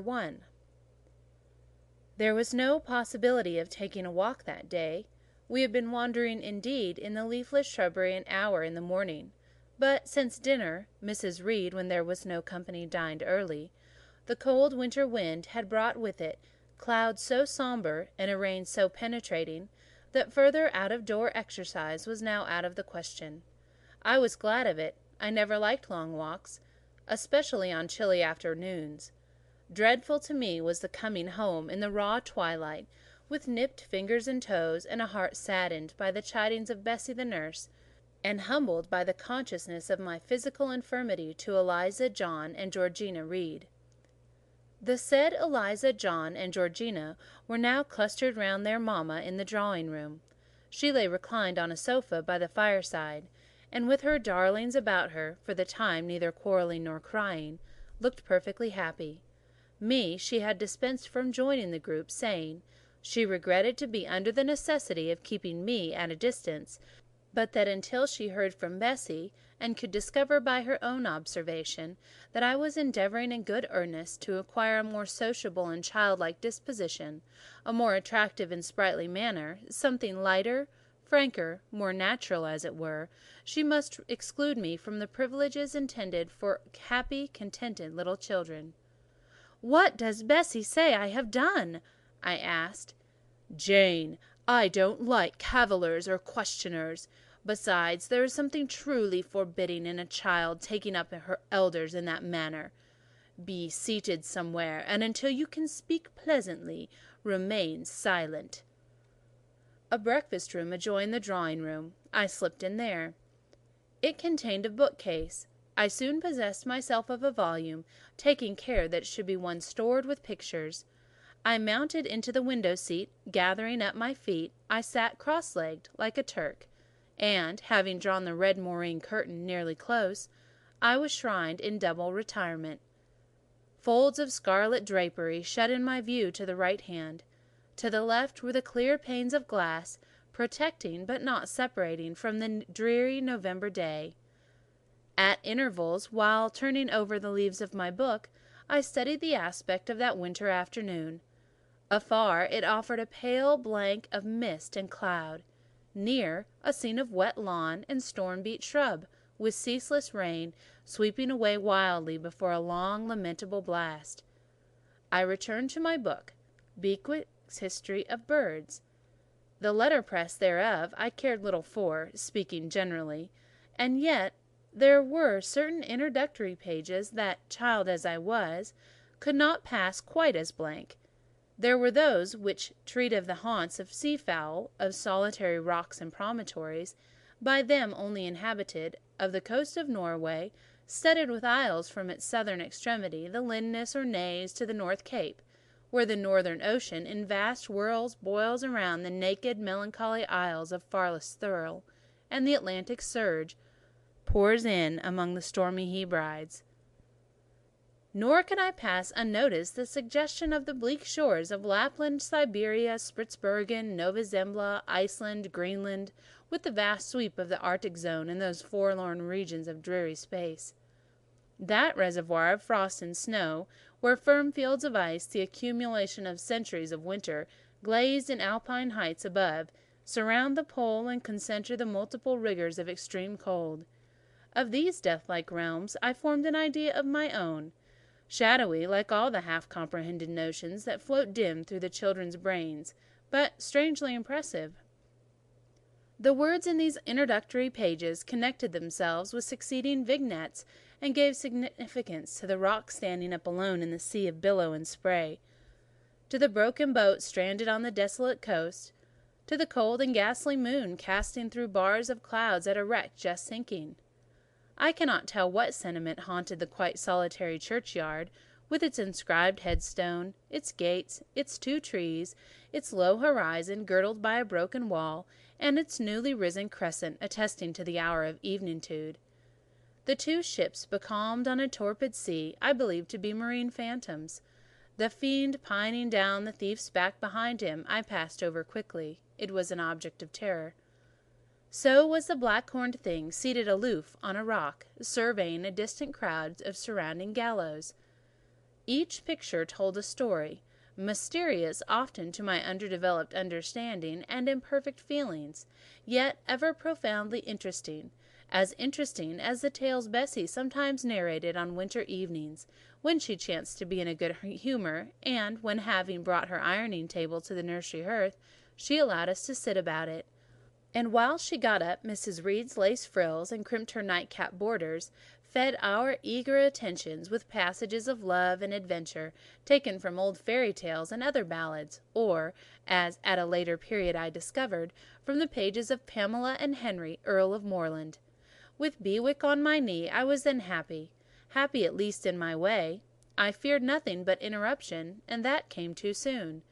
1. There was no possibility of taking a walk that day. We had been wandering, indeed, in the leafless shrubbery an hour in the morning; but since dinner (Mrs. Reed, when there was no company, dined early), the cold winter wind had brought with it clouds so sombre, and a rain so penetrating, that further out-of-door exercise was now out of the question. I was glad of it. I never liked long walks, especially on chilly afternoons. Dreadful to me was the coming home in the raw twilight, with nipped fingers and toes, and a heart saddened by the chidings of Bessie the nurse, and humbled by the consciousness of my physical infirmity, to Eliza, John, and Georgina Reed. The said Eliza, John, and Georgina were now clustered round their mamma in the drawing-room. She lay reclined on a sofa by the fireside, and with her darlings about her, for the time neither quarrelling nor crying, looked perfectly happy. Me she had dispensed from joining the group, saying, she regretted to be under the necessity of keeping me at a distance, but that until she heard from Bessie, and could discover by her own observation that I was endeavouring in good earnest to acquire a more sociable and childlike disposition, a more attractive and sprightly manner, something lighter, franker, more natural, as it were, she must exclude me from the privileges intended for happy, contented little children. "What does Bessie say I have done?" I asked. "Jane, I don't like cavillers or questioners. Besides, there is something truly forbidding in a child taking up her elders in that manner. Be seated somewhere, and until you can speak pleasantly, remain silent." A breakfast-room adjoined the drawing-room. I slipped in there. It contained a bookcase. I soon possessed myself of a volume, taking care that it should be one stored with pictures. I mounted into the window-seat. Gathering up my feet, I sat cross-legged, like a Turk, and, having drawn the red moreen curtain nearly close, I was shrined in double retirement. Folds of scarlet drapery shut in my view to the right hand. To the left were the clear panes of glass, protecting but not separating from the dreary November day. At intervals, while turning over the leaves of my book, I studied the aspect of that winter afternoon. Afar, it offered a pale blank of mist and cloud; near, a scene of wet lawn and storm-beat shrub, with ceaseless rain sweeping away wildly before a long, lamentable blast. I returned to my book, Bewick's History of Birds. The letterpress thereof I cared little for, speaking generally, and yet there were certain introductory pages that, child as I was, could not pass quite as blank. There were those which treat of the haunts of sea-fowl, of solitary rocks and promontories, by them only inhabited, of the coast of Norway, studded with isles from its southern extremity, the Lindness or Naze, to the North Cape, where the northern ocean in vast whirls boils around the naked, melancholy isles of Farless Thurle, and the Atlantic surge pours in among the stormy Hebrides. Nor could I pass unnoticed the suggestion of the bleak shores of Lapland, Siberia, Spitzbergen, Nova Zembla, Iceland, Greenland, with the vast sweep of the Arctic zone and those forlorn regions of dreary space. That reservoir of frost and snow, where firm fields of ice, the accumulation of centuries of winter, glazed in alpine heights above, surround the pole and concentre the multiple rigours of extreme cold. Of these death-like realms I formed an idea of my own, shadowy like all the half-comprehended notions that float dim through the children's brains, but strangely impressive. The words in these introductory pages connected themselves with succeeding vignettes, and gave significance to the rock standing up alone in the sea of billow and spray, to the broken boat stranded on the desolate coast, to the cold and ghastly moon casting through bars of clouds at a wreck just sinking. I cannot tell what sentiment haunted the quite solitary churchyard, with its inscribed headstone, its gates, its 2 trees, its low horizon girdled by a broken wall, and its newly risen crescent attesting to the hour of eveningtude. The 2 ships becalmed on a torpid sea I believed to be marine phantoms. The fiend pining down the thief's back behind him I passed over quickly. It was an object of terror. So was the black-horned thing seated aloof on a rock, surveying a distant crowd of surrounding gallows. Each picture told a story, mysterious often to my underdeveloped understanding and imperfect feelings, yet ever profoundly interesting as the tales Bessie sometimes narrated on winter evenings, when she chanced to be in a good humour, and when, having brought her ironing table to the nursery hearth, she allowed us to sit about it. And while she got up Mrs. Reed's lace frills and crimped her nightcap borders, fed our eager attentions with passages of love and adventure taken from old fairy tales and other ballads, or, as at a later period I discovered, from the pages of Pamela and Henry, Earl of Morland. With Bewick on my knee, I was then happy at least in my way. I feared nothing but interruption, and that came too soon.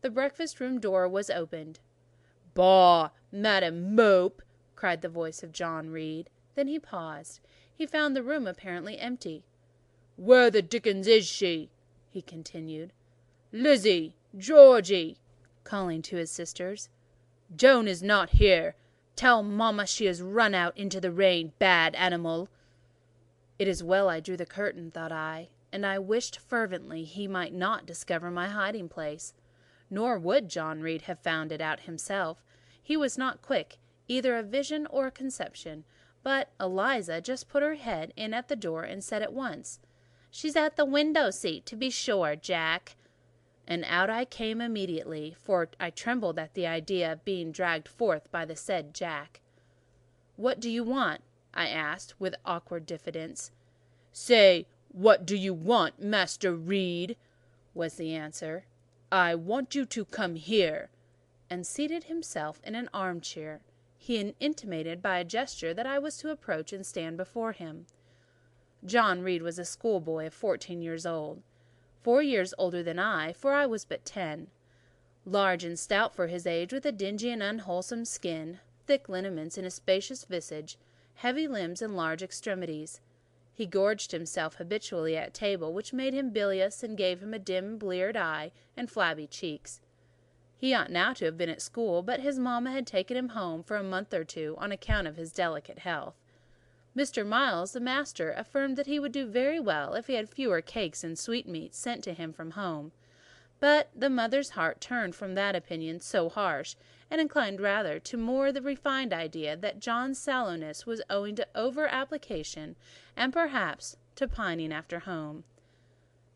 The breakfast-room door was opened. "Bah, Madam Mope!" cried the voice of John Reed. Then he paused. He found the room apparently empty. "Where the dickens is she?" he continued. "Lizzie! Georgie!" calling to his sisters. "Joan is not here. Tell mamma she has run out into the rain, bad animal." It is well I drew the curtain, thought I, and I wished fervently he might not discover my hiding-place. Nor would John Reed have found it out himself. He was not quick, either of vision or conception, but Eliza just put her head in at the door and said at once, "She's at the window-seat, to be sure, Jack." And out I came immediately, for I trembled at the idea of being dragged forth by the said Jack. "What do you want?" I asked, with awkward diffidence. "Say, what do you want, Master Reed?" was the answer. "I want you to come here," and seated himself in an armchair. He intimated by a gesture that I was to approach and stand before him. John Reed was a schoolboy of 14 years old. 4 years older than I, for I was but 10. Large and stout for his age, with a dingy and unwholesome skin, thick lineaments in a spacious visage, heavy limbs and large extremities. He gorged himself habitually at table, which made him bilious and gave him a dim, bleared eye and flabby cheeks. He ought now to have been at school, but his mamma had taken him home for a month or two on account of his delicate health. Mr. Miles, the master, affirmed that he would do very well if he had fewer cakes and sweetmeats sent to him from home; but the mother's heart turned from that opinion so harsh, and inclined rather to more the refined idea that John's sallowness was owing to over-application, and perhaps to pining after home.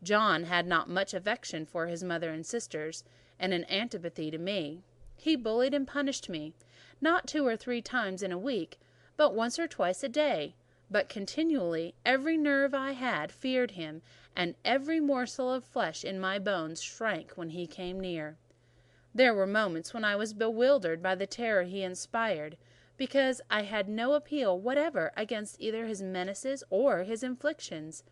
John had not much affection for his mother and sisters, and an antipathy to me. He bullied and punished me, not 2 or 3 times in a week, but once or twice a day, but continually. Every nerve I had feared him, and every morsel of flesh in my bones shrank when he came near. There were moments when I was bewildered by the terror he inspired, because I had no appeal whatever against either his menaces or his inflictions.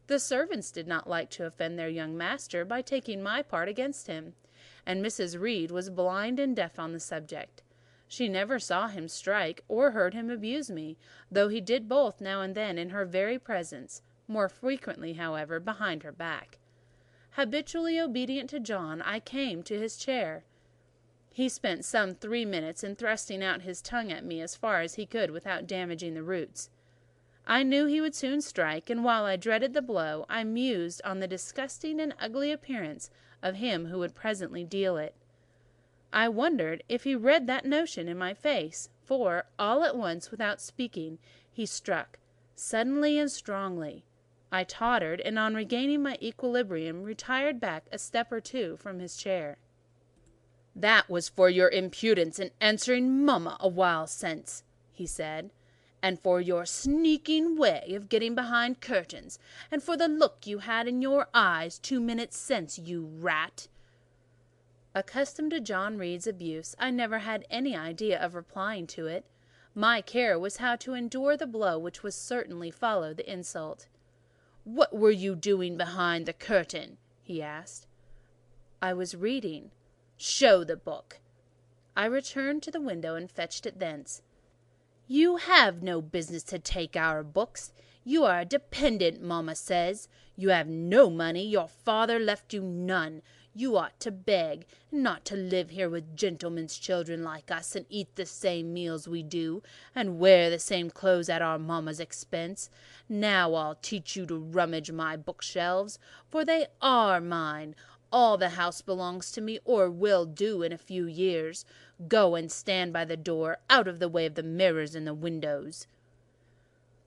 The servants did not like to offend their young master by taking my part against him, and Mrs. Reed was blind and deaf on the subject. She never saw him strike or heard him abuse me, though he did both now and then in her very presence, more frequently, however, behind her back. Habitually obedient to John, I came to his chair. He spent some 3 minutes in thrusting out his tongue at me as far as he could without damaging the roots. I knew he would soon strike, and while I dreaded the blow, I mused on the disgusting and ugly appearance of him who would presently deal it. I wondered if he read that notion in my face, for, all at once, without speaking, he struck, suddenly and strongly. I tottered, and on regaining my equilibrium, retired back a step or 2 from his chair. "That was for your impudence in answering mamma a while since," he said, "and for your sneaking way of getting behind curtains, and for the look you had in your eyes 2 minutes since, you rat." Accustomed to John Reed's abuse, I never had any idea of replying to it. My care was how to endure the blow which would certainly follow the insult. "What were you doing behind the curtain?" he asked. "I was reading." "Show the book." I returned to the window and fetched it thence. "You have no business to take our books. You are a dependent, mamma says. You have no money. Your father left you none. You ought to beg, and not to live here with gentlemen's children like us, and eat the same meals we do, and wear the same clothes at our mamma's expense. Now I'll teach you to rummage my bookshelves, for they are mine. All the house belongs to me, or will do in a few years. Go and stand by the door, out of the way of the mirrors in the windows."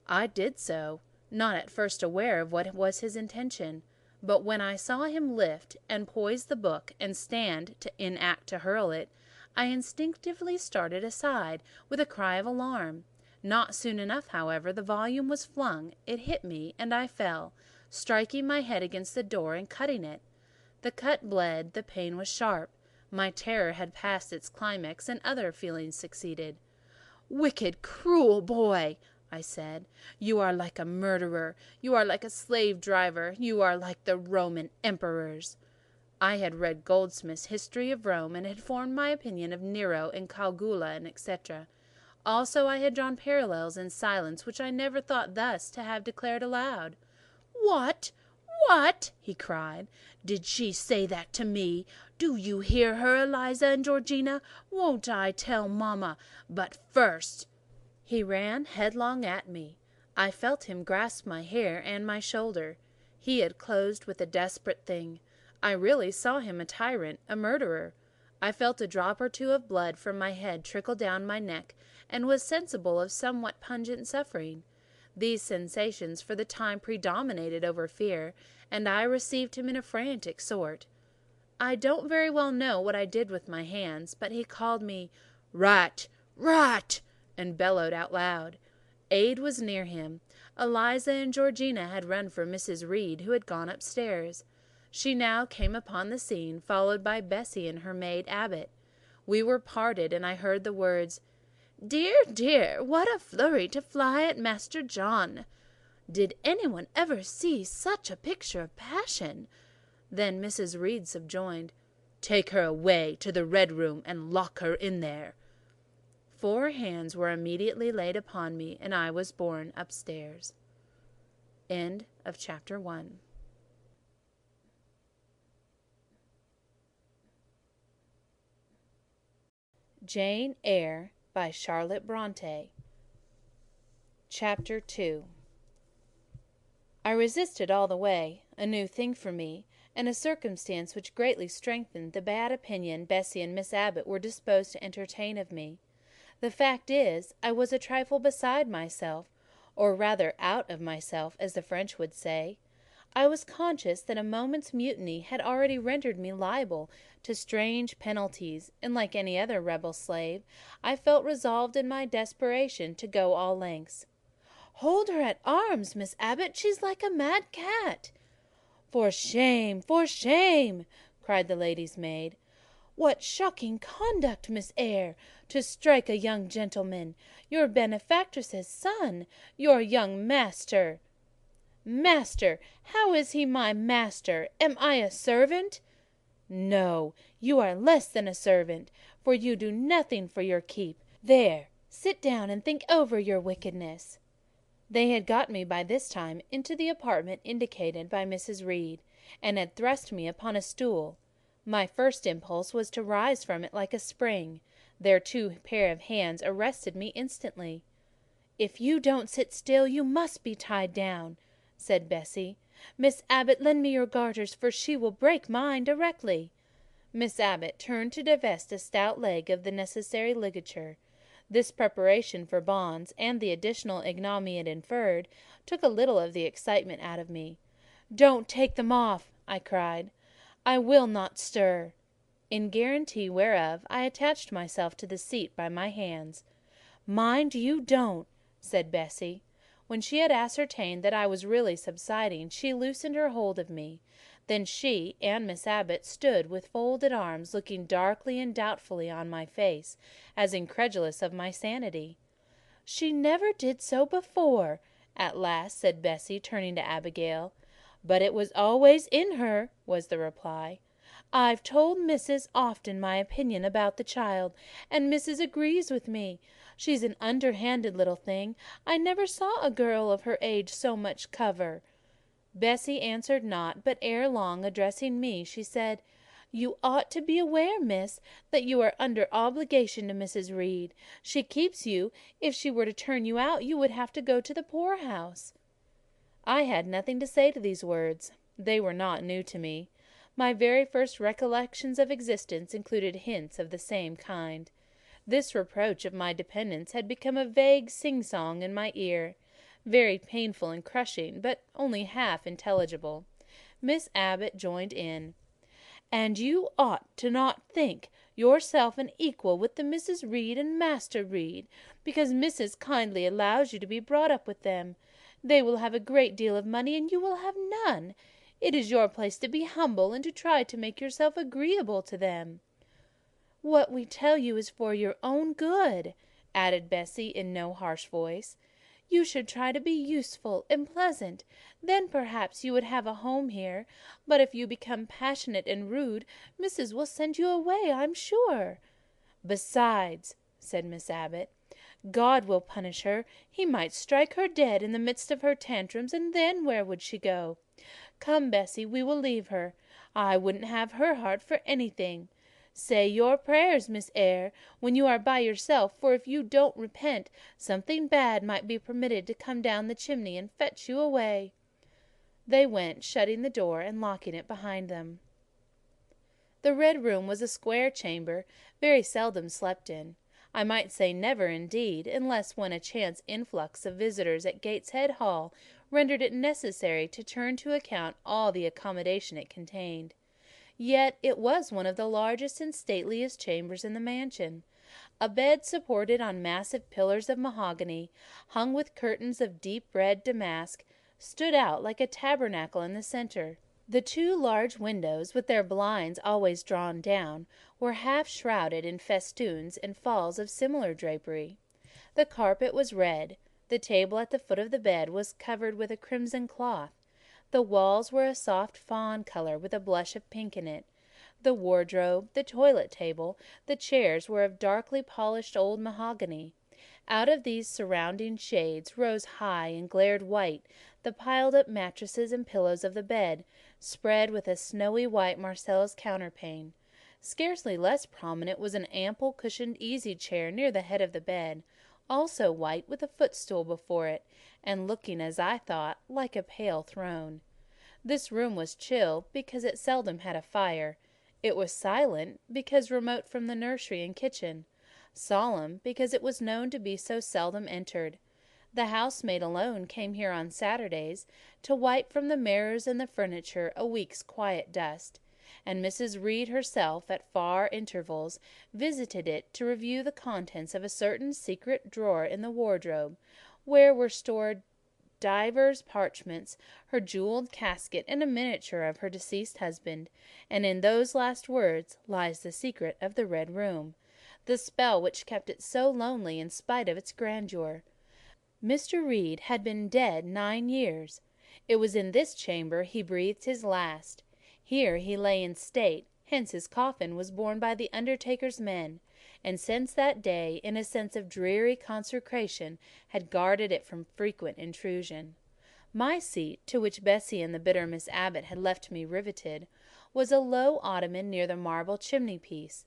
I did so, not at first aware of what was his intention, but when I saw him lift and poise the book and stand in act to hurl it, I instinctively started aside with a cry of alarm. Not soon enough, however, the volume was flung, it hit me, and I fell, striking my head against the door and cutting it. The cut bled, the pain was sharp. My terror had passed its climax, and other feelings succeeded. "Wicked, cruel boy!" I said. "You are like a murderer. You are like a slave-driver. You are like the Roman emperors." I had read Goldsmith's History of Rome, and had formed my opinion of Nero and Caligula, and etc. Also I had drawn parallels in silence which I never thought thus to have declared aloud. "What? What?" he cried. "Did she say that to me? Do you hear her, Eliza and Georgina? Won't I tell mamma? But first—" He ran headlong at me. I felt him grasp my hair and my shoulder. He had closed with a desperate thing. I really saw him a tyrant, a murderer. I felt a drop or two of blood from my head trickle down my neck, and was sensible of somewhat pungent suffering. These sensations for the time predominated over fear, and I received him in a frantic sort. I don't very well know what I did with my hands, but he called me "Rat! Rat!" and bellowed out loud. Aid was near him. Eliza and Georgina had run for Mrs. Reed, who had gone upstairs. She now came upon the scene, followed by Bessie and her maid Abbot. We were parted, and I heard the words, "Dear, dear, what a flurry to fly at Master John! Did anyone ever see such a picture of passion?" Then Mrs. Reed subjoined, "Take her away to the Red Room, and lock her in there." 4 hands were immediately laid upon me, and I was borne upstairs. End of chapter 1. Jane Eyre by Charlotte Bronte. Chapter 2. I resisted all the way, a new thing for me, and a circumstance which greatly strengthened the bad opinion Bessie and Miss Abbot were disposed to entertain of me. The fact is, I was a trifle beside myself, or rather out of myself, as the French would say. I was conscious that a moment's mutiny had already rendered me liable to strange penalties, and like any other rebel slave, I felt resolved in my desperation to go all lengths. "Hold her at arms, Miss Abbot, she's like a mad cat." "For shame, for shame!" cried the lady's maid. "What shocking conduct, Miss Eyre, to strike a young gentleman, your benefactress's son, your young master." "Master! How is he my master? Am I a servant?" "No, you are less than a servant, for you do nothing for your keep. There, sit down and think over your wickedness." They had got me by this time into the apartment indicated by Mrs. Reed, and had thrust me upon a stool. My first impulse was to rise from it like a spring. Their 2 pair of hands arrested me instantly. "If you don't sit still, you must be tied down," said Bessie. "Miss Abbot, lend me your garters, for she will break mine directly." Miss Abbot turned to divest a stout leg of the necessary ligature. This preparation for bonds, and the additional ignominy it inferred, took a little of the excitement out of me. "Don't take them off," I cried. "I will not stir." In guarantee whereof I attached myself to the seat by my hands. "Mind you don't," said Bessie. When she had ascertained that I was really subsiding, she loosened her hold of me. Then she and Miss Abbot stood with folded arms, looking darkly and doubtfully on my face, as incredulous of my sanity. "She never did so before," at last said Bessie, turning to Abigail. "But it was always in her," was the reply. "I've told Mrs. often my opinion about the child, and Mrs. agrees with me. She's an underhanded little thing. I never saw a girl of her age so much cover." Bessie answered not, but ere long, addressing me, she said, You ought to be aware, miss, that you are under obligation to Mrs. Reed. She keeps you. If she were to turn you out, you would have to go to the poorhouse." I had nothing to say to these words. They were not new to me. My very first recollections of existence included hints of the same kind. This reproach of my dependence had become a vague sing-song in my ear, very painful and crushing, but only half intelligible. Miss Abbott joined in. "And you ought not to think yourself an equal with the Mrs. Reed and Master Reed, because Missis kindly allows you to be brought up with them. They will have a great deal of money, and you will have none. It is your place to be humble, and to try to make yourself agreeable to them." "What we tell you is for your own good," added Bessie in no harsh voice. "You should try to be useful and pleasant. Then perhaps you would have a home here. But if you become passionate and rude, Missis will send you away, I'm sure." "Besides," said Miss Abbott, "God will punish her. He might strike her dead in the midst of her tantrums, and then where would she go? Come, Bessie, we will leave her. I wouldn't have her heart for anything. Say your prayers, Miss Eyre, when you are by yourself, for if you don't repent, something bad might be permitted to come down the chimney and fetch you away." They went, shutting the door and locking it behind them. The Red Room was a square chamber, very seldom slept in. I might say never, indeed, unless when a chance influx of visitors at Gateshead Hall rendered it necessary to turn to account all the accommodation it contained. Yet it was one of the largest and stateliest chambers in the mansion. A bed supported on massive pillars of mahogany, hung with curtains of deep red damask, stood out like a tabernacle in the centre. The two large windows, with their blinds always drawn down, were half shrouded in festoons and falls of similar drapery. The carpet was red. The table at the foot of the bed was covered with a crimson cloth. The walls were a soft fawn colour with a blush of pink in it. The wardrobe, the toilet table, the chairs were of darkly polished old mahogany. Out of these surrounding shades rose high and glared white the piled-up mattresses and pillows of the bed, spread with a snowy white Marcellus counterpane. Scarcely less prominent was an ample cushioned easy-chair near the head of the bed, also white, with a footstool before it, and looking, as I thought, like a pale throne. This room was chill, because it seldom had a fire. It was silent, because remote from the nursery and kitchen; solemn, because it was known to be so seldom entered. The housemaid alone came here on Saturdays, to wipe from the mirrors and the furniture a week's quiet dust; and Mrs. Reed herself, at far intervals, visited it to review the contents of a certain secret drawer in the wardrobe, where were stored divers parchments, her jewelled casket, and a miniature of her deceased husband; and in those last words lies the secret of the Red Room, the spell which kept it so lonely in spite of its grandeur. Mr. Reed had been dead 9 years. It was in this chamber he breathed his last. Here he lay in state, hence his coffin was borne by the undertaker's men, and since that day, in a sense of dreary consecration, had guarded it from frequent intrusion. My seat, to which Bessie and the bitter Miss Abbott had left me riveted, was a low ottoman near the marble chimney-piece.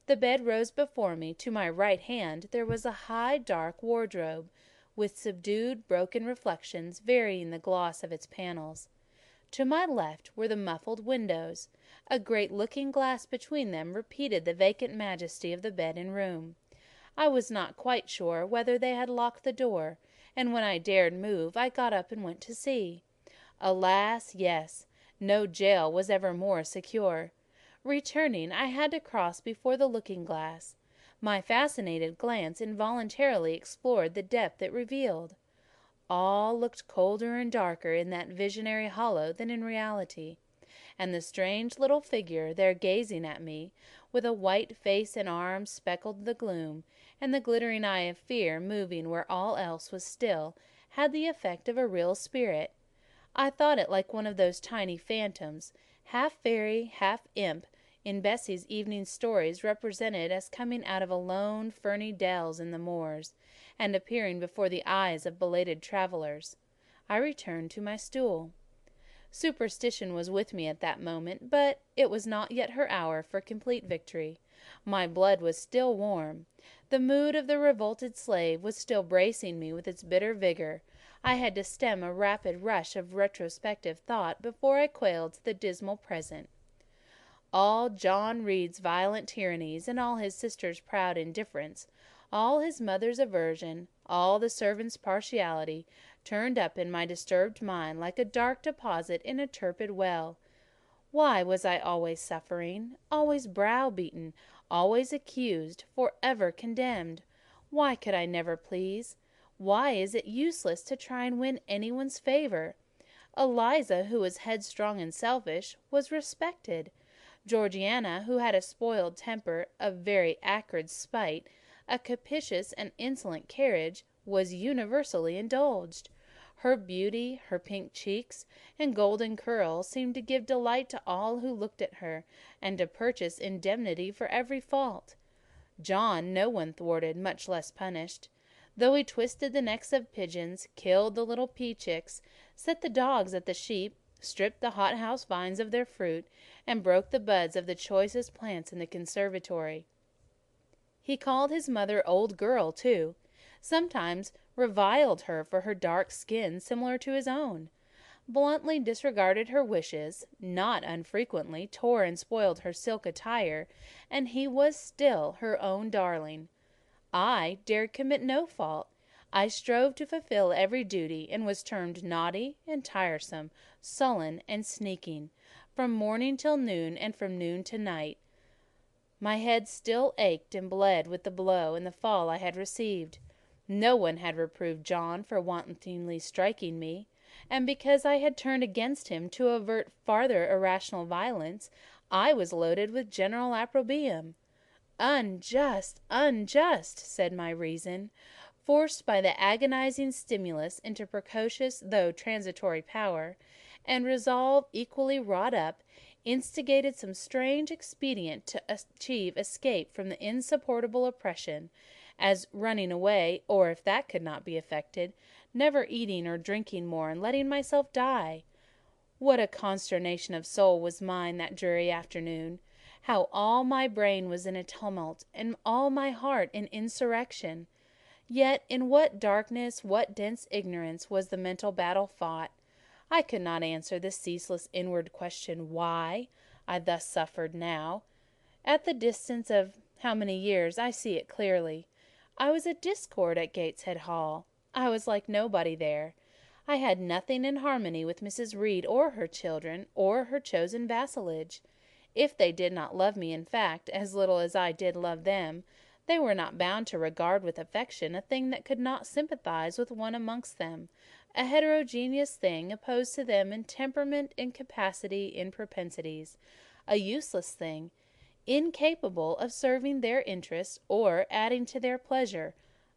The bed rose before me; to my right hand there was a high dark wardrobe, with subdued broken reflections varying the gloss of its panels. To my left were the muffled windows. A great looking-glass between them repeated the vacant majesty of the bed and room. I was not quite sure whether they had locked the door, and when I dared move, I got up and went to see. Alas, yes! No jail was ever more secure. Returning, I had to cross before the looking-glass. My fascinated glance involuntarily explored the depth it revealed. All looked colder and darker in that visionary hollow than in reality; and the strange little figure there gazing at me, with a white face and arms speckled the gloom, and the glittering eye of fear moving where all else was still, had the effect of a real spirit. I thought it like one of those tiny phantoms, half fairy, half imp, in Bessie's evening stories, represented as coming out of lone ferny dells in the moors, and appearing before the eyes of belated travellers. I returned to my stool. Superstition was with me at that moment, but it was not yet her hour for complete victory. My blood was still warm. The mood of the revolted slave was still bracing me with its bitter vigour. I had to stem a rapid rush of retrospective thought before I quailed to the dismal present. All John Reed's violent tyrannies, and all his sister's proud indifference, all his mother's aversion, all the servants' partiality, turned up in my disturbed mind like a dark deposit in a turbid well. Why was I always suffering, always browbeaten, always accused, for ever condemned? Why could I never please? Why is it useless to try and win anyone's favour? Eliza, who was headstrong and selfish, was respected. Georgiana, who had a spoiled temper, a very acrid spite, a capricious and insolent carriage, was universally indulged. Her beauty, her pink cheeks, and golden curls seemed to give delight to all who looked at her, and to purchase indemnity for every fault. John no one thwarted, much less punished. Though he twisted the necks of pigeons, killed the little pea-chicks, set the dogs at the sheep, stripped the hothouse vines of their fruit, and broke the buds of the choicest plants in the conservatory. He called his mother old girl, too; sometimes reviled her for her dark skin similar to his own; bluntly disregarded her wishes; not unfrequently tore and spoiled her silk attire; and he was still her own darling. I dared commit no fault. I strove to fulfil every duty, and was termed naughty and tiresome, sullen and sneaking, from morning till noon, and from noon to night. My head still ached and bled with the blow and the fall I had received. No one had reproved John for wantonly striking me, and because I had turned against him to avert farther irrational violence, I was loaded with general opprobrium. Unjust, unjust, said my reason, forced by the agonizing stimulus into precocious though transitory power, and resolve equally wrought up, instigated some strange expedient to achieve escape from the insupportable oppression, as running away, or if that could not be effected, never eating or drinking more, and letting myself die. What a consternation of soul was mine that dreary afternoon! How all my brain was in a tumult, and all my heart in insurrection! Yet in what darkness, what dense ignorance, was the mental battle fought! I could not answer the ceaseless inward question, why I thus suffered now. At the distance of how many years, I see it clearly. I was a discord at Gateshead Hall. I was like nobody there. I had nothing in harmony with Mrs. Reed or her children, or her chosen vassalage. If they did not love me in fact as little as I did love them, they were not bound to regard with affection a thing that could not sympathize with one amongst them, a heterogeneous thing opposed to them in temperament, in capacity, in propensities, a useless thing, incapable of serving their interests or adding to their pleasure,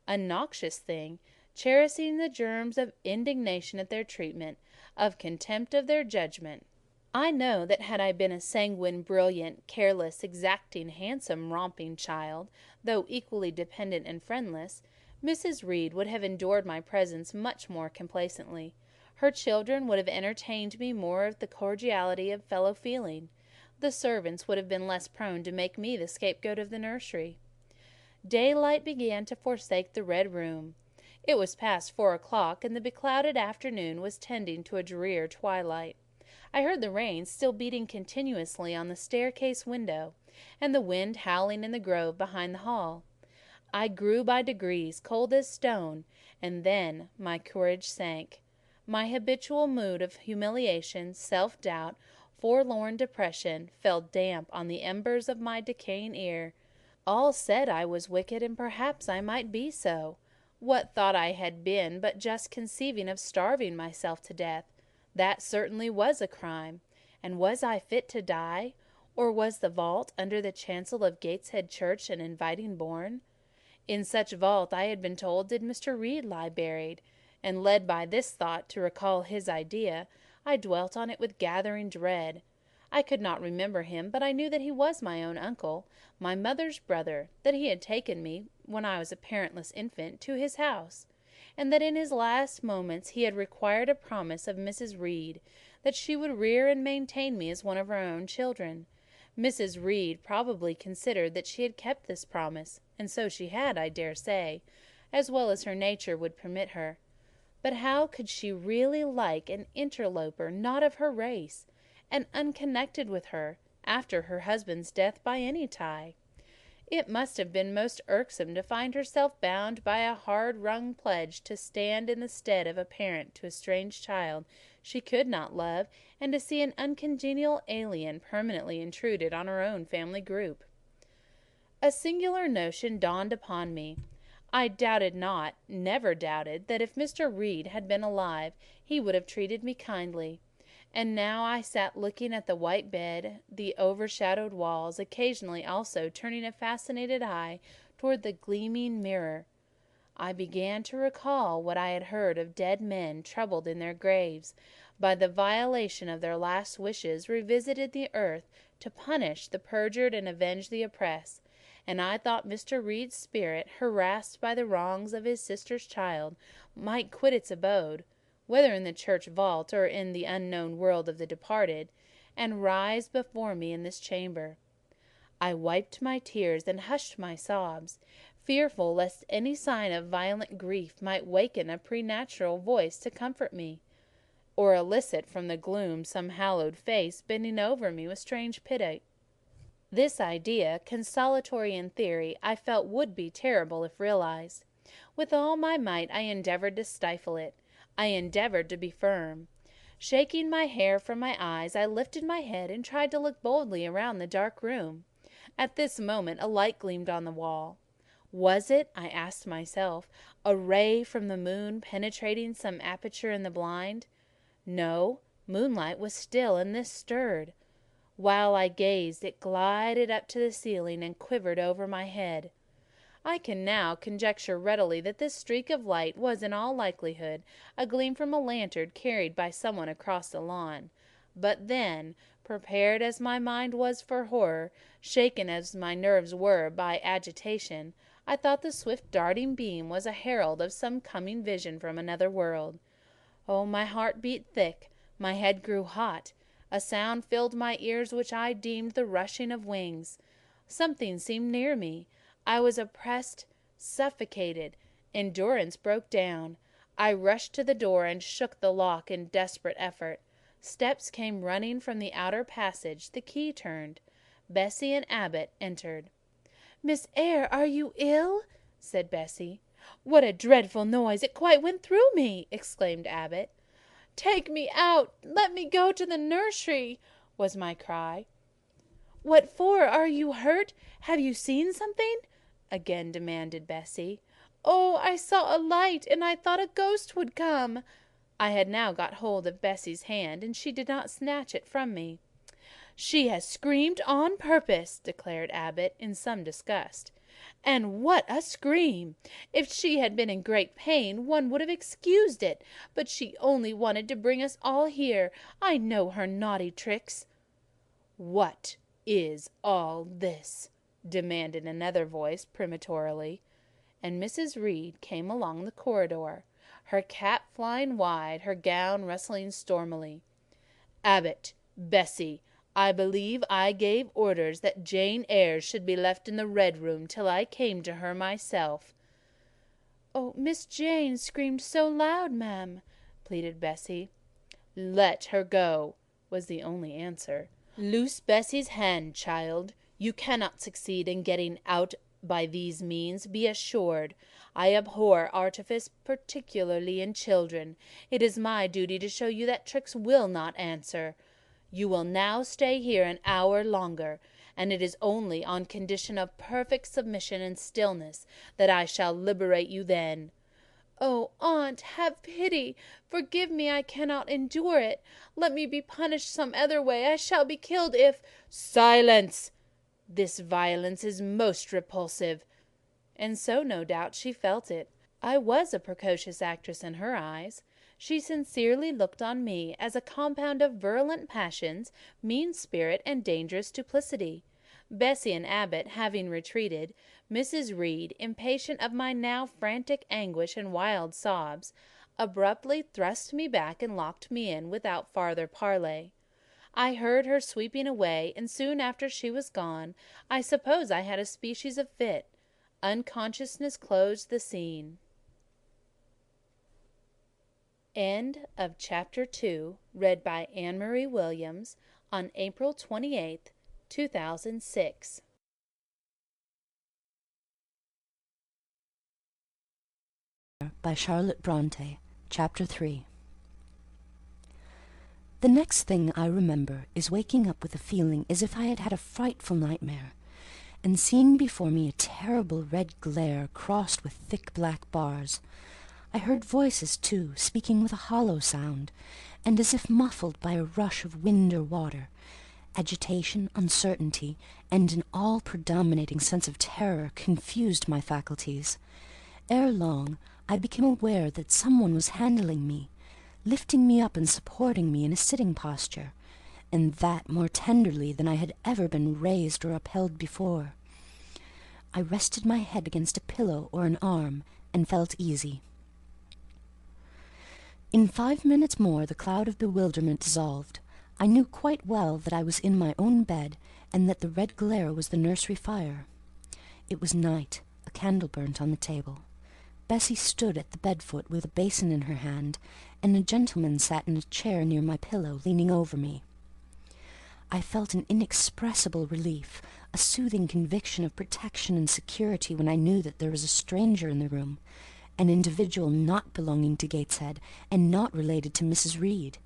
a noxious thing, cherishing the germs of indignation at their treatment, of contempt of their judgment. I know that had I been a sanguine, brilliant, careless, exacting, handsome, romping child, though equally dependent and friendless, Mrs. Reed would have endured my presence much more complacently. Her children would have entertained me more of the cordiality of fellow-feeling. The servants would have been less prone to make me the scapegoat of the nursery. Daylight began to forsake the red room. It was past 4 o'clock, and the beclouded afternoon was tending to a drear twilight. I heard the rain still beating continuously on the staircase window, and the wind howling in the grove behind the hall. I grew by degrees cold as stone, and then my courage sank. My habitual mood of humiliation, self-doubt, forlorn depression, fell damp on the embers of my decaying ear. All said I was wicked, and perhaps I might be so. What thought I had been but just conceiving of starving myself to death? That certainly was a crime. And was I fit to die? Or was the vault under the chancel of Gateshead Church an inviting bourne? In such vault, I had been told, did Mr. Reed lie buried, and led by this thought to recall his idea, I dwelt on it with gathering dread. I could not remember him, but I knew that he was my own uncle, my mother's brother, that he had taken me, when I was a parentless infant, to his house, and that in his last moments he had required a promise of Mrs. Reed, that she would rear and maintain me as one of her own children. Mrs. Reed probably considered that she had kept this promise, and so she had, I dare say, as well as her nature would permit her. But how could she really like an interloper not of her race, and unconnected with her, after her husband's death by any tie? It must have been most irksome to find herself bound by a hard-wrung pledge to stand in the stead of a parent to a strange child she could not love, and to see an uncongenial alien permanently intruded on her own family group. A singular notion dawned upon me. I doubted not, never doubted, that if Mr. Reed had been alive, he would have treated me kindly. And now I sat looking at the white bed, the overshadowed walls, occasionally also turning a fascinated eye toward the gleaming mirror. I began to recall what I had heard of dead men troubled in their graves, by the violation of their last wishes, revisited the earth to punish the perjured and avenge the oppressed, and I thought Mr. Reed's spirit, harassed by the wrongs of his sister's child, might quit its abode, whether in the church vault or in the unknown world of the departed, and rise before me in this chamber. I wiped my tears and hushed my sobs, fearful lest any sign of violent grief might waken a preternatural voice to comfort me, or elicit from the gloom some hallowed face bending over me with strange pity. This idea, consolatory in theory, I felt would be terrible if realized. With all my might I endeavoured to stifle it. I endeavoured to be firm. Shaking my hair from my eyes, I lifted my head and tried to look boldly around the dark room. At this moment a light gleamed on the wall. Was it, I asked myself, a ray from the moon penetrating some aperture in the blind? No, moonlight was still, and this stirred. While I gazed, it glided up to the ceiling and quivered over my head. I can now conjecture readily that this streak of light was in all likelihood a gleam from a lantern carried by someone across the lawn. But then, prepared as my mind was for horror, shaken as my nerves were by agitation, I thought the swift darting beam was a herald of some coming vision from another world. Oh, my heart beat thick, my head grew hot. A sound filled my ears which I deemed the rushing of wings. Something seemed near me. I was oppressed, suffocated. Endurance broke down. I rushed to the door and shook the lock in desperate effort. Steps came running from the outer passage. The key turned. Bessie and Abbot entered. "Miss Eyre, are you ill?" said Bessie. "What a dreadful noise! It quite went through me!" exclaimed Abbot. "Take me out! Let me go to the nursery!" was my cry. "What for? Are you hurt? Have you seen something?" again demanded Bessie. "Oh, I saw a light, and I thought a ghost would come." I had now got hold of Bessie's hand, and she did not snatch it from me. "She has screamed on purpose," declared Abbot, in some disgust. "And what a scream! If she had been in great pain, one would have excused it; but she only wanted to bring us all here. I know her naughty tricks." "What is all this?" demanded another voice peremptorily, and Mrs. Reed came along the corridor, her cap flying wide, her gown rustling stormily. "Abbot, Bessie, I believe I gave orders that Jane Eyre should be left in the Red Room till I came to her myself." "Oh, Miss Jane screamed so loud, ma'am," pleaded Bessie. "Let her go," was the only answer. "Loose Bessie's hand, child. You cannot succeed in getting out by these means, be assured. I abhor artifice, particularly in children. It is my duty to show you that tricks will not answer. You will now stay here an hour longer, and it is only on condition of perfect submission and stillness that I shall liberate you then." "Oh, aunt, have pity! Forgive me, I cannot endure it. Let me be punished some other way. I shall be killed if—" "Silence! This violence is most repulsive." And so, no doubt, she felt it. I was a precocious actress in her eyes. She sincerely looked on me as a compound of virulent passions, mean spirit, and dangerous duplicity. Bessie and Abbot having retreated, Mrs. Reed, impatient of my now frantic anguish and wild sobs, abruptly thrust me back and locked me in without farther parley. I heard her sweeping away, and soon after she was gone, I suppose I had a species of fit. Unconsciousness closed the scene. End of Chapter 2, read by Anne-Marie Williams on April 28th, 2006. By Charlotte Bronte, Chapter 3. The next thing I remember is waking up with a feeling as if I had had a frightful nightmare, and seeing before me a terrible red glare crossed with thick black bars. I heard voices, too, speaking with a hollow sound, and as if muffled by a rush of wind or water. Agitation, uncertainty, and an all-predominating sense of terror confused my faculties. Ere long, I became aware that someone was handling me, lifting me up and supporting me in a sitting posture, and that more tenderly than I had ever been raised or upheld before. I rested my head against a pillow or an arm, and felt easy. In 5 minutes more the cloud of bewilderment dissolved. I knew quite well that I was in my own bed, and that the red glare was the nursery fire. It was night. A candle burnt on the table. Bessie stood at the bed-foot with a basin in her hand, and a gentleman sat in a chair near my pillow, leaning over me. I felt an inexpressible relief, a soothing conviction of protection and security when I knew that there was a stranger in the room, an individual not belonging to Gateshead, and not related to Mrs. Reed.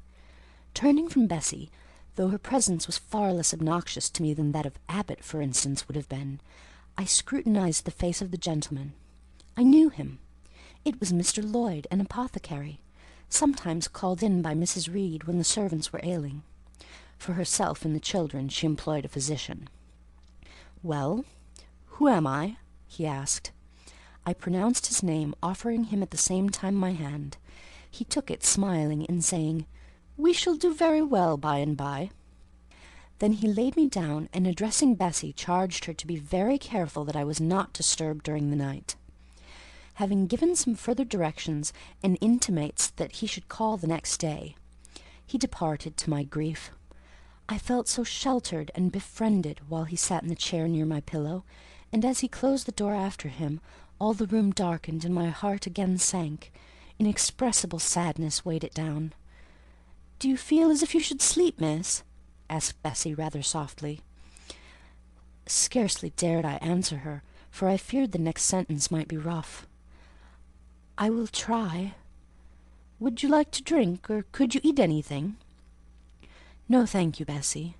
Turning from Bessie, though her presence was far less obnoxious to me than that of Abbot, for instance, would have been, I scrutinized the face of the gentleman. I knew him. It was Mr. Lloyd, an apothecary, sometimes called in by Mrs. Reed when the servants were ailing. For herself and the children she employed a physician. "Well, who am I?" he asked. I pronounced his name, offering him at the same time my hand. He took it, smiling, and saying, "We shall do very well by and by." Then he laid me down, and addressing Bessie, charged her to be very careful that I was not disturbed during the night. Having given some further directions, and intimates that he should call the next day, he departed, to my grief. I felt so sheltered and befriended while he sat in the chair near my pillow, and as he closed the door after him, all the room darkened, and my heart again sank. Inexpressible sadness weighed it down. "Do you feel as if you should sleep, miss?" asked Bessie rather softly. Scarcely dared I answer her, for I feared the next sentence might be rough. "I will try. Would you like to drink, or could you eat anything?" "No, thank you, Bessie."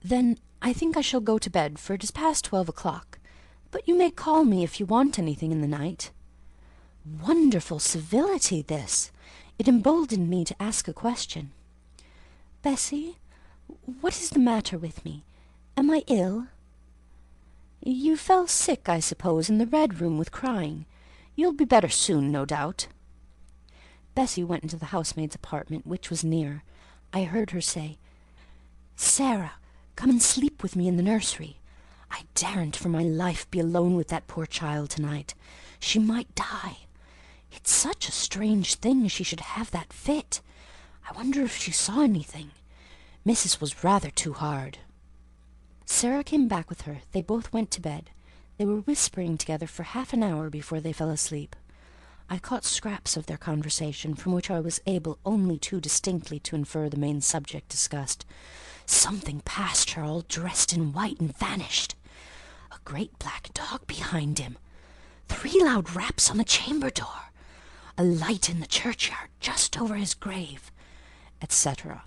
"Then I think I shall go to bed, for it is past 12 o'clock. But you may call me if you want anything in the night." Wonderful civility, this! It emboldened me to ask a question. "Bessie, what is the matter with me? Am I ill?" "You fell sick, I suppose, in the Red Room with crying. You'll be better soon, no doubt." Bessie went into the housemaid's apartment, which was near. I heard her say, "Sarah, come and sleep with me in the nursery. I daren't for my life be alone with that poor child tonight. She might die. It's such a strange thing she should have that fit. I wonder if she saw anything. Mrs. was rather too hard." Sarah came back with her. They both went to bed. They were whispering together for half an hour before they fell asleep. I caught scraps of their conversation, from which I was able only too distinctly to infer the main subject discussed. Something passed her all dressed in white and vanished. A great black dog behind him. 3 loud raps on the chamber door. A light in the churchyard just over his grave, etc.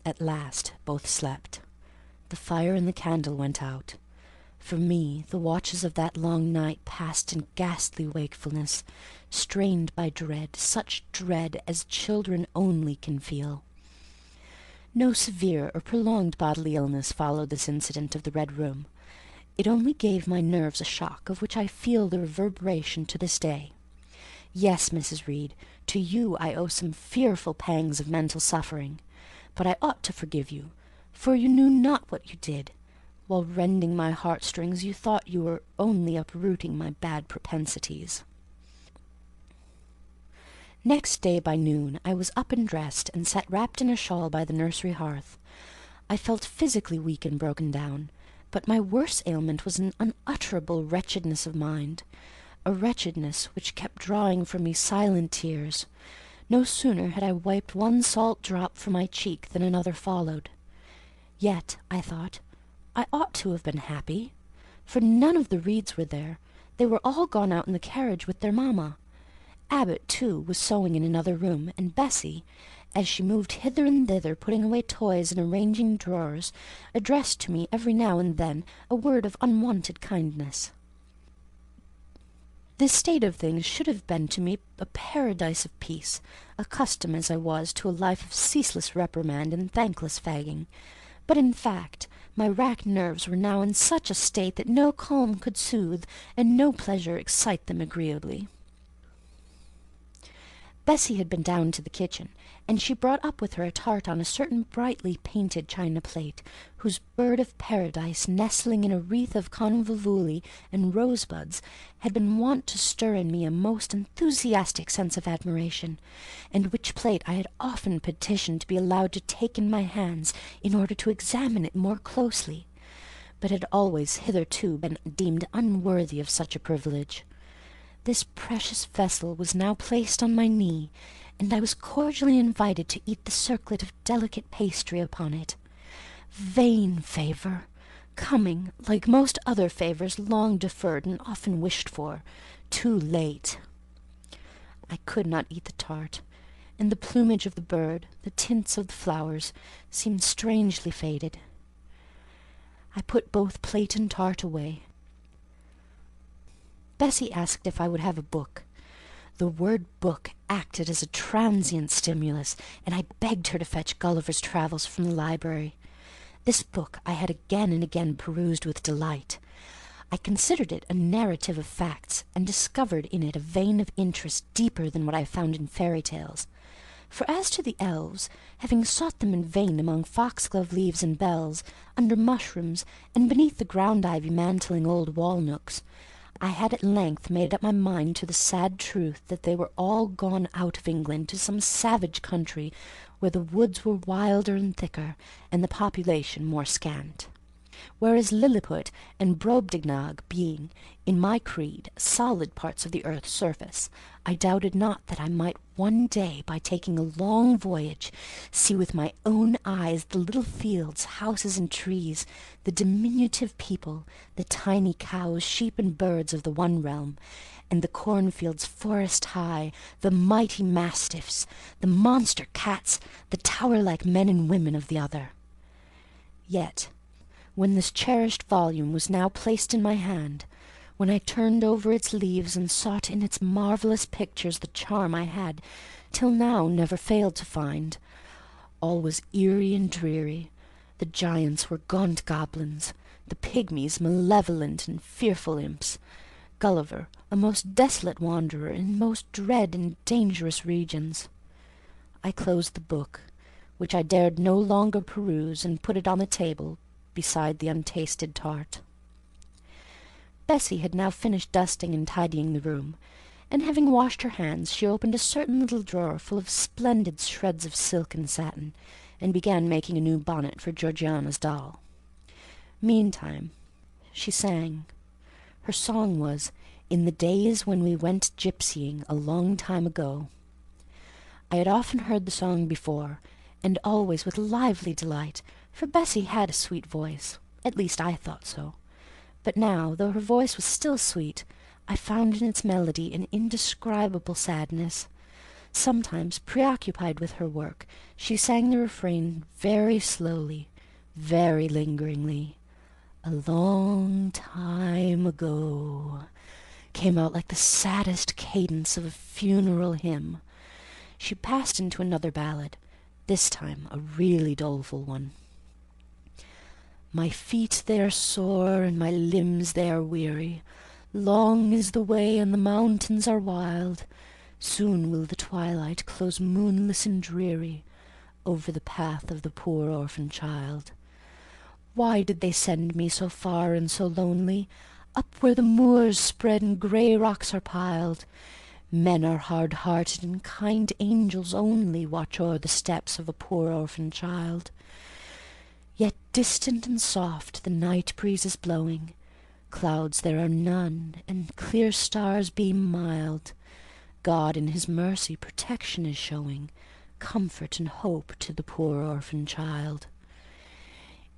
At last both slept. The fire and the candle went out. For me, the watches of that long night passed in ghastly wakefulness, strained by dread, such dread as children only can feel. No severe or prolonged bodily illness followed this incident of the Red Room. It only gave my nerves a shock, of which I feel the reverberation to this day. Yes, Mrs. Reed, to you I owe some fearful pangs of mental suffering, but I ought to forgive you, for you knew not what you did. While rending my heartstrings, you thought you were only uprooting my bad propensities. Next day by noon I was up and dressed, and sat wrapped in a shawl by the nursery hearth. I felt physically weak and broken down, but my worst ailment was an unutterable wretchedness of mind, a wretchedness which kept drawing from me silent tears. No sooner had I wiped one salt drop from my cheek than another followed. Yet, I thought, I ought to have been happy, for none of the Reeds were there. They were all gone out in the carriage with their mamma. Abbot, too, was sewing in another room, and Bessie, as she moved hither and thither, putting away toys and arranging drawers, addressed to me every now and then a word of unwonted kindness. This state of things should have been to me a paradise of peace, accustomed as I was to a life of ceaseless reprimand and thankless fagging. But in fact, my racked nerves were now in such a state that no calm could soothe, and no pleasure excite them agreeably. Bessie had been down to the kitchen, and she brought up with her a tart on a certain brightly painted china plate, whose bird of paradise, nestling in a wreath of convolvuli and rosebuds, had been wont to stir in me a most enthusiastic sense of admiration, and which plate I had often petitioned to be allowed to take in my hands in order to examine it more closely, but had always hitherto been deemed unworthy of such a privilege. This precious vessel was now placed on my knee, and I was cordially invited to eat the circlet of delicate pastry upon it. Vain favour, coming, like most other favours, long deferred and often wished for, too late. I could not eat the tart, and the plumage of the bird, the tints of the flowers, seemed strangely faded. I put both plate and tart away. Bessie asked if I would have a book. The word book acted as a transient stimulus, and I begged her to fetch Gulliver's Travels from the library. This book I had again and again perused with delight. I considered it a narrative of facts, and discovered in it a vein of interest deeper than what I found in fairy tales. For as to the elves, having sought them in vain among foxglove leaves and bells, under mushrooms, and beneath the ground-ivy mantling old wall-nooks, I had at length made up my mind to the sad truth that they were all gone out of England to some savage country where the woods were wilder and thicker, and the population more scant. Whereas Lilliput and Brobdingnag being, in my creed, solid parts of the earth's surface, I doubted not that I might one day, by taking a long voyage, see with my own eyes the little fields, houses, and trees, the diminutive people, the tiny cows, sheep, and birds of the one realm, and the cornfields forest high, the mighty mastiffs, the monster cats, the tower-like men and women of the other. Yet, when this cherished volume was now placed in my hand, when I turned over its leaves and sought in its marvellous pictures the charm I had till now never failed to find, all was eerie and dreary. The giants were gaunt goblins, the pygmies malevolent and fearful imps, Gulliver a most desolate wanderer in most dread and dangerous regions. I closed the book, which I dared no longer peruse, and put it on the table beside the untasted tart. Bessie had now finished dusting and tidying the room, and having washed her hands, she opened a certain little drawer full of splendid shreds of silk and satin, and began making a new bonnet for Georgiana's doll. Meantime, she sang. Her song was, "In the days when we went gypsying a long time ago." I had often heard the song before, and always with lively delight, for Bessie had a sweet voice, at least I thought so. But now, though her voice was still sweet, I found in its melody an indescribable sadness. Sometimes, preoccupied with her work, she sang the refrain very slowly, very lingeringly. "A long time ago," came out like the saddest cadence of a funeral hymn. She passed into another ballad, this time a really doleful one. "My feet they are sore, and my limbs they are weary. Long is the way, and the mountains are wild. Soon will the twilight close moonless and dreary over the path of the poor orphan child. Why did they send me so far and so lonely, up where the moors spread and grey rocks are piled? Men are hard-hearted, and kind angels only watch o'er the steps of a poor orphan child. Yet distant and soft the night breeze is blowing, clouds there are none, and clear stars beam mild. God in his mercy protection is showing, comfort and hope to the poor orphan child.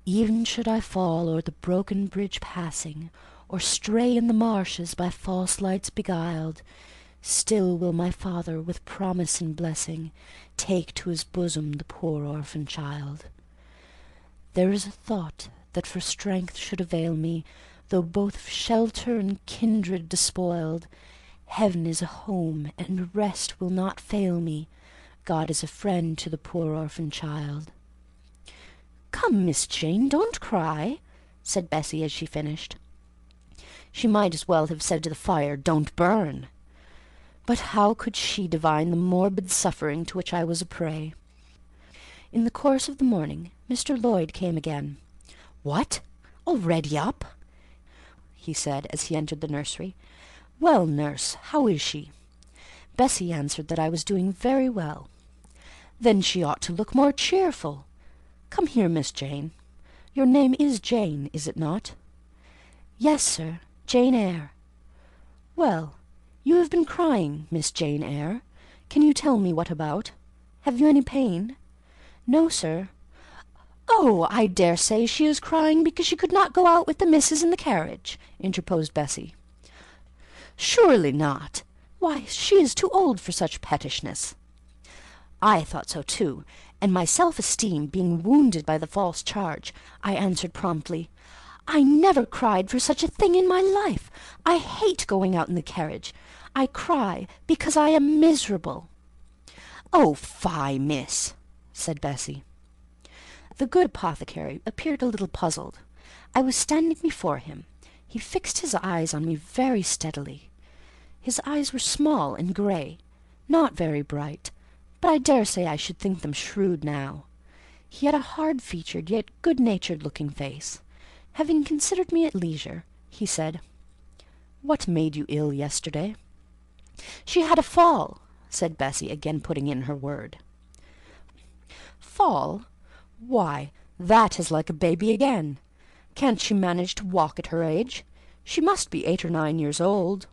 Even should I fall o'er the broken bridge passing, or stray in the marshes by false lights beguiled, still will my Father with promise and blessing take to his bosom the poor orphan child. There is a thought that for strength should avail me, though both of shelter and kindred despoiled. Heaven is a home, and rest will not fail me. God is a friend to the poor orphan child. "Come, Miss Jane, don't cry," said Bessie as she finished. She might as well have said to the fire, "Don't burn." But how could she divine the morbid suffering to which I was a prey? In the course of the morning, Mr. Lloyd came again. "What? Already up?" he said, as he entered the nursery. "Well, nurse, how is she?" Bessie answered that I was doing very well. "Then she ought to look more cheerful. Come here, Miss Jane. Your name is Jane, is it not?" "Yes, sir, Jane Eyre." "Well, you have been crying, Miss Jane Eyre. Can you tell me what about? Have you any pain?" "No, sir." "Oh, I dare say she is crying because she could not go out with the missus in the carriage," interposed Bessie. "Surely not. Why, she is too old for such pettishness." I thought so too, and my self-esteem being wounded by the false charge, I answered promptly, "I never cried for such a thing in my life. I hate going out in the carriage. I cry because I am miserable." "Oh, fie, miss," said Bessie. The good apothecary appeared a little puzzled. I was standing before him. He fixed his eyes on me very steadily. His eyes were small and grey, not very bright, but I dare say I should think them shrewd now. He had a hard-featured yet good-natured looking face. Having considered me at leisure, he said, "What made you ill yesterday?" "She had a fall," said Bessie, again putting in her word. "Fall? Why, that is like a baby again. Can't she manage to walk at her age? She must be 8 or 9 years old."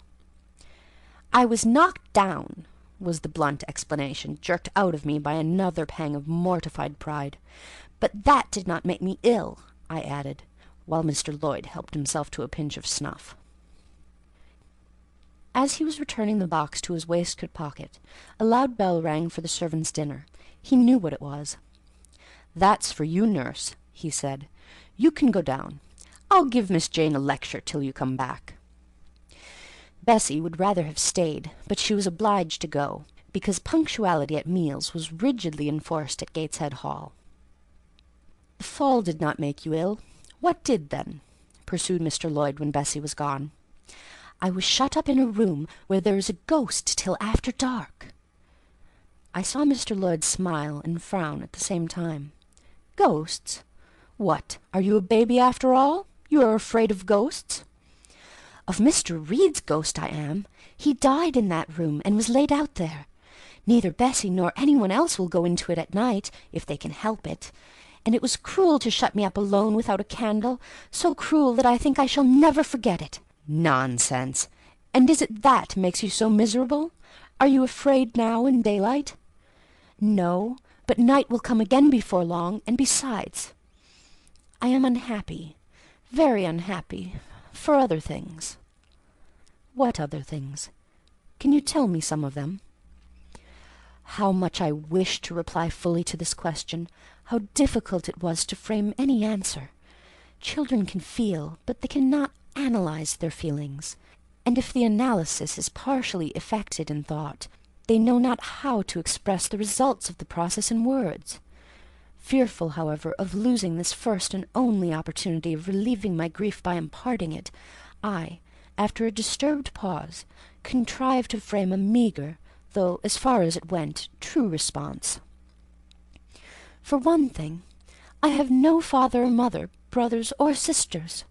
"I was knocked down," was the blunt explanation, jerked out of me by another pang of mortified pride. "But that did not make me ill," I added, while Mr. Lloyd helped himself to a pinch of snuff. As he was returning the box to his waistcoat pocket, a loud bell rang for the servants' dinner. He knew what it was. "That's for you, nurse," he said. "You can go down. I'll give Miss Jane a lecture till you come back." Bessie would rather have stayed, but she was obliged to go, because punctuality at meals was rigidly enforced at Gateshead Hall. "The fall did not make you ill. What did, then?" pursued Mr. Lloyd when Bessie was gone. "I was shut up in a room where there is a ghost till after dark." I saw Mr. Lloyd smile and frown at the same time. "Ghosts? What, are you a baby after all? You are afraid of ghosts?" "Of Mr. Reed's ghost I am. He died in that room, and was laid out there. Neither Bessie nor anyone else will go into it at night, if they can help it. And it was cruel to shut me up alone without a candle, so cruel that I think I shall never forget it." "Nonsense! And is it that makes you so miserable? Are you afraid now in daylight?" "No, but night will come again before long, and besides, I am unhappy, very unhappy, for other things." "What other things? Can you tell me some of them?" How much I wished to reply fully to this question, how difficult it was to frame any answer. Children can feel, but they cannot analyse their feelings, and if the analysis is partially effected in thought, they know not how to express the results of the process in words. Fearful, however, of losing this first and only opportunity of relieving my grief by imparting it, I, after a disturbed pause, contrived to frame a meagre, though, as far as it went, true response. "For one thing, I have no father or mother, brothers or sisters."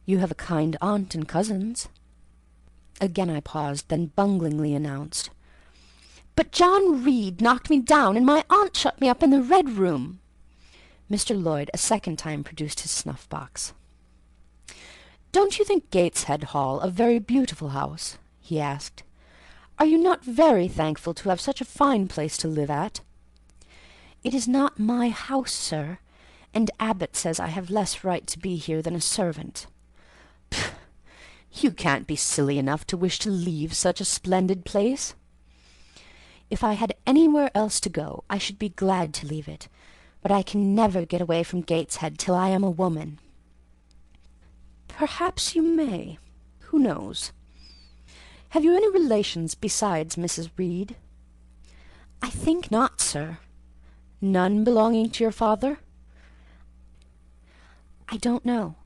"You have a kind aunt and cousins." Again I paused, then bunglingly announced, "But John Reed knocked me down, and my aunt shut me up in the red room." Mr. Lloyd a second time produced his snuff-box. "Don't you think Gateshead Hall a very beautiful house?" he asked. "Are you not very thankful to have such a fine place to live at?" "It is not my house, sir, and Abbot says I have less right to be here than a servant." "Pooh! You can't be silly enough to wish to leave such a splendid place." "If I had anywhere else to go, I should be glad to leave it, but I can never get away from Gateshead till I am a woman." "Perhaps you may. Who knows? Have you any relations besides Mrs. Reed?" "I think not, sir." "None belonging to your father?" "I don't know.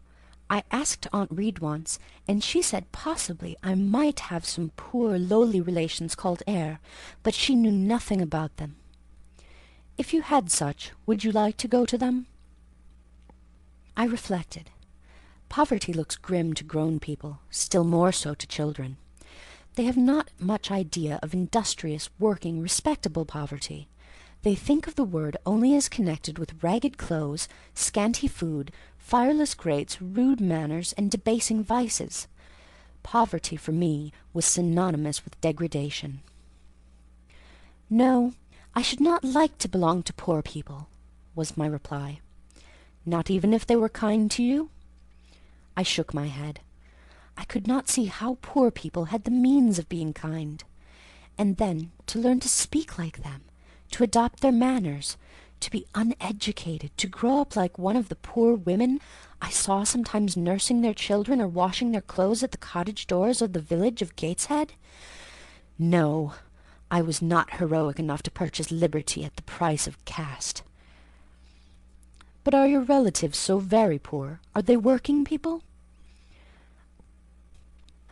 I asked Aunt Reed once, and she said possibly I might have some poor lowly relations called Eyre, but she knew nothing about them." "If you had such, would you like to go to them?" I reflected. Poverty looks grim to grown people, still more so to children. They have not much idea of industrious, working, respectable poverty. They think of the word only as connected with ragged clothes, scanty food, fireless grates, rude manners, and debasing vices. Poverty, for me, was synonymous with degradation. "No, I should not like to belong to poor people," was my reply. "Not even if they were kind to you?" I shook my head. I could not see how poor people had the means of being kind. And then to learn to speak like them, to adopt their manners, to be uneducated, to grow up like one of the poor women I saw sometimes nursing their children or washing their clothes at the cottage doors of the village of Gateshead. No, I was not heroic enough to purchase liberty at the price of caste. "But are your relatives so very poor? Are they working people?"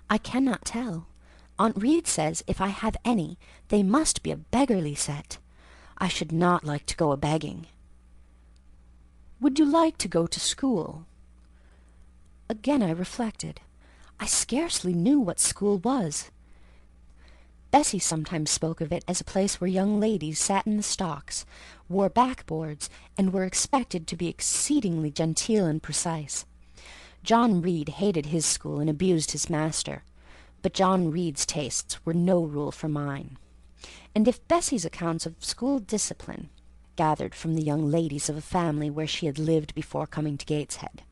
"I cannot tell. Aunt Reed says if I have any, they must be a beggarly set. I should not like to go a-begging." "Would you like to go to school?" Again I reflected. I scarcely knew what school was. Bessie sometimes spoke of it as a place where young ladies sat in the stocks, wore backboards, and were expected to be exceedingly genteel and precise. John Reed hated his school and abused his master, but John Reed's tastes were no rule for mine. And if Bessie's accounts of school discipline, gathered from the young ladies of a family where she had lived before coming to Gateshead,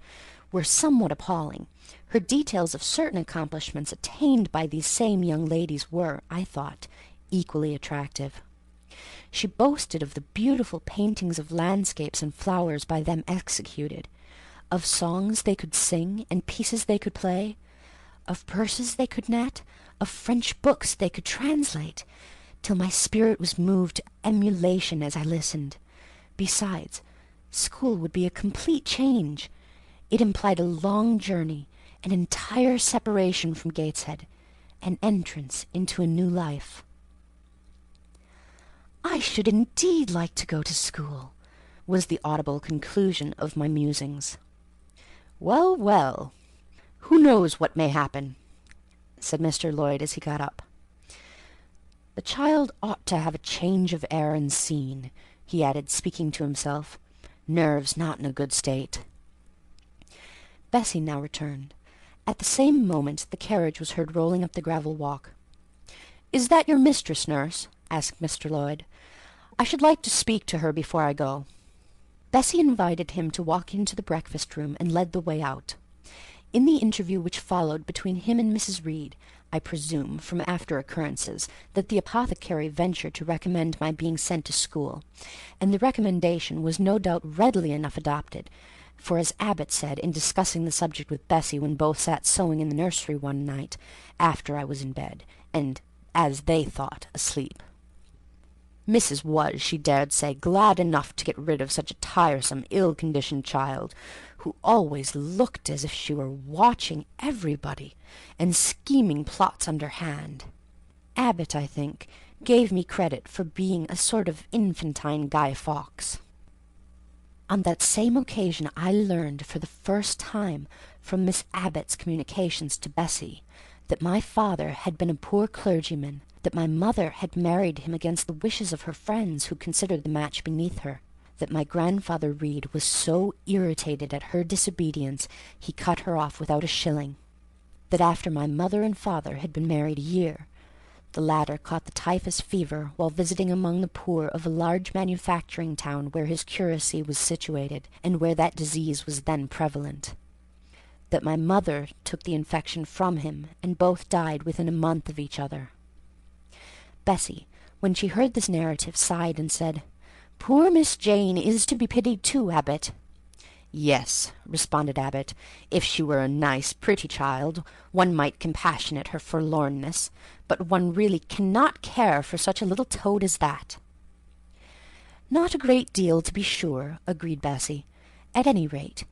were somewhat appalling, her details of certain accomplishments attained by these same young ladies were, I thought, equally attractive. She boasted of the beautiful paintings of landscapes and flowers by them executed, of songs they could sing and pieces they could play, of purses they could net, of French books they could translate, till my spirit was moved to emulation as I listened. Besides, school would be a complete change. It implied a long journey, an entire separation from Gateshead, an entrance into a new life. "I should indeed like to go to school," was the audible conclusion of my musings. "Well, well, who knows what may happen?" said Mr. Lloyd as he got up. "The child ought to have a change of air and scene," he added, speaking to himself. "Nerves not in a good state." Bessie now returned. At the same moment the carriage was heard rolling up the gravel walk. "Is that your mistress, nurse?" asked Mr. Lloyd. "I should like to speak to her before I go." Bessie invited him to walk into the breakfast-room and led the way out. In the interview which followed between him and Mrs. Reed, I presume, from after occurrences, that the apothecary ventured to recommend my being sent to school, and the recommendation was no doubt readily enough adopted, for as Abbot said in discussing the subject with Bessie when both sat sewing in the nursery one night, after I was in bed, and, as they thought, asleep, Mrs. was, she dared say, glad enough to get rid of such a tiresome, ill-conditioned child, who always looked as if she were watching everybody, and scheming plots underhand. Abbot, I think, gave me credit for being a sort of infantine Guy Fawkes. On that same occasion I learned for the first time from Miss Abbot's communications to Bessie that my father had been a poor clergyman, that my mother had married him against the wishes of her friends, who considered the match beneath her, that my grandfather Reed was so irritated at her disobedience he cut her off without a shilling, that after my mother and father had been married a year, the latter caught the typhus fever while visiting among the poor of a large manufacturing town where his curacy was situated, and where that disease was then prevalent, that my mother took the infection from him, and both died within a month of each other. Bessy, when she heard this narrative, sighed and said, "Poor Miss Jane is to be pitied too, Abbot." "Yes," responded Abbot, "if she were a nice, pretty child, one might compassionate her forlornness, but one really cannot care for such a little toad as that." "Not a great deal, to be sure," agreed Bessy. "At any rate,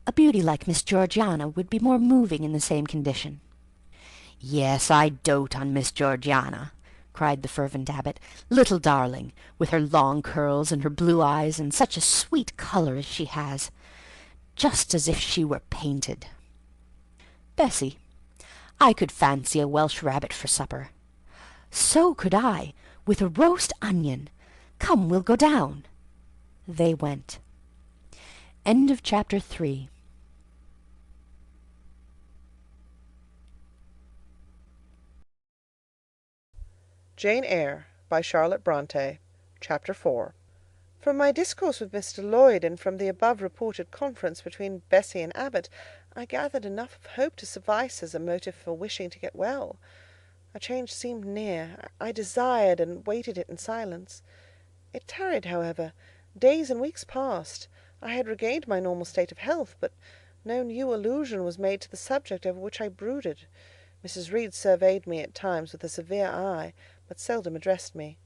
a beauty like Miss Georgiana would be more moving in the same condition." "Yes, I dote on Miss Georgiana," cried the fervent Abbot. "Little darling, with her long curls and her blue eyes, and such a sweet colour as she has, just as if she were painted." "Bessy, I could fancy a Welsh rabbit for supper." "So could I, with a roast onion. Come, we'll go down." They went. End of chapter 3. Jane Eyre, by Charlotte Bronte. Chapter 4. From my discourse with Mr. Lloyd, and from the above reported conference between Bessy and Abbot, I gathered enough of hope to suffice as a motive for wishing to get well. A change seemed near. I desired and waited it in silence. It tarried, however. Days and weeks passed. I had regained my normal state of health, but no new allusion was made to the subject over which I brooded. Mrs. Reed surveyed me at times with a severe eye, but seldom addressed me.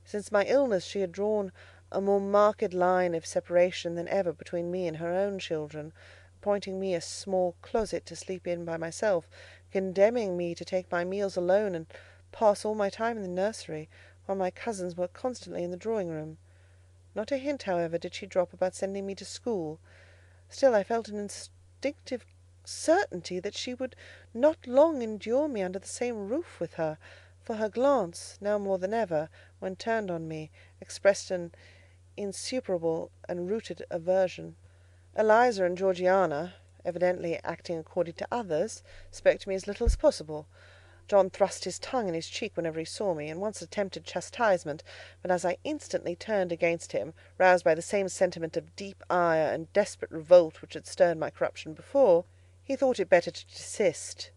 Since my illness she had drawn a more marked line of separation than ever between me and her own children, appointing me a small closet to sleep in by myself, condemning me to take my meals alone and pass all my time in the nursery, while my cousins were constantly in the drawing-room. Not a hint, however, did she drop about sending me to school. Still I felt an instinctive certainty that she would not long endure me under the same roof with her, for her glance, now more than ever, when turned on me, expressed an insuperable and rooted aversion. Eliza and Georgiana, evidently acting according to others, spoke to me as little as possible. John thrust his tongue in his cheek whenever he saw me, and once attempted chastisement, but as I instantly turned against him, roused by the same sentiment of deep ire and desperate revolt which had stirred my corruption before, he thought it better to desist,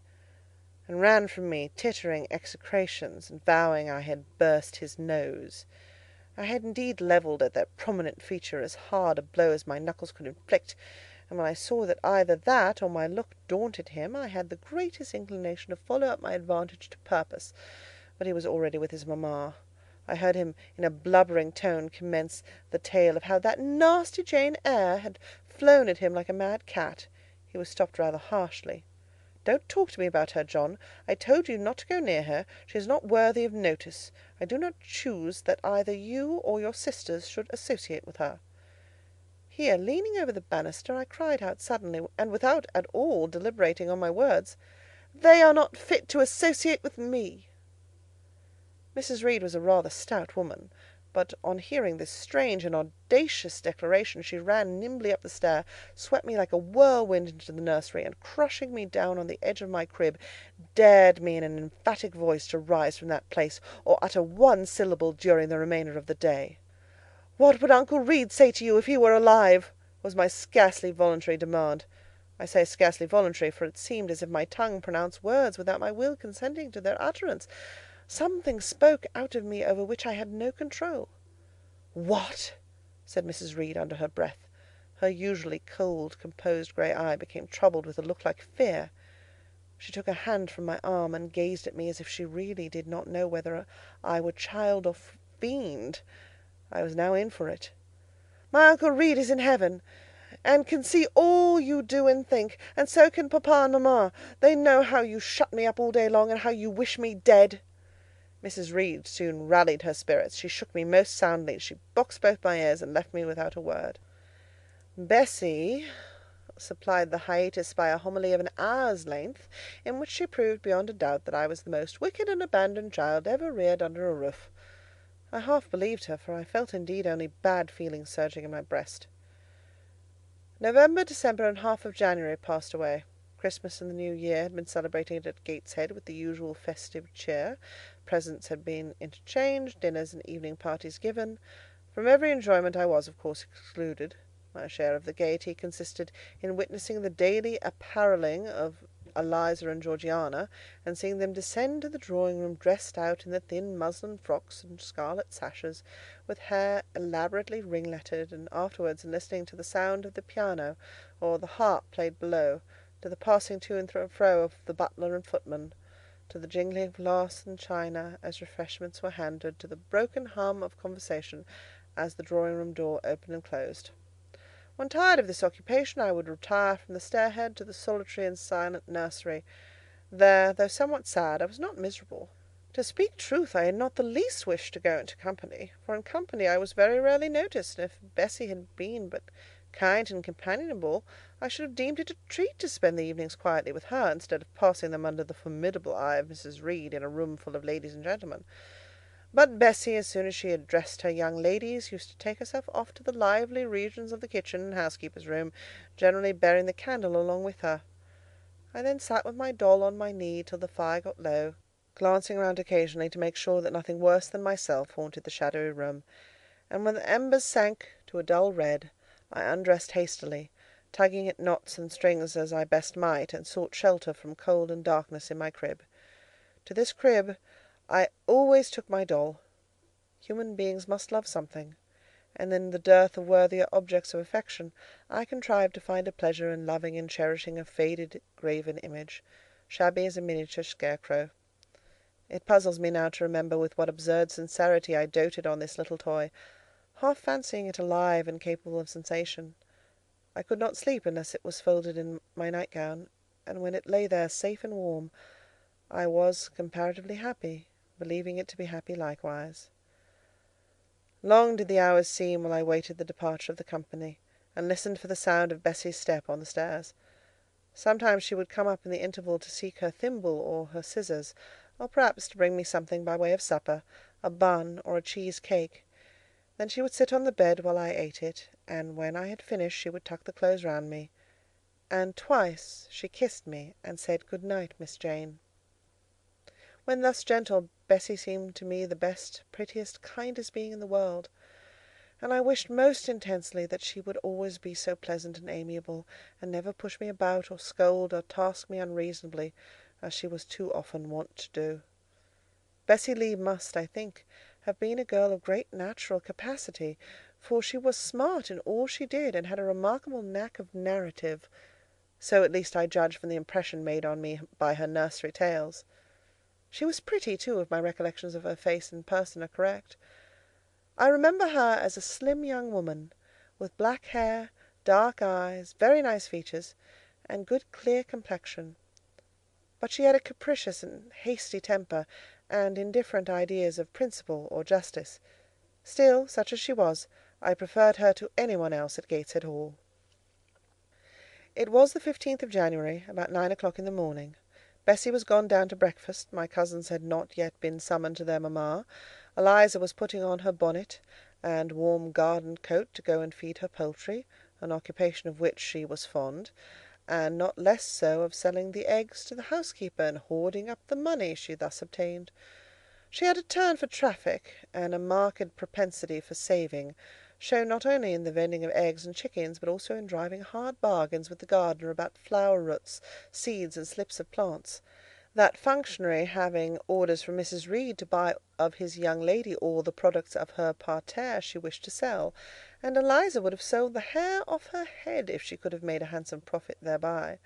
and ran from me, tittering execrations, and vowing I had burst his nose. I had indeed levelled at that prominent feature as hard a blow as my knuckles could inflict, and when I saw that either that or my look daunted him, I had the greatest inclination to follow up my advantage to purpose, but he was already with his mamma. I heard him in a blubbering tone commence the tale of how that nasty Jane Eyre had flown at him like a mad cat. He was stopped rather harshly. "Don't talk to me about her, John. I told you not to go near her. She is not worthy of notice. I do not choose that either you or your sisters should associate with her." Here, leaning over the banister, I cried out suddenly, and without at all deliberating on my words, "They are not fit to associate with me." Mrs. Reed was a rather stout woman, but on hearing this strange and audacious declaration, she ran nimbly up the stair, swept me like a whirlwind into the nursery, and crushing me down on the edge of my crib, dared me in an emphatic voice to rise from that place, or utter one syllable during the remainder of the day. "What would Uncle Reed say to you if he were alive?" was my scarcely voluntary demand. I say scarcely voluntary, for it seemed as if my tongue pronounced words without my will consenting to their utterance. Something spoke out of me over which I had no control. "What?" said Mrs. Reed under her breath. Her usually cold, composed grey eye became troubled with a look like fear. She took her hand from my arm, and gazed at me as if she really did not know whether I were child or fiend. I was now in for it. "My Uncle Reed is in heaven, and can see all you do and think, and so can papa and mamma. They know how you shut me up all day long, and how you wish me dead." Mrs. Reed soon rallied her spirits. She shook me most soundly. She boxed both my ears, and left me without a word. Bessy supplied the hiatus by a homily of an hour's length, in which she proved beyond a doubt that I was the most wicked and abandoned child ever reared under a roof. I half believed her, for I felt indeed only bad feelings surging in my breast. November, December, and half of January passed away. Christmas and the New Year had been celebrated at Gateshead with the usual festive cheer. Presents had been interchanged, dinners and evening parties given. From every enjoyment I was, of course, excluded. My share of the gaiety consisted in witnessing the daily apparelling of Eliza and Georgiana, and seeing them descend to the drawing-room dressed out in the thin muslin frocks and scarlet sashes, with hair elaborately ringletted, and afterwards in listening to the sound of the piano or the harp played below, to the passing to and fro of the butler and footman, to the jingling of glass and china as refreshments were handed, to the broken hum of conversation as the drawing-room door opened and closed. When tired of this occupation, I would retire from the stairhead to the solitary and silent nursery. There, though somewhat sad, I was not miserable. To speak truth, I had not the least wish to go into company, for in company I was very rarely noticed, and if Bessie had been but kind and companionable, I should have deemed it a treat to spend the evenings quietly with her, instead of passing them under the formidable eye of Mrs. Reed in a room full of ladies and gentlemen. But Bessie, as soon as she had dressed her young ladies, used to take herself off to the lively regions of the kitchen and housekeeper's room, generally bearing the candle along with her. I then sat with my doll on my knee till the fire got low, glancing round occasionally to make sure that nothing worse than myself haunted the shadowy room, and when the embers sank to a dull red, I undressed hastily, tugging at knots and strings as I best might, and sought shelter from cold and darkness in my crib. To this crib I always took my doll. Human beings must love something, and in the dearth of worthier objects of affection, I contrived to find a pleasure in loving and cherishing a faded graven image, shabby as a miniature scarecrow. It puzzles me now to remember with what absurd sincerity I doted on this little toy, half fancying it alive and capable of sensation. I could not sleep unless it was folded in my nightgown, and when it lay there safe and warm, I was comparatively happy, believing it to be happy likewise. Long did the hours seem while I waited the departure of the company, and listened for the sound of Bessie's step on the stairs. Sometimes she would come up in the interval to seek her thimble or her scissors, or perhaps to bring me something by way of supper, a bun or a cheese cake. Then she would sit on the bed while I ate it, and when I had finished she would tuck the clothes round me, and twice she kissed me and said, "Good night, Miss Jane." When thus gentle, Bessie seemed to me the best, prettiest, kindest being in the world, and I wished most intensely that she would always be so pleasant and amiable, and never push me about, or scold, or task me unreasonably, as she was too often wont to do. Bessie Lee must, I think, have been a girl of great natural capacity, for she was smart in all she did, and had a remarkable knack of narrative. So at least I judged from the impression made on me by her nursery tales. She was pretty, too, if my recollections of her face and person are correct. I remember her as a slim young woman, with black hair, dark eyes, very nice features, and good clear complexion. But she had a capricious and hasty temper, and indifferent ideas of principle or justice. Still, such as she was, I preferred her to any one else at Gateshead Hall. It was the 15th of January, about 9 o'clock in the morning. Bessie was gone down to breakfast, my cousins had not yet been summoned to their mamma, Eliza was putting on her bonnet and warm garden coat to go and feed her poultry, an occupation of which she was fond, and not less so of selling the eggs to the housekeeper and hoarding up the money she thus obtained. She had a turn for traffic, and a marked propensity for saving, shown not only in the vending of eggs and chickens, but also in driving hard bargains with the gardener about flower roots, seeds, and slips of plants. That functionary having orders from Mrs. Reed to buy of his young lady all the products of her parterre she wished to sell, and Eliza would have sold the hair off her head if she could have made a handsome profit thereby.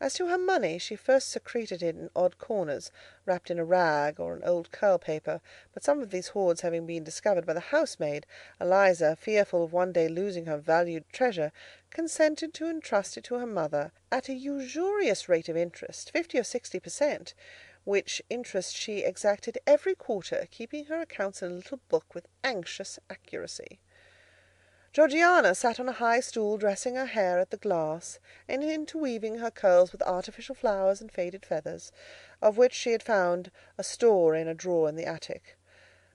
As to her money, she first secreted it in odd corners, wrapped in a rag or an old curl paper, but some of these hoards having been discovered by the housemaid, Eliza, fearful of one day losing her valued treasure, consented to entrust it to her mother at a usurious rate of interest, 50 or 60 per cent., which interest she exacted every quarter, keeping her accounts in a little book with anxious accuracy. Georgiana sat on a high stool, dressing her hair at the glass, and interweaving her curls with artificial flowers and faded feathers, of which she had found a store in a drawer in the attic.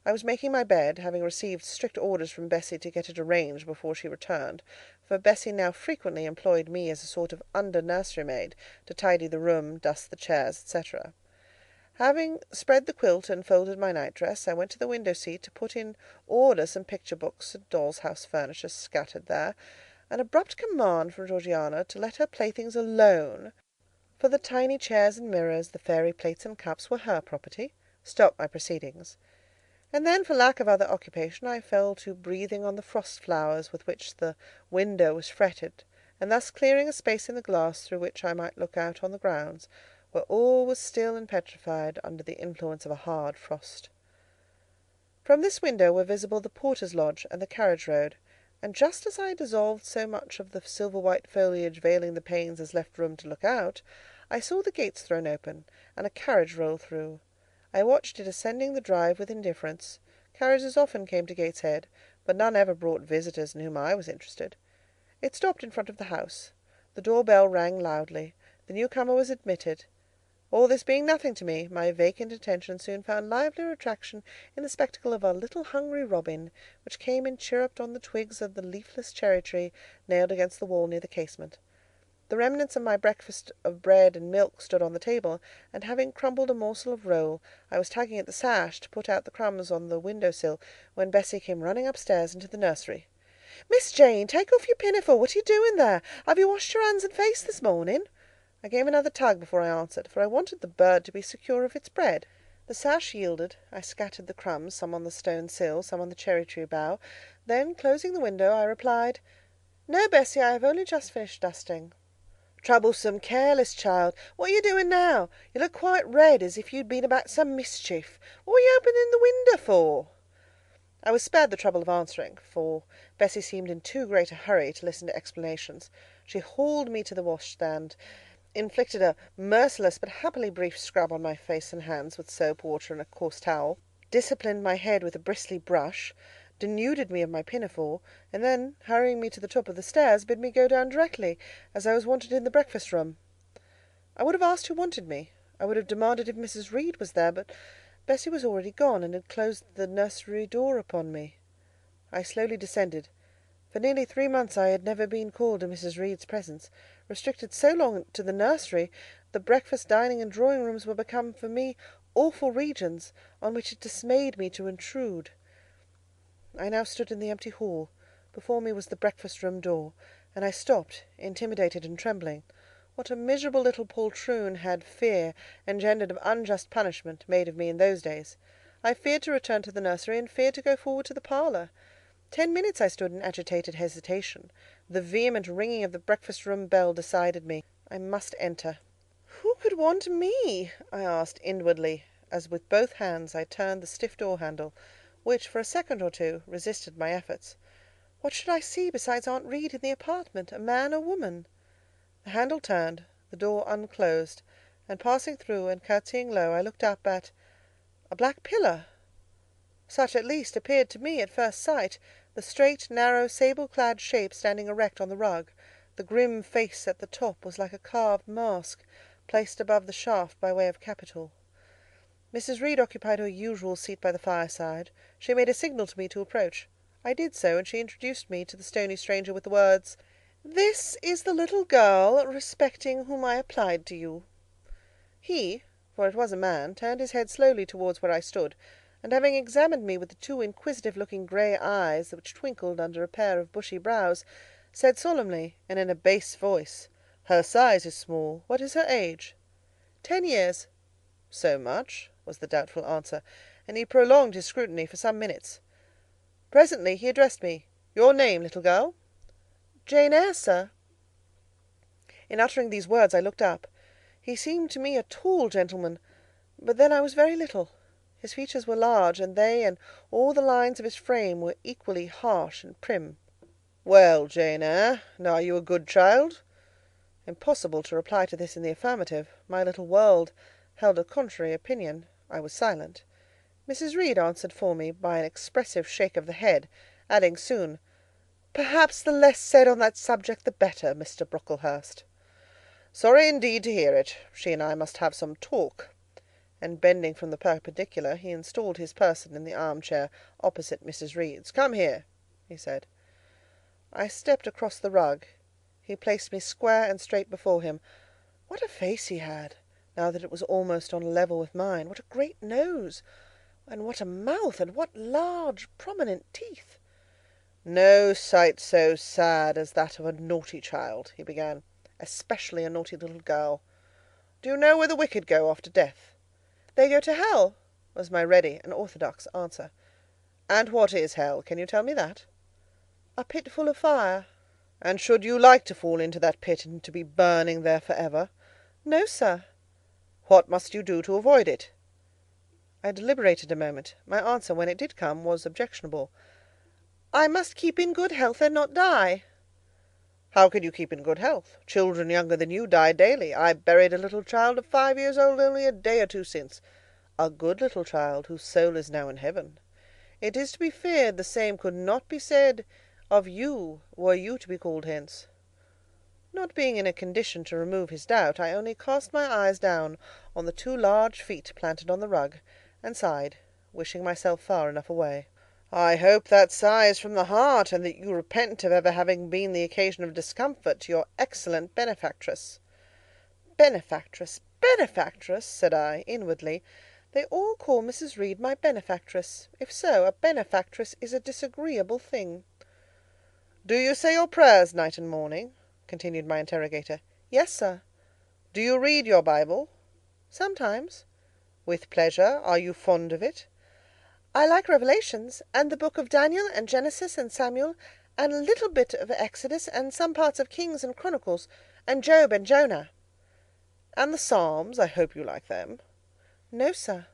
I was making my bed, having received strict orders from Bessie to get it arranged before she returned, for Bessie now frequently employed me as a sort of under-nursery maid to tidy the room, dust the chairs, etc. Having spread the quilt and folded my nightdress, I went to the window-seat to put in order some picture books and doll's house furniture scattered there. An abrupt command from Georgiana to let her playthings alone, for the tiny chairs and mirrors, the fairy plates and cups, were her property, stopped my proceedings. And then, for lack of other occupation, I fell to breathing on the frost flowers with which the window was fretted, and thus clearing a space in the glass through which I might look out on the grounds, where all was still and petrified under the influence of a hard frost. From this window were visible the porter's lodge and the carriage road, and just as I dissolved so much of the silver-white foliage veiling the panes as left room to look out, I saw the gates thrown open, and a carriage roll through. I watched it ascending the drive with indifference. Carriages often came to Gateshead, but none ever brought visitors in whom I was interested. It stopped in front of the house. The door-bell rang loudly. The newcomer was admitted. All this being nothing to me, my vacant attention soon found livelier attraction in the spectacle of a little hungry robin, which came and chirruped on the twigs of the leafless cherry-tree nailed against the wall near the casement. The remnants of my breakfast of bread and milk stood on the table, and having crumbled a morsel of roll, I was tugging at the sash to put out the crumbs on the window-sill, when Bessie came running upstairs into the nursery. "Miss Jane, take off your pinafore. What are you doing there? Have you washed your hands and face this morning?" I gave another tug before I answered, for I wanted the bird to be secure of its bread. The sash yielded. I scattered the crumbs, some on the stone sill, some on the cherry-tree bough. Then, closing the window, I replied, "No, Bessie, I have only just finished dusting." "Troublesome, careless child! What are you doing now? You look quite red, as if you'd been about some mischief. What were you opening the window for?" I was spared the trouble of answering, for Bessie seemed in too great a hurry to listen to explanations. She hauled me to the washstand, inflicted a merciless but happily brief scrub on my face and hands with soap, water, and a coarse towel, disciplined my head with a bristly brush, denuded me of my pinafore, and then, hurrying me to the top of the stairs, bid me go down directly, as I was wanted in the breakfast-room. I would have asked who wanted me. I would have demanded if Mrs. Reed was there, but Bessie was already gone, and had closed the nursery door upon me. I slowly descended. For nearly 3 months I had never been called to Mrs. Reed's presence. Restricted so long to the nursery, the breakfast, dining, and drawing-rooms were become for me awful regions, on which it dismayed me to intrude. I now stood in the empty hall. Before me was the breakfast-room door, and I stopped, intimidated and trembling. What a miserable little poltroon had fear, engendered of unjust punishment, made of me in those days! I feared to return to the nursery, and feared to go forward to the parlour. 10 minutes I stood in agitated hesitation. The vehement ringing of the breakfast-room bell decided me. I must enter. "Who could want me?" I asked inwardly, as with both hands I turned the stiff door-handle, which, for a second or two, resisted my efforts. What should I see besides Aunt Reed in the apartment, a man or woman? The handle turned, the door unclosed, and passing through and curtsying low, I looked up at a black pillar. Such, at least, appeared to me at first sight, the straight, narrow, sable-clad shape standing erect on the rug. The grim face at the top was like a carved mask, placed above the shaft by way of capital. Mrs. Reed occupied her usual seat by the fireside. She made a signal to me to approach. I did so, and she introduced me to the stony stranger with the words, "This is the little girl respecting whom I applied to you." He, for it was a man, turned his head slowly towards where I stood, and having examined me with the 2 inquisitive-looking grey eyes which twinkled under a pair of bushy brows, said solemnly, and in a bass voice, "Her size is small. What is her age?" 10 years. "So much?" was the doubtful answer, and he prolonged his scrutiny for some minutes. Presently he addressed me. "Your name, little girl?" "Jane Eyre, sir." In uttering these words I looked up. He seemed to me a tall gentleman, but then I was very little. His features were large, and they and all the lines of his frame were equally harsh and prim. "Well, Jane Eyre, now are you a good child?" Impossible to reply to this in the affirmative. My little world held a contrary opinion. I was silent. Mrs. Reed answered for me by an expressive shake of the head, adding soon, Perhaps the less said on that subject the better, Mr. Brocklehurst. Sorry indeed to hear it. She and I must have some talk." And bending from the perpendicular, he installed his person in the armchair opposite Mrs. Reed's. "Come here," he said. I stepped across the rug. He placed me square and straight before him. What a face he had, now that it was almost on a level with mine! What a great nose! And what a mouth! And what large, prominent teeth! "No sight so sad as that of a naughty child," he began, "especially a naughty little girl. Do you know where the wicked go after death?" "They go to hell," was my ready and orthodox answer. "And what is hell? Can you tell me that?" "A pit full of fire." "And should you like to fall into that pit and to be burning there for ever?" "No, sir." "What must you do to avoid it?" I deliberated a moment. My answer, when it did come, was objectionable. "I must keep in good health and not die." "How can you keep in good health? Children younger than you die daily. I buried a little child of 5 years old only a day or two since. A good little child, whose soul is now in heaven. It is to be feared the same could not be said of you, were you to be called hence." Not being in a condition to remove his doubt, I only cast my eyes down on the 2 large feet planted on the rug, and sighed, wishing myself far enough away. "I hope that sigh is from the heart, and that you repent of ever having been the occasion of discomfort to your excellent benefactress." "Benefactress, benefactress!" said I, inwardly. "They all call Mrs. Reed my benefactress. If so, a benefactress is a disagreeable thing." "Do you say your prayers night and morning?" continued my interrogator. "Yes, sir." "Do you read your Bible?" "Sometimes." "With pleasure? Are you fond of it?" "I like Revelations, and the book of Daniel, and Genesis, and Samuel, and a little bit of Exodus, and some parts of Kings and Chronicles, and Job and Jonah." "And the Psalms? I hope you like them." "No, sir."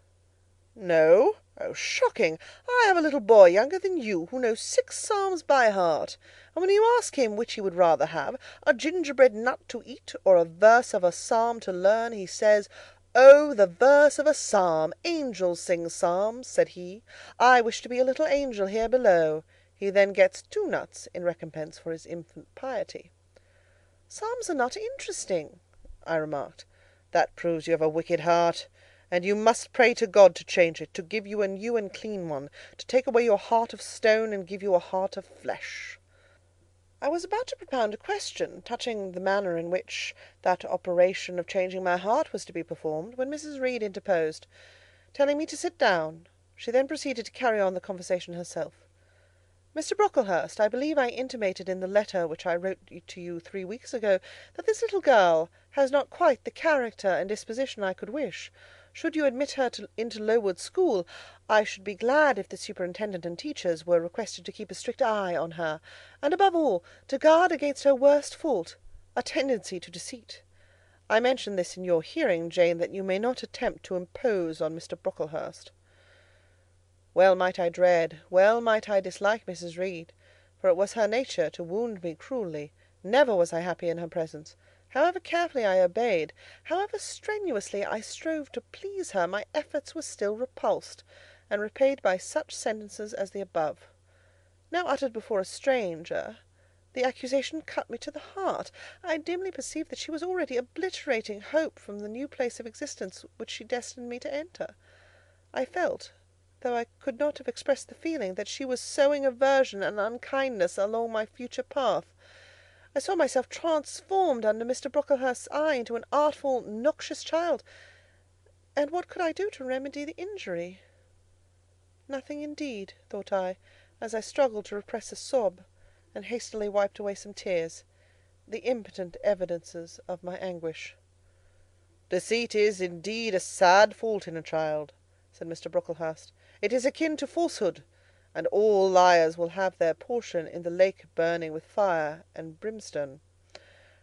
"No? Oh, shocking! I have a little boy younger than you, who knows 6 Psalms by heart, and when you ask him which he would rather have, a gingerbread nut to eat, or a verse of a psalm to learn, he says, 'Oh, the verse of a psalm! Angels sing psalms,' said he. 'I wish to be a little angel here below.' He then gets 2 nuts in recompense for his infant piety." "Psalms are not interesting," I remarked. "That proves you have a wicked heart, and you must pray to God to change it, to give you a new and clean one, to take away your heart of stone and give you a heart of flesh." I was about to propound a question touching the manner in which that operation of changing my heart was to be performed, when Mrs. Reed interposed, telling me to sit down. She then proceeded to carry on the conversation herself. "Mr. Brocklehurst, I believe I intimated in the letter which I wrote to you 3 weeks ago, that this little girl has not quite the character and disposition I could wish. Should you admit her into Lowood School, I should be glad if the superintendent and teachers were requested to keep a strict eye on her, and above all, to guard against her worst fault, a tendency to deceit. I mention this in your hearing, Jane, that you may not attempt to impose on Mr. Brocklehurst." Well might I dread, well might I dislike Mrs. Reed, for it was her nature to wound me cruelly. Never was I happy in her presence. However carefully I obeyed, however strenuously I strove to please her, my efforts were still repulsed, and repaid by such sentences as the above. Now uttered before a stranger, the accusation cut me to the heart. I dimly perceived that she was already obliterating hope from the new place of existence which she destined me to enter. I felt, though I could not have expressed the feeling, that she was sowing aversion and unkindness along my future path. I saw myself transformed under Mr. Brocklehurst's eye into an artful, noxious child, and what could I do to remedy the injury? Nothing indeed, thought I, as I struggled to repress a sob, and hastily wiped away some tears, the impotent evidences of my anguish. "Deceit is, indeed, a sad fault in a child," said Mr. Brocklehurst. "It is akin to falsehood, and all liars will have their portion in the lake burning with fire and brimstone.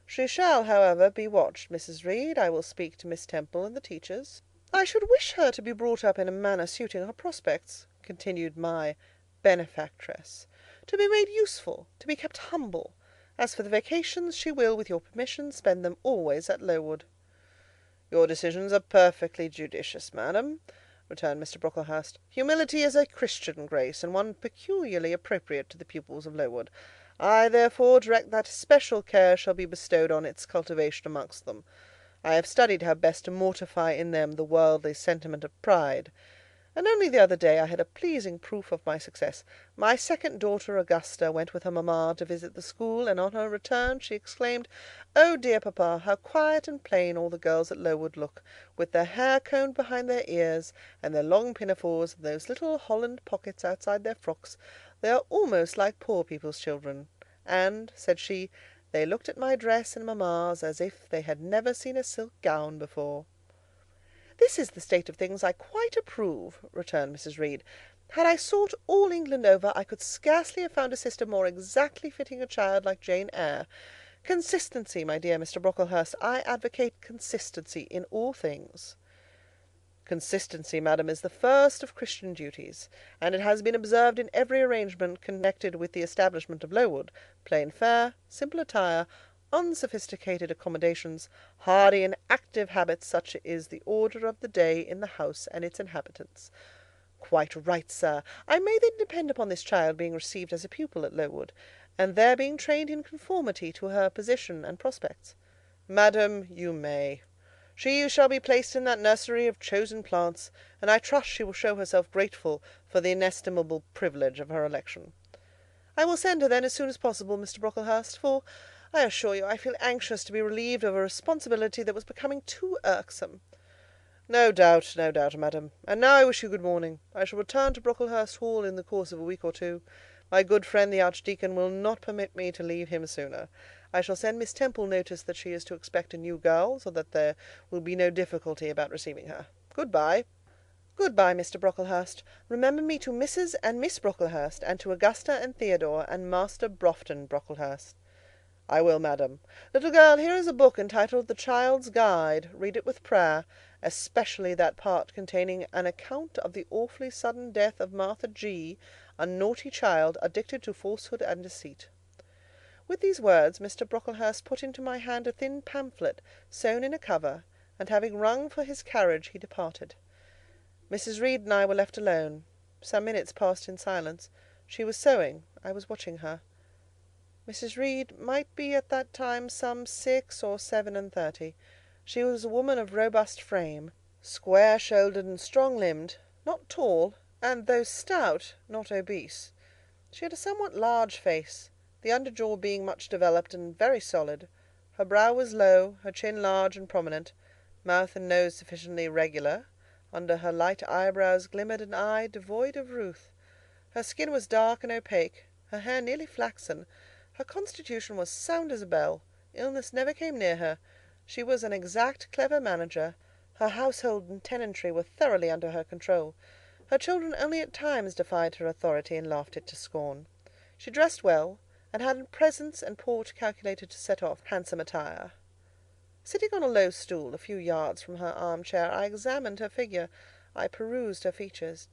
She shall, however, be watched, Mrs. Reed. I will speak to Miss Temple and the teachers." "I should wish her to be brought up in a manner suiting her prospects," continued my benefactress, "to be made useful, to be kept humble. As for the vacations, she will, with your permission, spend them always at Lowood." "Your decisions are perfectly judicious, madam," returned Mr. Brocklehurst. "Humility is a Christian grace, and one peculiarly appropriate to the pupils of Lowood. I therefore direct that special care shall be bestowed on its cultivation amongst them. I have studied how best to mortify in them the worldly sentiment of pride, and only the other day I had a pleasing proof of my success. My second daughter, Augusta, went with her mamma to visit the school, and on her return she exclaimed, "Oh, dear papa, how quiet and plain all the girls at Lowood look, with their hair combed behind their ears, and their long pinafores, and those little holland pockets outside their frocks. They are almost like poor people's children. And," said she, "they looked at my dress and mamma's as if they had never seen a silk gown before." "This is the state of things I quite approve," returned Mrs. Reed. "Had I sought all England over, I could scarcely have found a sister more exactly fitting a child like Jane Eyre. Consistency, my dear Mr. Brocklehurst, I advocate consistency in all things." "Consistency, madam, is the first of Christian duties, and it has been observed in every arrangement connected with the establishment of Lowood. Plain fare, simple attire, unsophisticated accommodations, hardy and active habits, such is the order of the day in the house and its inhabitants." "Quite right, sir. I may then depend upon this child being received as a pupil at Lowood, and there being trained in conformity to her position and prospects?" "Madam, you may. She shall be placed in that nursery of chosen plants, and I trust she will show herself grateful for the inestimable privilege of her election." "I will send her then as soon as possible, Mr. Brocklehurst, for I assure you I feel anxious to be relieved of a responsibility that was becoming too irksome." No doubt, madam. And now I wish you good morning. I shall return to Brocklehurst Hall in the course of a week or two. My good friend the Archdeacon will not permit me to leave him sooner. I shall send Miss Temple notice that she is to expect a new girl, so that there will be no difficulty about receiving her. Good-bye." "Good-bye, Mr. Brocklehurst. Remember me to Mrs. and Miss Brocklehurst, and to Augusta and Theodore, and Master Bronte Brocklehurst." "I will, madam. Little girl, here is a book entitled The Child's Guide. Read it with prayer, especially that part containing an account of the awfully sudden death of Martha G., a naughty child, addicted to falsehood and deceit." With these words, Mr. Brocklehurst put into my hand a thin pamphlet, sewn in a cover, and having rung for his carriage, he departed. Mrs. Reed and I were left alone. Some minutes passed in silence. She was sewing. I was watching her. Mrs. Reed might be at that time some 6 or 37. She was a woman of robust frame, square-shouldered and strong-limbed, not tall, and though stout, not obese. She had a somewhat large face, the under jaw being much developed and very solid. Her brow was low, her chin large and prominent, mouth and nose sufficiently regular. Under her light eyebrows glimmered an eye devoid of ruth. Her skin was dark and opaque, her hair nearly flaxen. Her constitution was sound as a bell. Illness never came near her. She was an exact, clever manager. Her household and tenantry were thoroughly under her control. Her children only at times defied her authority and laughed it to scorn. She dressed well, and had a presence and port calculated to set off handsome attire. Sitting on a low stool a few yards from her armchair, I examined her figure. I perused her features.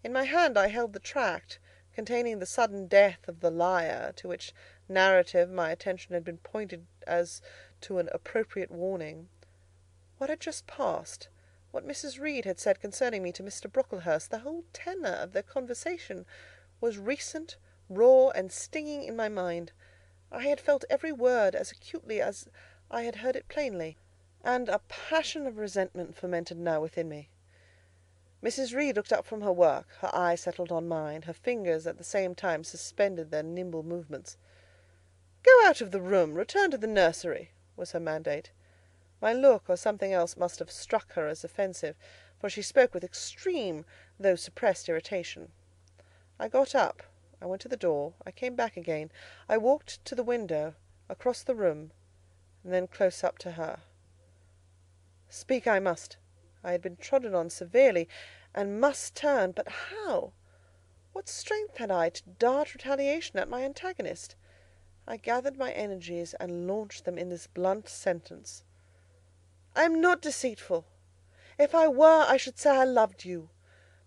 In my hand I held the tract containing the sudden death of the liar, to which narrative my attention had been pointed as to an appropriate warning. What had just passed, what Mrs. Reed had said concerning me to Mr. Brocklehurst, the whole tenor of their conversation, was recent, raw, and stinging in my mind. I had felt every word as acutely as I had heard it plainly, and a passion of resentment fermented now within me. Mrs. Reed looked up from her work, her eye settled on mine, her fingers at the same time suspended their nimble movements. "Go out of the room, return to the nursery," was her mandate. My look, or something else, must have struck her as offensive, for she spoke with extreme, though suppressed irritation. I got up, I went to the door, I came back again, I walked to the window, across the room, and then close up to her. Speak I must. I had been trodden on severely, and must turn, but how? What strength had I to dart retaliation at my antagonist? I gathered my energies and launched them in this blunt sentence. "I am not deceitful. If I were, I should say I loved you.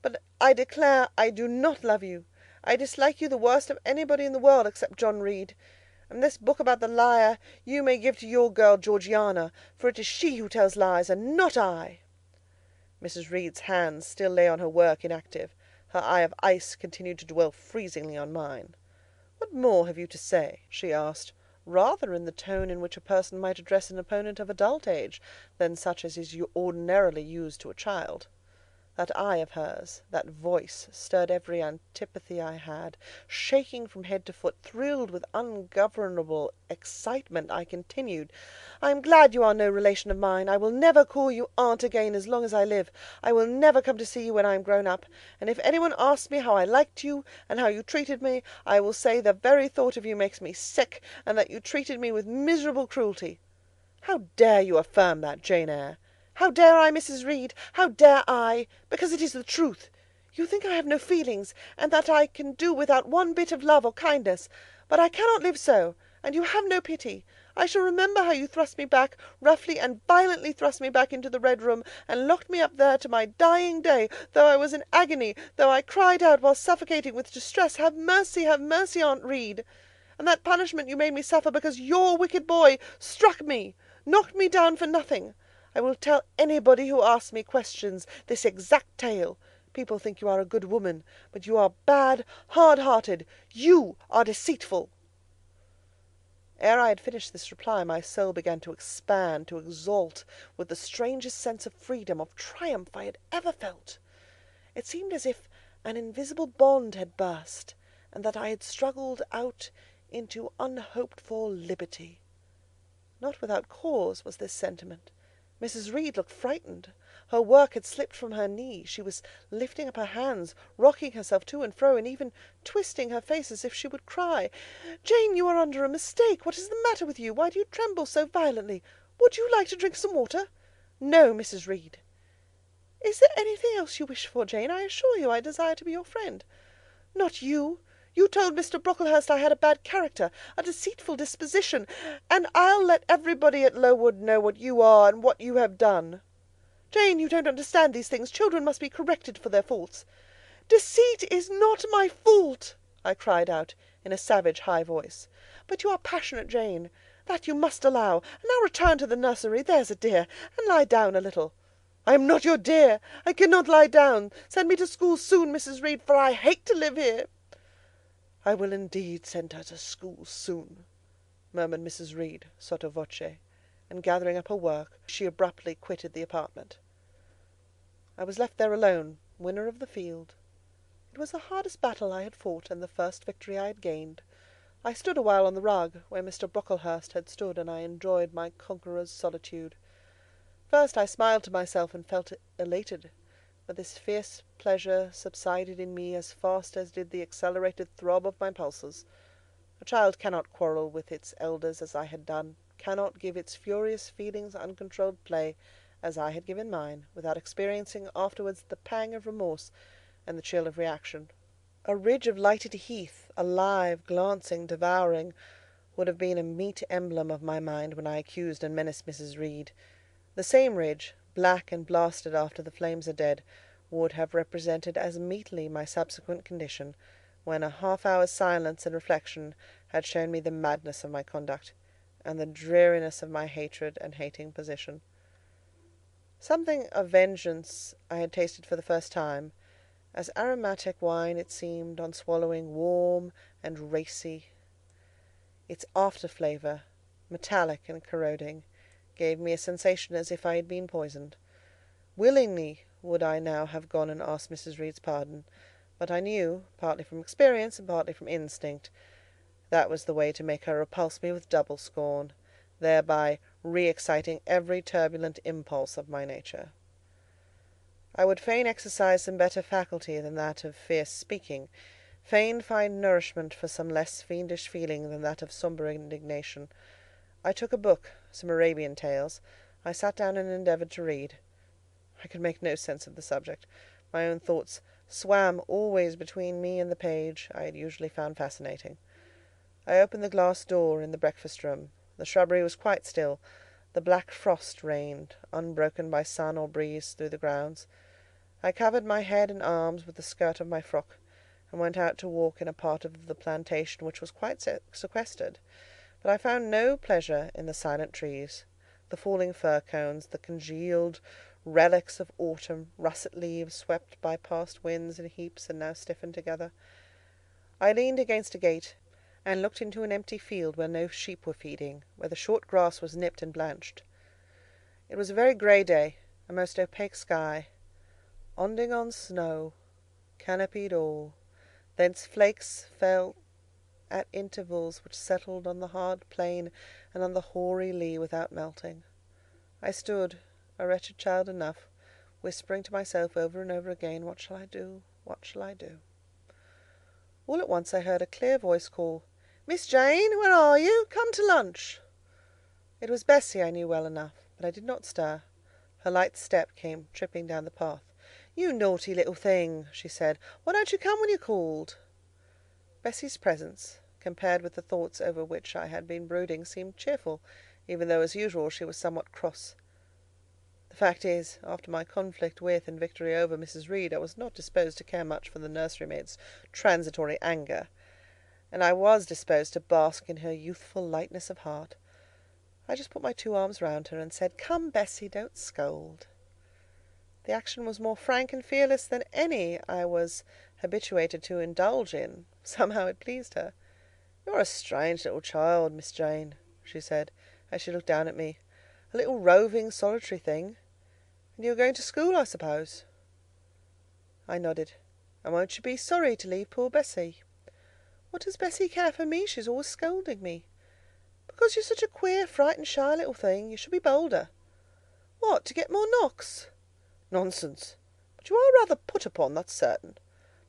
But I declare I do not love you. I dislike you the worst of anybody in the world except John Reed. And this book about the liar you may give to your girl Georgiana, for it is she who tells lies, and not I." Mrs. Reed's hands still lay on her work inactive. Her eye of ice continued to dwell freezingly on mine. "What more have you to say?" she asked, rather in the tone in which a person might address an opponent of adult age than such as is ordinarily used to a child. That eye of hers, that voice, stirred every antipathy I had. Shaking from head to foot, thrilled with ungovernable excitement, I continued, "I am glad you are no relation of mine. I will never call you aunt again as long as I live. I will never come to see you when I am grown up. And if anyone asks me how I liked you, and how you treated me, I will say the very thought of you makes me sick, and that you treated me with miserable cruelty." "How dare you affirm that, Jane Eyre?" "How dare I, Mrs. Reed? How dare I? Because it is the truth. You think I have no feelings, and that I can do without one bit of love or kindness. But I cannot live so, and you have no pity. I shall remember how you thrust me back, roughly and violently thrust me back into the red room, and locked me up there to my dying day, though I was in agony, though I cried out while suffocating with distress, have mercy, Aunt Reed. And that punishment you made me suffer because your wicked boy struck me, knocked me down for nothing. I will tell anybody who asks me questions this exact tale. People think you are a good woman, but you are bad, hard-hearted. You are deceitful." Ere I had finished this reply, my soul began to expand, to exalt, with the strangest sense of freedom, of triumph I had ever felt. It seemed as if an invisible bond had burst, and that I had struggled out into unhoped-for liberty. Not without cause was this sentiment. Mrs. Reed looked frightened. Her work had slipped from her knee. She was lifting up her hands, rocking herself to and fro, and even twisting her face as if she would cry. "Jane, you are under a mistake. What is the matter with you? Why do you tremble so violently? Would you like to drink some water?" "No, Mrs. Reed." "Is there anything else you wish for, Jane? I assure you I desire to be your friend." "Not you. You told Mr. Brocklehurst I had a bad character, a deceitful disposition, and I'll let everybody at Lowood know what you are and what you have done." "Jane, you don't understand these things. Children must be corrected for their faults." "Deceit is not my fault," I cried out in a savage high voice. "But you are passionate, Jane. That you must allow. And now return to the nursery, there's a dear, and lie down a little." "I am not your dear. I cannot lie down. Send me to school soon, Mrs. Reed, for I hate to live here." "I will indeed send her to school soon," murmured Mrs. Reed sotto voce, and gathering up her work, she abruptly quitted the apartment. I was left there alone, winner of the field. It was the hardest battle I had fought, and the first victory I had gained. I stood a while on the rug, where Mr. Brocklehurst had stood, and I enjoyed my conqueror's solitude. First I smiled to myself and felt elated, but this fierce pleasure subsided in me as fast as did the accelerated throb of my pulses. A child cannot quarrel with its elders as I had done, cannot give its furious feelings uncontrolled play, as I had given mine, without experiencing afterwards the pang of remorse and the chill of reaction. A ridge of lighted heath, alive, glancing, devouring, would have been a meet emblem of my mind when I accused and menaced Mrs. Reed. The same ridge, black and blasted after the flames are dead, would have represented as meetly my subsequent condition, when a half-hour's silence and reflection had shown me the madness of my conduct, and the dreariness of my hatred and hating position. Something of vengeance I had tasted for the first time. As aromatic wine it seemed, on swallowing, warm and racy. Its after-flavour, metallic and corroding, gave me a sensation as if I had been poisoned. Willingly would I now have gone and asked Mrs. Reed's pardon, but I knew, partly from experience and partly from instinct, that was the way to make her repulse me with double scorn, thereby re-exciting every turbulent impulse of my nature. I would fain exercise some better faculty than that of fierce speaking, fain find nourishment for some less fiendish feeling than that of sombre indignation. I took a book, some Arabian tales. I sat down and endeavoured to read. I could make no sense of the subject. My own thoughts swam always between me and the page I had usually found fascinating. I opened the glass door in the breakfast-room. The shrubbery was quite still. The black frost reigned, unbroken by sun or breeze, through the grounds. I covered my head and arms with the skirt of my frock, and went out to walk in a part of the plantation which was quite sequestered. But I found no pleasure in the silent trees, the falling fir cones, the congealed relics of autumn, russet leaves swept by past winds in heaps and now stiffened together. I leaned against a gate. and looked into an empty field where no sheep were feeding, where the short grass was nipped and blanched. It was a very grey day, a most opaque sky, onding on snow, canopied all. Thence flakes fell at intervals, which settled on the hard plain and on the hoary lea without melting. I stood, a wretched child enough, whispering to myself over and over again, "What shall I do? What shall I do?" All at once I heard a clear voice call, "Miss Jane, where are you? Come to lunch." It was Bessie, I knew well enough, but I did not stir. Her light step came tripping down the path. "You naughty little thing," she said, "why don't you come when you're called?" Bessie's presence, compared with the thoughts over which I had been brooding, seemed cheerful, even though, as usual, she was somewhat cross. The fact is, after my conflict with and victory over Mrs. Reed, I was not disposed to care much for the nurserymaid's transitory anger, and I was disposed to bask in her youthful lightness of heart. I just put my 2 arms round her and said, "Come, Bessie, don't scold." The action was more frank and fearless than any I was habituated to indulge in. Somehow it pleased her. "You're a strange little child, Miss Jane," she said, as she looked down at me. "A little roving, solitary thing. And you're going to school, I suppose?" I nodded. "And won't you be sorry to leave poor Bessie?" "What does Bessie care for me? She's always scolding me." "Because you're such a queer, frightened, shy little thing. You should be bolder." "What, to get more knocks?" "Nonsense. But you are rather put upon, that's certain.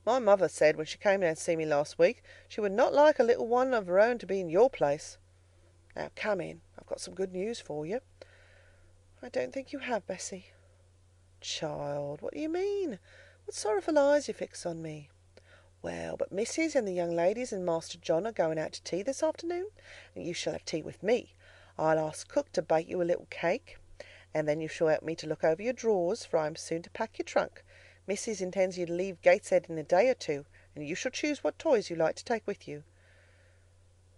My mother said, when she came down to see me last week, she would not like a little one of her own to be in your place. Now come in. I've got some good news for you." "I don't think you have, Bessie." "Child, what do you mean? What sorrowful eyes you fix on me?" "Well, but Missis and the young ladies and Master John are going out to tea this afternoon, and you shall have tea with me. I'll ask cook to bake you a little cake, and then you shall help me to look over your drawers, for I am soon to pack your trunk. Missis intends you to leave Gateshead in a day or 2, and you shall choose what toys you like to take with you."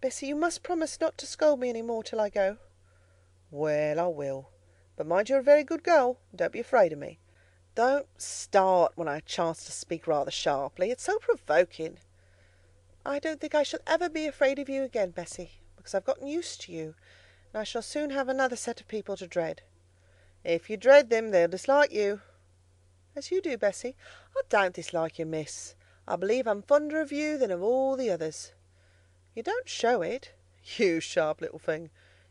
"Bessie, you must promise not to scold me any more till I go." "Well, I will. But mind you're a very good girl, and don't be afraid of me. Don't start when I chance to speak rather sharply. It's so provoking." "I don't think I shall ever be afraid of you again, Bessie, because I've gotten used to you, and I shall soon have another set of people to dread." "If you dread them, they'll dislike you." "As you do, Bessie." "I don't dislike you, miss. I believe I'm fonder of you than of all the others." "You don't show it." "You sharp little thing.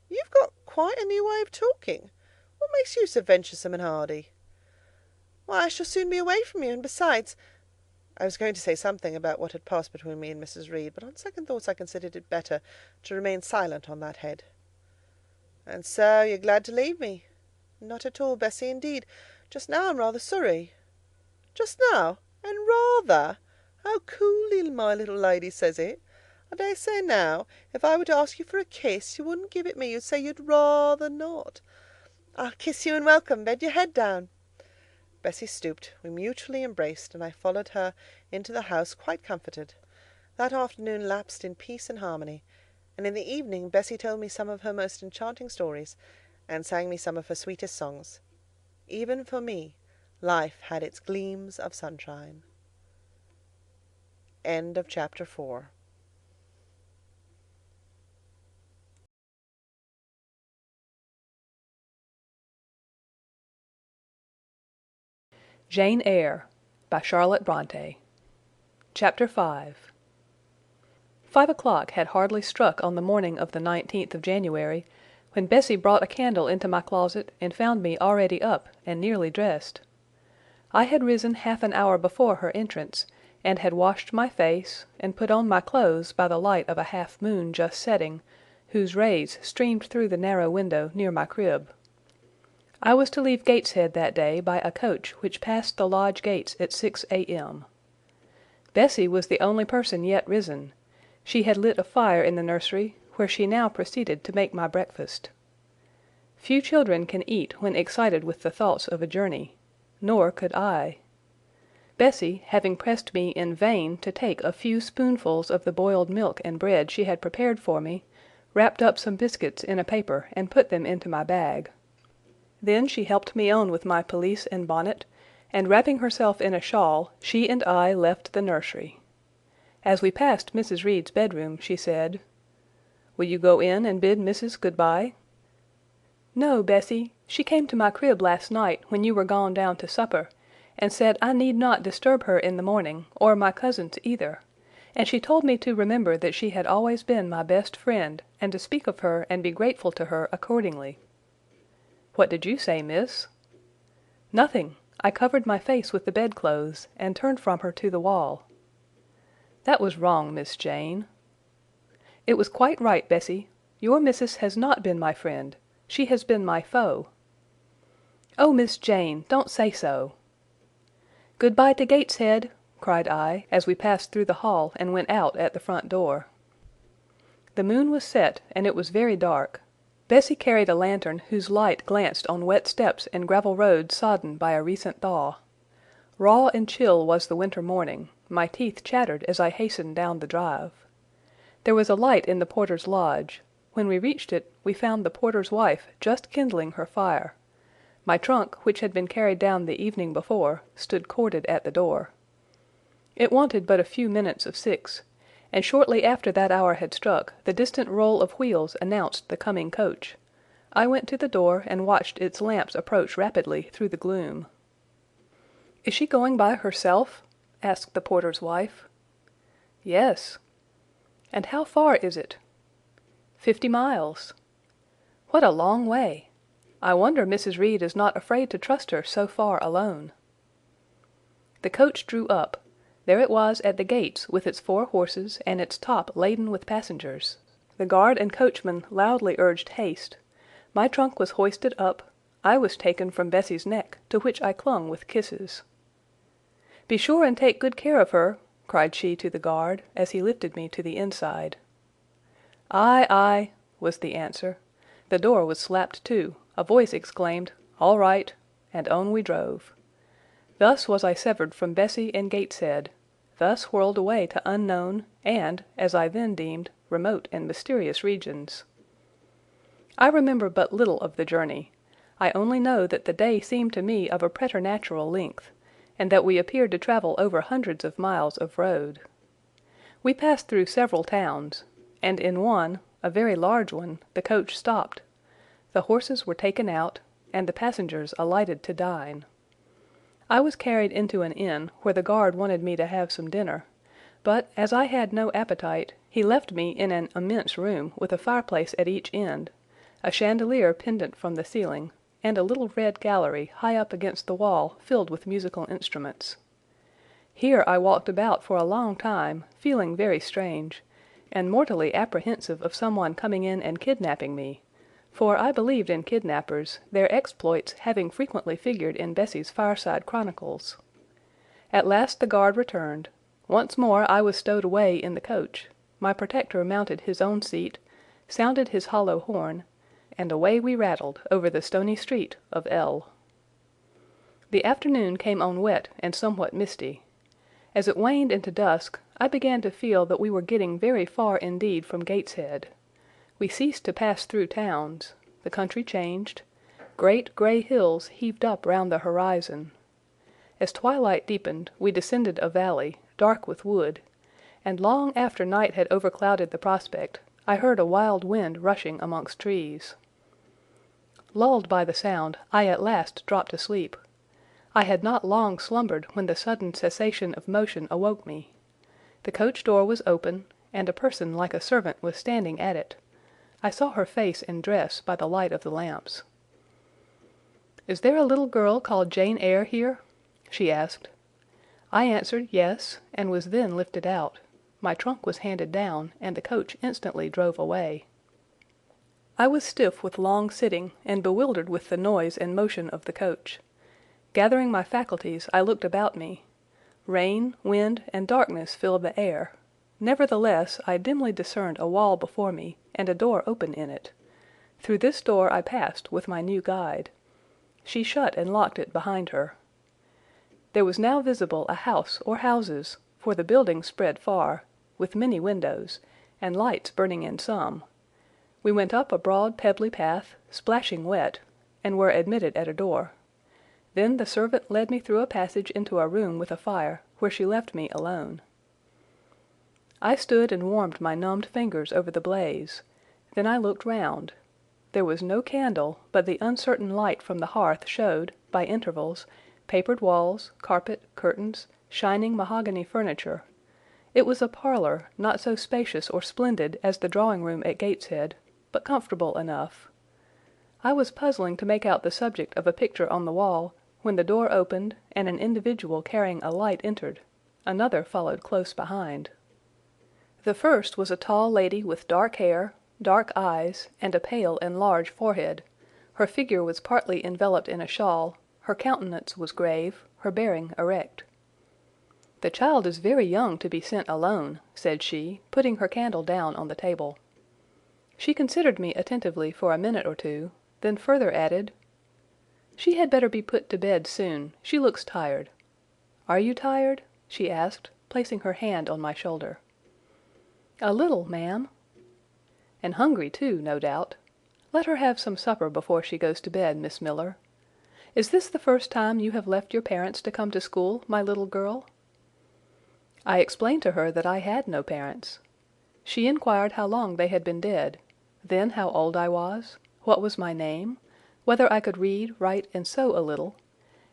You've got quite a new way of talking. What makes you so venturesome and hardy?" "Why, I shall soon be away from you, and besides—" I was going to say something about what had passed between me and Mrs. Reed, but on second thoughts I considered it better to remain silent on that head. "And so you're glad to leave me?" "Not at all, Bessie, indeed. Just now I'm rather sorry." "Just now? And rather? How coolly my little lady says it. I dare say now, if I were to ask you for a kiss, you wouldn't give it me. You'd say you'd rather not. I'll kiss you and welcome. Bend your head down." Bessie stooped, we mutually embraced, and I followed her into the house quite comforted. That afternoon lapsed in peace and harmony, and in the evening Bessie told me some of her most enchanting stories, and sang me some of her sweetest songs. Even for me, life had its gleams of sunshine. End of chapter 4. Jane Eyre by Charlotte Bronte. Chapter 5. 5 o'clock had hardly struck on the morning of the 19th of January, when Bessie brought a candle into my closet, and found me already up and nearly dressed. I had risen half an hour before her entrance, and had washed my face, and put on my clothes by the light of a half moon just setting, whose rays streamed through the narrow window near my crib. I was to leave Gateshead that day by a coach which passed the lodge gates at 6 a.m. Bessie was the only person yet risen. She had lit a fire in the nursery, where she now proceeded to make my breakfast. Few children can eat when excited with the thoughts of a journey, nor could I. Bessie, having pressed me in vain to take a few spoonfuls of the boiled milk and bread she had prepared for me, wrapped up some biscuits in a paper and put them into my bag. Then she helped me on with my pelisse and bonnet, and wrapping herself in a shawl, she and I left the nursery. As we passed Mrs. Reed's bedroom, she said, "Will you go in and bid Missis good-bye?" "No, Bessie. She came to my crib last night, when you were gone down to supper, and said I need not disturb her in the morning, or my cousins either, and she told me to remember that she had always been my best friend, and to speak of her and be grateful to her accordingly." "What did you say, miss?" "Nothing. I covered my face with the bedclothes, and turned from her to the wall." "That was wrong, Miss Jane." "It was quite right, Bessie. Your missis has not been my friend. She has been my foe." "Oh, Miss Jane, don't say so." "Good-bye to Gateshead!" cried I, as we passed through the hall and went out at the front door. The moon was set, and it was very dark. Bessie carried a lantern whose light glanced on wet steps and gravel roads sodden by a recent thaw. Raw and chill was the winter morning; my teeth chattered as I hastened down the drive. There was a light in the porter's lodge. When we reached it, we found the porter's wife just kindling her fire. My trunk, which had been carried down the evening before, stood corded at the door. It wanted but a few minutes of 6, and shortly after that hour had struck, the distant roll of wheels announced the coming coach. I went to the door and watched its lamps approach rapidly through the gloom. "Is she going by herself?" asked the porter's wife. "Yes." "And how far is it?" 50 miles. "What a long way! I wonder Mrs. Reed is not afraid to trust her so far alone." The coach drew up. There it was at the gates with its 4 horses and its top laden with passengers. The guard and coachman loudly urged haste. My trunk was hoisted up. I was taken from Bessie's neck, to which I clung with kisses. "Be sure and take good care of her," cried she to the guard, as he lifted me to the inside. "Aye, aye," was the answer. The door was slapped to, a voice exclaimed, "All right," and on we drove. Thus was I severed from Bessie and Gateshead, thus whirled away to unknown, and, as I then deemed, remote and mysterious regions. I remember but little of the journey. I only know that the day seemed to me of a preternatural length, and that we appeared to travel over hundreds of miles of road. We passed through several towns, and in one, a very large one, the coach stopped. The horses were taken out, and the passengers alighted to dine. I was carried into an inn, where the guard wanted me to have some dinner, but, as I had no appetite, he left me in an immense room with a fireplace at each end, a chandelier pendant from the ceiling, and a little red gallery high up against the wall filled with musical instruments. Here I walked about for a long time, feeling very strange, and mortally apprehensive of someone coming in and kidnapping me, for I believed in kidnappers, their exploits having frequently figured in Bessie's fireside chronicles. At last the guard returned. Once more I was stowed away in the coach. My protector mounted his own seat, sounded his hollow horn, and away we rattled over the stony street of L. The afternoon came on wet and somewhat misty. As it waned into dusk, I began to feel that we were getting very far indeed from Gateshead. We ceased to pass through towns. The country changed. Great grey hills heaved up round the horizon. As twilight deepened, we descended a valley, dark with wood, and long after night had overclouded the prospect, I heard a wild wind rushing amongst trees. Lulled by the sound, I at last dropped asleep. I had not long slumbered when the sudden cessation of motion awoke me. The coach door was open, and a person like a servant was standing at it. I saw her face and dress by the light of the lamps. "Is there a little girl called Jane Eyre here?" she asked. I answered yes, and was then lifted out. My trunk was handed down, and the coach instantly drove away. I was stiff with long sitting, and bewildered with the noise and motion of the coach. Gathering my faculties, I looked about me. Rain, wind, and darkness filled the air. Nevertheless, I dimly discerned a wall before me, and a door open in it. Through this door I passed with my new guide. She shut and locked it behind her. There was now visible a house or houses, for the building spread far, with many windows, and lights burning in some. We went up a broad pebbly path, splashing wet, and were admitted at a door. Then the servant led me through a passage into a room with a fire, where she left me alone. I stood and warmed my numbed fingers over the blaze. Then I looked round. There was no candle, but the uncertain light from the hearth showed, by intervals, papered walls, carpet, curtains, shining mahogany furniture. It was a parlour, not so spacious or splendid as the drawing-room at Gateshead, but comfortable enough. I was puzzling to make out the subject of a picture on the wall, when the door opened, and an individual carrying a light entered. Another followed close behind. The first was a tall lady with dark hair, dark eyes, and a pale and large forehead. Her figure was partly enveloped in a shawl, her countenance was grave, her bearing erect. "The child is very young to be sent alone," said she, putting her candle down on the table. She considered me attentively for a minute or two, then further added, "She had better be put to bed soon. She looks tired. Are you tired?" she asked, placing her hand on my shoulder. "A little, ma'am." "And hungry too, no doubt. Let her have some supper before she goes to bed, Miss Miller. Is this the first time you have left your parents to come to school, my little girl?" I explained to her that I had no parents. She inquired how long they had been dead, then how old I was, what was my name, whether I could read, write, and sew a little.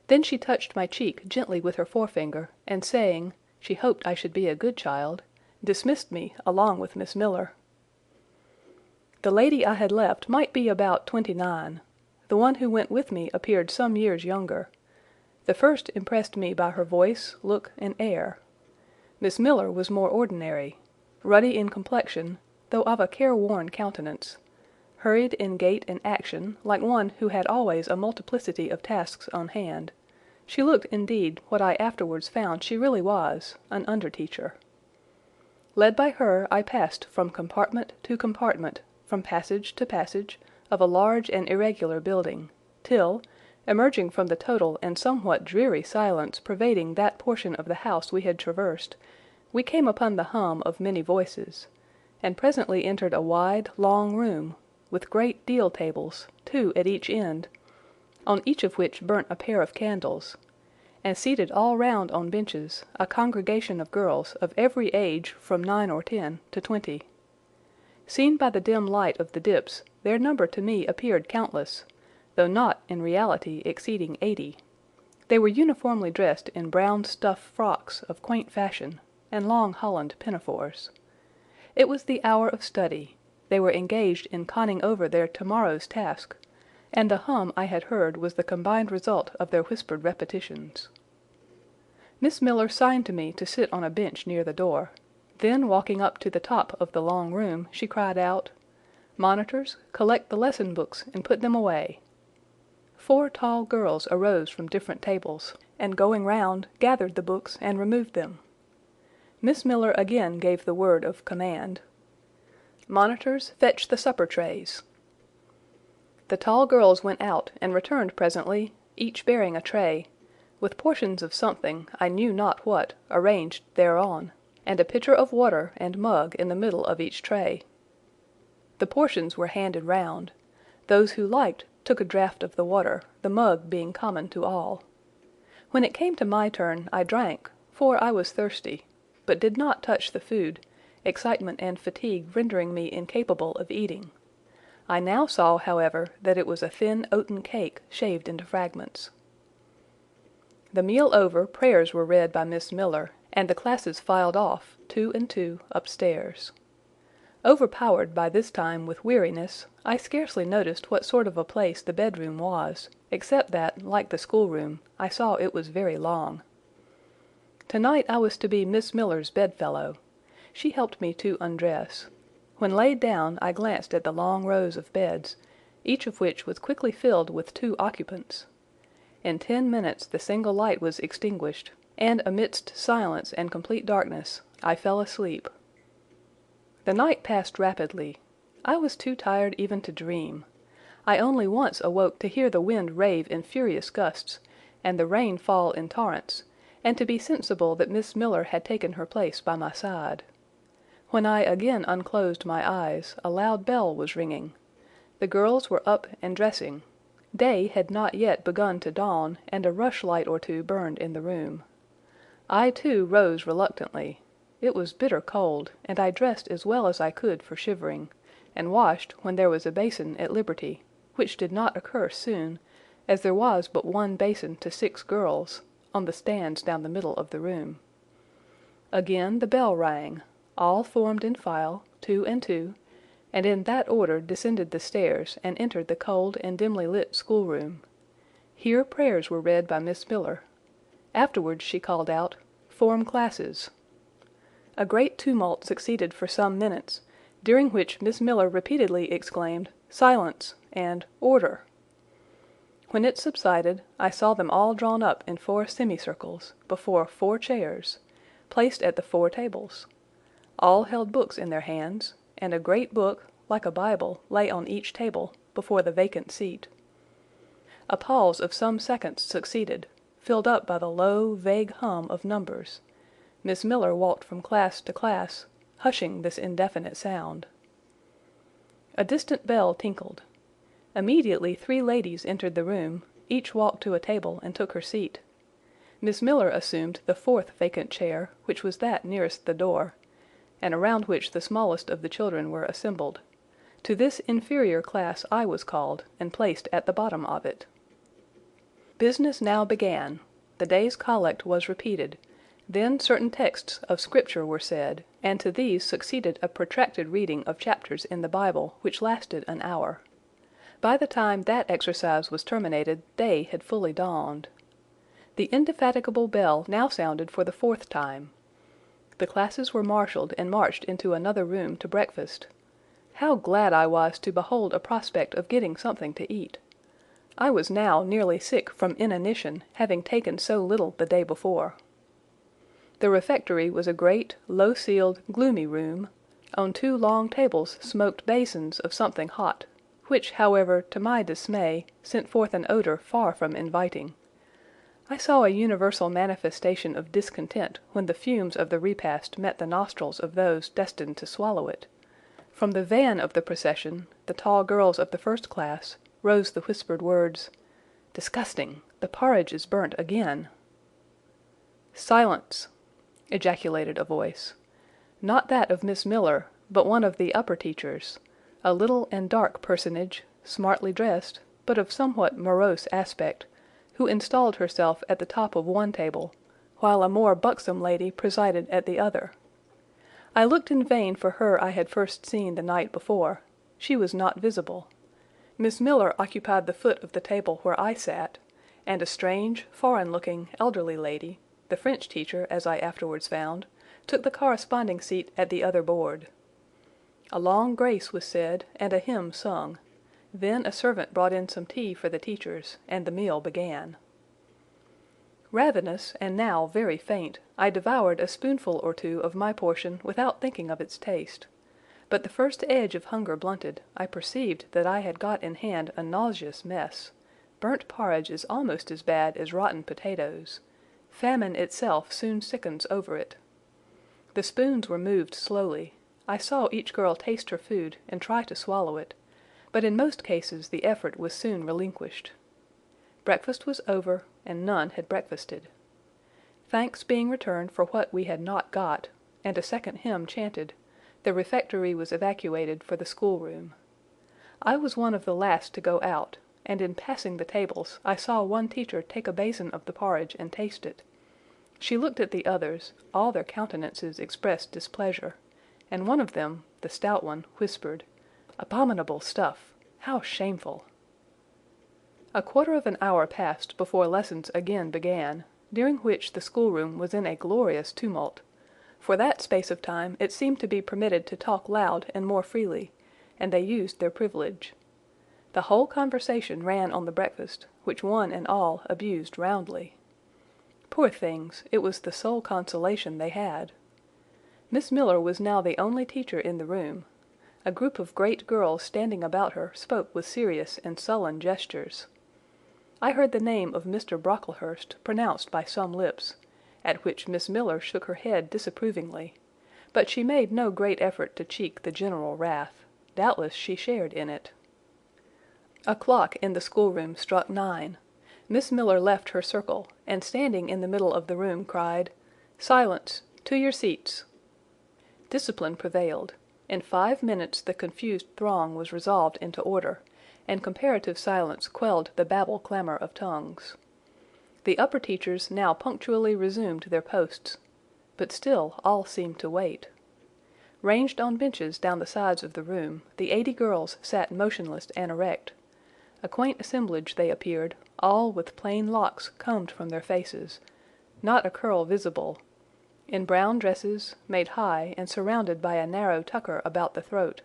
Then she touched my cheek gently with her forefinger, and saying, she hoped I should be a good child, dismissed me along with Miss Miller. The lady I had left might be about 29. The one who went with me appeared some years younger. The first impressed me by her voice, look, and air. Miss Miller was more ordinary, ruddy in complexion, though of a careworn countenance, hurried in gait and action, like one who had always a multiplicity of tasks on hand. She looked, indeed, what I afterwards found she really was, an under-teacher. Led by her, I passed from compartment to compartment, from passage to passage, of a large and irregular building, till, emerging from the total and somewhat dreary silence pervading that portion of the house we had traversed, we came upon the hum of many voices, and presently entered a wide, long room, with great deal tables, 2 at each end, on each of which burnt a pair of candles, and seated all round on benches, a congregation of girls of every age from 9 or 10 to 20. Seen by the dim light of the dips, their number to me appeared countless, though not in reality exceeding 80. They were uniformly dressed in brown stuff frocks of quaint fashion, and long holland pinafores. It was the hour of study. They were engaged in conning over their tomorrow's task, and the hum I had heard was the combined result of their whispered repetitions. Miss Miller signed to me to sit on a bench near the door. Then, walking up to the top of the long room, she cried out, "Monitors, collect the lesson books and put them away." 4 tall girls arose from different tables, and going round, gathered the books and removed them. Miss Miller again gave the word of command. "Monitors, fetch the supper trays." The tall girls went out and returned presently, each bearing a tray, with portions of something, I knew not what, arranged thereon, and a pitcher of water and mug in the middle of each tray. The portions were handed round. Those who liked took a draught of the water, the mug being common to all. When it came to my turn, I drank, for I was thirsty, but did not touch the food, excitement and fatigue rendering me incapable of eating. I now saw, however, that it was a thin oaten cake shaved into fragments. The meal over, prayers were read by Miss Miller, and the classes filed off, 2 and 2, upstairs. Overpowered by this time with weariness, I scarcely noticed what sort of a place the bedroom was, except that, like the schoolroom, I saw it was very long. Tonight I was to be Miss Miller's bedfellow. She helped me to undress. When laid down, I glanced at the long rows of beds, each of which was quickly filled with 2 occupants. In 10 minutes the single light was extinguished, and amidst silence and complete darkness, I fell asleep. The night passed rapidly. I was too tired even to dream. I only once awoke to hear the wind rave in furious gusts, and the rain fall in torrents, and to be sensible that Miss Miller had taken her place by my side. When I again unclosed my eyes, a loud bell was ringing. The girls were up and dressing. Day had not yet begun to dawn, and a rushlight or 2 burned in the room. I, too, rose reluctantly. It was bitter cold, and I dressed as well as I could for shivering, and washed when there was a basin at liberty, which did not occur soon, as there was but one basin to 6 girls, on the stands down the middle of the room. Again the bell rang. All formed in file, 2 and 2, and in that order descended the stairs and entered the cold and dimly lit schoolroom. Here prayers were read by Miss Miller. Afterwards she called out, "Form classes." A great tumult succeeded for some minutes, during which Miss Miller repeatedly exclaimed, "Silence!" and "Order!" When it subsided, I saw them all drawn up in 4 semicircles, before 4 chairs, placed at the 4 tables. All held books in their hands, and a great book, like a Bible, lay on each table, before the vacant seat. A pause of some seconds succeeded, filled up by the low, vague hum of numbers. Miss Miller walked from class to class, hushing this indefinite sound. A distant bell tinkled. Immediately 3 ladies entered the room, each walked to a table and took her seat. Miss Miller assumed the 4th vacant chair, which was that nearest the door, and around which the smallest of the children were assembled. To this inferior class I was called, and placed at the bottom of it. Business now began. The day's collect was repeated. Then certain texts of Scripture were said, and to these succeeded a protracted reading of chapters in the Bible, which lasted an hour. By the time that exercise was terminated, day had fully dawned. The indefatigable bell now sounded for the 4th time. The classes were marshalled and marched into another room to breakfast. How glad I was to behold a prospect of getting something to eat! I was now nearly sick from inanition, having taken so little the day before. The refectory was a great, low-ceiled, gloomy room. On 2 long tables smoked basins of something hot, which, however, to my dismay, sent forth an odour far from inviting. I saw a universal manifestation of discontent when the fumes of the repast met the nostrils of those destined to swallow it. From the van of the procession, the tall girls of the 1st class, rose the whispered words, "Disgusting! The porridge is burnt again!" "Silence!" ejaculated a voice. Not that of Miss Miller, but one of the upper teachers, a little and dark personage, smartly dressed, but of somewhat morose aspect, who installed herself at the top of one table, while a more buxom lady presided at the other. I looked in vain for her I had first seen the night before. She was not visible. Miss Miller occupied the foot of the table where I sat, and a strange, foreign-looking, elderly lady, the French teacher, as I afterwards found, took the corresponding seat at the other board. A long grace was said, and a hymn sung. Then a servant brought in some tea for the teachers, and the meal began. Ravenous, and now very faint, I devoured a spoonful or 2 of my portion without thinking of its taste. But the first edge of hunger blunted, I perceived that I had got in hand a nauseous mess. Burnt porridge is almost as bad as rotten potatoes. Famine itself soon sickens over it. The spoons were moved slowly. I saw each girl taste her food and try to swallow it, but in most cases the effort was soon relinquished. Breakfast was over, and none had breakfasted. Thanks being returned for what we had not got, and a second hymn chanted, the refectory was evacuated for the schoolroom. I was one of the last to go out, and in passing the tables I saw one teacher take a basin of the porridge and taste it. She looked at the others, all their countenances expressed displeasure, and one of them, the stout one, whispered, "Abominable stuff! How shameful!" A quarter of an hour passed before lessons again began, during which the schoolroom was in a glorious tumult. For that space of time it seemed to be permitted to talk loud and more freely, and they used their privilege. The whole conversation ran on the breakfast, which one and all abused roundly. Poor things, it was the sole consolation they had. Miss Miller was now the only teacher in the room. A group of great girls standing about her spoke with serious and sullen gestures. I heard the name of Mr. Brocklehurst pronounced by some lips, at which Miss Miller shook her head disapprovingly, but she made no great effort to check the general wrath. Doubtless she shared in it. A clock in the schoolroom struck 9. Miss Miller left her circle, and standing in the middle of the room cried, "Silence! To your seats!" Discipline prevailed. In 5 minutes the confused throng was resolved into order, and comparative silence quelled the babel clamor of tongues. The upper teachers now punctually resumed their posts, but still all seemed to wait. Ranged on benches down the sides of the room, the 80 girls sat motionless and erect. A quaint assemblage they appeared, all with plain locks combed from their faces, not a curl visible, in brown dresses, made high and surrounded by a narrow tucker about the throat,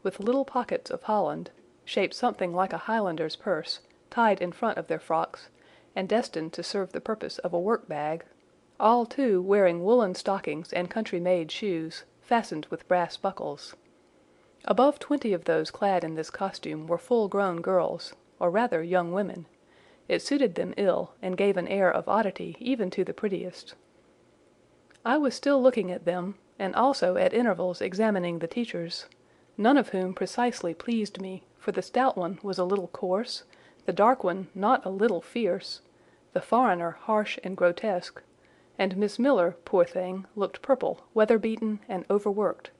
with little pockets of holland, shaped something like a Highlander's purse, tied in front of their frocks, and destined to serve the purpose of a work-bag, all, too, wearing woolen stockings and country-made shoes, fastened with brass buckles. Above 20 of those clad in this costume were full-grown girls, or rather young women. It suited them ill, and gave an air of oddity even to the prettiest. I was still looking at them, and also at intervals examining the teachers, none of whom precisely pleased me, for the stout one was a little coarse, the dark one not a little fierce, the foreigner harsh and grotesque, and Miss Miller, poor thing, looked purple, weather-beaten, and overworked,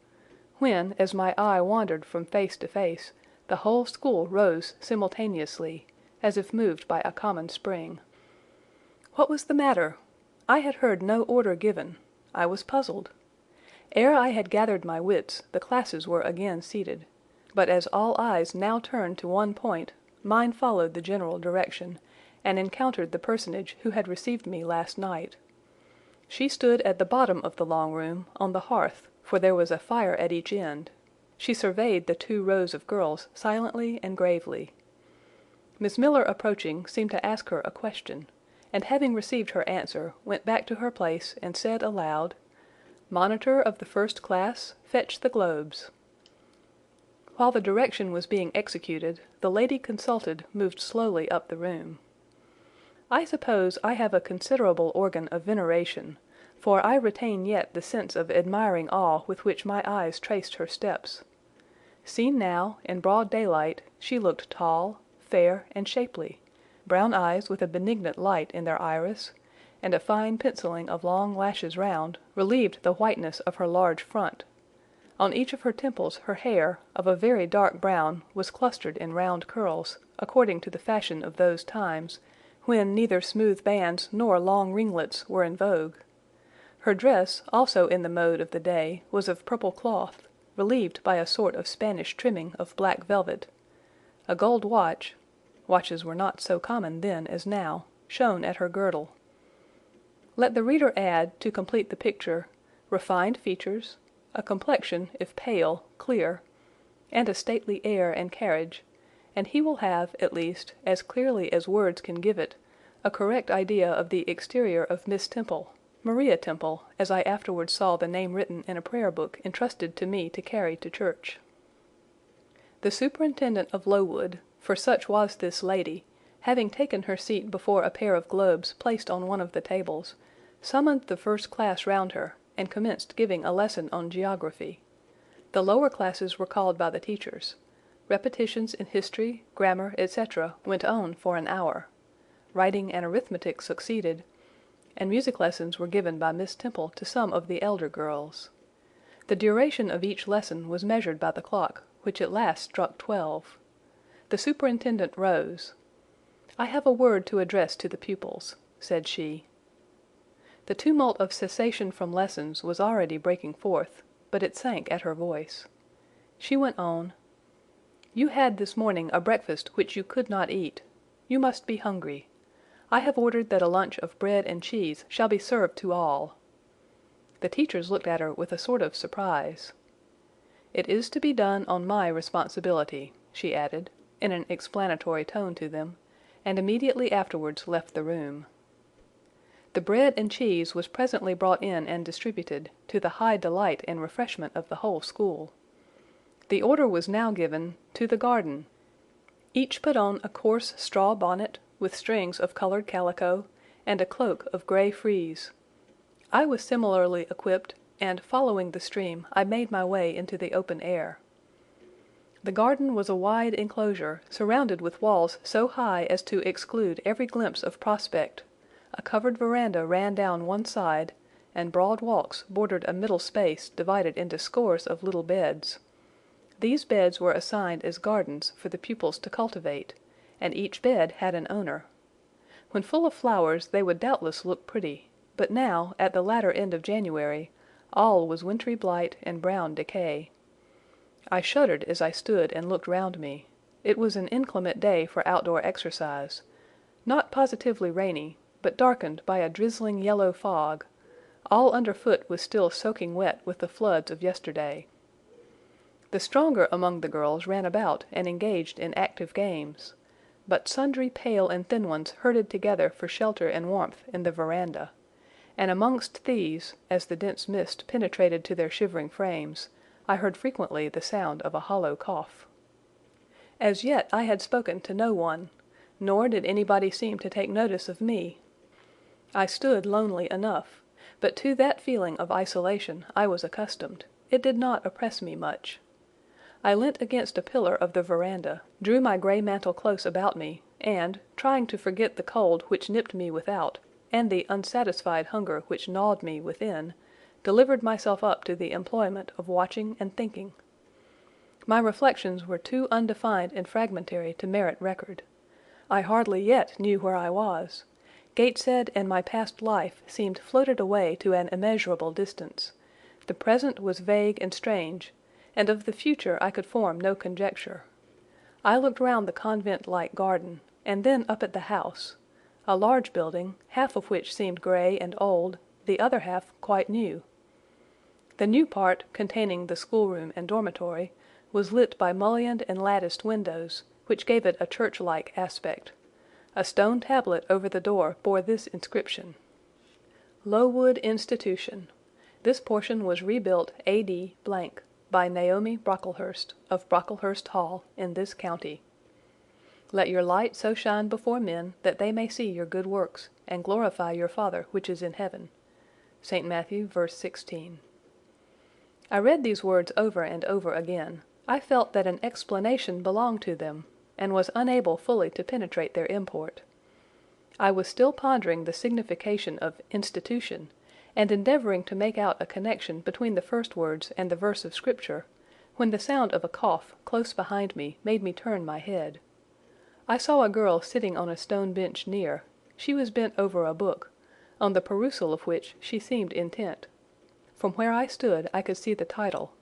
when, as my eye wandered from face to face, the whole school rose simultaneously, as if moved by a common spring. What was the matter? I had heard no order given. I was puzzled. Ere I had gathered my wits, the classes were again seated, but as all eyes now turned to one point, mine followed the general direction, and encountered the personage who had received me last night. She stood at the bottom of the long room, on the hearth, for there was a fire at each end. She surveyed the 2 rows of girls silently and gravely. Miss Miller, approaching, seemed to ask her a question, and having received her answer, went back to her place and said aloud, "Monitor of the first class, fetch the globes." While the direction was being executed, the lady consulted moved slowly up the room. I suppose I have a considerable organ of veneration, for I retain yet the sense of admiring awe with which my eyes traced her steps. Seen now, in broad daylight, she looked tall, fair, and shapely, brown eyes with a benignant light in their iris, and a fine penciling of long lashes round, relieved the whiteness of her large front. On each of her temples her hair, of a very dark brown, was clustered in round curls, according to the fashion of those times, when neither smooth bands nor long ringlets were in vogue. Her dress, also in the mode of the day, was of purple cloth, relieved by a sort of Spanish trimming of black velvet. A gold watch—watches were not so common then as now— shone at her girdle. Let the reader add, to complete the picture, refined features, a complexion, if pale, clear, and a stately air and carriage, and he will have, at least, as clearly as words can give it, a correct idea of the exterior of Miss Temple, Maria Temple, as I afterwards saw the name written in a prayer book entrusted to me to carry to church. The superintendent of Lowood, for such was this lady, having taken her seat before a pair of globes placed on one of the tables, summoned the first class round her, and commenced giving a lesson on geography. The lower classes were called by the teachers. Repetitions in history, grammar, etc., went on for an hour. Writing and arithmetic succeeded, and music lessons were given by Miss Temple to some of the elder girls. The duration of each lesson was measured by the clock, which at last struck 12. The superintendent rose. "I have a word to address to the pupils," said she. The tumult of cessation from lessons was already breaking forth, but it sank at her voice. She went on, "You had this morning a breakfast which you could not eat. You must be hungry. I have ordered that a lunch of bread and cheese shall be served to all." The teachers looked at her with a sort of surprise. "It is to be done on my responsibility," she added, in an explanatory tone to them, and immediately afterwards left the room. The bread and cheese was presently brought in and distributed, to the high delight and refreshment of the whole school. The order was now given, "To the garden." Each put on a coarse straw bonnet, with strings of colored calico, and a cloak of gray frieze. I was similarly equipped, and, following the stream, I made my way into the open air. The garden was a wide enclosure, surrounded with walls so high as to exclude every glimpse of prospect. A covered veranda ran down one side, and broad walks bordered a middle space divided into scores of little beds. These beds were assigned as gardens for the pupils to cultivate, and each bed had an owner. When full of flowers they would doubtless look pretty, but now, at the latter end of January, all was wintry blight and brown decay. I shuddered as I stood and looked round me. It was an inclement day for outdoor exercise, not positively rainy, but darkened by a drizzling yellow fog. All underfoot was still soaking wet with the floods of yesterday. The stronger among the girls ran about and engaged in active games, but sundry pale and thin ones herded together for shelter and warmth in the veranda, and amongst these, as the dense mist penetrated to their shivering frames, I heard frequently the sound of a hollow cough. As yet I had spoken to no one, nor did anybody seem to take notice of me. I stood lonely enough, but to that feeling of isolation I was accustomed. It did not oppress me much. I leant against a pillar of the veranda, drew my grey mantle close about me, and, trying to forget the cold which nipped me without, and the unsatisfied hunger which gnawed me within, delivered myself up to the employment of watching and thinking. My reflections were too undefined and fragmentary to merit record. I hardly yet knew where I was. Gateshead and my past life seemed floated away to an immeasurable distance. The present was vague and strange, and of the future I could form no conjecture. I looked round the convent-like garden, and then up at the house, a large building, half of which seemed grey and old, the other half quite new. The new part, containing the schoolroom and dormitory, was lit by mullioned and latticed windows, which gave it a church-like aspect. A stone tablet over the door bore this inscription: Lowood Institution. This portion was rebuilt A.D. by Naomi Brocklehurst, of Brocklehurst Hall, in this county. Let your light so shine before men, that they may see your good works, and glorify your Father which is in heaven. St. Matthew, verse 16. I read these words over and over again. I felt that an explanation belonged to them, and was unable fully to penetrate their import. I was still pondering the signification of institution, and endeavouring to make out a connection between the first words and the verse of Scripture, when the sound of a cough close behind me made me turn my head. I saw a girl sitting on a stone bench near. She was bent over a book, on the perusal of which she seemed intent. From where I stood I could see the title.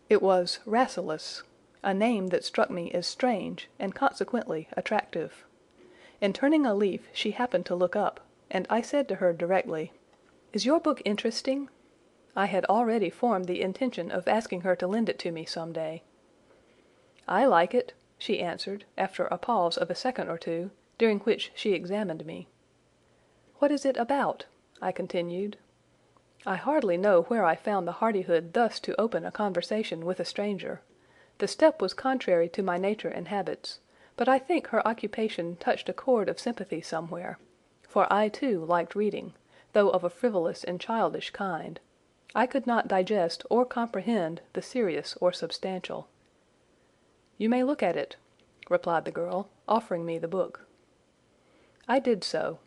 It was Rasselas, a name that struck me as strange and consequently attractive. In turning a leaf she happened to look up, and I said to her directly, "Is your book interesting?" I had already formed the intention of asking her to lend it to me some day. "I like it," she answered, after a pause of a second or two, during which she examined me. "What is it about?" I continued. I hardly know where I found the hardihood thus to open a conversation with a stranger. The step was contrary to my nature and habits, but I think her occupation touched a chord of sympathy somewhere, for I too liked reading, though of a frivolous and childish kind. I could not digest or comprehend the serious or substantial. "You may look at it," replied the girl, offering me the book. I did so.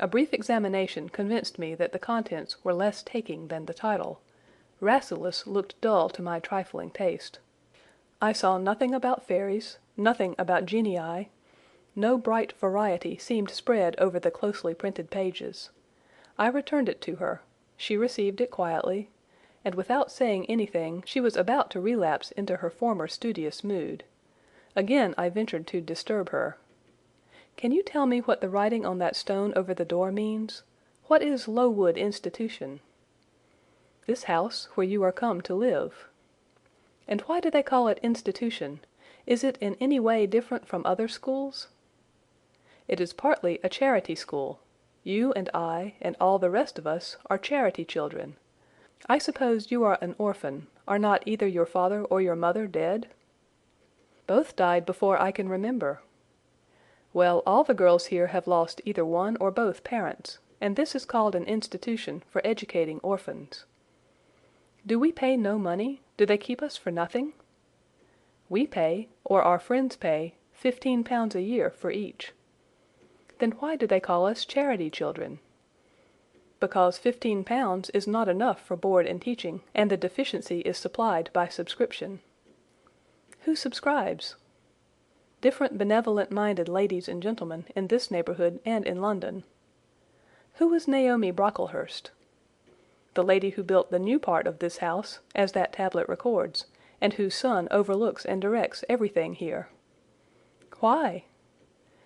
A brief examination convinced me that the contents were less taking than the title. Rasselas looked dull to my trifling taste. I saw nothing about fairies, nothing about genii. No bright variety seemed spread over the closely printed pages. I returned it to her. She received it quietly, and without saying anything she was about to relapse into her former studious mood. Again I ventured to disturb her. "Can you tell me what the writing on that stone over the door means? What is Lowood Institution?" "This house where you are come to live." "And why do they call it institution? Is it in any way different from other schools?" "It is partly a charity school. You and I, and all the rest of us, are charity children. I suppose you are an orphan. Are not either your father or your mother dead?" "Both died before I can remember." "Well, all the girls here have lost either one or both parents, and this is called an institution for educating orphans." "Do we pay no money? Do they keep us for nothing?" "We pay, or our friends pay, £15 a year for each." "Then why do they call us charity children?" because £15 is not enough for board and teaching, and the deficiency is supplied by subscription. Who subscribes? Different benevolent-minded ladies and gentlemen in this neighborhood and in London. Who was Naomi Brocklehurst? The lady who built the new part of this house, as that tablet records, and whose son overlooks and directs everything here. Why?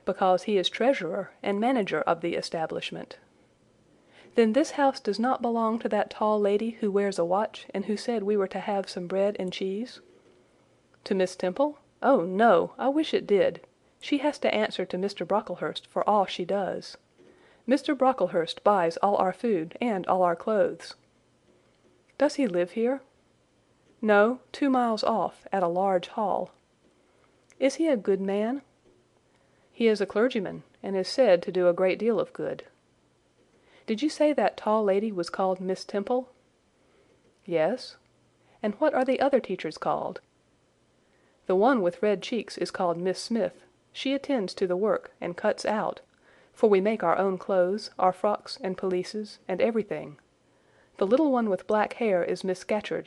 Because he is treasurer and manager of the establishment. Then this house does not belong to that tall lady who wears a watch and who said we were to have some bread and cheese? To Miss Temple? Oh, no, I wish it did. She has to answer to Mr. Brocklehurst for all she does. Mr. Brocklehurst buys all our food and all our clothes. Does he live here? No, 2 miles off, at a large hall. Is he a good man? He is a clergyman, and is said to do a great deal of good. Did you say that tall lady was called Miss Temple? Yes. And what are the other teachers called? The one with red cheeks is called Miss Smith. She attends to the work and cuts out, for we make our own clothes, our frocks and pelisses, and everything. The little one with black hair is Miss Scatcherd.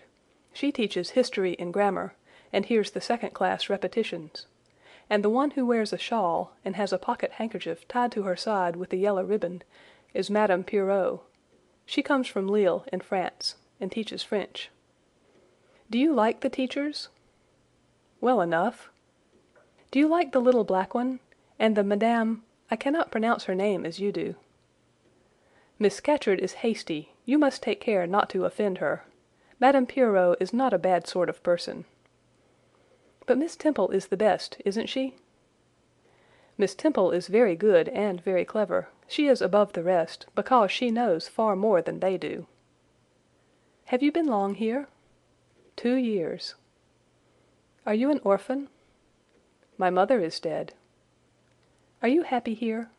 She teaches history and grammar, and hears the second-class repetitions. And the one who wears a shawl, and has a pocket handkerchief tied to her side with a yellow ribbon, is Madame Pierrot. She comes from Lille, in France, and teaches French. Do you like the teachers? Well enough. Do you like the little black one, and the Madame— I cannot pronounce her name as you do. Miss Scatcherd is hasty. You must take care not to offend her. Madame Pierrot is not a bad sort of person. But Miss Temple is the best, isn't she? Miss Temple is very good and very clever. She is above the rest, because she knows far more than they do. Have you been long here? 2 years. Are you an orphan? My mother is dead. Are you happy here?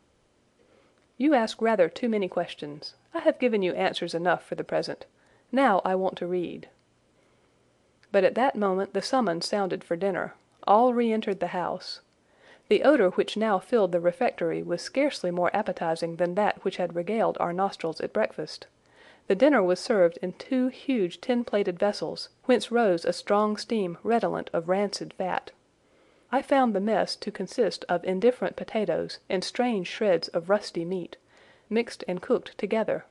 You ask rather too many questions. I have given you answers enough for the present. Now I want to read. But at that moment the summons sounded for dinner. All re-entered the house. The odor which now filled the refectory was scarcely more appetizing than that which had regaled our nostrils at breakfast. The dinner was served in 2 huge tin-plated vessels, whence rose a strong steam redolent of rancid fat. I found the mess to consist of indifferent potatoes and strange shreds of rusty meat, mixed and cooked together.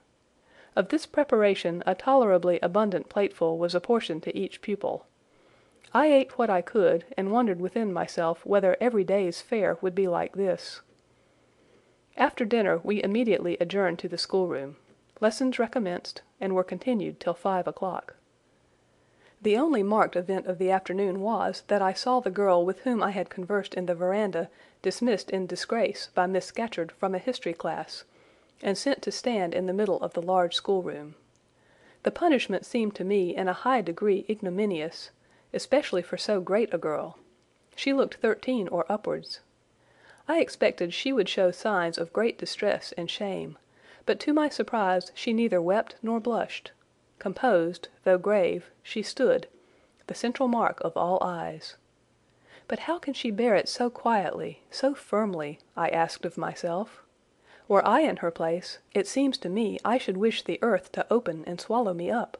Of this preparation a tolerably abundant plateful was apportioned to each pupil. I ate what I could, and wondered within myself whether every day's fare would be like this. After dinner we immediately adjourned to the schoolroom. Lessons recommenced, and were continued till 5 o'clock. The only marked event of the afternoon was, that I saw the girl with whom I had conversed in the veranda dismissed in disgrace by Miss Scatcherd from a history class, and sent to stand in the middle of the large schoolroom. The punishment seemed to me in a high degree ignominious, especially for so great a girl. She looked 13 or upwards. I expected she would show signs of great distress and shame, but to my surprise she neither wept nor blushed. Composed, though grave, she stood, the central mark of all eyes. But how can she bear it so quietly, so firmly? I asked of myself. Were I in her place, it seems to me I should wish the earth to open and swallow me up.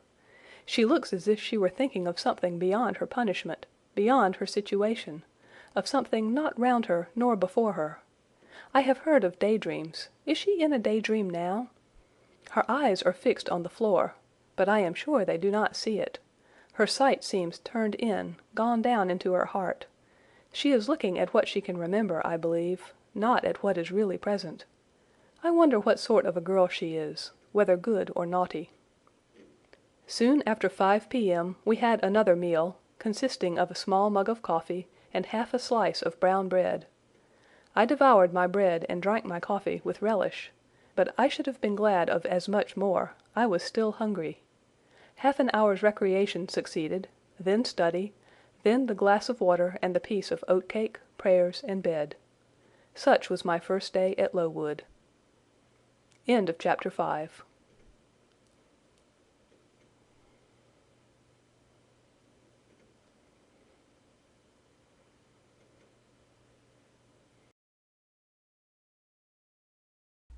She looks as if she were thinking of something beyond her punishment, beyond her situation, of something not round her nor before her. I have heard of daydreams. Is she in a daydream now? Her eyes are fixed on the floor, but I am sure they do not see it. Her sight seems turned in, gone down into her heart. She is looking at what she can remember, I believe, not at what is really present. I wonder what sort of a girl she is, whether good or naughty. Soon after 5 p.m. we had another meal, consisting of a small mug of coffee and half a slice of brown bread. I devoured my bread and drank my coffee with relish, but I should have been glad of as much more. I was still hungry. Half an hour's recreation succeeded, then study, then the glass of water and the piece of oat-cake, prayers, and bed. Such was my first day at Lowood. End of chapter 5.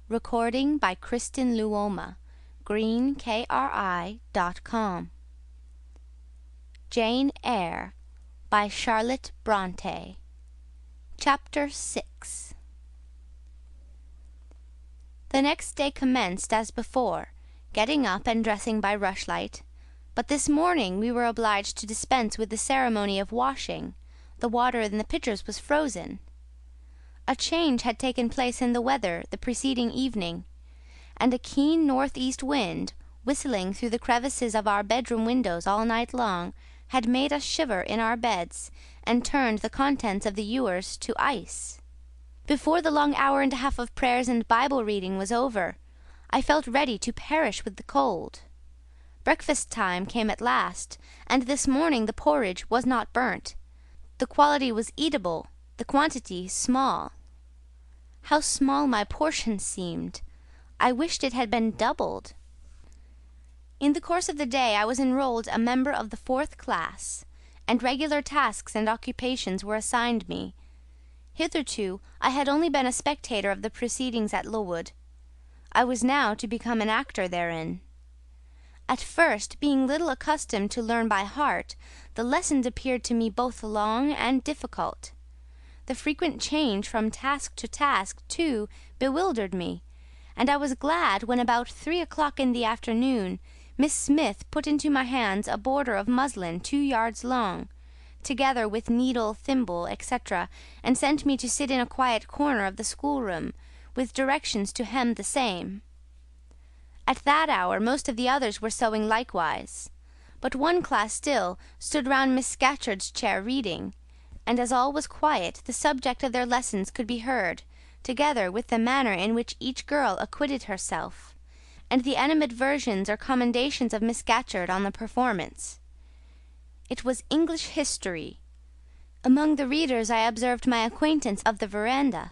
Recording by Kristen Luoma. greenkri.com. Jane Eyre by Charlotte Bronte. Chapter 6. The next day commenced as before, getting up and dressing by rushlight, but this morning we were obliged to dispense with the ceremony of washing. The water in the pitchers was frozen. A change had taken place in the weather the preceding evening, and a keen north-east wind, whistling through the crevices of our bedroom windows all night long, had made us shiver in our beds, and turned the contents of the ewers to ice. Before the long hour and a half of prayers and Bible reading was over, I felt ready to perish with the cold. Breakfast time came at last, and this morning the porridge was not burnt. The quality was eatable, the quantity small. How small my portion seemed! I wished it had been doubled. In the course of the day I was enrolled a member of the 4th class, and regular tasks and occupations were assigned me. Hitherto I had only been a spectator of the proceedings at Lowood. I was now to become an actor therein. At first, being little accustomed to learn by heart, the lessons appeared to me both long and difficult. The frequent change from task to task, too, bewildered me, and I was glad when about 3 o'clock in the afternoon Miss Smith put into my hands a border of muslin 2 yards long, together with needle, thimble, etc., and sent me to sit in a quiet corner of the schoolroom, with directions to hem the same. At that hour most of the others were sewing likewise, but one class still stood round Miss Scatcherd's chair reading, and as all was quiet the subject of their lessons could be heard, together with the manner in which each girl acquitted herself, and the animadversions or commendations of Miss Scatcherd on the performance. It was English history. Among the readers I observed my acquaintance of the veranda.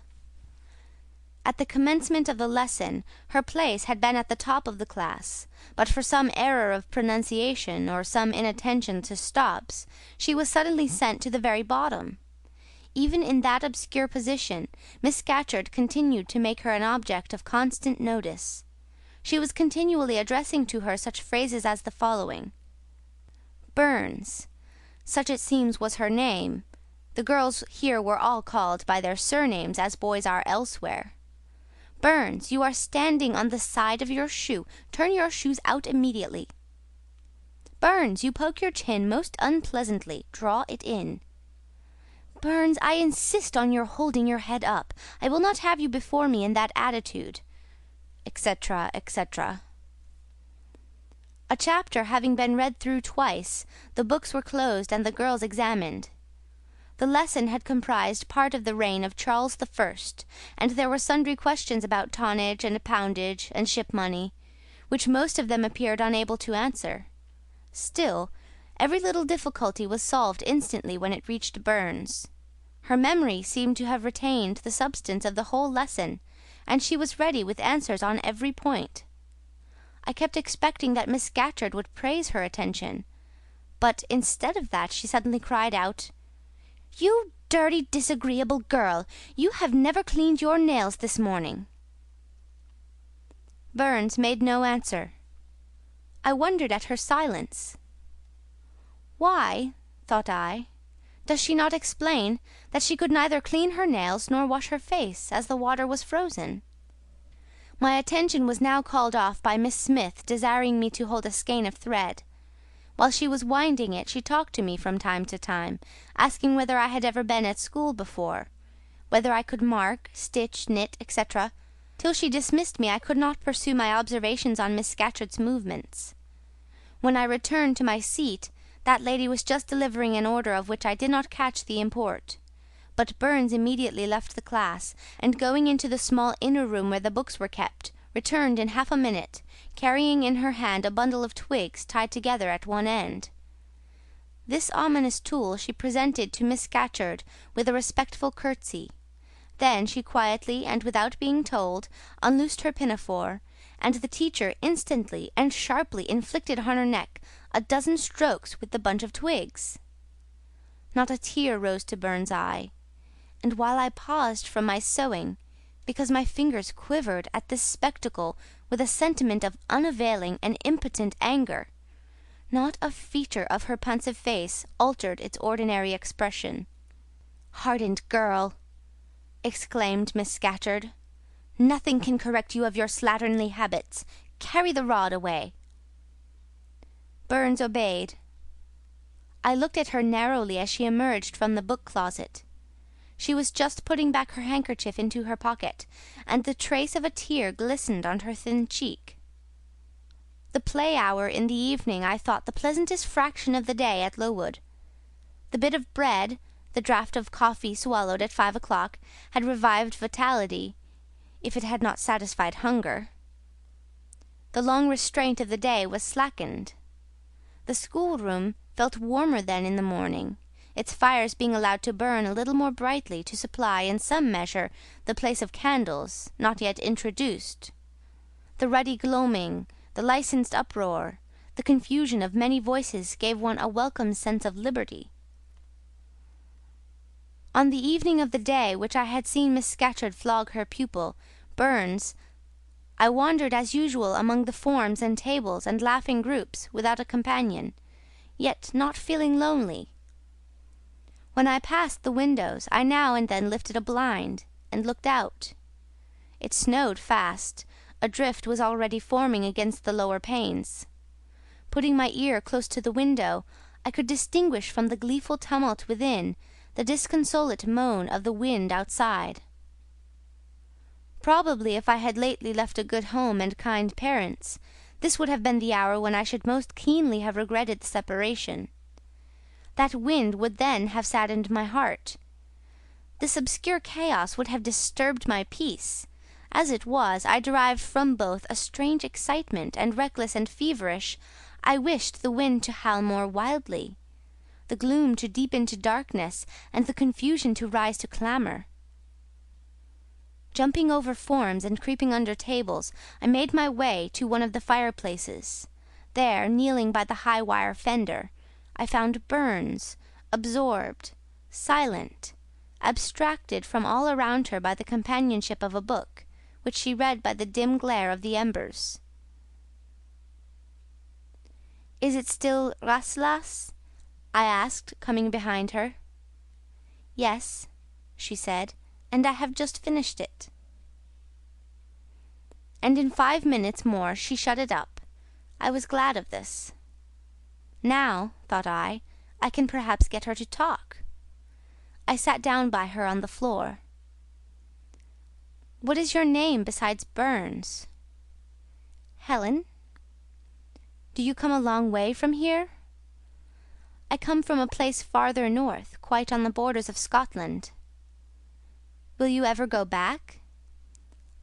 At the commencement of the lesson her place had been at the top of the class, but for some error of pronunciation or some inattention to stops, she was suddenly sent to the very bottom. Even in that obscure position Miss Scatcherd continued to make her an object of constant notice. She was continually addressing to her such phrases as the following: Burns, such it seems was her name. The girls here were all called by their surnames, as boys are elsewhere. Burns, you are standing on the side of your shoe. Turn your shoes out immediately. Burns, you poke your chin most unpleasantly. Draw it in. Burns, I insist on your holding your head up. I will not have you before me in that attitude, etc., etc. A chapter having been read through twice, the books were closed and the girls examined. The lesson had comprised part of the reign of Charles I, and there were sundry questions about tonnage and poundage and ship money, which most of them appeared unable to answer. Still, every little difficulty was solved instantly when it reached Burns. Her memory seemed to have retained the substance of the whole lesson, and she was ready with answers on every point. I kept expecting that Miss Scatcherd would praise her attention, but instead of that she suddenly cried out, "You dirty, disagreeable girl! You have never cleaned your nails this morning." Burns made no answer. I wondered at her silence. Why, thought I, does she not explain that she could neither clean her nails nor wash her face, as the water was frozen? My attention was now called off by Miss Smith desiring me to hold a skein of thread. While she was winding it, she talked to me from time to time, asking whether I had ever been at school before, whether I could mark, stitch, knit, etc. Till she dismissed me I could not pursue my observations on Miss Scatcherd's movements. When I returned to my seat, that lady was just delivering an order of which I did not catch the import. But Burns immediately left the class, and going into the small inner room where the books were kept, returned in half a minute, carrying in her hand a bundle of twigs tied together at one end. This ominous tool she presented to Miss Scatcherd with a respectful curtsy. Then she quietly, and without being told, unloosed her pinafore, and the teacher instantly and sharply inflicted on her neck a dozen strokes with the bunch of twigs. Not a tear rose to Burns' eye, and while I paused from my sewing, because my fingers quivered at this spectacle with a sentiment of unavailing and impotent anger. Not a feature of her pensive face altered its ordinary expression. "Hardened girl!" exclaimed Miss Scatcherd. "Nothing can correct you of your slatternly habits. Carry the rod away." Burns obeyed. I looked at her narrowly as she emerged from the book-closet. She was just putting back her handkerchief into her pocket, and the trace of a tear glistened on her thin cheek. The play-hour in the evening I thought the pleasantest fraction of the day at Lowood. The bit of bread, the draught of coffee swallowed at 5 o'clock, had revived vitality, if it had not satisfied hunger. The long restraint of the day was slackened. The schoolroom felt warmer than in the morning, its fires being allowed to burn a little more brightly to supply in some measure the place of candles not yet introduced. The ruddy gloaming, the licensed uproar, the confusion of many voices gave one a welcome sense of liberty. On the evening of the day which I had seen Miss Scatcherd flog her pupil, Burns, I wandered as usual among the forms and tables and laughing groups without a companion, yet not feeling lonely. When I passed the windows, I now and then lifted a blind and looked out. It snowed fast. A drift was already forming against the lower panes. Putting my ear close to the window, I could distinguish from the gleeful tumult within the disconsolate moan of the wind outside. Probably if I had lately left a good home and kind parents, this would have been the hour when I should most keenly have regretted the separation. That wind would then have saddened my heart. This obscure chaos would have disturbed my peace. As it was, I derived from both a strange excitement, and reckless and feverish, I wished the wind to howl more wildly, the gloom to deepen to darkness, and the confusion to rise to clamour. Jumping over forms and creeping under tables, I made my way to one of the fireplaces. There, kneeling by the high wire fender, I found Burns, absorbed, silent, abstracted from all around her by the companionship of a book, which she read by the dim glare of the embers. "Is it still Rasselas?" I asked, coming behind her. "Yes," she said, "and I have just finished it." And in 5 minutes more she shut it up. I was glad of this. Now, thought I can perhaps get her to talk. I sat down by her on the floor. "What is your name besides Burns?" "Helen." "Do you come a long way from here?" "I come from a place farther north, quite on the borders of Scotland." "Will you ever go back?"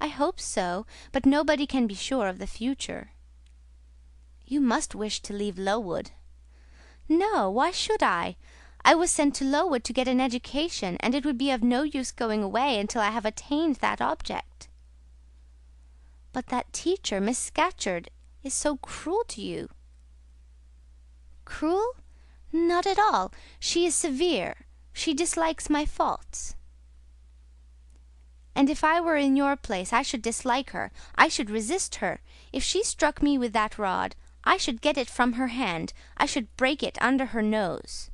"I hope so, but nobody can be sure of the future." "You must wish to leave Lowood." "No, why should I? I was sent to Lowood to get an education, and it would be of no use going away until I have attained that object." "But that teacher, Miss Scatcherd, is so cruel to you." "Cruel? Not at all. She is severe. She dislikes my faults." "And if I were in your place I should dislike her. I should resist her. If she struck me with that rod, I should get it from her hand. I should break it under her nose."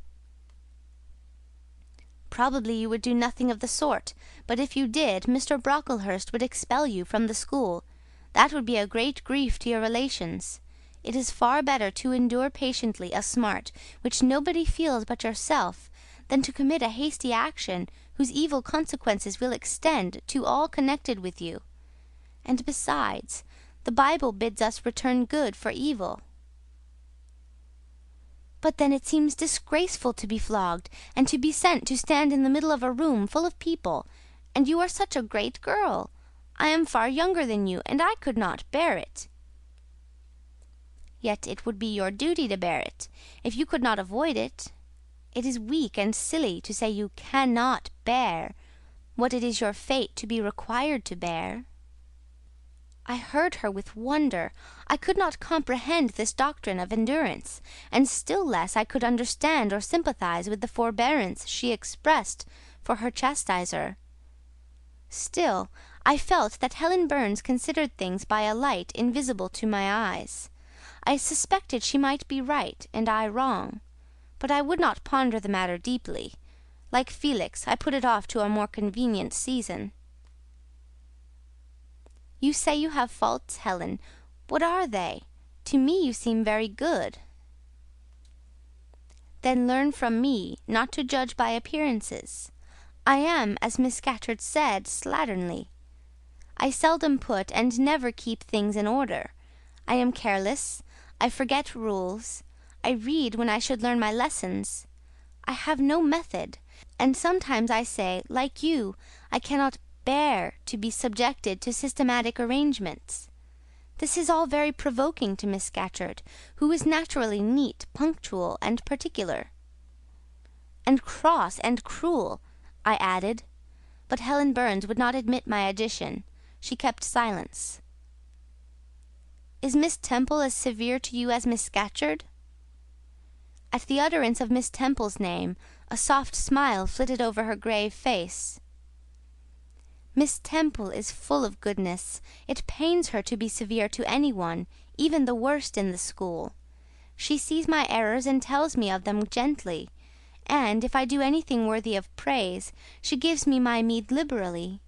"Probably you would do nothing of the sort, but if you did, Mr. Brocklehurst would expel you from the school. That would be a great grief to your relations. It is far better to endure patiently a smart which nobody feels but yourself, than to commit a hasty action whose evil consequences will extend to all connected with you. And besides, the Bible bids us return good for evil." "But then it seems disgraceful to be flogged, and to be sent to stand in the middle of a room full of people, and you are such a great girl. I am far younger than you, and I could not bear it." "Yet it would be your duty to bear it, if you could not avoid it. It is weak and silly to say you cannot bear what it is your fate to be required to bear." I heard her with wonder. I could not comprehend this doctrine of endurance, and still less I could understand or sympathize with the forbearance she expressed for her chastiser. Still, I felt that Helen Burns considered things by a light invisible to my eyes. I suspected she might be right and I wrong, but I would not ponder the matter deeply. Like Felix, I put it off to a more convenient season. "You say you have faults, Helen. What are they? To me you seem very good." "Then learn from me not to judge by appearances. I am, as Miss Scatcherd said, slatternly. I seldom put and never keep things in order. I am careless. I forget rules. I read when I should learn my lessons. I have no method, and sometimes I say, like you, I cannot bear to be subjected to systematic arrangements. This is all very provoking to Miss Scatcherd, who is naturally neat, punctual, and particular." "And cross and cruel," I added. But Helen Burns would not admit my addition. She kept silence. "Is Miss Temple as severe to you as Miss Scatcherd?" At the utterance of Miss Temple's name, a soft smile flitted over her grave face. "Miss Temple is full of goodness. It pains her to be severe to any one, even the worst in the school. She sees my errors and tells me of them gently, and, if I do anything worthy of praise, she gives me my meed liberally.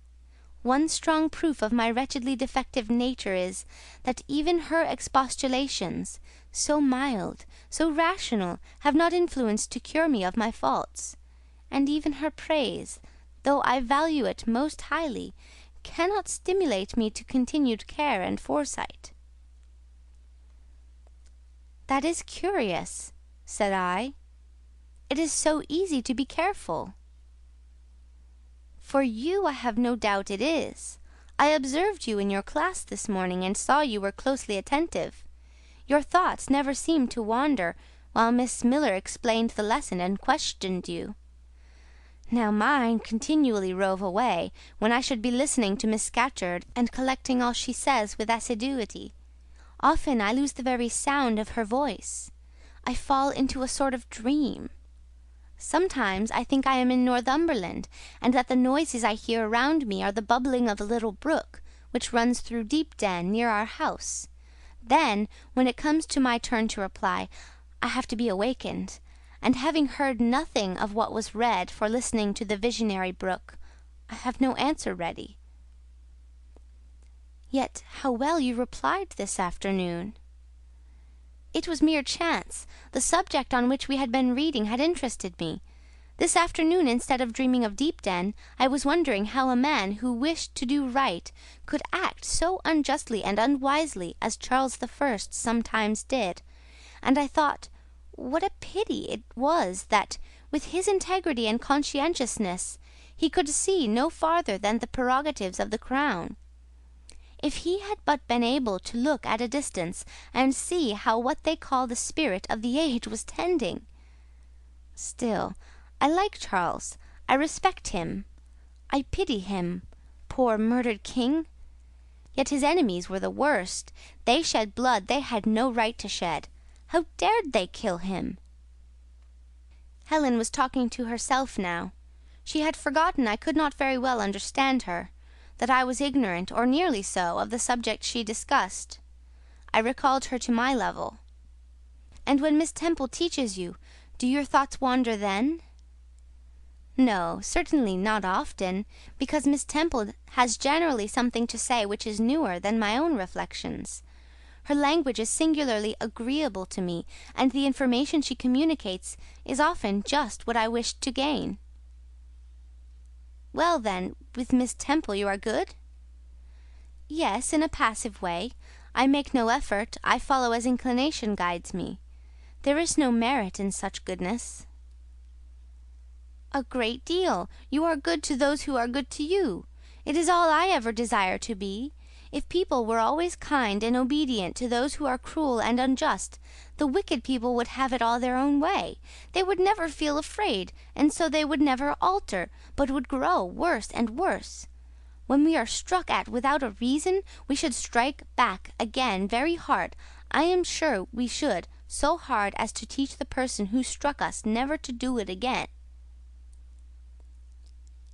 One strong proof of my wretchedly defective nature is, that even her expostulations, so mild, so rational, have not influence to cure me of my faults; and even her praise, though I value it most highly, cannot stimulate me to continued care and foresight." "That is curious," said I. "It is so easy to be careful." "For you I have no doubt it is. I observed you in your class this morning, and saw you were closely attentive. Your thoughts never seemed to wander while Miss Miller explained the lesson and questioned you. Now mine continually rove away, when I should be listening to Miss Scatcherd and collecting all she says with assiduity. Often I lose the very sound of her voice. I fall into a sort of dream. Sometimes I think I am in Northumberland, and that the noises I hear around me are the bubbling of a little brook, which runs through Deepen near our house. Then, when it comes to my turn to reply, I have to be awakened, and having heard nothing of what was read for listening to the visionary brook, I have no answer ready." "Yet how well you replied this afternoon!" "It was mere chance. The subject on which we had been reading had interested me. This afternoon, instead of dreaming of Deepen, I was wondering how a man who wished to do right could act so unjustly and unwisely as Charles I sometimes did, and I thought what a pity it was that, with his integrity and conscientiousness, he could see no farther than the prerogatives of the crown. If he had but been able to look at a distance and see how what they call the spirit of the age was tending! Still, I like Charles. I respect him. I pity him, poor murdered king. Yet his enemies were the worst. They shed blood they had no right to shed. How dared they kill him?" Helen was talking to herself now. She had forgotten I could not very well understand her, that I was ignorant, or nearly so, of the subject she discussed. I recalled her to my level. "And when Miss Temple teaches you, do your thoughts wander then?" "No, certainly not often, because Miss Temple has generally something to say which is newer than my own reflections. Her language is singularly agreeable to me, and the information she communicates is often just what I wished to gain." "Well, then, with Miss Temple you are good?" "Yes, in a passive way. I make no effort. I follow as inclination guides me. There is no merit in such goodness." "A great deal. You are good to those who are good to you. It is all I ever desire to be. If people were always kind and obedient to those who are cruel and unjust, the wicked people would have it all their own way. They would never feel afraid, and so they would never alter, but would grow worse and worse. When we are struck at without a reason, we should strike back again very hard. I am sure we should, so hard as to teach the person who struck us never to do it again."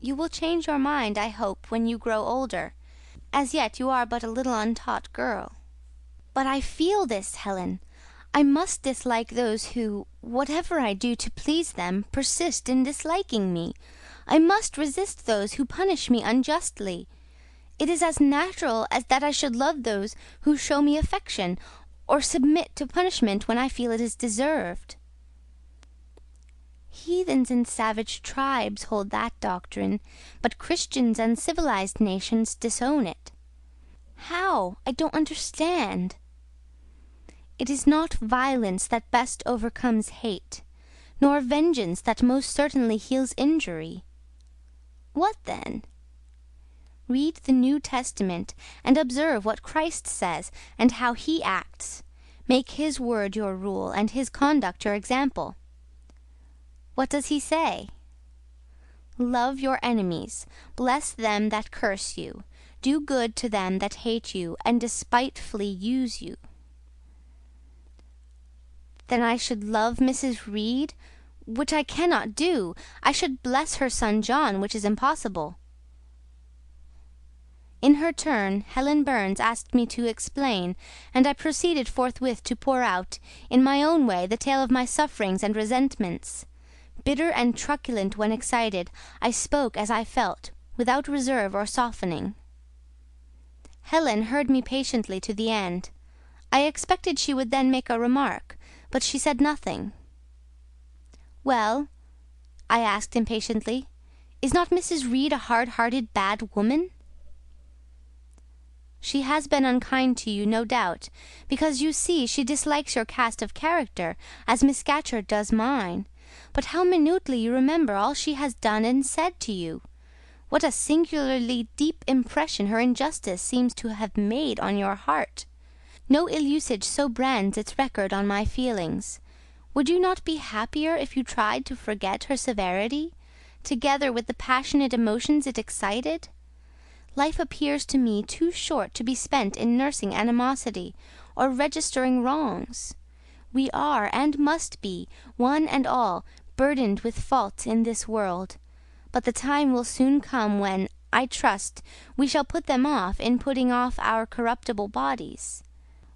"You will change your mind, I hope, when you grow older. As yet you are but a little untaught girl. But I feel this, Helen. I must dislike those who, whatever I do to please them, persist in disliking me. I must resist those who punish me unjustly. It is as natural as that I should love those who show me affection, or submit to punishment when I feel it is deserved. Heathens and savage tribes hold that doctrine, but Christians and civilized nations disown it. How? I don't understand. It is not violence that best overcomes hate, nor vengeance that most certainly heals injury. What then? Read the New Testament, and observe what Christ says, and how he acts. Make his word your rule, and his conduct your example. What does he say? Love your enemies, bless them that curse you, do good to them that hate you, and despitefully use you. Then I should love Mrs. Reed, which I cannot do. I should bless her son John, which is impossible. In her turn, Helen Burns asked me to explain, and I proceeded forthwith to pour out, in my own way, the tale of my sufferings and resentments. Bitter and truculent when excited, I spoke as I felt, without reserve or softening. Helen heard me patiently to the end. I expected she would then make a remark, but she said nothing. "Well," I asked impatiently, "is not Mrs. Reed a hard-hearted, bad woman?" "She has been unkind to you, no doubt, because you see she dislikes your cast of character, as Miss Scatcherd does mine. But how minutely you remember all she has done and said to you! What a singularly deep impression her injustice seems to have made on your heart! No ill usage so brands its record on my feelings. Would you not be happier if you tried to forget her severity, together with the passionate emotions it excited? Life appears to me too short to be spent in nursing animosity, or registering wrongs. We are, and must be, one and all, burdened with faults in this world. But the time will soon come when, I trust, we shall put them off in putting off our corruptible bodies.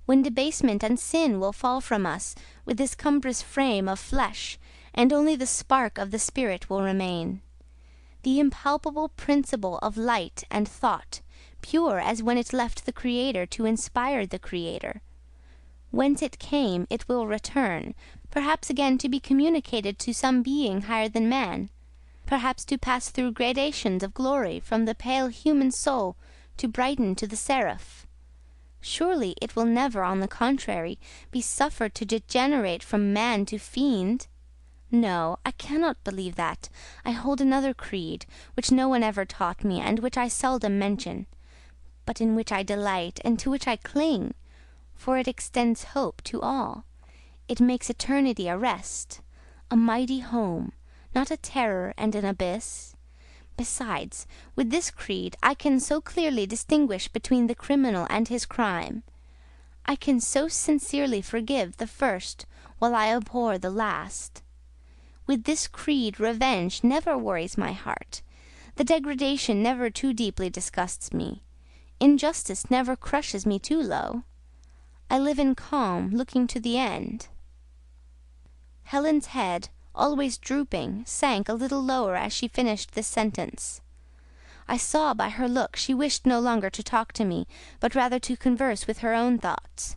When debasement and sin will fall from us with this cumbrous frame of flesh, and only the spark of the spirit will remain. The impalpable principle of light and thought, pure as when it left the Creator to inspire the Creator. Whence it came, it will return, perhaps again to be communicated to some being higher than man, perhaps to pass through gradations of glory from the pale human soul to brighten to the seraph. Surely it will never, on the contrary, be suffered to degenerate from man to fiend. No, I cannot believe that. I hold another creed, which no one ever taught me, and which I seldom mention, but in which I delight, and to which I cling, for it extends hope to all. It makes eternity a rest, a mighty home, not a terror and an abyss. Besides, with this creed I can so clearly distinguish between the criminal and his crime. I can so sincerely forgive the first, while I abhor the last. With this creed revenge never worries my heart. The degradation never too deeply disgusts me. Injustice never crushes me too low. I live in calm, looking to the end. Helen's head, always drooping, sank a little lower as she finished this sentence. I saw by her look she wished no longer to talk to me, but rather to converse with her own thoughts.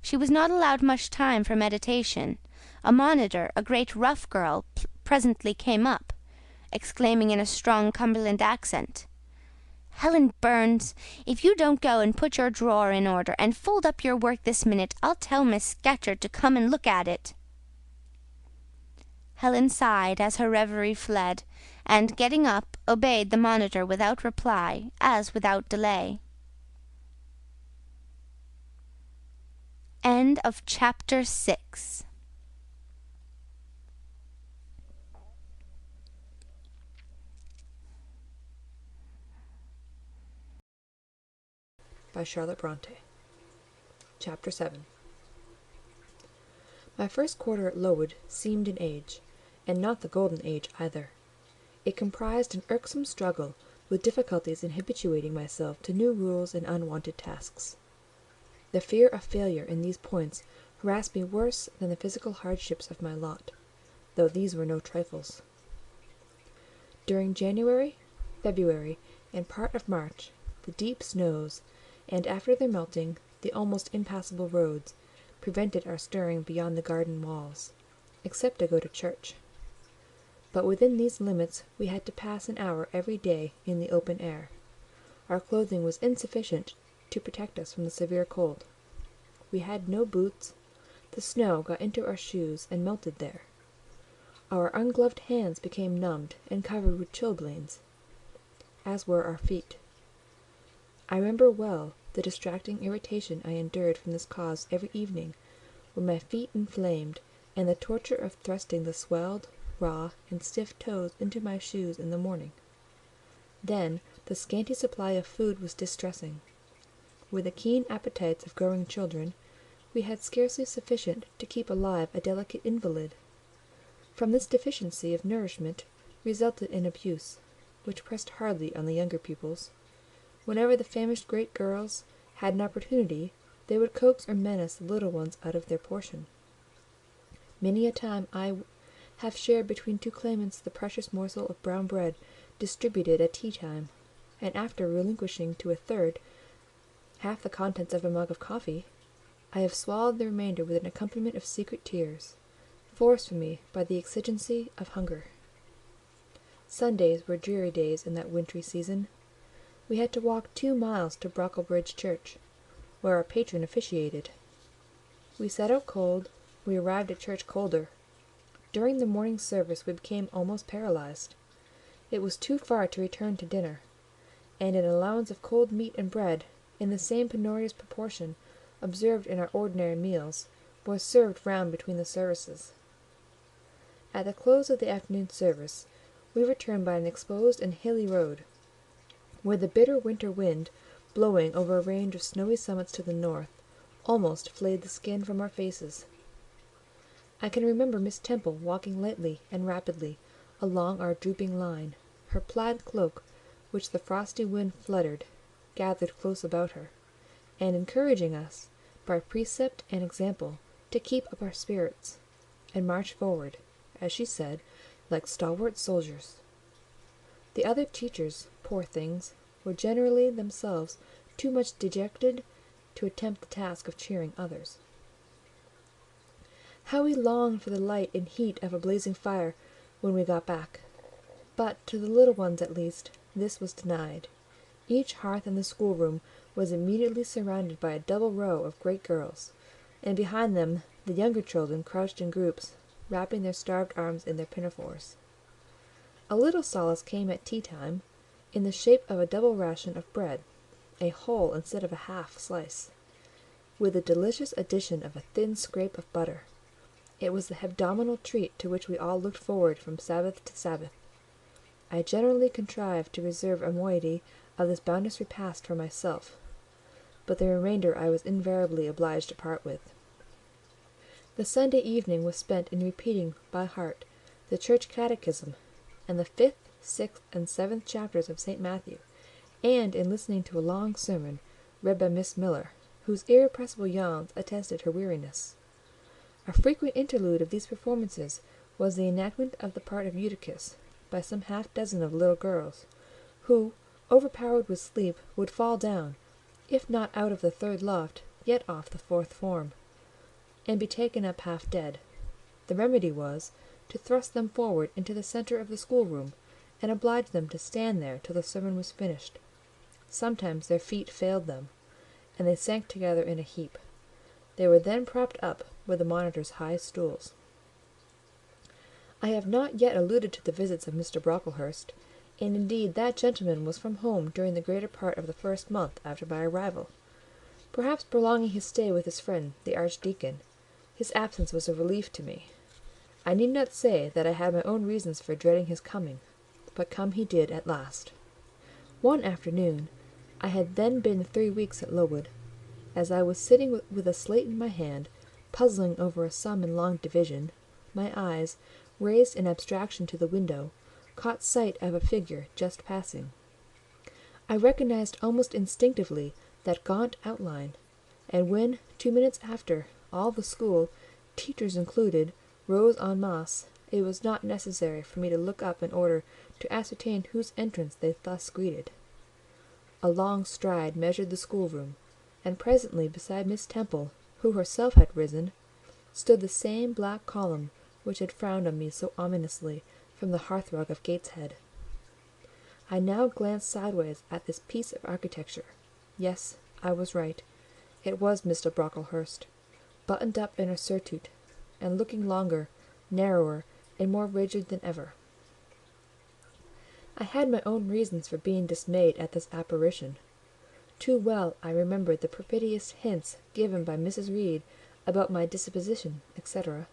She was not allowed much time for meditation. A monitor, a great rough girl, presently came up, exclaiming in a strong Cumberland accent, "Helen Burns, if you don't go and put your drawer in order, and fold up your work this minute, I'll tell Miss Scatcherd to come and look at it." Helen sighed as her reverie fled, and, getting up, obeyed the monitor without reply, as without delay. End of chapter 6. By Charlotte Bronte. Chapter 7. My first quarter at Lowood seemed an age, and not the golden age either. It comprised an irksome struggle with difficulties in habituating myself to new rules and unwonted tasks. The fear of failure in these points harassed me worse than the physical hardships of my lot, though these were no trifles. During January, February, and part of March, the deep snows, and after their melting, the almost impassable roads, prevented our stirring beyond the garden walls, except to go to church. But within these limits we had to pass an hour every day in the open air. Our clothing was insufficient to protect us from the severe cold. We had no boots. The snow got into our shoes and melted there. Our ungloved hands became numbed and covered with chilblains, as were our feet. I remember well the distracting irritation I endured from this cause every evening, when my feet inflamed, and the torture of thrusting the swelled, raw, and stiff toes into my shoes in the morning. Then the scanty supply of food was distressing. With the keen appetites of growing children, we had scarcely sufficient to keep alive a delicate invalid. From this deficiency of nourishment resulted an abuse, which pressed hardly on the younger pupils. Whenever the famished great girls had an opportunity, they would coax or menace the little ones out of their portion. Many a time I have shared between two claimants the precious morsel of brown bread distributed at tea-time, and after relinquishing to a third half the contents of a mug of coffee, I have swallowed the remainder with an accompaniment of secret tears, forced from me by the exigency of hunger. Sundays were dreary days in that wintry season. We had to walk 2 miles to Brocklebridge Church, where our patron officiated. We set out cold, we arrived at church colder. During the morning service we became almost paralyzed. It was too far to return to dinner, and an allowance of cold meat and bread, in the same penurious proportion observed in our ordinary meals, was served round between the services. At the close of the afternoon service, we returned by an exposed and hilly road, where the bitter winter wind, blowing over a range of snowy summits to the north, almost flayed the skin from our faces. I can remember Miss Temple walking lightly and rapidly along our drooping line, her plaid cloak, which the frosty wind fluttered, gathered close about her, and encouraging us, by precept and example, to keep up our spirits, and march forward, as she said, like stalwart soldiers. The other teachers, poor things, were generally themselves too much dejected to attempt the task of cheering others. How we longed for the light and heat of a blazing fire when we got back! But to the little ones at least this was denied. Each hearth in the schoolroom was immediately surrounded by a double row of great girls, and behind them the younger children crouched in groups, wrapping their starved arms in their pinafores. A little solace came at tea-time, in the shape of a double ration of bread, a whole instead of a half slice, with the delicious addition of a thin scrape of butter. It was the hebdomadal treat to which we all looked forward from Sabbath to Sabbath. I generally contrived to reserve a moiety of this bounteous repast for myself, but the remainder I was invariably obliged to part with. The Sunday evening was spent in repeating by heart the church catechism, and the 5th, 6th, and 7th chapters of St. Matthew, and in listening to a long sermon read by Miss Miller, whose irrepressible yawns attested her weariness. A frequent interlude of these performances was the enactment of the part of Eutychus by some half-dozen of little girls, who, overpowered with sleep, would fall down, if not out of the 3rd loft, yet off the 4th form, and be taken up half dead. The remedy was to thrust them forward into the centre of the schoolroom, and oblige them to stand there till the sermon was finished. Sometimes their feet failed them, and they sank together in a heap. They were then propped up with the monitor's high stools. I have not yet alluded to the visits of Mr. Brocklehurst, and indeed that gentleman was from home during the greater part of the first month after my arrival, perhaps prolonging his stay with his friend the Archdeacon. His absence was a relief to me. I need not say that I had my own reasons for dreading his coming, but come he did at last. One afternoon, I had then been 3 weeks at Lowood, as I was sitting with a slate in my hand, puzzling over a sum in long division, my eyes, raised in abstraction to the window, caught sight of a figure just passing. I recognized almost instinctively that gaunt outline, and when, 2 minutes after, all the school, teachers included, rose en masse, it was not necessary for me to look up in order to ascertain whose entrance they thus greeted. A long stride measured the schoolroom, and presently beside Miss Temple, who herself had risen, stood the same black column which had frowned on me so ominously from the hearthrug of Gateshead. I now glanced sideways at this piece of architecture. Yes, I was right. It was Mr. Brocklehurst, buttoned up in a surtout, and looking longer, narrower, and more rigid than ever. I had my own reasons for being dismayed at this apparition. Too well I remembered the perfidious hints given by Mrs. Reed about my disposition, etc.,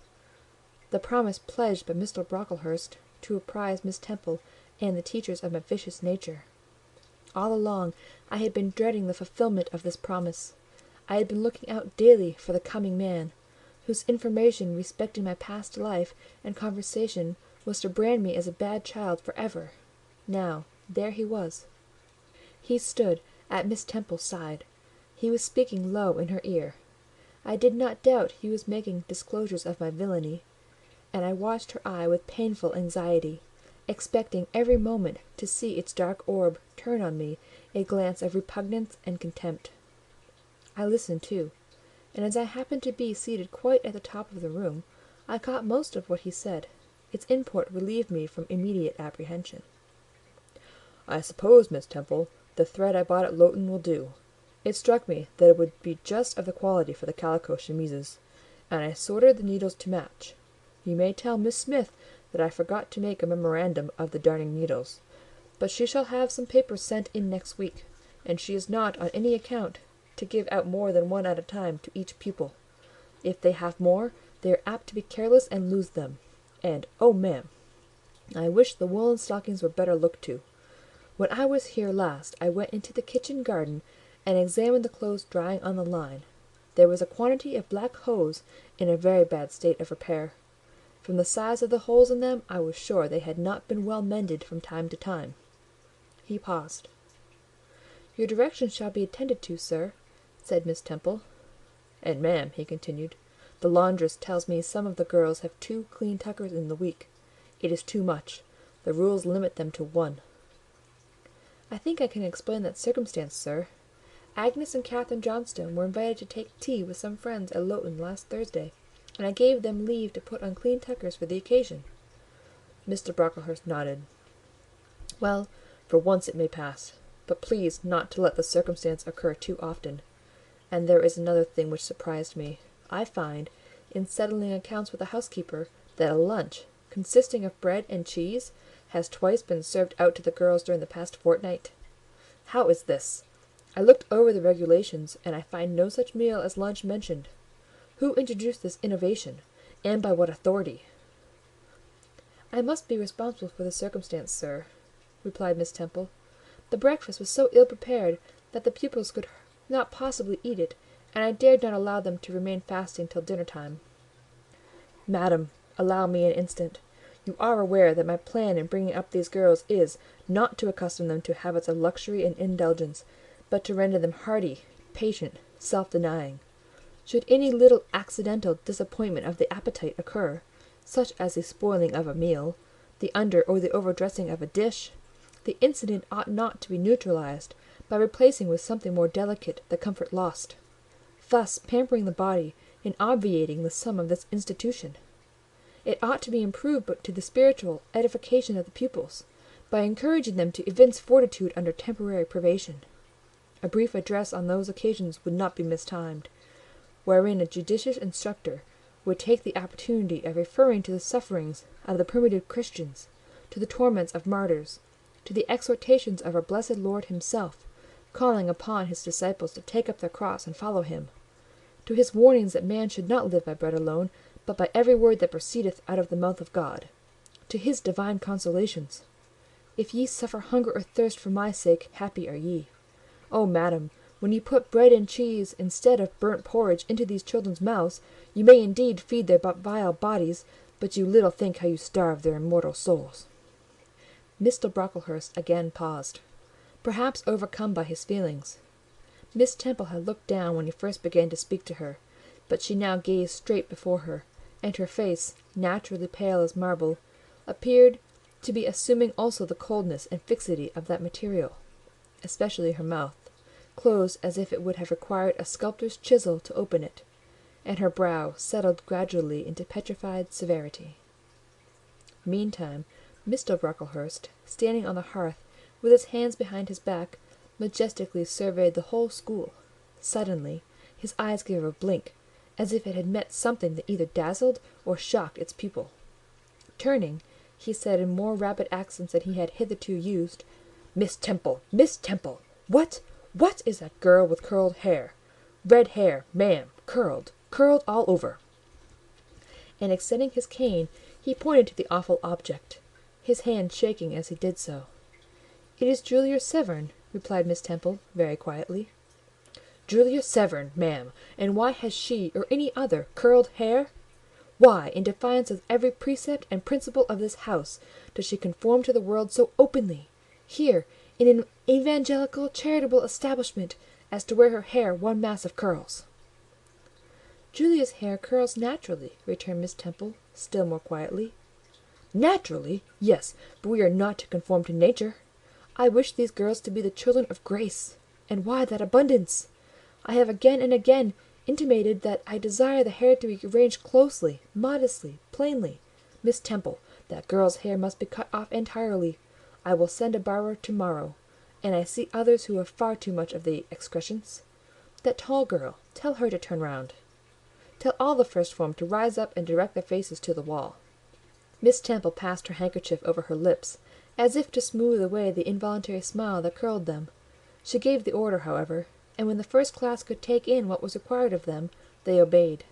the promise pledged by Mr. Brocklehurst to apprise Miss Temple and the teachers of my vicious nature. All along I had been dreading the fulfilment of this promise. I had been looking out daily for the coming man, whose information respecting my past life and conversation was to brand me as a bad child for ever. Now, there he was. He stood at Miss Temple's side. He was speaking low in her ear. I did not doubt he was making disclosures of my villainy, and I watched her eye with painful anxiety, expecting every moment to see its dark orb turn on me a glance of repugnance and contempt. I listened too, and as I happened to be seated quite at the top of the room, I caught most of what he said. Its import relieved me from immediate apprehension. "I suppose, Miss Temple, the thread I bought at Lowton will do. It struck me that it would be just of the quality for the calico chemises, and I sorted the needles to match. You may tell Miss Smith that I forgot to make a memorandum of the darning needles, but she shall have some papers sent in next week, and she is not on any account to give out more than one at a time to each pupil. If they have more, they are apt to be careless and lose them. And, oh, ma'am, I wish the woollen stockings were better looked to. When I was here last, I went into the kitchen garden and examined the clothes drying on the line. There was a quantity of black hose in a very bad state of repair. From the size of the holes in them, I was sure they had not been well mended from time to time." He paused. "Your directions shall be attended to, sir," said Miss Temple. "And, ma'am," he continued, "the laundress tells me some of the girls have 2 clean tuckers in the week. It is too much. The rules limit them to 1. "I think I can explain that circumstance, sir. Agnes and Catherine Johnstone were invited to take tea with some friends at Lowton last Thursday, and I gave them leave to put on clean tuckers for the occasion." Mr. Brocklehurst nodded. "Well, for once it may pass, but please not to let the circumstance occur too often. And there is another thing which surprised me. I find, in settling accounts with the housekeeper, that a lunch, consisting of bread and cheese, has twice been served out to the girls during the past fortnight. How is this? I looked over the regulations, and I find no such meal as lunch mentioned. Who introduced this innovation, and by what authority?" "I must be responsible for the circumstance, sir," replied Miss Temple. "The breakfast was so ill prepared that the pupils could not possibly eat it, and I dared not allow them to remain fasting till dinner time." "Madam, allow me an instant. You are aware that my plan in bringing up these girls is, not to accustom them to habits of luxury and indulgence, but to render them hardy, patient, self-denying. Should any little accidental disappointment of the appetite occur, such as the spoiling of a meal, the under or the overdressing of a dish, the incident ought not to be neutralized by replacing with something more delicate the comfort lost, thus pampering the body and obviating the sum of this institution. It ought to be improved to the spiritual edification of the pupils, by encouraging them to evince fortitude under temporary privation. A brief address on those occasions would not be mistimed, wherein a judicious instructor would take the opportunity of referring to the sufferings of the primitive Christians, to the torments of martyrs, to the exhortations of our blessed Lord himself, calling upon his disciples to take up their cross and follow him, to his warnings that man should not live by bread alone, but by every word that proceedeth out of the mouth of God, to his divine consolations. If ye suffer hunger or thirst for my sake, happy are ye. O madam, when you put bread and cheese instead of burnt porridge into these children's mouths, you may indeed feed their vile bodies, but you little think how you starve their immortal souls." Mr. Brocklehurst again paused. perhaps overcome by his feelings. Miss Temple had looked down when he first began to speak to her, but she now gazed straight before her, and her face, naturally pale as marble, appeared to be assuming also the coldness and fixity of that material, especially her mouth, closed as if it would have required a sculptor's chisel to open it, and her brow settled gradually into petrified severity. Meantime, Mr. Brocklehurst, standing on the hearth, with his hands behind his back, majestically surveyed the whole school. Suddenly, his eyes gave a blink, as if it had met something that either dazzled or shocked its pupil. Turning, he said in more rapid accents than he had hitherto used, "Miss Temple, Miss Temple, what is that girl with curled hair? Red hair, ma'am, curled all over." And extending his cane, he pointed to the awful object, his hand shaking as he did so. "It is Julia Severn," replied Miss Temple, very quietly. "Julia Severn, ma'am, and why has she, or any other, curled hair? Why, in defiance of every precept and principle of this house, does she conform to the world so openly, here, in an evangelical charitable establishment, as to wear her hair one mass of curls?" "Julia's hair curls naturally," returned Miss Temple, still more quietly. "Naturally! Yes, but we are not to conform to nature. I wish these girls to be the children of grace. And why that abundance? I have again and again intimated that I desire the hair to be arranged closely, modestly, plainly. Miss Temple, that girl's hair must be cut off entirely. I will send a barber to-morrow, and I see others who have far too much of the excrescence. That tall girl, tell her to turn round. Tell all the first form to rise up and direct their faces to the wall." Miss Temple passed her handkerchief over her lips, as if to smooth away the involuntary smile that curled them. She gave the order, however, and when the first class could take in what was required of them, they obeyed.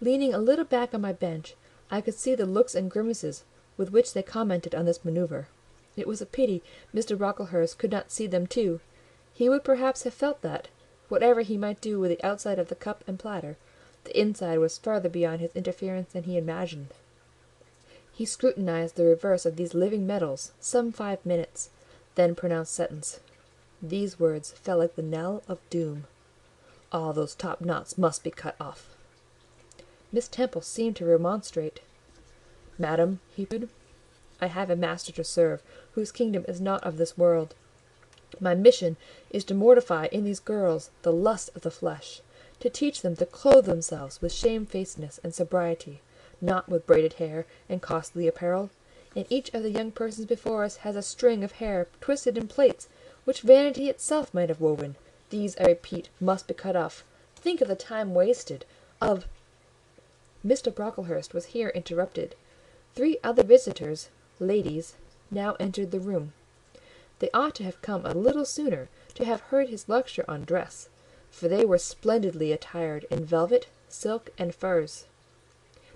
Leaning a little back on my bench, I could see the looks and grimaces with which they commented on this manoeuvre. It was a pity Mr. Brocklehurst could not see them too. He would perhaps have felt that, whatever he might do with the outside of the cup and platter, the inside was farther beyond his interference than he imagined. He scrutinized the reverse of these living metals some 5 minutes, then pronounced sentence. These words fell like the knell of doom. "All those top knots must be cut off." Miss Temple seemed to remonstrate. "Madam," he pursued, "I have a master to serve, whose kingdom is not of this world. My mission is to mortify in these girls the lust of the flesh, to teach them to clothe themselves with shamefacedness and sobriety, not with braided hair and costly apparel, and each of the young persons before us has a string of hair twisted in plaits, which vanity itself might have woven. These, I repeat, must be cut off. Think of the time wasted, of—" Mr. Brocklehurst was here interrupted. 3 other visitors, ladies, now entered the room. They ought to have come a little sooner to have heard his lecture on dress, for they were splendidly attired in velvet, silk, and furs.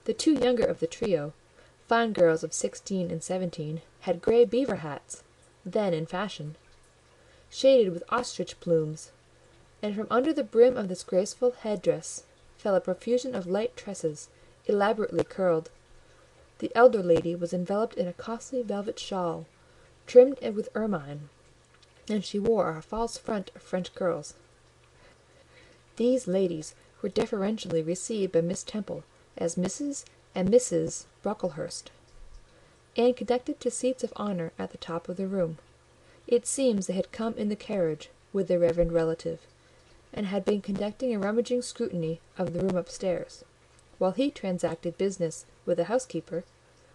The 2 younger of the trio, fine girls of 16 and 17, had grey beaver hats, then in fashion, shaded with ostrich plumes, and from under the brim of this graceful head-dress fell a profusion of light tresses, elaborately curled. The elder lady was enveloped in a costly velvet shawl, trimmed with ermine, and she wore a false front of French curls. These ladies were deferentially received by Miss Temple as Mrs. and Mrs. Brocklehurst, and conducted to seats of honour at the top of the room. It seems they had come in the carriage with their reverend relative, and had been conducting a rummaging scrutiny of the room upstairs, while he transacted business with the housekeeper,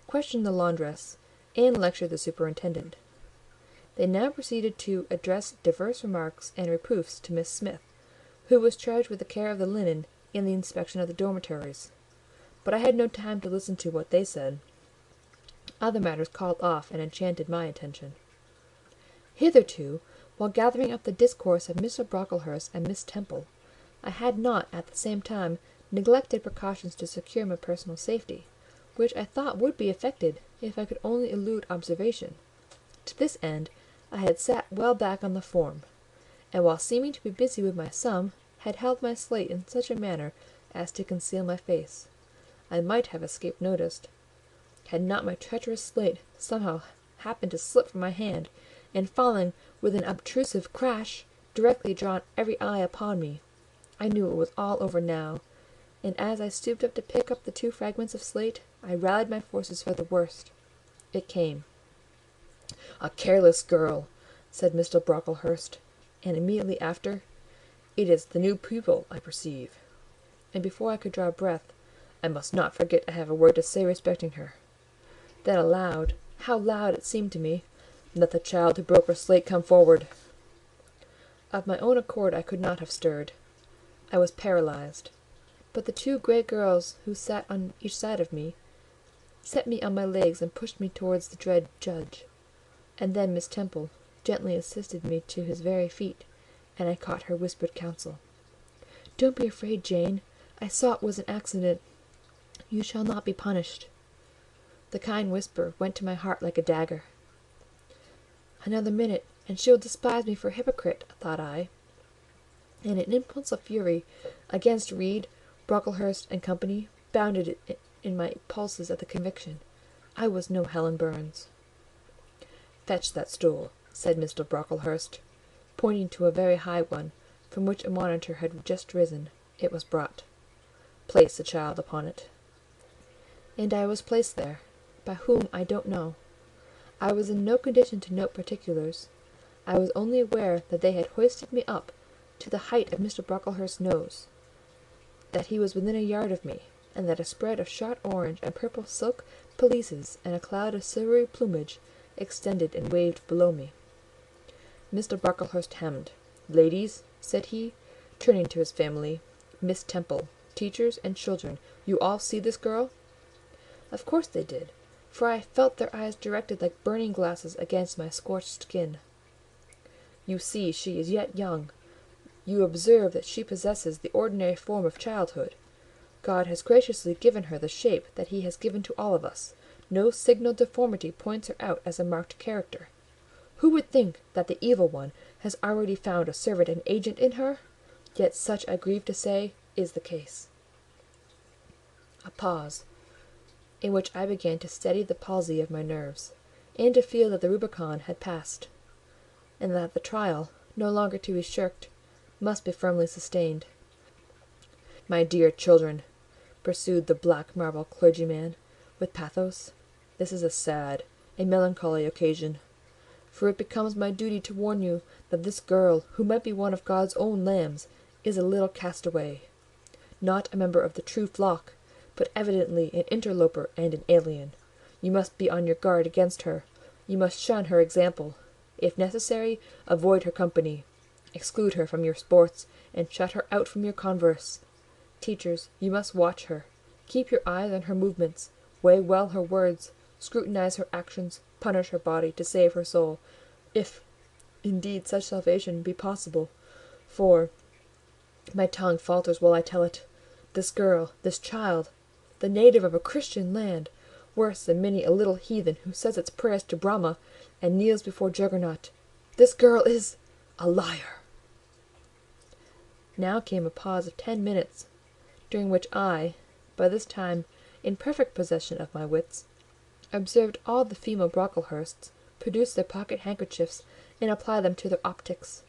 questioned the laundress, and lectured the superintendent. They now proceeded to address divers remarks and reproofs to Miss Smith, who was charged with the care of the linen and the inspection of the dormitories. But I had no time to listen to what they said. Other matters called off and enchanted my attention. Hitherto, while gathering up the discourse of Mr. Brocklehurst and Miss Temple, I had not, at the same time, neglected precautions to secure my personal safety, which I thought would be effected if I could only elude observation. To this end I had sat well back on the form, and while seeming to be busy with my sum, had held my slate in such a manner as to conceal my face. I might have escaped notice, had not my treacherous slate somehow happened to slip from my hand, and falling with an obtrusive crash, directly drawn every eye upon me. I knew it was all over now, and as I stooped up to pick up the 2 fragments of slate, I rallied my forces for the worst. It came. "A careless girl," said Mr. Brocklehurst, and immediately after, "It is the new pupil, I perceive." And before I could draw breath, "I must not forget I have a word to say respecting her." Then aloud, how loud it seemed to me, "Let the child who broke her slate come forward." Of my own accord I could not have stirred. I was paralysed. But the 2 grey girls who sat on each side of me set me on my legs and pushed me towards the dread judge. And then Miss Temple gently assisted me to his very feet, and I caught her whispered counsel. "Don't be afraid, Jane. I saw it was an accident. You shall not be punished." The kind whisper went to my heart like a dagger. Another minute, and she will despise me for a hypocrite, thought I. And an impulse of fury against Reed, Brocklehurst, and company bounded in my pulses at the conviction. I was no Helen Burns. "Fetch that stool," said Mr. Brocklehurst, pointing to a very high one, from which a monitor had just risen. It was brought. "Place the child upon it." And I was placed there, by whom I don't know. I was in no condition to note particulars. I was only aware that they had hoisted me up to the height of Mr. Brocklehurst's nose, that he was within a yard of me, and that a spread of shot orange and purple silk pelisses and a cloud of silvery plumage extended and waved below me. Mr. Brocklehurst hemmed. "Ladies," said he, turning to his family, "Miss Temple, teachers, and children, you all see this girl?" Of course they did, for I felt their eyes directed like burning glasses against my scorched skin. "You see she is yet young. You observe that she possesses the ordinary form of childhood. God has graciously given her the shape that he has given to all of us. No signal deformity points her out as a marked character. Who would think that the evil one has already found a servant and agent in her? Yet such, I grieve to say, is the case." A pause, in which I began to steady the palsy of my nerves, and to feel that the Rubicon had passed, and that the trial, no longer to be shirked, must be firmly sustained. "My dear children," pursued the black marble clergyman, with pathos, "this is a sad, a melancholy occasion, for it becomes my duty to warn you that this girl, who might be one of God's own lambs, is a little castaway, not a member of the true flock, but evidently an interloper and an alien. You must be on your guard against her. You must shun her example. If necessary, avoid her company. Exclude her from your sports, and shut her out from your converse. Teachers, you must watch her. Keep your eyes on her movements. Weigh well her words. Scrutinize her actions. Punish her body to save her soul, if indeed such salvation be possible. For my tongue falters while I tell it. This girl, this child, the native of a Christian land, worse than many a little heathen who says its prayers to Brahma and kneels before Juggernaut, this girl is a liar." Now came a pause of 10 minutes, during which I, by this time in perfect possession of my wits, observed all the female Brocklehursts produce their pocket handkerchiefs and apply them to their optics,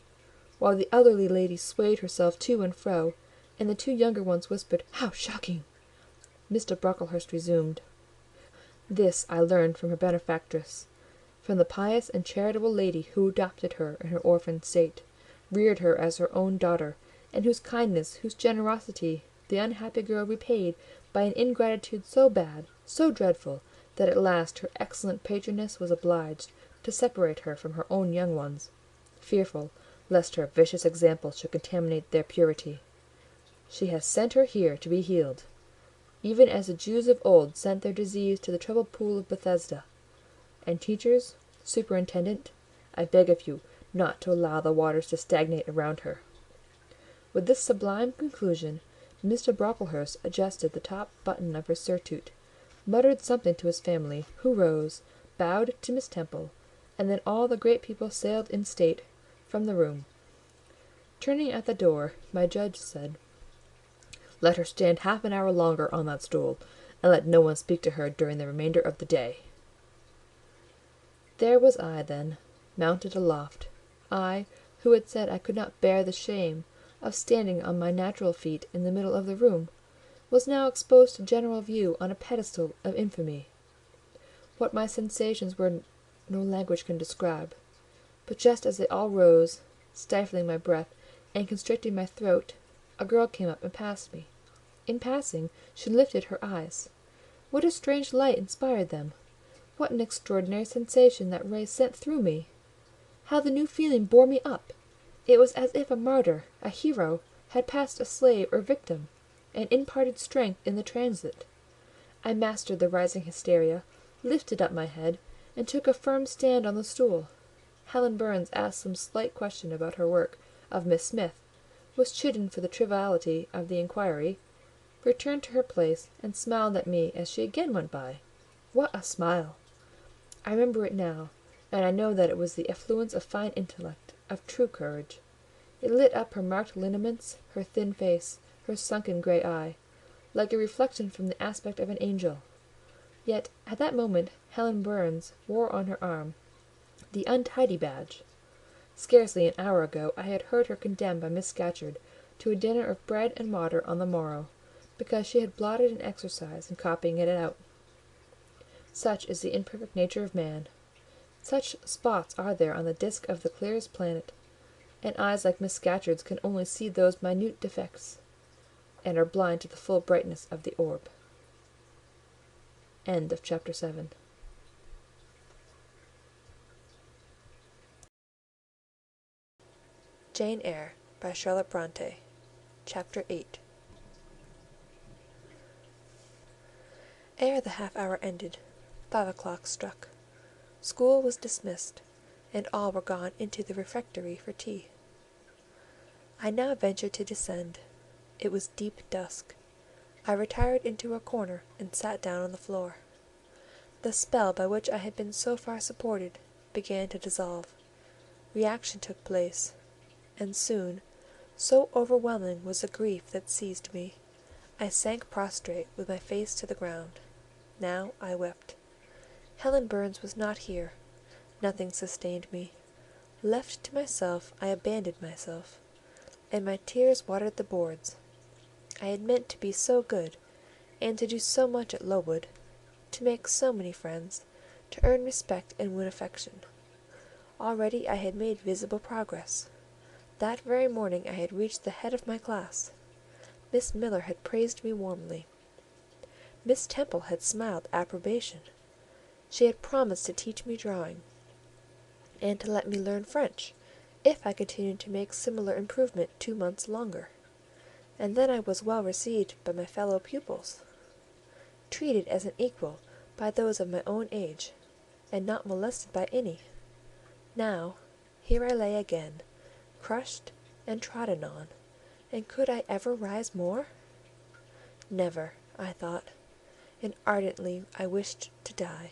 while the elderly lady swayed herself to and fro, and the 2 younger ones whispered, "How shocking!" Mr. Brocklehurst resumed. "This I learned from her benefactress, from the pious and charitable lady who adopted her in her orphan state, reared her as her own daughter, and whose kindness, whose generosity, the unhappy girl repaid by an ingratitude so bad, so dreadful, that at last her excellent patroness was obliged to separate her from her own young ones, fearful lest her vicious example should contaminate their purity. She has sent her here to be healed, even as the Jews of old sent their disease to the troubled pool of Bethesda. And teachers, superintendent, I beg of you not to allow the waters to stagnate around her." With this sublime conclusion, Mr. Brocklehurst adjusted the top button of his surtout, muttered something to his family, who rose, bowed to Miss Temple, and then all the great people sailed in state from the room. Turning at the door, my judge said, "Let her stand half an hour longer on that stool, and let no one speak to her during the remainder of the day." There was I, then, mounted aloft. I, who had said I could not bear the shame of standing on my natural feet in the middle of the room, was now exposed to general view on a pedestal of infamy. What my sensations were no language can describe; but just as they all rose, stifling my breath and constricting my throat, a girl came up and passed me. In passing, she lifted her eyes. What a strange light inspired them! What an extraordinary sensation that ray sent through me! How the new feeling bore me up! It was as if a martyr, a hero, had passed a slave or victim, and imparted strength in the transit. I mastered the rising hysteria, lifted up my head, and took a firm stand on the stool. Helen Burns asked some slight question about her work, of Miss Smith, was chidden for the triviality of the inquiry, returned to her place, and smiled at me as she again went by. What a smile! I remember it now, and I know that it was the effluence of fine intellect, of true courage. It lit up her marked lineaments, her thin face, her sunken grey eye, like a reflection from the aspect of an angel. Yet at that moment Helen Burns wore on her arm the untidy badge. Scarcely an hour ago I had heard her condemned by Miss Scatcherd to a dinner of bread and water on the morrow, because she had blotted an exercise in copying it out. Such is the imperfect nature of man. Such spots are there on the disk of the clearest planet, and eyes like Miss Scatcherd's can only see those minute defects, and are blind to the full brightness of the orb. End of chapter 7. Jane Eyre by Charlotte Bronte. Chapter 8. Ere the half-hour ended, 5 o'clock struck. School was dismissed, and all were gone into the refectory for tea. I now ventured to descend. It was deep dusk. I retired into a corner and sat down on the floor. The spell by which I had been so far supported began to dissolve. Reaction took place, and soon, so overwhelming was the grief that seized me, I sank prostrate with my face to the ground. Now I wept. Helen Burns was not here. Nothing sustained me. Left to myself, I abandoned myself, and my tears watered the boards. I had meant to be so good, and to do so much at Lowood, to make so many friends, to earn respect and win affection. Already I had made visible progress. That very morning I had reached the head of my class. Miss Miller had praised me warmly. Miss Temple had smiled approbation. She had promised to teach me drawing, and to let me learn French, if I continued to make similar improvement 2 months longer. And then I was well received by my fellow pupils, treated as an equal by those of my own age, and not molested by any. Now, here I lay again, crushed and trodden on, and could I ever rise more? Never, I thought, and ardently I wished to die.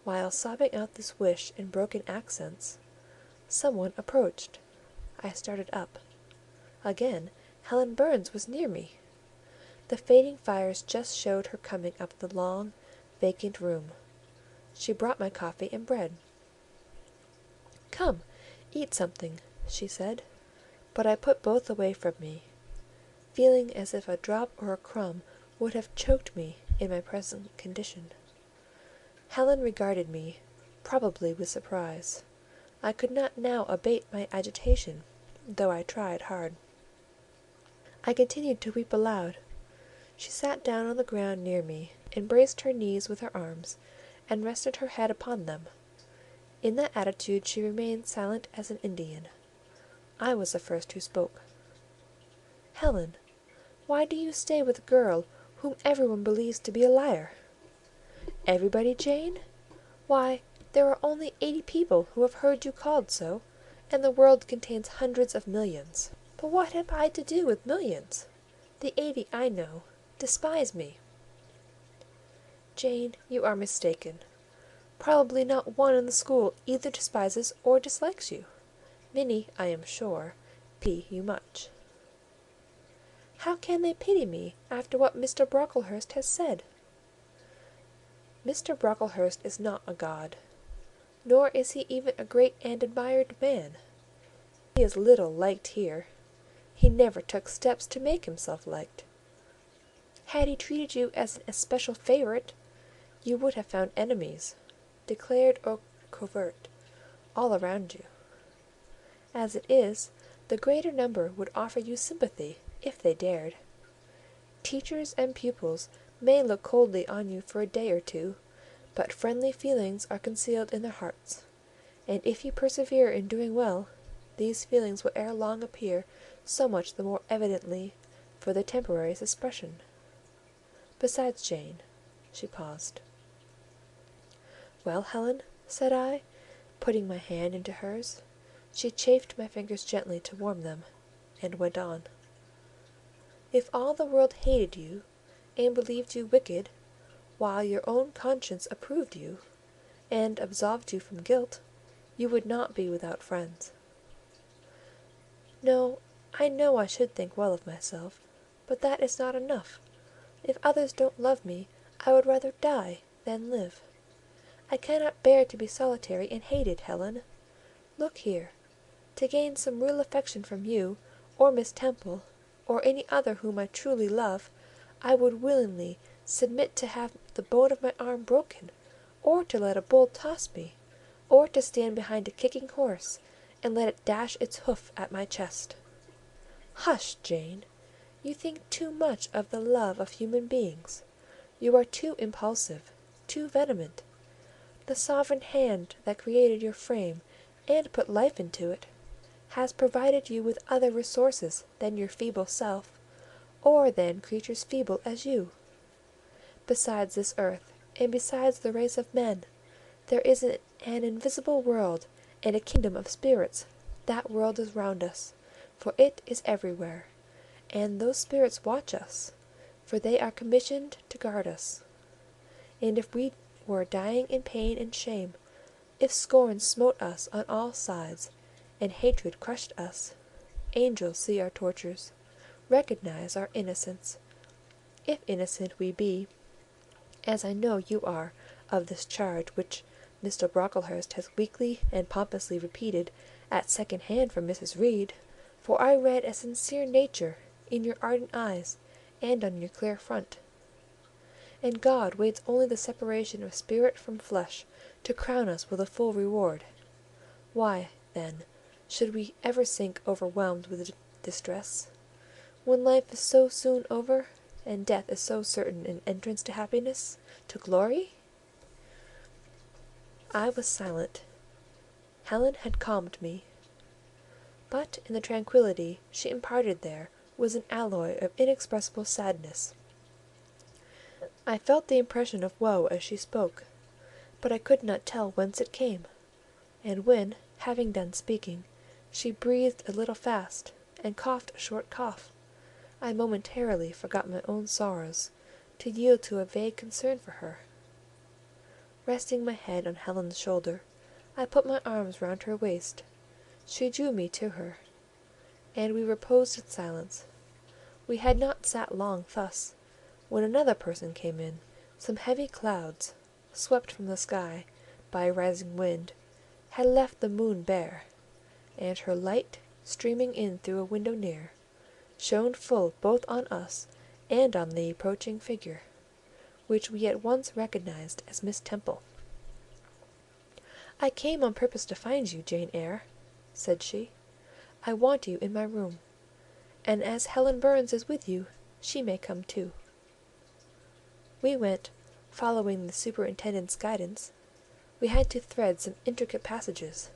While sobbing out this wish in broken accents, some one approached. I started up. Again Helen Burns was near me. The fading fires just showed her coming up the long, vacant room. She brought my coffee and bread. "Come, eat something," she said, but I put both away from me, feeling as if a drop or a crumb would have choked me in my present condition. Helen regarded me, probably with surprise. I could not now abate my agitation, though I tried hard. I continued to weep aloud. She sat down on the ground near me, embraced her knees with her arms, and rested her head upon them. In that attitude she remained silent as an Indian. I was the first who spoke. "Helen, why do you stay with a girl whom everyone believes to be a liar?" "Everybody, Jane? Why, there are only 80 people who have heard you called so, and the world contains hundreds of millions." "But what have I to do with millions? The 80 I know despise me." "Jane, you are mistaken. Probably not one in the school either despises or dislikes you. Many, I am sure, pity you much." "How can they pity me after what Mr. Brocklehurst has said?" "Mr. Brocklehurst is not a god. nor is he even a great and admired man. He is little liked here. He never took steps to make himself liked. Had he treated you as an especial favourite, you would have found enemies, declared or covert, all around you. As it is, the greater number would offer you sympathy, if they dared. Teachers and pupils may look coldly on you for a day or two, but friendly feelings are concealed in their hearts, and if you persevere in doing well, these feelings will ere long appear so much the more evidently for their temporary suppression. Besides, Jane—" she paused. "Well, Helen?" said I, putting my hand into hers. She chafed my fingers gently to warm them, and went on. "If all the world hated you, and believed you wicked, while your own conscience approved you, and absolved you from guilt, you would not be without friends. No, I know I should think well of myself, but that is not enough. If others don't love me, I would rather die than live. I cannot bear to be solitary and hated, Helen. Look here. To gain some real affection from you, or Miss Temple, or any other whom I truly love, I would willingly submit to have the bone of my arm broken, or to let a bull toss me, or to stand behind a kicking horse, and let it dash its hoof at my chest. Hush, Jane! You think too much of the love of human beings. You are too impulsive, too vehement. The sovereign hand that created your frame, and put life into it, has provided you with other resources than your feeble self, or than creatures feeble as you. Besides this earth, and besides the race of men, there is an invisible world and a kingdom of spirits. That world is round us, for it is everywhere, and those spirits watch us, for they are commissioned to guard us. And if we were dying in pain and shame, if scorn smote us on all sides, and hatred crushed us, angels see our tortures, recognize our innocence. If innocent we be, as I know you are of this charge which Mr. Brocklehurst has weakly and pompously repeated at second hand from Mrs. Reed, for I read a sincere nature in your ardent eyes and on your clear front. And God waits only the separation of spirit from flesh to crown us with a full reward. Why, then, should we ever sink overwhelmed with distress, when life is so soon over, and death is so certain an entrance to happiness, to glory?" I was silent. Helen had calmed me, but in the tranquillity she imparted there was an alloy of inexpressible sadness. I felt the impression of woe as she spoke, but I could not tell whence it came; and when, having done speaking, she breathed a little fast, and coughed a short cough, I momentarily forgot my own sorrows, to yield to a vague concern for her. Resting my head on Helen's shoulder, I put my arms round her waist. She drew me to her, and we reposed in silence. We had not sat long thus, when another person came in. Some heavy clouds, swept from the sky by a rising wind, had left the moon bare, and her light, streaming in through a window near, shone full both on us and on the approaching figure, which we at once recognised as Miss Temple. "I came on purpose to find you, Jane Eyre," said she. "I want you in my room, and as Helen Burns is with you, she may come too." We went, following the superintendent's guidance. We had to thread some intricate passages,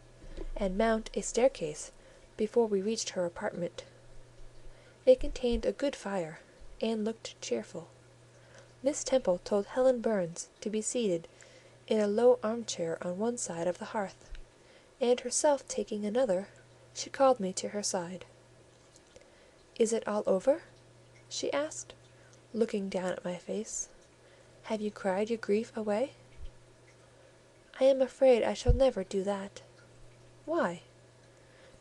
and mount a staircase before we reached her apartment. It contained a good fire, and looked cheerful. Miss Temple told Helen Burns to be seated in a low armchair on one side of the hearth, and herself taking another, she called me to her side. "Is it all over?" she asked, looking down at my face. "Have you cried your grief away?" "I am afraid I shall never do that." "Why?"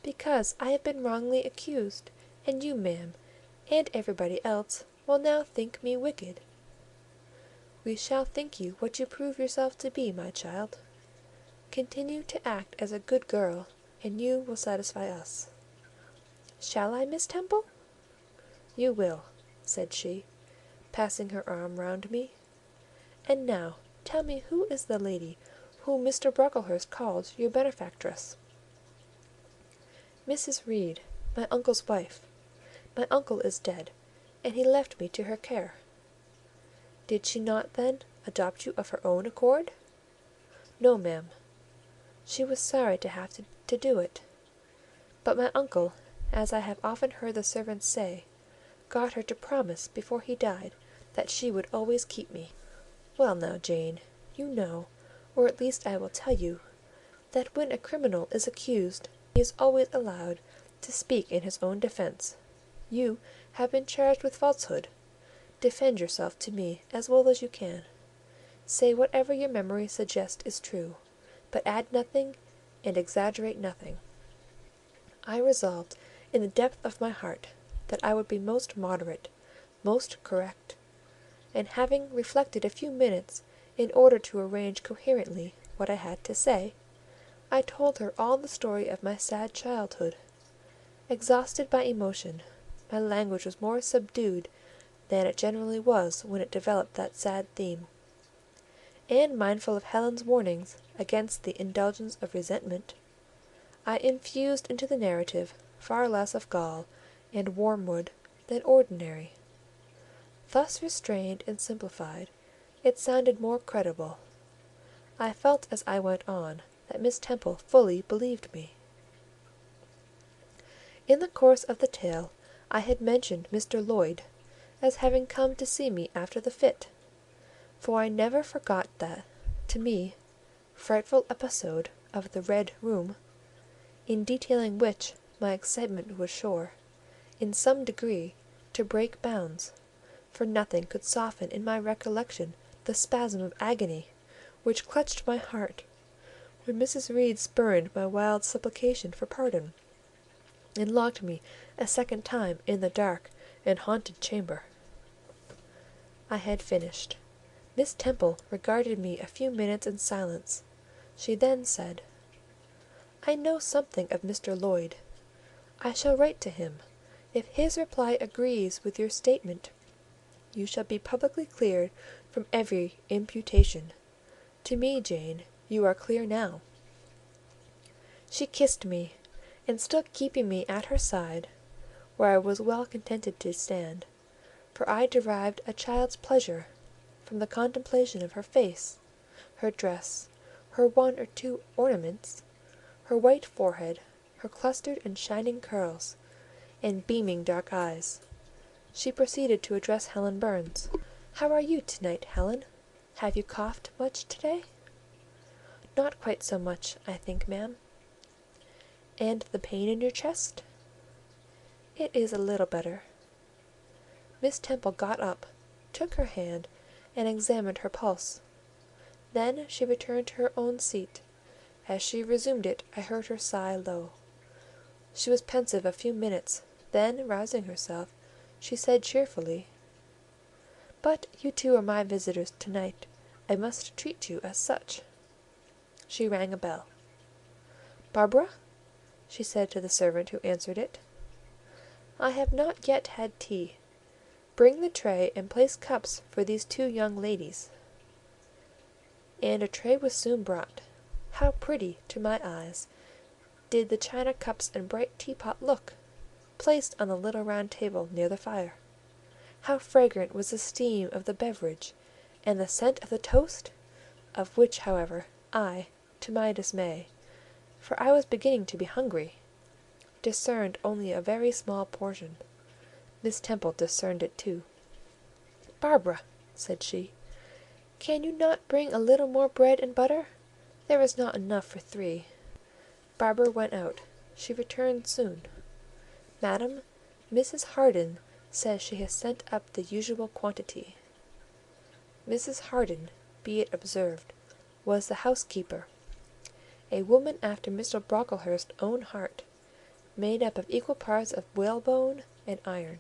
"Because I have been wrongly accused, and you, ma'am, and everybody else, will now think me wicked." "We shall think you what you prove yourself to be, my child." Continue to act as a good girl, and you will satisfy us. Shall I, Miss Temple?" "You will," said she, passing her arm round me. "And now tell me who is the lady whom Mr. Brocklehurst calls your benefactress?" "Mrs. Reed, my uncle's wife. My uncle is dead, and he left me to her care." "Did she not, then, adopt you of her own accord?" "No, ma'am. She was sorry to have to do it; but my uncle, as I have often heard the servants say, got her to promise before he died that she would always keep me." "Well now, Jane, you know, or at least I will tell you, that when a criminal is accused, he is always allowed to speak in his own defence. You have been charged with falsehood. Defend yourself to me as well as you can. Say whatever your memory suggests is true, but add nothing and exaggerate nothing." I resolved in the depth of my heart that I would be most moderate, most correct; and having reflected a few minutes in order to arrange coherently what I had to say, I told her all the story of my sad childhood. Exhausted by emotion, my language was more subdued than it generally was when it developed that sad theme; and mindful of Helen's warnings against the indulgence of resentment, I infused into the narrative far less of gall and wormwood than ordinary. Thus restrained and simplified, it sounded more credible. I felt as I went on that Miss Temple fully believed me. In the course of the tale I had mentioned Mr. Lloyd as having come to see me after the fit, for I never forgot that, to me, frightful episode of the Red Room, in detailing which my excitement was sure, in some degree, to break bounds, for nothing could soften in my recollection the spasm of agony which clutched my heart when Mrs. Reed spurned my wild supplication for pardon, and locked me a second time in the dark and haunted chamber. I had finished. Miss Temple regarded me a few minutes in silence. She then said— "I know something of Mr. Lloyd. I shall write to him. If his reply agrees with your statement, you shall be publicly cleared from every imputation. To me, Jane, you are clear now." She kissed me, and still keeping me at her side, where I was well contented to stand, for I derived a child's pleasure from the contemplation of her face, her dress, her one or two ornaments, her white forehead, her clustered and shining curls, and beaming dark eyes, she proceeded to address Helen Burns. "How are you to-night, Helen? Have you coughed much to-day?" "Not quite so much, I think, ma'am." "And the pain in your chest?" "It is a little better." Miss Temple got up, took her hand, and examined her pulse. Then she returned to her own seat. As she resumed it, I heard her sigh low. She was pensive a few minutes; then, rousing herself, she said cheerfully— "But you two are my visitors to-night. I must treat you as such." She rang a bell. "Barbara," she said to the servant who answered it, "I have not yet had tea. Bring the tray and place cups for these two young ladies." And a tray was soon brought. How pretty, to my eyes, did the china cups and bright teapot look, placed on the little round table near the fire! How fragrant was the steam of the beverage, and the scent of the toast, of which, however, I, to my dismay, for I was beginning to be hungry, discerned only a very small portion. Miss Temple discerned it too. "Barbara," said she, "can you not bring a little more bread and butter? There is not enough for 3. Barbara went out. She returned soon. "Madam, Mrs. Harden says she has sent up the usual quantity." Mrs. Harden, be it observed, was the housekeeper, a woman after Mr. Brocklehurst's own heart, made up of equal parts of whalebone and iron.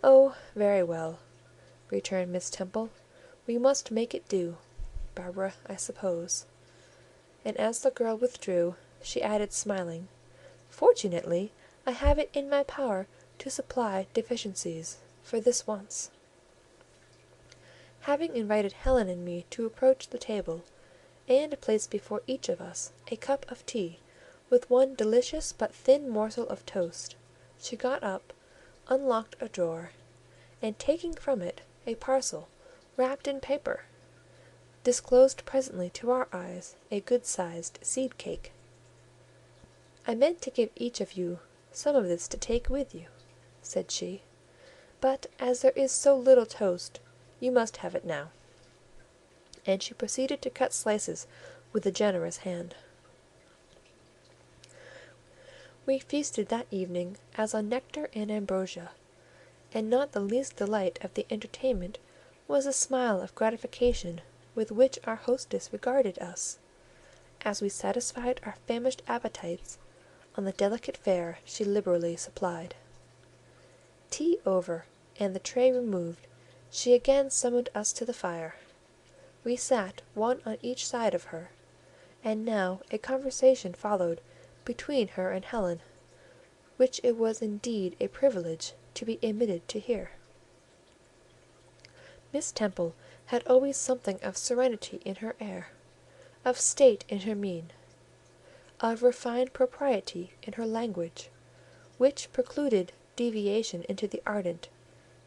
"Oh, very well," returned Miss Temple, "we must make it do, Barbara, I suppose. and as the girl withdrew, she added, smiling, "Fortunately, I have it in my power to supply deficiencies, for this once." Having invited Helen and me to approach the table, and placed before each of us a cup of tea, with one delicious but thin morsel of toast, she got up, unlocked a drawer, and taking from it a parcel wrapped in paper, disclosed presently to our eyes a good-sized seed cake. "I meant to give each of you some of this to take with you," said she, "but as there is so little toast, you must have it now." And she proceeded to cut slices with a generous hand. We feasted that evening as on nectar and ambrosia, and not the least delight of the entertainment was the smile of gratification with which our hostess regarded us, as we satisfied our famished appetites on the delicate fare she liberally supplied. Tea over, and the tray removed, she again summoned us to the fire. We sat one on each side of her, and now a conversation followed between her and Helen, which it was indeed a privilege to be admitted to hear. Miss Temple had always something of serenity in her air, of state in her mien, of refined propriety in her language, which precluded deviation into the ardent,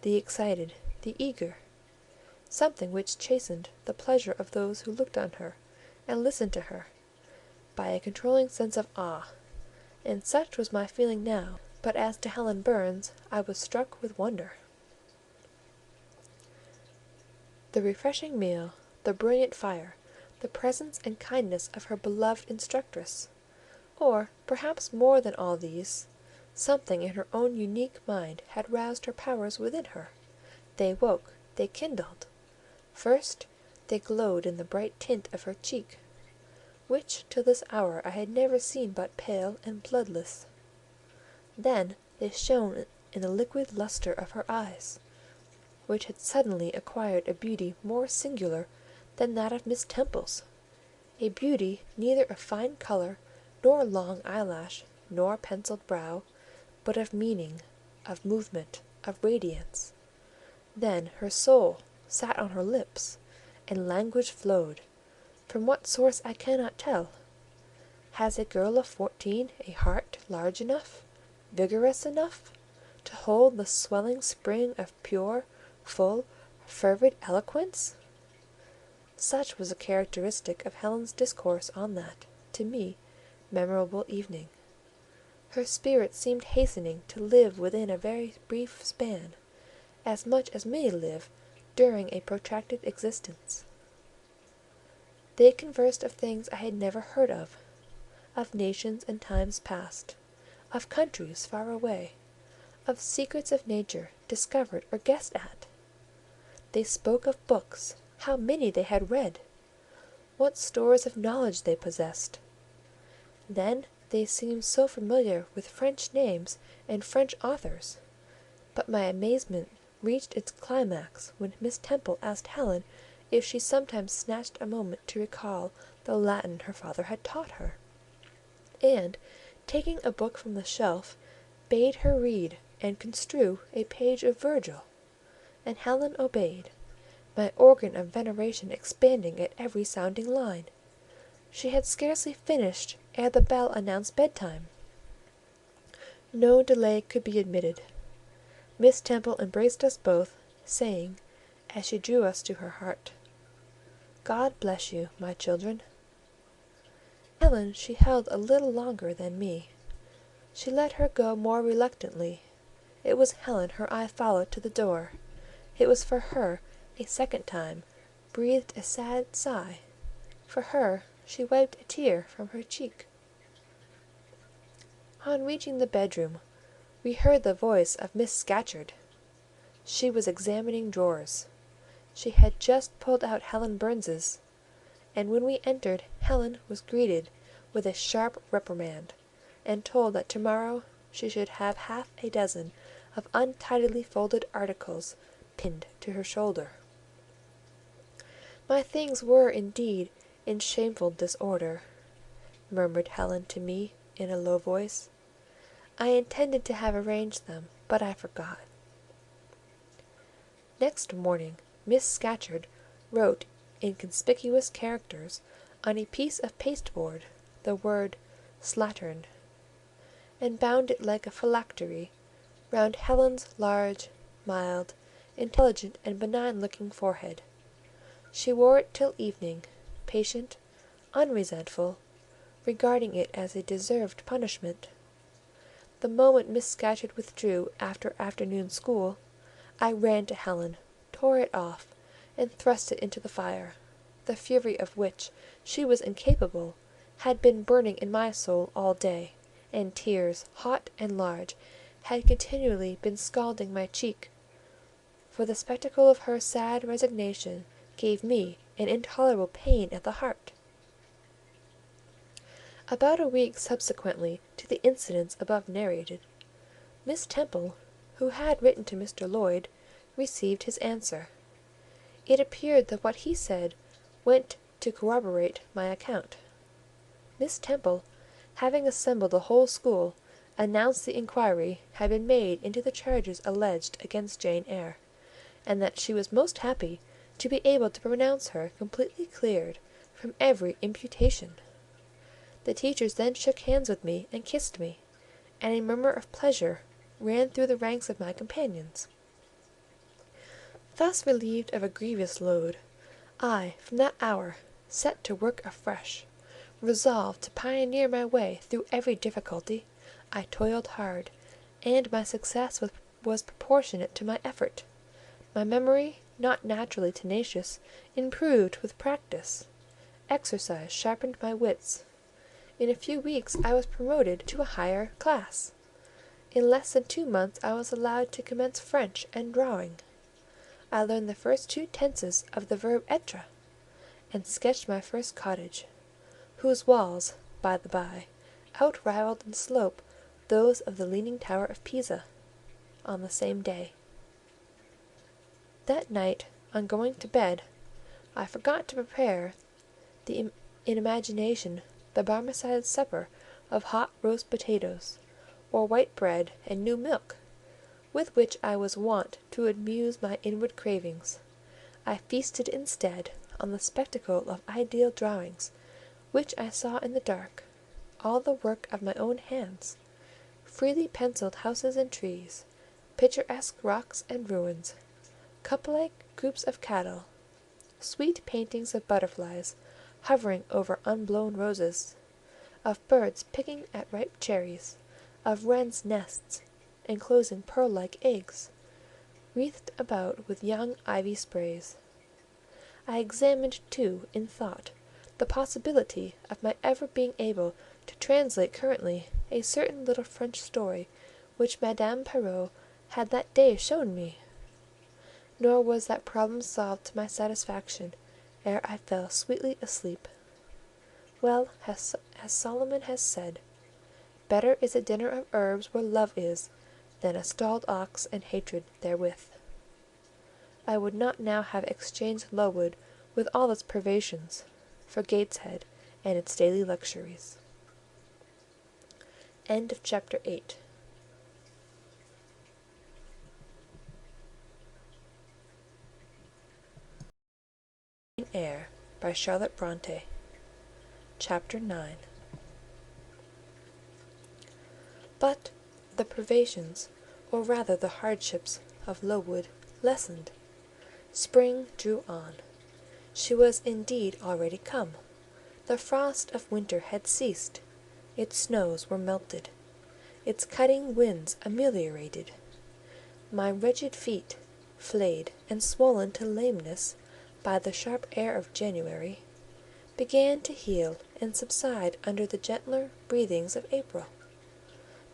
the excited, the eager; something which chastened the pleasure of those who looked on her and listened to her, by a controlling sense of awe; and such was my feeling now, but as to Helen Burns, I was struck with wonder. The refreshing meal, the brilliant fire, the presence and kindness of her beloved instructress, or perhaps more than all these, something in her own unique mind had roused her powers within her. They woke, they kindled. First, they glowed in the bright tint of her cheek, which till this hour I had never seen but pale and bloodless. Then they shone in the liquid lustre of her eyes, which had suddenly acquired a beauty more singular than that of Miss Temple's, a beauty neither of fine colour, nor long eyelash, nor pencilled brow, but of meaning, of movement, of radiance. Then her soul sat on her lips, and language flowed, from what source I cannot tell. Has a girl of 14 a heart large enough, vigorous enough, to hold the swelling spring of pure, full, fervid eloquence? Such was a characteristic of Helen's discourse on that, to me, memorable evening. Her spirit seemed hastening to live within a very brief span, as much as may live during a protracted existence. They conversed of things I had never heard of nations and times past, of countries far away, of secrets of nature discovered or guessed at. They spoke of books, how many they had read, what stores of knowledge they possessed. Then they seemed so familiar with French names and French authors; but my amazement reached its climax when Miss Temple asked Helen if she sometimes snatched a moment to recall the Latin her father had taught her, and, taking a book from the shelf, bade her read and construe a page of Virgil, and Helen obeyed, my organ of veneration expanding at every sounding line. She had scarcely finished ere the bell announced bedtime. No delay could be admitted. Miss Temple embraced us both, saying, as she drew us to her heart, "God bless you, my children." Helen she held a little longer than me. She let her go more reluctantly. It was Helen her eye followed to the door. It was for her, a second time, breathed a sad sigh. For her, she wiped a tear from her cheek. On reaching the bedroom, we heard the voice of Miss Scatcherd. She was examining drawers. She had just pulled out Helen Burns's, and when we entered Helen was greeted with a sharp reprimand, and told that to-morrow she should have half a dozen of untidily folded articles pinned to her shoulder. My things were, indeed, in shameful disorder, murmured Helen to me in a low voice. "I intended to have arranged them, but I forgot." Next morning Miss Scatcherd wrote in conspicuous characters on a piece of pasteboard the word "slattern," and bound it like a phylactery round Helen's large, mild, intelligent, and benign-looking forehead. She wore it till evening, patient, unresentful, regarding it as a deserved punishment. The moment Miss Scatcherd withdrew after afternoon school, I ran to Helen, tore it off, and thrust it into the fire. The fury of which she was incapable had been burning in my soul all day, and tears, hot and large, had continually been scalding my cheek, for the spectacle of her sad resignation gave me an intolerable pain at the heart. About a week subsequently to the incidents above narrated, Miss Temple, who had written to Mr. Lloyd, received his answer. It appeared that what he said went to corroborate my account. Miss Temple, having assembled the whole school, announced the inquiry had been made into the charges alleged against Jane Eyre, and that she was most happy to be able to pronounce her completely cleared from every imputation. The teachers then shook hands with me and kissed me, and a murmur of pleasure ran through the ranks of my companions. Thus relieved of a grievous load, I, from that hour, set to work afresh. Resolved to pioneer my way through every difficulty, I toiled hard, and my success was proportionate to my effort. My memory, not naturally tenacious, improved with practice. Exercise sharpened my wits. In a few weeks I was promoted to a higher class. In less than 2 months I was allowed to commence French and drawing. I learned the first 2 tenses of the verb être, and sketched my first cottage, whose walls, by the by, outrivalled in slope those of the Leaning Tower of Pisa, on the same day. That night, on going to bed, I forgot to prepare in imagination the Barmecide supper of hot roast potatoes, or white bread and new milk, with which I was wont to amuse my inward cravings. I feasted instead on the spectacle of ideal drawings, which I saw in the dark, all the work of my own hands, freely pencilled houses and trees, picturesque rocks and ruins, cup-like groups of cattle, sweet paintings of butterflies hovering over unblown roses, of birds picking at ripe cherries, of wrens' nests enclosing pearl-like eggs, wreathed about with young ivy sprays. I examined, too, in thought, the possibility of my ever being able to translate currently a certain little French story which Madame Perrault had that day shown me. Nor was that problem solved to my satisfaction ere I fell sweetly asleep. Well, as Solomon has said, "Better is a dinner of herbs where love is, than a stalled ox and hatred therewith." I would not now have exchanged Lowood with all its privations for Gateshead and its daily luxuries. End of chapter 8. Jane Eyre by Charlotte Bronte. Chapter 9. But the privations, or rather the hardships, of Lowood lessened. Spring drew on. She was indeed already come. The frost of winter had ceased. Its snows were melted. Its cutting winds ameliorated. My wretched feet, flayed and swollen to lameness by the sharp air of January, began to heal and subside under the gentler breathings of April.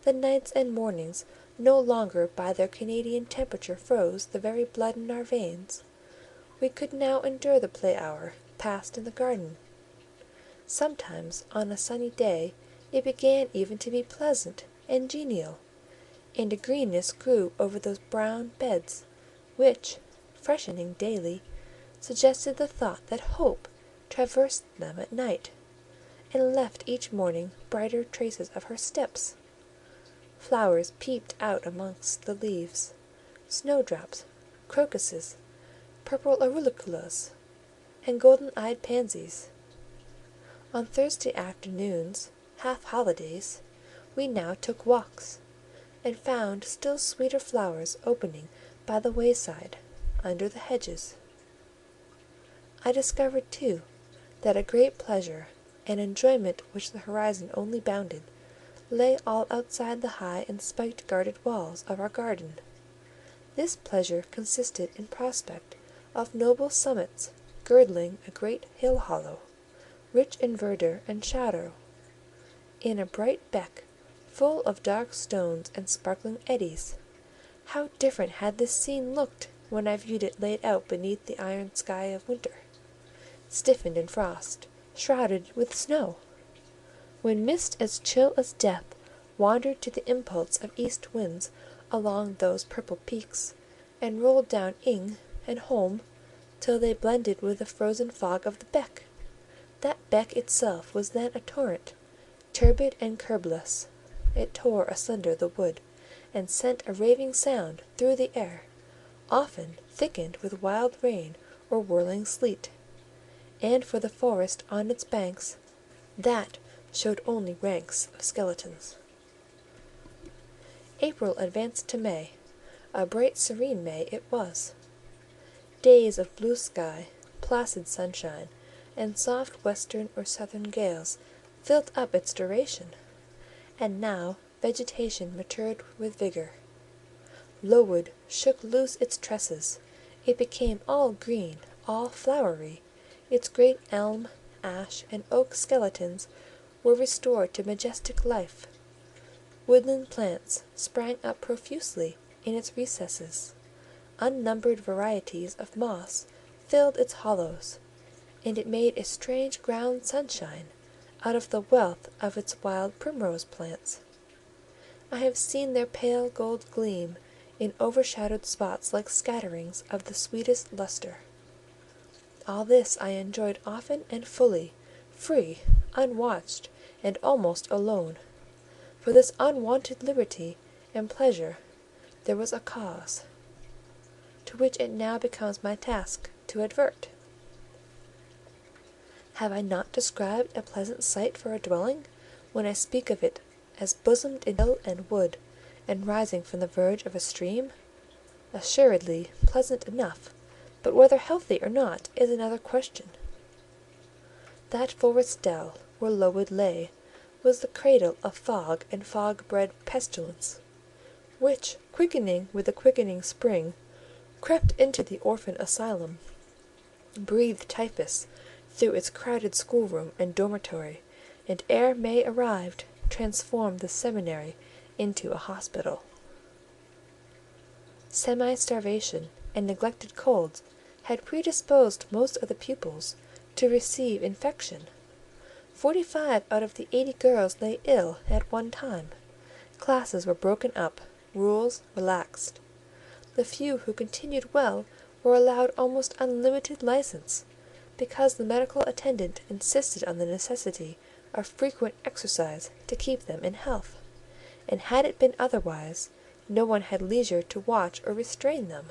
The nights and mornings no longer by their Canadian temperature froze the very blood in our veins. We could now endure the play hour passed in the garden. Sometimes, on a sunny day, it began even to be pleasant and genial, and a greenness grew over those brown beds, which, freshening daily, suggested the thought that hope traversed them at night, and left each morning brighter traces of her steps. Flowers peeped out amongst the leaves, snowdrops, crocuses, purple auriculas, and golden-eyed pansies. On Thursday afternoons, half-holidays, we now took walks, and found still sweeter flowers opening by the wayside, under the hedges. I discovered, too, that a great pleasure, an enjoyment which the horizon only bounded, lay all outside the high and spiked guarded walls of our garden. This pleasure consisted in prospect of noble summits girdling a great hill hollow, rich in verdure and shadow, in a bright beck, full of dark stones and sparkling eddies. How different had this scene looked when I viewed it laid out beneath the iron sky of winter, stiffened in frost, shrouded with snow! When mist as chill as death wandered to the impulse of east winds along those purple peaks, and rolled down Ing and Holm till they blended with the frozen fog of the beck. That beck itself was then a torrent, turbid and curbless. It tore asunder the wood, and sent a raving sound through the air, often thickened with wild rain or whirling sleet; and for the forest on its banks, that showed only ranks of skeletons. April advanced to May. A bright serene May it was. Days of blue sky, placid sunshine, and soft western or southern gales filled up its duration. And now vegetation matured with vigour. Lowood shook loose its tresses; it became all green, all flowery; its great elm, ash, and oak skeletons were restored to majestic life. Woodland plants sprang up profusely in its recesses; unnumbered varieties of moss filled its hollows, and it made a strange ground sunshine out of the wealth of its wild primrose plants. I have seen their pale gold gleam in overshadowed spots like scatterings of the sweetest lustre. All this I enjoyed often and fully, free, unwatched, and almost alone. For this unwonted liberty and pleasure there was a cause, to which it now becomes my task to advert. Have I not described a pleasant site for a dwelling, when I speak of it as bosomed in hill and wood, and rising from the verge of a stream? Assuredly pleasant enough, but whether healthy or not is another question. That forest dell, where Lowood lay, was the cradle of fog and fog-bred pestilence, which, quickening with the quickening spring, crept into the orphan asylum, breathed typhus through its crowded schoolroom and dormitory, and ere May arrived, transformed the seminary into a hospital. Semi-starvation and neglected colds had predisposed most of the pupils to receive infection. 45 out of the 80 girls lay ill at one time. Classes were broken up, rules relaxed. The few who continued well were allowed almost unlimited license, because the medical attendant insisted on the necessity of frequent exercise to keep them in health, and had it been otherwise, no one had leisure to watch or restrain them.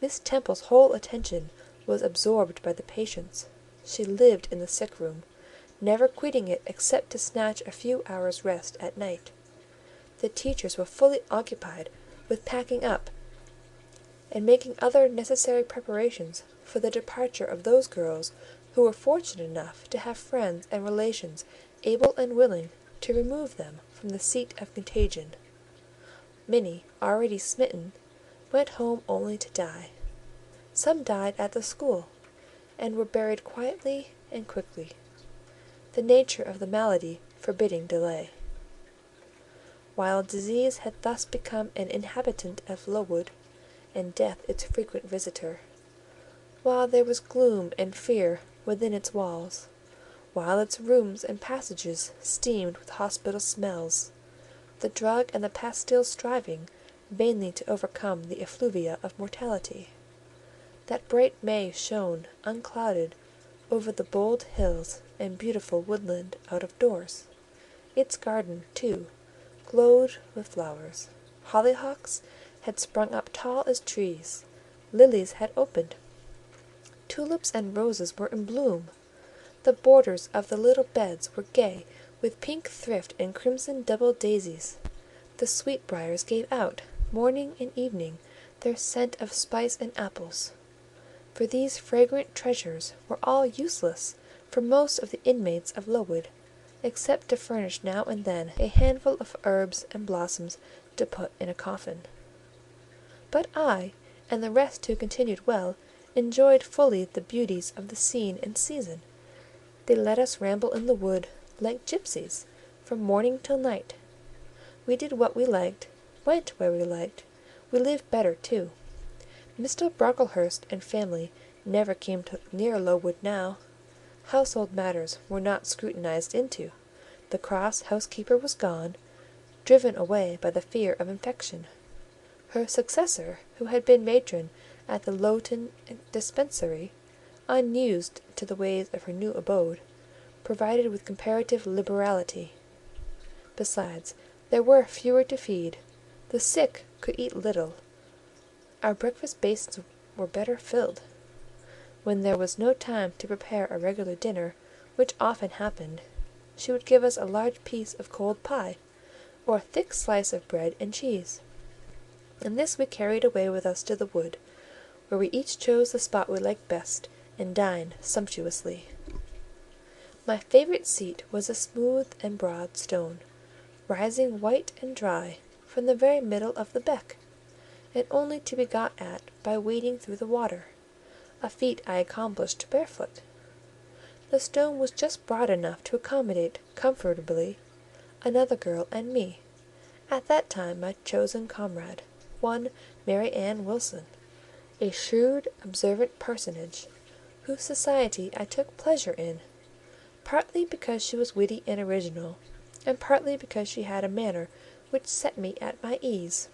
Miss Temple's whole attention was absorbed by the patients. She lived in the sick room, never quitting it except to snatch a few hours' rest at night. The teachers were fully occupied with packing up and making other necessary preparations for the departure of those girls who were fortunate enough to have friends and relations able and willing to remove them from the seat of contagion. Many, already smitten, went home only to die. Some died at the school, and were buried quietly and quickly, the nature of the malady forbidding delay. While disease had thus become an inhabitant of Lowood, and death its frequent visitor; while there was gloom and fear within its walls; while its rooms and passages steamed with hospital smells, the drug and the pastille striving vainly to overcome the effluvia of mortality, that bright May shone unclouded over the bold hills and beautiful woodland out of doors. Its garden, too, glowed with flowers. Hollyhocks had sprung up tall as trees, lilies had opened, tulips and roses were in bloom. The borders of the little beds were gay with pink thrift and crimson double daisies. The sweetbriars gave out, morning and evening, their scent of spice and apples. For these fragrant treasures were all useless for most of the inmates of Lowood, except to furnish now and then a handful of herbs and blossoms to put in a coffin. But I, and the rest who continued well, enjoyed fully the beauties of the scene and season. They let us ramble in the wood, like gipsies, from morning till night. We did what we liked, went where we liked. We lived better, too. Mr. Brocklehurst and family never came near Lowood now. Household matters were not scrutinized into. The cross housekeeper was gone, driven away by the fear of infection. Her successor, who had been matron at the Lowton dispensary, unused to the ways of her new abode, provided with comparative liberality. Besides, there were fewer to feed. The sick could eat little. Our breakfast basins were better filled. When there was no time to prepare a regular dinner, which often happened, she would give us a large piece of cold pie, or a thick slice of bread and cheese, and this we carried away with us to the wood, where we each chose the spot we liked best, and dined sumptuously. My favourite seat was a smooth and broad stone, rising white and dry from the very middle of the beck, and only to be got at by wading through the water, a feat I accomplished barefoot. The stone was just broad enough to accommodate comfortably another girl and me, at that time my chosen comrade, one Mary Ann Wilson, a shrewd, observant personage, whose society I took pleasure in, partly because she was witty and original, and partly because she had a manner which set me at my ease.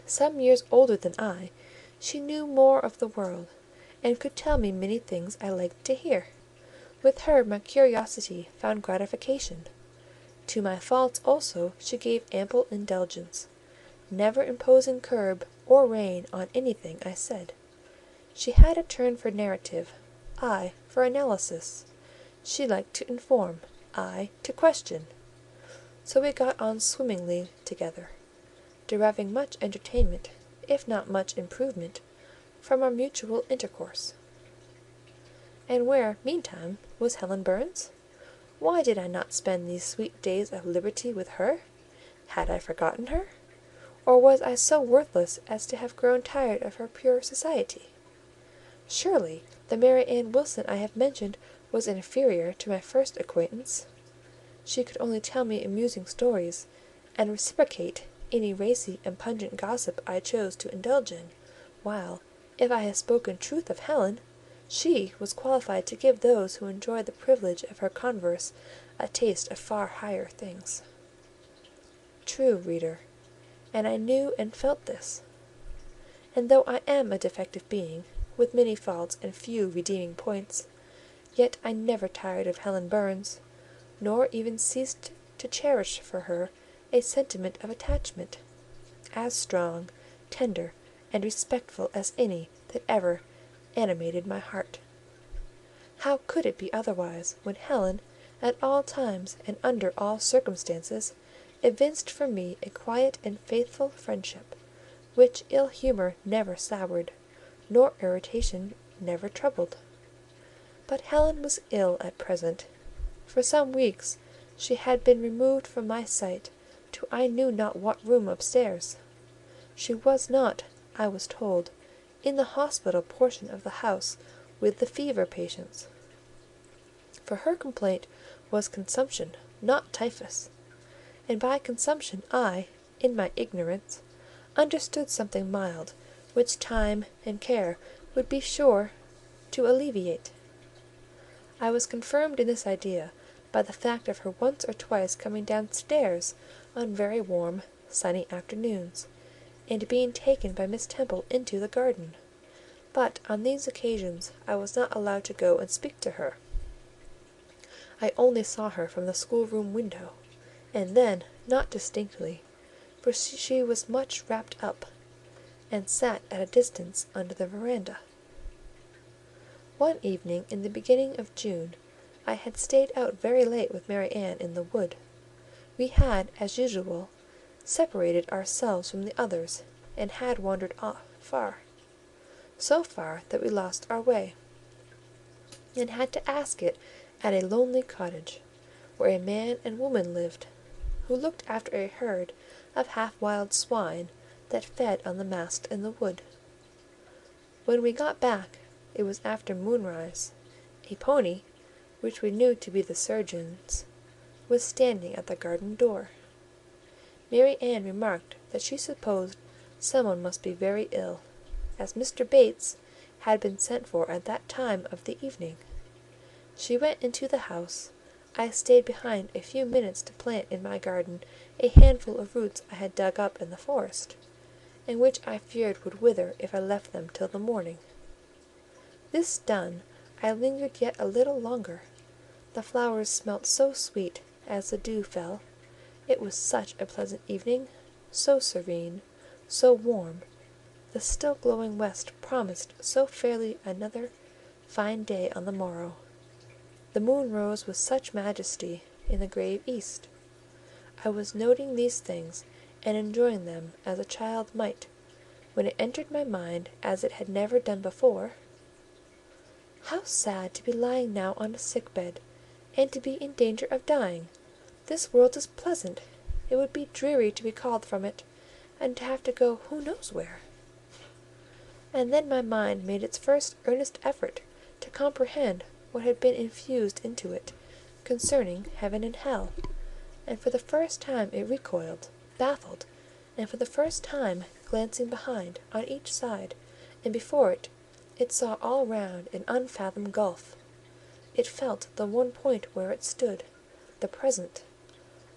Some years older than I, she knew more of the world, and could tell me many things I liked to hear. With her my curiosity found gratification. To my faults also she gave ample indulgence, never imposing curb or rein on anything I said. She had a turn for narrative, I for analysis. She liked to inform, I to question. So we got on swimmingly together, deriving much entertainment, if not much improvement, from our mutual intercourse. And where, meantime, was Helen Burns? Why did I not spend these sweet days of liberty with her? Had I forgotten her? Or was I so worthless as to have grown tired of her pure society? Surely the Mary Ann Wilson I have mentioned was inferior to my first acquaintance. She could only tell me amusing stories, and reciprocate any racy and pungent gossip I chose to indulge in, while, if I had spoken truth of Helen, she was qualified to give those who enjoyed the privilege of her converse a taste of far higher things. True, reader, and I knew and felt this. And though I am a defective being, with many faults and few redeeming points, yet I never tired of Helen Burns, nor even ceased to cherish for her a sentiment of attachment, as strong, tender, and respectful as any that ever animated my heart. How could it be otherwise, when Helen, at all times and under all circumstances, evinced for me a quiet and faithful friendship, which ill humour never soured, nor irritation never troubled? But Helen was ill at present. For some weeks she had been removed from my sight to I knew not what room upstairs. She was not, I was told, in the hospital portion of the house with the fever patients, for her complaint was consumption, not typhus, and by consumption I, in my ignorance, understood something mild, which time and care would be sure to alleviate. I was confirmed in this idea by the fact of her once or twice coming downstairs on very warm, sunny afternoons, and being taken by Miss Temple into the garden. But on these occasions I was not allowed to go and speak to her. I only saw her from the schoolroom window, and then not distinctly, for she was much wrapped up, and sat at a distance under the veranda. One evening in the beginning of June, I had stayed out very late with Mary Ann in the wood. We had, as usual, separated ourselves from the others, and had wandered off far, so far that we lost our way, and had to ask it at a lonely cottage, where a man and woman lived, who looked after a herd of half-wild swine that fed on the mast in the wood. When we got back, it was after moonrise. A pony, which we knew to be the surgeon's, was standing at the garden door. Mary Ann remarked that she supposed someone must be very ill, as Mr. Bates had been sent for at that time of the evening. She went into the house. I stayed behind a few minutes to plant in my garden a handful of roots I had dug up in the forest, and which I feared would wither if I left them till the morning. This done, I lingered yet a little longer. The flowers smelt so sweet as the dew fell. It was such a pleasant evening, so serene, so warm. The still glowing west promised so fairly another fine day on the morrow. The moon rose with such majesty in the grave east. I was noting these things and enjoying them as a child might, when it entered my mind, as it had never done before, "How sad to be lying now on a sick bed, and to be in danger of dying! This world is pleasant; it would be dreary to be called from it, and to have to go who knows where." And then my mind made its first earnest effort to comprehend what had been infused into it concerning heaven and hell, and for the first time it recoiled, baffled, and for the first time glancing behind, on each side, and before it, it saw all round an unfathomed gulf. It felt the one point where it stood, the present;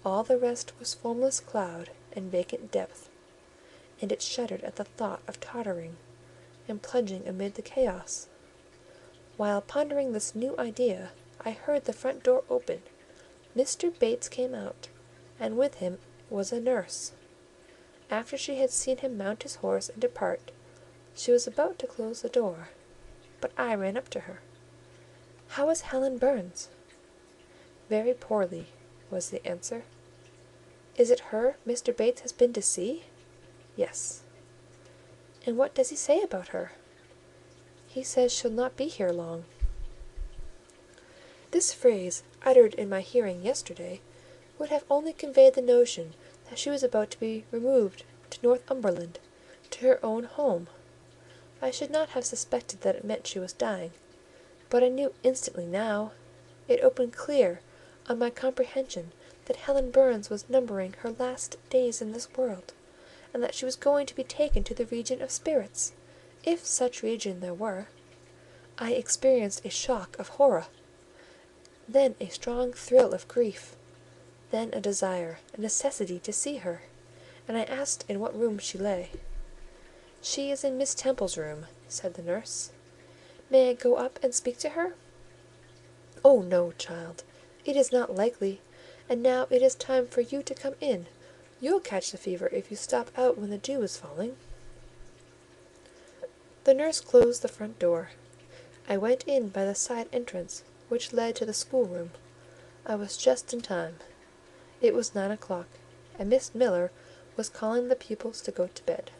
all the rest was formless cloud and vacant depth, and it shuddered at the thought of tottering and plunging amid the chaos. While pondering this new idea, I heard the front door open. Mr. Bates came out, and with him was a nurse. After she had seen him mount his horse and depart, she was about to close the door, but I ran up to her. "How is Helen Burns?" "Very poorly," was the answer. "Is it her Mr. Bates has been to see?" "Yes." "And what does he say about her?" "He says she'll not be here long." This phrase, uttered in my hearing yesterday, would have only conveyed the notion that she was about to be removed to Northumberland, to her own home. I should not have suspected that it meant she was dying, but I knew instantly now. It opened clear on my comprehension that Helen Burns was numbering her last days in this world, and that she was going to be taken to the region of spirits, if such region there were. I experienced a shock of horror, then a strong thrill of grief, then a desire, a necessity to see her, and I asked in what room she lay. "She is in Miss Temple's room," said the nurse. "May I go up and speak to her?" "Oh no, child, it is not likely; and now it is time for you to come in. You'll catch the fever if you stop out when the dew is falling." The nurse closed the front door. I went in by the side entrance which led to the schoolroom. I was just in time. It was 9 o'clock, and Miss Miller was calling the pupils to go to bed.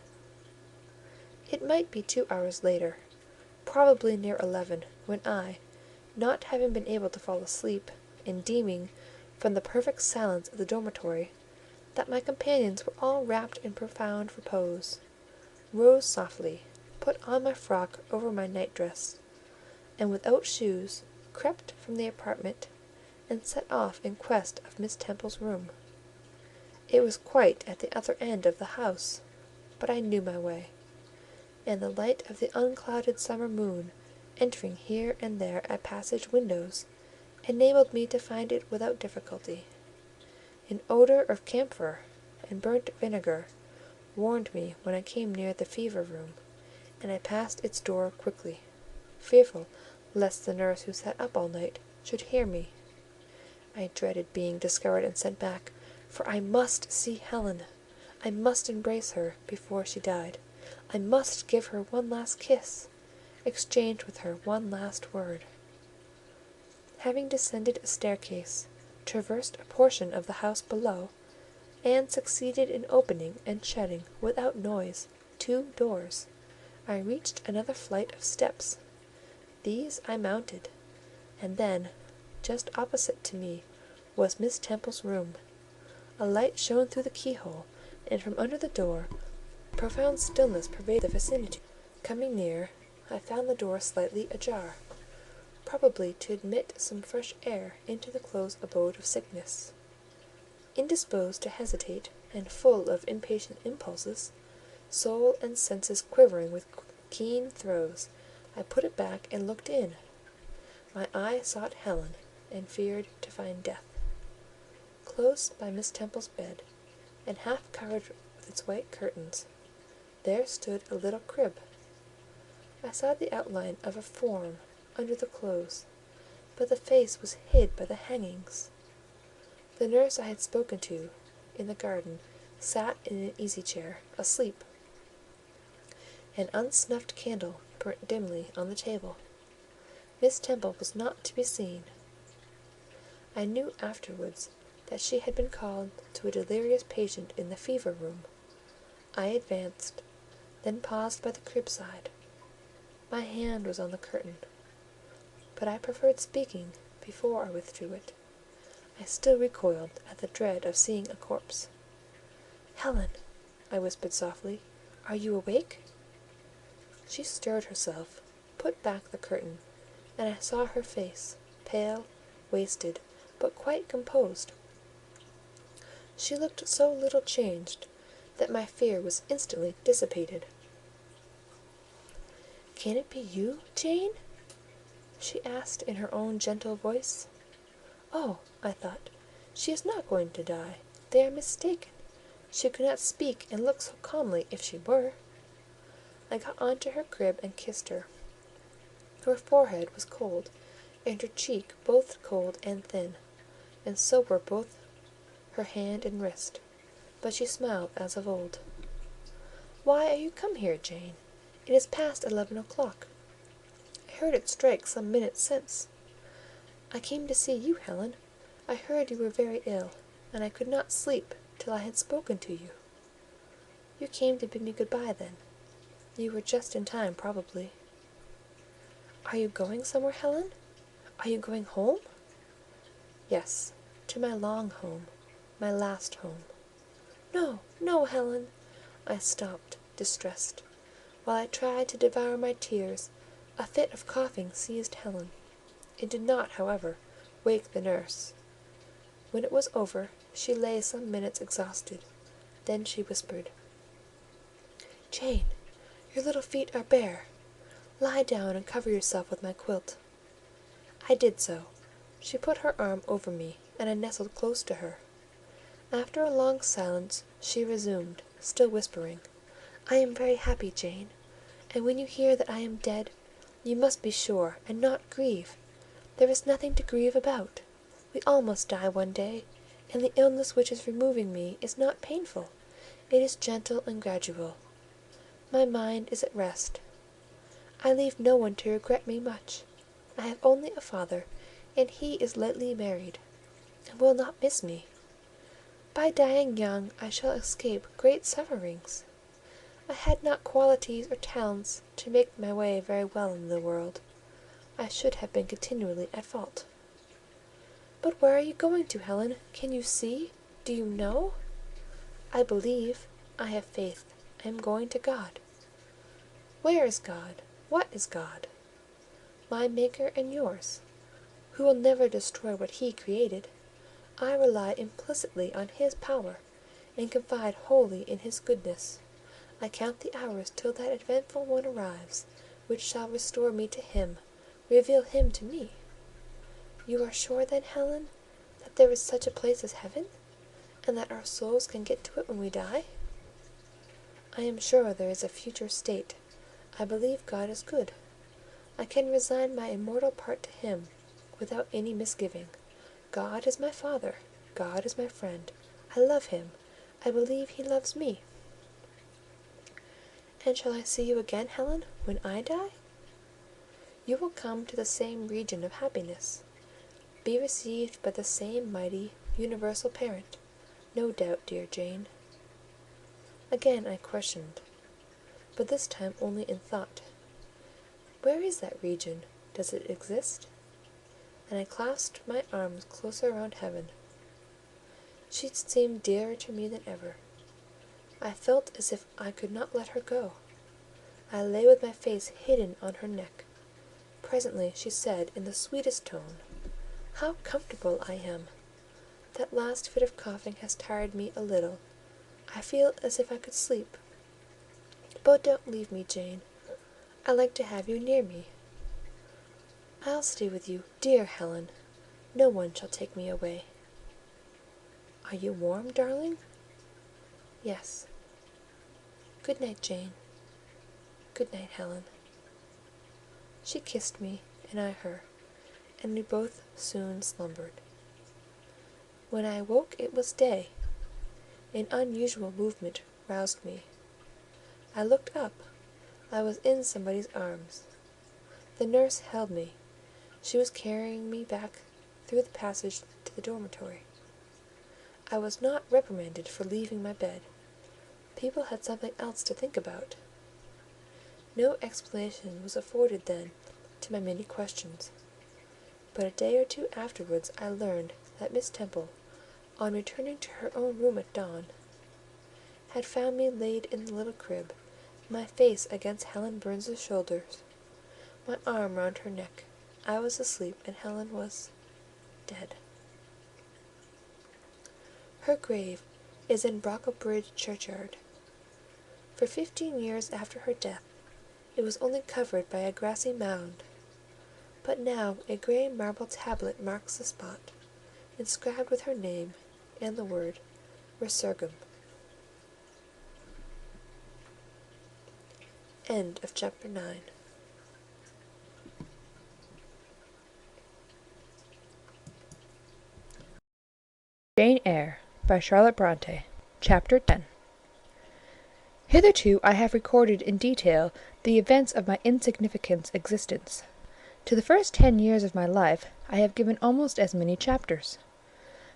It might be 2 hours later, probably near 11, when I, not having been able to fall asleep, and deeming, from the perfect silence of the dormitory, that my companions were all wrapped in profound repose, rose softly, put on my frock over my night-dress, and without shoes, crept from the apartment, and set off in quest of Miss Temple's room. It was quite at the other end of the house, but I knew my way, and the light of the unclouded summer moon, entering here and there at passage windows, enabled me to find it without difficulty. An odour of camphor and burnt vinegar warned me when I came near the fever room, and I passed its door quickly, fearful lest the nurse who sat up all night should hear me. I dreaded being discovered and sent back, for I must see Helen. I must embrace her before she died. I must give her one last kiss, exchange with her one last word. Having descended a staircase, traversed a portion of the house below, and succeeded in opening and shutting, without noise, 2 doors, I reached another flight of steps. These I mounted, and then, just opposite to me, was Miss Temple's room. A light shone through the keyhole, and from under the door profound stillness pervaded the vicinity. Coming near, I found the door slightly ajar, probably to admit some fresh air into the close abode of sickness. Indisposed to hesitate, and full of impatient impulses, soul and senses quivering with keen throes, I put it back and looked in. My eye sought Helen, and feared to find death. Close by Miss Temple's bed, and half covered with its white curtains, there stood a little crib. I saw the outline of a form under the clothes, but the face was hid by the hangings. The nurse I had spoken to in the garden sat in an easy-chair, asleep. An unsnuffed candle burnt dimly on the table. Miss Temple was not to be seen. I knew afterwards that she had been called to a delirious patient in the fever room. I advanced, then paused by the crib side. My hand was on the curtain, but I preferred speaking before I withdrew it. I still recoiled at the dread of seeing a corpse. "Helen," I whispered softly, "are you awake?" She stirred herself, put back the curtain, and I saw her face, pale, wasted, but quite composed. She looked so little changed that my fear was instantly dissipated. "Can it be you, Jane?" she asked in her own gentle voice. "Oh," I thought, "she is not going to die. They are mistaken. She could not speak and look so calmly if she were." I got on to her crib and kissed her. Her forehead was cold, and her cheek both cold and thin, and so were both her hand and wrist, but she smiled as of old. "Why are you come here, Jane? It is past 11 o'clock. I heard it strike some minutes since." "I came to see you, Helen. I heard you were very ill, and I could not sleep till I had spoken to you." "You came to bid me good-bye, then? You were just in time, probably." "Are you going somewhere, Helen? Are you going home?" "Yes, to my long home, my last home." "No, no, Helen!" I stopped, distressed. While I tried to devour my tears, a fit of coughing seized Helen. It did not, however, wake the nurse. When it was over, she lay some minutes exhausted. Then she whispered, "Jane, your little feet are bare. Lie down and cover yourself with my quilt." I did so. She put her arm over me, and I nestled close to her. After a long silence, she resumed, still whispering, "I am very happy, Jane, and when you hear that I am dead, you must be sure, and not grieve. There is nothing to grieve about. We all must die one day, and the illness which is removing me is not painful. It is gentle and gradual. My mind is at rest. I leave no one to regret me much. I have only a father, and he is lately married, and will not miss me. By dying young I shall escape great sufferings. I had not qualities or talents to make my way very well in the world. I should have been continually at fault." "But where are you going to, Helen? Can you see? Do you know?" "I believe. I have faith. I am going to God." "Where is God? What is God?" "My Maker and yours, who will never destroy what He created. I rely implicitly on His power, and confide wholly in His goodness. I count the hours till that eventful one arrives, which shall restore me to Him, reveal Him to me. You are sure then, Helen, that there is such a place as heaven, and that our souls can get to it when we die?" "I am sure there is a future state. I believe God is good. I can resign my immortal part to Him, without any misgiving. God is my father. God is my friend. I love him. I believe he loves me. And shall I see you again, Helen, when I die? You will come to the same region of happiness, be received by the same mighty, universal parent, no doubt, dear Jane. Again I questioned, but this time only in thought. Where is that region? Does it exist? And I clasped my arms closer round Heaven. She seemed dearer to me than ever. I felt as if I could not let her go. I lay with my face hidden on her neck. Presently she said in the sweetest tone, "How comfortable I am! That last fit of coughing has tired me a little. I feel as if I could sleep. But don't leave me, Jane. I like to have you near me. I'll stay with you, dear Helen. No one shall take me away." "Are you warm, darling?" "Yes. Good night, Jane. Good night, Helen." She kissed me, and I her, and we both soon slumbered. When I awoke it was day. An unusual movement roused me. I looked up. I was in somebody's arms. The nurse held me. She was carrying me back through the passage to the dormitory. I was not reprimanded for leaving my bed. People had something else to think about. No explanation was afforded then to my many questions, but a day or two afterwards I learned that Miss Temple, on returning to her own room at dawn, had found me laid in the little crib, my face against Helen Burns's shoulders, my arm round her neck. I was asleep, and Helen was dead. Her grave is in Brocklebridge churchyard. For 15 years after her death, it was only covered by a grassy mound, but now a grey marble tablet marks the spot, inscribed with her name and the word Resurgam. End of chapter 9. Jane Eyre by Charlotte Bronte. Chapter 10. Hitherto I have recorded in detail the events of my insignificant existence. To the first 10 years of my life I have given almost as many chapters.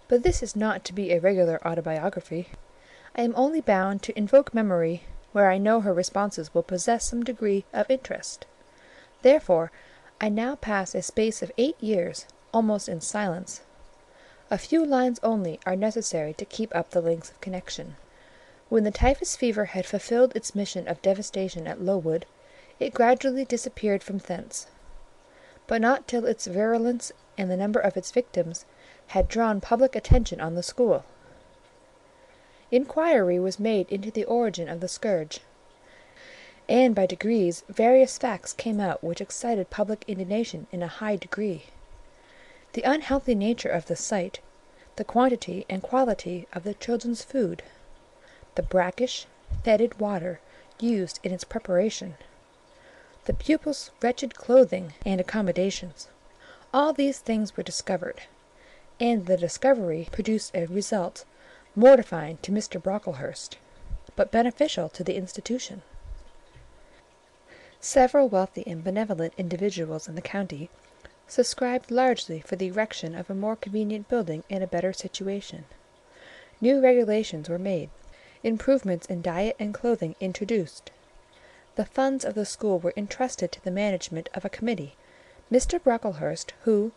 But this is not to be a regular autobiography. I am only bound to invoke memory where I know her responses will possess some degree of interest. Therefore I now pass a space of 8 years almost in silence. A few lines only are necessary to keep up the links of connection. When the typhus fever had fulfilled its mission of devastation at Lowood, it gradually disappeared from thence, but not till its virulence and the number of its victims had drawn public attention on the school. Inquiry was made into the origin of the scourge, and by degrees various facts came out which excited public indignation in a high degree. The unhealthy nature of the site, the quantity and quality of the children's food, the brackish, fetid water used in its preparation, the pupils' wretched clothing and accommodations, all these things were discovered, and the discovery produced a result mortifying to Mr. Brocklehurst, but beneficial to the institution. Several wealthy and benevolent individuals in the county subscribed largely for the erection of a more convenient building in a better situation. New regulations were made, improvements in diet and clothing introduced. The funds of the school were entrusted to the management of a committee. Mr. Brocklehurst, who,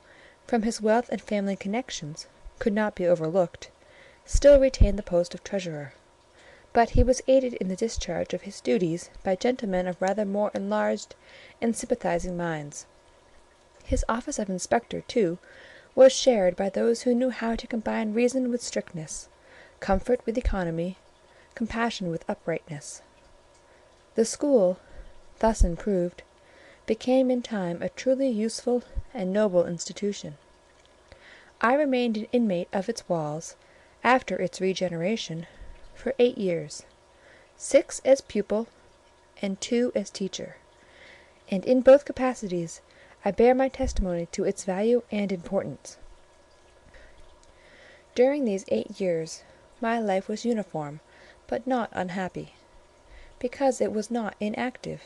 from his wealth and family connections, could not be overlooked, still retained the post of treasurer, but he was aided in the discharge of his duties by gentlemen of rather more enlarged and sympathizing minds. His office of inspector, too, was shared by those who knew how to combine reason with strictness, comfort with economy, compassion with uprightness. The school, thus improved, became in time a truly useful and noble institution. I remained an inmate of its walls, after its regeneration, for 8 years, 6 as pupil and 2 as teacher, and in both capacities I bear my testimony to its value and importance. During these 8 years my life was uniform, but not unhappy. Because it was not inactive,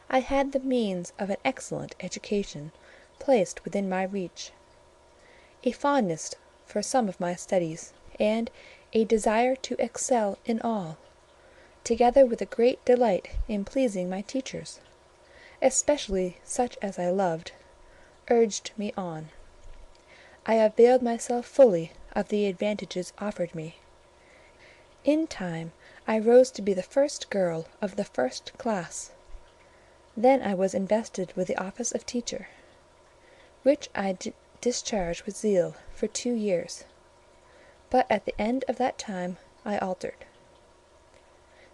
I had the means of an excellent education placed within my reach, a fondness for some of my studies, and a desire to excel in all, together with a great delight in pleasing my teachers, especially such as I loved, urged me on. I availed myself fully of the advantages offered me. In time I rose to be the first girl of the first class. Then I was invested with the office of teacher, which I discharged with zeal for 2 years. But at the end of that time I altered.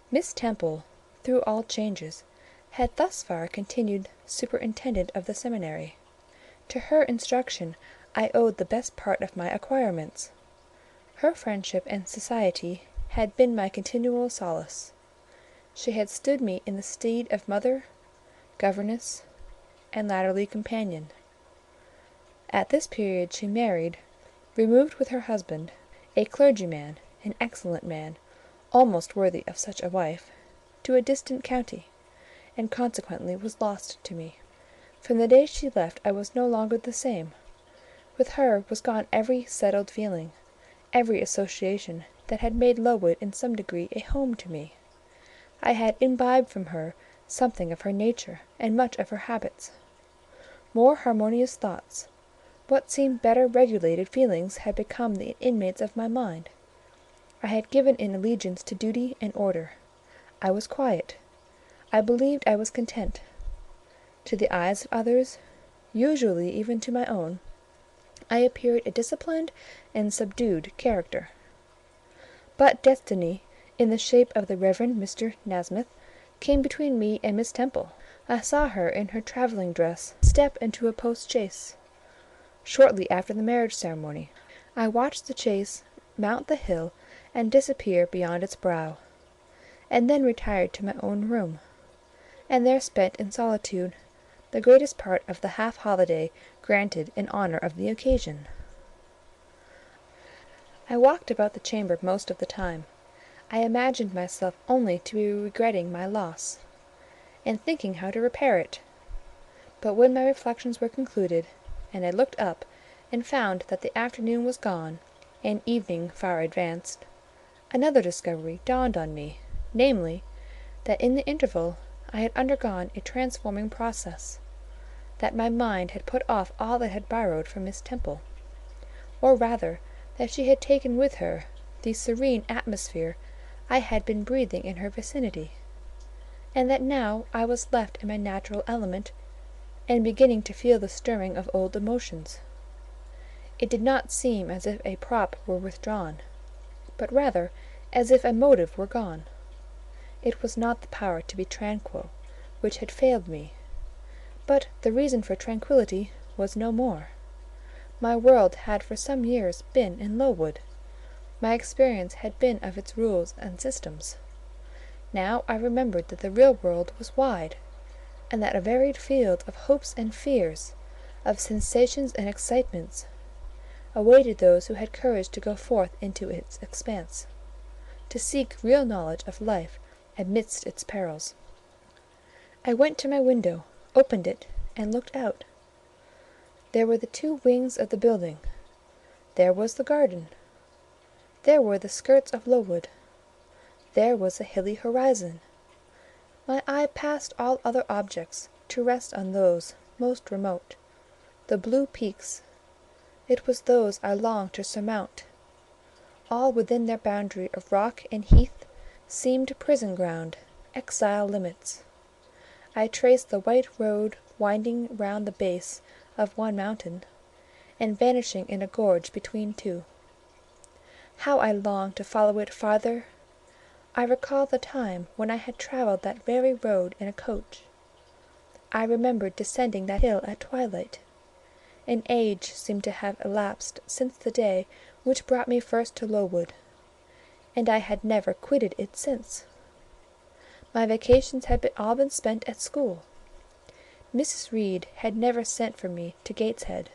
Miss Temple, through all changes, had thus far continued superintendent of the seminary. To her instruction I owed the best part of my acquirements. Her friendship and society had been my continual solace. She had stood me in the stead of mother, governess, and latterly companion. At this period she married, removed with her husband, a clergyman, an excellent man, almost worthy of such a wife, to a distant county, and consequently was lost to me. From the day she left I was no longer the same. With her was gone every settled feeling, every association that had made Lowood in some degree a home to me. I had imbibed from her something of her nature and much of her habits. More harmonious thoughts, what seemed better regulated feelings had become the inmates of my mind. I had given in allegiance to duty and order. I was quiet. I believed I was content. To the eyes of others, usually even to my own, I appeared a disciplined and subdued character. But destiny, in the shape of the Reverend Mr. Nasmyth, came between me and Miss Temple. I saw her in her travelling dress step into a post-chaise. Shortly after the marriage ceremony, I watched the chaise mount the hill and disappear beyond its brow, and then retired to my own room, and there spent in solitude the greatest part of the half-holiday granted in honour of the occasion. I walked about the chamber most of the time. I imagined myself only to be regretting my loss, and thinking how to repair it. But when my reflections were concluded, and I looked up and found that the afternoon was gone, and evening far advanced, another discovery dawned on me, namely, that in the interval I had undergone a transforming process, that my mind had put off all it had borrowed from Miss Temple, or rather that she had taken with her the serene atmosphere I had been breathing in her vicinity, and that now I was left in my natural element, and beginning to feel the stirring of old emotions. It did not seem as if a prop were withdrawn, but rather as if a motive were gone. It was not the power to be tranquil which had failed me, but the reason for tranquillity was no more. My world had for some years been in Lowood. My experience had been of its rules and systems. Now I remembered that the real world was wide, and that a varied field of hopes and fears, of sensations and excitements, awaited those who had courage to go forth into its expanse, to seek real knowledge of life amidst its perils. I went to my window, opened it, and looked out. There were the 2 wings of the building. There was the garden. There were the skirts of Lowood. There was the hilly horizon. My eye passed all other objects to rest on those most remote, the blue peaks. It was those I longed to surmount. All within their boundary of rock and heath seemed prison ground, exile limits. I traced the white road winding round the base of one mountain, and vanishing in a gorge between 2. How I longed to follow it farther! I recalled the time when I had travelled that very road in a coach. I remembered descending that hill at twilight. An age seemed to have elapsed since the day which brought me first to Lowood, and I had never quitted it since. My vacations had all been spent at school. Mrs. Reed had never sent for me to Gateshead.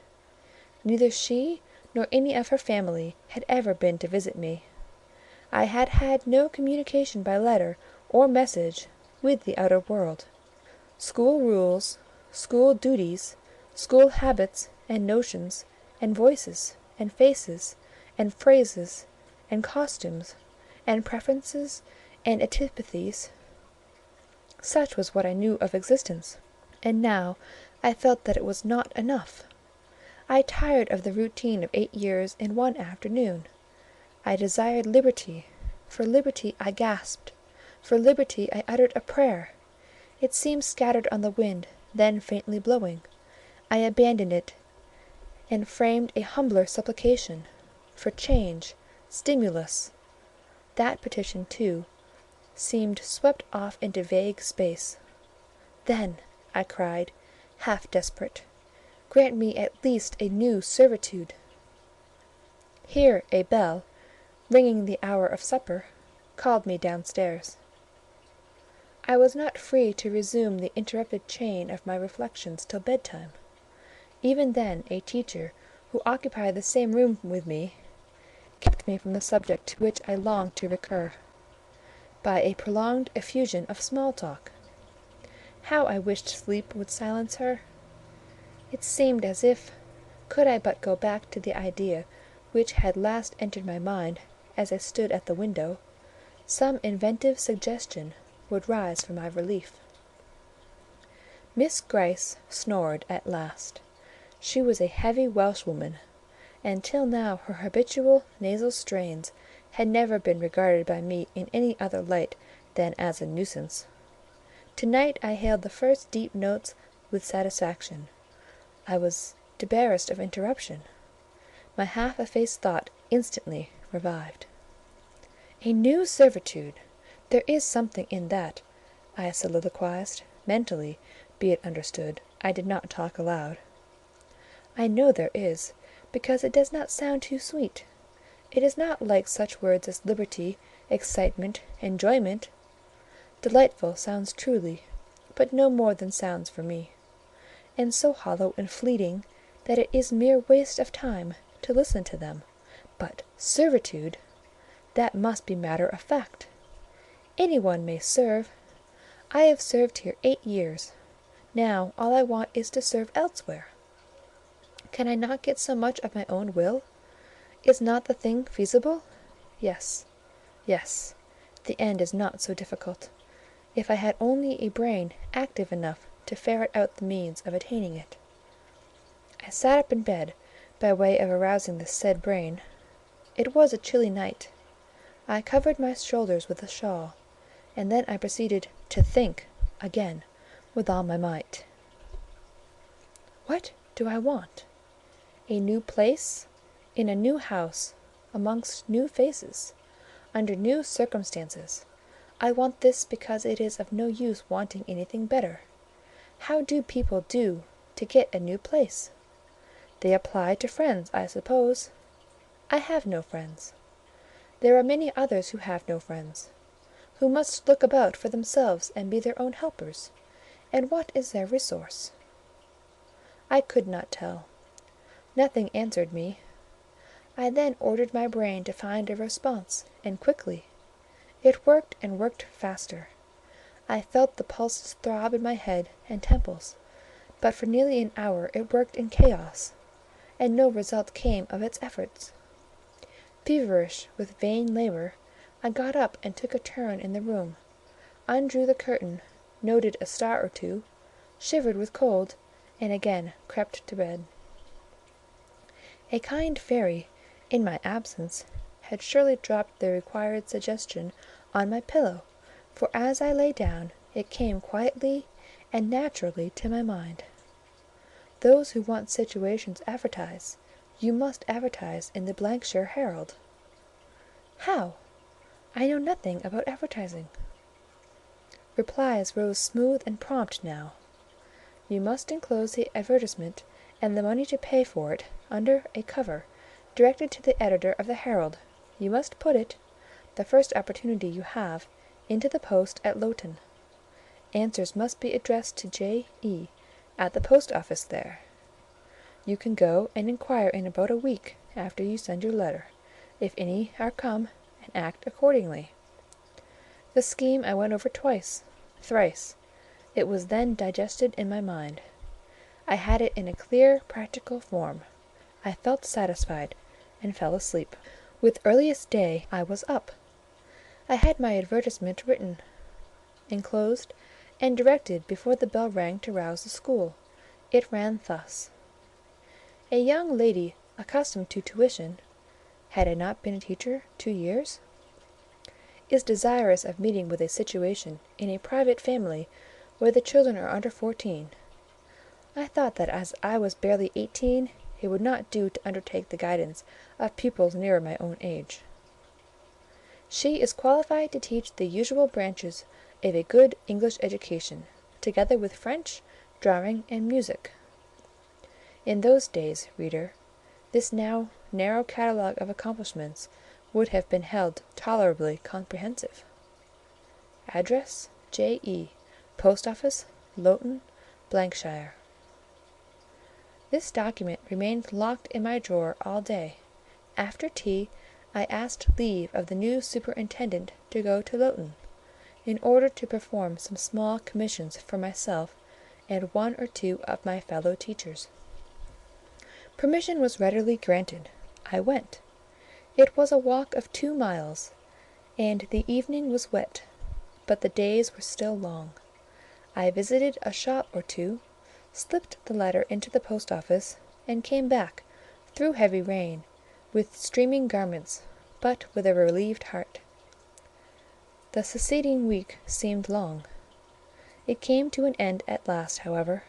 Neither she nor any of her family had ever been to visit me. I had had no communication by letter or message with the outer world. School rules, school duties, school habits and notions, and voices, and faces, and phrases, and costumes, and preferences, and antipathies, such was what I knew of existence. And now I felt that it was not enough. I tired of the routine of 8 years in one afternoon. I desired liberty. For liberty I gasped. For liberty I uttered a prayer. It seemed scattered on the wind, then faintly blowing. I abandoned it, and framed a humbler supplication. For change, stimulus. That petition, too, seemed swept off into vague space. "Then," I cried, half desperate, "grant me at least a new servitude." Here a bell, ringing the hour of supper, called me downstairs. I was not free to resume the interrupted chain of my reflections till bedtime. Even then a teacher, who occupied the same room with me, kept me from the subject to which I longed to recur, by a prolonged effusion of small talk. How I wished sleep would silence her! It seemed as if, could I but go back to the idea which had last entered my mind as I stood at the window, some inventive suggestion would rise for my relief. Miss Gryce snored at last. She was a heavy Welshwoman, and till now her habitual nasal strains had never been regarded by me in any other light than as a nuisance. To-night I hailed the first deep notes with satisfaction. I was debarrassed of interruption. My half-effaced thought instantly revived. "A new servitude! There is something in that," I soliloquized, mentally, be it understood. I did not talk aloud. "I know there is, because it does not sound too sweet. It is not like such words as liberty, excitement, enjoyment. Delightful sounds truly, but no more than sounds for me, and so hollow and fleeting that it is mere waste of time to listen to them. But servitude! That must be matter of fact. Any one may serve. I have served here 8 years. Now all I want is to serve elsewhere. Can I not get so much of my own will? Is not the thing feasible? Yes, yes, the end is not so difficult, if I had only a brain active enough to ferret out the means of attaining it." I sat up in bed, by way of arousing the said brain. It was a chilly night. I covered my shoulders with a shawl, and then I proceeded to think again with all my might. What do I want? A new place, in a new house, amongst new faces, under new circumstances. I want this because it is of no use wanting anything better. How do people do to get a new place? They apply to friends, I suppose. I have no friends. There are many others who have no friends, who must look about for themselves and be their own helpers. And what is their resource? I could not tell. Nothing answered me. I then ordered my brain to find a response, and quickly. It worked and worked faster. I felt the pulses throb in my head and temples, but for nearly an hour it worked in chaos, and no result came of its efforts. Feverish with vain labour, I got up and took a turn in the room, undrew the curtain, noted a star or two, shivered with cold, and again crept to bed. A kind fairy, in my absence, had surely dropped the required suggestion on my pillow, for as I lay down it came quietly and naturally to my mind. Those who want situations advertise. You must advertise in the shire Herald. How? I know nothing about advertising. Replies rose smooth and prompt now. You must enclose the advertisement and the money to pay for it under a cover, directed to the editor of the Herald. You must put it, the first opportunity you have, into the post at Lowton. Answers must be addressed to J. E. at the post office there. You can go and inquire in about a week after you send your letter, if any are come, and act accordingly." The scheme I went over twice, thrice. It was then digested in my mind. I had it in a clear, practical form. I felt satisfied, and fell asleep. With earliest day I was up. I had my advertisement written, enclosed, and directed before the bell rang to rouse the school. It ran thus: "A young lady accustomed to tuition (had I not been a teacher 2 years?) is desirous of meeting with a situation in a private family where the children are under 14. I thought that as I was barely 18, it would not do to undertake the guidance of pupils nearer my own age. She is qualified to teach the usual branches of a good English education, together with French, drawing, and music." In those days, reader, this now narrow catalogue of accomplishments would have been held tolerably comprehensive. Address, J.E., Post Office, Loughton, shire. This document remained locked in my drawer all day. After tea, I asked leave of the new superintendent to go to Loughton, in order to perform some small commissions for myself and 1 or 2 of my fellow teachers. Permission was readily granted. I went. It was a walk of 2 miles, and the evening was wet, but the days were still long. I visited a shop or 2, slipped the letter into the post office, and came back, through heavy rain, with streaming garments, but with a relieved heart. The succeeding week seemed long. It came to an end at last, however,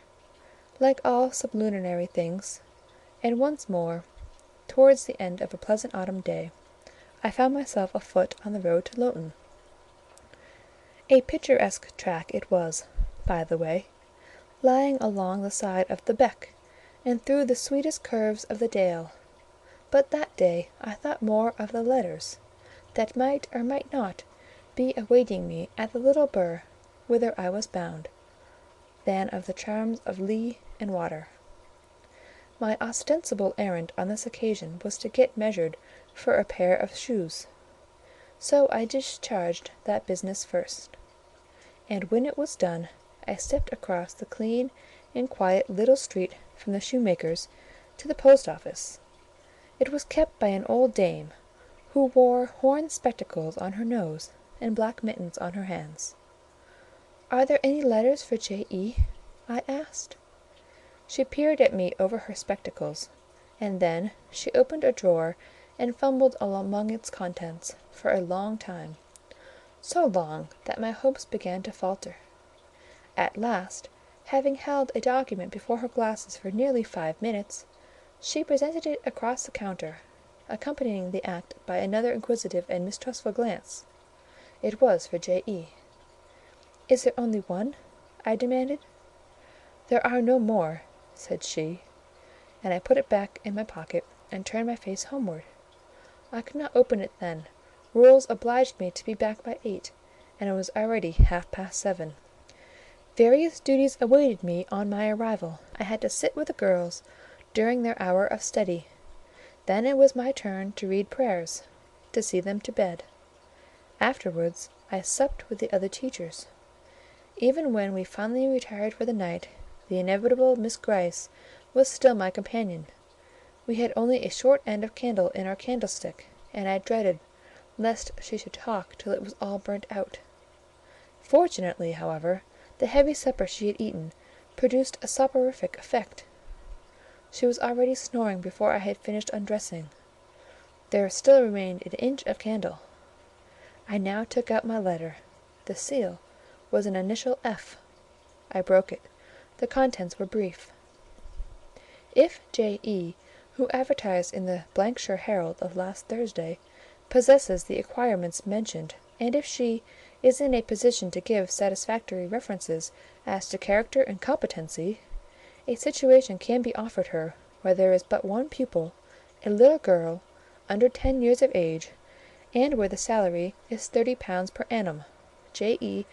like all sublunary things, and once more, towards the end of a pleasant autumn day, I found myself afoot on the road to Loughton. A picturesque track it was, by the way, lying along the side of the beck, and through the sweetest curves of the dale. But that day I thought more of the letters, that might or might not be awaiting me at the little burgh whither I was bound, than of the charms of lea and water. My ostensible errand on this occasion was to get measured for a pair of shoes, so I discharged that business first; and when it was done, I stepped across the clean and quiet little street from the shoemaker's to the post office. It was kept by an old dame, who wore horn spectacles on her nose, and black mittens on her hands. "Are there any letters for J.E.?" I asked. She peered at me over her spectacles, and then she opened a drawer and fumbled among its contents for a long time, so long that my hopes began to falter. At last, having held a document before her glasses for nearly 5 minutes, she presented it across the counter, accompanying the act by another inquisitive and mistrustful glance. It was for J.E. "Is there only one?" I demanded. "There are no more," said she, and I put it back in my pocket, and turned my face homeward. I could not open it then; rules obliged me to be back by 8, and it was already 7:30. Various duties awaited me on my arrival. I had to sit with the girls during their hour of study; then it was my turn to read prayers, to see them to bed. Afterwards I supped with the other teachers. Even when we finally retired for the night, the inevitable Miss Gryce was still my companion. We had only a short end of candle in our candlestick, and I dreaded lest she should talk till it was all burnt out. Fortunately, however, the heavy supper she had eaten produced a soporific effect. She was already snoring before I had finished undressing. There still remained an inch of candle. I now took out my letter. The seal was an initial F. I broke it. The contents were brief: "If J.E., who advertised in the shire Herald of last Thursday, possesses the acquirements mentioned, and if she is in a position to give satisfactory references as to character and competency, a situation can be offered her where there is but one pupil, a little girl, under 10 years of age, and where the salary is £30 per annum. J.E.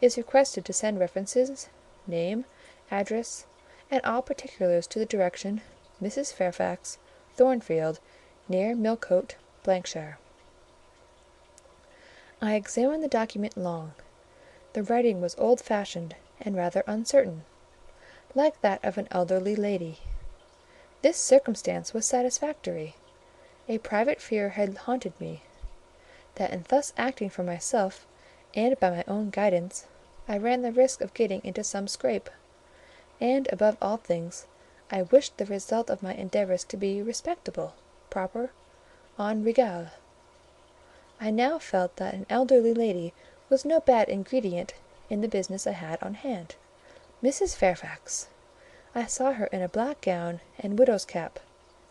is requested to send references, name, address, and all particulars to the direction Mrs. Fairfax, Thornfield, near Millcote, shire. I examined the document long. The writing was old-fashioned and rather uncertain, like that of an elderly lady. This circumstance was satisfactory. A private fear had haunted me, that in thus acting for myself, and by my own guidance, I ran the risk of getting into some scrape; and, above all things, I wished the result of my endeavours to be respectable, proper, en règle. I now felt that an elderly lady was no bad ingredient in the business I had on hand. Mrs. Fairfax! I saw her in a black gown and widow's cap,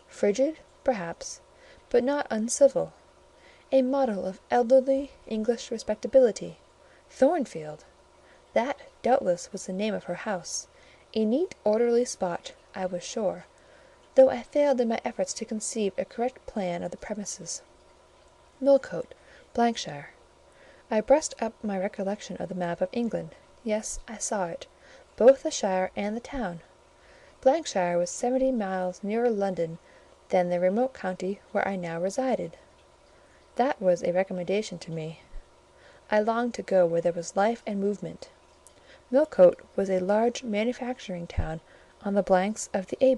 frigid, perhaps, but not uncivil, a model of elderly English respectability. Thornfield! That, doubtless, was the name of her house; a neat, orderly spot, I was sure, though I failed in my efforts to conceive a correct plan of the premises. Millcote, shire. I brushed up my recollection of the map of England. Yes, I saw it, both the shire and the town. shire was 70 miles nearer London than the remote county where I now resided. That was a recommendation to me. I longed to go where there was life and movement. Millcote was a large manufacturing town on the banks of the A—.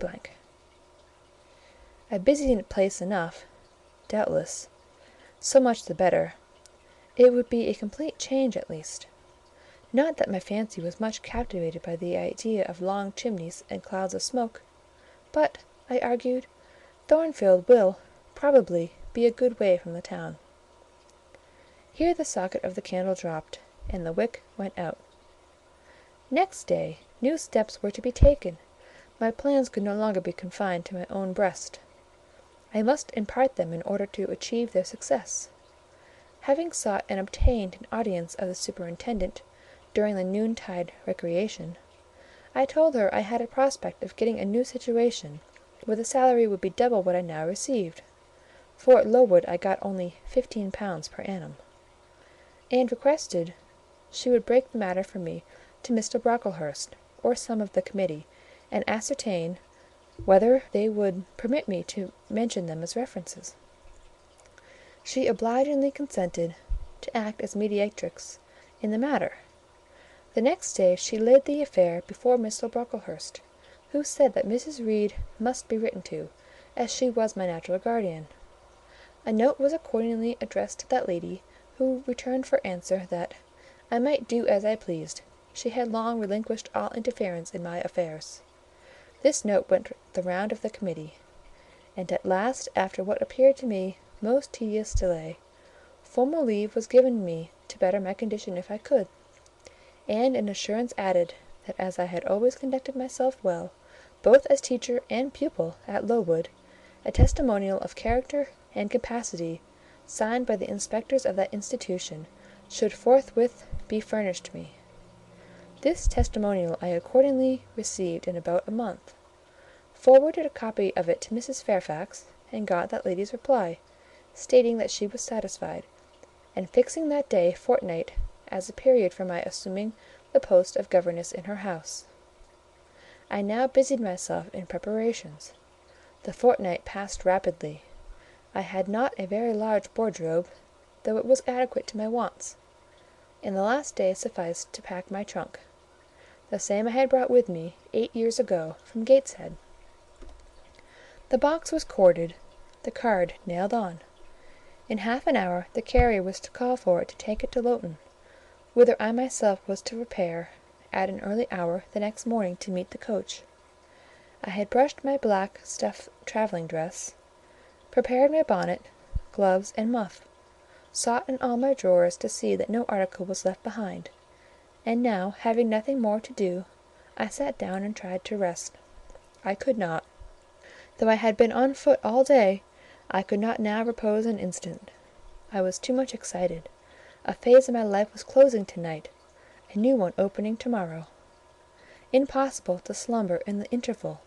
A busy place enough, doubtless; so much the better. It would be a complete change at least. Not that my fancy was much captivated by the idea of long chimneys and clouds of smoke; but, I argued, Thornfield will, probably, be a good way from the town. Here the socket of the candle dropped, and the wick went out. Next day, new steps were to be taken. My plans could no longer be confined to my own breast. I must impart them in order to achieve their success. Having sought and obtained an audience of the superintendent during the noontide recreation, I told her I had a prospect of getting a new situation, where the salary would be double what I now received, for at Lowood I got only £15 per annum, and requested she would break the matter for me to Mr. Brocklehurst, or some of the committee, and ascertain whether they would permit me to mention them as references. She obligingly consented to act as mediatrix in the matter. The next day she laid the affair before Mr. Brocklehurst, who said that Mrs. Reed must be written to, as she was my natural guardian. A note was accordingly addressed to that lady, who returned for answer that I might do as I pleased; she had long relinquished all interference in my affairs. This note went the round of the committee, and at last, after what appeared to me most tedious delay, formal leave was given me to better my condition if I could, and an assurance added that as I had always conducted myself well, both as teacher and pupil at Lowood, a testimonial of character and capacity, signed by the inspectors of that institution, should forthwith be furnished me. This testimonial I accordingly received in about a month, forwarded a copy of it to Mrs. Fairfax, and got that lady's reply, stating that she was satisfied, and fixing that day fortnight as the period for my assuming the post of governess in her house. I now busied myself in preparations. The fortnight passed rapidly. I had not a very large wardrobe, though it was adequate to my wants, and the last day sufficed to pack my trunk, the same I had brought with me 8 years ago from Gateshead. The box was corded, the card nailed on. In half an hour the carrier was to call for it to take it to Lowton, whither I myself was to repair at an early hour the next morning to meet the coach. I had brushed my black stuff travelling dress, prepared my bonnet, gloves, and muff, sought in all my drawers to see that no article was left behind, and now, having nothing more to do, I sat down and tried to rest. I could not. Though I had been on foot all day, I could not now repose an instant. I was too much excited. A phase of my life was closing to-night, a new one opening to-morrow. Impossible to slumber in the interval.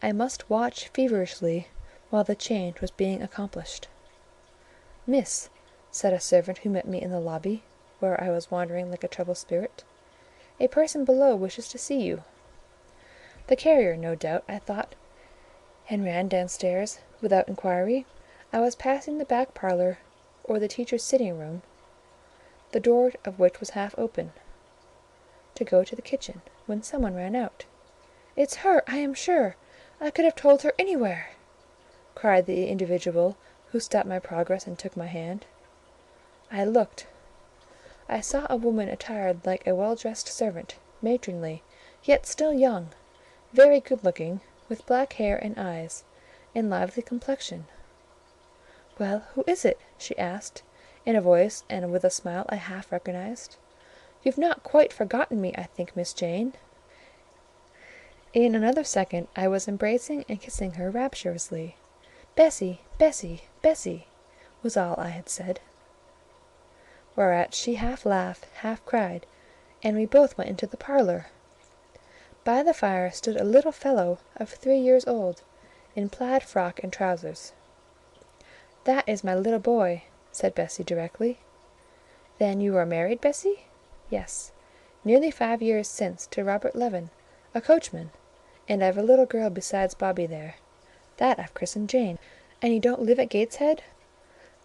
I must watch feverishly while the change was being accomplished. "Miss," said a servant who met me in the lobby, where I was wandering like a troubled spirit, "a person below wishes to see you." The carrier, no doubt, I thought. and ran downstairs without inquiry. I was passing the back parlour, or the teacher's sitting-room, the door of which was half open, to go to the kitchen, when some one ran out. "It's her, I am sure. I could have told her anywhere," cried the individual who stopped my progress and took my hand. I looked. I saw a woman attired like a well-dressed servant, matronly, yet still young, very good-looking, with black hair and eyes, and lively complexion. "Well, who is it?" she asked, in a voice and with a smile I half recognised. "You've not quite forgotten me, I think, Miss Jane." In another second I was embracing and kissing her rapturously. "Bessie, Bessie, Bessie," was all I had said. Whereat she half laughed, half cried, and we both went into the parlour. By the fire stood a little fellow of 3 years old, in plaid frock and trousers. "That is my little boy," said Bessie directly. "Then you are married, Bessie?" "Yes, nearly 5 years since, to Robert Levin, a coachman, and I've a little girl besides Bobby there. That I've christened Jane." "And you don't live at Gateshead?"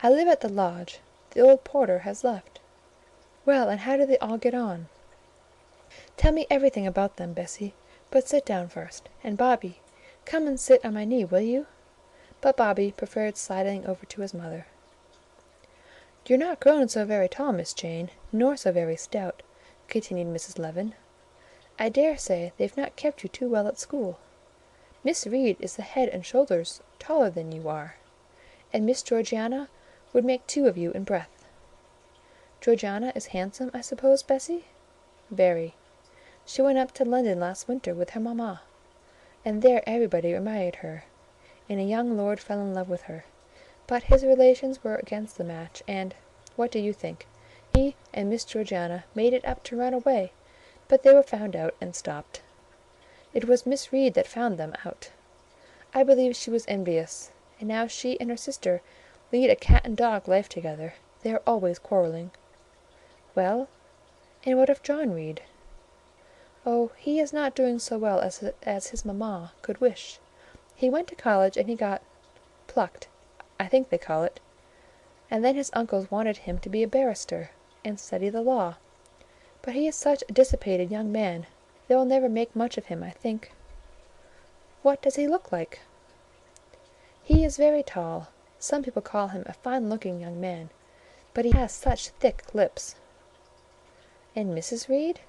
"I live at the lodge. The old porter has left." "Well, and how do they all get on?" "Tell me everything about them, Bessie; but sit down first. And Bobby, come and sit on my knee, will you?" But Bobby preferred sliding over to his mother. "You're not grown so very tall, Miss Jane, nor so very stout," continued Mrs. Levin. "I dare say they've not kept you too well at school. Miss Reed is the head and shoulders taller than you are, and Miss Georgiana would make 2 of you in breadth. Georgiana is handsome, I suppose, Bessie?" "Very. She went up to London last winter with her mamma, and there everybody admired her, and a young lord fell in love with her; but his relations were against the match, and, what do you think? He and Miss Georgiana made it up to run away, but they were found out and stopped. It was Miss Reed that found them out. I believe she was envious, and now she and her sister lead a cat-and-dog life together. They are always quarrelling." "Well, and what of John Reed?" "Oh, he is not doing so well as his mamma could wish. He went to college, and he got plucked, I think they call it; and then his uncles wanted him to be a barrister, and study the law; but he is such a dissipated young man, they will never make much of him, I think." "What does he look like?" "He is very tall. Some people call him a fine-looking young man, but he has such thick lips." "And Mrs. Reed?"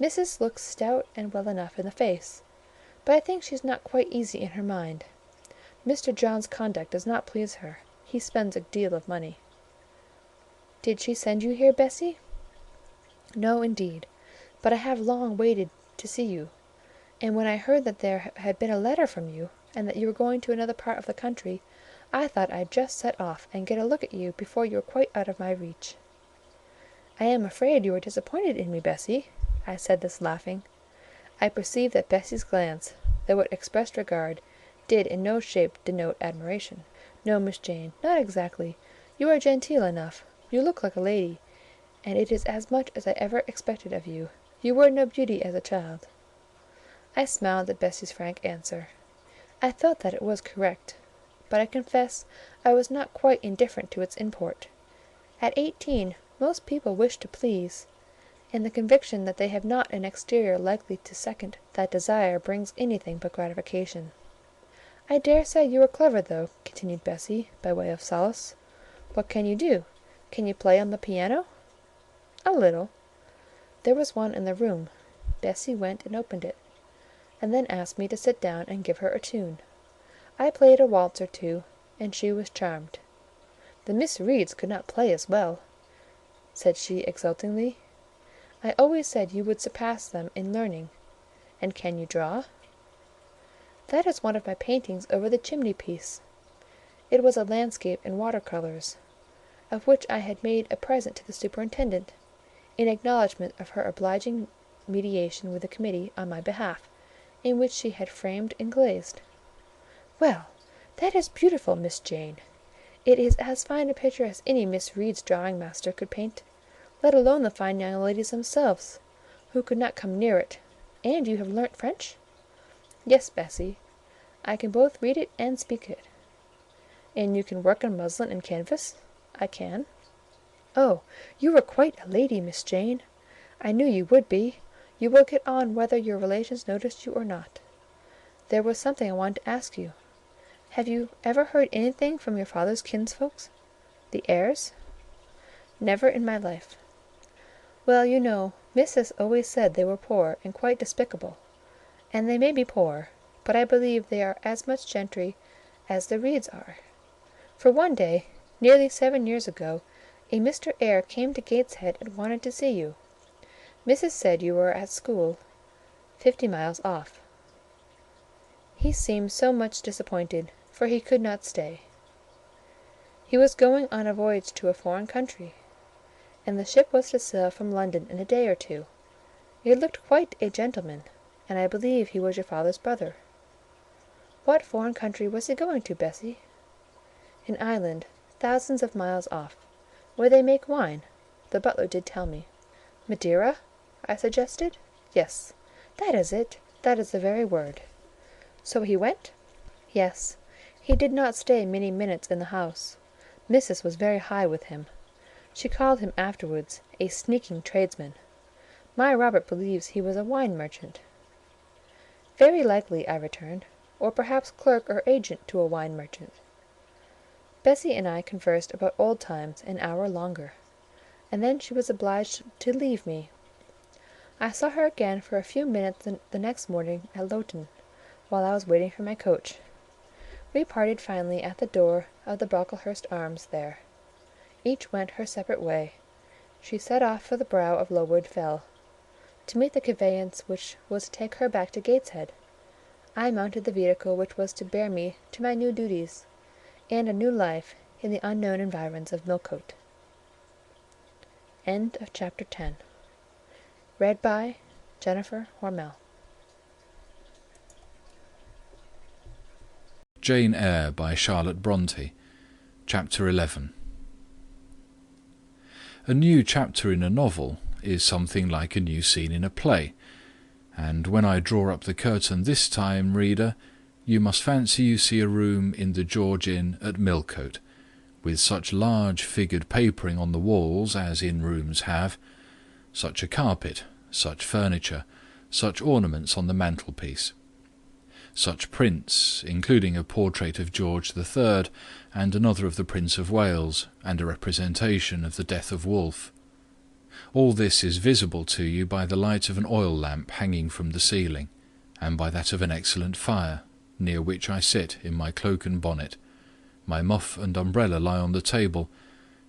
"Mrs. looks stout and well enough in the face, but I think she's not quite easy in her mind. Mr. John's conduct does not please her; he spends a deal of money." "Did she send you here, Bessie?" "No, indeed; but I have long waited to see you, and when I heard that there had been a letter from you, and that you were going to another part of the country, I thought I'd just set off and get a look at you before you were quite out of my reach." "I am afraid you are disappointed in me, Bessie." I said this laughing. I perceived that Bessie's glance, though it expressed regard, did in no shape denote admiration. "No, Miss Jane, not exactly. You are genteel enough; you look like a lady, and it is as much as I ever expected of you. You were no beauty as a child." I smiled at Bessie's frank answer. I felt that it was correct, but I confess I was not quite indifferent to its import. At 18 most people wish to please, and the conviction that they have not an exterior likely to second that desire brings anything but gratification. "I dare say you are clever, though," continued Bessie, by way of solace. "What can you do? Can you play on the piano?" "A little." There was one in the room. Bessie went and opened it, and then asked me to sit down and give her a tune. I played a waltz or 2, and she was charmed. "The Miss Reeds could not play as well," said she exultingly. "I always said you would surpass them in learning. And can you draw?" "That is one of my paintings over the chimney-piece." It was a landscape in water-colours, of which I had made a present to the superintendent, in acknowledgment of her obliging mediation with the committee on my behalf, in which she had framed and glazed. "Well, that is beautiful, Miss Jane. It is as fine a picture as any Miss Reed's drawing-master could paint, let alone the fine young ladies themselves, who could not come near it. And you have learnt French?" "Yes, Bessie. I can both read it and speak it. And you can work on muslin and canvas? I can. Oh, you are quite a lady, Miss Jane. I knew you would be. You will get on whether your relations noticed you or not. There was something I wanted to ask you. Have you ever heard anything from your father's kinsfolks, the Eyres? Never in my life. Well, you know, Missus always said they were poor and quite despicable, and they may be poor, but I believe they are as much gentry as the Reeds are. For one day, nearly 7 years ago, a Mr. Eyre came to Gateshead and wanted to see you. Missus said you were at school, 50 miles off. He seemed so much disappointed, for he could not stay. He was going on a voyage to a foreign country, and the ship was to sail from London in a day or two. He looked quite a gentleman, and I believe he was your father's brother. What foreign country was he going to, Bessie? An island, thousands of miles off, where they make wine, the butler did tell me. Madeira? I suggested. Yes, that is it. That is the very word. So he went? Yes. He did not stay many minutes in the house. Missus was very high with him. She called him afterwards a sneaking tradesman. My Robert believes he was a wine merchant. Very likely, I returned, or perhaps clerk or agent to a wine merchant. Bessie and I conversed about old times an hour longer, and then she was obliged to leave me. I saw her again for a few minutes the next morning at Lowton, while I was waiting for my coach. We parted finally at the door of the Brocklehurst Arms there. Each went her separate way. She set off for the brow of Lowood Fell, to meet the conveyance which was to take her back to Gateshead. I mounted the vehicle which was to bear me to my new duties, and a new life in the unknown environs of Millcote. End of Chapter 10. Read by Jennifer Hormel. Jane Eyre by Charlotte Bronte. Chapter 11. A new chapter in a novel is something like a new scene in a play, and when I draw up the curtain this time, reader, you must fancy you see a room in the George Inn at Millcote, with such large figured papering on the walls as inn rooms have, such a carpet, such furniture, such ornaments on the mantelpiece, such prints, including a portrait of George III and another of the Prince of Wales, and a representation of the death of Wolfe. All this is visible to you by the light of an oil lamp hanging from the ceiling, and by that of an excellent fire, near which I sit in my cloak and bonnet. My muff and umbrella lie on the table,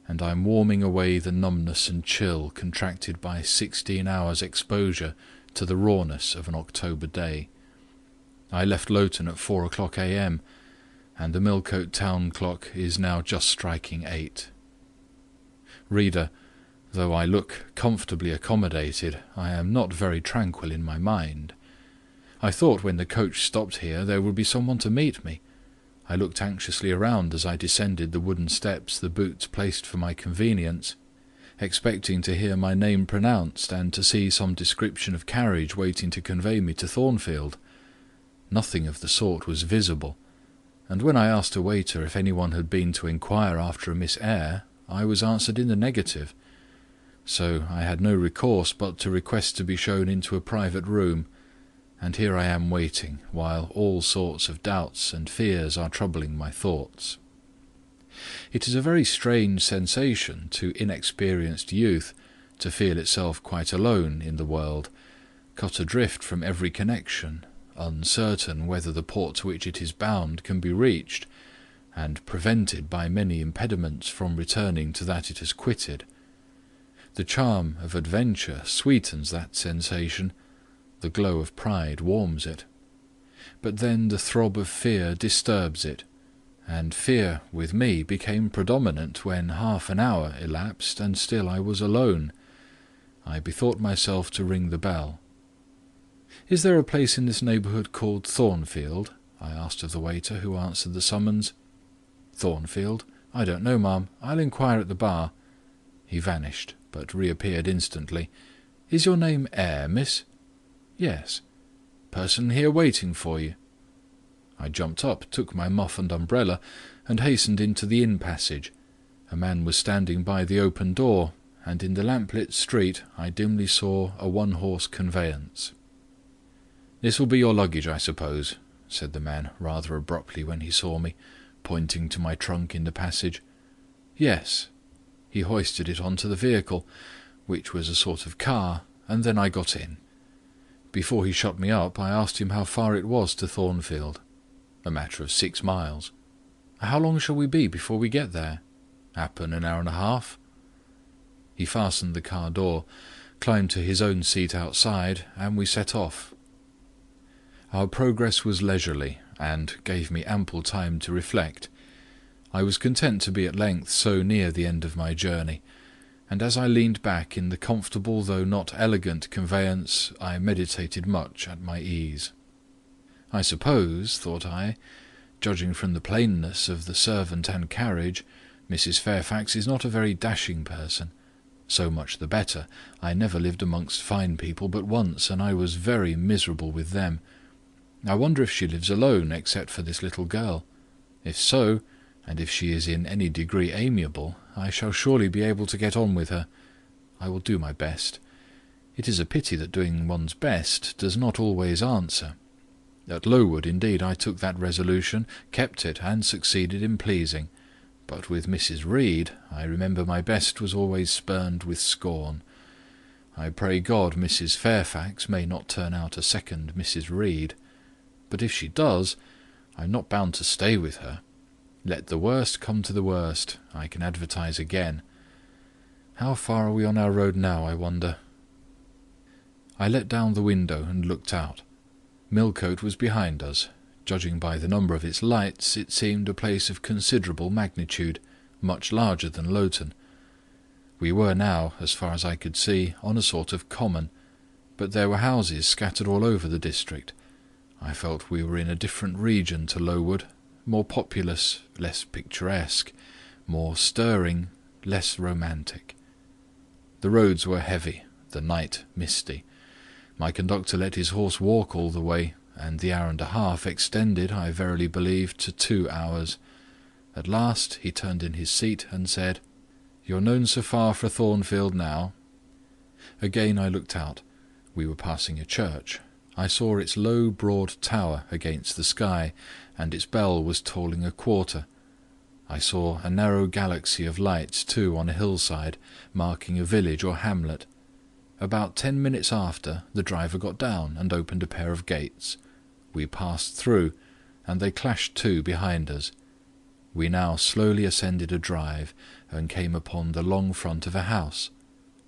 and I am warming away the numbness and chill contracted by 16 hours' exposure to the rawness of an October day. I left Lowton at 4 o'clock a.m., and the Millcote town clock is now just striking 8. Reader, though I look comfortably accommodated, I am not very tranquil in my mind. I thought when the coach stopped here there would be someone to meet me. I looked anxiously around as I descended the wooden steps the boots placed for my convenience, expecting to hear my name pronounced and to see some description of carriage waiting to convey me to Thornfield. Nothing of the sort was visible, and when I asked a waiter if anyone had been to inquire after a Miss Eyre, I was answered in the negative. So I had no recourse but to request to be shown into a private room, and here I am waiting, while all sorts of doubts and fears are troubling my thoughts. It is a very strange sensation to inexperienced youth to feel itself quite alone in the world, cut adrift from every connection, uncertain whether the port to which it is bound can be reached, and prevented by many impediments from returning to that it has quitted. The charm of adventure sweetens that sensation, the glow of pride warms it. But then the throb of fear disturbs it, and fear with me became predominant when half an hour elapsed and still I was alone. I bethought myself to ring the bell. "Is there a place in this neighbourhood called Thornfield?" I asked of the waiter who answered the summons. "Thornfield? I don't know, ma'am. I'll inquire at the bar." He vanished, but reappeared instantly. "Is your name Eyre, miss?" "Yes." "Person here waiting for you?" I jumped up, took my muff and umbrella, and hastened into the inn passage. A man was standing by the open door, and in the lamplit street I dimly saw a one-horse conveyance. "This will be your luggage, I suppose," said the man, rather abruptly when he saw me, pointing to my trunk in the passage. "Yes." He hoisted it onto the vehicle, which was a sort of car, and then I got in. Before he shut me up, I asked him how far it was to Thornfield. "A matter of 6 miles." "How long shall we be before we get there?" "Happen an hour and a half." He fastened the car door, climbed to his own seat outside, and we set off. Our progress was leisurely, and gave me ample time to reflect. I was content to be at length so near the end of my journey, and as I leaned back in the comfortable though not elegant conveyance, I meditated much at my ease. I suppose, thought I, judging from the plainness of the servant and carriage, Mrs. Fairfax is not a very dashing person. So much the better. I never lived amongst fine people but once, and I was very miserable with them. I wonder if she lives alone, except for this little girl. If so, and if she is in any degree amiable, I shall surely be able to get on with her. I will do my best. It is a pity that doing one's best does not always answer. At Lowood, indeed, I took that resolution, kept it, and succeeded in pleasing. But with Mrs. Reed, I remember my best was always spurned with scorn. I pray God Mrs. Fairfax may not turn out a second Mrs. Reed. But if she does, I am not bound to stay with her. Let the worst come to the worst, I can advertise again. How far are we on our road now, I wonder? I let down the window and looked out. Millcote was behind us. Judging by the number of its lights, it seemed a place of considerable magnitude, much larger than Lowton. We were now, as far as I could see, on a sort of common, but there were houses scattered all over the district. I felt we were in a different region to Lowood, more populous, less picturesque, more stirring, less romantic. The roads were heavy, the night misty. My conductor let his horse walk all the way, and the hour and a half extended, I verily believe, to 2 hours. At last he turned in his seat and said, "You're known so far for Thornfield now?" Again I looked out. We were passing a church. I saw its low broad tower against the sky, and its bell was tolling a quarter. I saw a narrow galaxy of lights too on a hillside, marking a village or hamlet. About 10 minutes after, the driver got down and opened a pair of gates. We passed through, and they clashed to behind us. We now slowly ascended a drive, and came upon the long front of a house.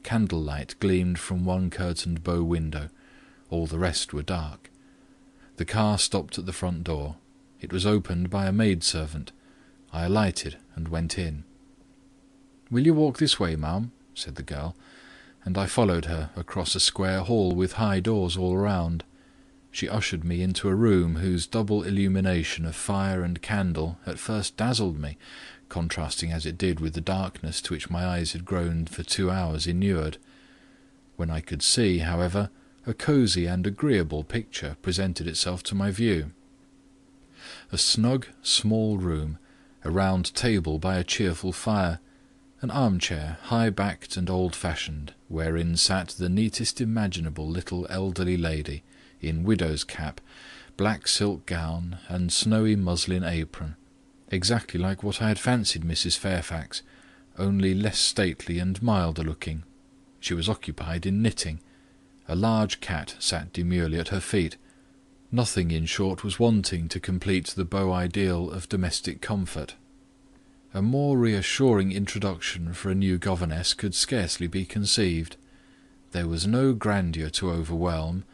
Candlelight gleamed from one curtained bow window. All the rest were dark. The car stopped at the front door. It was opened by a maidservant. I alighted and went in. "Will you walk this way, ma'am?" said the girl, and I followed her across a square hall with high doors all round. She ushered me into a room whose double illumination of fire and candle at first dazzled me, contrasting as it did with the darkness to which my eyes had grown for 2 hours inured. When I could see, however, a cosy and agreeable picture presented itself to my view. A snug, small room, a round table by a cheerful fire, an armchair, high-backed and old-fashioned, wherein sat the neatest imaginable little elderly lady, in widow's cap, black silk gown, and snowy muslin apron, exactly like what I had fancied Mrs. Fairfax, only less stately and milder-looking. She was occupied in knitting. A large cat sat demurely at her feet. Nothing, in short, was wanting to complete the beau ideal of domestic comfort. A more reassuring introduction for a new governess could scarcely be conceived. There was no grandeur to overwhelm,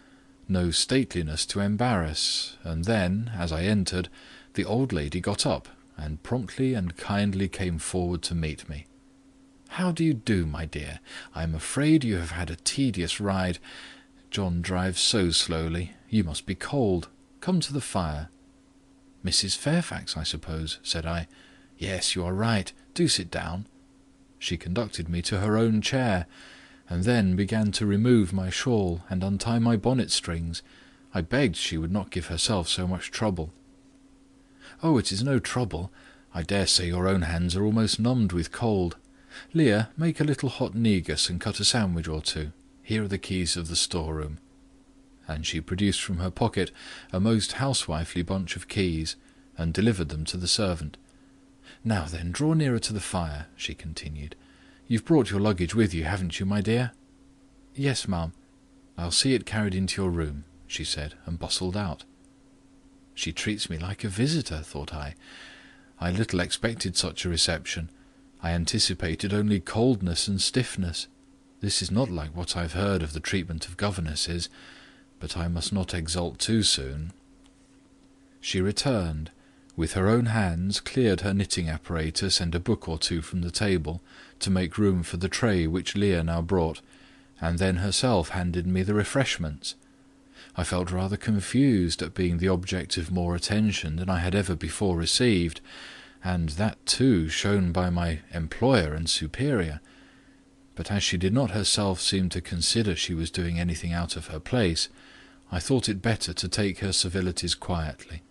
no stateliness to embarrass, and then, as I entered, the old lady got up, and promptly and kindly came forward to meet me. "How do you do, my dear? I am afraid you have had a tedious ride. John drives so slowly. You must be cold. Come to the fire." "Mrs. Fairfax, I suppose," said I. "Yes, you are right. Do sit down." She conducted me to her own chair, and then began to remove my shawl and untie my bonnet strings. I begged she would not give herself so much trouble. "Oh, it is no trouble. I dare say your own hands are almost numbed with cold. Leah, make a little hot negus and cut a sandwich or two. Here are the keys of the storeroom." And she produced from her pocket a most housewifely bunch of keys, and delivered them to the servant. "Now then, draw nearer to the fire," she continued. "You've brought your luggage with you, haven't you, my dear?" "Yes, ma'am." "I'll see it carried into your room," she said, and bustled out. She treats me like a visitor, thought I. I little expected such a reception. I anticipated only coldness and stiffness. This is not like what I've heard of the treatment of governesses, but I must not exult too soon. She returned, with her own hands cleared her knitting apparatus and a book or two from the table, to make room for the tray which Leah now brought, and then herself handed me the refreshments. I felt rather confused at being the object of more attention than I had ever before received, and that too shown by my employer and superior. But as she did not herself seem to consider she was doing anything out of her place, I thought it better to take her civilities quietly.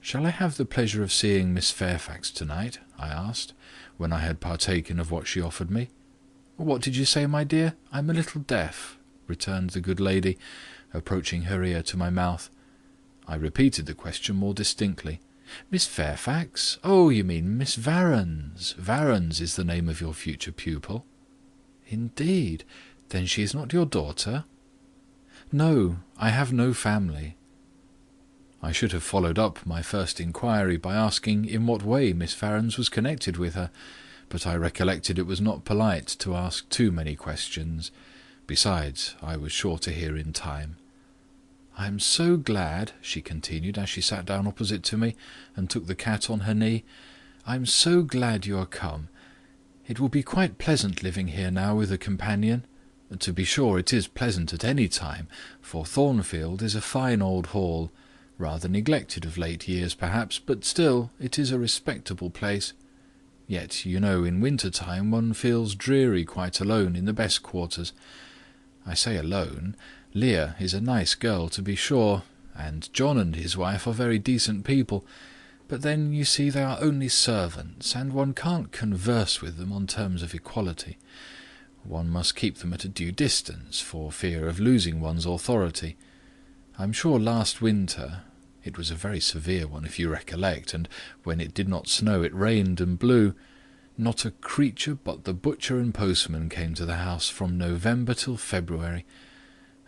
"Shall I have the pleasure of seeing Miss Fairfax to-night?" I asked, when I had partaken of what she offered me. "What did you say, my dear? I'm a little deaf," returned the good lady, approaching her ear to my mouth. I repeated the question more distinctly. "Miss Fairfax? Oh, you mean Miss Varens. Varens is the name of your future pupil." "Indeed? Then she is not your daughter?" "No, I have no family." I should have followed up my first inquiry by asking in what way Miss Varens was connected with her, but I recollected it was not polite to ask too many questions. Besides, I was sure to hear in time. "I am so glad," she continued, as she sat down opposite to me, and took the cat on her knee, "I am so glad you are come. It will be quite pleasant living here now with a companion. To be sure, it is pleasant at any time, for Thornfield is a fine old hall, rather neglected of late years perhaps, but still it is a respectable place. Yet, you know, in winter-time one feels dreary quite alone in the best quarters. I say alone. Leah is a nice girl, to be sure, and John and his wife are very decent people, but then, you see, they are only servants, and one can't converse with them on terms of equality. One must keep them at a due distance, for fear of losing one's authority. I'm sure last winter, it was a very severe one if you recollect, and when it did not snow it rained and blew, not a creature but the butcher and postman came to the house from November till February,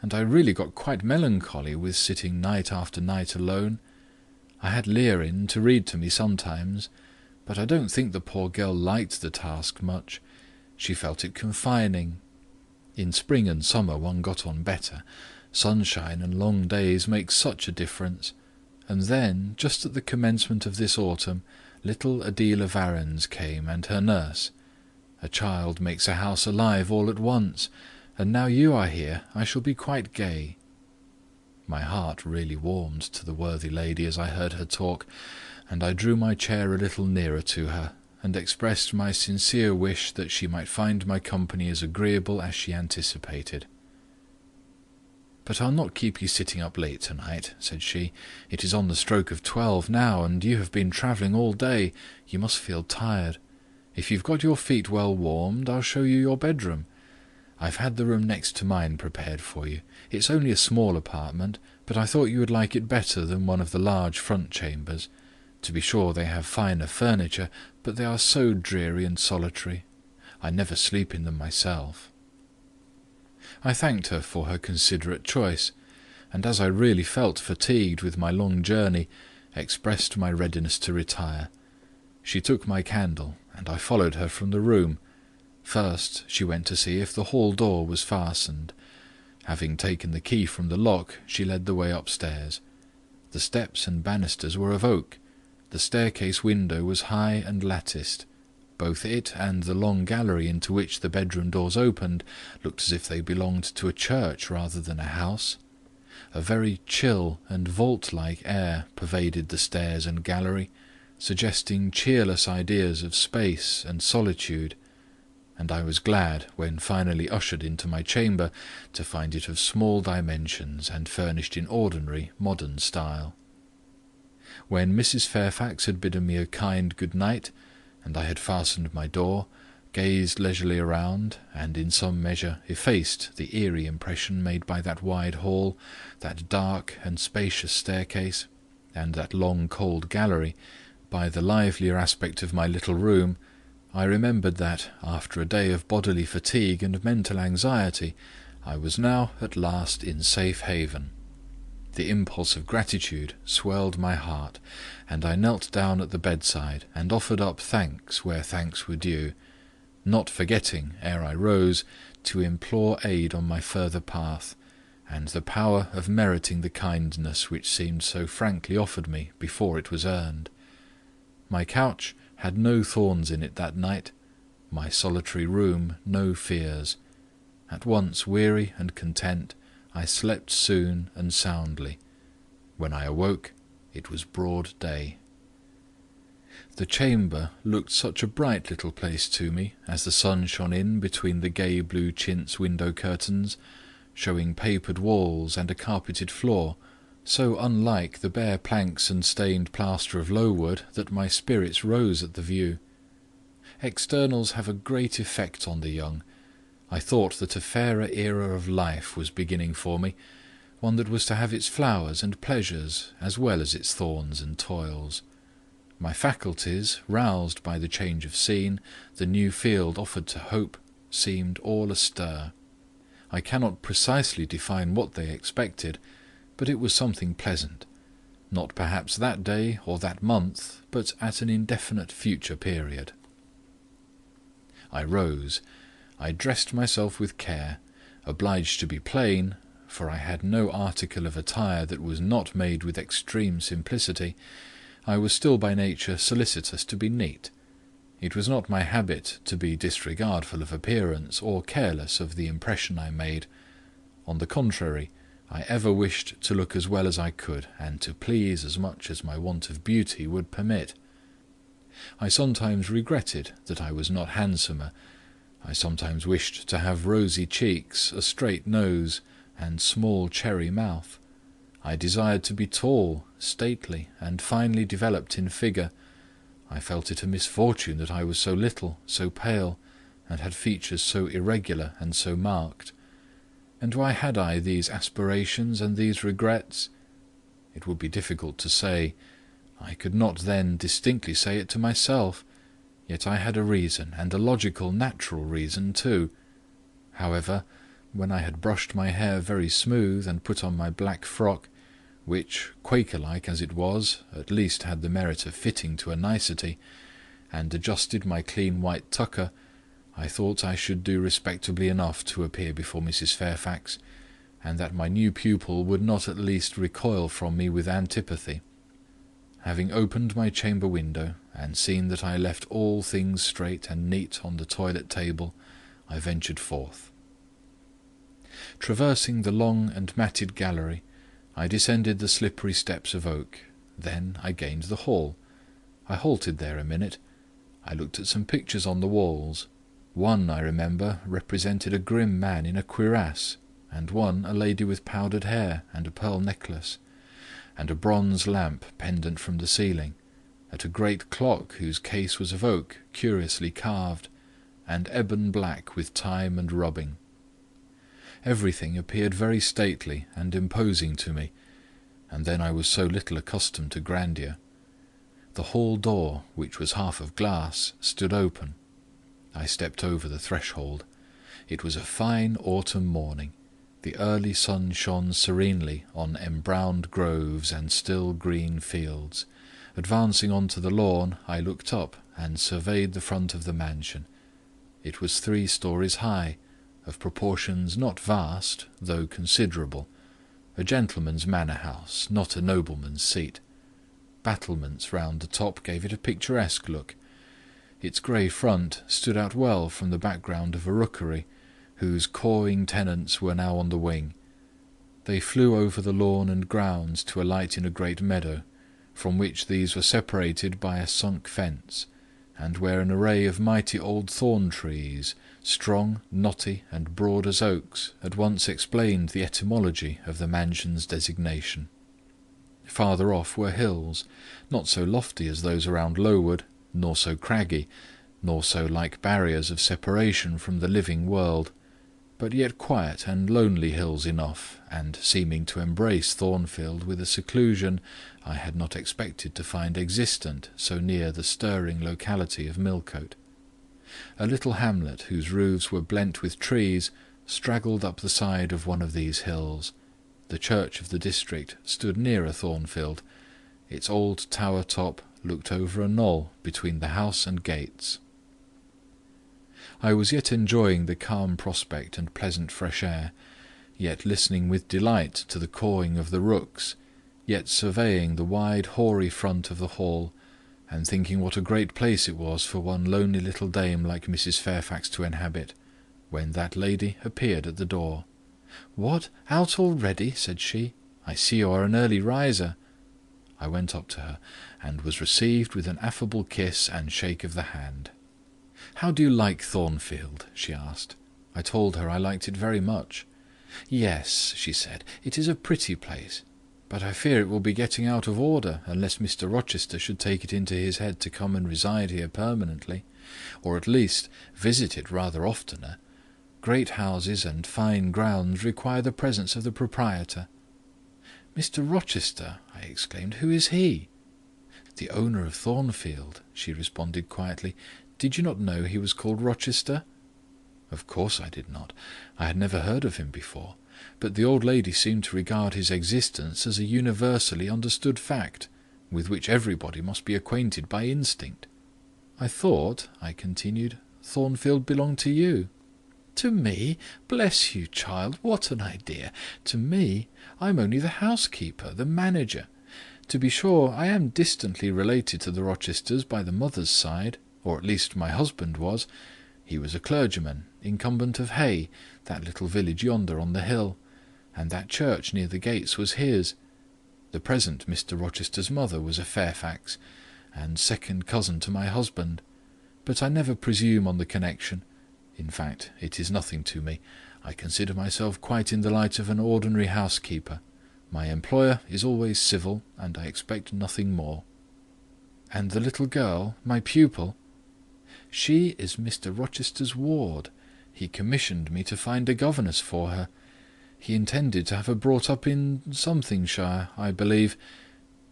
and I really got quite melancholy with sitting night after night alone. I had Leah in to read to me sometimes, but I don't think the poor girl liked the task much. She felt it confining. In spring and summer one got on better. Sunshine and long days make such a difference. And then, just at the commencement of this autumn, little Adela Varens came, and her nurse. A child makes a house alive all at once, and now you are here, I shall be quite gay." My heart really warmed to the worthy lady as I heard her talk, and I drew my chair a little nearer to her, and expressed my sincere wish that she might find my company as agreeable as she anticipated. "But I'll not keep you sitting up late to-night," said she. "It is on the stroke of 12 now, and you have been travelling all day. You must feel tired. If you've got your feet well warmed, I'll show you your bedroom. I've had the room next to mine prepared for you. It's only a small apartment, but I thought you would like it better than one of the large front chambers. To be sure, they have finer furniture, but they are so dreary and solitary. I never sleep in them myself." I thanked her for her considerate choice, and as I really felt fatigued with my long journey, expressed my readiness to retire. She took my candle, and I followed her from the room. First she went to see if the hall door was fastened. Having taken the key from the lock, she led the way upstairs. The steps and banisters were of oak. The staircase window was high and latticed. Both it and the long gallery into which the bedroom doors opened looked as if they belonged to a church rather than a house. A very chill and vault-like air pervaded the stairs and gallery, suggesting cheerless ideas of space and solitude, and I was glad, when finally ushered into my chamber, to find it of small dimensions and furnished in ordinary modern style. When Mrs. Fairfax had bidden me a kind good night, and I had fastened my door, gazed leisurely around, and in some measure effaced the eerie impression made by that wide hall, that dark and spacious staircase, and that long cold gallery, by the livelier aspect of my little room, I remembered that, after a day of bodily fatigue and mental anxiety, I was now at last in safe haven. The impulse of gratitude swelled my heart, and I knelt down at the bedside and offered up thanks where thanks were due, not forgetting, ere I rose, to implore aid on my further path, and the power of meriting the kindness which seemed so frankly offered me before it was earned. My couch had no thorns in it that night, my solitary room no fears. At once weary and content, I slept soon and soundly. When I awoke, it was broad day. The chamber looked such a bright little place to me as the sun shone in between the gay blue chintz window curtains, showing papered walls and a carpeted floor, so unlike the bare planks and stained plaster of Lowood that my spirits rose at the view. Externals have a great effect on the young. I thought that a fairer era of life was beginning for me, one that was to have its flowers and pleasures as well as its thorns and toils. My faculties, roused by the change of scene, the new field offered to hope, seemed all astir. I cannot precisely define what they expected, but it was something pleasant, not perhaps that day or that month, but at an indefinite future period. I rose. I dressed myself with care, obliged to be plain, for I had no article of attire that was not made with extreme simplicity. I was still by nature solicitous to be neat. It was not my habit to be disregardful of appearance or careless of the impression I made. On the contrary, I ever wished to look as well as I could, and to please as much as my want of beauty would permit. I sometimes regretted that I was not handsomer. I sometimes wished to have rosy cheeks, a straight nose, and small cherry mouth. I desired to be tall, stately, and finely developed in figure. I felt it a misfortune that I was so little, so pale, and had features so irregular and so marked. And why had I these aspirations and these regrets? It would be difficult to say. I could not then distinctly say it to myself, yet I had a reason, and a logical, natural reason too. However, when I had brushed my hair very smooth and put on my black frock, which, Quaker-like as it was, at least had the merit of fitting to a nicety, and adjusted my clean white tucker, I thought I should do respectably enough to appear before Mrs. Fairfax, and that my new pupil would not at least recoil from me with antipathy. Having opened my chamber window, and seen that I left all things straight and neat on the toilet table, I ventured forth. Traversing the long and matted gallery, I descended the slippery steps of oak. Then I gained the hall. I halted there a minute. I looked at some pictures on the walls. One, I remember, represented a grim man in a cuirass, and one a lady with powdered hair and a pearl necklace, and a bronze lamp pendant from the ceiling, at a great clock whose case was of oak curiously carved, and ebon black with time and rubbing. Everything appeared very stately and imposing to me, and then I was so little accustomed to grandeur. The hall door, which was half of glass, stood open. I stepped over the threshold. It was a fine autumn morning. The early sun shone serenely on embrowned groves and still green fields. Advancing on to the lawn, I looked up and surveyed the front of the mansion. It was 3 stories high, of proportions not vast, though considerable. A gentleman's manor house, not a nobleman's seat. Battlements round the top gave it a picturesque look. Its grey front stood out well from the background of a rookery, whose cawing tenants were now on the wing. They flew over the lawn and grounds to alight in a great meadow, from which these were separated by a sunk fence, and where an array of mighty old thorn trees, strong, knotty, and broad as oaks, at once explained the etymology of the mansion's designation. Farther off were hills, not so lofty as those around Lowood, nor so craggy, nor so like barriers of separation from the living world, but yet quiet and lonely hills enough, and seeming to embrace Thornfield with a seclusion I had not expected to find existent so near the stirring locality of Millcote. A little hamlet whose roofs were blent with trees straggled up the side of one of these hills. The church of the district stood nearer Thornfield. Its old tower top looked over a knoll between the house and gates. I was yet enjoying the calm prospect and pleasant fresh air, yet listening with delight to the cawing of the rooks, yet surveying the wide hoary front of the hall, and thinking what a great place it was for one lonely little dame like Mrs. Fairfax to inhabit, when that lady appeared at the door. "What, out already?" said she. "I see you are an early riser." I went up to her, and was received with an affable kiss and shake of the hand. "How do you like Thornfield?" she asked. I told her I liked it very much. "Yes," she said, "it is a pretty place, but I fear it will be getting out of order unless Mr. Rochester should take it into his head to come and reside here permanently, or at least visit it rather oftener. Great houses and fine grounds require the presence of the proprietor." "Mr. Rochester!" I exclaimed. "Who is he?" "The owner of Thornfield," she responded quietly. "Did you not know he was called Rochester?" Of course I did not. I had never heard of him before, but the old lady seemed to regard his existence as a universally understood fact, with which everybody must be acquainted by instinct. "I thought," I continued, "Thornfield belonged to you." "To me? Bless you, child, what an idea! To me? I am only the housekeeper, the manager. To be sure, I am distantly related to the Rochesters by the mother's side, or at least my husband was. He was a clergyman, incumbent of Hay, that little village yonder on the hill, and that church near the gates was his. The present Mr. Rochester's mother was a Fairfax, and second cousin to my husband. But I never presume on the connection. In fact, it is nothing to me. I consider myself quite in the light of an ordinary housekeeper. My employer is always civil, and I expect nothing more." "And the little girl, my pupil?" "She is Mr. Rochester's ward. He commissioned me to find a governess for her. He intended to have her brought up in somethingshire, I believe.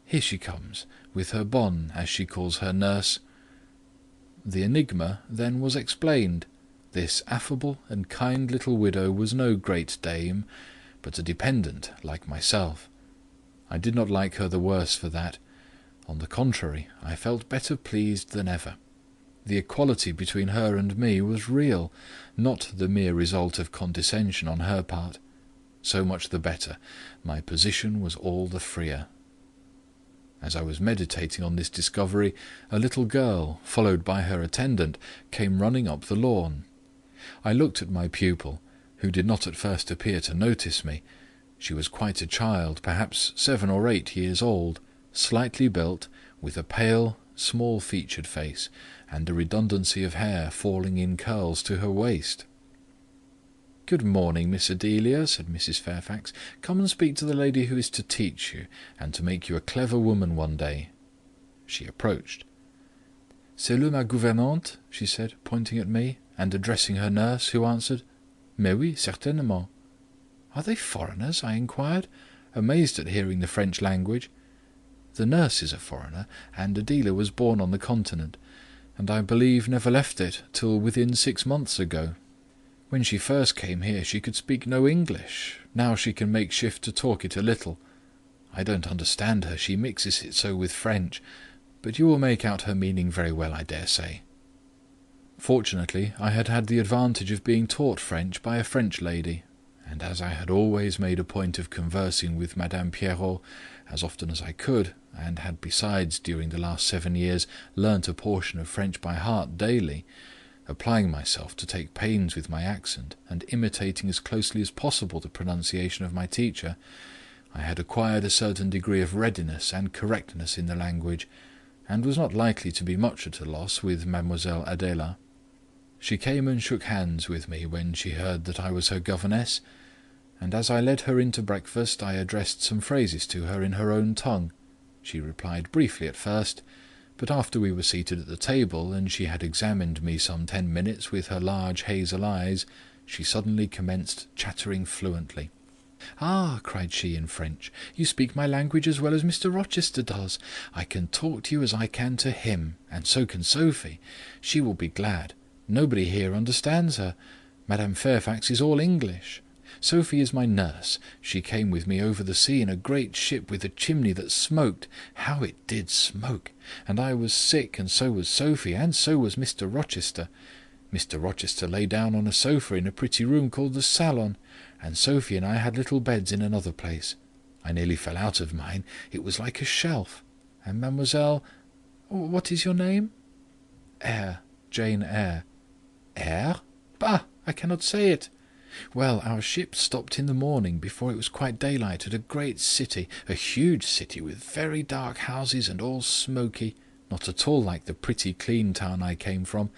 Here she comes, with her bonne, as she calls her nurse." The enigma then was explained. This affable and kind little widow was no great dame, but a dependent like myself. I did not like her the worse for that. On the contrary, I felt better pleased than ever. The equality between her and me was real, not the mere result of condescension on her part. So much the better. My position was all the freer. As I was meditating on this discovery, a little girl, followed by her attendant, came running up the lawn. I looked at my pupil, who did not at first appear to notice me. She was quite a child, perhaps 7 or 8 years old, slightly built, with a pale, small-featured face, and a redundancy of hair falling in curls to her waist. "Good morning, Miss Adelia," said Mrs. Fairfax. "Come and speak to the lady who is to teach you, and to make you a clever woman one day." She approached. "C'est là ma gouvernante," she said, pointing at me, and addressing her nurse, who answered, "Mais oui, certainement." "Are they foreigners?" I inquired, amazed at hearing the French language. The nurse is a foreigner, and Adela was born on the continent, and I believe never left it till within 6 months ago. When she first came here she could speak no English. Now she can make shift to talk it a little. I don't understand her, she mixes it so with French, but you will make out her meaning very well, I dare say. Fortunately, I had had the advantage of being taught French by a French lady, and as I had always made a point of conversing with Madame Pierrot as often as I could, and had besides during the last 7 years learnt a portion of French by heart daily, applying myself to take pains with my accent, and imitating as closely as possible the pronunciation of my teacher, I had acquired a certain degree of readiness and correctness in the language, and was not likely to be much at a loss with Mademoiselle Adela. She came and shook hands with me when she heard that I was her governess. and as I led her into breakfast I addressed some phrases to her in her own tongue. She replied briefly at first, but after we were seated at the table, and she had examined me some 10 minutes with her large hazel eyes, she suddenly commenced chattering fluently. "Ah," cried she in French, "you speak my language as well as Mr. Rochester does. I can talk to you as I can to him, and so can Sophie. She will be glad. Nobody here understands her. Madame Fairfax is all English. Sophie is my nurse. She came with me over the sea in a great ship with a chimney that smoked. How it did smoke! And I was sick, and so was Sophie, and so was Mr. Rochester. Mr. Rochester lay down on a sofa in a pretty room called the salon, and Sophie and I had little beds in another place. I nearly fell out of mine. It was like a shelf. And Mademoiselle— what is your name?" "Eyre, Jane Eyre." "Eyre? Bah! I cannot say it. Well, our ship stopped in the morning, before it was quite daylight, at a great city, a huge city, with very dark houses and all smoky, not at all like the pretty clean town I came from.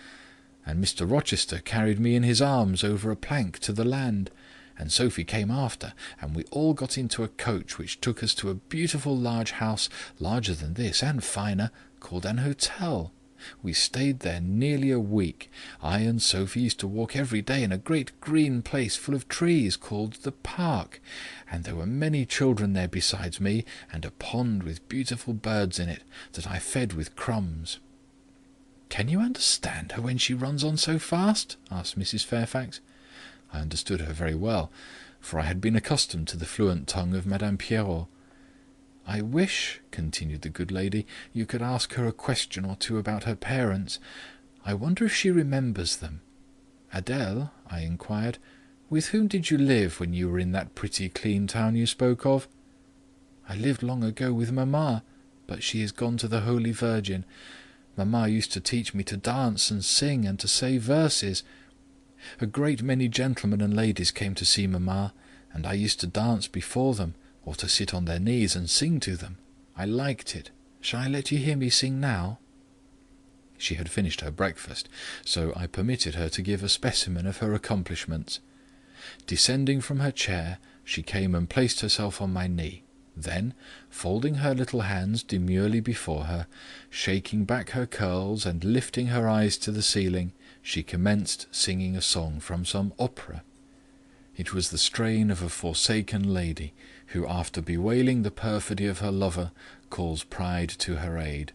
And Mr. Rochester carried me in his arms over a plank to the land, and Sophie came after, and we all got into a coach which took us to a beautiful large house, larger than this and finer, called an hotel. We stayed there nearly a week. I and Sophie used to walk every day in a great green place full of trees called the park, and there were many children there besides me, and a pond with beautiful birds in it that I fed with crumbs." "Can you understand her when she runs on so fast?" asked Mrs. Fairfax. I understood her very well, for I had been accustomed to the fluent tongue of Madame Pierrot. "I wish," continued the good lady, "you could ask her a question or two about her parents. I wonder if she remembers them. Adèle," I inquired, "with whom did you live when you were in that pretty clean town you spoke of?" "I lived long ago with mamma, but she is gone to the Holy Virgin. Mamma used to teach me to dance and sing and to say verses. A great many gentlemen and ladies came to see mamma, and I used to dance before them, or to sit on their knees and sing to them. I liked it. Shall I let you hear me sing now?" She had finished her breakfast, so I permitted her to give a specimen of her accomplishments. Descending from her chair, she came and placed herself on my knee. Then, folding her little hands demurely before her, shaking back her curls and lifting her eyes to the ceiling, she commenced singing a song from some opera. It was the strain of a forsaken lady, who, after bewailing the perfidy of her lover, calls pride to her aid,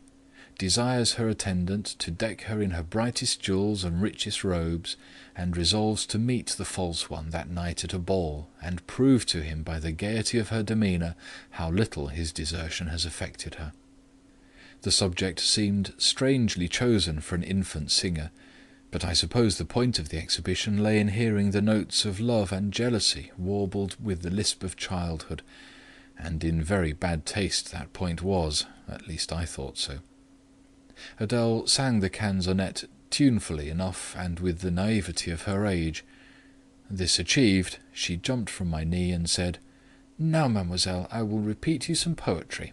desires her attendant to deck her in her brightest jewels and richest robes, and resolves to meet the false one that night at a ball, and prove to him by the gaiety of her demeanour how little his desertion has affected her. The subject seemed strangely chosen for an infant singer, but I suppose the point of the exhibition lay in hearing the notes of love and jealousy warbled with the lisp of childhood, and in very bad taste that point was, at least I thought so. Adèle sang the canzonette tunefully enough and with the naivety of her age. This achieved, she jumped from my knee and said, "Now, mademoiselle, I will repeat you some poetry."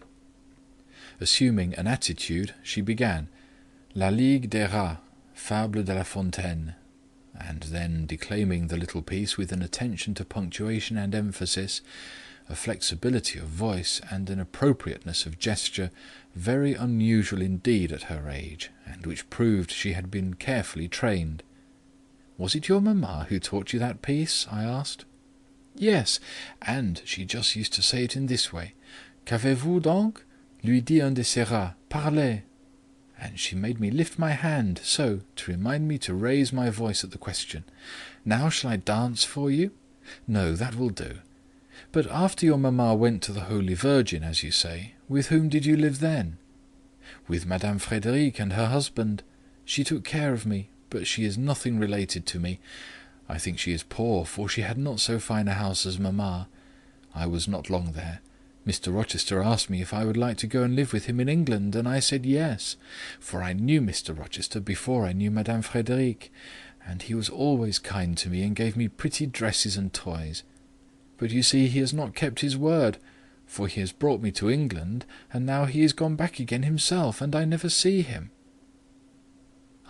Assuming an attitude, she began, "La Ligue des Rats, Fable de La Fontaine," and then, declaiming the little piece with an attention to punctuation and emphasis, a flexibility of voice, and an appropriateness of gesture very unusual indeed at her age, and which proved she had been carefully trained. "Was it your mamma who taught you that piece?" I asked. "Yes, and she just used to say it in this way, 'Qu'avez-vous donc?' lui dit un de ces rats, 'Parlez!' And she made me lift my hand, so, to remind me to raise my voice at the question. Now shall I dance for you? No, that will do. But after your mamma went to the Holy Virgin, as you say, with whom did you live then?" "With Madame Frédéric and her husband. She took care of me, but she is nothing related to me. I think she is poor, for she had not so fine a house as mamma. I was not long there. Mr. Rochester asked me if I would like to go and live with him in England, and I said yes, for I knew Mr. Rochester before I knew Madame Frédéric, and he was always kind to me and gave me pretty dresses and toys. But you see he has not kept his word, for he has brought me to England, and now he is gone back again himself, and I never see him."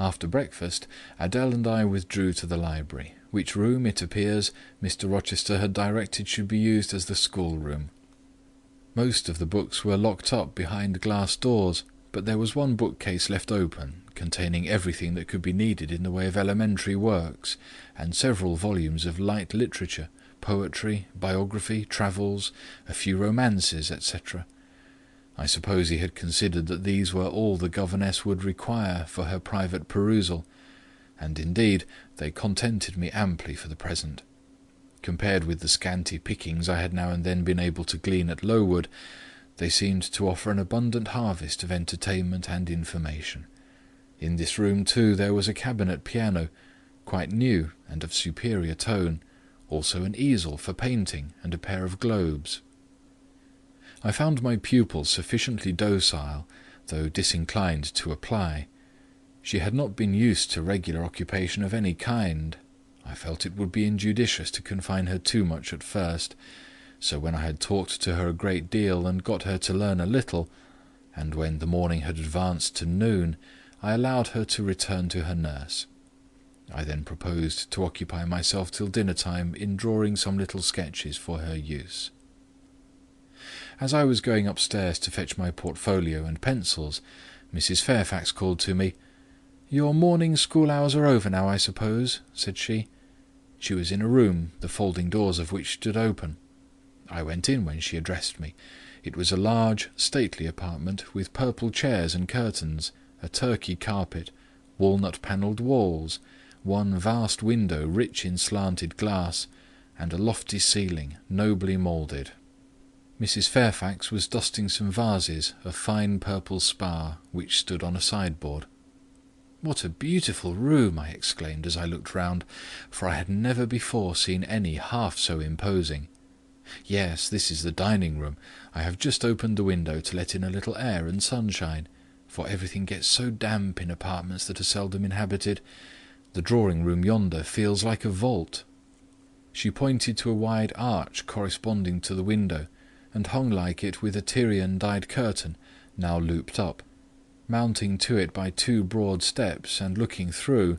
After breakfast, Adele and I withdrew to the library, which room, it appears, Mr. Rochester had directed should be used as the schoolroom. Most of the books were locked up behind glass doors, but there was one bookcase left open, containing everything that could be needed in the way of elementary works, and several volumes of light literature, poetry, biography, travels, a few romances, etc. I suppose he had considered that these were all the governess would require for her private perusal, and indeed they contented me amply for the present. Compared with the scanty pickings I had now and then been able to glean at Lowood, they seemed to offer an abundant harvest of entertainment and information. In this room, too, there was a cabinet piano, quite new and of superior tone, also an easel for painting and a pair of globes. I found my pupil sufficiently docile, though disinclined to apply. She had not been used to regular occupation of any kind. I felt it would be injudicious to confine her too much at first, so when I had talked to her a great deal and got her to learn a little, and when the morning had advanced to noon, I allowed her to return to her nurse. I then proposed to occupy myself till dinner-time in drawing some little sketches for her use. As I was going upstairs to fetch my portfolio and pencils, Mrs. Fairfax called to me. "Your morning school hours are over now, I suppose," said she. She was in a room, the folding doors of which stood open. I went in when she addressed me. It was a large, stately apartment, with purple chairs and curtains, a Turkey carpet, walnut-panelled walls, one vast window rich in slanted glass, and a lofty ceiling, nobly moulded. Mrs. Fairfax was dusting some vases of fine purple spar, which stood on a sideboard. "What a beautiful room!" I exclaimed as I looked round, for I had never before seen any half so imposing. "Yes, this is the dining-room. I have just opened the window to let in a little air and sunshine, for everything gets so damp in apartments that are seldom inhabited. The drawing-room yonder feels like a vault." She pointed to a wide arch corresponding to the window, and hung like it with a Tyrian-dyed curtain, now looped up. Mounting to it by 2 broad steps, and looking through,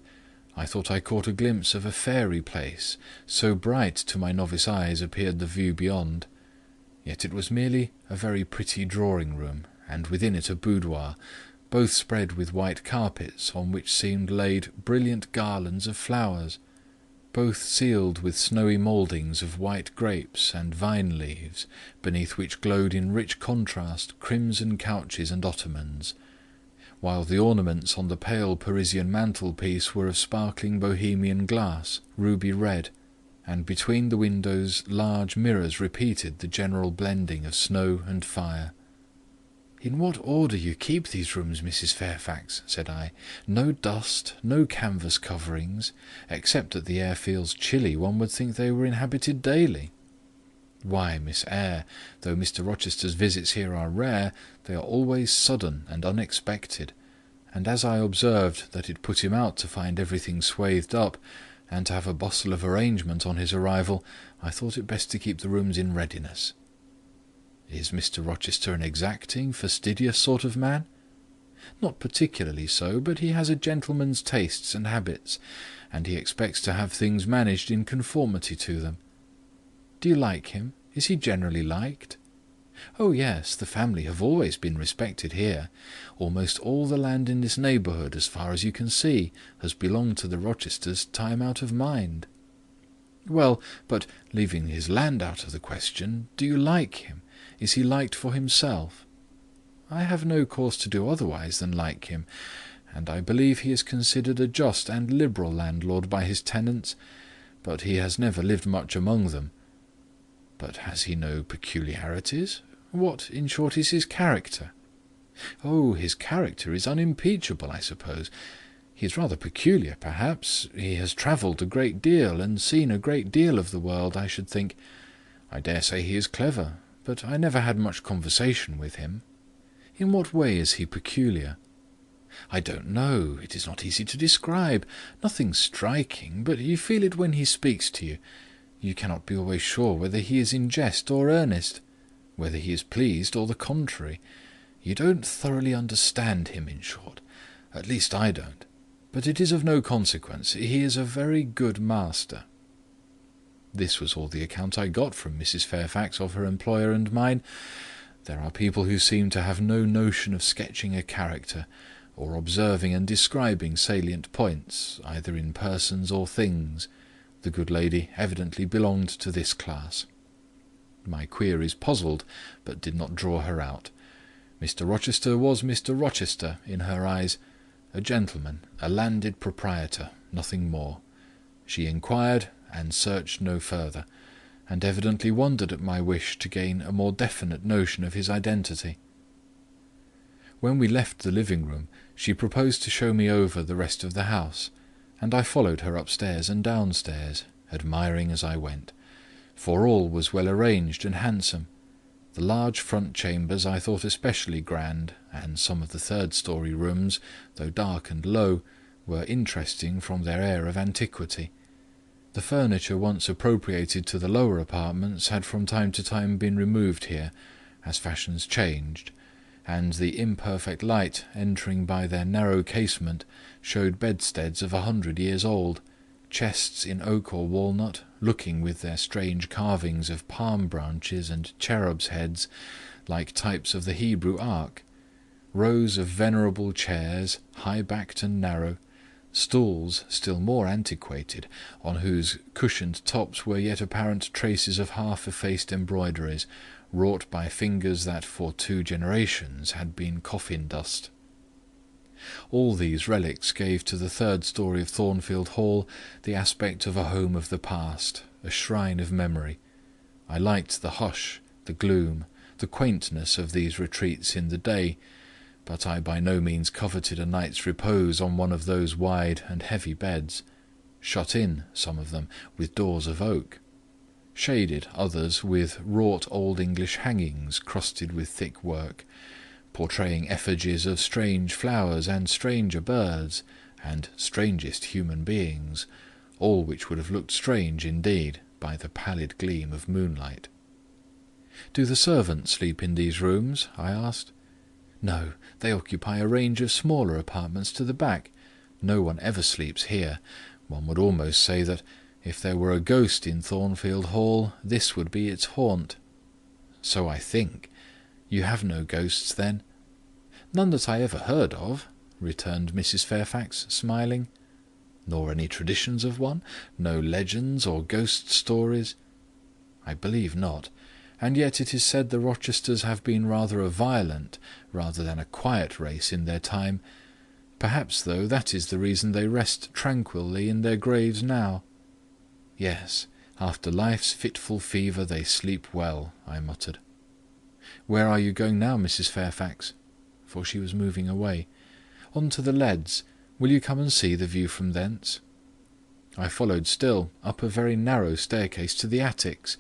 I thought I caught a glimpse of a fairy place, so bright to my novice eyes appeared the view beyond. Yet it was merely a very pretty drawing-room, and within it a boudoir, both spread with white carpets, on which seemed laid brilliant garlands of flowers, both sealed with snowy mouldings of white grapes and vine leaves, beneath which glowed in rich contrast crimson couches and ottomans, while the ornaments on the pale Parisian mantelpiece were of sparkling Bohemian glass, ruby red, and between the windows large mirrors repeated the general blending of snow and fire. "In what order you keep these rooms, Mrs. Fairfax," said I. "No dust, no canvas coverings. Except that the air feels chilly, one would think they were inhabited daily." "Why, Miss Eyre, though Mr. Rochester's visits here are rare, they are always sudden and unexpected, and as I observed that it put him out to find everything swathed up, and to have a bustle of arrangement on his arrival, I thought it best to keep the rooms in readiness." "Is Mr. Rochester an exacting, fastidious sort of man?" "Not particularly so, but he has a gentleman's tastes and habits, and he expects to have things managed in conformity to them." "Do you like him? Is he generally liked?" "Oh yes, the family have always been respected here. Almost all the land in this neighbourhood, as far as you can see, has belonged to the Rochesters time out of mind." "Well, but leaving his land out of the question, do you like him? Is he liked for himself?" "I have no cause to do otherwise than like him, and I believe he is considered a just and liberal landlord by his tenants, but he has never lived much among them." "But has he no peculiarities? What, in short, is his character?" "Oh, his character is unimpeachable, I suppose. He is rather peculiar, perhaps. He has travelled a great deal, and seen a great deal of the world, I should think. I dare say he is clever, but I never had much conversation with him." "In what way is he peculiar?" "I don't know. It is not easy to describe. Nothing striking, but you feel it when he speaks to you. You cannot be always sure whether he is in jest or earnest, whether he is pleased or the contrary. You don't thoroughly understand him, in short. At least I don't. But it is of no consequence. He is a very good master." This was all the account I got from Mrs. Fairfax of her employer and mine. There are people who seem to have no notion of sketching a character, or observing and describing salient points, either in persons or things. The good lady evidently belonged to this class. My queries puzzled, but did not draw her out. Mr. Rochester was Mr. Rochester in her eyes, a gentleman, a landed proprietor, nothing more. She inquired, and searched no further, and evidently wondered at my wish to gain a more definite notion of his identity. When we left the living-room, she proposed to show me over the rest of the house, and I followed her upstairs and downstairs, admiring as I went, for all was well arranged and handsome. The large front chambers I thought especially grand, and some of the third-story rooms, though dark and low, were interesting from their air of antiquity. The furniture once appropriated to the lower apartments had from time to time been removed here, as fashions changed, and the imperfect light entering by their narrow casement showed bedsteads of 100 years old, chests in oak or walnut, looking with their strange carvings of palm branches and cherubs' heads like types of the Hebrew Ark, rows of venerable chairs, high-backed and narrow, stools still more antiquated, on whose cushioned tops were yet apparent traces of half-effaced embroideries, wrought by fingers that for 2 generations had been coffin dust. All these relics gave to the third story of Thornfield Hall the aspect of a home of the past, a shrine of memory. I liked the hush, the gloom, the quaintness of these retreats in the day, but I by no means coveted a night's repose on one of those wide and heavy beds, shut in, some of them, with doors of oak, shaded others with wrought old English hangings crusted with thick work, portraying effigies of strange flowers and stranger birds, and strangest human beings, all which would have looked strange indeed by the pallid gleam of moonlight. "Do the servants sleep in these rooms?" I asked. "No, they occupy a range of smaller apartments to the back. No one ever sleeps here. One would almost say that, if there were a ghost in Thornfield Hall, this would be its haunt." "So I think. You have no ghosts, then?" "None that I ever heard of," returned Mrs. Fairfax, smiling. "Nor any traditions of one? No legends or ghost stories?" "I believe not. And yet it is said the Rochesters have been rather a violent, rather than a quiet race in their time. Perhaps, though, that is the reason they rest tranquilly in their graves now." "Yes, after life's fitful fever they sleep well," I muttered. "Where are you going now, Mrs. Fairfax?" For she was moving away. "On to the leads. Will you come and see the view from thence?" I followed still, up a very narrow staircase to the attics,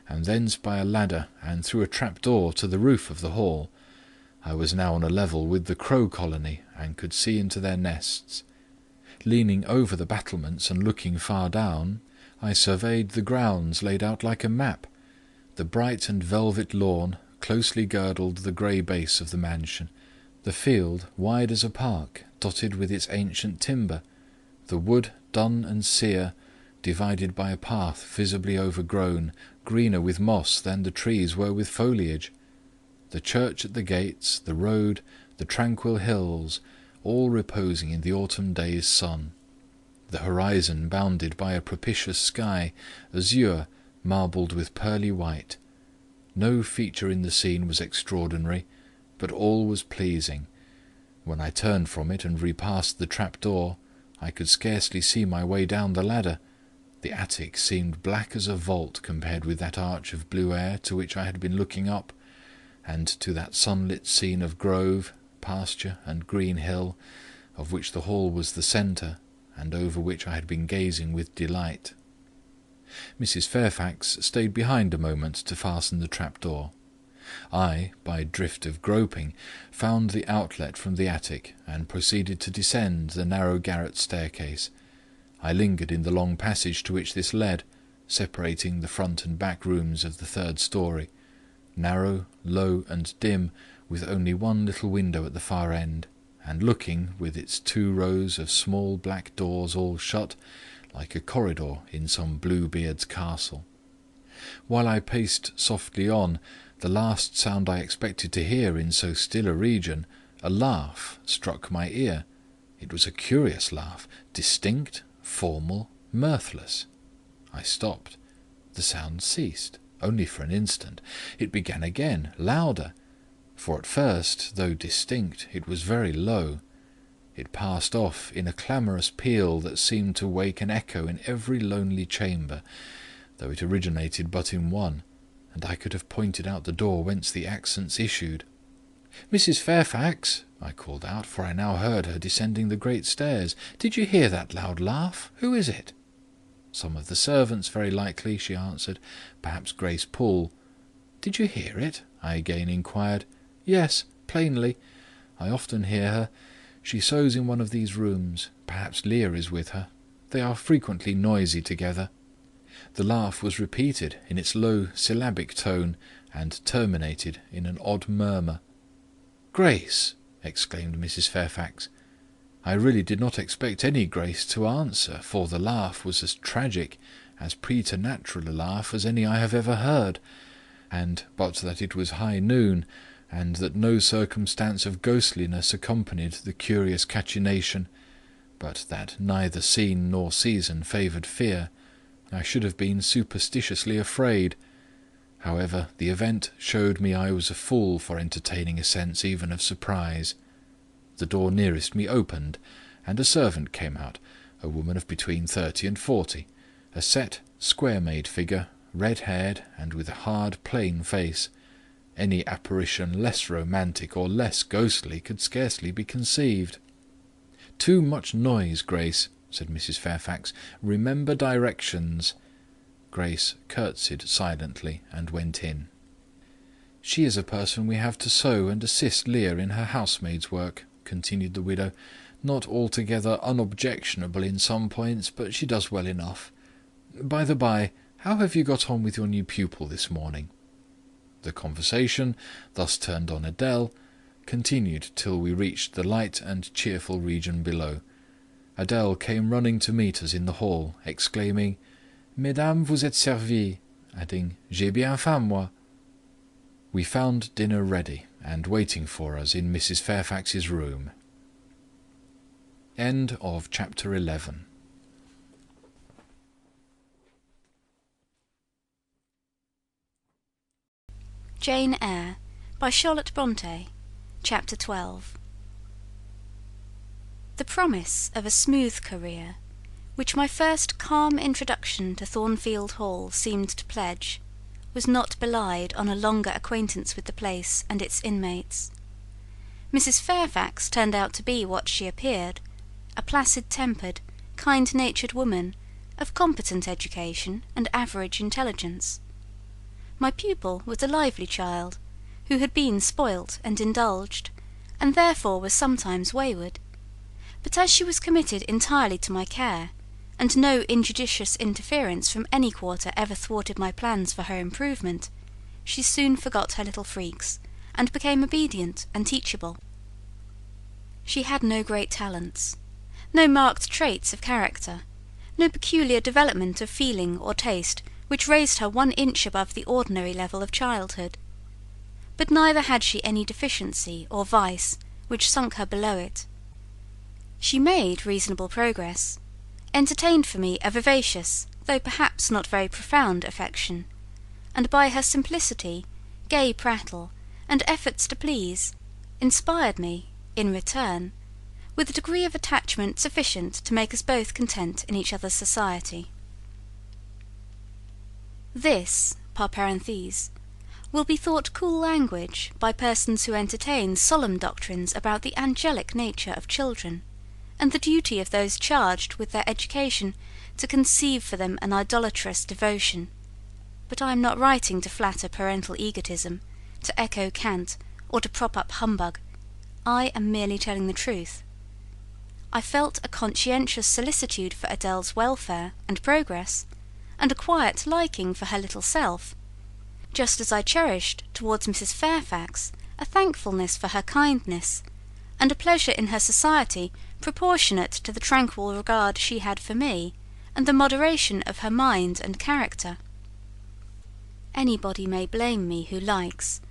and thence by a ladder and through a trap-door to the roof of the hall. I was now on a level with the crow colony, and could see into their nests. Leaning over the battlements and looking far down, I surveyed the grounds laid out like a map. The bright and velvet lawn closely girdled the grey base of the mansion, the field wide as a park, dotted with its ancient timber, the wood dun and sere, divided by a path visibly overgrown, greener with moss than the trees were with foliage, the church at the gates, the road, the tranquil hills, all reposing in the autumn day's sun, the horizon bounded by a propitious sky, azure, marbled with pearly white. No feature in the scene was extraordinary, but all was pleasing. When I turned from it and repassed the trap-door, I could scarcely see my way down the ladder. The attic seemed black as a vault compared with that arch of blue air to which I had been looking up, and to that sunlit scene of grove, pasture, and green hill, of which the hall was the centre, and over which I had been gazing with delight. Mrs. Fairfax stayed behind a moment to fasten the trap-door. I, by drift of groping, found the outlet from the attic, and proceeded to descend the narrow garret staircase. I lingered in the long passage to which this led, separating the front and back rooms of the third story, narrow, low, and dim, with only one little window at the far end, and looking, with its 2 rows of small black doors all shut, like a corridor in some Bluebeard's castle. While I paced softly on, the last sound I expected to hear in so still a region, a laugh, struck my ear. It was a curious laugh, distinct, formal, mirthless. I stopped. The sound ceased, only for an instant. It began again, louder, for at first, though distinct, it was very low. It passed off in a clamorous peal that seemed to wake an echo in every lonely chamber, though it originated but in one, and I could have pointed out the door whence the accents issued. "Mrs. Fairfax," I called out, for I now heard her descending the great stairs, "did you hear that loud laugh? Who is it?" "Some of the servants, very likely," she answered. "Perhaps Grace Poole." "Did you hear it?" I again inquired. "Yes, plainly. I often hear her. She sews in one of these rooms. Perhaps Leah is with her. They are frequently noisy together." The laugh was repeated in its low syllabic tone, and terminated in an odd murmur. "Grace!" exclaimed Mrs. Fairfax. I really did not expect any Grace to answer, for the laugh was as tragic, as preternatural a laugh as any I have ever heard, and but that it was high noon, and that no circumstance of ghostliness accompanied the curious cachinnation, but that neither scene nor season favoured fear, I should have been superstitiously afraid. However, the event showed me I was a fool for entertaining a sense even of surprise. The door nearest me opened, and a servant came out, a woman of between 30 and 40, a set, square-made figure, red-haired, and with a hard, plain face. Any apparition less romantic or less ghostly could scarcely be conceived. "Too much noise, Grace," said Mrs. Fairfax. "Remember directions." Grace curtsied silently and went in. "She is a person we have to sew and assist Leah in her housemaid's work," continued the widow. "Not altogether unobjectionable in some points, but she does well enough. By the by, how have you got on with your new pupil this morning?" The conversation, thus turned on Adèle, continued till we reached the light and cheerful region below. Adèle came running to meet us in the hall, exclaiming, "Mesdames, vous êtes servies," adding, "J'ai bien faim, moi." We found dinner ready, and waiting for us in Mrs. Fairfax's room. End of chapter 11. Jane Eyre by Charlotte Bronte. Chapter 12. The promise of a smooth career, which my first calm introduction to Thornfield Hall seemed to pledge, was not belied on a longer acquaintance with the place and its inmates. Mrs. Fairfax turned out to be what she appeared, a placid-tempered, kind-natured woman, of competent education and average intelligence. My pupil was a lively child, who had been spoilt and indulged, and therefore was sometimes wayward; but as she was committed entirely to my care, and no injudicious interference from any quarter ever thwarted my plans for her improvement, she soon forgot her little freaks, and became obedient and teachable. She had no great talents, no marked traits of character, no peculiar development of feeling or taste which raised her 1 inch above the ordinary level of childhood; but neither had she any deficiency or vice which sunk her below it. She made reasonable progress, entertained for me a vivacious, though perhaps not very profound affection, and by her simplicity, gay prattle, and efforts to please, inspired me, in return, with a degree of attachment sufficient to make us both content in each other's society. This, par parenthèse, will be thought cool language by persons who entertain solemn doctrines about the angelic nature of children, and the duty of those charged with their education to conceive for them an idolatrous devotion. But I am not writing to flatter parental egotism, to echo cant, or to prop up humbug. I am merely telling the truth. I felt a conscientious solicitude for Adèle's welfare and progress, and a quiet liking for her little self, just as I cherished towards Mrs. Fairfax a thankfulness for her kindness, and a pleasure in her society proportionate to the tranquil regard she had for me, and the moderation of her mind and character. Anybody may blame me who likes,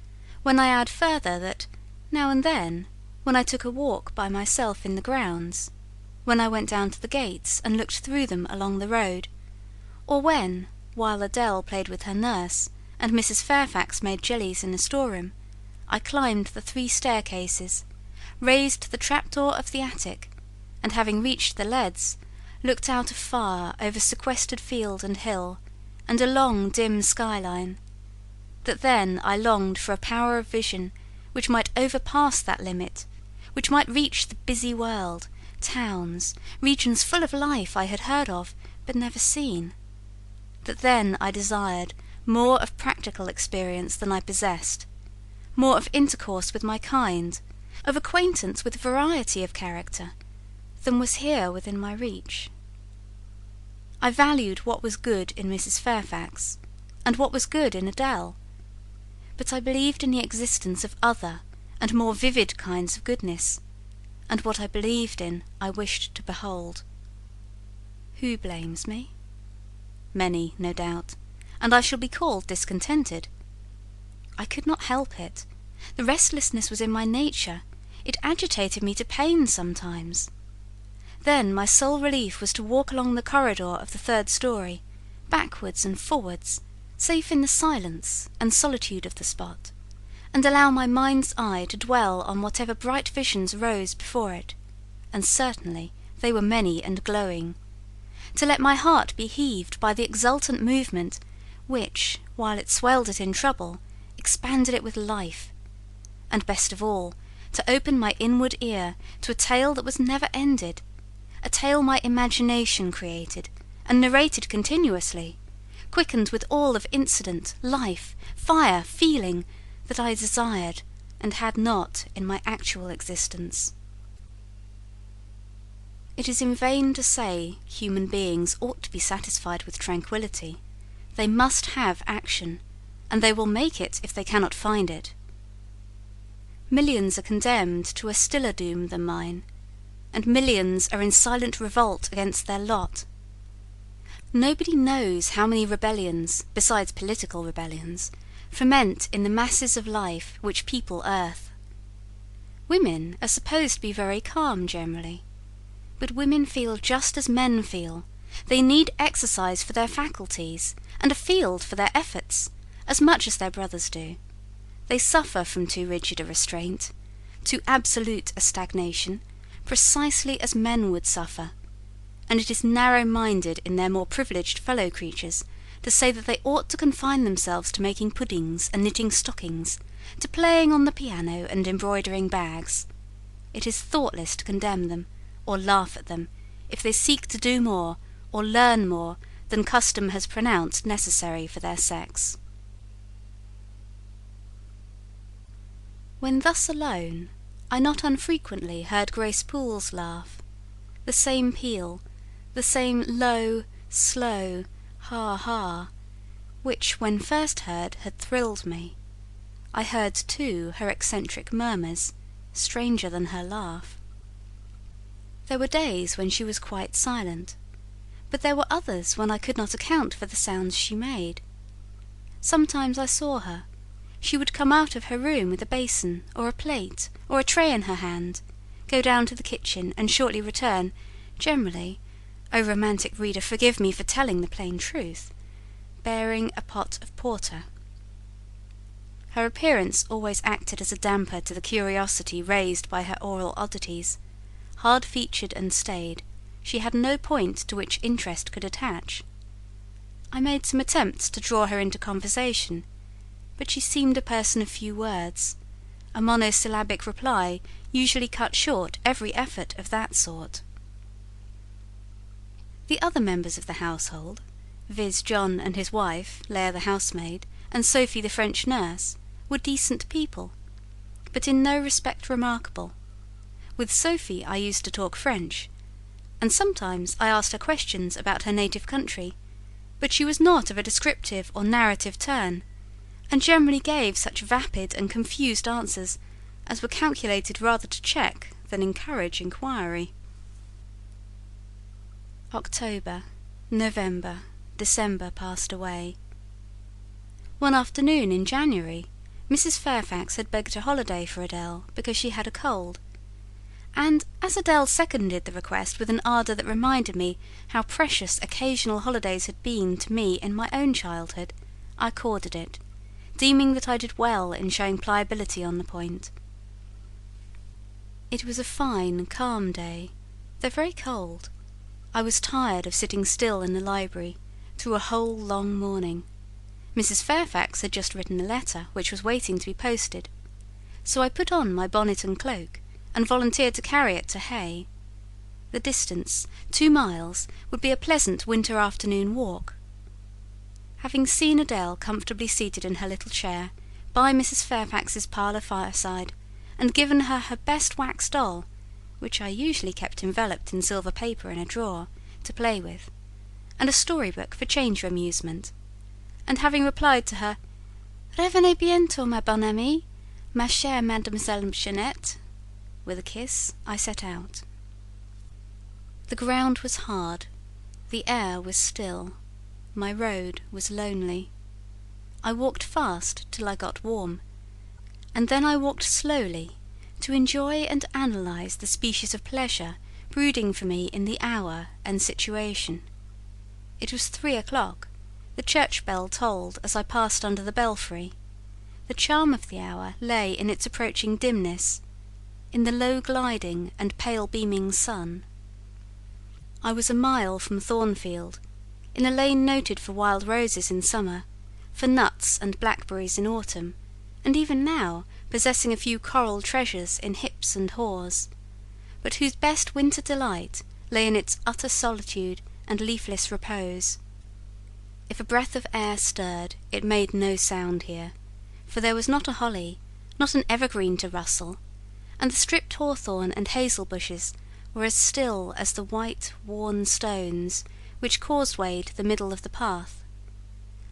when I add further that, now and then, when I took a walk by myself in the grounds, when I went down to the gates and looked through them along the road, or when, while Adele played with her nurse, and Mrs. Fairfax made jellies in the storeroom, I climbed the 3 staircases, raised the trapdoor of the attic, and having reached the leads, looked out afar over sequestered field and hill, and a long dim skyline, that then I longed for a power of vision which might overpass that limit, which might reach the busy world, towns, regions full of life I had heard of but never seen, that then I desired more of practical experience than I possessed, more of intercourse with my kind, of acquaintance with variety of character, than was here within my reach. I valued what was good in Mrs. Fairfax, and what was good in Adele, but I believed in the existence of other and more vivid kinds of goodness, and what I believed in I wished to behold. Who blames me? Many, no doubt, and I shall be called discontented. I could not help it. The restlessness was in my nature. It agitated me to pain sometimes. Then my sole relief was to walk along the corridor of the 3rd story, backwards and forwards, safe in the silence and solitude of the spot, and allow my mind's eye to dwell on whatever bright visions rose before it, and certainly they were many and glowing, to let my heart be heaved by the exultant movement which, while it swelled it in trouble, expanded it with life, and best of all, to open my inward ear to a tale that was never ended, a tale my imagination created and narrated continuously, quickened with all of incident, life, fire, feeling, that I desired and had not in my actual existence. It is in vain to say human beings ought to be satisfied with tranquillity. They must have action, and they will make it if they cannot find it. Millions are condemned to a stiller doom than mine, and millions are in silent revolt against their lot. Nobody knows how many rebellions, besides political rebellions, ferment in the masses of life which people earth. Women are supposed to be very calm generally, but women feel just as men feel. They need exercise for their faculties, and a field for their efforts, as much as their brothers do. They suffer from too rigid a restraint, too absolute a stagnation, precisely as men would suffer, and it is narrow-minded in their more privileged fellow-creatures to say that they ought to confine themselves to making puddings and knitting stockings, to playing on the piano and embroidering bags. It is thoughtless to condemn them, or laugh at them, if they seek to do more, or learn more, than custom has pronounced necessary for their sex. When thus alone, I not unfrequently heard Grace Poole's laugh, the same peal, the same low, slow ha-ha, which when first heard had thrilled me. I heard too her eccentric murmurs, stranger than her laugh. There were days when she was quite silent, but there were others when I could not account for the sounds she made. Sometimes I saw her. She would come out of her room with a basin, or a plate, or a tray in her hand, go down to the kitchen, and shortly return, generally, O romantic reader, forgive me for telling the plain truth, bearing a pot of porter. Her appearance always acted as a damper to the curiosity raised by her oral oddities. Hard-featured and staid, she had no point to which interest could attach. I made some attempts to draw her into conversation, but she seemed a person of few words. A monosyllabic reply usually cut short every effort of that sort. The other members of the household, viz. John and his wife, Leah the housemaid, and Sophie the French nurse, were decent people, but in no respect remarkable. With Sophie I used to talk French, and sometimes I asked her questions about her native country, but she was not of a descriptive or narrative turn, and generally gave such vapid and confused answers as were calculated rather to check than encourage inquiry. October, November, December passed away. One afternoon in January, Mrs. Fairfax had begged a holiday for Adele because she had a cold, and as Adele seconded the request with an ardour that reminded me how precious occasional holidays had been to me in my own childhood, I accorded it, deeming that I did well in showing pliability on the point. It was a fine, calm day, though very cold. I was tired of sitting still in the library through a whole long morning. Mrs. Fairfax had just written a letter which was waiting to be posted, so I put on my bonnet and cloak and volunteered to carry it to Hay. The distance, 2 miles, would be a pleasant winter afternoon walk. Having seen Adele comfortably seated in her little chair by Mrs. Fairfax's parlour fireside, and given her her best wax doll, which I usually kept enveloped in silver paper in a drawer, to play with, and a storybook for change of amusement, and having replied to her, "Revenez bientôt, ma bonne amie, ma chère Mademoiselle Jeannette," with a kiss, I set out. The ground was hard, the air was still, my road was lonely. I walked fast till I got warm, and then I walked slowly to enjoy and analyse the species of pleasure brooding for me in the hour and situation. It was 3 o'clock. The church bell tolled as I passed under the belfry. The charm of the hour lay in its approaching dimness, in the low gliding and pale beaming sun. I was a mile from Thornfield, in a lane noted for wild roses in summer, for nuts and blackberries in autumn, and even now possessing a few coral treasures in hips and haws, but whose best winter delight lay in its utter solitude and leafless repose. If a breath of air stirred, it made no sound here, for there was not a holly, not an evergreen to rustle, and the stripped hawthorn and hazel bushes were as still as the white, worn stones which causewayed the middle of the path.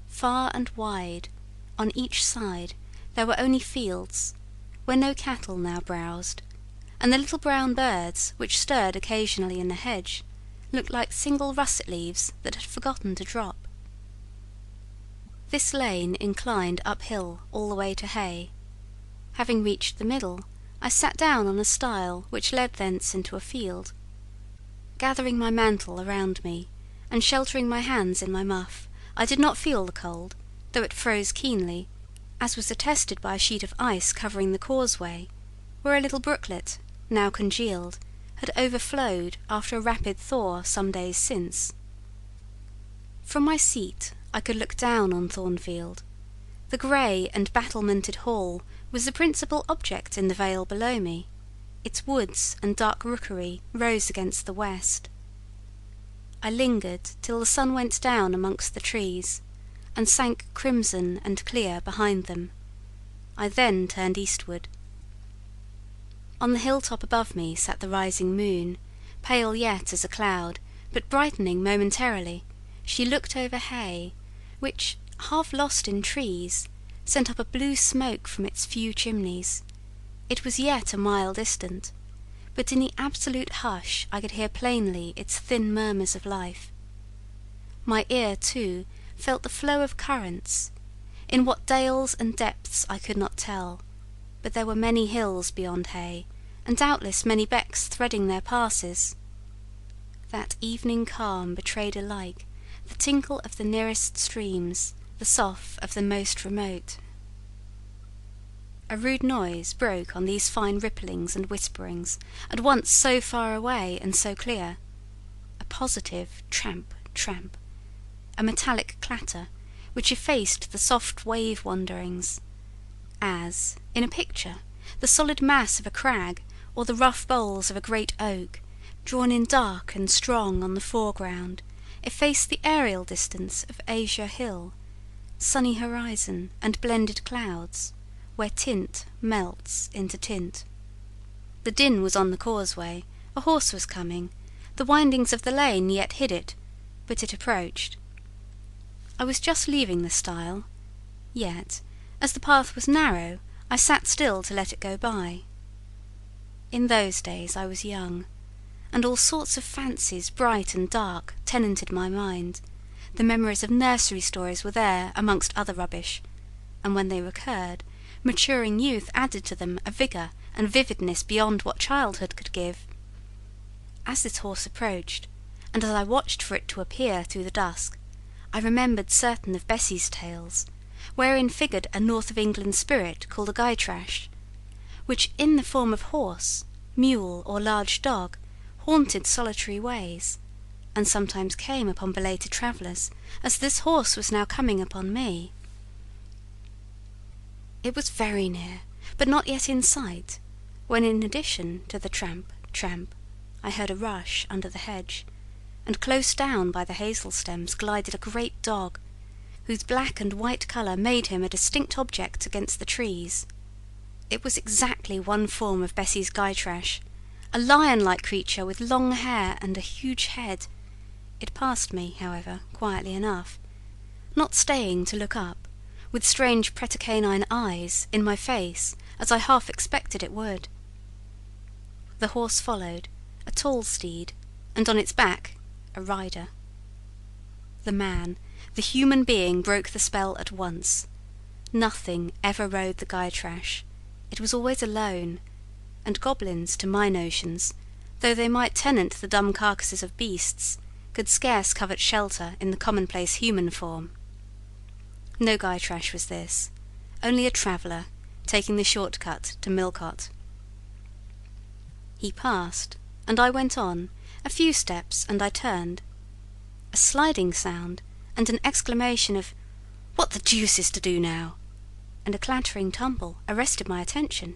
Far and wide, on each side, there were only fields, where no cattle now browsed, and the little brown birds, which stirred occasionally in the hedge, looked like single russet leaves that had forgotten to drop. This lane inclined uphill all the way to Hay. Having reached the middle, I sat down on a stile which led thence into a field. Gathering my mantle around me, and sheltering my hands in my muff, I did not feel the cold, though it froze keenly, as was attested by a sheet of ice covering the causeway, where a little brooklet, now congealed, had overflowed after a rapid thaw some days since. From my seat I could look down on Thornfield. The grey and battlemented hall was the principal object in the vale below me. Its woods and dark rookery rose against the west. I lingered till the sun went down amongst the trees, and sank crimson and clear behind them. I then turned eastward. On the hilltop above me sat the rising moon, pale yet as a cloud, but brightening momentarily. She looked over Hay, which, half lost in trees, sent up a blue smoke from its few chimneys. It was yet a mile distant, but in the absolute hush I could hear plainly its thin murmurs of life. My ear, too, felt the flow of currents, in what dales and depths I could not tell, but there were many hills beyond Hay, and doubtless many becks threading their passes. That evening calm betrayed alike the tinkle of the nearest streams, the sough of the most remote. A rude noise broke on these fine ripplings and whisperings, at once so far away and so clear. A positive tramp, tramp, a metallic clatter, which effaced the soft wave wanderings, as, in a picture, the solid mass of a crag, or the rough boles of a great oak, drawn in dark and strong on the foreground, efface the aerial distance of azure hill, sunny horizon, and blended clouds, where tint melts into tint. The din was on the causeway, a horse was coming, the windings of the lane yet hid it, but it approached. I was just leaving the stile, yet, as the path was narrow, I sat still to let it go by. In those days I was young, and all sorts of fancies, bright and dark, tenanted my mind. The memories of nursery stories were there amongst other rubbish, and when they recurred, maturing youth added to them a vigour and vividness beyond what childhood could give. As this horse approached, and as I watched for it to appear through the dusk, I remembered certain of Bessy's tales, wherein figured a North of England spirit called a gytrash, which in the form of horse, mule, or large dog, haunted solitary ways, and sometimes came upon belated travellers, as this horse was now coming upon me. It was very near, but not yet in sight, when in addition to the tramp, tramp, I heard a rush under the hedge, and close down by the hazel stems glided a great dog, whose black and white colour made him a distinct object against the trees. It was exactly one form of Bessy's gytrash, a lion-like creature with long hair and a huge head. It passed me, however, quietly enough, not staying to look up, with strange pretercanine eyes, in my face, as I half expected it would. The horse followed, a tall steed, and on its back a rider. The man, the human being, broke the spell at once. Nothing ever rode the gytrash. It was always alone, and goblins, to my notions, though they might tenant the dumb carcasses of beasts, could scarce covet shelter in the commonplace human form. No gytrash was this, only a traveller taking the short cut to Millcote. He passed, and I went on, a few steps, and I turned. A sliding sound, and an exclamation of "What the deuce is to do now?" and a clattering tumble arrested my attention.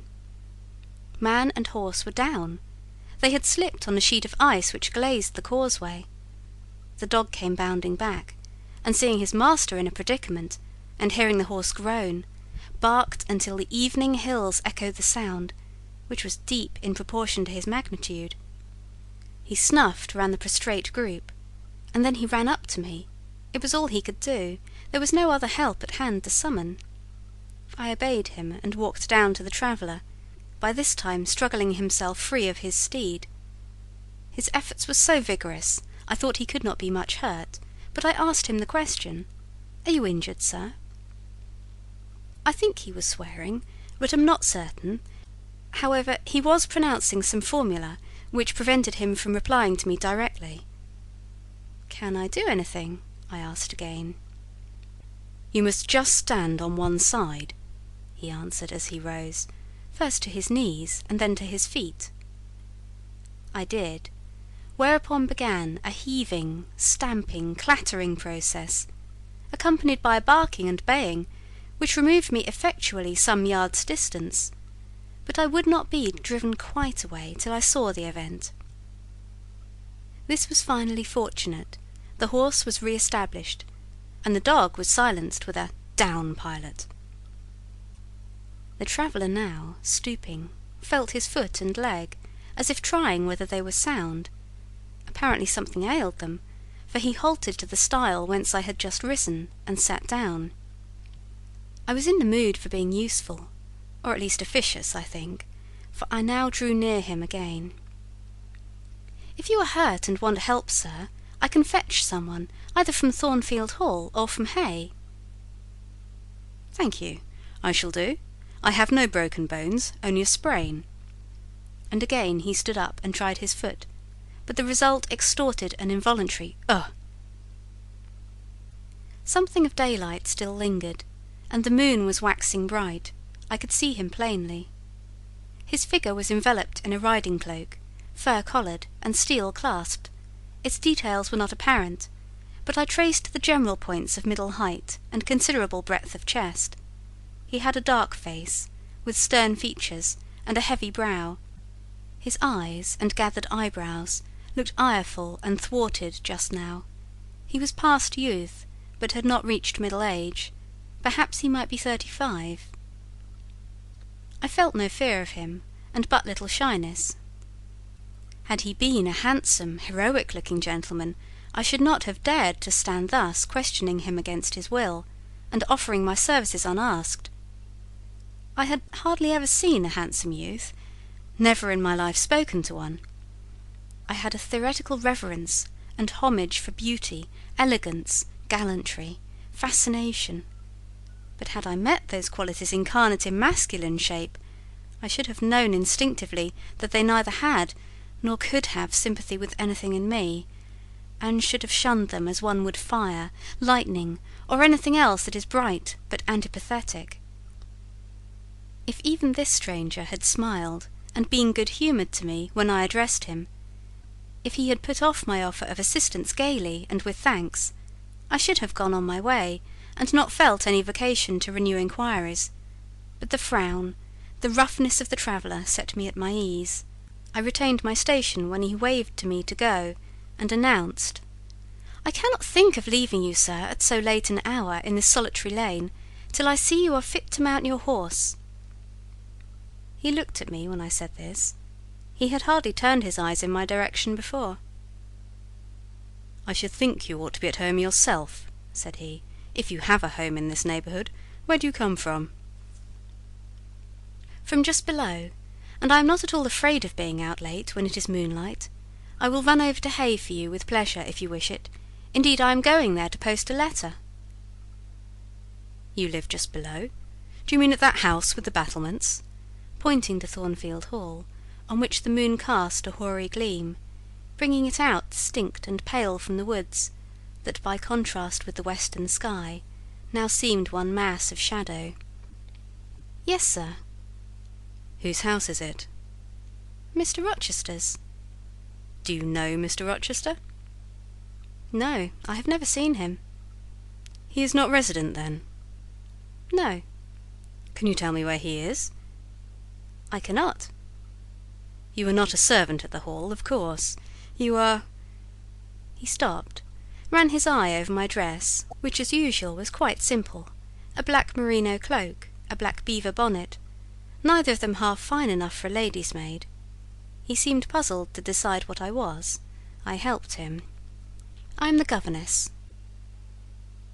Man and horse were down. They had slipped on a sheet of ice which glazed the causeway. The dog came bounding back, and seeing his master in a predicament, and hearing the horse groan, barked until the evening hills echoed the sound, which was deep in proportion to his magnitude. He snuffed round the prostrate group, and then he ran up to me. It was all he could do. There was no other help at hand to summon. I obeyed him and walked down to the traveller, by this time struggling himself free of his steed. His efforts were so vigorous, I thought he could not be much hurt, but I asked him the question, "Are you injured, sir?" I think he was swearing, but am not certain. However, he was pronouncing some formula which prevented him from replying to me directly. "Can I do anything?" I asked again. "You must just stand on one side," he answered as he rose, first to his knees and then to his feet. I did, whereupon began a heaving, stamping, clattering process, accompanied by a barking and baying, which removed me effectually some yards' distance, but I would not be driven quite away till I saw the event. This was finally fortunate. The horse was re-established, and the dog was silenced with a "Down, pilot." The traveller now, stooping, felt his foot and leg, as if trying whether they were sound. Apparently something ailed them, for he halted to the stile whence I had just risen, and sat down. I was in the mood for being useful, or at least officious, I think, for I now drew near him again. "If you are hurt and want help, sir, I can fetch someone, either from Thornfield Hall or from Hay." "Thank you, I shall do. I have no broken bones, only a sprain." And again he stood up and tried his foot, but the result extorted an involuntary "Ugh!" Something of daylight still lingered, and the moon was waxing bright. I could see him plainly. His figure was enveloped in a riding cloak, fur-collared and steel-clasped. Its details were not apparent, but I traced the general points of middle height and considerable breadth of chest. He had a dark face, with stern features and a heavy brow. His eyes and gathered eyebrows looked ireful and thwarted just now. He was past youth, but had not reached middle age. Perhaps he might be 35. I felt no fear of him, and but little shyness. Had he been a handsome, heroic-looking gentleman, I should not have dared to stand thus questioning him against his will, and offering my services unasked. I had hardly ever seen a handsome youth, never in my life spoken to one. I had a theoretical reverence and homage for beauty, elegance, gallantry, fascination. But had I met those qualities incarnate in masculine shape, I should have known instinctively that they neither had nor could have sympathy with anything in me, and should have shunned them as one would fire, lightning, or anything else that is bright but antipathetic. If even this stranger had smiled and been good-humoured to me when I addressed him, if he had put off my offer of assistance gaily and with thanks, I should have gone on my way, and not felt any vocation to renew inquiries. But the frown, the roughness of the traveller set me at my ease. I retained my station when he waved to me to go, and announced, "I cannot think of leaving you, sir, at so late an hour in this solitary lane, till I see you are fit to mount your horse." He looked at me when I said this. He had hardly turned his eyes in my direction before. "I should think you ought to be at home yourself," said he, "if you have a home in this neighbourhood. Where do you come from?" "From just below, and I am not at all afraid of being out late when it is moonlight. I will run over to Hay for you with pleasure if you wish it. Indeed, I am going there to post a letter." "You live just below? Do you mean at that house with the battlements?" pointing to Thornfield Hall, on which the moon cast a hoary gleam, bringing it out distinct and pale from the woods, that by contrast with the western sky now seemed one mass of shadow. "Yes, sir." "Whose house is it?" "Mr. Rochester's." "Do you know Mr. Rochester?" "No, I have never seen him." "He is not resident, then?" "No." "Can you tell me where he is?" "I cannot." "You are not a servant at the Hall, of course. You are—" He stopped, ran his eye over my dress, which as usual was quite simple, a black merino cloak, a black beaver bonnet, neither of them half fine enough for a lady's maid. He seemed puzzled to decide what I was. I helped him. "I am the governess."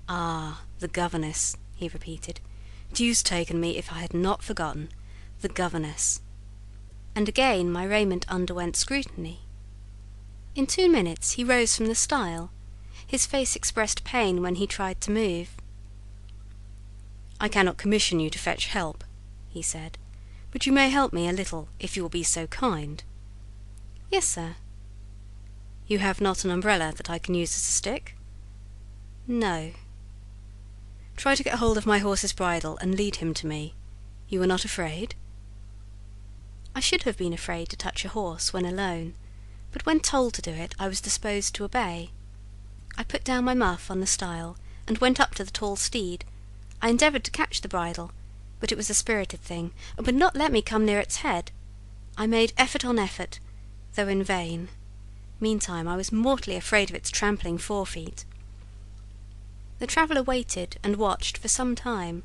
"Ah, the governess," he repeated. "Deuce taken me if I had not forgotten. The governess." And again my raiment underwent scrutiny. In 2 minutes he rose from the stile. His face expressed pain when he tried to move. "I cannot commission you to fetch help," he said, "but you may help me a little if you will be so kind." "Yes, sir." "You have not an umbrella that I can use as a stick?" "No." "Try to get hold of my horse's bridle and lead him to me. You are not afraid?" I should have been afraid to touch a horse when alone, but when told to do it I was disposed to obey. I put down my muff on the stile and went up to the tall steed. I endeavoured to catch the bridle, but it was a spirited thing, and would not let me come near its head. I made effort on effort, though in vain. Meantime I was mortally afraid of its trampling forefeet. The traveller waited and watched for some time,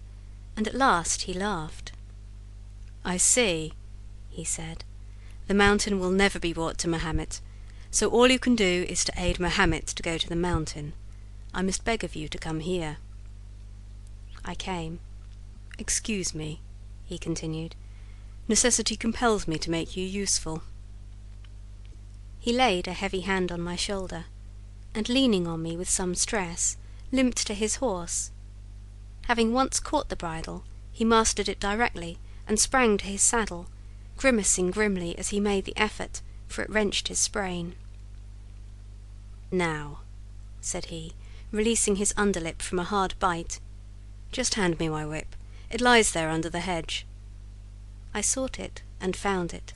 and at last he laughed. "I see," he said, "the mountain will never be brought to Mahomet, so all you can do is to aid Mahomet to go to the mountain. I must beg of you to come here." I came. "Excuse me," he continued, "necessity compels me to make you useful." He laid a heavy hand on my shoulder, and leaning on me with some stress, limped to his horse. Having once caught the bridle, he mastered it directly, and sprang to his saddle, grimacing grimly as he made the effort, for it wrenched his sprain. "Now," said he, releasing his underlip from a hard bite, "just hand me my whip. It lies there under the hedge." I sought it and found it.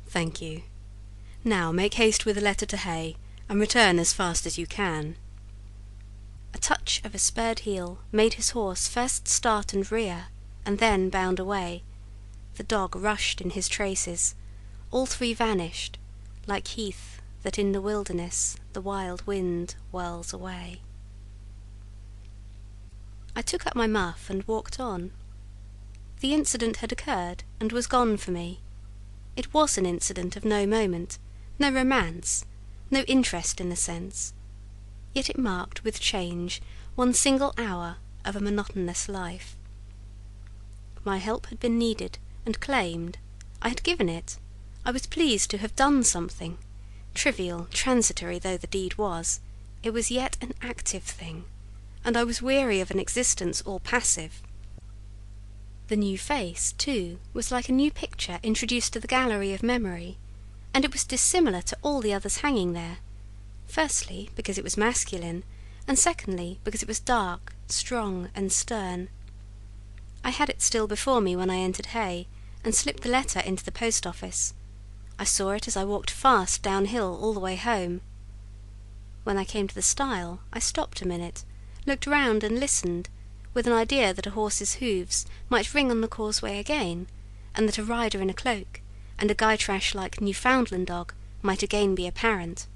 "Thank you. Now make haste with the letter to Hay, and return as fast as you can." A touch of a spurred heel made his horse first start and rear, and then bound away. The dog rushed in his traces. All three vanished, like heath that in the wilderness the wild wind whirls away. I took up my muff and walked on. The incident had occurred and was gone for me. It was an incident of no moment, no romance, no interest in the sense, yet it marked with change one single hour of a monotonous life. My help had been needed and claimed, I had given it. I was pleased to have done something. Trivial, transitory though the deed was, it was yet an active thing, and I was weary of an existence all passive. The new face, too, was like a new picture introduced to the gallery of memory, and it was dissimilar to all the others hanging there, firstly because it was masculine, and secondly because it was dark, strong, and stern. I had it still before me when I entered Hay, and slipped the letter into the post office. I saw it as I walked fast downhill all the way home. When I came to the stile, I stopped a minute, looked round and listened, with an idea that a horse's hoofs might ring on the causeway again, and that a rider in a cloak, and a Gytrash-like Newfoundland dog might again be apparent.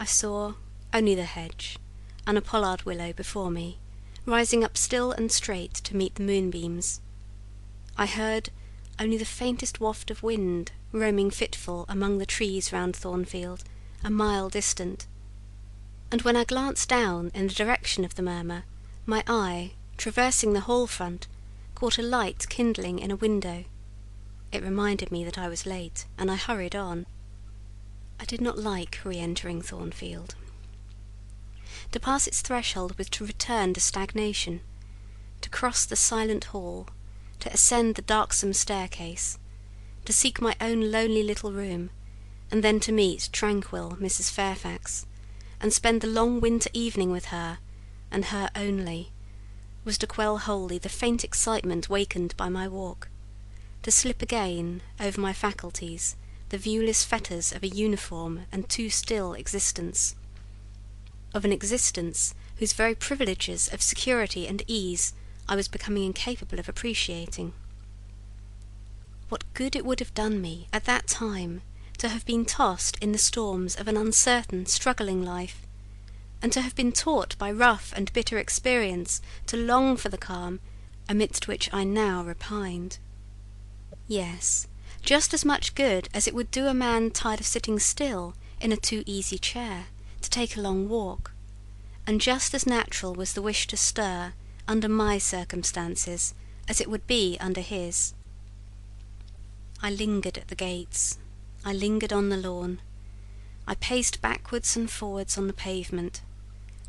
I saw only the hedge, and a pollard willow before me, rising up still and straight to meet the moonbeams. I heard only the faintest waft of wind roaming fitful among the trees round Thornfield, a mile distant, and when I glanced down in the direction of the murmur, my eye, traversing the hall front, caught a light kindling in a window. It reminded me that I was late, and I hurried on. I did not like re-entering Thornfield. To pass its threshold was to return to stagnation, to cross the silent hall, to ascend the darksome staircase, to seek my own lonely little room, and then to meet tranquil Mrs. Fairfax, and spend the long winter evening with her, and her only, was to quell wholly the faint excitement wakened by my walk, to slip again, over my faculties, the viewless fetters of a uniform and too still existence, of an existence whose very privileges of security and ease I was becoming incapable of appreciating. What good it would have done me, at that time, to have been tossed in the storms of an uncertain, struggling life, and to have been taught by rough and bitter experience to long for the calm amidst which I now repined. Yes, just as much good as it would do a man tired of sitting still in a too easy chair, to take a long walk, and just as natural was the wish to stir, under my circumstances, as it would be under his. I lingered at the gates, I lingered on the lawn, I paced backwards and forwards on the pavement.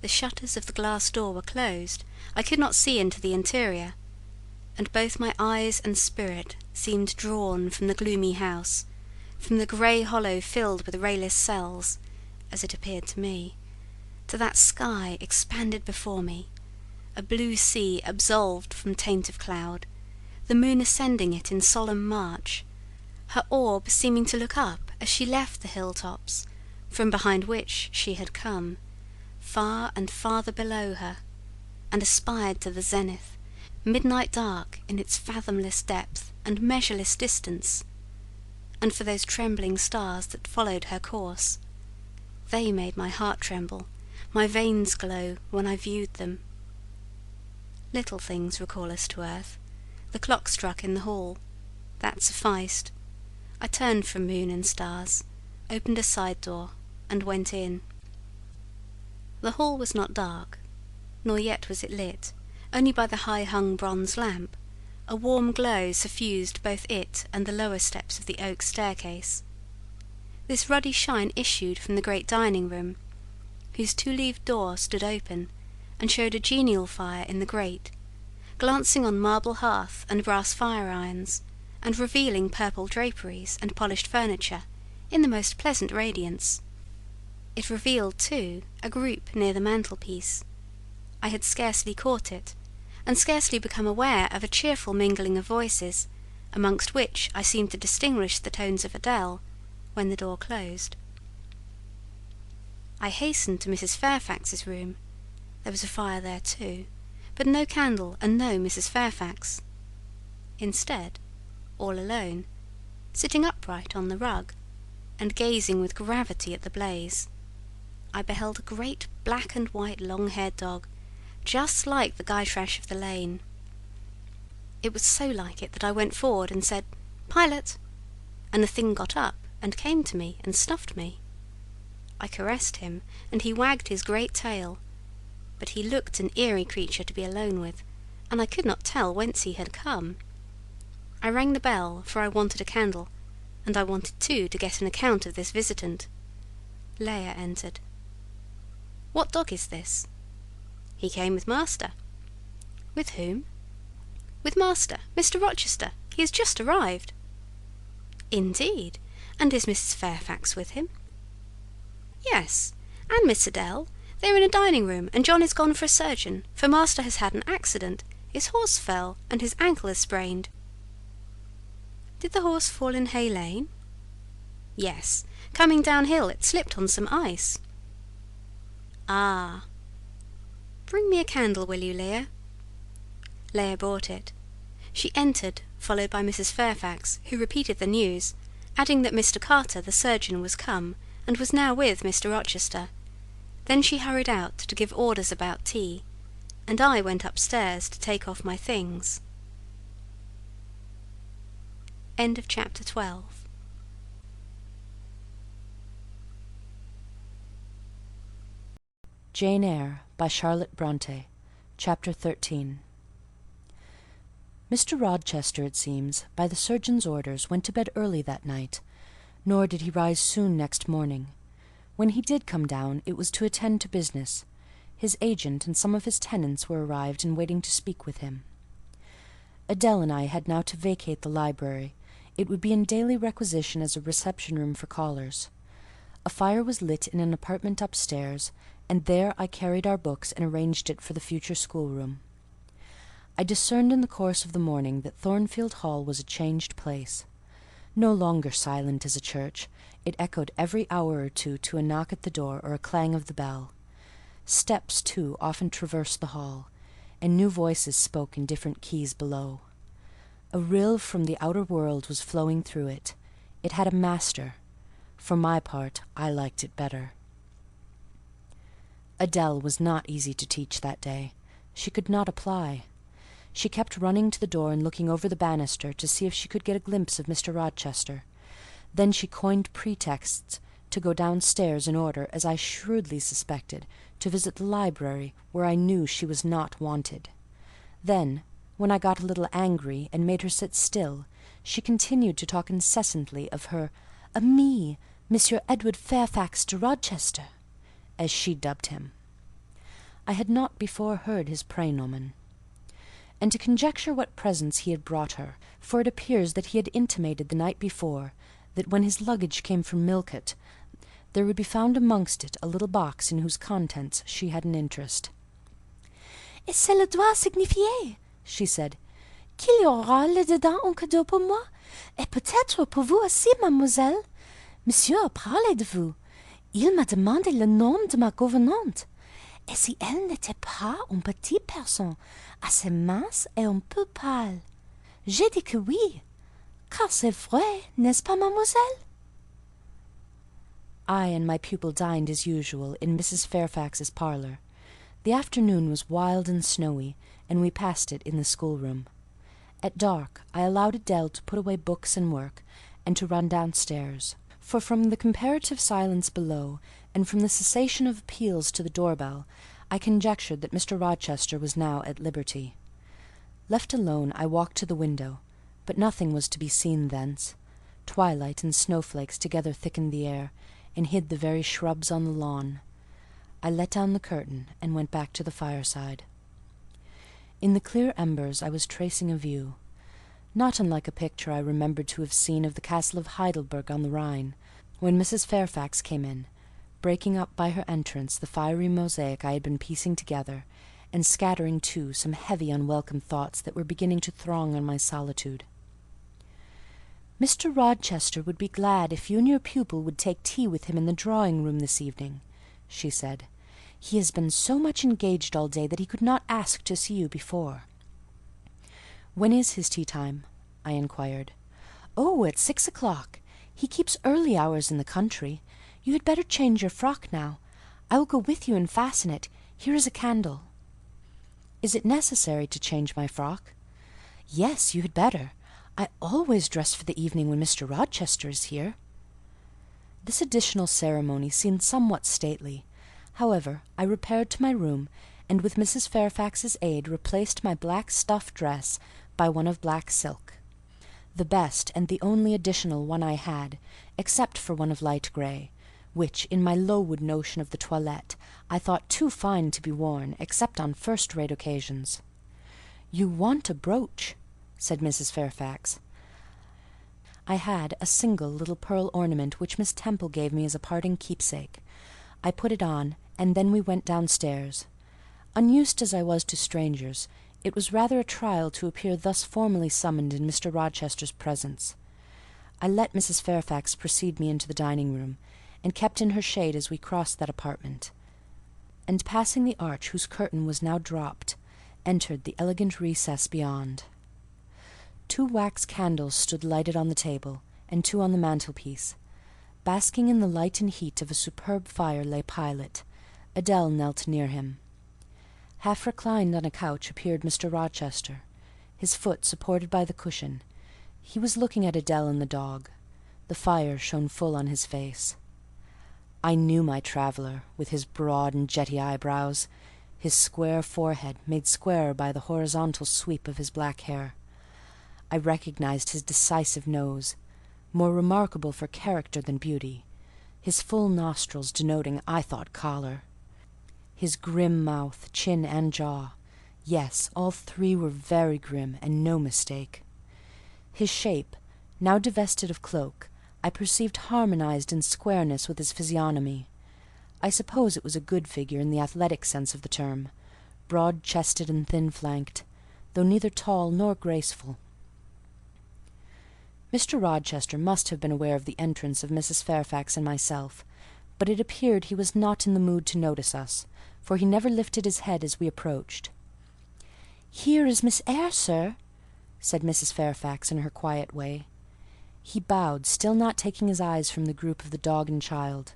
The shutters of the glass door were closed, I could not see into the interior, and both my eyes and spirit seemed drawn from the gloomy house, from the grey hollow filled with rayless cells, as it appeared to me, to that sky expanded before me, a blue sea absolved from taint of cloud, the moon ascending it in solemn march, her orb seeming to look up as she left the hill-tops, from behind which she had come, far and farther below her, and aspired to the zenith, midnight dark in its fathomless depth and measureless distance. And for those trembling stars that followed her course, they made my heart tremble, my veins glow when I viewed them. Little things recall us to earth. The clock struck in the hall. That sufficed. I turned from moon and stars, opened a side door, and went in. The hall was not dark, nor yet was it lit, only by the high-hung bronze lamp. A warm glow suffused both it and the lower steps of the oak staircase. This ruddy shine issued from the great dining-room, whose two-leaved door stood open, and showed a genial fire in the grate, glancing on marble hearth and brass fire-irons, and revealing purple draperies and polished furniture in the most pleasant radiance. It revealed, too, a group near the mantelpiece. I had scarcely caught it, and scarcely become aware of a cheerful mingling of voices, amongst which I seemed to distinguish the tones of Adele, when the door closed. I hastened to Mrs. Fairfax's room. There was a fire there too, but no candle and no Mrs. Fairfax. Instead, all alone, sitting upright on the rug, and gazing with gravity at the blaze, I beheld a great black and white long-haired dog, just like the Gytrash of the lane. It was so like it that I went forward and said, "Pilot," and the thing got up and came to me and snuffed me. I caressed him, and he wagged his great tail, but he looked an eerie creature to be alone with, and I could not tell whence he had come. I rang the bell, for I wanted a candle, and I wanted too to get an account of this visitant. Leah entered. "What dog is this?" "He came with master." "With whom?" "With master, Mr. Rochester. He has just arrived." "Indeed! And is Mrs. Fairfax with him?" "Yes, and Miss Adele. They are in a dining-room, and John is gone for a surgeon, for master has had an accident. His horse fell, and his ankle is sprained." "Did the horse fall in Hay Lane?" "Yes, coming downhill it slipped on some ice." "Ah." "Bring me a candle, will you, Leah?" Leah brought it. She entered, followed by Mrs. Fairfax, who repeated the news, adding that Mr. Carter, the surgeon, was come, and was now with Mr. Rochester. Then she hurried out to give orders about tea, and I went upstairs to take off my things. End of chapter 12. Jane Eyre by Charlotte Bronte. Chapter 13. Mr. Rochester, it seems, by the surgeon's orders, went to bed early that night, nor did he rise soon next morning. When he did come down, it was to attend to business. His agent and some of his tenants were arrived and waiting to speak with him. Adele and I had now to vacate the library. It would be in daily requisition as a reception-room for callers. A fire was lit in an apartment upstairs, and there I carried our books and arranged it for the future schoolroom. I discerned in the course of the morning that Thornfield Hall was a changed place. No longer silent as a church, it echoed every hour or two to a knock at the door or a clang of the bell. Steps, too, often traversed the hall, and new voices spoke in different keys below. A rill from the outer world was flowing through it. It had a master. For my part, I liked it better. Adele was not easy to teach that day. She could not apply. She kept running to the door and looking over the banister to see if she could get a glimpse of Mr. Rochester. Then she coined pretexts to go downstairs in order, as I shrewdly suspected, to visit the library, where I knew she was not wanted. Then, when I got a little angry and made her sit still, she continued to talk incessantly of her ami, Monsieur Edward Fairfax de Rochester, as she dubbed him. I had not before heard his praenomen, and to conjecture what presents he had brought her, for it appears that he had intimated the night before that when his luggage came from Millcote, there would be found amongst it a little box in whose contents she had an interest. "Et cela doit signifier," she said, "qu'il y aura là-dedans un cadeau pour moi, et peut-être pour vous aussi, mademoiselle. Monsieur a parlé de vous. Il m'a demandé le nom de ma gouvernante. Et si elle n'était pas une petite personne, assez mince et un peu pâle? J'ai dit que oui, car c'est vrai, n'est-ce pas, mademoiselle?" I and my pupil dined as usual in Mrs. Fairfax's parlour. The afternoon was wild and snowy, and we passed it in the schoolroom. At dark I allowed Adele to put away books and work, and to run downstairs, for from the comparative silence below, and from the cessation of appeals to the door-bell, I conjectured that Mr. Rochester was now at liberty. Left alone, I walked to the window, but nothing was to be seen thence. Twilight and snowflakes together thickened the air, and hid the very shrubs on the lawn. I let down the curtain, and went back to the fireside. In the clear embers I was tracing a view, not unlike a picture I remembered to have seen of the castle of Heidelberg on the Rhine, when Mrs. Fairfax came in, breaking up by her entrance the fiery mosaic I had been piecing together, and scattering too some heavy unwelcome thoughts that were beginning to throng on my solitude. "Mr. Rochester would be glad if you and your pupil would take tea with him in the drawing-room this evening," she said. "He has been so much engaged all day that he could not ask to see you before." "When is his tea-time?" I inquired. "Oh, at 6 o'clock. He keeps early hours in the country. You had better change your frock now. I will go with you and fasten it. Here is a candle." "Is it necessary to change my frock?" "Yes, you had better. I always dress for the evening when Mr. Rochester is here." This additional ceremony seemed somewhat stately. However, I repaired to my room, and with Mrs. Fairfax's aid replaced my black stuff dress by one of black silk. the best and the only additional one I had, except for one of light grey, which, in my Lowood notion of the toilette, I thought too fine to be worn, except on first-rate occasions. "You want a brooch," said Mrs. Fairfax. I had a single little pearl ornament which Miss Temple gave me as a parting keepsake. I put it on, and then we went downstairs. Unused as I was to strangers, it was rather a trial to appear thus formally summoned in Mr. Rochester's presence. I let Mrs. Fairfax precede me into the dining-room, and kept in her shade as we crossed that apartment, and passing the arch whose curtain was now dropped, entered the elegant recess beyond. 2 wax candles stood lighted on the table, and 2 on the mantelpiece. Basking in the light and heat of a superb fire lay Pilot. Adele knelt near him. Half reclined on a couch appeared Mr. Rochester, his foot supported by the cushion. He was looking at Adele and the dog. The fire shone full on his face. I knew my traveller, with his broad and jetty eyebrows, his square forehead made squarer by the horizontal sweep of his black hair. I recognized his decisive nose, more remarkable for character than beauty, his full nostrils denoting, I thought, choler, his grim mouth, chin, and jaw. Yes, all 3 were very grim, and no mistake. His shape, now divested of cloak, I perceived harmonized in squareness with his physiognomy. I suppose it was a good figure in the athletic sense of the term, broad-chested and thin-flanked, though neither tall nor graceful. Mr. Rochester must have been aware of the entrance of Mrs. Fairfax and myself, but it appeared he was not in the mood to notice us, for he never lifted his head as we approached. "Here is Miss Eyre, sir," said Mrs. Fairfax in her quiet way. He bowed, still not taking his eyes from the group of the dog and child.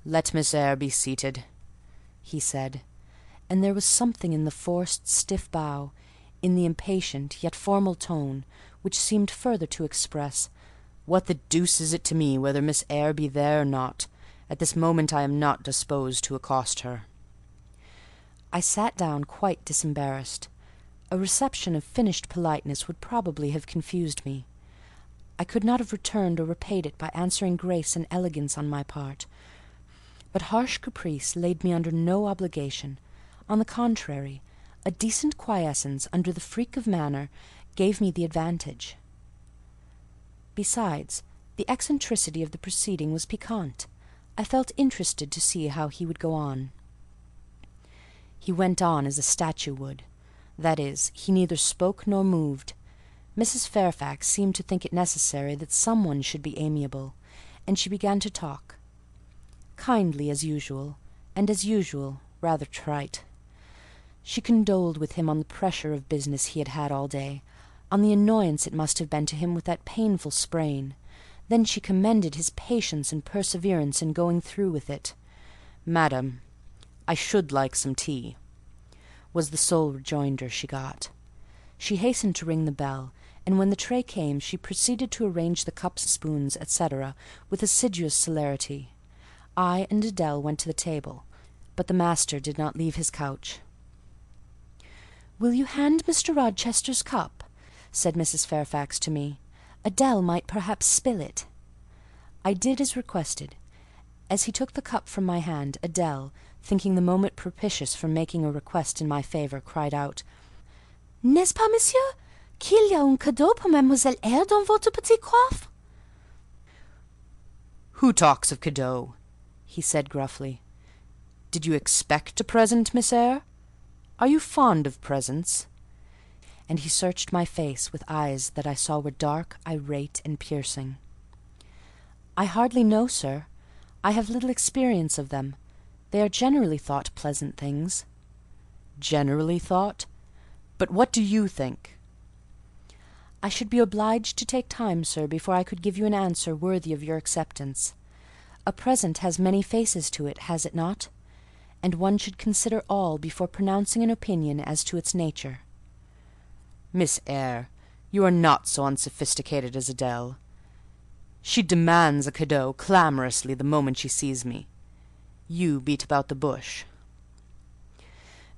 "Let Miss Eyre be seated," he said, and there was something in the forced, stiff bow, in the impatient yet formal tone, which seemed further to express, "What the deuce is it to me whether Miss Eyre be there or not? At this moment I am not disposed to accost her." I sat down quite disembarrassed. A reception of finished politeness would probably have confused me. I could not have returned or repaid it by answering grace and elegance on my part, but harsh caprice laid me under no obligation. On the contrary, a decent quiescence under the freak of manner gave me the advantage. Besides, the eccentricity of the proceeding was piquant. I felt interested to see how he would go on. He went on as a statue would. That is, he neither spoke nor moved. Mrs. Fairfax seemed to think it necessary that some one should be amiable, and she began to talk. Kindly as usual, and as usual rather trite. She condoled with him on the pressure of business he had had all day, on the annoyance it must have been to him with that painful sprain. Then she commended his patience and perseverance in going through with it. "Madam, I should like some tea," was the sole rejoinder she got. She hastened to ring the bell, and when the tray came she proceeded to arrange the cups, spoons, etc., with assiduous celerity. I and Adele went to the table, but the master did not leave his couch. "Will you hand Mr. Rochester's cup?" said Mrs. Fairfax to me. "Adele might perhaps spill it." I did as requested. As he took the cup from my hand, Adele, thinking the moment propitious for making a request in my favour, cried out, "N'est-ce pas, monsieur, qu'il y a un cadeau pour Mademoiselle Eyre dans votre petit coffre?" "Who talks of cadeau?" he said gruffly. "Did you expect a present, Miss Eyre? Are you fond of presents?" And he searched my face with eyes that I saw were dark, irate, and piercing. "I hardly know, sir. I have little experience of them. They are generally thought pleasant things." "Generally thought? But what do you think?" "I should be obliged to take time, sir, before I could give you an answer worthy of your acceptance. A present has many faces to it, has it not? And one should consider all before pronouncing an opinion as to its nature." "Miss Eyre, you are not so unsophisticated as Adele. She demands a cadeau clamorously the moment she sees me. You beat about the bush."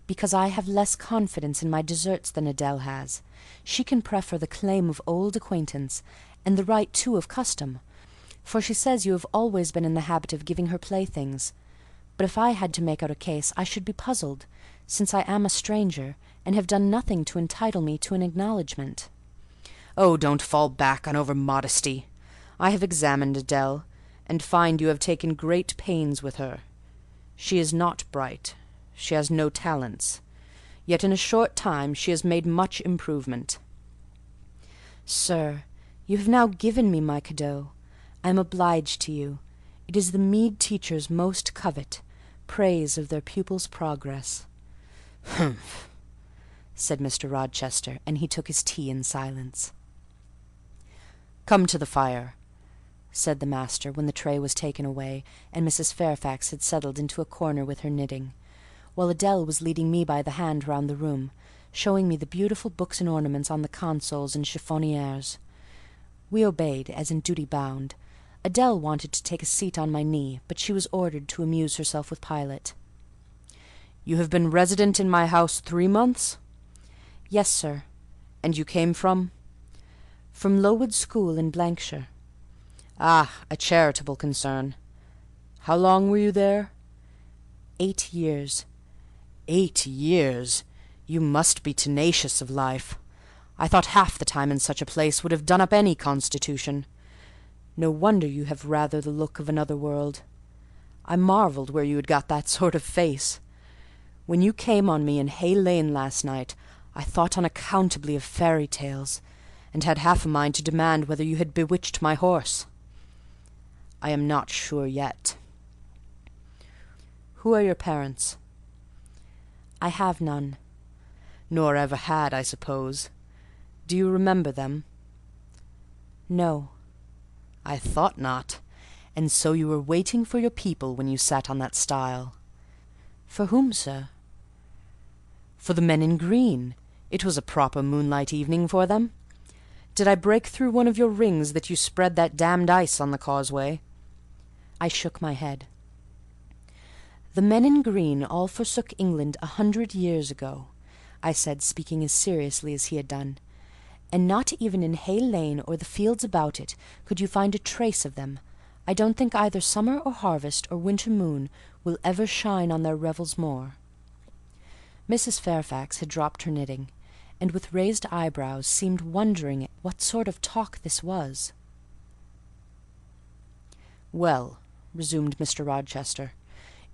because I have less confidence in my deserts than Adele has. She can prefer the claim of old acquaintance, and the right too of custom, for she says you have always been in the habit of giving her playthings. But if I had to make out a case, I should be puzzled, since I am a stranger, and have done nothing to entitle me to an acknowledgment." "Oh, don't fall back on over-modesty. I have examined Adele, and find you have taken great pains with her. She is not bright. She has no talents. Yet in a short time she has made much improvement." "Sir, you have now given me my cadeau. I am obliged to you. It is the meed teachers most covet, praise of their pupils' progress." "Humph!" said Mr. Rochester, and he took his tea in silence. "Come to the fire," said the master, when the tray was taken away, and Mrs. Fairfax had settled into a corner with her knitting, while Adele was leading me by the hand round the room, showing me the beautiful books and ornaments on the consoles and chiffonières. We obeyed, as in duty bound. Adele wanted to take a seat on my knee, but she was ordered to amuse herself with Pilot. "You have been resident in my house 3 months?" "Yes, sir." "And you came from—" "From Lowood School in Blankshire." "Ah, a charitable concern. How long were you there?" 8 years. 8 years! You must be tenacious of life. I thought half the time in such a place would have done up any constitution. No wonder you have rather the look of another world. I marvelled where you had got that sort of face. When you came on me in Hay Lane last night, I thought unaccountably of fairy tales, and had half a mind to demand whether you had bewitched my horse. I am not sure yet." "Who are your parents?" "I have none." "Nor ever had, I suppose. Do you remember them?" "No." "I thought not. And so you were waiting for your people when you sat on that stile." "For whom, sir?" "For the men in green. It was a proper moonlight evening for them. Did I break through one of your rings that you spread that damned ice on the causeway?" I shook my head. "The men in green all forsook England 100 years ago," I said, speaking as seriously as he had done, "and not even in Hay Lane or the fields about it could you find a trace of them. I don't think either summer or harvest or winter moon will ever shine on their revels more." Mrs. Fairfax had dropped her knitting, and with raised eyebrows seemed wondering what sort of talk this was. "Well," resumed Mr. Rochester,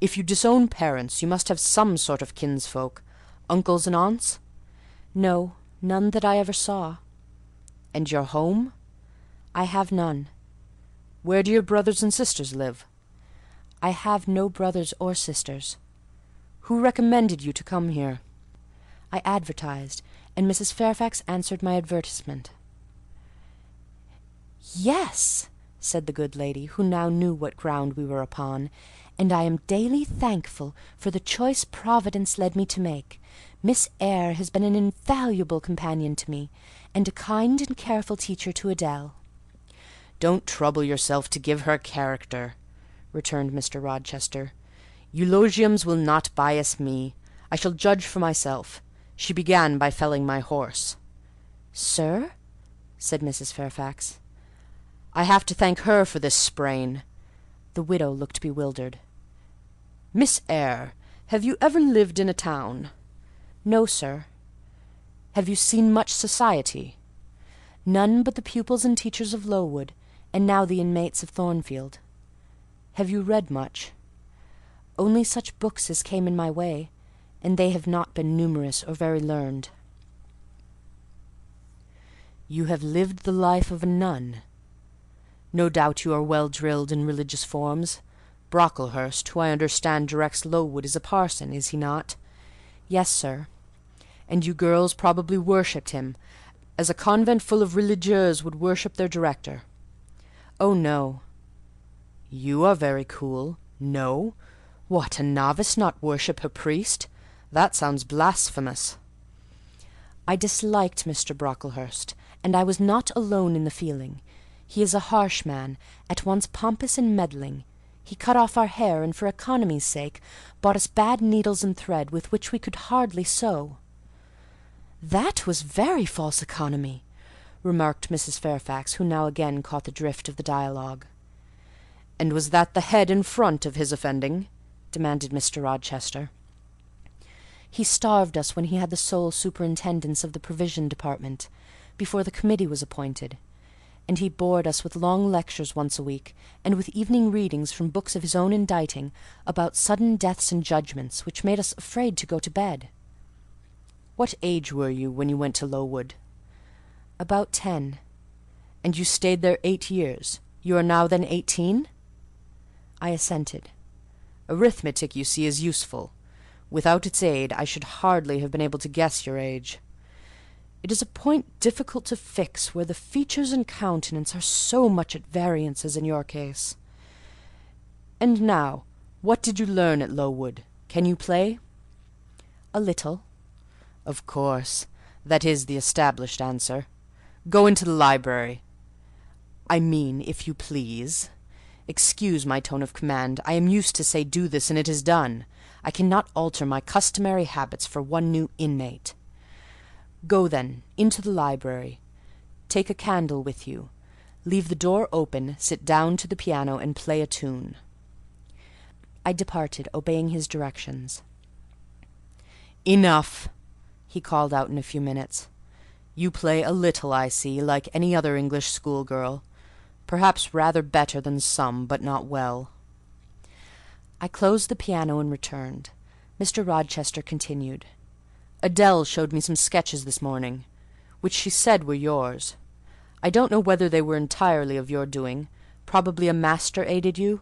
"if you disown parents, you must have some sort of kinsfolk. Uncles and aunts?" "No, none that I ever saw." "And your home?" "I have none." "Where do your brothers and sisters live?" "I have no brothers or sisters." "Who recommended you to come here?" "I advertised, and Mrs. Fairfax answered my advertisement." "Yes," said the good lady, who now knew what ground we were upon, "and I am daily thankful for the choice Providence led me to make. Miss Eyre has been an invaluable companion to me, and a kind and careful teacher to Adele." "Don't trouble yourself to give her a character," returned Mr. Rochester. "Eulogiums will not bias me. I shall judge for myself. She began by felling my horse." "Sir?" said Mrs. Fairfax. "I have to thank her for this sprain." The widow looked bewildered. "Miss Eyre, have you ever lived in a town?" "No, sir." "Have you seen much society?" "None but the pupils and teachers of Lowood, and now the inmates of Thornfield." "Have you read much?" "Only such books as came in my way, and they have not been numerous or very learned." "You have lived the life of a nun. No doubt you are well drilled in religious forms. Brocklehurst, who I understand directs Lowood, is a parson, is he not?" "Yes, sir." "And you girls probably worshipped him, as a convent full of religieuses would worship their director." "Oh, no." "You are very cool. No? What, a novice not worship her priest? That sounds blasphemous." "I disliked Mr. Brocklehurst, and I was not alone in the feeling. He is a harsh man, at once pompous and meddling. He cut off our hair, and for economy's sake bought us bad needles and thread with which we could hardly sew." "That was very false economy," remarked Mrs. Fairfax, who now again caught the drift of the dialogue. "And was that the head and front of his offending?" demanded Mr. Rochester. "He starved us when he had the sole superintendence of the provision department, before the committee was appointed, and he bored us with long lectures once a week, and with evening readings from books of his own inditing about sudden deaths and judgments, which made us afraid to go to bed." "What age were you when you went to Lowood?" "About 10. "And you stayed there 8 years. You are now then 18? I assented. "Arithmetic, you see, is useful. Without its aid, I should hardly have been able to guess your age. It is a point difficult to fix, where the features and countenance are so much at variance as in your case. And now, what did you learn at Lowood? Can you play?" "A little." "Of course. That is the established answer. Go into the library. I mean, if you please. Excuse my tone of command. I am used to say do this, and it is done. I cannot alter my customary habits for one new inmate. Go, then, into the library. Take a candle with you. Leave the door open, sit down to the piano, and play a tune." I departed, obeying his directions. "Enough," he called out in a few minutes. "You play a little, I see, like any other English schoolgirl. Perhaps rather better than some, but not well." I closed the piano and returned. Mr. Rochester continued. "Adele showed me some sketches this morning, which she said were yours. I don't know whether they were entirely of your doing. Probably a master aided you?"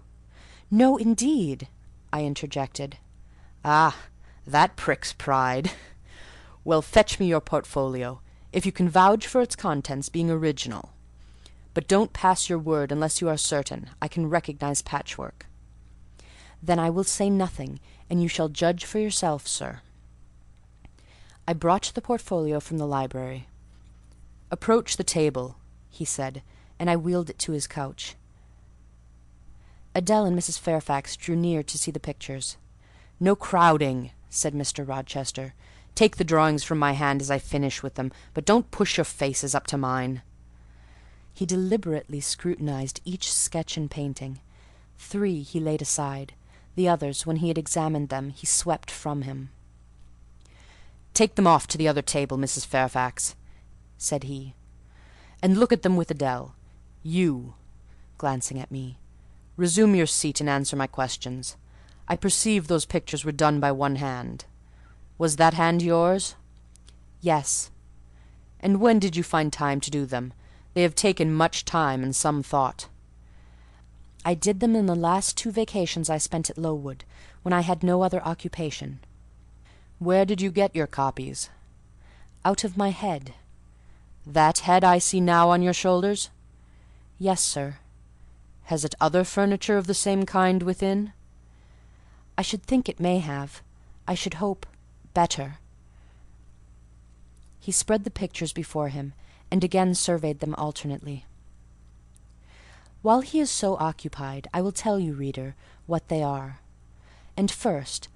"No, indeed," I interjected. "Ah, that pricks pride. Well, fetch me your portfolio, if you can vouch for its contents being original. But don't pass your word unless you are certain. I can recognise patchwork." "Then I will say nothing, and you shall judge for yourself, sir." I brought the portfolio from the library. "Approach the table," he said, and I wheeled it to his couch. Adele and Mrs. Fairfax drew near to see the pictures. "No crowding," said Mr. Rochester. "Take the drawings from my hand as I finish with them, but don't push your faces up to mine." He deliberately scrutinized each sketch and painting. 3 he laid aside; the others, when he had examined them, he swept from him. "Take them off to the other table, Mrs. Fairfax," said he, "and look at them with Adele. You," glancing at me, "resume your seat and answer my questions. I perceive those pictures were done by one hand. Was that hand yours?" "Yes." "And when did you find time to do them? They have taken much time and some thought." "I did them in the last 2 vacations I spent at Lowood, when I had no other occupation." "Where did you get your copies?" "Out of my head." "That head I see now on your shoulders?" "Yes, sir." "Has it other furniture of the same kind within?" "I should think it may have. I should hope better." He spread the pictures before him, and again surveyed them alternately. While he is so occupied, I will tell you, reader, what they are. And first,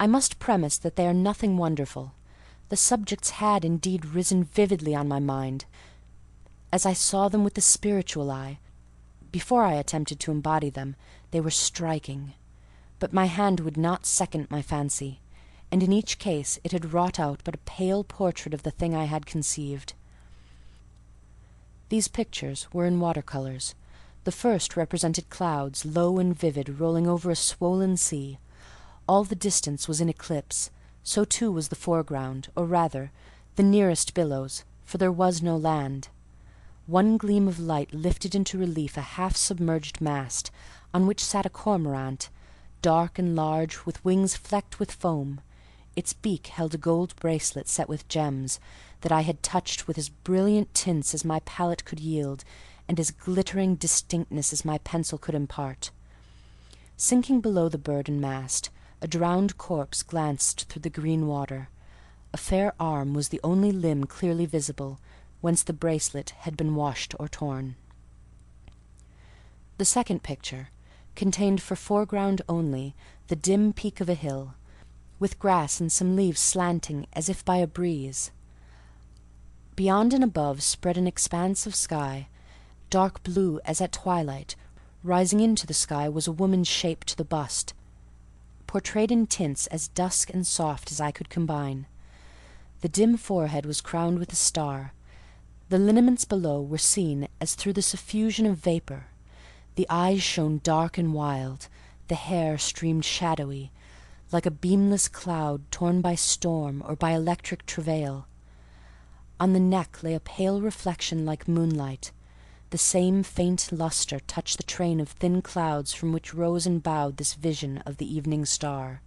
I must premise that they are nothing wonderful. The subjects had indeed risen vividly on my mind, as I saw them with the spiritual eye. Before I attempted to embody them, they were striking; but my hand would not second my fancy, and in each case it had wrought out but a pale portrait of the thing I had conceived. These pictures were in water-colours. The first represented clouds, low and vivid, rolling over a swollen sea. All the distance was in eclipse; so too was the foreground, or rather, the nearest billows, for there was no land. One gleam of light lifted into relief a half-submerged mast, on which sat a cormorant, dark and large, with wings flecked with foam. Its beak held a gold bracelet set with gems, that I had touched with as brilliant tints as my palette could yield, and as glittering distinctness as my pencil could impart. Sinking below the bird and mast, a drowned corpse glanced through the green water. A fair arm was the only limb clearly visible, whence the bracelet had been washed or torn. The second picture, contained for foreground only the dim peak of a hill, with grass and some leaves slanting as if by a breeze. Beyond and above spread an expanse of sky, dark blue as at twilight. Rising into the sky was a woman's shape to the bust, portrayed in tints as dusk and soft as I could combine. The dim forehead was crowned with a star. The lineaments below were seen as through the suffusion of vapour. The eyes shone dark and wild, the hair streamed shadowy, like a beamless cloud torn by storm or by electric travail. On the neck lay a pale reflection like moonlight. The same faint lustre touched the train of thin clouds from which rose and bowed this vision of the evening star.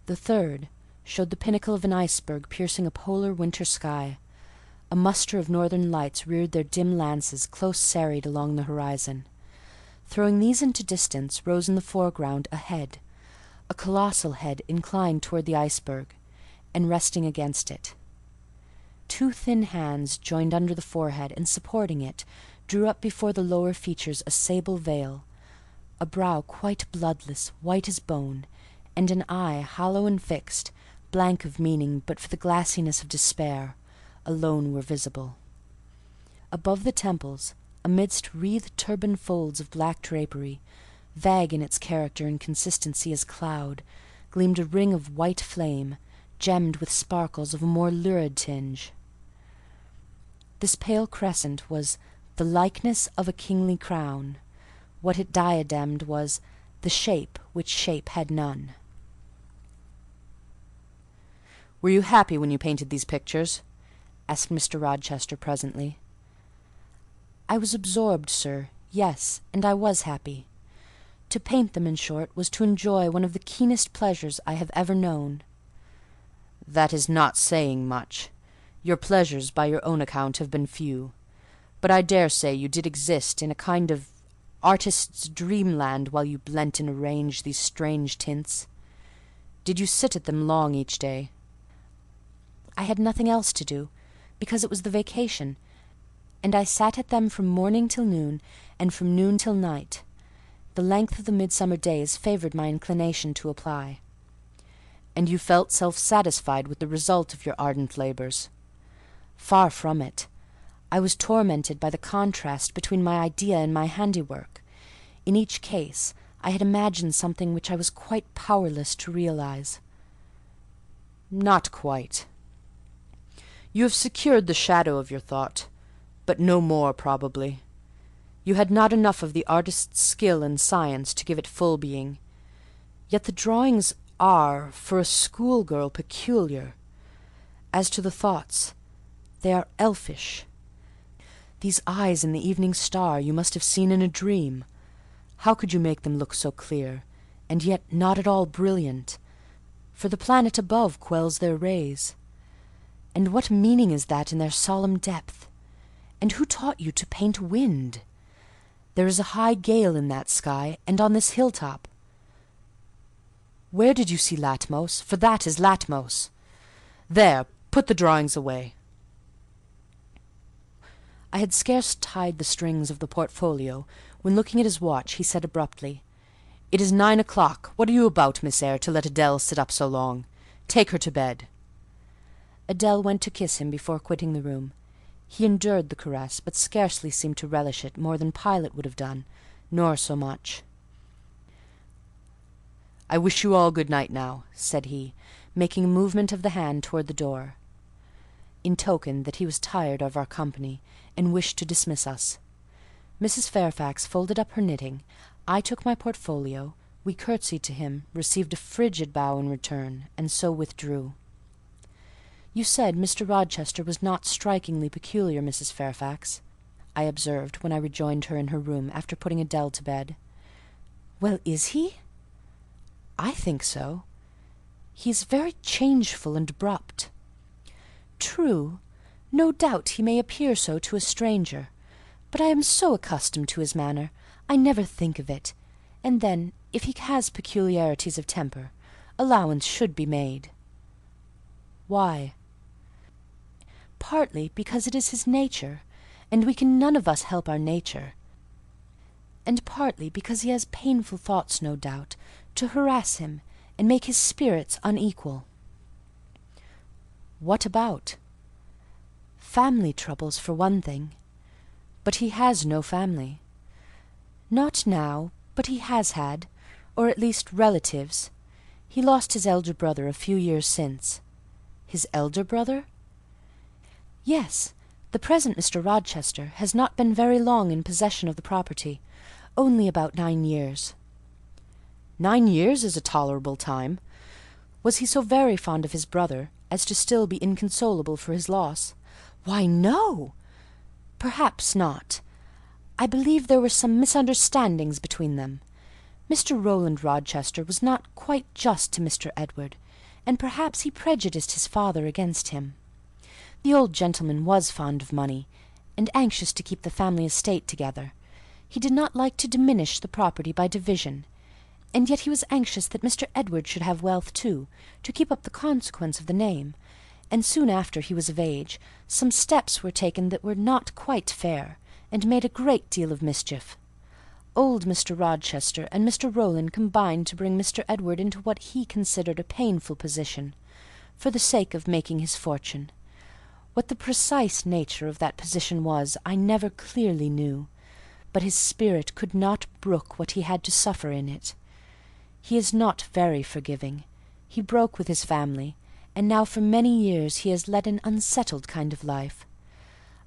The third showed the pinnacle of an iceberg piercing a polar winter sky. A muster of northern lights reared their dim lances close serried along the horizon. Throwing these into distance rose in the foreground a head, a colossal head inclined toward the iceberg, and resting against it. Two thin hands joined under the forehead, and supporting it, drew up before the lower features a sable veil. A brow quite bloodless, white as bone, and an eye hollow and fixed, blank of meaning but for the glassiness of despair, alone were visible. Above the temples, amidst wreathed turban folds of black drapery, vague in its character and consistency as cloud, gleamed a ring of white flame, gemmed with sparkles of a more lurid tinge. This pale crescent was the likeness of a kingly crown. What it diademed was the shape which shape had none. "Were you happy when you painted these pictures?" asked Mr. Rochester presently. I was absorbed, sir, yes, and I was happy. To paint them, in short, was to enjoy one of the keenest pleasures I have ever known. "That is not saying much. Your pleasures, by your own account, have been few. But I dare say you did exist in a kind of artist's dreamland while you blent and arranged these strange tints. Did you sit at them long each day?" I had nothing else to do, because it was the vacation, and I sat at them from morning till noon, and from noon till night. The length of the midsummer days favoured my inclination to apply. "And you felt self-satisfied with the result of your ardent labours?" Far from it. I was tormented by the contrast between my idea and my handiwork. In each case I had imagined something which I was quite powerless to realise. "Not quite. You have secured the shadow of your thought, but no more probably. You had not enough of the artist's skill and science to give it full being. Yet the drawings are, for a schoolgirl, peculiar. As to the thoughts, they are elfish. These eyes in the evening star you must have seen in a dream. How could you make them look so clear, and yet not at all brilliant? For the planet above quells their rays. And what meaning is that in their solemn depth? And who taught you to paint wind? There is a high gale in that sky, and on this hilltop. Where did you see Latmos? For that is Latmos. There, put the drawings away." I had scarce tied the strings of the portfolio, when, looking at his watch, he said abruptly, "It is 9 o'clock. What are you about, Miss Eyre, to let Adèle sit up so long? Take her to bed." Adèle went to kiss him before quitting the room. He endured the caress, but scarcely seemed to relish it more than Pilate would have done, nor so much. "I wish you all good night now," said he, making a movement of the hand toward the door, in token that he was tired of our company, and wished to dismiss us. Mrs. Fairfax folded up her knitting. I took my portfolio. We curtsied to him, received a frigid bow in return, and so withdrew. "You said Mr. Rochester was not strikingly peculiar, Mrs. Fairfax," I observed, when I rejoined her in her room after putting Adèle to bed. "Well, is he?" "I think so. He is very changeful and abrupt." "True. No doubt he may appear so to a stranger. But I am so accustomed to his manner, I never think of it. And then, if he has peculiarities of temper, allowance should be made." "Why?" "Partly because it is his nature, and we can none of us help our nature. and partly because he has painful thoughts, no doubt, to harass him and make his spirits unequal." "What about?" "Family troubles, for one thing." "But he has no family." "Not now, but he has had, or at least relatives. He lost his elder brother a few years since." "His elder brother?" "Yes. The present Mr. Rochester has not been very long in possession of the property, only about 9 years." "9 years is a tolerable time. Was he so very fond of his brother as to still be inconsolable for his loss?" "Why, no!" "Perhaps not. I believe there were some misunderstandings between them. Mr. Rowland Rochester was not quite just to Mr. Edward, and perhaps he prejudiced his father against him. The old gentleman was fond of money, and anxious to keep the family estate together. He did not like to diminish the property by division, and yet he was anxious that Mr. Edward should have wealth too, to keep up the consequence of the name, and soon after he was of age, some steps were taken that were not quite fair, and made a great deal of mischief. Old Mr. Rochester and Mr. Rowland combined to bring Mr. Edward into what he considered a painful position, for the sake of making his fortune. What the precise nature of that position was, I never clearly knew, but his spirit could not brook what he had to suffer in it. He is not very forgiving. He broke with his family, and now for many years he has led an unsettled kind of life.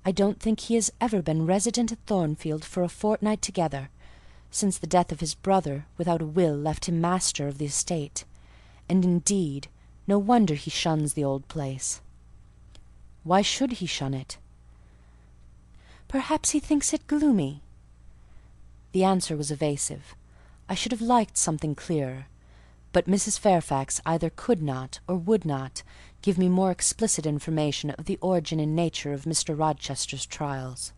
I don't think he has ever been resident at Thornfield for a fortnight together, since the death of his brother without a will left him master of the estate, and indeed no wonder he shuns the old place." "Why should he shun it?" "Perhaps he thinks it gloomy." The answer was evasive. I should have liked something clearer, but Mrs. Fairfax either could not or would not give me more explicit information of the origin and nature of Mr. Rochester's trials.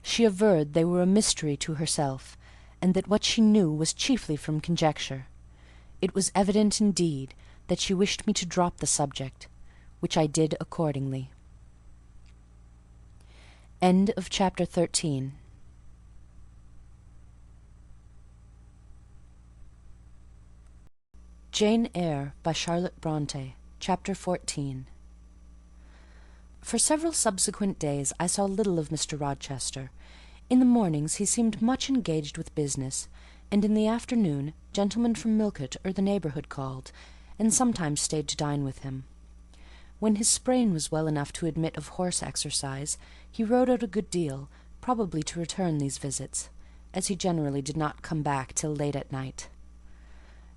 She averred they were a mystery to herself, and that what she knew was chiefly from conjecture. It was evident, indeed, that she wished me to drop the subject, which I did accordingly. End of chapter 13. Jane Eyre by Charlotte Bronte, Chapter 14. For several subsequent days I saw little of Mr. Rochester. In the mornings he seemed much engaged with business, and in the afternoon gentlemen from Millcote or the neighbourhood called, and sometimes stayed to dine with him. When his sprain was well enough to admit of horse exercise, he rode out a good deal, probably to return these visits, as he generally did not come back till late at night.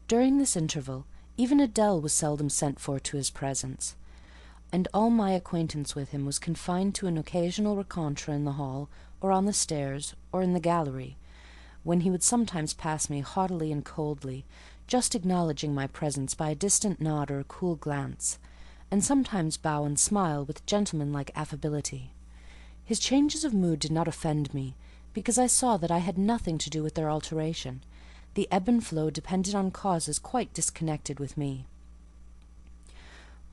During this interval, even Adèle was seldom sent for to his presence, and all my acquaintance with him was confined to an occasional rencontre in the hall, or on the stairs, or in the gallery, when he would sometimes pass me haughtily and coldly, just acknowledging my presence by a distant nod or a cool glance, and sometimes bow and smile with gentleman-like affability. His changes of mood did not offend me, because I saw that I had nothing to do with their alteration. The ebb and flow depended on causes quite disconnected with me.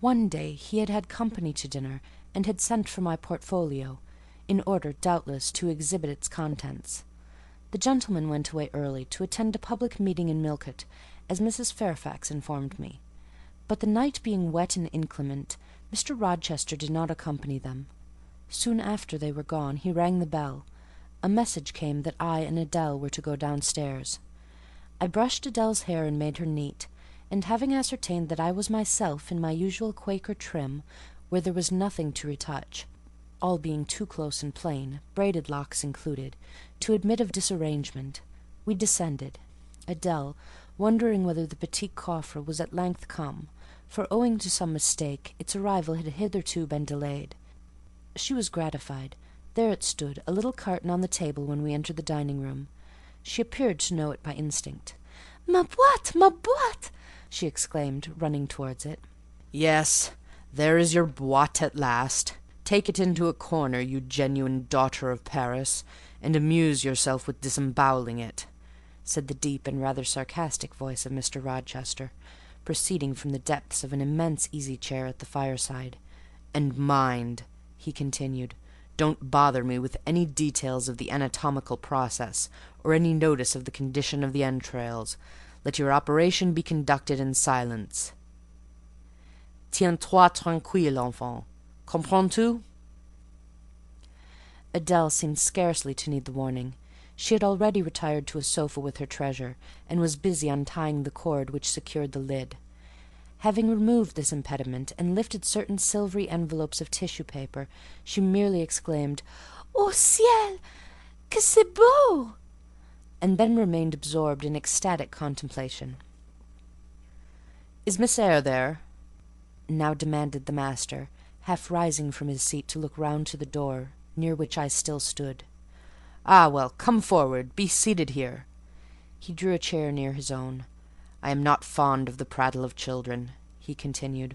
One day he had had company to dinner, and had sent for my portfolio, in order, doubtless, to exhibit its contents. The gentleman went away early to attend a public meeting in Millcote, as Mrs. Fairfax informed me; but the night being wet and inclement, Mr. Rochester did not accompany them. Soon after they were gone, he rang the bell. A message came that I and Adèle were to go downstairs. I brushed Adèle's hair and made her neat, and having ascertained that I was myself in my usual Quaker trim, where there was nothing to retouch, all being too close and plain, braided locks included, to admit of disarrangement, we descended, Adèle wondering whether the petit coffre was at length come, for owing to some mistake its arrival had hitherto been delayed. She was gratified. There it stood, a little carton on the table when we entered the dining-room. She appeared to know it by instinct. "Ma boîte! Ma boîte!" she exclaimed, running towards it. "Yes, there is your boîte at last. Take it into a corner, you genuine daughter of Paris, and amuse yourself with disemboweling it," said the deep and rather sarcastic voice of Mr. Rochester, proceeding from the depths of an immense easy-chair at the fireside. "And mind," he continued, don't bother me with any details of the anatomical process, or any notice of the condition of the entrails. Let your operation be conducted in silence. Tiens-toi tranquille, enfant. Comprends-tu? Adèle seemed scarcely to need the warning. She had already retired to a sofa with her treasure, and was busy untying the cord which secured the lid. Having removed this impediment, and lifted certain silvery envelopes of tissue paper, she merely exclaimed, "Au ciel! Que c'est beau!" and then remained absorbed in ecstatic contemplation. "Is Miss Eyre there?" now demanded the master, half rising from his seat to look round to the door, near which I still stood. "Ah, well, come forward. Be seated here." He drew a chair near his own. "I am not fond of the prattle of children," he continued.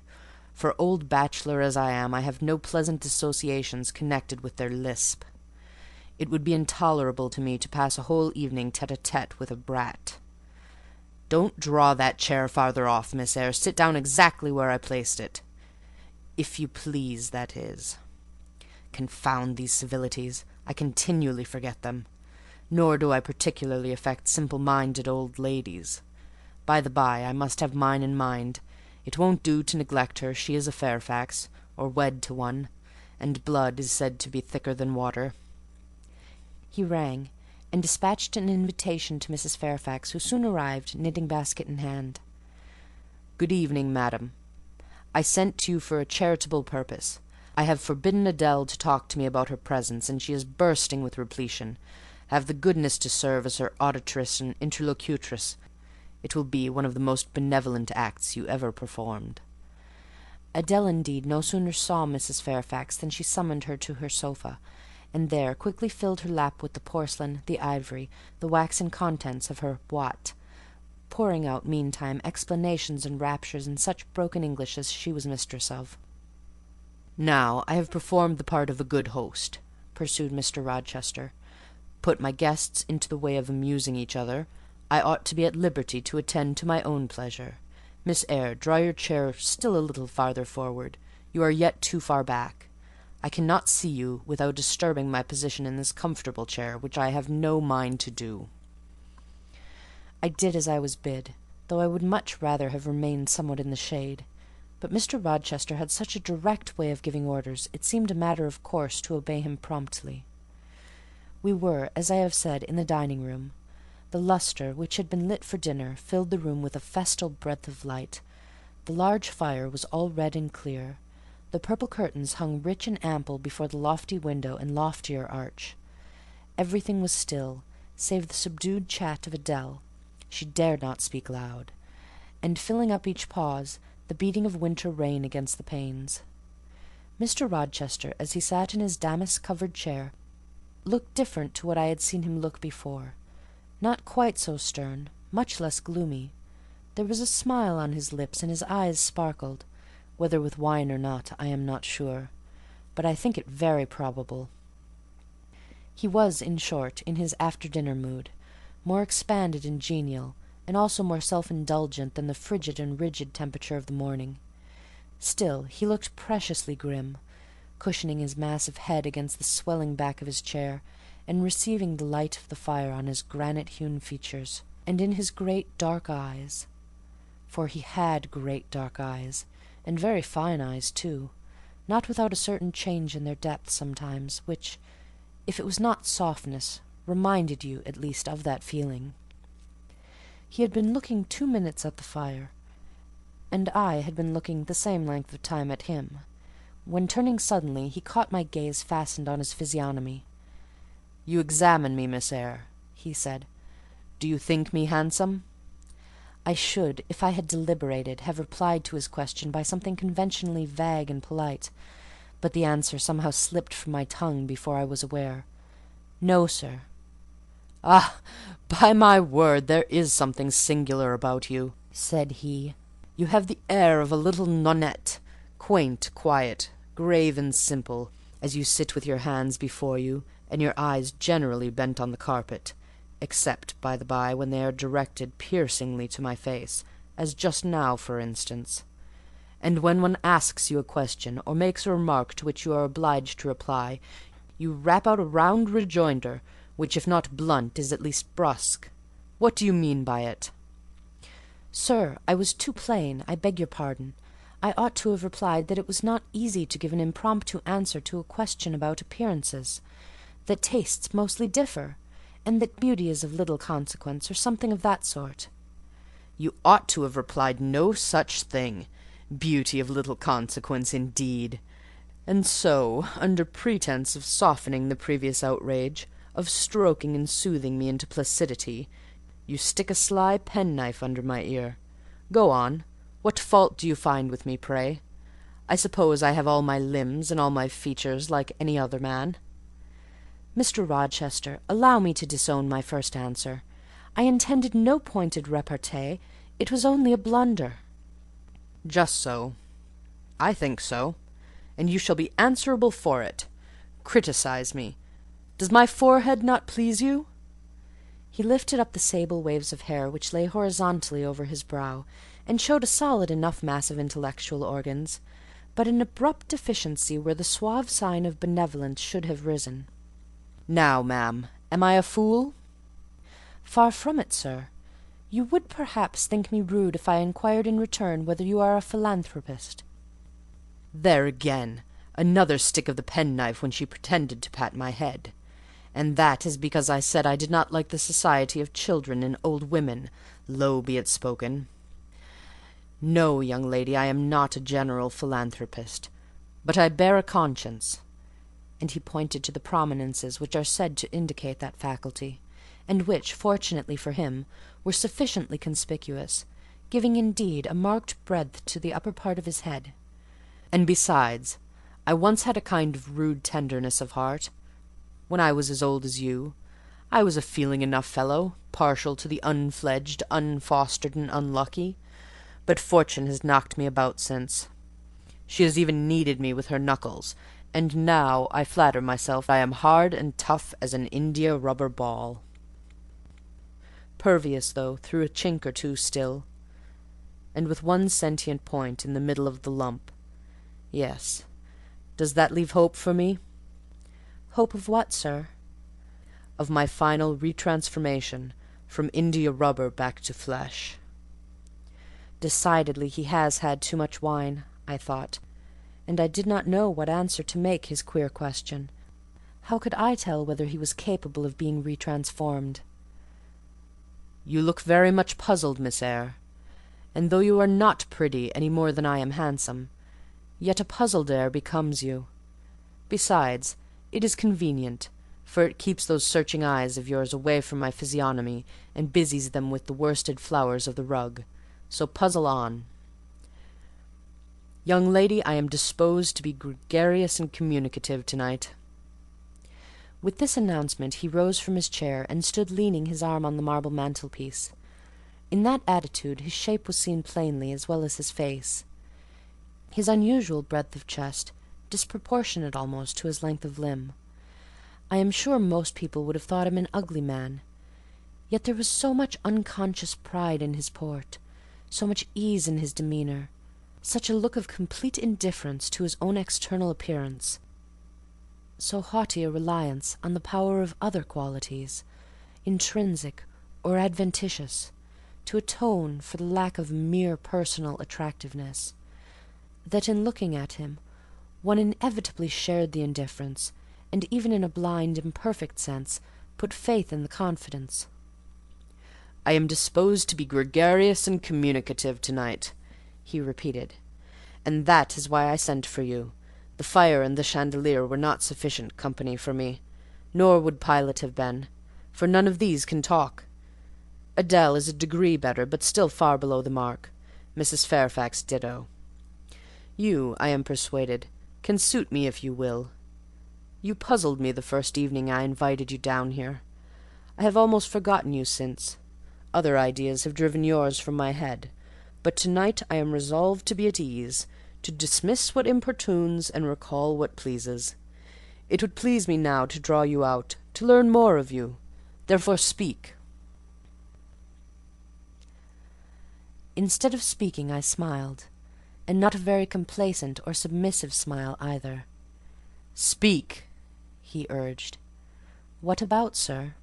"For old bachelor as I am, I have no pleasant associations connected with their lisp. It would be intolerable to me to pass a whole evening tête-à-tête with a brat. Don't draw that chair farther off, Miss Eyre. Sit down exactly where I placed it. If you please, that is. Confound these civilities. I continually forget them. Nor do I particularly affect simple-minded old ladies. By the by, I must have mine in mind. It won't do to neglect her. She is a Fairfax, or wed to one, and blood is said to be thicker than water." He rang, and dispatched an invitation to Mrs. Fairfax, who soon arrived, knitting-basket in hand. "Good evening, madam. I sent to you for a charitable purpose. I have forbidden Adèle to talk to me about her presents, and she is bursting with repletion. Have the goodness to serve as her auditress and interlocutress. It will be one of the most benevolent acts you ever performed." Adèle, indeed, no sooner saw Mrs. Fairfax than she summoned her to her sofa, and there quickly filled her lap with the porcelain, the ivory, the waxen contents of her boîte, pouring out meantime explanations and raptures in such broken English as she was mistress of. "Now I have performed the part of a good host," pursued Mr. Rochester. "Put my guests into the way of amusing each other. I ought to be at liberty to attend to my own pleasure. Miss Eyre, draw your chair still a little farther forward. You are yet too far back. I cannot see you without disturbing my position in this comfortable chair, which I have no mind to do." I did as I was bid, though I would much rather have remained somewhat in the shade. But Mr. Rochester had such a direct way of giving orders, it seemed a matter of course to obey him promptly. We were, as I have said, in the dining-room. The lustre, which had been lit for dinner, filled the room with a festal breadth of light. The large fire was all red and clear. The purple curtains hung rich and ample before the lofty window and loftier arch. Everything was still, save the subdued chat of Adèle. She dared not speak loud. And filling up each pause, the beating of winter rain against the panes. Mr. Rochester, as he sat in his damask-covered chair, looked different to what I had seen him look before. Not quite so stern, much less gloomy. There was a smile on his lips, and his eyes sparkled. Whether with wine or not, I am not sure, but I think it very probable. He was, in short, in his after-dinner mood, more expanded and genial, and also more self-indulgent than the frigid and rigid temperature of the morning. Still, he looked preciously grim, cushioning his massive head against the swelling back of his chair, and receiving the light of the fire on his granite-hewn features, and in his great dark eyes. For he had great dark eyes, and very fine eyes too, not without a certain change in their depth sometimes, which, if it was not softness, reminded you, at least, of that feeling. He had been looking 2 minutes at the fire, and I had been looking the same length of time at him, when, turning suddenly, he caught my gaze fastened on his physiognomy. "You examine me, Miss Eyre," he said. "Do you think me handsome?" I should, if I had deliberated, have replied to his question by something conventionally vague and polite, but the answer somehow slipped from my tongue before I was aware. "No, sir." "Ah, by my word, there is something singular about you," said he. "You have the air of a little nonnette, quaint, quiet, grave and simple, as you sit with your hands before you, and your eyes generally bent on the carpet, except, by the by, when they are directed piercingly to my face, as just now, for instance. And when one asks you a question, or makes a remark to which you are obliged to reply, You rap out a round rejoinder, which, if not blunt, is at least brusque. What do you mean by it?" "Sir, I was too plain. I beg your pardon. I ought to have replied that it was not easy to give an impromptu answer to a question about appearances, that tastes mostly differ, and that beauty is of little consequence, or something of that sort." "You ought to have replied no such thing. Beauty of little consequence, indeed! And so, under pretence of softening the previous outrage, of stroking and soothing me into placidity, you stick a sly penknife under my ear. Go on. What fault do you find with me, pray? I suppose I have all my limbs and all my features like any other man." "Mr. Rochester, allow me to disown my first answer. I intended no pointed repartee. It was only a blunder." "Just so. I think so, and you shall be answerable for it. Criticise me. Does my forehead not please you?" He lifted up the sable waves of hair which lay horizontally over his brow, and showed a solid enough mass of intellectual organs, but an abrupt deficiency where the suave sign of benevolence should have risen. "Now, ma'am, am I a fool?" "Far from it, sir. You would perhaps think me rude if I inquired in return whether you are a philanthropist." There again, another stick of the penknife when she pretended to pat my head. And that is because I said I did not like the society of children and old women, low be it spoken. No, young lady, I am not a general philanthropist, but I bear a conscience." And he pointed to the prominences which are said to indicate that faculty, and which, fortunately for him, were sufficiently conspicuous, giving indeed a marked breadth to the upper part of his head. "And besides, I once had a kind of rude tenderness of heart. When I was as old as you, I was a feeling enough fellow, partial to the unfledged, unfostered, and unlucky. But fortune has knocked me about since. She has even kneaded me with her knuckles, and now I flatter myself I am hard and tough as an india-rubber ball. Pervious, though, through a chink or two still, and with one sentient point in the middle of the lump. Yes. Does that leave hope for me?" "Hope of what, sir?" "Of my final retransformation from india-rubber back to flesh." Decidedly he has had too much wine, I thought, and I did not know what answer to make his queer question. How could I tell whether he was capable of being retransformed? "You look very much puzzled, Miss Eyre, and though you are not pretty any more than I am handsome, yet a puzzled air becomes you. Besides, it is convenient, for it keeps those searching eyes of yours away from my physiognomy, and busies them with the worsted flowers of the rug. So puzzle on. Young lady, I am disposed to be gregarious and communicative to-night." With this announcement he rose from his chair, and stood leaning his arm on the marble mantelpiece. In that attitude his shape was seen plainly, as well as his face. His unusual breadth of chest, disproportionate almost to his length of limb. I am sure most people would have thought him an ugly man. Yet there was so much unconscious pride in his port, so much ease in his demeanour, such a look of complete indifference to his own external appearance, so haughty a reliance on the power of other qualities, intrinsic or adventitious, to atone for the lack of mere personal attractiveness, that in looking at him one inevitably shared the indifference, and even in a blind, imperfect sense, put faith in the confidence. "I am disposed to be gregarious and communicative to-night," he repeated, "and that is why I sent for you. The fire and the chandelier were not sufficient company for me, nor would Pilot have been, for none of these can talk. Adele is a degree better, but still far below the mark. Mrs. Fairfax ditto. You, I am persuaded, can suit me if you will. You puzzled me the first evening I invited you down here. I have almost forgotten you since. Other ideas have driven yours from my head, but to-night I am resolved to be at ease, to dismiss what importunes and recall what pleases. It would please me now to draw you out, to learn more of you. Therefore speak." Instead of speaking, I smiled, and not a very complacent or submissive smile either. "Speak," he urged. "What about, sir?"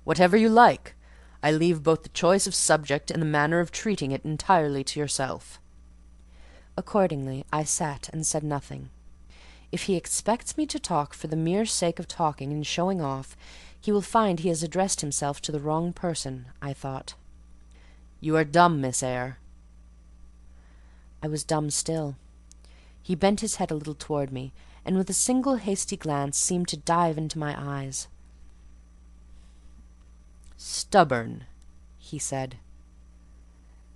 "Whatever you like. I leave both the choice of subject and the manner of treating it entirely to yourself." Accordingly, I sat and said nothing. If he expects me to talk for the mere sake of talking and showing off, he will find he has addressed himself to the wrong person, I thought. "You are dumb, Miss Eyre." I was dumb still. He bent his head a little toward me, and with a single hasty glance seemed to dive into my eyes. "Stubborn," he said.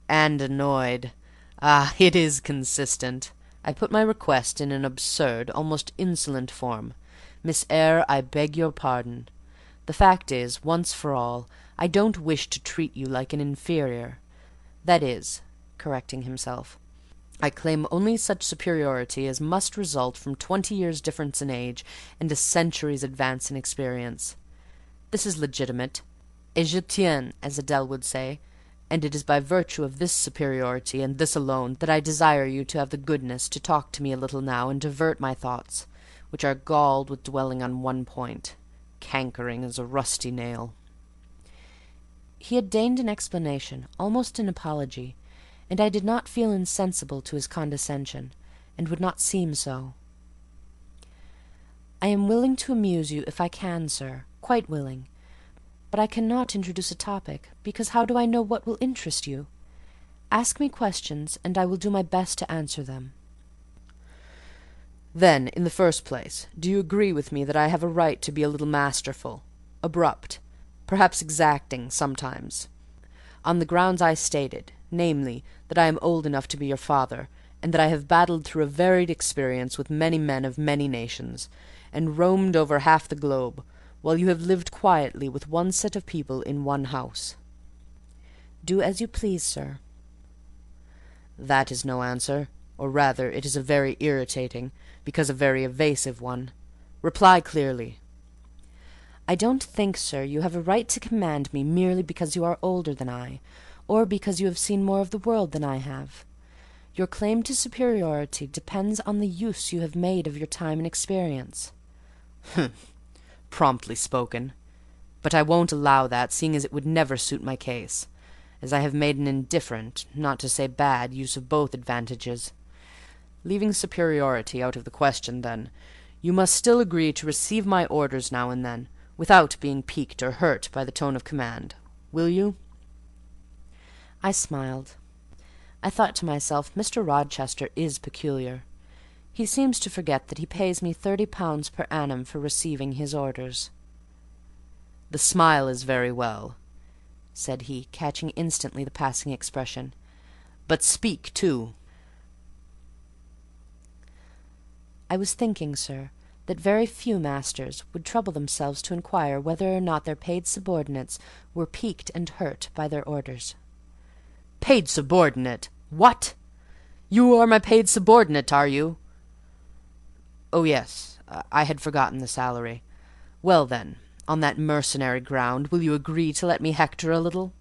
"And annoyed. Ah, it is consistent. I put my request in an absurd, almost insolent form. Miss Eyre, I beg your pardon. The fact is, once for all, I don't wish to treat you like an inferior. That is," correcting himself, "I claim only such superiority as must result from 20 years' difference in age and a century's advance in experience. This is legitimate, et je tiens, as Adele would say, and it is by virtue of this superiority, and this alone, that I desire you to have the goodness to talk to me a little now and divert my thoughts, which are galled with dwelling on one point, cankering as a rusty nail." He had deigned an explanation, almost an apology, and I did not feel insensible to his condescension, and would not seem so. "I am willing to amuse you if I can, sir, quite willing. But I cannot introduce a topic, because how do I know what will interest you? Ask me questions, and I will do my best to answer them." "Then, in the first place, do you agree with me that I have a right to be a little masterful, abrupt, perhaps exacting sometimes, on the grounds I stated, namely, that I am old enough to be your father, and that I have battled through a varied experience with many men of many nations, and roamed over half the globe, while you have lived quietly with one set of people in one house?" "Do as you please, sir." "That is no answer, or rather it is a very irritating, because a very evasive one. Reply clearly." "I don't think, sir, you have a right to command me merely because you are older than I, or because you have seen more of the world than I have. Your claim to superiority depends on the use you have made of your time and experience." "Humph! Promptly spoken. But I won't allow that, seeing as it would never suit my case, as I have made an indifferent, not to say bad, use of both advantages. Leaving superiority out of the question, then, you must still agree to receive my orders now and then, without being piqued or hurt by the tone of command. Will you?" I smiled. I thought to myself, Mr. Rochester is peculiar. He seems to forget that he pays me £30 per annum for receiving his orders. "The smile is very well," said he, catching instantly the passing expression. "But speak, too." "I was thinking, sir, that very few masters would trouble themselves to inquire whether or not their paid subordinates were piqued and hurt by their orders." "Paid subordinate! What? You are my paid subordinate, are you?" "Oh, yes, I had forgotten the salary. Well, then, on that mercenary ground, will you agree to let me hector a little?"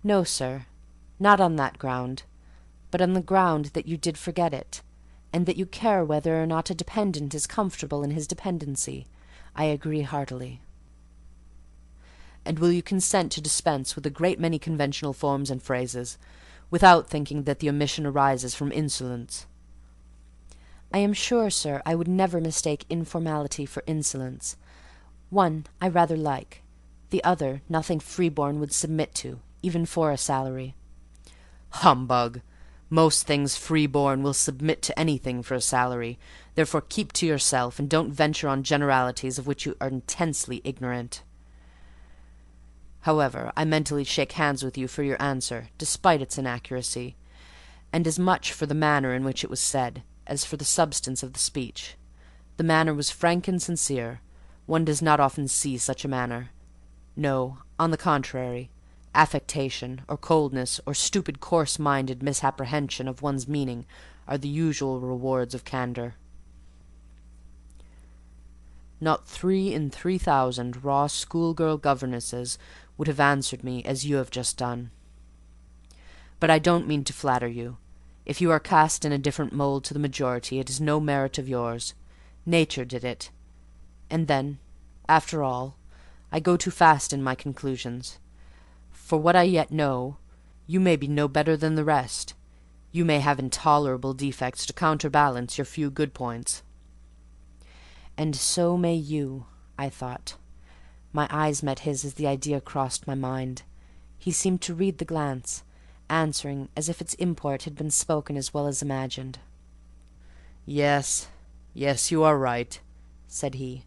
"No, sir, not on that ground, but on the ground that you did forget it, and that you care whether or not a dependent is comfortable in his dependency. I agree heartily." "And will you consent to dispense with a great many conventional forms and phrases, without thinking that the omission arises from insolence?" "I am sure, sir, I would never mistake informality for insolence. One I rather like, the other nothing free-born would submit to, even for a salary." "Humbug! Most things free-born will submit to anything for a salary. Therefore keep to yourself, and don't venture on generalities of which you are intensely ignorant. However, I mentally shake hands with you for your answer, despite its inaccuracy, and as much for the manner in which it was said, as for the substance of the speech. The manner was frank and sincere. One does not often see such a manner. No, on the contrary, affectation, or coldness, or stupid coarse-minded misapprehension of one's meaning are the usual rewards of candour. Not 3 in 3,000 raw schoolgirl governesses would have answered me as you have just done. But I don't mean to flatter you. If you are cast in a different mould to the majority, it is no merit of yours. Nature did it. And then, after all, I go too fast in my conclusions. For what I yet know, you may be no better than the rest. You may have intolerable defects to counterbalance your few good points. And so may you, I thought. My eyes met his as the idea crossed my mind. He seemed to read the glance, answering as if its import had been spoken as well as imagined. Yes, you are right," said he.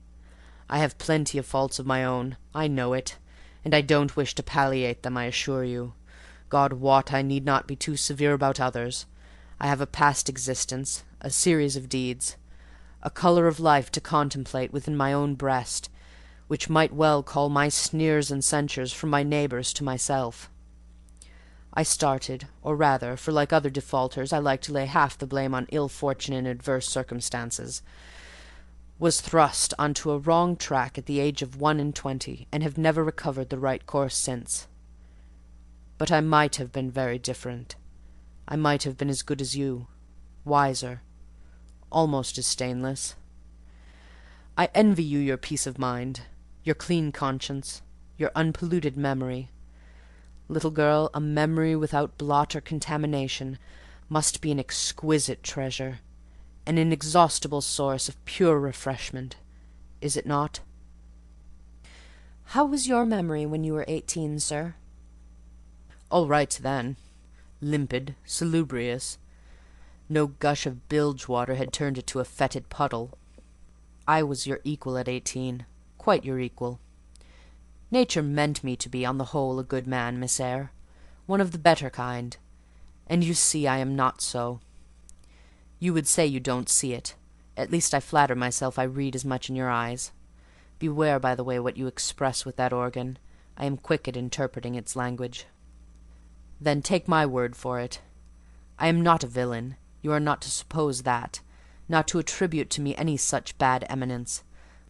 "I have plenty of faults of my own, I know it, and I don't wish to palliate them, I assure you. God wot I need not be too severe about others. I have a past existence, a series of deeds, a colour of life to contemplate within my own breast, which might well call my sneers and censures from my neighbours to myself. I started, or rather, for like other defaulters I like to lay half the blame on ill fortune and adverse circumstances, was thrust on to a wrong track at the age of 21, and have never recovered the right course since. But I might have been very different. I might have been as good as you, wiser, almost as stainless. I envy you your peace of mind, your clean conscience, your unpolluted memory. Little girl, a memory without blot or contamination must be an exquisite treasure, an inexhaustible source of pure refreshment, is it not? How was your memory when you were 18, sir? All right then. Limpid, salubrious. No gush of bilge water had turned it to a fetid puddle. I was your equal at 18, quite your equal. Nature meant me to be, on the whole, a good man, Miss Eyre, one of the better kind, and you see I am not so. You would say you don't see it. At least I flatter myself I read as much in your eyes. Beware, by the way, what you express with that organ. I am quick at interpreting its language. Then take my word for it. I am not a villain. You are not to suppose that, not to attribute to me any such bad eminence,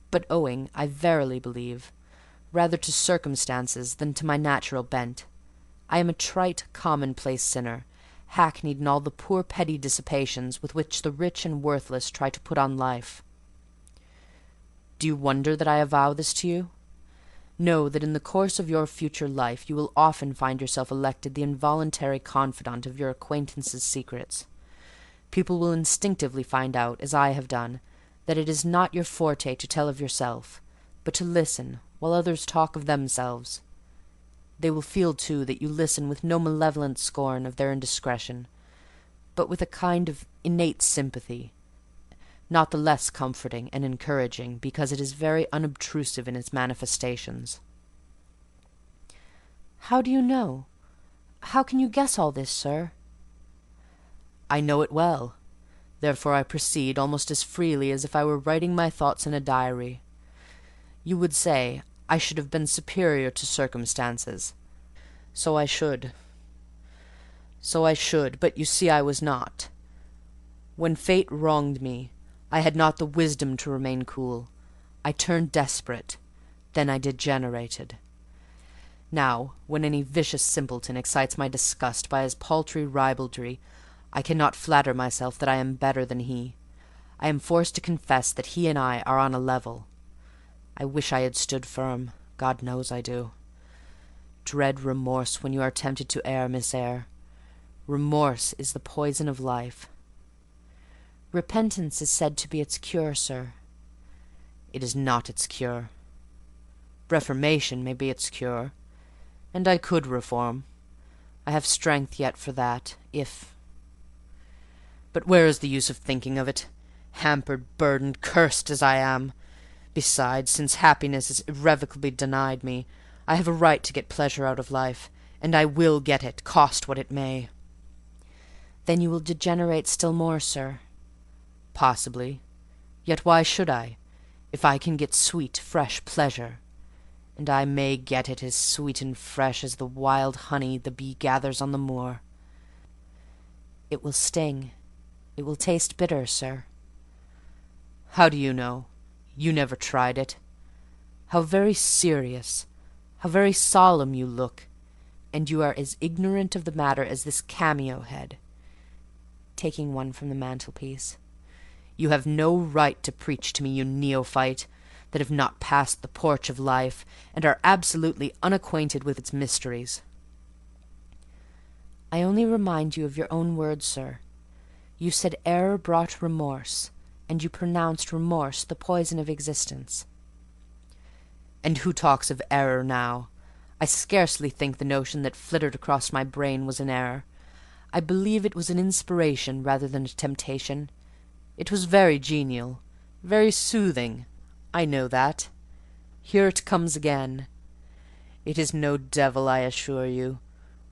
but owing, I verily believe, rather to circumstances than to my natural bent. I am a trite, commonplace sinner, hackneyed in all the poor petty dissipations with which the rich and worthless try to put on life. Do you wonder that I avow this to you? Know that in the course of your future life you will often find yourself elected the involuntary confidant of your acquaintances' secrets. People will instinctively find out, as I have done, that it is not your forte to tell of yourself, but to listen while others talk of themselves. They will feel, too, that you listen with no malevolent scorn of their indiscretion, but with a kind of innate sympathy, not the less comforting and encouraging because it is very unobtrusive in its manifestations. How do you know? How can you guess all this, sir? I know it well. Therefore I proceed almost as freely as if I were writing my thoughts in a diary. You would say I should have been superior to circumstances. So I should, but you see I was not. When fate wronged me, I had not the wisdom to remain cool. I turned desperate. Then I degenerated. Now, when any vicious simpleton excites my disgust by his paltry ribaldry, I cannot flatter myself that I am better than he. I am forced to confess that he and I are on a level. I wish I had stood firm. God knows I do. Dread remorse when you are tempted to err, Miss Eyre. Remorse is the poison of life. Repentance is said to be its cure, sir. It is not its cure. Reformation may be its cure, and I could reform. I have strength yet for that, if... But where is the use of thinking of it? Hampered, burdened, cursed as I am. Besides, since happiness is irrevocably denied me, I have a right to get pleasure out of life, and I will get it, cost what it may. Then you will degenerate still more, sir. Possibly. Yet why should I, if I can get sweet, fresh pleasure? And I may get it as sweet and fresh as the wild honey the bee gathers on the moor. It will sting. It will taste bitter, sir. How do you know? You never tried it. How very serious, how very solemn you look, and you are as ignorant of the matter as this cameo head. Taking one from the mantelpiece. You have no right to preach to me, you neophyte. that have not passed the porch of life, and are absolutely unacquainted with its mysteries. I only remind you of your own words, sir. You said error brought remorse, and you pronounced remorse the poison of existence. And who talks of error now? I scarcely think the notion that flittered across my brain was an error. I believe it was an inspiration rather than a temptation. It was very genial, very soothing. I know that. Here it comes again. It is no devil, I assure you,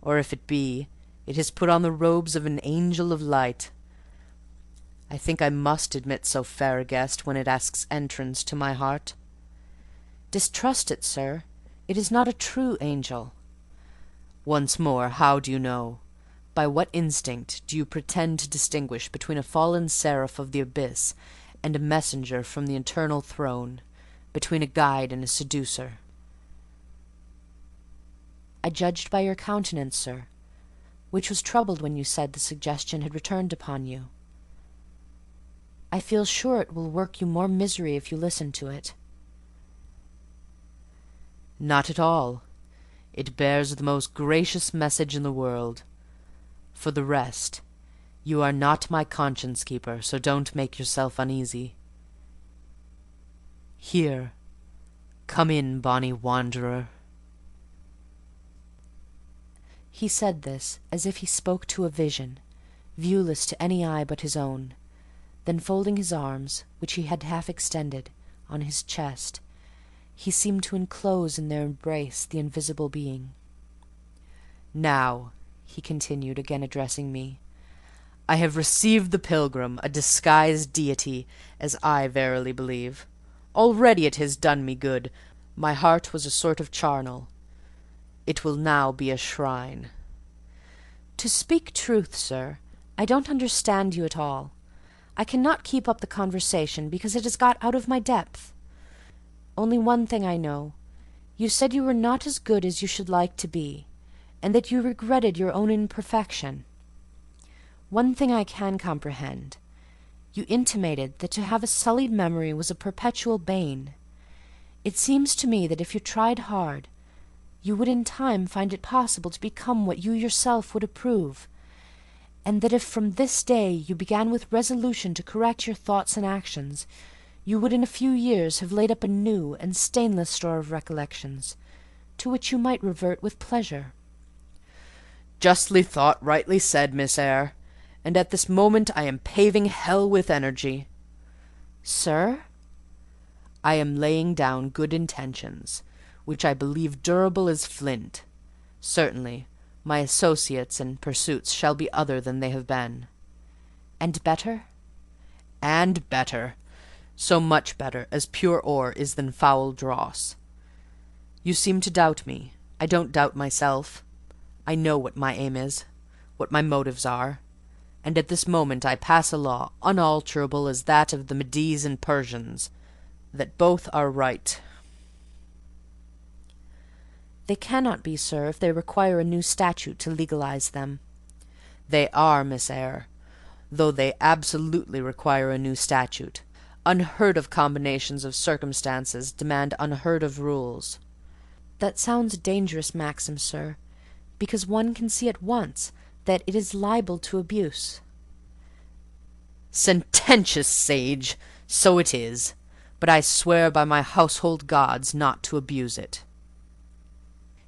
or if it be, it has put on the robes of an angel of light. I think I must admit so fair a guest when it asks entrance to my heart. Distrust it, sir. It is not a true angel. Once more, how do you know? By what instinct do you pretend to distinguish between a fallen seraph of the abyss and a messenger from the eternal throne, between a guide and a seducer? I judged by your countenance, sir, which was troubled when you said the suggestion had returned upon you. I feel sure it will work you more misery if you listen to it. Not at all. It bears the most gracious message in the world. For the rest, you are not my conscience-keeper, so don't make yourself uneasy. Here, come in, bonny wanderer. He said this as if he spoke to a vision, viewless to any eye but his own. Then folding his arms, which he had half extended, on his chest, he seemed to enclose in their embrace the invisible being. Now, he continued, again addressing me, I have received the pilgrim, a disguised deity, as I verily believe. Already it has done me good. My heart was a sort of charnel. It will now be a shrine. To speak truth, sir, I don't understand you at all. I cannot keep up the conversation because it has got out of my depth. Only one thing I know. You said you were not as good as you should like to be, and that you regretted your own imperfection. One thing I can comprehend. You intimated that to have a sullied memory was a perpetual bane. It seems to me that if you tried hard, you would in time find it possible to become what you yourself would approve, and that if from this day you began with resolution to correct your thoughts and actions, you would in a few years have laid up a new and stainless store of recollections, to which you might revert with pleasure. Justly thought, rightly said, Miss Eyre, and at this moment I am paving hell with energy. Sir? I am laying down good intentions, which I believe durable as flint. Certainly, my associates and pursuits shall be other than they have been. And better? And better. So much better as pure ore is than foul dross. You seem to doubt me. I don't doubt myself. I know what my aim is, what my motives are, and at this moment I pass a law, unalterable as that of the Medes and Persians, that both are right. They cannot be, sir, if they require a new statute to legalize them. They are, Miss Eyre, though they absolutely require a new statute. Unheard-of combinations of circumstances demand unheard-of rules. That sounds a dangerous maxim, sir, because one can see at once that it is liable to abuse. Sententious sage! So it is, but I swear by my household gods not to abuse it.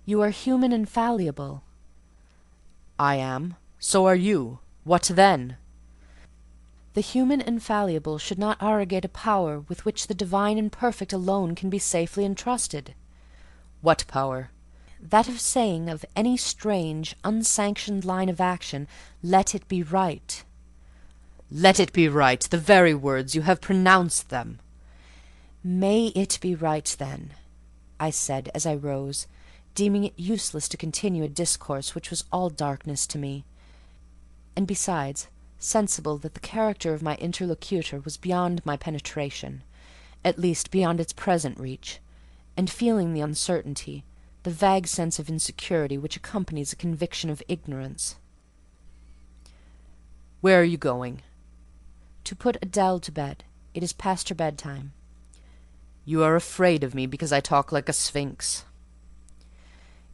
You are human and fallible. I am. So are you. What then? The human and fallible should not arrogate a power with which the divine and perfect alone can be safely entrusted. What power? That of saying of any strange, unsanctioned line of action, let it be right. Let it be right, the very words you have pronounced them. May it be right, then, I said as I rose, deeming it useless to continue a discourse which was all darkness to me, and besides, sensible that the character of my interlocutor was beyond my penetration, at least beyond its present reach, and feeling the uncertainty, the vague sense of insecurity which accompanies a conviction of ignorance. Where are you going? To put Adèle to bed. It is past her bedtime. You are afraid of me because I talk like a sphinx."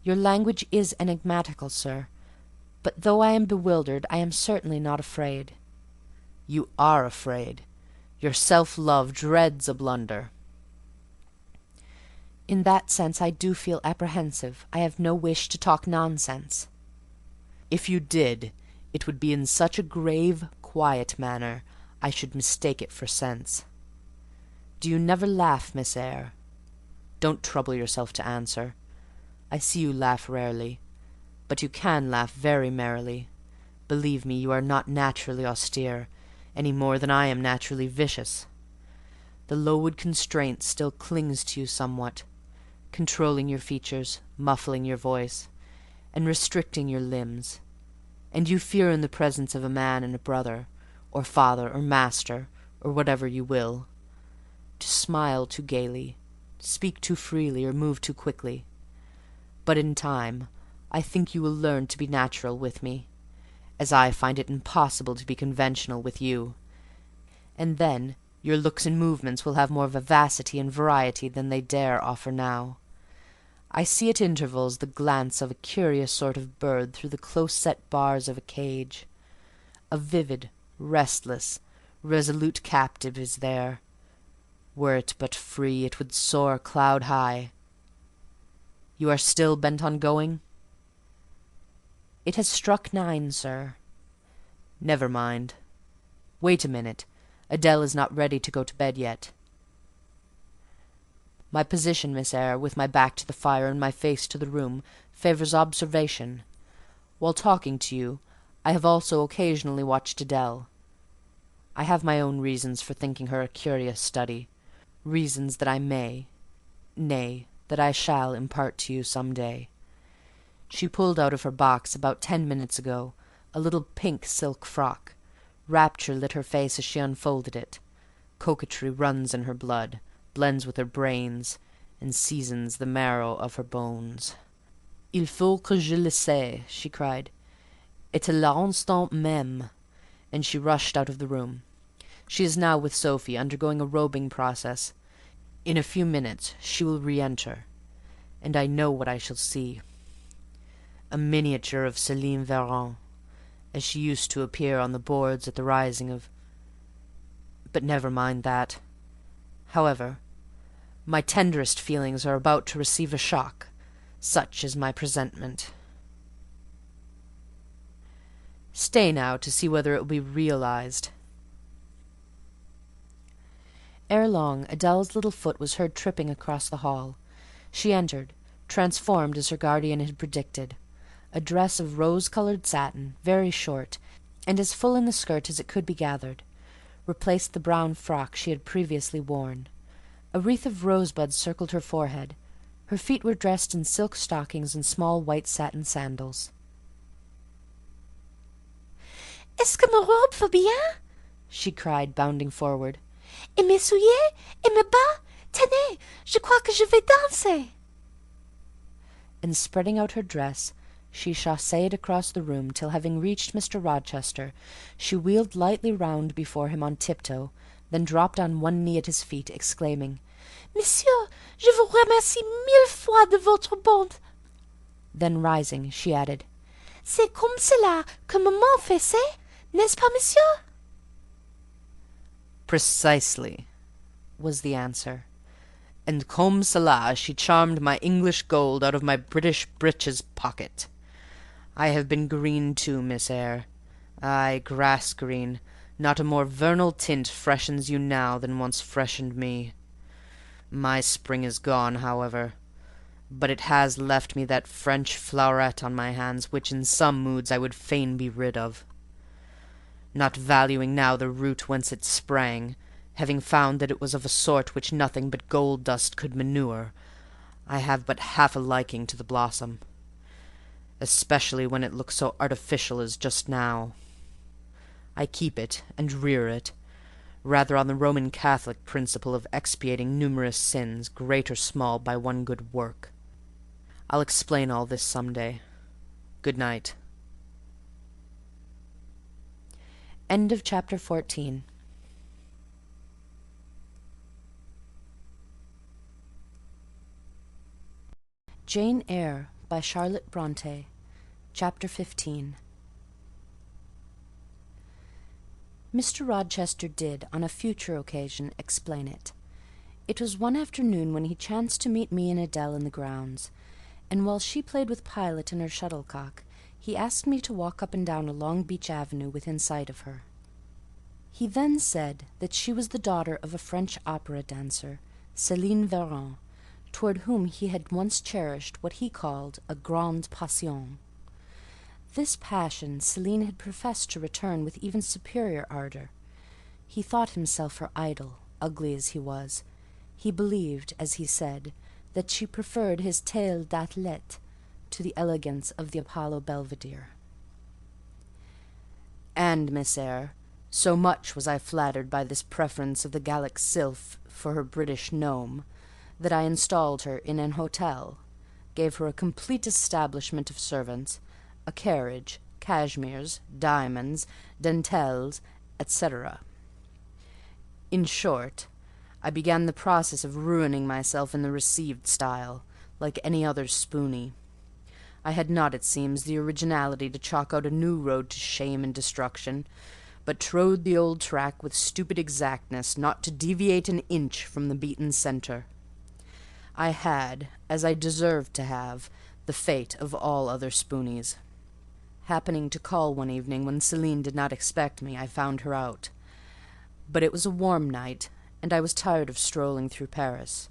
"Your language is enigmatical, sir; but though I am bewildered, I am certainly not afraid." "You are afraid. Your self-love dreads a blunder." "In that sense I do feel apprehensive. I have no wish to talk nonsense." "If you did, it would be in such a grave, quiet manner, I should mistake it for sense. Do you never laugh, Miss Eyre? Don't trouble yourself to answer. I see you laugh rarely, but you can laugh very merrily. Believe me, you are not naturally austere, any more than I am naturally vicious. The Lowood constraint still clings to you somewhat, controlling your features, muffling your voice, and restricting your limbs; and you fear in the presence of a man and a brother, or father, or master, or whatever you will, to smile too gaily, speak too freely, or move too quickly. But in time, I think you will learn to be natural with me, as I find it impossible to be conventional with you; and then your looks and movements will have more vivacity and variety than they dare offer now. I see at intervals the glance of a curious sort of bird through the close-set bars of a cage. A vivid, restless, resolute captive is there. Were it but free, it would soar cloud-high. You are still bent on going?" "It has struck 9, sir." "Never mind. Wait a minute. Adèle is not ready to go to bed yet." My position, Miss Eyre, with my back to the fire and my face to the room, favours observation. While talking to you, I have also occasionally watched Adèle. I have my own reasons for thinking her a curious study, reasons that I may, nay, that I shall impart to you some day. She pulled out of her box about 10 minutes ago a little pink silk frock. Rapture lit her face as she unfolded it. Coquetry runs in her blood, blends with her brains, and seasons the marrow of her bones. "Il faut que je le sache," she cried, "et à l'instant même," and she rushed out of the room. She is now with Sophie, undergoing a robing process. In a few minutes she will re-enter, and I know what I shall see. A miniature of Céline Varens, as she used to appear on the boards at the rising of... But never mind that. However, my tenderest feelings are about to receive a shock. Such is my presentiment. Stay now to see whether it will be realized. Ere long, Adèle's little foot was heard tripping across the hall. She entered, transformed as her guardian had predicted. A dress of rose-coloured satin, very short, and as full in the skirt as it could be gathered, replaced the brown frock she had previously worn. A wreath of rosebuds circled her forehead. Her feet were dressed in silk stockings and small white satin sandals. Est-ce que ma robe va bien? She cried, bounding forward. Et mes souliers? Et mes bas? Tenez, je crois que je vais danser. And spreading out her dress, she chassed across the room till, having reached Mr. Rochester, she wheeled lightly round before him on tiptoe, then dropped on one knee at his feet, exclaiming, Monsieur, je vous remercie 1000 fois de votre bonté. Then rising, she added, C'est comme cela que maman faisait, n'est-ce pas, monsieur? Precisely, was the answer. And comme cela she charmed my English gold out of my British breeches pocket. I have been green too, Miss Eyre. Ay, grass-green. Not a more vernal tint freshens you now than once freshened me. My spring is gone, however, but it has left me that French floweret on my hands which in some moods I would fain be rid of. Not valuing now the root whence it sprang, having found that it was of a sort which nothing but gold dust could manure, I have but half a liking to the blossom, especially when it looks so artificial as just now. I keep it and rear it, rather on the Roman Catholic principle of expiating numerous sins, great or small, by one good work. I'll explain all this some day. Good night. End of chapter 14. Jane Eyre by Charlotte Bronte. Chapter 15. Mr. Rochester did, on a future occasion, explain it. It was one afternoon when he chanced to meet me and Adele in the grounds, and while she played with Pilot and her shuttlecock, he asked me to walk up and down a long beech avenue within sight of her. He then said that she was the daughter of a French opera dancer, Céline Varens, toward whom he had once cherished what he called a grande passion. This passion Céline had professed to return with even superior ardour. He thought himself her idol, ugly as he was. He believed, as he said, that she preferred his taille d'athlète to the elegance of the Apollo Belvedere. And, Miss Eyre, so much was I flattered by this preference of the Gallic sylph for her British gnome, that I installed her in an hotel, gave her a complete establishment of servants, a carriage, cashmeres, diamonds, dentelles, etc. In short, I began the process of ruining myself in the received style, like any other spoony. I had not, it seems, the originality to chalk out a new road to shame and destruction, but trode the old track with stupid exactness, not to deviate an inch from the beaten centre. I had, as I deserved to have, the fate of all other spoonies. Happening to call one evening when Céline did not expect me, I found her out. But it was a warm night, and I was tired of strolling through Paris,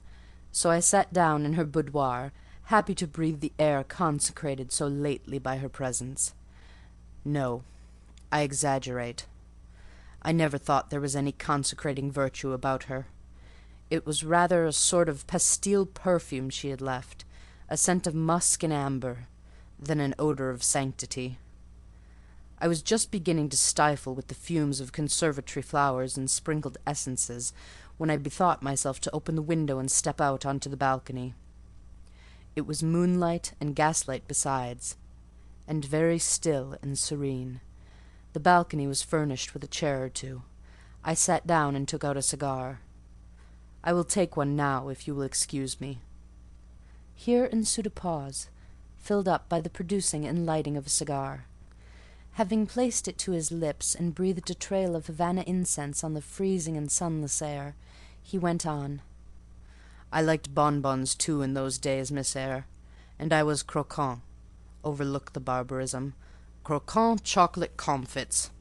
so I sat down in her boudoir, happy to breathe the air consecrated so lately by her presence. No, I exaggerate. I never thought there was any consecrating virtue about her. It was rather a sort of pastille perfume she had left, a scent of musk and amber, than an odour of sanctity. I was just beginning to stifle with the fumes of conservatory flowers and sprinkled essences, when I bethought myself to open the window and step out onto the balcony. It was moonlight and gaslight besides, and very still and serene. The balcony was furnished with a chair or two. I sat down and took out a cigar. I will take one now, if you will excuse me. Here ensued a pause, filled up by the producing and lighting of a cigar. Having placed it to his lips and breathed a trail of Havana incense on the freezing and sunless air, he went on. I liked bonbons too in those days, Miss Eyre, and I was croquant, overlook the barbarism, croquant chocolate comfits,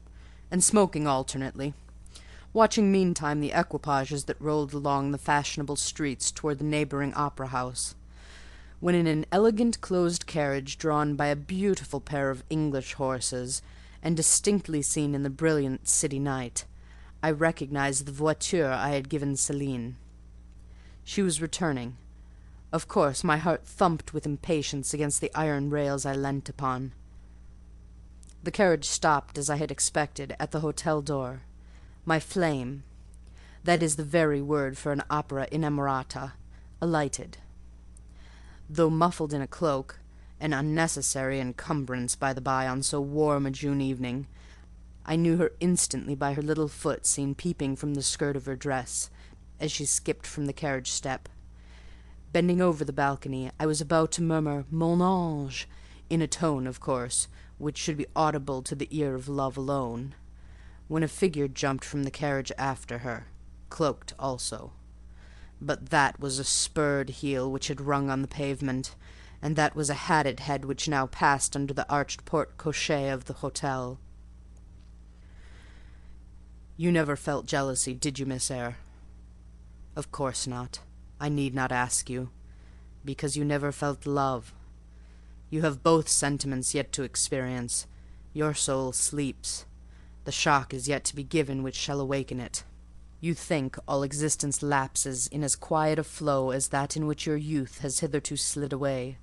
and smoking alternately, watching meantime the equipages that rolled along the fashionable streets toward the neighbouring opera house, when in an elegant closed carriage drawn by a beautiful pair of English horses, and distinctly seen in the brilliant city night, I recognized the voiture I had given Céline. She was returning. Of course my heart thumped with impatience against the iron rails I leant upon. The carriage stopped, as I had expected, at the hotel door. My flame, that is the very word for an opera inamorata, alighted. Though muffled in a cloak, an unnecessary encumbrance, by the by, on so warm a June evening, I knew her instantly by her little foot seen peeping from the skirt of her dress, as she skipped from the carriage step. Bending over the balcony, I was about to murmur "Mon ange," in a tone, of course, which should be audible to the ear of love alone, when a figure jumped from the carriage after her, cloaked also. But that was a spurred heel which had rung on the pavement, and that was a hatted head which now passed under the arched porte-cochere of the hotel. You never felt jealousy, did you, Miss Eyre? Of course not. I need not ask you, because you never felt love. You have both sentiments yet to experience. Your soul sleeps. The shock is yet to be given which shall awaken it. You think all existence lapses in as quiet a flow as that in which your youth has hitherto slid away.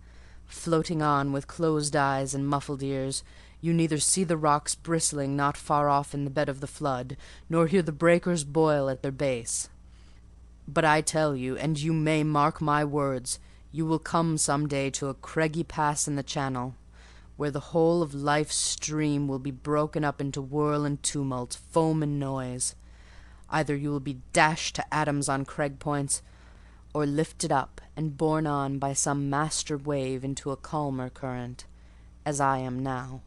Floating on with closed eyes and muffled ears, you neither see the rocks bristling not far off in the bed of the flood, nor hear the breakers boil at their base. But I tell you, and you may mark my words, you will come some day to a craggy pass in the Channel, where the whole of life's stream will be broken up into whirl and tumult, foam and noise. Either you will be dashed to atoms on crag points, or lifted up and borne on by some master wave into a calmer current, as I am now.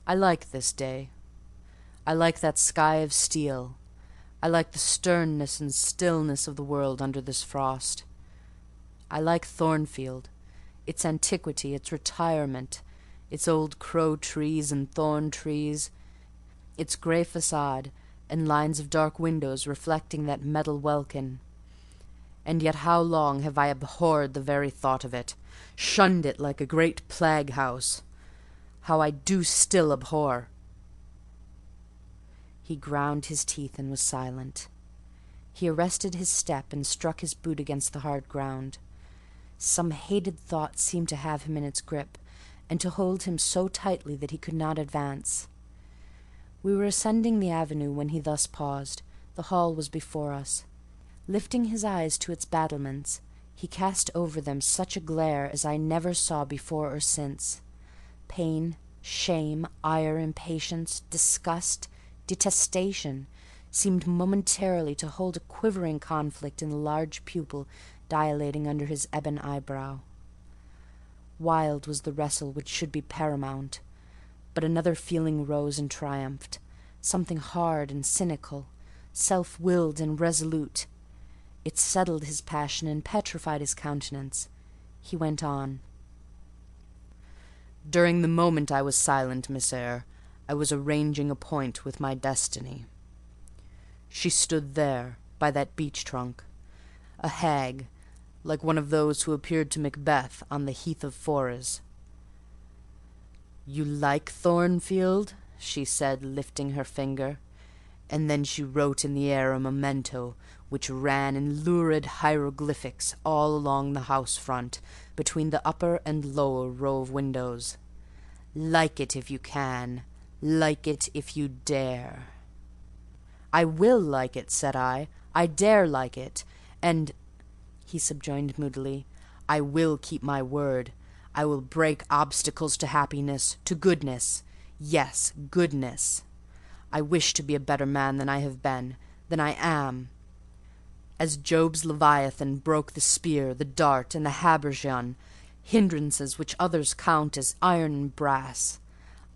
I like this day. I like that sky of steel. I like the sternness and stillness of the world under this frost. I like Thornfield, its antiquity, its retirement, its old crow trees and thorn trees, its grey facade, and lines of dark windows reflecting that metal welkin. And yet how long have I abhorred the very thought of it, shunned it like a great plague-house! How I do still abhor!" He ground his teeth and was silent. He arrested his step and struck his boot against the hard ground. Some hated thought seemed to have him in its grip, and to hold him so tightly that he could not advance. We were ascending the avenue when he thus paused. The hall was before us. Lifting his eyes to its battlements, he cast over them such a glare as I never saw before or since. Pain, shame, ire, impatience, disgust, detestation seemed momentarily to hold a quivering conflict in the large pupil dilating under his ebon eyebrow. Wild was the wrestle which should be paramount, but another feeling rose and triumphed, something hard and cynical, self-willed and resolute. It settled his passion and petrified his countenance. He went on. "During the moment I was silent, Miss Eyre, I was arranging a point with my destiny. She stood there, by that beech trunk, a hag, like one of those who appeared to Macbeth on the heath of Forres. 'You like Thornfield?' she said, lifting her finger, and then she wrote in the air a memento which ran in lurid hieroglyphics all along the house front, between the upper and lower row of windows. 'Like it if you can, like it if you dare.' 'I will like it,' said I. 'I dare like it, and,' he subjoined moodily, 'I will keep my word. I will break obstacles to happiness, to goodness. Yes, goodness. I wish to be a better man than I have been, than I am. As Job's Leviathan broke the spear, the dart, and the habergeon, hindrances which others count as iron and brass,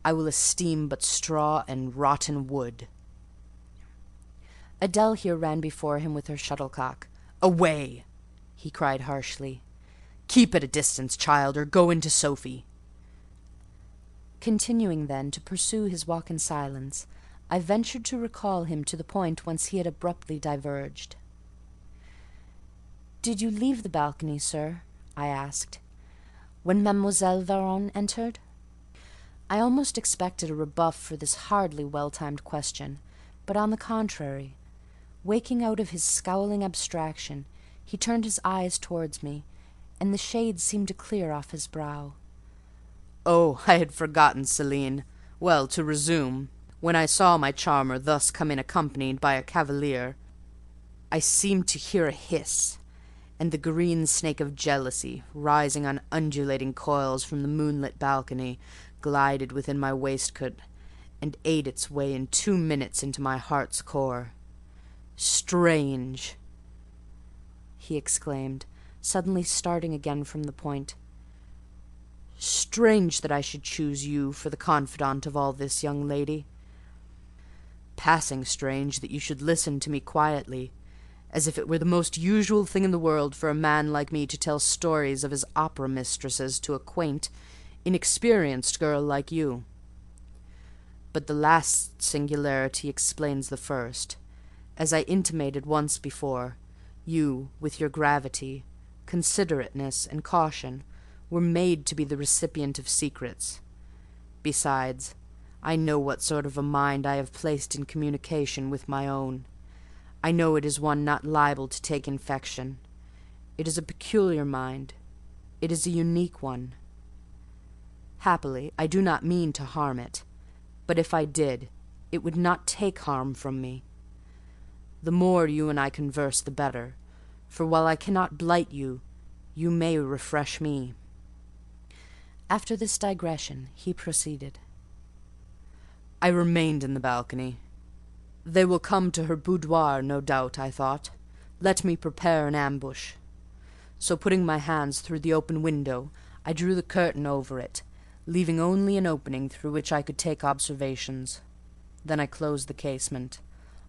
I will esteem but straw and rotten wood.'" Adèle here ran before him with her shuttlecock. "Away!" he cried harshly. "Keep at a distance, child, or go into Sophie." Continuing then to pursue his walk in silence, I ventured to recall him to the point whence he had abruptly diverged. "Did you leave the balcony, sir," I asked, "when Mademoiselle Varens entered?" I almost expected a rebuff for this hardly well-timed question, but on the contrary, waking out of his scowling abstraction, he turned his eyes towards me, and the shade seemed to clear off his brow. "Oh, I had forgotten, Céline. Well, to resume. When I saw my charmer thus come in accompanied by a cavalier, I seemed to hear a hiss, and the green snake of jealousy, rising on undulating coils from the moonlit balcony, glided within my waistcoat, and ate its way in 2 minutes into my heart's core. Strange!" he exclaimed, suddenly starting again from the point. "Strange that I should choose you for the confidant of all this, young lady. Passing strange that you should listen to me quietly, as if it were the most usual thing in the world for a man like me to tell stories of his opera mistresses to a quaint, inexperienced girl like you. But the last singularity explains the first. As I intimated once before, you, with your gravity, considerateness, and caution, were made to be the recipient of secrets. Besides, I know what sort of a mind I have placed in communication with my own. I know it is one not liable to take infection. It is a peculiar mind. It is a unique one. Happily, I do not mean to harm it, but if I did, it would not take harm from me. The more you and I converse, the better, for while I cannot blight you, you may refresh me." After this digression, he proceeded. "I remained in the balcony. They will come to her boudoir, no doubt, I thought. Let me prepare an ambush. So putting my hands through the open window, I drew the curtain over it, leaving only an opening through which I could take observations. Then I closed the casement,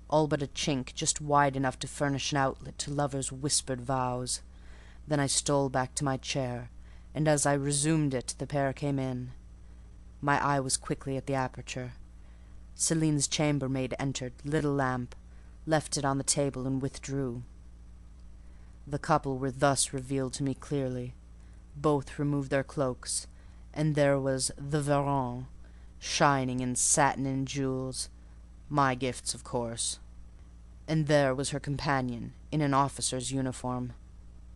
all but a chink just wide enough to furnish an outlet to lovers' whispered vows. Then I stole back to my chair, and as I resumed it, the pair came in. My eye was quickly at the aperture. Celine's chambermaid entered, lit a lamp, left it on the table, and withdrew. The couple were thus revealed to me clearly. Both removed their cloaks, and there was the Varon, shining in satin and jewels, my gifts, of course. And there was her companion, in an officer's uniform,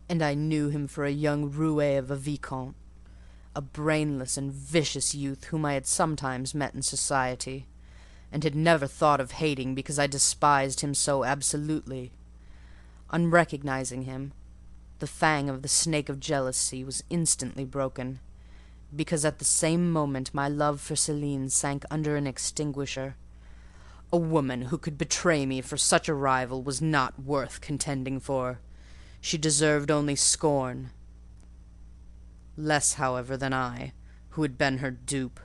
and I knew him for a young roué of a vicomte, a brainless and vicious youth whom I had sometimes met in society, and had never thought of hating because I despised him so absolutely. On recognizing him, the fang of the snake of jealousy was instantly broken, because at the same moment my love for Céline sank under an extinguisher. A woman who could betray me for such a rival was not worth contending for. She deserved only scorn. Less, however, than I, who had been her dupe.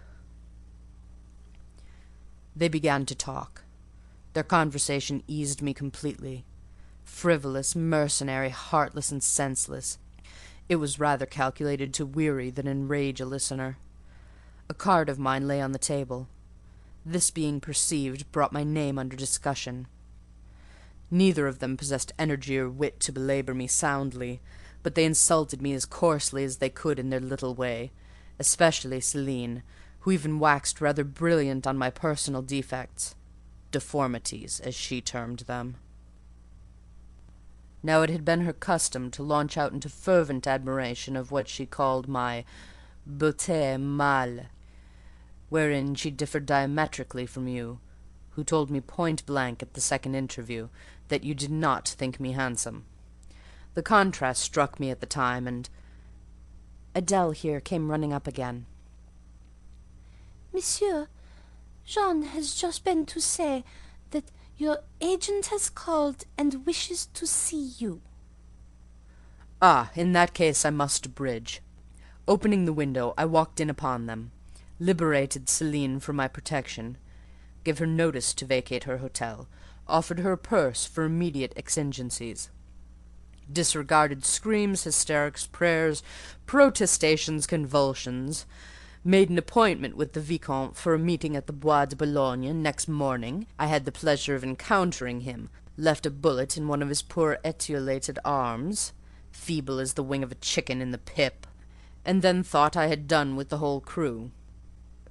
They began to talk. Their conversation eased me completely. Frivolous, mercenary, heartless, and senseless, it was rather calculated to weary than enrage a listener. A card of mine lay on the table. This being perceived brought my name under discussion. Neither of them possessed energy or wit to belabor me soundly, but they insulted me as coarsely as they could in their little way, especially Céline, who even waxed rather brilliant on my personal defects, deformities, as she termed them. Now it had been her custom to launch out into fervent admiration of what she called my beauté mâle, wherein she differed diametrically from you, who told me point-blank at the second interview that you did not think me handsome. The contrast struck me at the time, and Adèle here came running up again. Monsieur, Jean has just been to say that your agent has called and wishes to see you. Ah, in that case I must bridge. Opening the window, I walked in upon them, liberated Céline from my protection, gave her notice to vacate her hotel, offered her a purse for immediate exigencies, disregarded screams, hysterics, prayers, protestations, convulsions, made an appointment with the Vicomte for a meeting at the Bois de Boulogne next morning. I had the pleasure of encountering him, left a bullet in one of his poor etiolated arms, feeble as the wing of a chicken in the pip, and then thought I had done with the whole crew.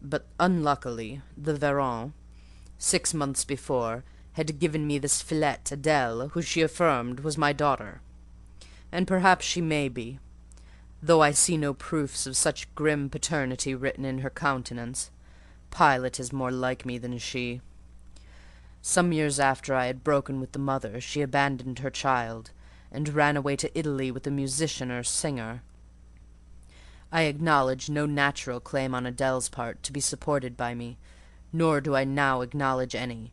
But unluckily, the Varon, 6 months before, had given me this fillette, Adèle, who she affirmed was my daughter. And perhaps she may be, though I see no proofs of such grim paternity written in her countenance. Pilot is more like me than she. Some years after I had broken with the mother, she abandoned her child, and ran away to Italy with a musician or singer. I acknowledge no natural claim on Adèle's part to be supported by me, nor do I now acknowledge any,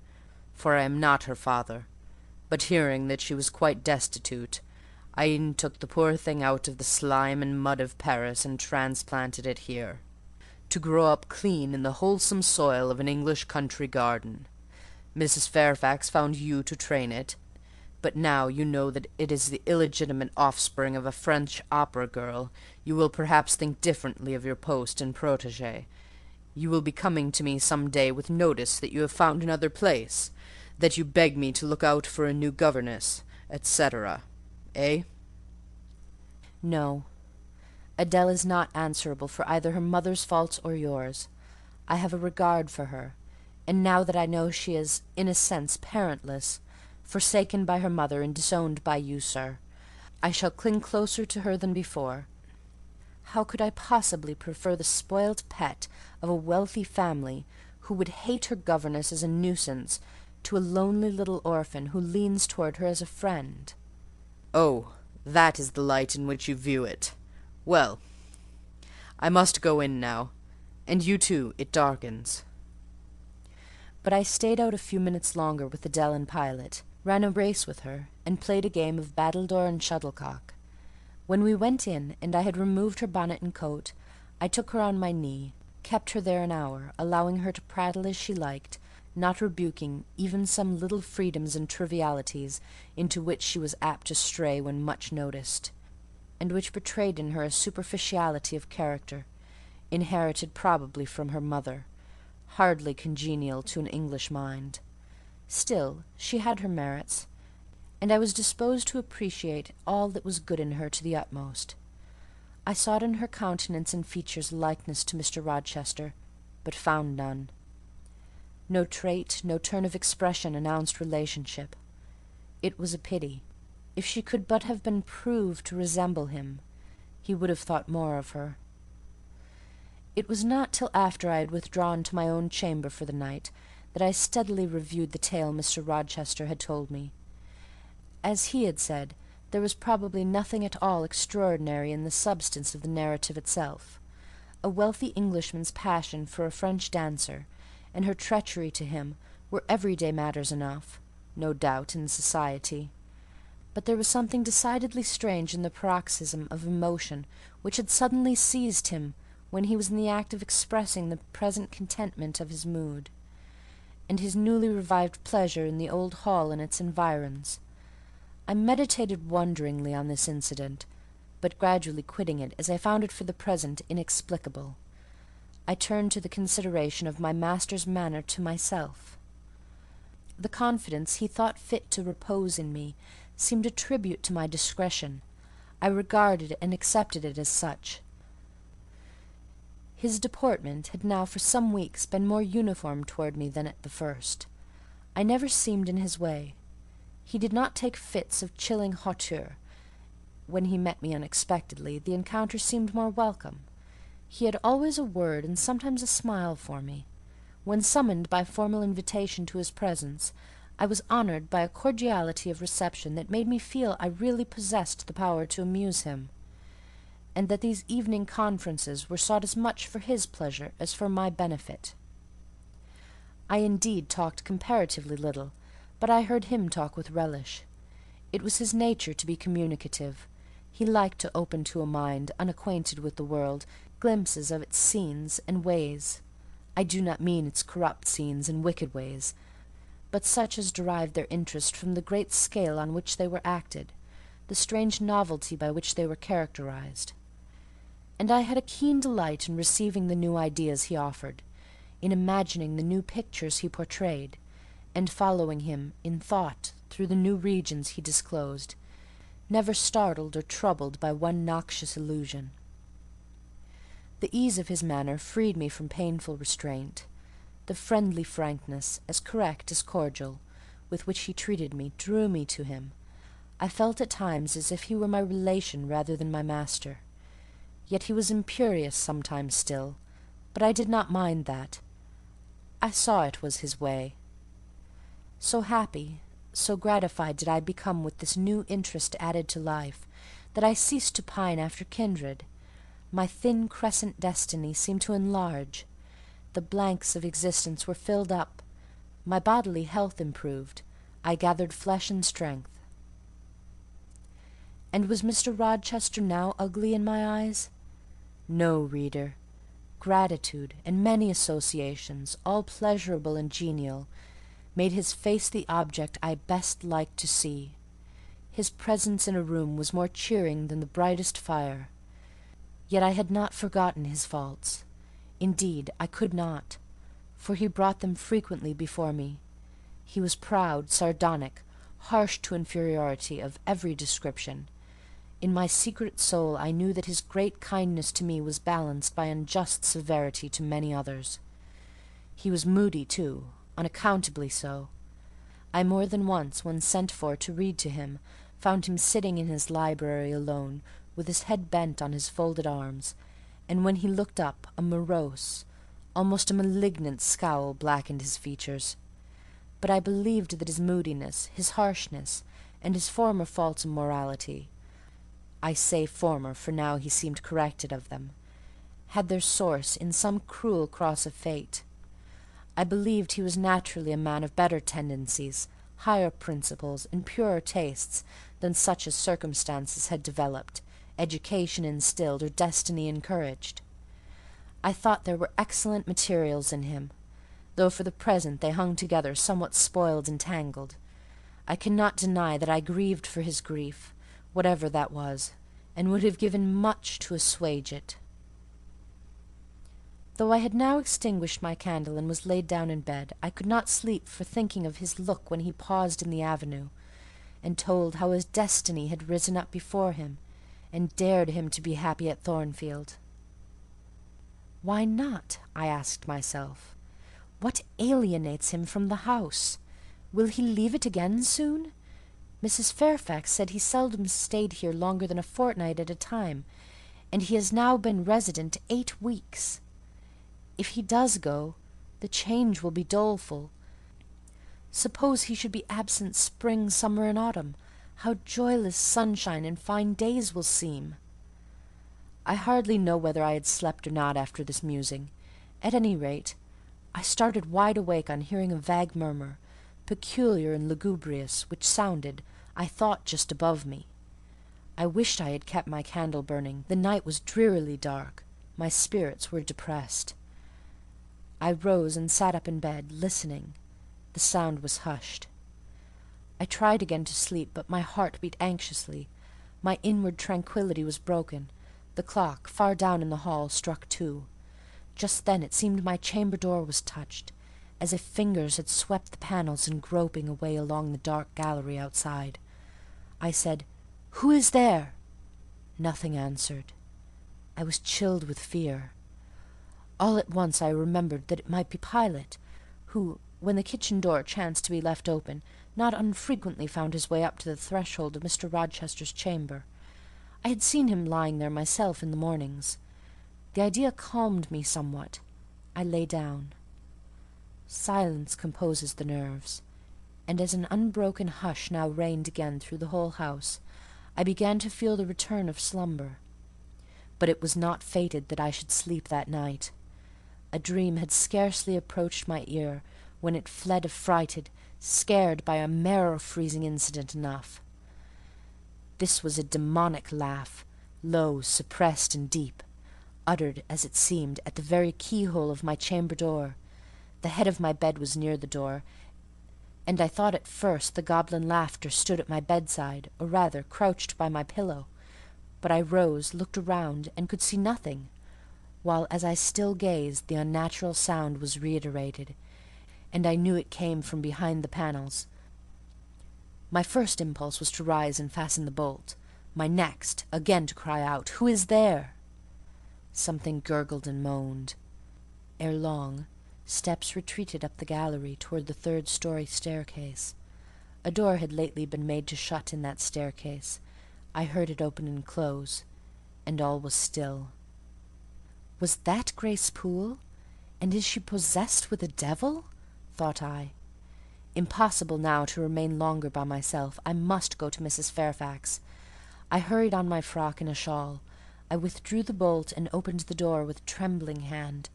for I am not her father, but hearing that she was quite destitute, I e'en took the poor thing out of the slime and mud of Paris and transplanted it here, to grow up clean in the wholesome soil of an English country garden. Mrs. Fairfax found you to train it, but now you know that it is the illegitimate offspring of a French opera girl, you will perhaps think differently of your post and protégé. You will be coming to me some day with notice that you have found another place, that you beg me to look out for a new governess, etc., eh? No. Adèle is not answerable for either her mother's faults or yours. I have a regard for her, and now that I know she is, in a sense, parentless, forsaken by her mother and disowned by you, sir, I shall cling closer to her than before. How could I possibly prefer the spoilt pet of a wealthy family, who would hate her governess as a nuisance, to a lonely little orphan who leans toward her as a friend? Oh, that is the light in which you view it. Well, I must go in now, and you too, it darkens. But I stayed out a few minutes longer with Adèle and Pilot, ran a race with her, and played a game of battledore and shuttlecock. When we went in, and I had removed her bonnet and coat, I took her on my knee, kept her there an hour, allowing her to prattle as she liked, not rebuking even some little freedoms and trivialities into which she was apt to stray when much noticed, and which betrayed in her a superficiality of character, inherited probably from her mother, hardly congenial to an English mind. Still, she had her merits, and I was disposed to appreciate all that was good in her to the utmost. I sought in her countenance and features likeness to Mr. Rochester, but found none. No trait, no turn of expression announced relationship. It was a pity. If she could but have been proved to resemble him, he would have thought more of her. It was not till after I had withdrawn to my own chamber for the night that I steadily reviewed the tale Mr. Rochester had told me. As he had said, there was probably nothing at all extraordinary in the substance of the narrative itself. A wealthy Englishman's passion for a French dancer, and her treachery to him, were everyday matters enough, no doubt, in society. But there was something decidedly strange in the paroxysm of emotion which had suddenly seized him when he was in the act of expressing the present contentment of his mood, and his newly revived pleasure in the old hall and its environs. I meditated wonderingly on this incident, but gradually quitting it, as I found it for the present inexplicable. I turned to the consideration of my master's manner to myself. The confidence he thought fit to repose in me seemed a tribute to my discretion. I regarded and accepted it as such. His deportment had now for some weeks been more uniform toward me than at the first. I never seemed in his way. He did not take fits of chilling hauteur. When he met me unexpectedly, the encounter seemed more welcome. He had always a word and sometimes a smile for me. When summoned by formal invitation to his presence, I was honoured by a cordiality of reception that made me feel I really possessed the power to amuse him, and that these evening conferences were sought as much for his pleasure as for my benefit. I indeed talked comparatively little, but I heard him talk with relish. It was his nature to be communicative. He liked to open to a mind unacquainted with the world glimpses of its scenes and ways. I do not mean its corrupt scenes and wicked ways, but such as derived their interest from the great scale on which they were acted, the strange novelty by which they were characterized. And I had a keen delight in receiving the new ideas he offered, in imagining the new pictures he portrayed, and following him in thought through the new regions he disclosed, never startled or troubled by one noxious illusion. The ease of his manner freed me from painful restraint. The friendly frankness, as correct as cordial, with which he treated me, drew me to him. I felt at times as if he were my relation rather than my master. Yet he was imperious sometimes still, but I did not mind that. I saw it was his way. So happy, so gratified did I become with this new interest added to life, that I ceased to pine after kindred. My thin crescent destiny seemed to enlarge. The blanks of existence were filled up. My bodily health improved. I gathered flesh and strength. And was Mr. Rochester now ugly in my eyes? No, reader. Gratitude, and many associations, all pleasurable and genial, made his face the object I best liked to see. His presence in a room was more cheering than the brightest fire. Yet I had not forgotten his faults. Indeed, I could not, for he brought them frequently before me. He was proud, sardonic, harsh to inferiority of every description. In my secret soul I knew that his great kindness to me was balanced by unjust severity to many others. He was moody, too, unaccountably so. I more than once, when sent for to read to him, found him sitting in his library alone, with his head bent on his folded arms, and when he looked up, a morose, almost a malignant scowl blackened his features. But I believed that his moodiness, his harshness, and his former faults of morality, I say former, for now he seemed corrected of them, had their source in some cruel cross of fate. I believed he was naturally a man of better tendencies, higher principles, and purer tastes than such as circumstances had developed, education instilled, or destiny encouraged. I thought there were excellent materials in him, though for the present they hung together somewhat spoiled and tangled. I cannot deny that I grieved for his grief, whatever that was, and would have given much to assuage it. Though I had now extinguished my candle and was laid down in bed, I could not sleep for thinking of his look when he paused in the avenue, and told how his destiny had risen up before him, and dared him to be happy at Thornfield. Why not? I asked myself. What alienates him from the house? Will he leave it again soon? Mrs. Fairfax said he seldom stayed here longer than a fortnight at a time, and he has now been resident 8 weeks. If he does go, the change will be doleful. Suppose he should be absent spring, summer, and autumn, how joyless sunshine and fine days will seem! I hardly know whether I had slept or not after this musing. At any rate, I started wide awake on hearing a vague murmur, peculiar and lugubrious, which sounded, I thought, just above me. I wished I had kept my candle burning. The night was drearily dark. My spirits were depressed. I rose and sat up in bed, listening. The sound was hushed. I tried again to sleep, but my heart beat anxiously. My inward tranquillity was broken. The clock, far down in the hall, struck 2. Just then it seemed my chamber door was touched, as if fingers had swept the panels and groping away along the dark gallery outside. I said, "Who is there?" Nothing answered. I was chilled with fear. All at once I remembered that it might be Pilot, who, when the kitchen door chanced to be left open, not unfrequently found his way up to the threshold of Mr. Rochester's chamber. I had seen him lying there myself in the mornings. The idea calmed me somewhat. I lay down. Silence composes the nerves, and as an unbroken hush now reigned again through the whole house, I began to feel the return of slumber. But it was not fated that I should sleep that night. A dream had scarcely approached my ear when it fled affrighted, scared by a marrow-freezing incident enough. This was a demonic laugh, low, suppressed, and deep, uttered, as it seemed, at the very keyhole of my chamber door. The head of my bed was near the door, and I thought at first the goblin laughter stood at my bedside, or rather crouched by my pillow. But I rose, looked around, and could see nothing, while as I still gazed the unnatural sound was reiterated, and I knew it came from behind the panels. My first impulse was to rise and fasten the bolt; my next, again to cry out, "Who is there?" Something gurgled and moaned. Ere long, steps retreated up the gallery toward the 3rd-story staircase. A door had lately been made to shut in that staircase. I heard it open and close, and all was still. Was that Grace Poole? And is she possessed with a devil? Thought I. Impossible now to remain longer by myself. I must go to Mrs. Fairfax. I hurried on my frock and a shawl. I withdrew the bolt and opened the door with trembling hand.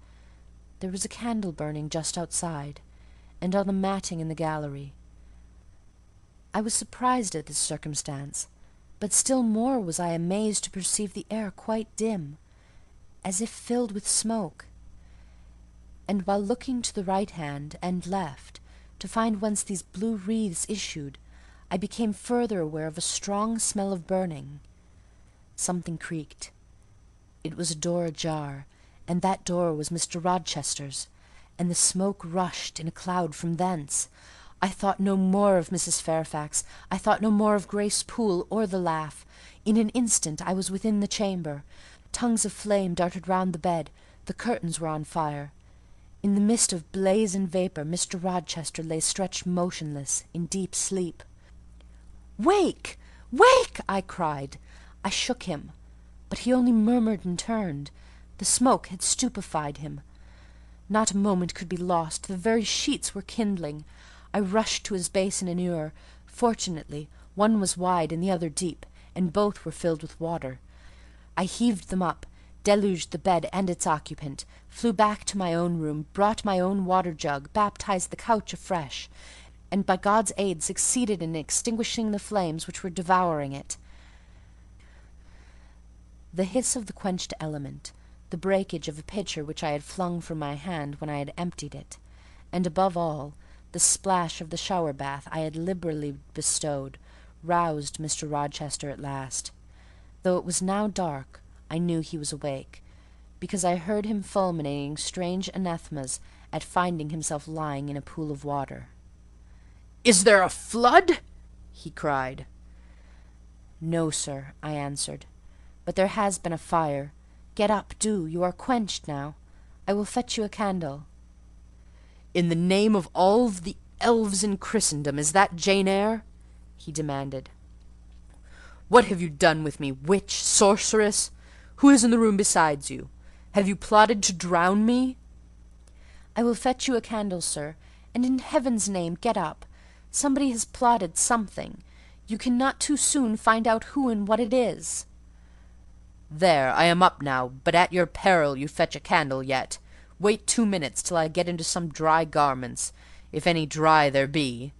There was a candle burning just outside, and on the matting in the gallery. I was surprised at this circumstance, but still more was I amazed to perceive the air quite dim, as if filled with smoke. And while looking to the right hand and left, to find whence these blue wreaths issued, I became further aware of a strong smell of burning. Something creaked. It was a door ajar, and that door was Mr. Rochester's, and the smoke rushed in a cloud from thence. I thought no more of Mrs. Fairfax. I thought no more of Grace Poole or the laugh. In an instant I was within the chamber. Tongues of flame darted round the bed. The curtains were on fire. In the midst of blaze and vapour, Mr. Rochester lay stretched motionless, in deep sleep. "Wake! Wake!" I cried. I shook him, but he only murmured and turned. The smoke had stupefied him. Not a moment could be lost. The very sheets were kindling. I rushed to his basin and ewer. Fortunately, one was wide and the other deep, and both were filled with water. I heaved them up, deluged the bed and its occupant, flew back to my own room, brought my own water-jug, baptized the couch afresh, and by God's aid succeeded in extinguishing the flames which were devouring it. The hiss of the quenched element, the breakage of a pitcher which I had flung from my hand when I had emptied it, and above all, the splash of the shower bath I had liberally bestowed, roused Mr. Rochester at last. Though it was now dark, I knew he was awake, because I heard him fulminating strange anathemas at finding himself lying in a pool of water. "Is there a flood?" he cried. "No, sir," I answered, "but there has been a fire. Get up, do. You are quenched now. I will fetch you a candle." "In the name of all the elves in Christendom, is that Jane Eyre?" he demanded. "What have you done with me, witch, sorceress? Who is in the room besides you? Have you plotted to drown me?" "I will fetch you a candle, sir, and in heaven's name get up. Somebody has plotted something. You cannot too soon find out who and what it is." "There, I am up now, but at your peril you fetch a candle yet. Wait 2 minutes till I get into some dry garments, if any dry there be.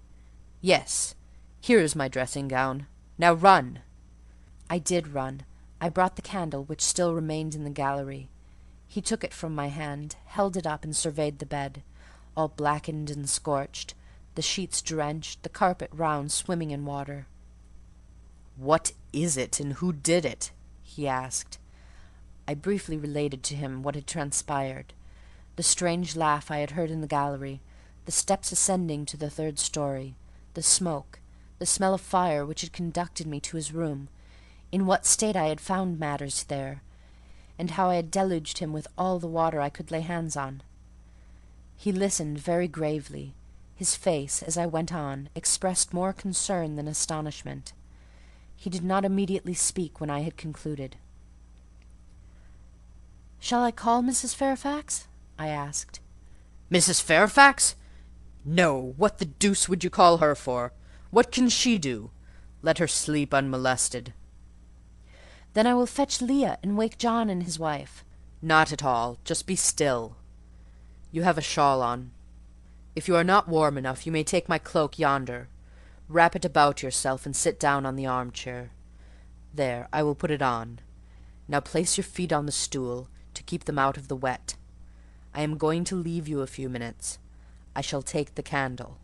Yes, here is my dressing-gown. Now run." I did run. I brought the candle, which still remained in the gallery. He took it from my hand, held it up, and surveyed the bed, all blackened and scorched, the sheets drenched, the carpet round swimming in water. "What is it, and who did it?" he asked. I briefly related to him what had transpired, the strange laugh I had heard in the gallery, the steps ascending to the 3rd story, the smoke, the smell of fire which had conducted me to his room, in what state I had found matters there, and how I had deluged him with all the water I could lay hands on. He listened very gravely. His face, as I went on, expressed more concern than astonishment. He did not immediately speak when I had concluded. "Shall I call Mrs. Fairfax?" I asked. "Mrs. Fairfax? No, what the deuce would you call her for? What can she do? Let her sleep unmolested." "Then I will fetch Leah and wake John and his wife." "Not at all. Just be still. You have a shawl on. If you are not warm enough, you may take my cloak yonder. Wrap it about yourself and sit down on the arm-chair. There, I will put it on. Now place your feet on the stool, to keep them out of the wet. I am going to leave you a few minutes. I shall take the candle.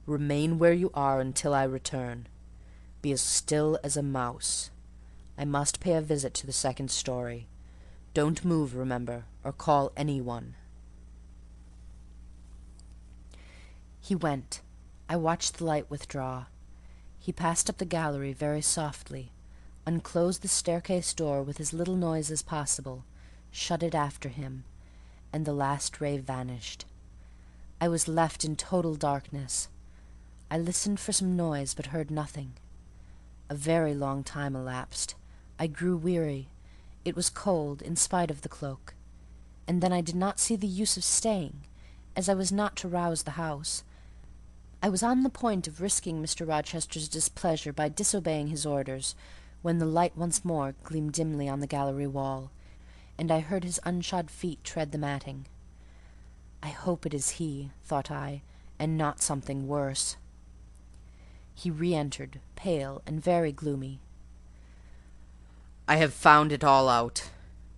Remain where you are until I return. Be as still as a mouse. I must pay a visit to the 2nd story. Don't move, remember, or call any one." He went. I watched the light withdraw. He passed up the gallery very softly, unclosed the staircase door with as little noise as possible, shut it after him, and the last ray vanished. I was left in total darkness. I listened for some noise, but heard nothing. A very long time elapsed. I grew weary. It was cold, in spite of the cloak. And then I did not see the use of staying, as I was not to rouse the house. I was on the point of risking Mr. Rochester's displeasure by disobeying his orders, when the light once more gleamed dimly on the gallery wall, and I heard his unshod feet tread the matting. I hope it is he, thought I, and not something worse. He re-entered, pale and very gloomy. "I have found it all out,"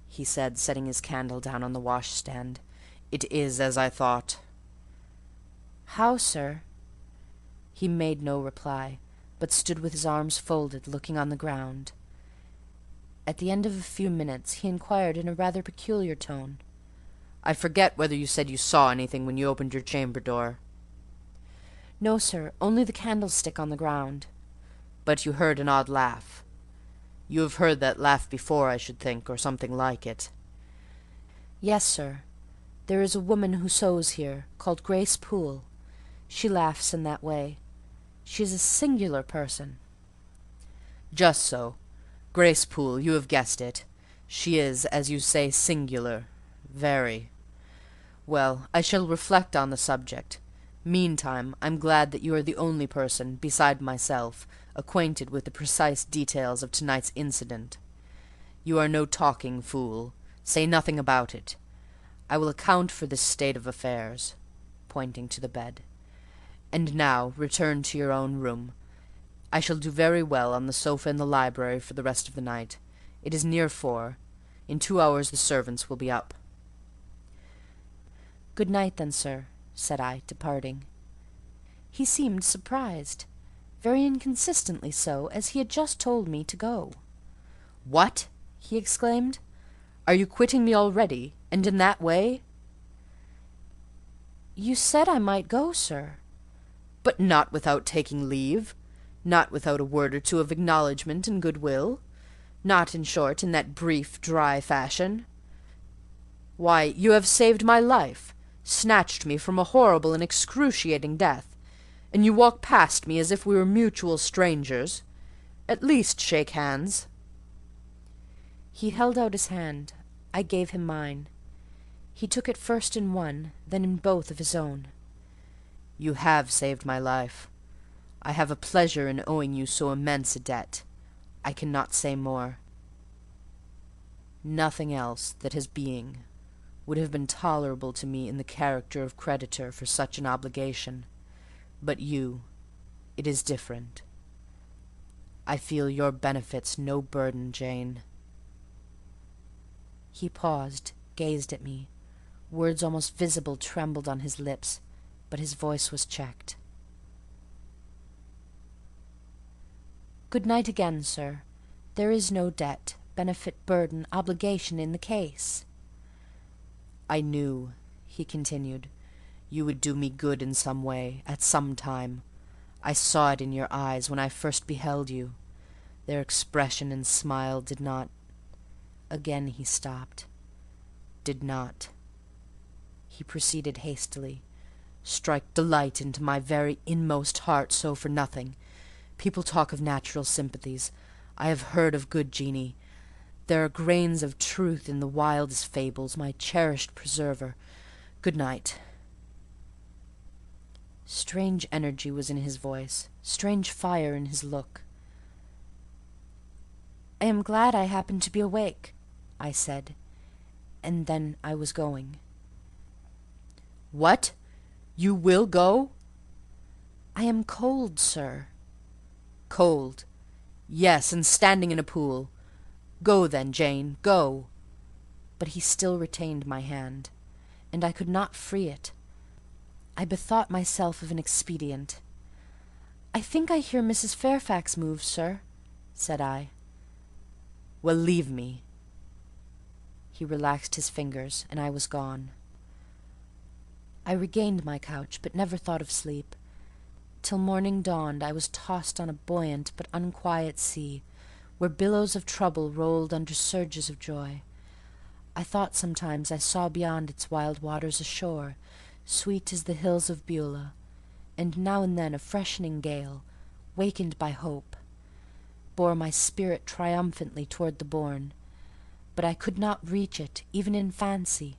he said, setting his candle down on the washstand. "It is as I thought." "How, sir?" He made no reply, but stood with his arms folded, looking on the ground. At the end of a few minutes he inquired in a rather peculiar tone, "I forget whether you said you saw anything when you opened your chamber door." "No, sir, only the candlestick on the ground." "But you heard an odd laugh. You have heard that laugh before, I should think, or something like it." "Yes, sir. There is a woman who sews here, called Grace Poole. She laughs in that way. She is a singular person." "Just so. Grace Poole, you have guessed it. She is, as you say, singular. Very. Well, I shall reflect on the subject. Meantime, I'm glad that you are the only person, beside myself, acquainted with the precise details of to-night's incident. You are no talking fool. Say nothing about it. I will account for this state of affairs," pointing to the bed. And now return to your own room. I shall do very well on the sofa in the library for the rest of the night. It is near 4. In 2 hours the servants will be up." "Good night, then, sir," said I, departing. He seemed surprised, very inconsistently so, as he had just told me to go. "What!" he exclaimed. "Are you quitting me already, and in that way?" "You said I might go, sir." "But not without taking leave? Not without a word or two of acknowledgment and good-will? Not, in short, in that brief, dry fashion? Why, you have saved my life, snatched me from a horrible and excruciating death, and you walk past me as if we were mutual strangers. At least shake hands." He held out his hand. I gave him mine. He took it first in one, then in both of his own. "You have saved my life. I have a pleasure in owing you so immense a debt. I cannot say more. Nothing else that has being would have been tolerable to me in the character of creditor for such an obligation. But you, it is different. I feel your benefits no burden, Jane." He paused, gazed at me. Words almost visible trembled on his lips, but his voice was checked. "Good night again, sir. There is no debt, benefit, burden, obligation in the case." "I knew," he continued, "you would do me good in some way, at some time. I saw it in your eyes when I first beheld you. Their expression and smile did not—" Again he stopped. "Did not," he proceeded hastily, "strike delight into my very inmost heart so for nothing. People talk of natural sympathies. I have heard of good genii. There are grains of truth in the wildest fables, my cherished preserver. Good night." Strange energy was in his voice, strange fire in his look. "I am glad I happened to be awake," I said, and then I was going. "What? You will go?" "I am cold, sir." "Cold? Yes, and standing in a pool. Go then, Jane, go." But he still retained my hand, and I could not free it. I bethought myself of an expedient. "I think I hear Mrs. Fairfax move, sir," said I. "Well, leave me." He relaxed his fingers, and I was gone. I regained my couch, but never thought of sleep. Till morning dawned I was tossed on a buoyant but unquiet sea, where billows of trouble rolled under surges of joy. I thought sometimes I saw beyond its wild waters a shore, sweet as the hills of Beulah, and now and then a freshening gale, wakened by hope, bore my spirit triumphantly toward the bourne. But I could not reach it, even in fancy.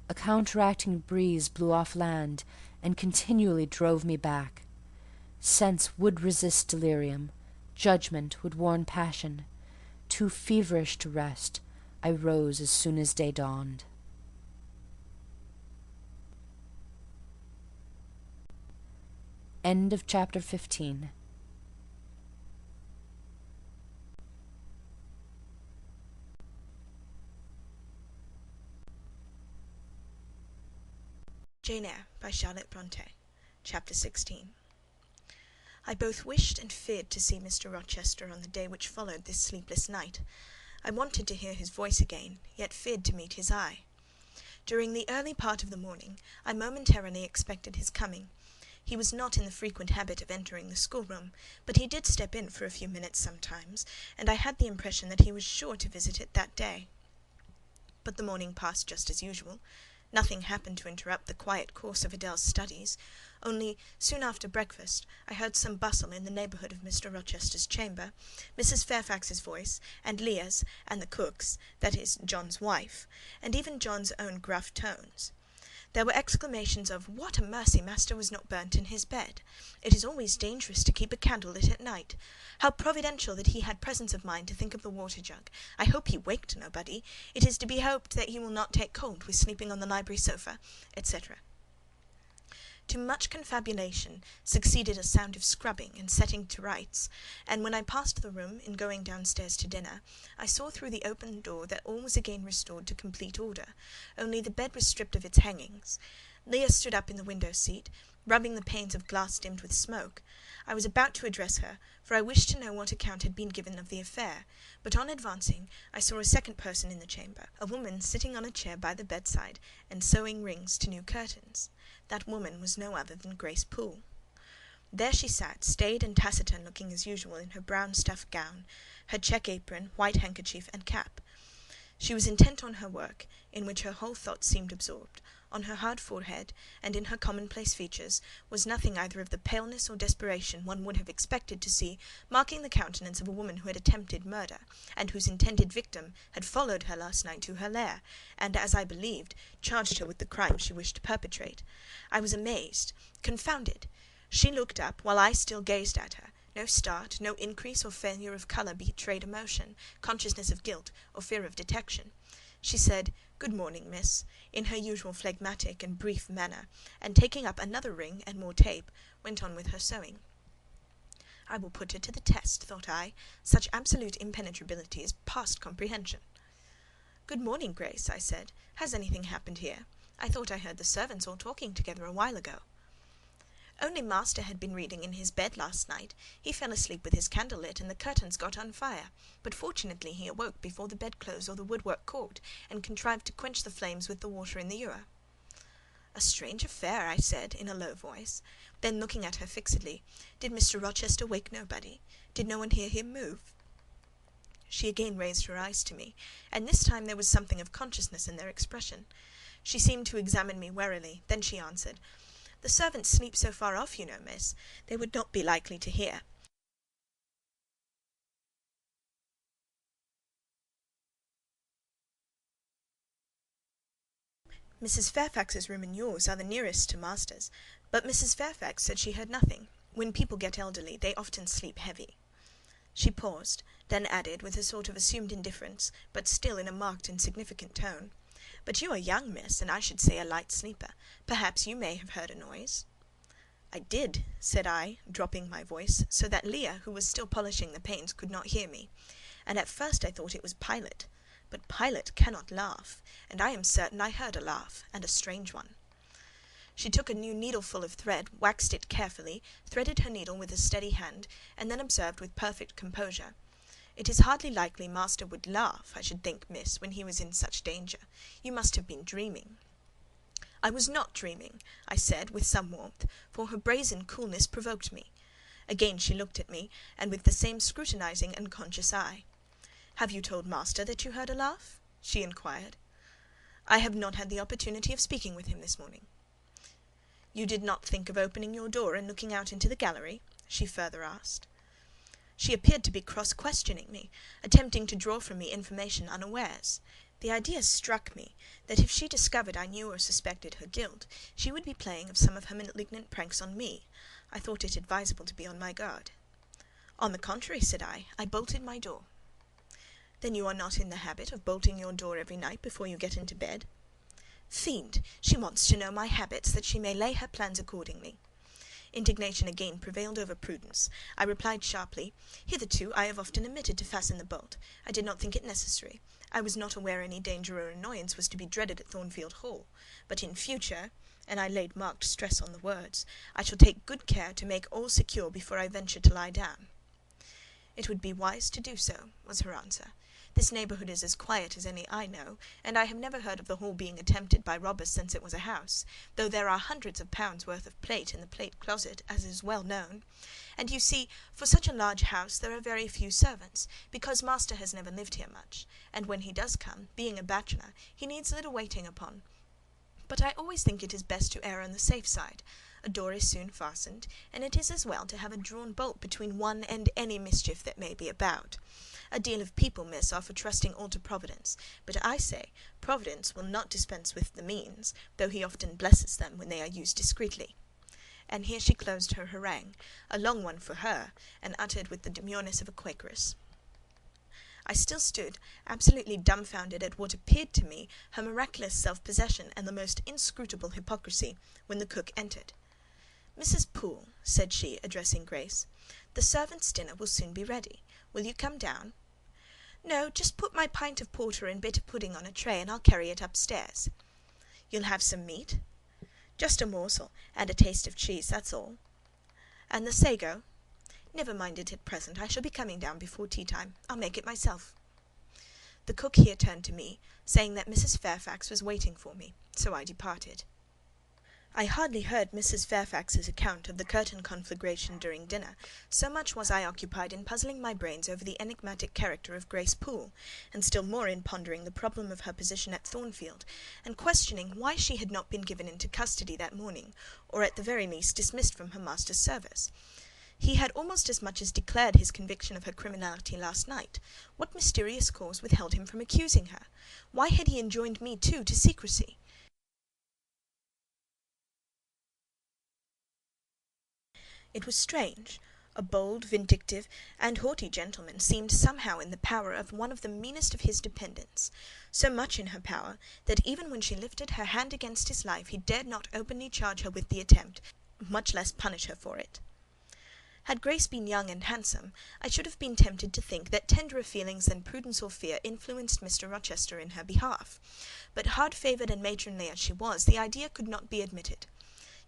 A counteracting breeze blew off land, and continually drove me back. Sense would resist delirium, judgment would warn passion. Too feverish to rest, I rose as soon as day dawned. End of chapter 15. Jane Eyre by Charlotte Bronte. Chapter 16. I both wished and feared to see Mr. Rochester on the day which followed this sleepless night. I wanted to hear his voice again, yet feared to meet his eye. During the early part of the morning, I momentarily expected his coming. He was not in the frequent habit of entering the schoolroom, but he did step in for a few minutes sometimes, and I had the impression that he was sure to visit it that day. But the morning passed just as usual. Nothing happened to interrupt the quiet course of Adèle's studies, only, soon after breakfast, I heard some bustle in the neighbourhood of Mr. Rochester's chamber, Mrs. Fairfax's voice, and Leah's, and the cook's, that is, John's wife, and even John's own gruff tones. There were exclamations of, "What a mercy master was not burnt in his bed! It is always dangerous to keep a candle lit at night. How providential that he had presence of mind to think of the water-jug! I hope he waked nobody. It is to be hoped that he will not take cold with sleeping on the library sofa," etc. To much confabulation succeeded a sound of scrubbing and setting to rights, and when I passed the room in going downstairs to dinner, I saw through the open door that all was again restored to complete order, only the bed was stripped of its hangings. Leah stood up in the window-seat, rubbing the panes of glass dimmed with smoke. I was about to address her, for I wished to know what account had been given of the affair, but on advancing I saw a second person in the chamber, a woman sitting on a chair by the bedside and sewing rings to new curtains. That woman was no other than Grace Poole. There she sat, staid and taciturn looking as usual in her brown stuff gown, her check apron, white handkerchief, and cap. She was intent on her work, in which her whole thoughts seemed absorbed. On her hard forehead, and in her commonplace features, was nothing either of the paleness or desperation one would have expected to see marking the countenance of a woman who had attempted murder, and whose intended victim had followed her last night to her lair, and, as I believed, charged her with the crime she wished to perpetrate. I was amazed, confounded. She looked up, while I still gazed at her. No start, no increase or failure of colour betrayed emotion, consciousness of guilt, or fear of detection. She said, "Good morning, miss," in her usual phlegmatic and brief manner, and taking up another ring and more tape, went on with her sewing. I will put her to the test, thought I. Such absolute impenetrability is past comprehension. "Good morning, Grace," I said. "Has anything happened here? I thought I heard the servants all talking together a while ago." "Only master had been reading in his bed last night. He fell asleep with his candle lit, and the curtains got on fire, but fortunately he awoke before the bedclothes or the woodwork caught, and contrived to quench the flames with the water in the ewer." "A strange affair," I said, in a low voice. Then, looking at her fixedly, "Did Mr. Rochester wake nobody? Did no one hear him move?" She again raised her eyes to me, and this time there was something of consciousness in their expression. She seemed to examine me warily, then she answered, "The servants sleep so far off, you know, miss, they would not be likely to hear." "Mrs. Fairfax's room and yours are the nearest to master's, but Mrs. Fairfax said she heard nothing. When people get elderly, they often sleep heavy." She paused, then added, with a sort of assumed indifference, but still in a marked and significant tone, "But you are young, miss, and I should say a light sleeper. Perhaps you may have heard a noise." "I did," said I, dropping my voice, so that Leah, who was still polishing the panes, could not hear me, "and at first I thought it was Pilot. But Pilot cannot laugh, and I am certain I heard a laugh, and a strange one." She took a new needleful of thread, waxed it carefully, threaded her needle with a steady hand, and then observed with perfect composure, "It is hardly likely master would laugh, I should think, miss, when he was in such danger. You must have been dreaming." "I was not dreaming," I said, with some warmth, for her brazen coolness provoked me. Again she looked at me, and with the same scrutinizing and conscious eye. "Have you told master that you heard a laugh?" she inquired. "I have not had the opportunity of speaking with him this morning." "You did not think of opening your door and looking out into the gallery?" she further asked. She appeared to be cross-questioning me, attempting to draw from me information unawares. The idea struck me that if she discovered I knew or suspected her guilt, she would be playing of some of her malignant pranks on me. I thought it advisable to be on my guard. "On the contrary," said I bolted my door. "Then you are not in the habit of bolting your door every night before you get into bed?" "Fiend! She wants to know my habits, that she may lay her plans accordingly." Indignation again prevailed over prudence. I replied sharply, "Hitherto I have often omitted to fasten the bolt. I did not think it necessary. I was not aware any danger or annoyance was to be dreaded at Thornfield Hall. But in future," and I laid marked stress on the words, "I shall take good care to make all secure before I venture to lie down." "It would be wise to do so," was her answer. "This neighbourhood is as quiet as any I know, and I have never heard of the Hall being attempted by robbers since it was a house, though there are hundreds of pounds worth of plate in the plate closet, as is well known. And you see, for such a large house there are very few servants, because master has never lived here much, and when he does come, being a bachelor, he needs little waiting upon. But I always think it is best to err on the safe side. A door is soon fastened, and it is as well to have a drawn bolt between one and any mischief that may be about. A deal of people, miss, are for trusting all to Providence, but I say, Providence will not dispense with the means, though he often blesses them when they are used discreetly." And here she closed her harangue, a long one for her, and uttered with the demureness of a Quakeress. I still stood, absolutely dumbfounded at what appeared to me her miraculous self-possession and the most inscrutable hypocrisy, when the cook entered. "Mrs. Poole," said she, addressing Grace, "the servants' dinner will soon be ready. Will you come down?" "No, just put my pint of porter and bit of pudding on a tray, and I'll carry it upstairs." "You'll have some meat?" "Just a morsel, and a taste of cheese, that's all." "And the sago?" "Never mind it at present. I shall be coming down before tea-time. I'll make it myself." The cook here turned to me, saying that Mrs. Fairfax was waiting for me, so I departed. I hardly heard Mrs. Fairfax's account of the curtain conflagration during dinner, so much was I occupied in puzzling my brains over the enigmatic character of Grace Poole, and still more in pondering the problem of her position at Thornfield, and questioning why she had not been given into custody that morning, or at the very least dismissed from her master's service. He had almost as much as declared his conviction of her criminality last night. What mysterious cause withheld him from accusing her? Why had he enjoined me too to secrecy? It was strange. A bold, vindictive, and haughty gentleman seemed somehow in the power of one of the meanest of his dependents; so much in her power, that even when she lifted her hand against his life, he dared not openly charge her with the attempt, much less punish her for it. Had Grace been young and handsome, I should have been tempted to think that tenderer feelings than prudence or fear influenced Mr. Rochester in her behalf; but hard-favoured and matronly as she was, the idea could not be admitted.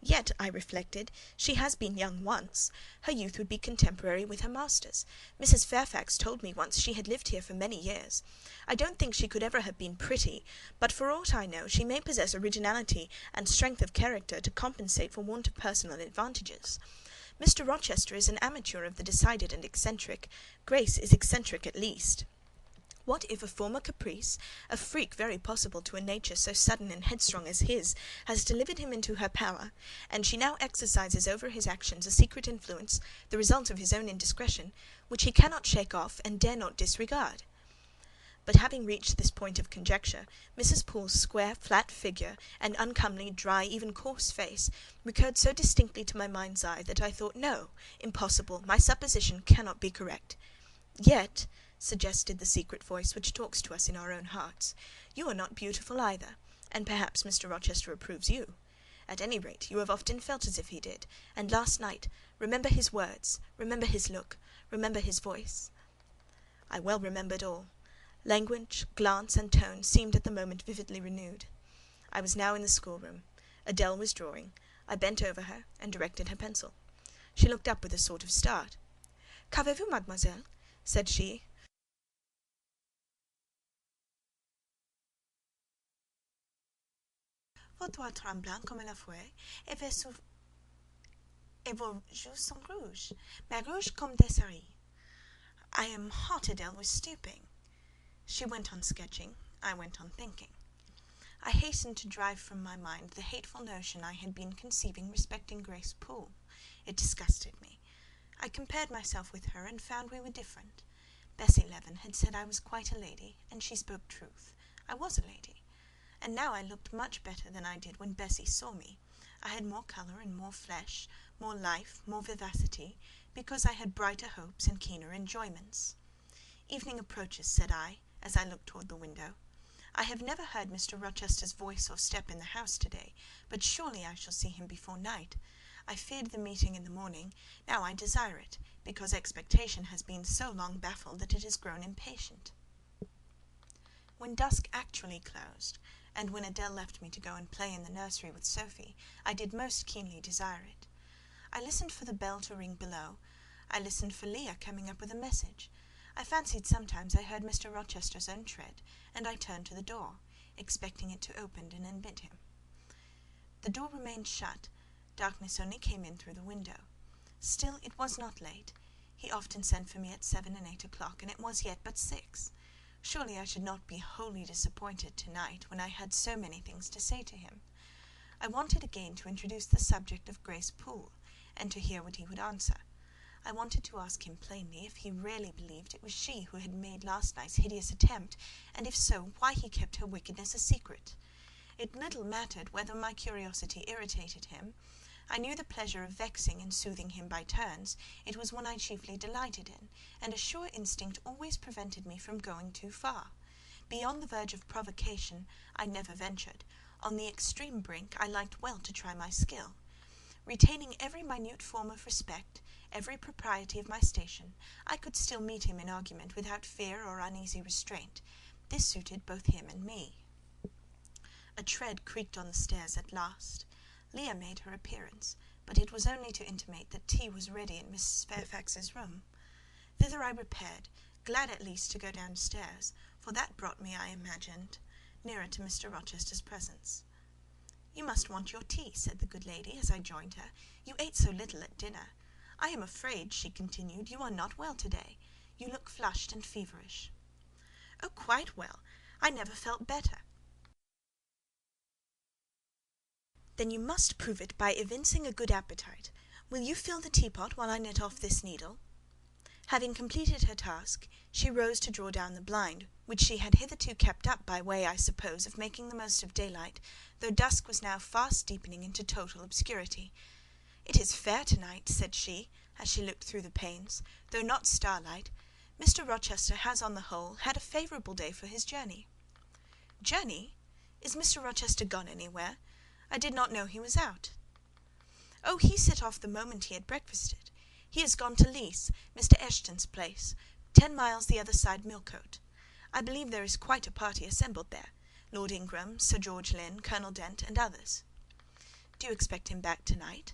Yet, I reflected, she has been young once. Her youth would be contemporary with her master's. Mrs. Fairfax told me once she had lived here for many years. I don't think she could ever have been pretty, but for aught I know, she may possess originality and strength of character to compensate for want of personal advantages. Mr. Rochester is an amateur of the decided and eccentric. Grace is eccentric at least. What if a former caprice, a freak very possible to a nature so sudden and headstrong as his, has delivered him into her power, and she now exercises over his actions a secret influence, the result of his own indiscretion, which he cannot shake off and dare not disregard? But having reached this point of conjecture, Mrs. Poole's square, flat figure, and uncomely, dry, even coarse face, recurred so distinctly to my mind's eye, that I thought, no, impossible, my supposition cannot be correct. "Yet," suggested the secret voice which talks to us in our own hearts, "you are not beautiful either, and perhaps Mr. Rochester approves you. At any rate, you have often felt as if he did, and last night, remember his words, remember his look, remember his voice." I well remembered all. Language, glance, and tone seemed at the moment vividly renewed. I was now in the schoolroom. Adèle was drawing. I bent over her, and directed her pencil. She looked up with a sort of start. "Qu'avez-vous, mademoiselle?" said she. "Vos doigts tremblent comme la feuille, et vos joues sont rouges, mais rouges comme des cerises." "I am hot." Adèle was stooping. She went on sketching. I went on thinking. I hastened to drive from my mind the hateful notion I had been conceiving respecting Grace Poole. It disgusted me. I compared myself with her, and found we were different. Bessie Leaven had said I was quite a lady, and she spoke truth. I was a lady. And now I looked much better than I did when Bessie saw me. I had more colour and more flesh, more life, more vivacity, because I had brighter hopes and keener enjoyments. "Evening approaches," said I, as I looked toward the window. "I have never heard Mr. Rochester's voice or step in the house to-day, but surely I shall see him before night. I feared the meeting in the morning; now I desire it, because expectation has been so long baffled that it has grown impatient." When dusk actually closed, and when Adèle left me to go and play in the nursery with Sophie, I did most keenly desire it. I listened for the bell to ring below. I listened for Leah coming up with a message. I fancied sometimes I heard Mr. Rochester's own tread, and I turned to the door, expecting it to open and admit him. The door remained shut. Darkness only came in through the window. Still it was not late. He often sent for me at 7 and 8 o'clock, and it was yet but 6. Surely I should not be wholly disappointed to-night, when I had so many things to say to him. I wanted again to introduce the subject of Grace Poole, and to hear what he would answer. I wanted to ask him plainly if he really believed it was she who had made last night's hideous attempt, and if so, why he kept her wickedness a secret. It little mattered whether my curiosity irritated him. I knew the pleasure of vexing and soothing him by turns. It was one I chiefly delighted in, and a sure instinct always prevented me from going too far. Beyond the verge of provocation I never ventured. On the extreme brink I liked well to try my skill. Retaining every minute form of respect, every propriety of my station, I could still meet him in argument without fear or uneasy restraint. This suited both him and me. A tread creaked on the stairs at last. Leah made her appearance, but it was only to intimate that tea was ready in Mrs. Fairfax's room. Thither I repaired, glad at least to go downstairs, for that brought me, I imagined, nearer to Mr. Rochester's presence. "You must want your tea," said the good lady, as I joined her. "You ate so little at dinner. I am afraid," she continued, "you are not well to-day. You look flushed and feverish." "Oh, quite well. I never felt better." "Then you must prove it by evincing a good appetite. Will you fill the teapot while I knit off this needle?" Having completed her task, she rose to draw down the blind, which she had hitherto kept up by way, I suppose, of making the most of daylight, though dusk was now fast deepening into total obscurity. "It is fair to-night," said she, as she looked through the panes, "though not starlight. Mr. Rochester has, on the whole, had a favourable day for his journey." "Journey? Is Mr. Rochester gone anywhere? I did not know he was out." "Oh, he set off the moment he had breakfasted. He has gone to Lees, Mr. Eshton's place, 10 miles the other side Millcote. I believe there is quite a party assembled there: Lord Ingram, Sir George Lynn, Colonel Dent, and others." "Do you expect him back to-night?"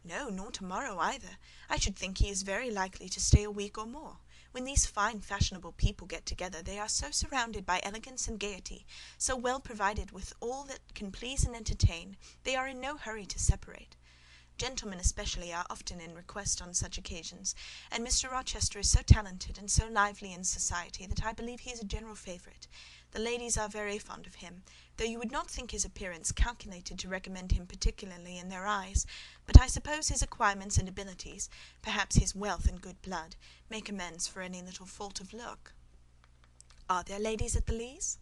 "No, nor to-morrow either. I should think he is very likely to stay a week or more. When these fine fashionable people get together, they are so surrounded by elegance and gaiety, so well provided with all that can please and entertain, they are in no hurry to separate. Gentlemen especially are often in request on such occasions, and Mr. Rochester is so talented and so lively in society that I believe he is a general favourite. The ladies are very fond of him, though you would not think his appearance calculated to recommend him particularly in their eyes; but I suppose his acquirements and abilities, perhaps his wealth and good blood, make amends for any little fault of look." "Are there ladies at the Lees?"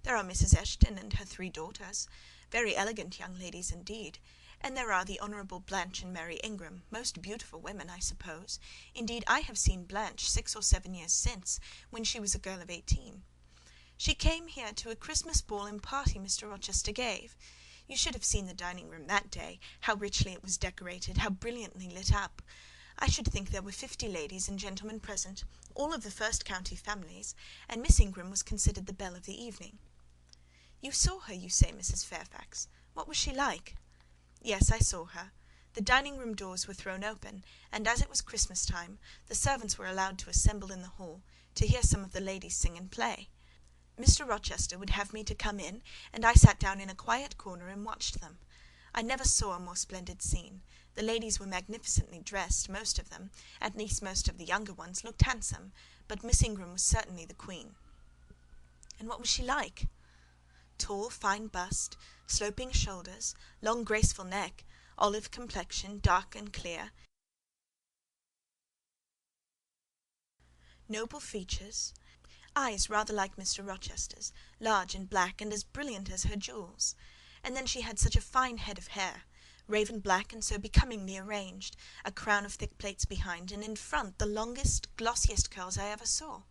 "There are Mrs. Eshton and her 3 daughters, very elegant young ladies indeed. And there are the Honourable Blanche and Mary Ingram, most beautiful women, I suppose. Indeed, I have seen Blanche 6 or 7 years since, when she was a girl of 18. She came here to a Christmas ball and party Mr. Rochester gave. You should have seen the dining-room that day, how richly it was decorated, how brilliantly lit up. I should think there were 50 ladies and gentlemen present, all of the first county families, and Miss Ingram was considered the belle of the evening." "You saw her, you say, Mrs. Fairfax. What was she like?" "Yes, I saw her. The dining-room doors were thrown open, and as it was Christmas time, the servants were allowed to assemble in the hall, to hear some of the ladies sing and play. Mr. Rochester would have me to come in, and I sat down in a quiet corner and watched them. I never saw a more splendid scene. The ladies were magnificently dressed, most of them; at least most of the younger ones looked handsome, but Miss Ingram was certainly the queen." "And what was she like?" "Tall, fine bust, sloping shoulders, long graceful neck, olive complexion, dark and clear, noble features, eyes rather like Mr. Rochester's, large and black, and as brilliant as her jewels. And then she had such a fine head of hair, raven black and so becomingly arranged, a crown of thick plaits behind, and in front the longest, glossiest curls I ever saw.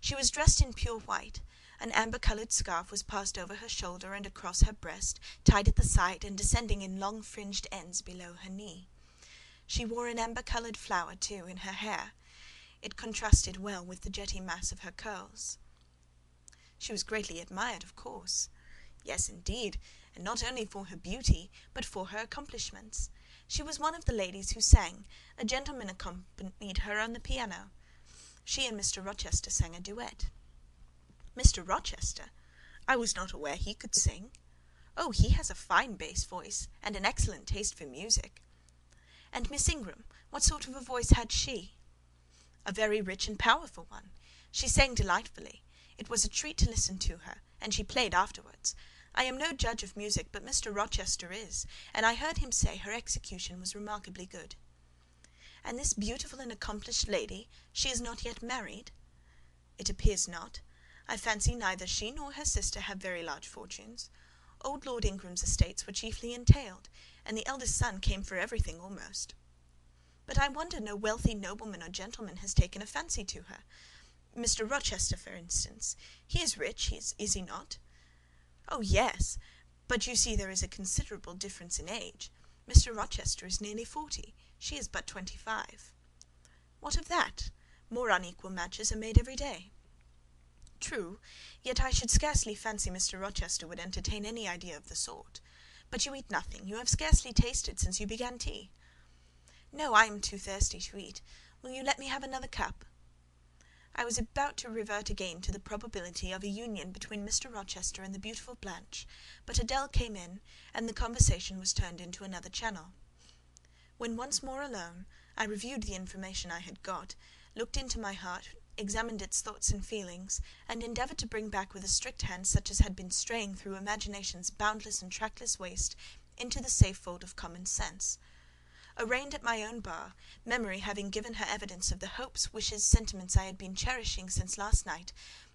She was dressed in pure white. An amber-coloured scarf was passed over her shoulder and across her breast, tied at the side, and descending in long fringed ends below her knee. She wore an amber-coloured flower, too, in her hair. It contrasted well with the jetty mass of her curls." "She was greatly admired, of course." "Yes, indeed, and not only for her beauty, but for her accomplishments. She was one of the ladies who sang. A gentleman accompanied her on the piano. She and Mr. Rochester sang a duet." "Mr. Rochester? I was not aware he could sing." "Oh, he has a fine bass voice, and an excellent taste for music." "And Miss Ingram, what sort of a voice had she?" "A very rich and powerful one. She sang delightfully. It was a treat to listen to her, and she played afterwards. I am no judge of music, but Mr. Rochester is, and I heard him say her execution was remarkably good." "And this beautiful and accomplished lady, she is not yet married?" "It appears not. I fancy neither she nor her sister have very large fortunes. Old Lord Ingram's estates were chiefly entailed, and the eldest son came for everything almost. But I wonder no wealthy nobleman or gentleman has taken a fancy to her. Mr. Rochester, for instance. He is rich, is he not?" "Oh, yes; but you see there is a considerable difference in age. Mr. Rochester is nearly 40. She is but 25. What of that? More unequal matches are made every day. True, yet I should scarcely fancy Mr. Rochester would entertain any idea of the sort. But you eat nothing. You have scarcely tasted since you began tea. No, I am too thirsty to eat. Will you let me have another cup? I was about to revert again to the probability of a union between Mr. Rochester and the beautiful Blanche, but Adèle came in, and the conversation was turned into another channel. When once more alone, I reviewed the information I had got, looked into my heart, examined its thoughts and feelings, and endeavoured to bring back with a strict hand such as had been straying through imagination's boundless and trackless waste into the safe fold of common sense. Arraigned at my own bar, memory having given her evidence of the hopes, wishes, sentiments I had been cherishing since last night,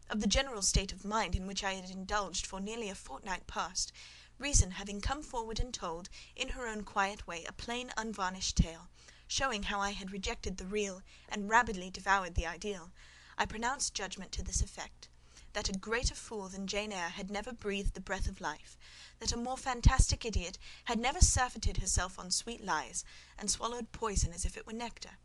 of the general state of mind in which I had indulged for nearly a fortnight past, reason having come forward and told, in her own quiet way, a plain unvarnished tale, showing how I had rejected the real and rabidly devoured the ideal, I pronounced judgment to this effect: that a greater fool than Jane Eyre had never breathed the breath of life, that a more fantastic idiot had never surfeited herself on sweet lies, and swallowed poison as if it were nectar.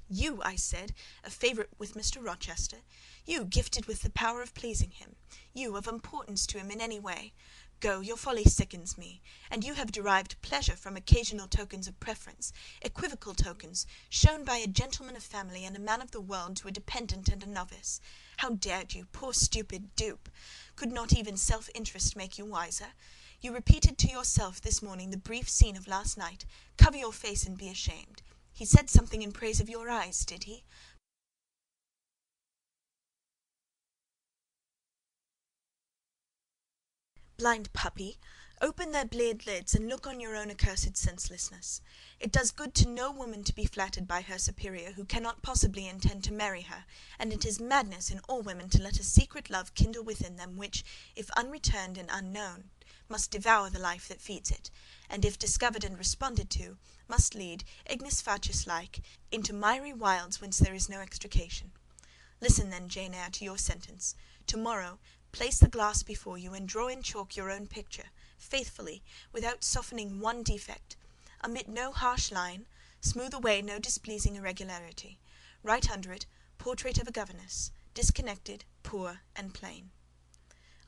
You, I said, a favourite with Mr. Rochester, you gifted with the power of pleasing him, you of importance to him in any way, go, your folly sickens me, and you have derived pleasure from occasional tokens of preference, equivocal tokens, shown by a gentleman of family and a man of the world to a dependent and a novice. How dared you, poor stupid dupe? Could not even self-interest make you wiser? You repeated to yourself this morning the brief scene of last night. Cover your face and be ashamed. He said something in praise of your eyes, did he? Blind puppy, open their bleared lids and look on your own accursed senselessness. It does good to no woman to be flattered by her superior who cannot possibly intend to marry her, and it is madness in all women to let a secret love kindle within them which, if unreturned and unknown, must devour the life that feeds it, and if discovered and responded to, must lead, ignis fatuus like, into miry wilds whence there is no extrication. Listen then, Jane Eyre, to your sentence. To-morrow, place the glass before you, and draw in chalk your own picture, faithfully, without softening one defect. Omit no harsh line, smooth away no displeasing irregularity. Write under it, portrait of a governess, disconnected, poor, and plain.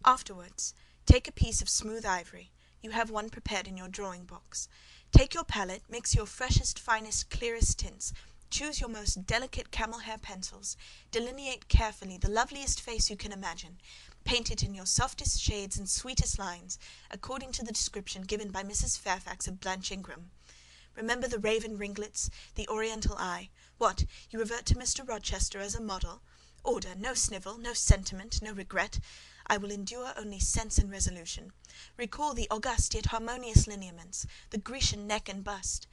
Afterwards, take a piece of smooth ivory. You have one prepared in your drawing-box. Take your palette, mix your freshest, finest, clearest tints, choose your most delicate camel-hair pencils, delineate carefully the loveliest face you can imagine, paint it in your softest shades and sweetest lines, according to the description given by Mrs. Fairfax of Blanche Ingram. Remember the raven ringlets, the oriental eye. What, you revert to Mr. Rochester as a model? Order, no snivel, no sentiment, no regret. I will endure only sense and resolution. Recall the august yet harmonious lineaments, the Grecian neck and bust.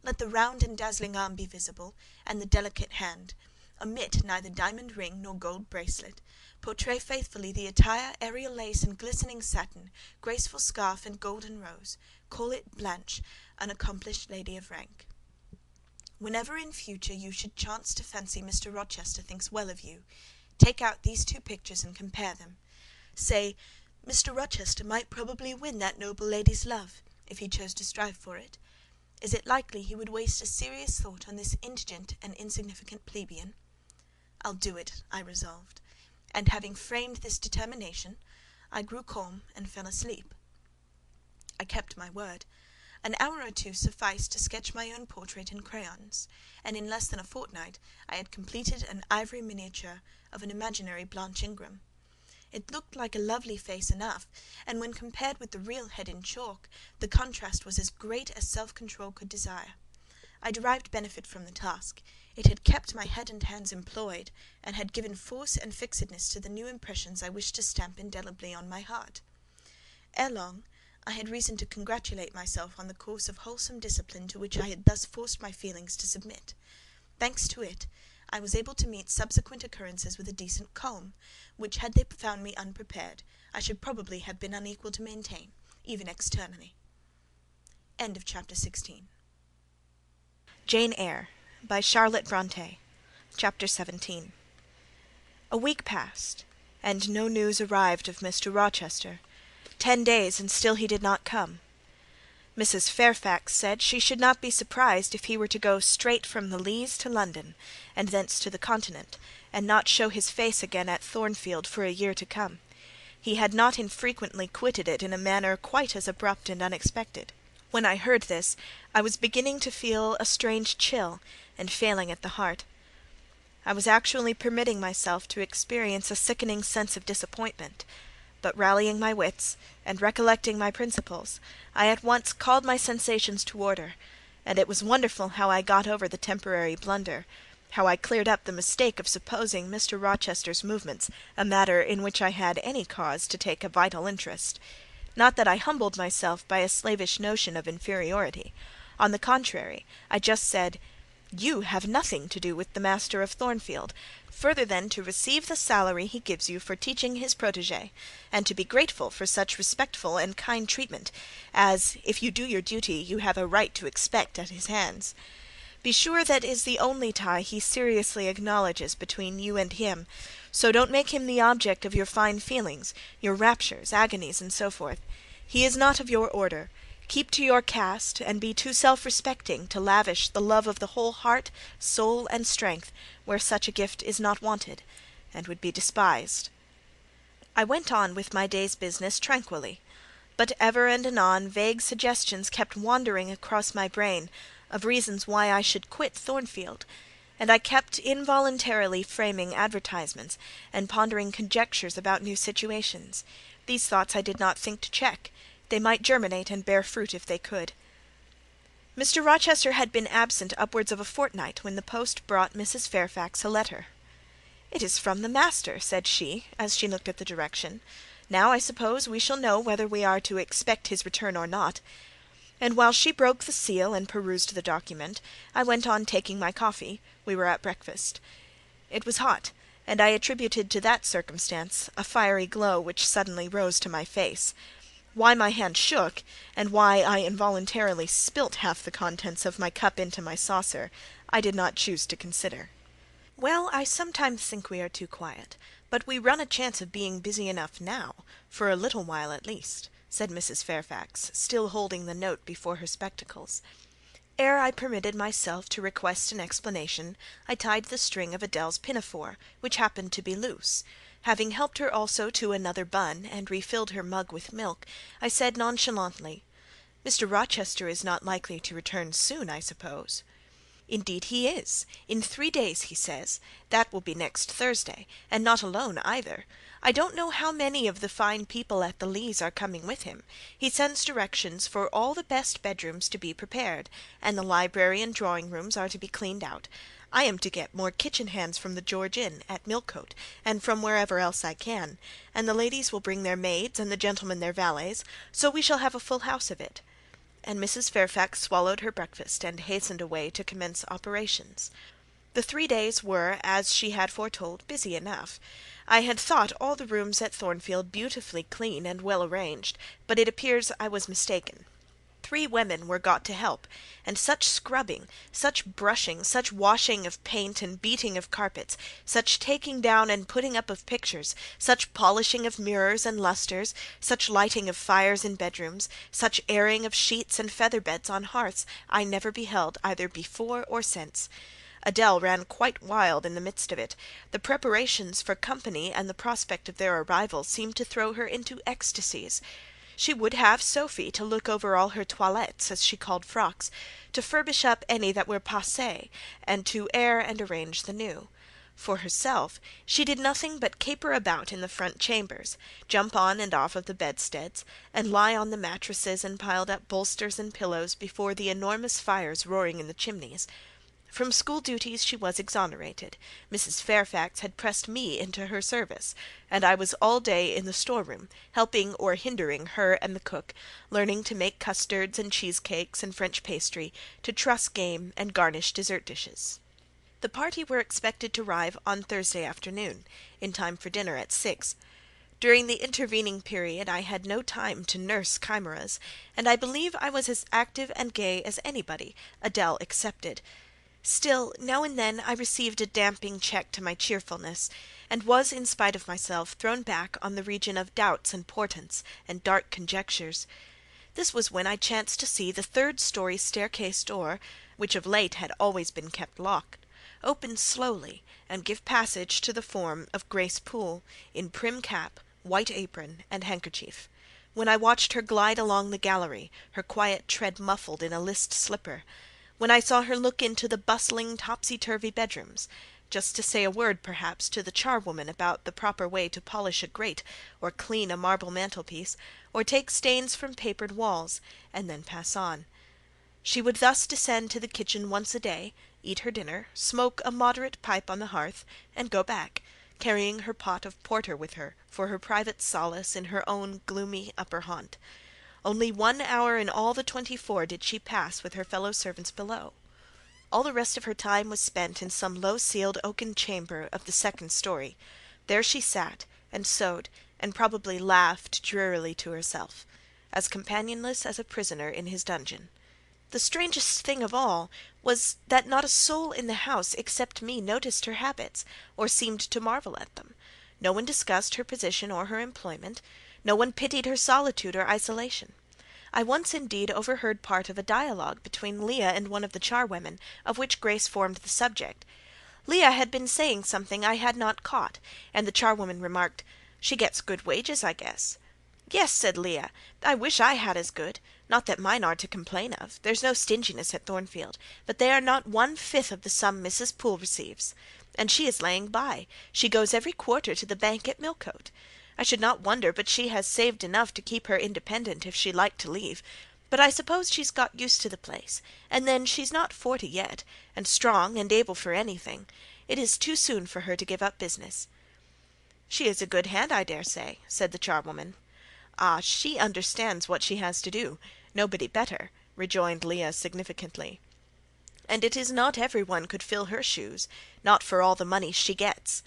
Let the round and dazzling arm be visible, and the delicate hand. Omit neither diamond ring nor gold bracelet. Portray faithfully the attire, aerial lace and glistening satin, graceful scarf and golden rose. Call it Blanche, an accomplished lady of rank. Whenever in future you should chance to fancy Mr. Rochester thinks well of you, take out these two pictures and compare them. Say, Mr. Rochester might probably win that noble lady's love, if he chose to strive for it. Is it likely he would waste a serious thought on this indigent and insignificant plebeian? I'll do it, I resolved, and having framed this determination, I grew calm and fell asleep. I kept my word. An hour or two sufficed to sketch my own portrait in crayons, and in less than a fortnight I had completed an ivory miniature of an imaginary Blanche Ingram. It looked like a lovely face enough, and when compared with the real head in chalk, the contrast was as great as self-control could desire. I derived benefit from the task. It had kept my head and hands employed, and had given force and fixedness to the new impressions I wished to stamp indelibly on my heart. Ere long, I had reason to congratulate myself on the course of wholesome discipline to which I had thus forced my feelings to submit. Thanks to it, I was able to meet subsequent occurrences with a decent calm, which, had they found me unprepared, I should probably have been unequal to maintain, even externally. End of chapter 16. Jane Eyre, by Charlotte Bronte. Chapter 17. A week passed, and no news arrived of Mr. Rochester. 10 days, and still he did not come. Mrs. Fairfax said she should not be surprised if he were to go straight from the Leas to London, and thence to the Continent, and not show his face again at Thornfield for a year to come. He had not infrequently quitted it in a manner quite as abrupt and unexpected. When I heard this, I was beginning to feel a strange chill, and failing at the heart. I was actually permitting myself to experience a sickening sense of disappointment; but rallying my wits, and recollecting my principles, I at once called my sensations to order, and it was wonderful how I got over the temporary blunder, how I cleared up the mistake of supposing Mr. Rochester's movements a matter in which I had any cause to take a vital interest. Not that I humbled myself by a slavish notion of inferiority. On the contrary, I just said, "You have nothing to do with the master of Thornfield, further than to receive the salary he gives you for teaching his protégé, and to be grateful for such respectful and kind treatment as, if you do your duty, you have a right to expect at his hands. Be sure that is the only tie he seriously acknowledges between you and him, so don't make him the object of your fine feelings, your raptures, agonies, and so forth. He is not of your order. Keep to your caste, and be too self-respecting to lavish the love of the whole heart, soul, and strength, where such a gift is not wanted, and would be despised." I went on with my day's business tranquilly, but ever and anon vague suggestions kept wandering across my brain, of reasons why I should quit Thornfield, and I kept involuntarily framing advertisements, and pondering conjectures about new situations. These thoughts I did not think to check. They might germinate and bear fruit if they could. Mr. Rochester had been absent upwards of a fortnight when the post brought Mrs. Fairfax a letter. "It is from the master," said she, as she looked at the direction. "Now, I suppose, we shall know whether we are to expect his return or not." And while she broke the seal and perused the document, I went on taking my coffee. We were at breakfast. It was hot, and I attributed to that circumstance a fiery glow which suddenly rose to my face. Why my hand shook, and why I involuntarily spilt half the contents of my cup into my saucer, I did not choose to consider. "Well, I sometimes think we are too quiet, but we run a chance of being busy enough now, for a little while at least," said Mrs. Fairfax, still holding the note before her spectacles. Ere I permitted myself to request an explanation, I tied the string of Adèle's pinafore, which happened to be loose. Having helped her also to another bun, and refilled her mug with milk, I said nonchalantly, "Mr. Rochester is not likely to return soon, I suppose?" "Indeed he is. In 3 days, he says. That will be next Thursday, and not alone either. I don't know how many of the fine people at the Leas are coming with him. He sends directions for all the best bedrooms to be prepared, and the library and drawing rooms are to be cleaned out. I am to get more kitchen hands from the George Inn, at Millcote, and from wherever else I can, and the ladies will bring their maids, and the gentlemen their valets, so we shall have a full house of it." And Mrs. Fairfax swallowed her breakfast, and hastened away to commence operations. The 3 days were, as she had foretold, busy enough. I had thought all the rooms at Thornfield beautifully clean and well arranged, but it appears I was mistaken. 3 women were got to help, and such scrubbing, such brushing, such washing of paint and beating of carpets, such taking down and putting up of pictures, such polishing of mirrors and lustres, such lighting of fires in bedrooms, such airing of sheets and feather beds on hearths, I never beheld either before or since. Adèle ran quite wild in the midst of it. The preparations for company and the prospect of their arrival seemed to throw her into ecstasies. She would have Sophie to look over all her toilettes, as she called frocks, to furbish up any that were passé, and to air and arrange the new. For herself, she did nothing but caper about in the front chambers, jump on and off of the bedsteads, and lie on the mattresses and piled up bolsters and pillows before the enormous fires roaring in the chimneys. From school duties she was exonerated. Mrs. Fairfax had pressed me into her service, and I was all day in the storeroom, helping or hindering her and the cook, learning to make custards and cheesecakes and French pastry, to truss game and garnish dessert dishes. The party were expected to arrive on Thursday afternoon, in time for dinner at 6. During the intervening period I had no time to nurse chimeras, and I believe I was as active and gay as anybody, Adèle excepted. Still, now and then I received a damping check to my cheerfulness, and was, in spite of myself, thrown back on the region of doubts and portents, and dark conjectures. This was when I chanced to see the third-story staircase door, which of late had always been kept locked, open slowly and give passage to the form of Grace Poole, in prim cap, white apron, and handkerchief; when I watched her glide along the gallery, her quiet tread muffled in a list slipper; when I saw her look into the bustling, topsy-turvy bedrooms, just to say a word, perhaps, to the charwoman about the proper way to polish a grate, or clean a marble mantelpiece, or take stains from papered walls, and then pass on. She would thus descend to the kitchen once a day, eat her dinner, smoke a moderate pipe on the hearth, and go back, carrying her pot of porter with her for her private solace in her own gloomy upper haunt. Only 1 hour in all the 24 did she pass with her fellow servants below. All the rest of her time was spent in some low-ceiled oaken chamber of the second story. There she sat, and sewed, and probably laughed drearily to herself, as companionless as a prisoner in his dungeon. The strangest thing of all was that not a soul in the house except me noticed her habits, or seemed to marvel at them. No one discussed her position or her employment. No one pitied her solitude or isolation. I once indeed overheard part of a dialogue between Leah and one of the charwomen, of which Grace formed the subject. Leah had been saying something I had not caught, and the charwoman remarked, "She gets good wages, I guess." "Yes," said Leah, "I wish I had as good. Not that mine are to complain of. There's no stinginess at Thornfield, but they are not 1/5 of the sum Mrs. Poole receives. And she is laying by. She goes every quarter to the bank at Millcote. I should not wonder but she has saved enough to keep her independent if she liked to leave. But I suppose she's got used to the place, and then she's not 40 yet, and strong and able for anything. It is too soon for her to give up business." "She is a good hand, I dare say," said the charwoman. "Ah, she understands what she has to do. Nobody better," rejoined Leah significantly. "And it is not every one could fill her shoes, not for all the money she gets."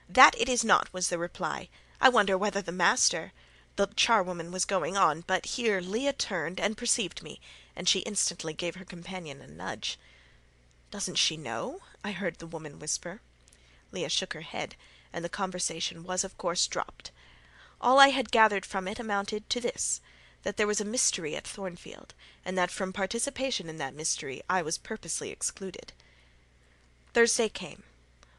"That it is not," was the reply. "I wonder whether the master—" The charwoman was going on, but here Leah turned and perceived me, and she instantly gave her companion a nudge. "Doesn't she know?" I heard the woman whisper. Leah shook her head, and the conversation was of course dropped. All I had gathered from it amounted to this, that there was a mystery at Thornfield, and that from participation in that mystery I was purposely excluded. Thursday came.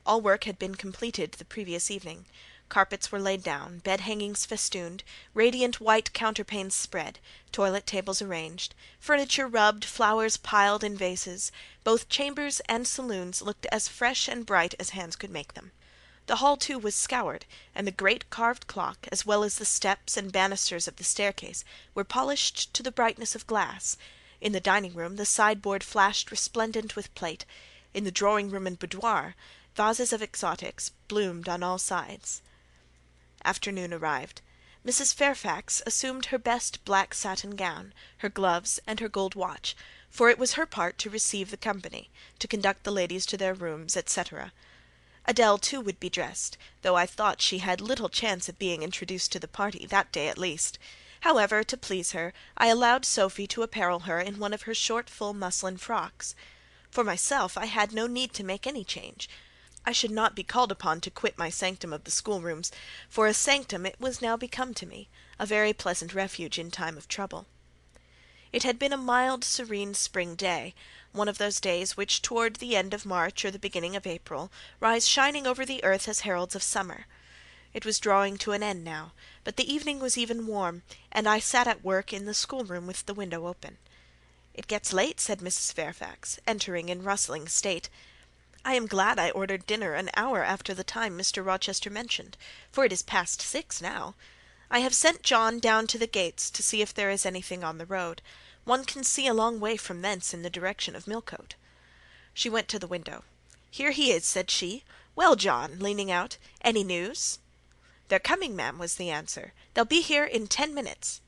All work had been completed the previous evening. Carpets were laid down, bed-hangings festooned, radiant white counterpanes spread, toilet tables arranged, furniture rubbed, flowers piled in vases. Both chambers and saloons looked as fresh and bright as hands could make them. The hall, too, was scoured, and the great carved clock, as well as the steps and banisters of the staircase, were polished to the brightness of glass. In the dining-room the sideboard flashed resplendent with plate. In the drawing-room and boudoir, vases of exotics bloomed on all sides. Afternoon arrived. Mrs. Fairfax assumed her best black satin gown, her gloves, and her gold watch, for it was her part to receive the company, to conduct the ladies to their rooms, etc. Adèle too would be dressed, though I thought she had little chance of being introduced to the party, that day at least. However, to please her, I allowed Sophie to apparel her in one of her short full muslin frocks. For myself, I had no need to make any change. I should not be called upon to quit my sanctum of the schoolrooms, for a sanctum it was now become to me, a very pleasant refuge in time of trouble. It had been a mild, serene spring day, one of those days which toward the end of March or the beginning of April rise shining over the earth as heralds of summer. It was drawing to an end now, but the evening was even warm, and I sat at work in the schoolroom with the window open. "It gets late," said Mrs. Fairfax, entering in rustling state. "I am glad I ordered dinner an hour after the time Mr. Rochester mentioned, for it is past 6 now. I have sent John down to the gates to see if there is anything on the road. One can see a long way from thence in the direction of Millcote." She went to the window. "Here he is," said she. "Well, John," leaning out, "any news?" "They're coming, ma'am," was the answer. "They'll be here in 10 minutes."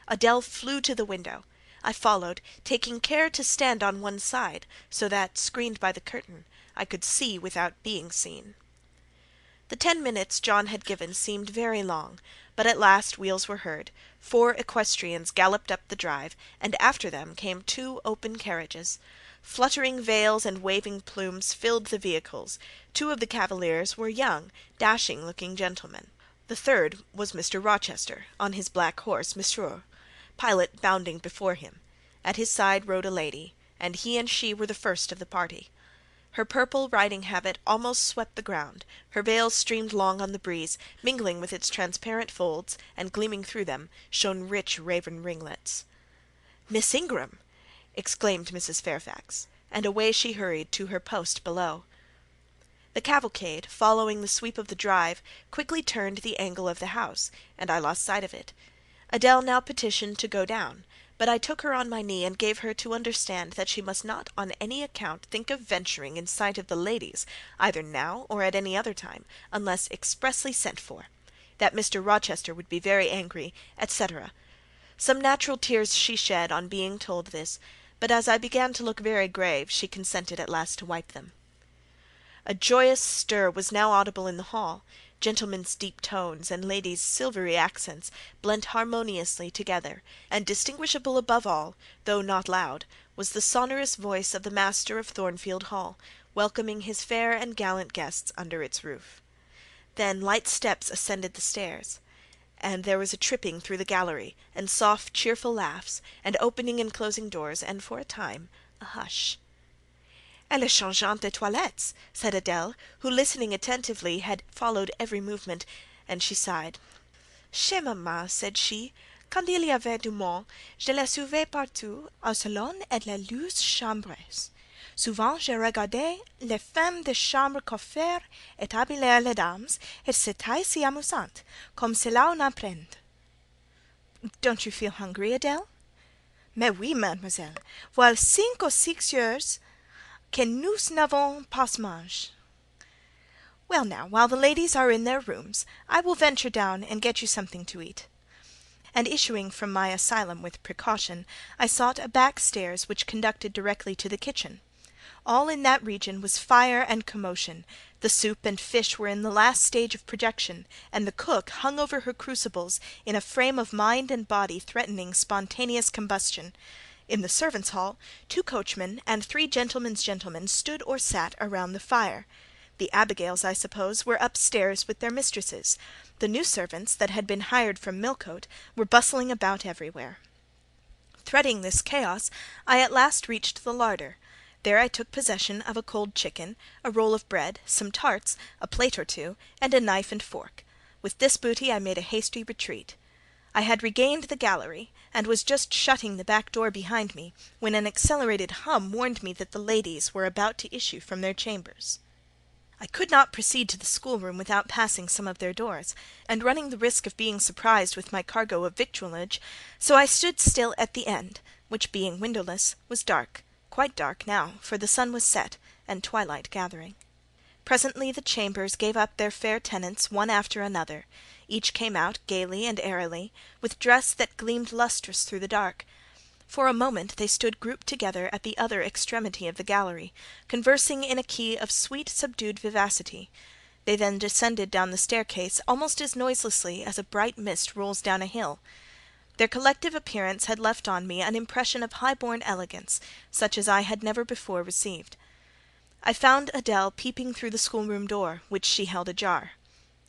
Adèle flew to the window. I followed, taking care to stand on one side, so that, screened by the curtain, I could see without being seen. The 10 minutes John had given seemed very long, but at last wheels were heard, 4 equestrians galloped up the drive, and after them came 2 open carriages. Fluttering veils and waving plumes filled the vehicles. 2 of the cavaliers were young, dashing-looking gentlemen. The third was Mr. Rochester, on his black horse, Mesrour. Pilot bounding before him. At his side rode a lady, and he and she were the first of the party. Her purple riding habit almost swept the ground, her veil streamed long on the breeze, mingling with its transparent folds, and gleaming through them, shone rich raven ringlets. "Miss Ingram!" exclaimed Mrs. Fairfax, and away she hurried to her post below. The cavalcade, following the sweep of the drive, quickly turned the angle of the house, and I lost sight of it. Adèle now petitioned to go down, but I took her on my knee and gave her to understand that she must not on any account think of venturing in sight of the ladies, either now or at any other time, unless expressly sent for; that Mr. Rochester would be very angry, etc. Some natural tears she shed on being told this, but as I began to look very grave, she consented at last to wipe them. A joyous stir was now audible in the hall. Gentlemen's deep tones and ladies' silvery accents blent harmoniously together, and distinguishable above all, though not loud, was the sonorous voice of the master of Thornfield Hall, welcoming his fair and gallant guests under its roof. Then light steps ascended the stairs, and there was a tripping through the gallery, and soft cheerful laughs, and opening and closing doors, and for a time a hush. "Elle est changeante de toilettes," said Adèle, who, listening attentively, had followed every movement, and she sighed. "Chez maman," said she, "quand il y avait du monde, je la suivais partout, au salon et les douze chambres. Souvent je regardais les femmes de chambre coiffer et habiller les dames, et c'était si amusant, comme cela on apprend." "Don't you feel hungry, Adèle?" "Mais oui, mademoiselle. Voilà 5 ou 6 heures que nous n'avons pas mangé. Well now, while the ladies are in their rooms, I will venture down and get you something to eat." And issuing from my asylum with precaution, I sought a back stairs which conducted directly to the kitchen. All in that region was fire and commotion; the soup and fish were in the last stage of projection, and the cook hung over her crucibles in a frame of mind and body threatening spontaneous combustion. In the servants' hall, 2 coachmen and 3 gentlemen's gentlemen stood or sat around the fire. The Abigails, I suppose, were upstairs with their mistresses. The new servants, that had been hired from Millcote, were bustling about everywhere. Threading this chaos, I at last reached the larder. There I took possession of a cold chicken, a roll of bread, some tarts, a plate or 2, and a knife and fork. With this booty I made a hasty retreat. I had regained the gallery, and was just shutting the back door behind me, when an accelerated hum warned me that the ladies were about to issue from their chambers. I could not proceed to the schoolroom without passing some of their doors, and running the risk of being surprised with my cargo of victuallage, so I stood still at the end, which being windowless, was dark, quite dark now, for the sun was set, and twilight gathering. Presently the chambers gave up their fair tenants one after another; each came out gaily and airily, with dress that gleamed lustrous through the dark. For a moment they stood grouped together at the other extremity of the gallery, conversing in a key of sweet subdued vivacity. They then descended down the staircase almost as noiselessly as a bright mist rolls down a hill. Their collective appearance had left on me an impression of high-born elegance, such as I had never before received. I found Adèle peeping through the schoolroom door, which she held ajar.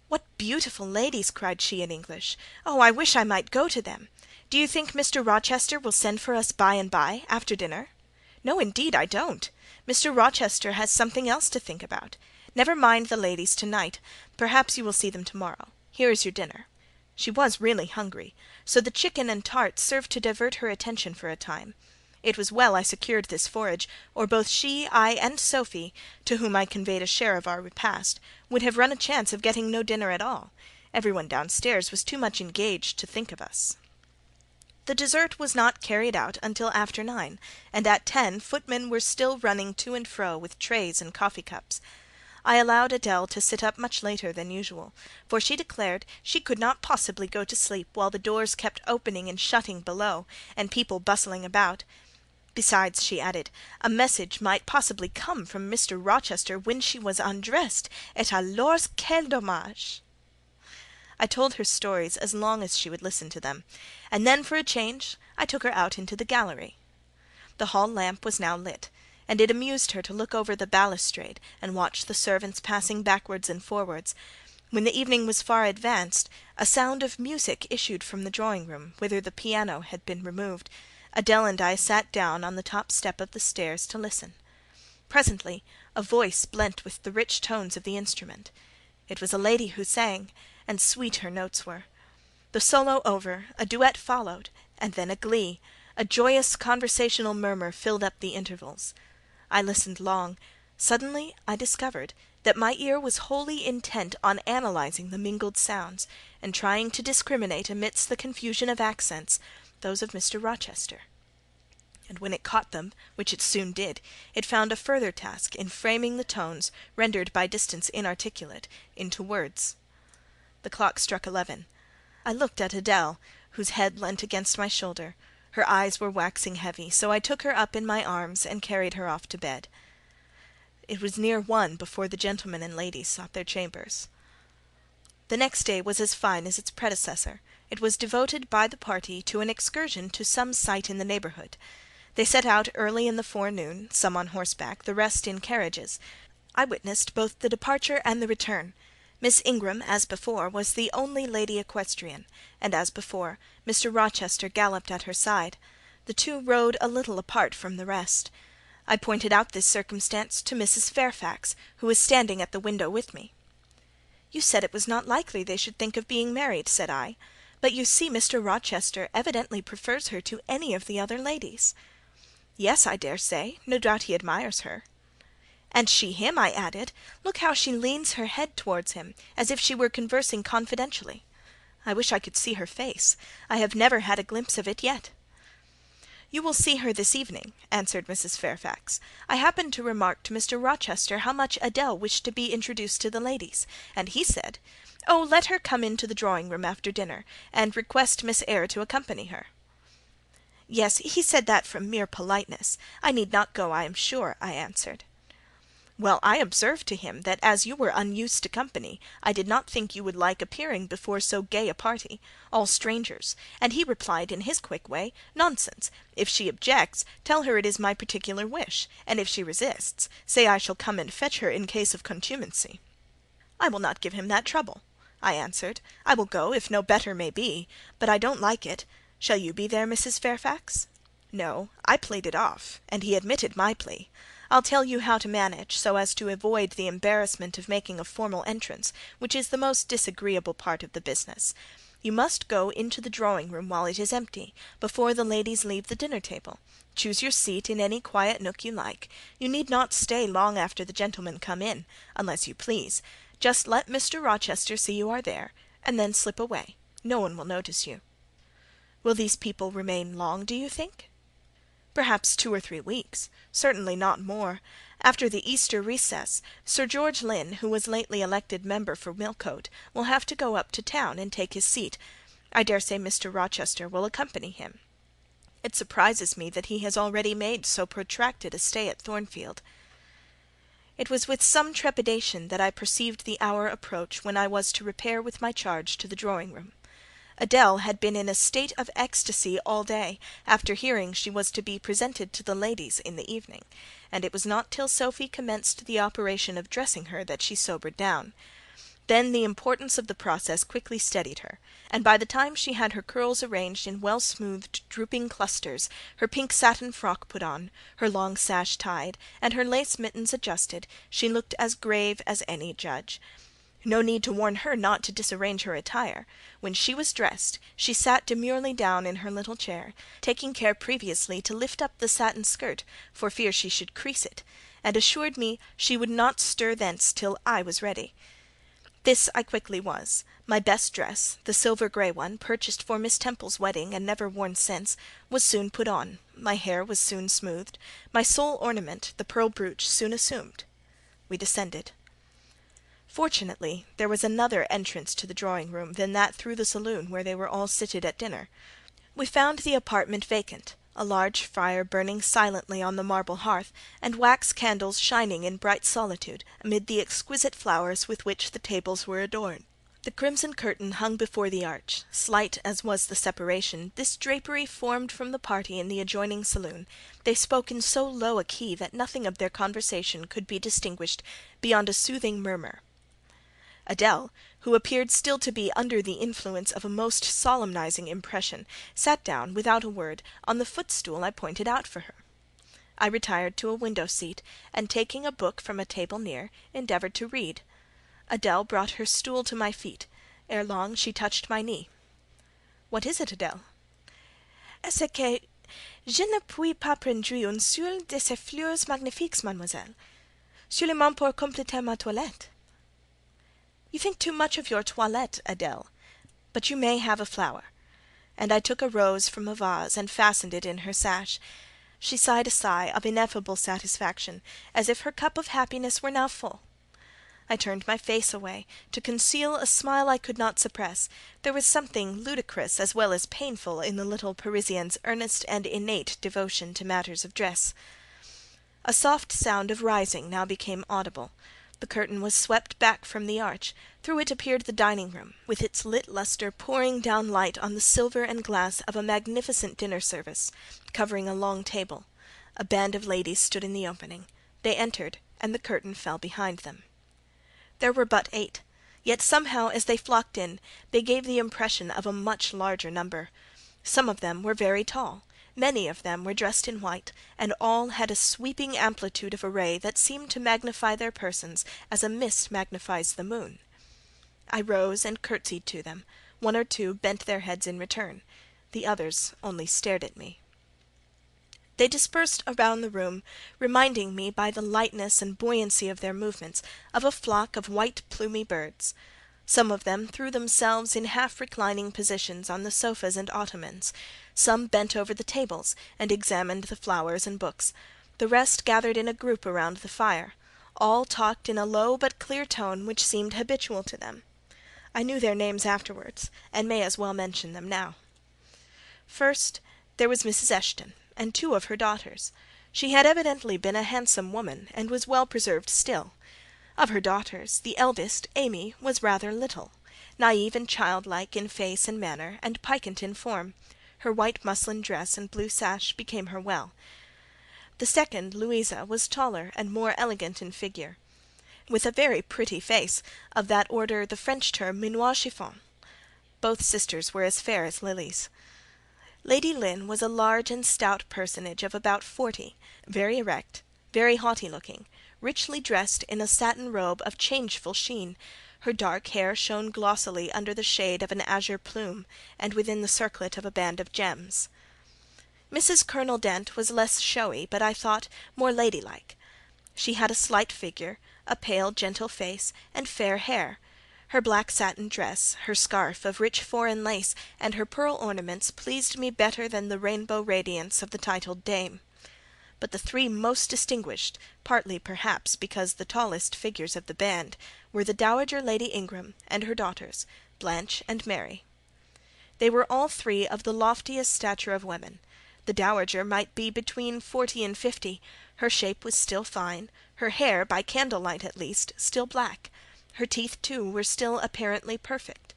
"What beautiful ladies!" cried she in English. "Oh, I wish I might go to them! Do you think Mr. Rochester will send for us by and by, after dinner?" "No, indeed, I don't. Mr. Rochester has something else to think about. Never mind the ladies to-night; perhaps you will see them to-morrow. Here is your dinner." She was really hungry, so the chicken and tarts served to divert her attention for a time. It was well I secured this forage, or both she, I, and Sophie, to whom I conveyed a share of our repast, would have run a chance of getting no dinner at all. Every one downstairs was too much engaged to think of us. The dessert was not carried out until after 9, and at 10 footmen were still running to and fro with trays and coffee-cups. I allowed Adèle to sit up much later than usual, for she declared she could not possibly go to sleep while the doors kept opening and shutting below, and people bustling about. Besides, she added, a message might possibly come from Mr. Rochester when she was undressed, et alors quel dommage! I told her stories as long as she would listen to them, and then for a change I took her out into the gallery. The hall lamp was now lit, and it amused her to look over the balustrade and watch the servants passing backwards and forwards. When the evening was far advanced, a sound of music issued from the drawing-room, whither the piano had been removed. Adèle and I sat down on the top step of the stairs to listen. Presently a voice blent with the rich tones of the instrument. It was a lady who sang, and sweet her notes were. The solo over, a duet followed, and then a glee. A joyous conversational murmur filled up the intervals. I listened long. Suddenly I discovered that my ear was wholly intent on analysing the mingled sounds, and trying to discriminate amidst the confusion of accents those of Mr. Rochester. And when it caught them, which it soon did, it found a further task in framing the tones, rendered by distance inarticulate, into words. The clock struck 11. I looked at Adèle, whose head leant against my shoulder. Her eyes were waxing heavy, so I took her up in my arms and carried her off to bed. It was near 1 before the gentlemen and ladies sought their chambers. The next day was as fine as its predecessor. It was devoted by the party to an excursion to some site in the neighbourhood. They set out early in the forenoon, some on horseback, the rest in carriages. I witnessed both the departure and the return. Miss Ingram, as before, was the only lady equestrian, and as before, Mr. Rochester galloped at her side. The two rode a little apart from the rest. I pointed out this circumstance to Mrs. Fairfax, who was standing at the window with me. "You said it was not likely they should think of being married," said I, "but you see Mr. Rochester evidently prefers her to any of the other ladies." "Yes, I dare say; no doubt he admires her." "And she him," I added. "Look how she leans her head towards him, as if she were conversing confidentially. I wish I could see her face. I have never had a glimpse of it yet." "You will see her this evening," answered Mrs. Fairfax. "I happened to remark to Mr. Rochester how much Adèle wished to be introduced to the ladies, and he said, 'Oh, let her come into the drawing-room after dinner, and request Miss Eyre to accompany her.'" "Yes, he said that from mere politeness. I need not go, I am sure," I answered. "Well, I observed to him that as you were unused to company, I did not think you would like appearing before so gay a party, all strangers, and he replied in his quick way, 'Nonsense! If she objects, tell her it is my particular wish, and if she resists, say I shall come and fetch her in case of contumacy.' 'I will not give him that trouble,' I answered. 'I will go, if no better may be, but I don't like it. Shall you be there, Mrs. Fairfax?' No, I played it off, and he admitted my plea. I'll tell you how to manage, so as to avoid the embarrassment of making a formal entrance, which is the most disagreeable part of the business. You must go into the drawing-room while it is empty, before the ladies leave the dinner-table. Choose your seat in any quiet nook you like. You need not stay long after the gentlemen come in, unless you please. Just let Mr. Rochester see you are there, and then slip away. No one will notice you." "Will these people remain long, do you think?" "Perhaps 2 or 3 weeks; certainly not more. After the Easter recess, Sir George Lynn, who was lately elected member for Millcote, will have to go up to town and take his seat. I dare say Mr. Rochester will accompany him. It surprises me that he has already made so protracted a stay at Thornfield." It was with some trepidation that I perceived the hour approach when I was to repair with my charge to the drawing-room. Adèle had been in a state of ecstasy all day, after hearing she was to be presented to the ladies in the evening, and it was not till Sophie commenced the operation of dressing her that she sobered down. Then the importance of the process quickly steadied her, and by the time she had her curls arranged in well-smoothed drooping clusters, her pink satin frock put on, her long sash tied, and her lace mittens adjusted, she looked as grave as any judge. No need to warn her not to disarrange her attire. When she was dressed, she sat demurely down in her little chair, taking care previously to lift up the satin skirt, for fear she should crease it, and assured me she would not stir thence till I was ready. This I quickly was. My best dress, the silver grey one, purchased for Miss Temple's wedding and never worn since, was soon put on, my hair was soon smoothed, my sole ornament, the pearl brooch, soon assumed. We descended. Fortunately, there was another entrance to the drawing-room than that through the saloon where they were all seated at dinner. We found the apartment vacant, a large fire burning silently on the marble hearth, and wax candles shining in bright solitude amid the exquisite flowers with which the tables were adorned. The crimson curtain hung before the arch. Slight as was the separation, this drapery formed from the party in the adjoining saloon. They spoke in so low a key that nothing of their conversation could be distinguished beyond a soothing murmur. Adèle, who appeared still to be under the influence of a most solemnizing impression, sat down, without a word, on the footstool I pointed out for her. I retired to a window-seat, and taking a book from a table near, endeavoured to read. Adèle brought her stool to my feet. Ere long she touched my knee. "What is it, Adèle?" "C'est que je ne puis pas prendre une seule de ces fleurs magnifiques, mademoiselle, seulement pour compléter ma toilette." "You think too much of your toilette, Adèle. But you may have a flower." And I took a rose from a vase and fastened it in her sash. She sighed a sigh of ineffable satisfaction, as if her cup of happiness were now full. I turned my face away, to conceal a smile I could not suppress. There was something ludicrous as well as painful in the little Parisienne's earnest and innate devotion to matters of dress. A soft sound of rising now became audible. The curtain was swept back from the arch; through it appeared the dining-room, with its lit lustre pouring down light on the silver and glass of a magnificent dinner-service, covering a long table. A band of ladies stood in the opening. They entered, and the curtain fell behind them. There were but 8, yet somehow as they flocked in, they gave the impression of a much larger number. Some of them were very tall, many of them were dressed in white, and all had a sweeping amplitude of array that seemed to magnify their persons as a mist magnifies the moon. I rose and curtsied to them; 1 or 2 bent their heads in return; the others only stared at me. They dispersed around the room, reminding me by the lightness and buoyancy of their movements of a flock of white plumy birds. Some of them threw themselves in half-reclining positions on the sofas and ottomans; some bent over the tables and examined the flowers and books; the rest gathered in a group around the fire. All talked in a low but clear tone which seemed habitual to them. I knew their names afterwards, and may as well mention them now. First, there was Mrs. Eshton, and 2 of her daughters. She had evidently been a handsome woman, and was well preserved still. Of her daughters, the eldest, Amy, was rather little; naive and childlike in face and manner, and piquant in form. Her white muslin dress and blue sash became her well. The second, Louisa, was taller and more elegant in figure, with a very pretty face, of that order the French term minois chiffon. Both sisters were as fair as lilies. Lady Lynn was a large and stout personage of about 40, very erect, very haughty-looking, richly dressed in a satin robe of changeful sheen; her dark hair shone glossily under the shade of an azure plume, and within the circlet of a band of gems. Mrs. Colonel Dent was less showy, but I thought more ladylike. She had a slight figure, a pale gentle face, and fair hair. Her black satin dress, her scarf of rich foreign lace, and her pearl ornaments pleased me better than the rainbow radiance of the titled dame. But the 3 most distinguished, partly perhaps because the tallest figures of the band, were the Dowager Lady Ingram and her daughters, Blanche and Mary. They were all 3 of the loftiest stature of women. The Dowager might be between 40 and 50; her shape was still fine, her hair, by candlelight at least, still black. Her teeth, too, were still apparently perfect.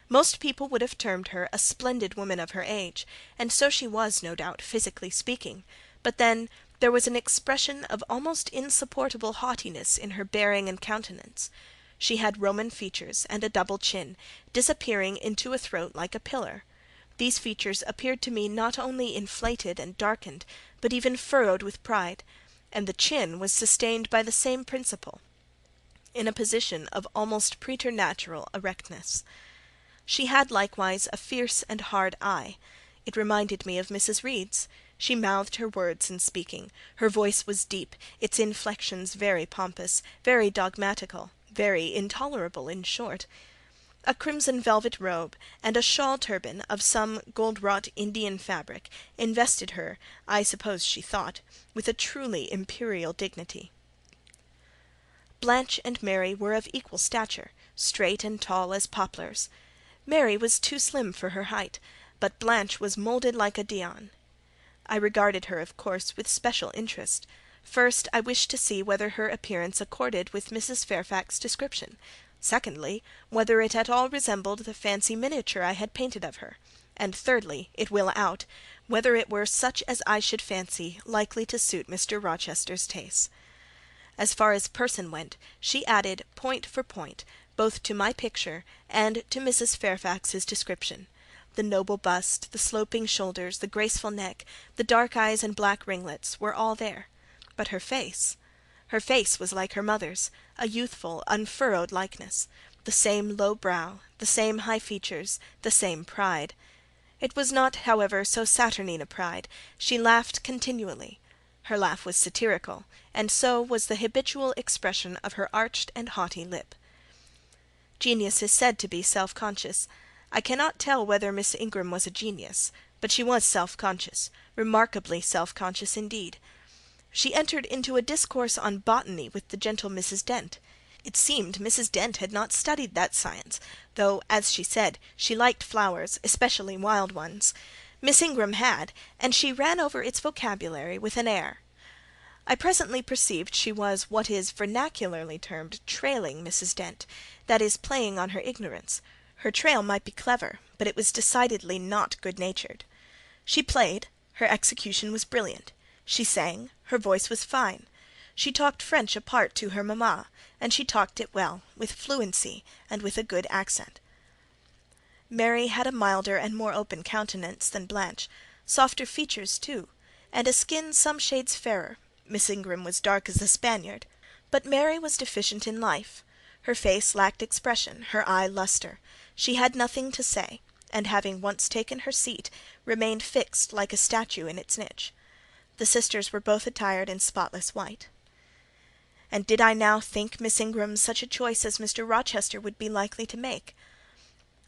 Most people would have termed her a splendid woman of her age, and so she was, no doubt, physically speaking; but then there was an expression of almost insupportable haughtiness in her bearing and countenance. She had Roman features and a double chin, disappearing into a throat like a pillar. These features appeared to me not only inflated and darkened, but even furrowed with pride, and the chin was sustained by the same principle, in a position of almost preternatural erectness. She had likewise a fierce and hard eye. It reminded me of Mrs. Reed's. She mouthed her words in speaking; her voice was deep, its inflections very pompous, very dogmatical, very intolerable, in short. A crimson velvet robe, and a shawl turban of some gold-wrought Indian fabric, invested her, I suppose she thought, with a truly imperial dignity. Blanche and Mary were of equal stature, straight and tall as poplars. Mary was too slim for her height, but Blanche was moulded like a Dian. I regarded her, of course, with special interest. First, I wished to see whether her appearance accorded with Mrs. Fairfax's description; secondly, whether it at all resembled the fancy miniature I had painted of her; and thirdly, it will out, whether it were such as I should fancy likely to suit Mr. Rochester's taste. As far as person went, she added, point for point, both to my picture and to Mrs. Fairfax's description. The noble bust, the sloping shoulders, the graceful neck, the dark eyes and black ringlets, were all there. But her face was like her mother's, a youthful, unfurrowed likeness, the same low brow, the same high features, the same pride. It was not, however, so saturnine a pride. She laughed continually. Her laugh was satirical, and so was the habitual expression of her arched and haughty lip. Genius is said to be self-conscious. I cannot tell whether Miss Ingram was a genius, but she was self-conscious, remarkably self-conscious indeed. She entered into a discourse on botany with the gentle Mrs. Dent. It seemed Mrs. Dent had not studied that science, though, as she said, she liked flowers, especially wild ones. Miss Ingram had, and she ran over its vocabulary with an air. I presently perceived she was what is vernacularly termed trailing Mrs. Dent, that is, playing on her ignorance. Her trail might be clever, but it was decidedly not good-natured. She played, her execution was brilliant. She sang, her voice was fine. She talked French apart to her mamma, and she talked it well, with fluency, and with a good accent. Mary had a milder and more open countenance than Blanche, softer features too, and a skin some shades fairer. Miss Ingram was dark as a Spaniard, but Mary was deficient in life. Her face lacked expression, her eye lustre. She had nothing to say, and having once taken her seat, remained fixed like a statue in its niche. The sisters were both attired in spotless white. And did I now think Miss Ingram such a choice as Mr. Rochester would be likely to make?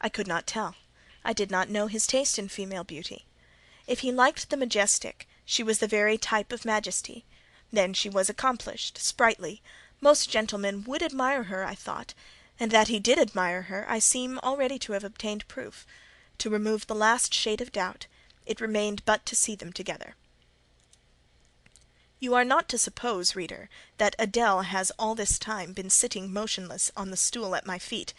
I could not tell. I did not know his taste in female beauty. If he liked the majestic, she was the very type of majesty. Then she was accomplished, sprightly. Most gentlemen would admire her, I thought, and that he did admire her I seem already to have obtained proof. To remove the last shade of doubt, it remained but to see them together. You are not to suppose, reader, that Adèle has all this time been sitting motionless on the stool at my feet.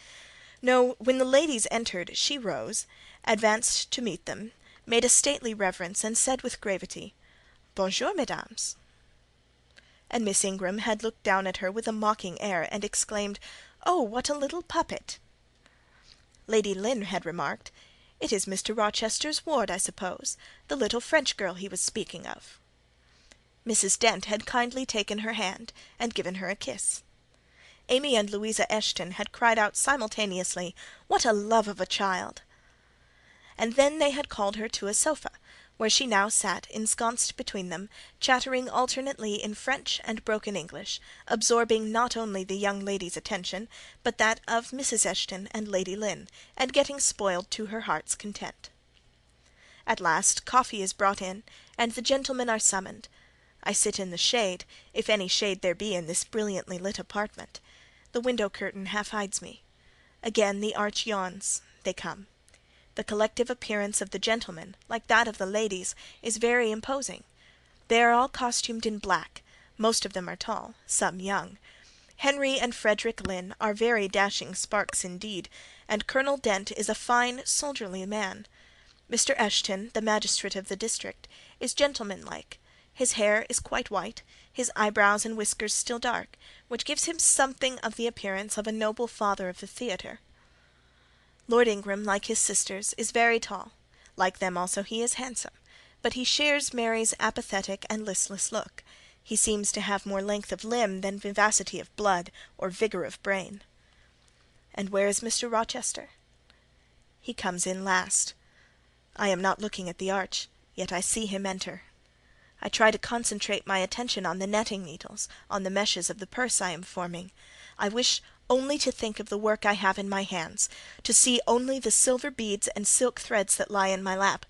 No, when the ladies entered, she rose, advanced to meet them, made a stately reverence, and said with gravity, "Bonjour, mesdames." And Miss Ingram had looked down at her with a mocking air, and exclaimed, "Oh, what a little puppet!" Lady Lynn had remarked, "It is Mr. Rochester's ward, I suppose, the little French girl he was speaking of." Mrs. Dent had kindly taken her hand, and given her a kiss. Amy and Louisa Eshton had cried out simultaneously, "What a love of a child!" And then they had called her to a sofa, where she now sat ensconced between them, chattering alternately in French and broken English, absorbing not only the young lady's attention, but that of Mrs. Eshton and Lady Lynn, and getting spoiled to her heart's content. At last coffee is brought in, and the gentlemen are summoned. I sit in the shade, if any shade there be in this brilliantly lit apartment. The window curtain half hides me. Again the arch yawns. They come. The collective appearance of the gentlemen, like that of the ladies, is very imposing. They are all costumed in black. Most of them are tall, some young. Henry and Frederick Lynn are very dashing sparks indeed, and Colonel Dent is a fine, soldierly man. Mr. Eshton, the magistrate of the district, is gentlemanlike. His hair is quite white, his eyebrows and whiskers still dark, which gives him something of the appearance of a noble father of the theatre. Lord Ingram, like his sisters, is very tall. Like them also he is handsome, but he shares Mary's apathetic and listless look. He seems to have more length of limb than vivacity of blood or vigour of brain. And where is Mr. Rochester? He comes in last. I am not looking at the arch, yet I see him enter. I try to concentrate my attention on the netting needles, on the meshes of the purse I am forming. I wish only to think of the work I have in my hands, to see only the silver beads and silk threads that lie in my lap,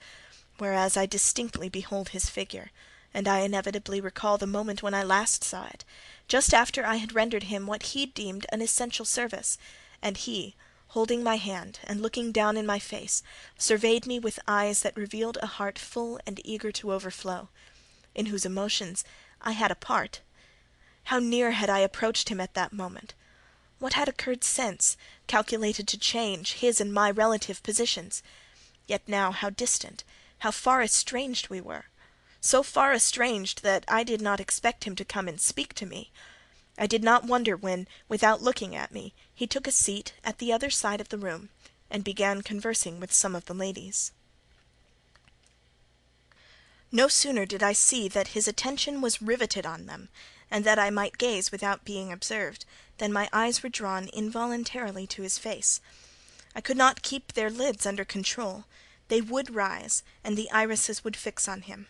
whereas I distinctly behold his figure, and I inevitably recall the moment when I last saw it, just after I had rendered him what he deemed an essential service, and he, holding my hand and looking down in my face, surveyed me with eyes that revealed a heart full and eager to overflow, in whose emotions I had a part. How near had I approached him at that moment! What had occurred since, calculated to change his and my relative positions? Yet now how distant, how far estranged we were! So far estranged that I did not expect him to come and speak to me. I did not wonder when, without looking at me, he took a seat at the other side of the room, and began conversing with some of the ladies. No sooner did I see that his attention was riveted on them, and that I might gaze without being observed, than my eyes were drawn involuntarily to his face. I could not keep their lids under control; they would rise, and the irises would fix on him.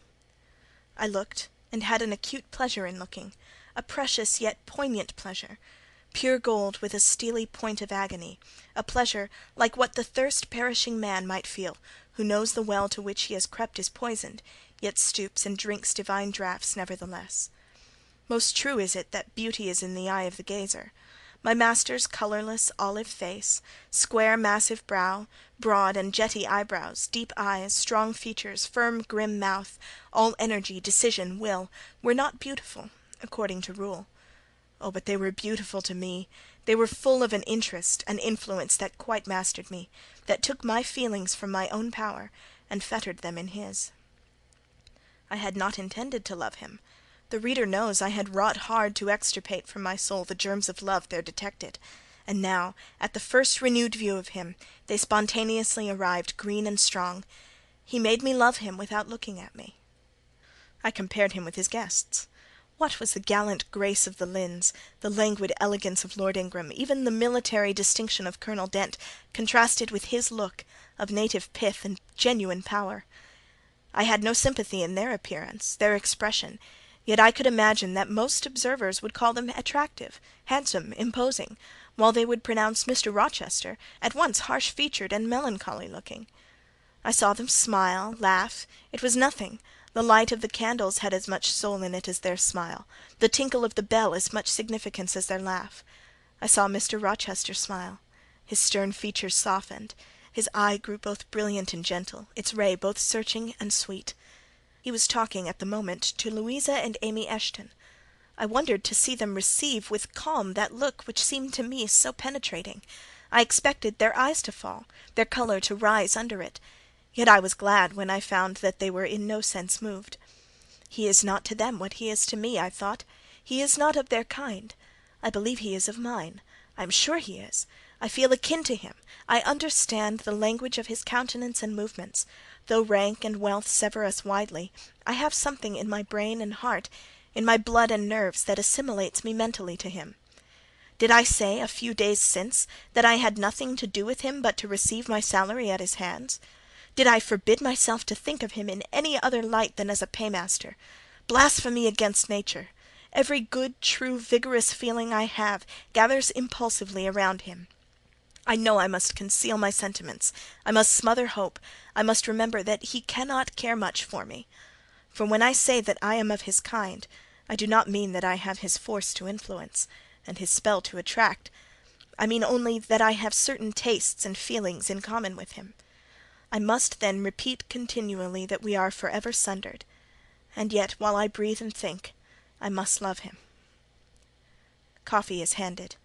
I looked, and had an acute pleasure in looking, a precious yet poignant pleasure, pure gold with a steely point of agony, a pleasure like what the thirst-perishing man might feel, who knows the well to which he has crept is poisoned, yet stoops and drinks divine draughts nevertheless. Most true is it that beauty is in the eye of the gazer. My master's colourless olive face, square massive brow, broad and jetty eyebrows, deep eyes, strong features, firm grim mouth, all energy, decision, will, were not beautiful, according to rule. Oh, but they were beautiful to me! They were full of an interest, an influence that quite mastered me, that took my feelings from my own power, and fettered them in his. I had not intended to love him. The reader knows I had wrought hard to extirpate from my soul the germs of love there detected, and now, at the first renewed view of him, they spontaneously arrived green and strong. He made me love him without looking at me. I compared him with his guests. What was the gallant grace of the Lynns, the languid elegance of Lord Ingram, even the military distinction of Colonel Dent, contrasted with his look, of native pith and genuine power? I had no sympathy in their appearance, their expression, yet I could imagine that most observers would call them attractive, handsome, imposing, while they would pronounce Mr. Rochester at once harsh-featured and melancholy-looking. I saw them smile, laugh; it was nothing; the light of the candles had as much soul in it as their smile, the tinkle of the bell as much significance as their laugh. I saw Mr. Rochester smile; his stern features softened, his eye grew both brilliant and gentle, its ray both searching and sweet. He was talking at the moment to Louisa and Amy Eshton. I wondered to see them receive with calm that look which seemed to me so penetrating. I expected their eyes to fall, their colour to rise under it; yet I was glad when I found that they were in no sense moved. He is not to them what he is to me, I thought. He is not of their kind. I believe he is of mine. I am sure he is. I feel akin to him. I understand the language of his countenance and movements. Though rank and wealth sever us widely, I have something in my brain and heart, in my blood and nerves, that assimilates me mentally to him. Did I say, a few days since, that I had nothing to do with him but to receive my salary at his hands? Did I forbid myself to think of him in any other light than as a paymaster? Blasphemy against nature! Every good, true, vigorous feeling I have gathers impulsively around him. I know I must conceal my sentiments, I must smother hope, I must remember that he cannot care much for me. For when I say that I am of his kind, I do not mean that I have his force to influence, and his spell to attract. I mean only that I have certain tastes and feelings in common with him. I must then repeat continually that we are for ever sundered, and yet, while I breathe and think, I must love him. Coffee is handed.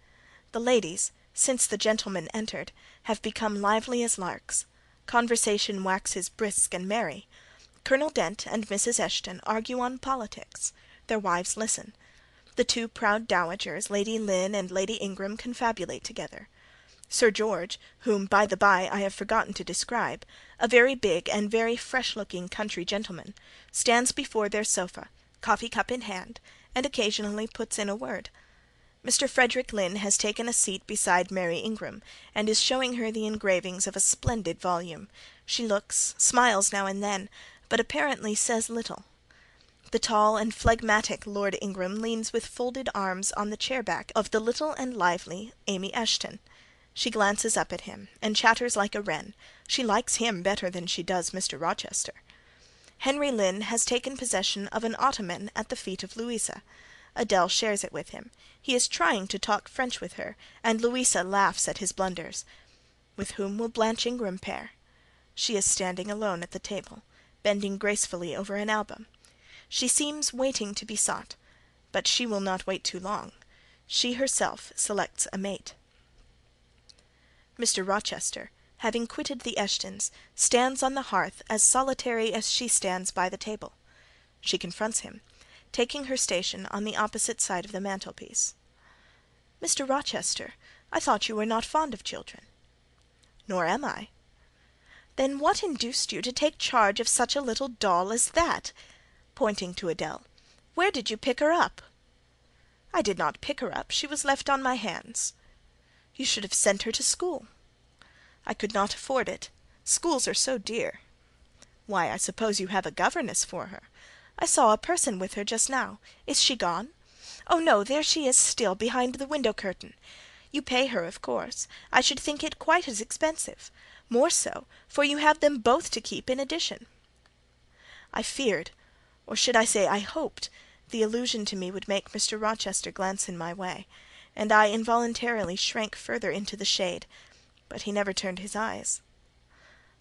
The ladies, since the gentlemen entered, have become lively as larks. Conversation waxes brisk and merry. Colonel Dent and Mrs. Eshton argue on politics. Their wives listen. The two proud dowagers, Lady Lynn and Lady Ingram, confabulate together. Sir George, whom by the by I have forgotten to describe, a very big and very fresh-looking country gentleman, stands before their sofa, coffee-cup in hand, and occasionally puts in a word. Mr. Frederick Lynn has taken a seat beside Mary Ingram, and is showing her the engravings of a splendid volume. She looks, smiles now and then, but apparently says little. The tall and phlegmatic Lord Ingram leans with folded arms on the chair-back of the little and lively Amy Eshton. She glances up at him, and chatters like a wren. She likes him better than she does Mr. Rochester. Henry Lynn has taken possession of an ottoman at the feet of Louisa. Adèle shares it with him. He is trying to talk French with her, and Louisa laughs at his blunders. With whom will Blanche Ingram pair? She is standing alone at the table, bending gracefully over an album. She seems waiting to be sought, but she will not wait too long. She herself selects a mate. Mr. Rochester, having quitted the Eshtons, stands on the hearth as solitary as she stands by the table. She confronts him, taking her station on the opposite side of the mantelpiece. Mr. Rochester, I thought you were not fond of children." "Nor am I." "Then what induced you to take charge of such a little doll as that?" pointing to Adèle. "Where did you pick her up?" "I did not pick her up. She was left on my hands." "You should have sent her to school." "I could not afford it. Schools are so dear." "Why, I suppose you have a governess for her. I saw a person with her just now. Is she gone? Oh no, there she is still, behind the window curtain. You pay her, of course. I should think it quite as expensive. More so, for you have them both to keep in addition." I feared, or should I say I hoped, the allusion to me would make Mr. Rochester glance in my way, and I involuntarily shrank further into the shade, but he never turned his eyes.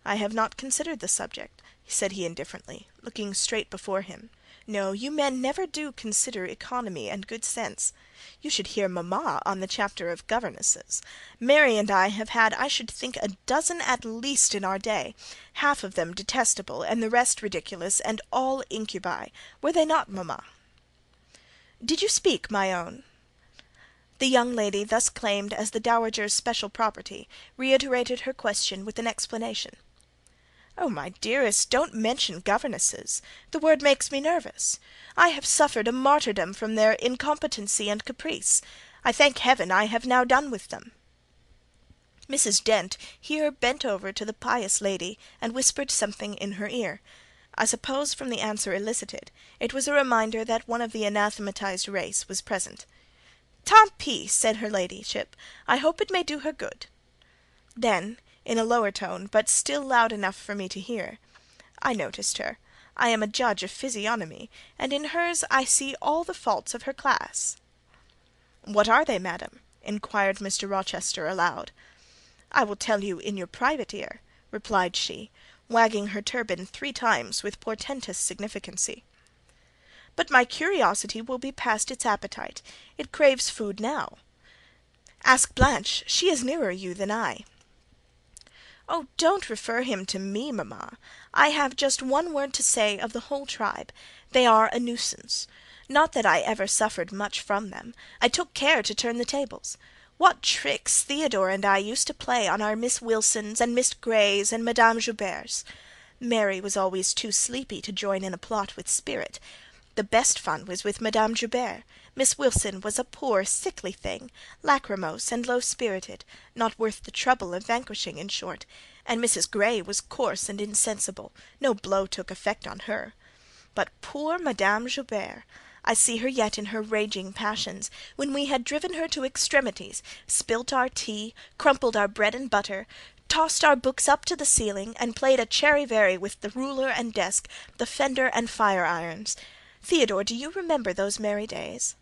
"I have not considered the subject," said he indifferently, looking straight before him. "No, you men never do consider economy and good sense. You should hear mamma on the chapter of governesses. Mary and I have had, I should think, a dozen at least in our day, half of them detestable, and the rest ridiculous, and all incubi. Were they not, mamma?" "Did you speak, my own?" The young lady, thus claimed as the dowager's special property, reiterated her question with an explanation. "Oh, my dearest, don't mention governesses. The word makes me nervous. I have suffered a martyrdom from their incompetency and caprice. I thank heaven I have now done with them." Mrs. Dent here bent over to the pious lady and whispered something in her ear. I suppose from the answer elicited, it was a reminder that one of the anathematized race was present. "Tant pis," said her ladyship. "I hope it may do her good." Then, in a lower tone, but still loud enough for me to hear, "I noticed her. I am a judge of physiognomy, and in hers I see all the faults of her class." "What are they, madam?" inquired Mr. Rochester aloud. "I will tell you in your private ear," replied she, wagging her turban 3 times with portentous significancy. "But my curiosity will be past its appetite. It craves food now. Ask Blanche. She is nearer you than I." "Oh, don't refer him to me, mamma. I have just one word to say of the whole tribe. They are a nuisance. Not that I ever suffered much from them. I took care to turn the tables. What tricks Theodore and I used to play on our Miss Wilsons and Miss Greys and Madame Jouberts! Mary was always too sleepy to join in a plot with spirit. The best fun was with Madame Joubert. Miss Wilson was a poor, sickly thing, lachrymose and low-spirited, not worth the trouble of vanquishing, in short; and Mrs. Grey was coarse and insensible; no blow took effect on her. But poor Madame Joubert! I see her yet in her raging passions, when we had driven her to extremities, spilt our tea, crumpled our bread and butter, tossed our books up to the ceiling, and played a charivari with the ruler and desk, the fender and fire-irons. Theodore, do you remember those merry days?"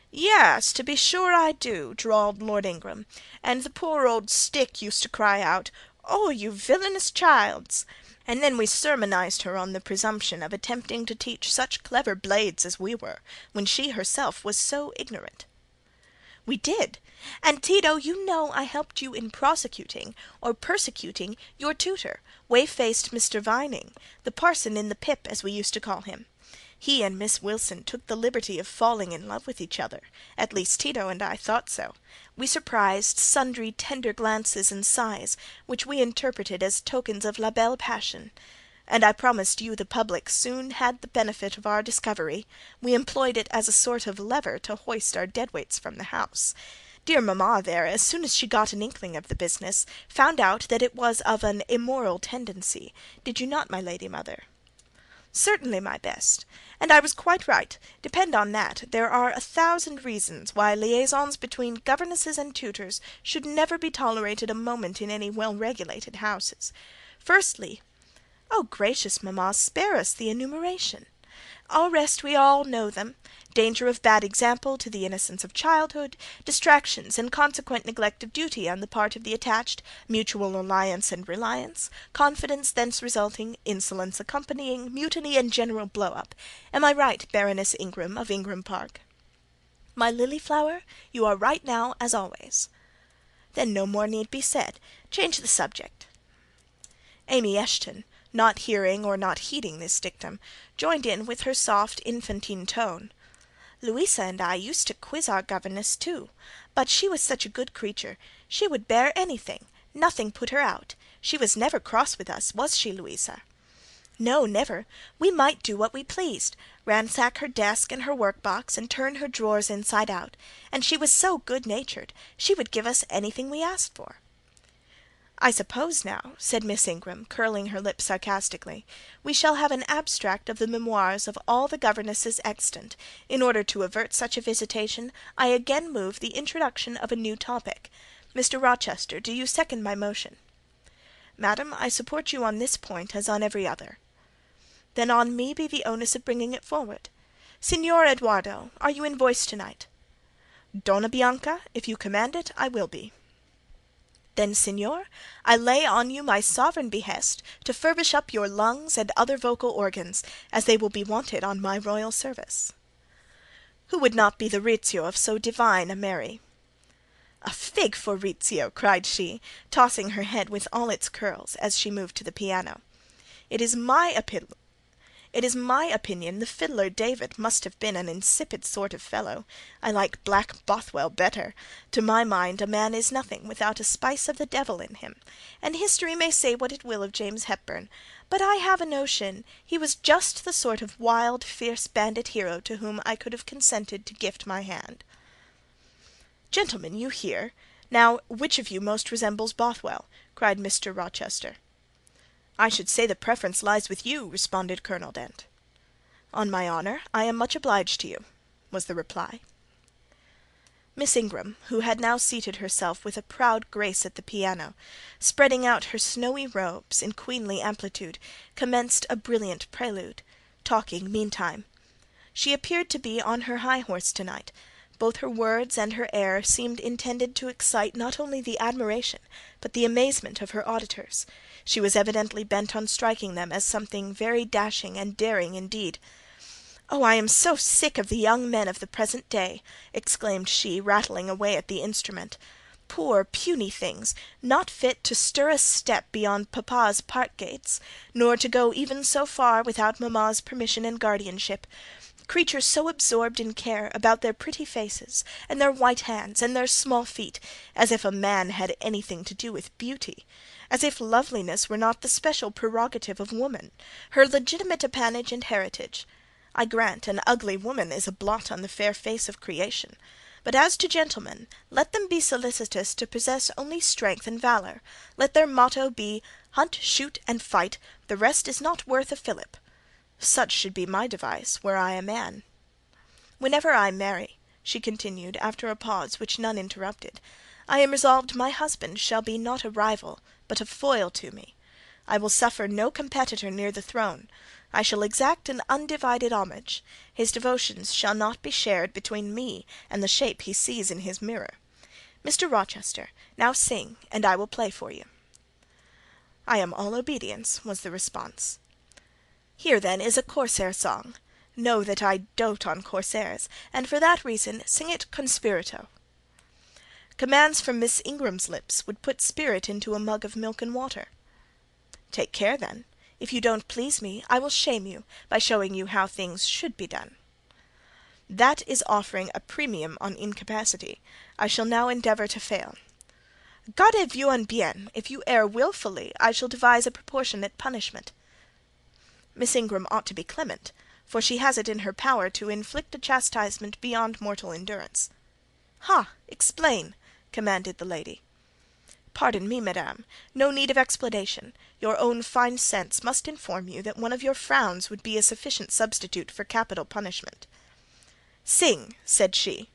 "Yes, to be sure I do," drawled Lord Ingram; "and the poor old stick used to cry out, 'Oh, you villainous childs!' and then we sermonized her on the presumption of attempting to teach such clever blades as we were, when she herself was so ignorant." "We did; and Tito, you know I helped you in prosecuting, or persecuting, your tutor, whey-faced Mr. Vining, the parson in the pip, as we used to call him. He and Miss Wilson took the liberty of falling in love with each other; at least Tito and I thought so. We surprised sundry tender glances and sighs, which we interpreted as tokens of la belle passion; and I promised you the public soon had the benefit of our discovery. We employed it as a sort of lever to hoist our deadweights from the house. Dear mamma there, as soon as she got an inkling of the business, found out that it was of an immoral tendency. Did you not, my lady mother?" "Certainly, my best. And I was quite right. Depend on that, there are 1,000 reasons why liaisons between governesses and tutors should never be tolerated a moment in any well-regulated houses. Firstly—" "Oh, gracious, mamma, spare us the enumeration." "All rest we all know them. Danger of bad example to the innocence of childhood, distractions and consequent neglect of duty on the part of the attached, mutual alliance and reliance, confidence thence resulting, insolence accompanying, mutiny and general blow-up. Am I right, Baroness Ingram of Ingram Park?" "My lily flower, you are right now, as always." "Then no more need be said. Change the subject." Amy Eshton, not hearing or not heeding this dictum, joined in with her soft infantine tone. Louisa and I used to quiz our governess too, but she was such a good creature, she would bear anything, nothing put her out. She was never cross with us, was she, Louisa?" "No, never. We might do what we pleased, ransack her desk and her work-box, and turn her drawers inside out, and she was so good-natured, she would give us anything we asked for." "I suppose now," said Miss Ingram, curling her lip sarcastically, "we shall have an abstract of the memoirs of all the governesses extant. In order to avert such a visitation, I again move the introduction of a new topic. Mr. Rochester, do you second my motion?" "Madam, I support you on this point as on every other." "Then on me be the onus of bringing it forward. Signor Eduardo, are you in voice to-night?" "Donna Bianca, if you command it, I will be." "Then, signor, I lay on you my sovereign behest to furbish up your lungs and other vocal organs, as they will be wanted on my royal service." "Who would not be the Rizzio of so divine a Mary?" "A fig for Rizzio!" cried she, tossing her head with all its curls, as she moved to the piano. It is my opinion the fiddler David must have been an insipid sort of fellow. I like Black Bothwell better. To my mind a man is nothing without a spice of the devil in him, and history may say what it will of James Hepburn, but I have a notion he was just the sort of wild, fierce bandit hero to whom I could have consented to gift my hand. Gentlemen, you hear. Now, which of you most resembles Bothwell?" cried Mr. Rochester. "I should say the preference lies with you," responded Colonel Dent. "On my honour, I am much obliged to you," was the reply. Miss Ingram, who had now seated herself with a proud grace at the piano, spreading out her snowy robes in queenly amplitude, commenced a brilliant prelude, talking meantime. She appeared to be on her high horse to-night. Both her words and her air seemed intended to excite not only the admiration but the amazement of her auditors. She was evidently bent on striking them as something very dashing and daring indeed. "Oh, I am so sick of the young men of the present day!" exclaimed she, rattling away at the instrument. "Poor puny things, not fit to stir a step beyond papa's park gates, nor to go even so far without mamma's permission and guardianship. Creatures so absorbed in care about their pretty faces, and their white hands, and their small feet, as if a man had anything to do with beauty, as if loveliness were not the special prerogative of woman, her legitimate appanage and heritage. I grant an ugly woman is a blot on the fair face of creation, but as to gentlemen, let them be solicitous to possess only strength and valour. Let their motto be, hunt, shoot, and fight, the rest is not worth a fillip. Such should be my device, were I a man. Whenever I marry," she continued, after a pause which none interrupted, "I am resolved my husband shall be not a rival, but a foil to me. I will suffer no competitor near the throne. I shall exact an undivided homage. His devotions shall not be shared between me and the shape he sees in his mirror. Mr. Rochester, now sing, and I will play for you." "I am all obedience," was the response. "Here, then, is a Corsair song. Know that I dote on Corsairs, and for that reason sing it con spirito. Commands from Miss Ingram's lips would put spirit into a mug of milk and water. Take care, then. If you don't please me, I will shame you by showing you how things should be done. That is offering a premium on incapacity. I shall now endeavour to fail. Gardez vous en bien. If you err wilfully, I shall devise a proportionate punishment. Miss Ingram ought to be clement, for she has it in her power to inflict a chastisement beyond mortal endurance. Ha! Explain, commanded the lady. Pardon me, madame, no need of explanation. Your own fine sense must inform you that one of your frowns would be a sufficient substitute for capital punishment. Sing, said she,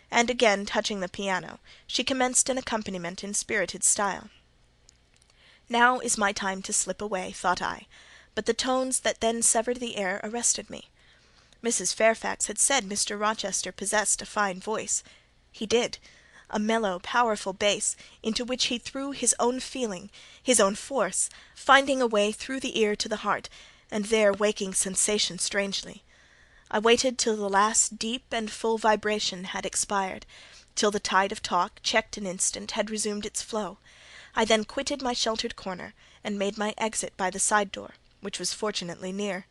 and again touching the piano, she commenced an accompaniment in spirited style. Now is my time to slip away, thought I, but the tones that then severed the air arrested me. Mrs. Fairfax had said Mr. Rochester possessed a fine voice. He did, a mellow, powerful bass, into which he threw his own feeling, his own force, finding a way through the ear to the heart, and there waking sensation strangely. I waited till the last deep and full vibration had expired, till the tide of talk, checked an instant, had resumed its flow. I then quitted my sheltered corner, and made my exit by the side door, which was fortunately near.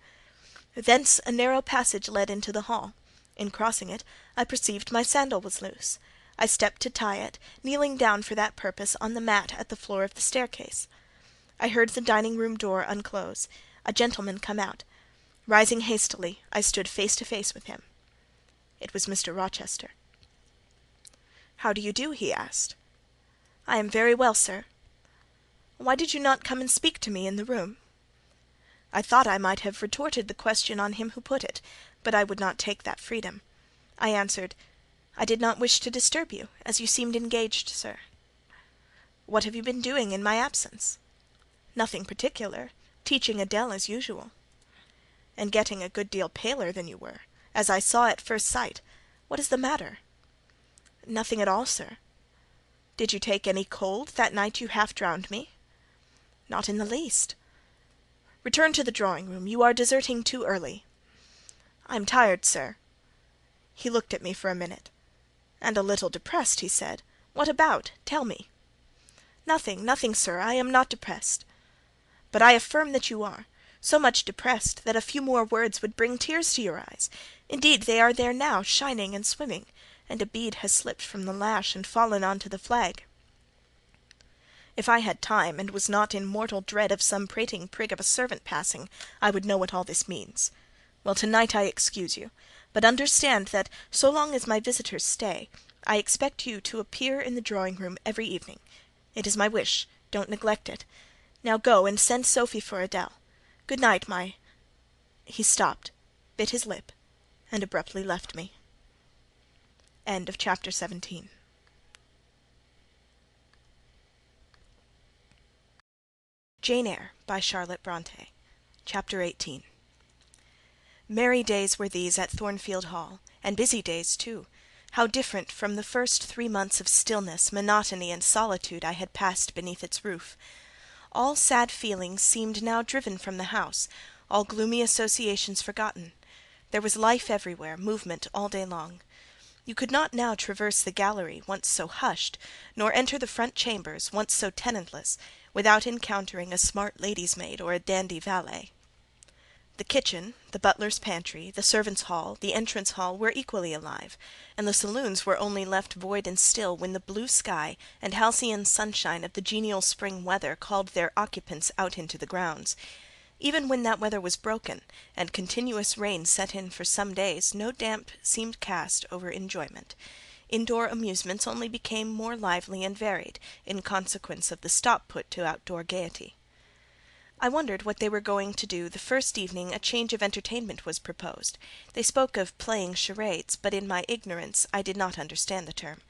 Thence a narrow passage led into the hall. In crossing it, I perceived my sandal was loose. I stepped to tie it, kneeling down for that purpose on the mat at the floor of the staircase. I heard the dining-room door unclose, a gentleman come out. Rising hastily, I stood face to face with him. It was Mr. Rochester. "How do you do?" he asked. "I am very well, sir." "Why did you not come and speak to me in the room?" I thought I might have retorted the question on him who put it, but I would not take that freedom. I answered, "I did not wish to disturb you, as you seemed engaged, sir." "What have you been doing in my absence?" "Nothing particular. Teaching Adele as usual." "And getting a good deal paler than you were, as I saw at first sight. What is the matter?" "Nothing at all, sir." "Did you take any cold that night you half drowned me?" "Not in the least." "Return to the drawing-room. You are deserting too early." "I am tired, sir." He looked at me for a minute. "And a little depressed," he said. "What about? Tell me." "Nothing, nothing, sir. I am not depressed." "But I affirm that you are. So much depressed that a few more words would bring tears to your eyes. Indeed, they are there now, shining and swimming, and a bead has slipped from the lash and fallen on to the flag." If I had time, and was not in mortal dread of some prating prig of a servant passing, I would know what all this means. Well, to-night I excuse you, but understand that, so long as my visitors stay, I expect you to appear in the drawing-room every evening. It is my wish. Don't neglect it. Now go, and send Sophie for Adele. Good night, my—" He stopped, bit his lip, and abruptly left me. End of chapter 17. Jane Eyre, by Charlotte Bronte. Chapter 18. Merry days were these at Thornfield Hall, and busy days too. How different from the first 3 months of stillness, monotony, and solitude I had passed beneath its roof. All sad feelings seemed now driven from the house, all gloomy associations forgotten. There was life everywhere, movement all day long. You could not now traverse the gallery, once so hushed, nor enter the front chambers, once so tenantless, without encountering a smart lady's maid or a dandy valet. The kitchen, the butler's pantry, the servants' hall, the entrance hall were equally alive, and the saloons were only left void and still when the blue sky and halcyon sunshine of the genial spring weather called their occupants out into the grounds. Even when that weather was broken, and continuous rain set in for some days, no damp seemed cast over enjoyment. Indoor amusements only became more lively and varied, in consequence of the stop put to outdoor gaiety. I wondered what they were going to do the first evening a change of entertainment was proposed. They spoke of playing charades, but in my ignorance I did not understand the term.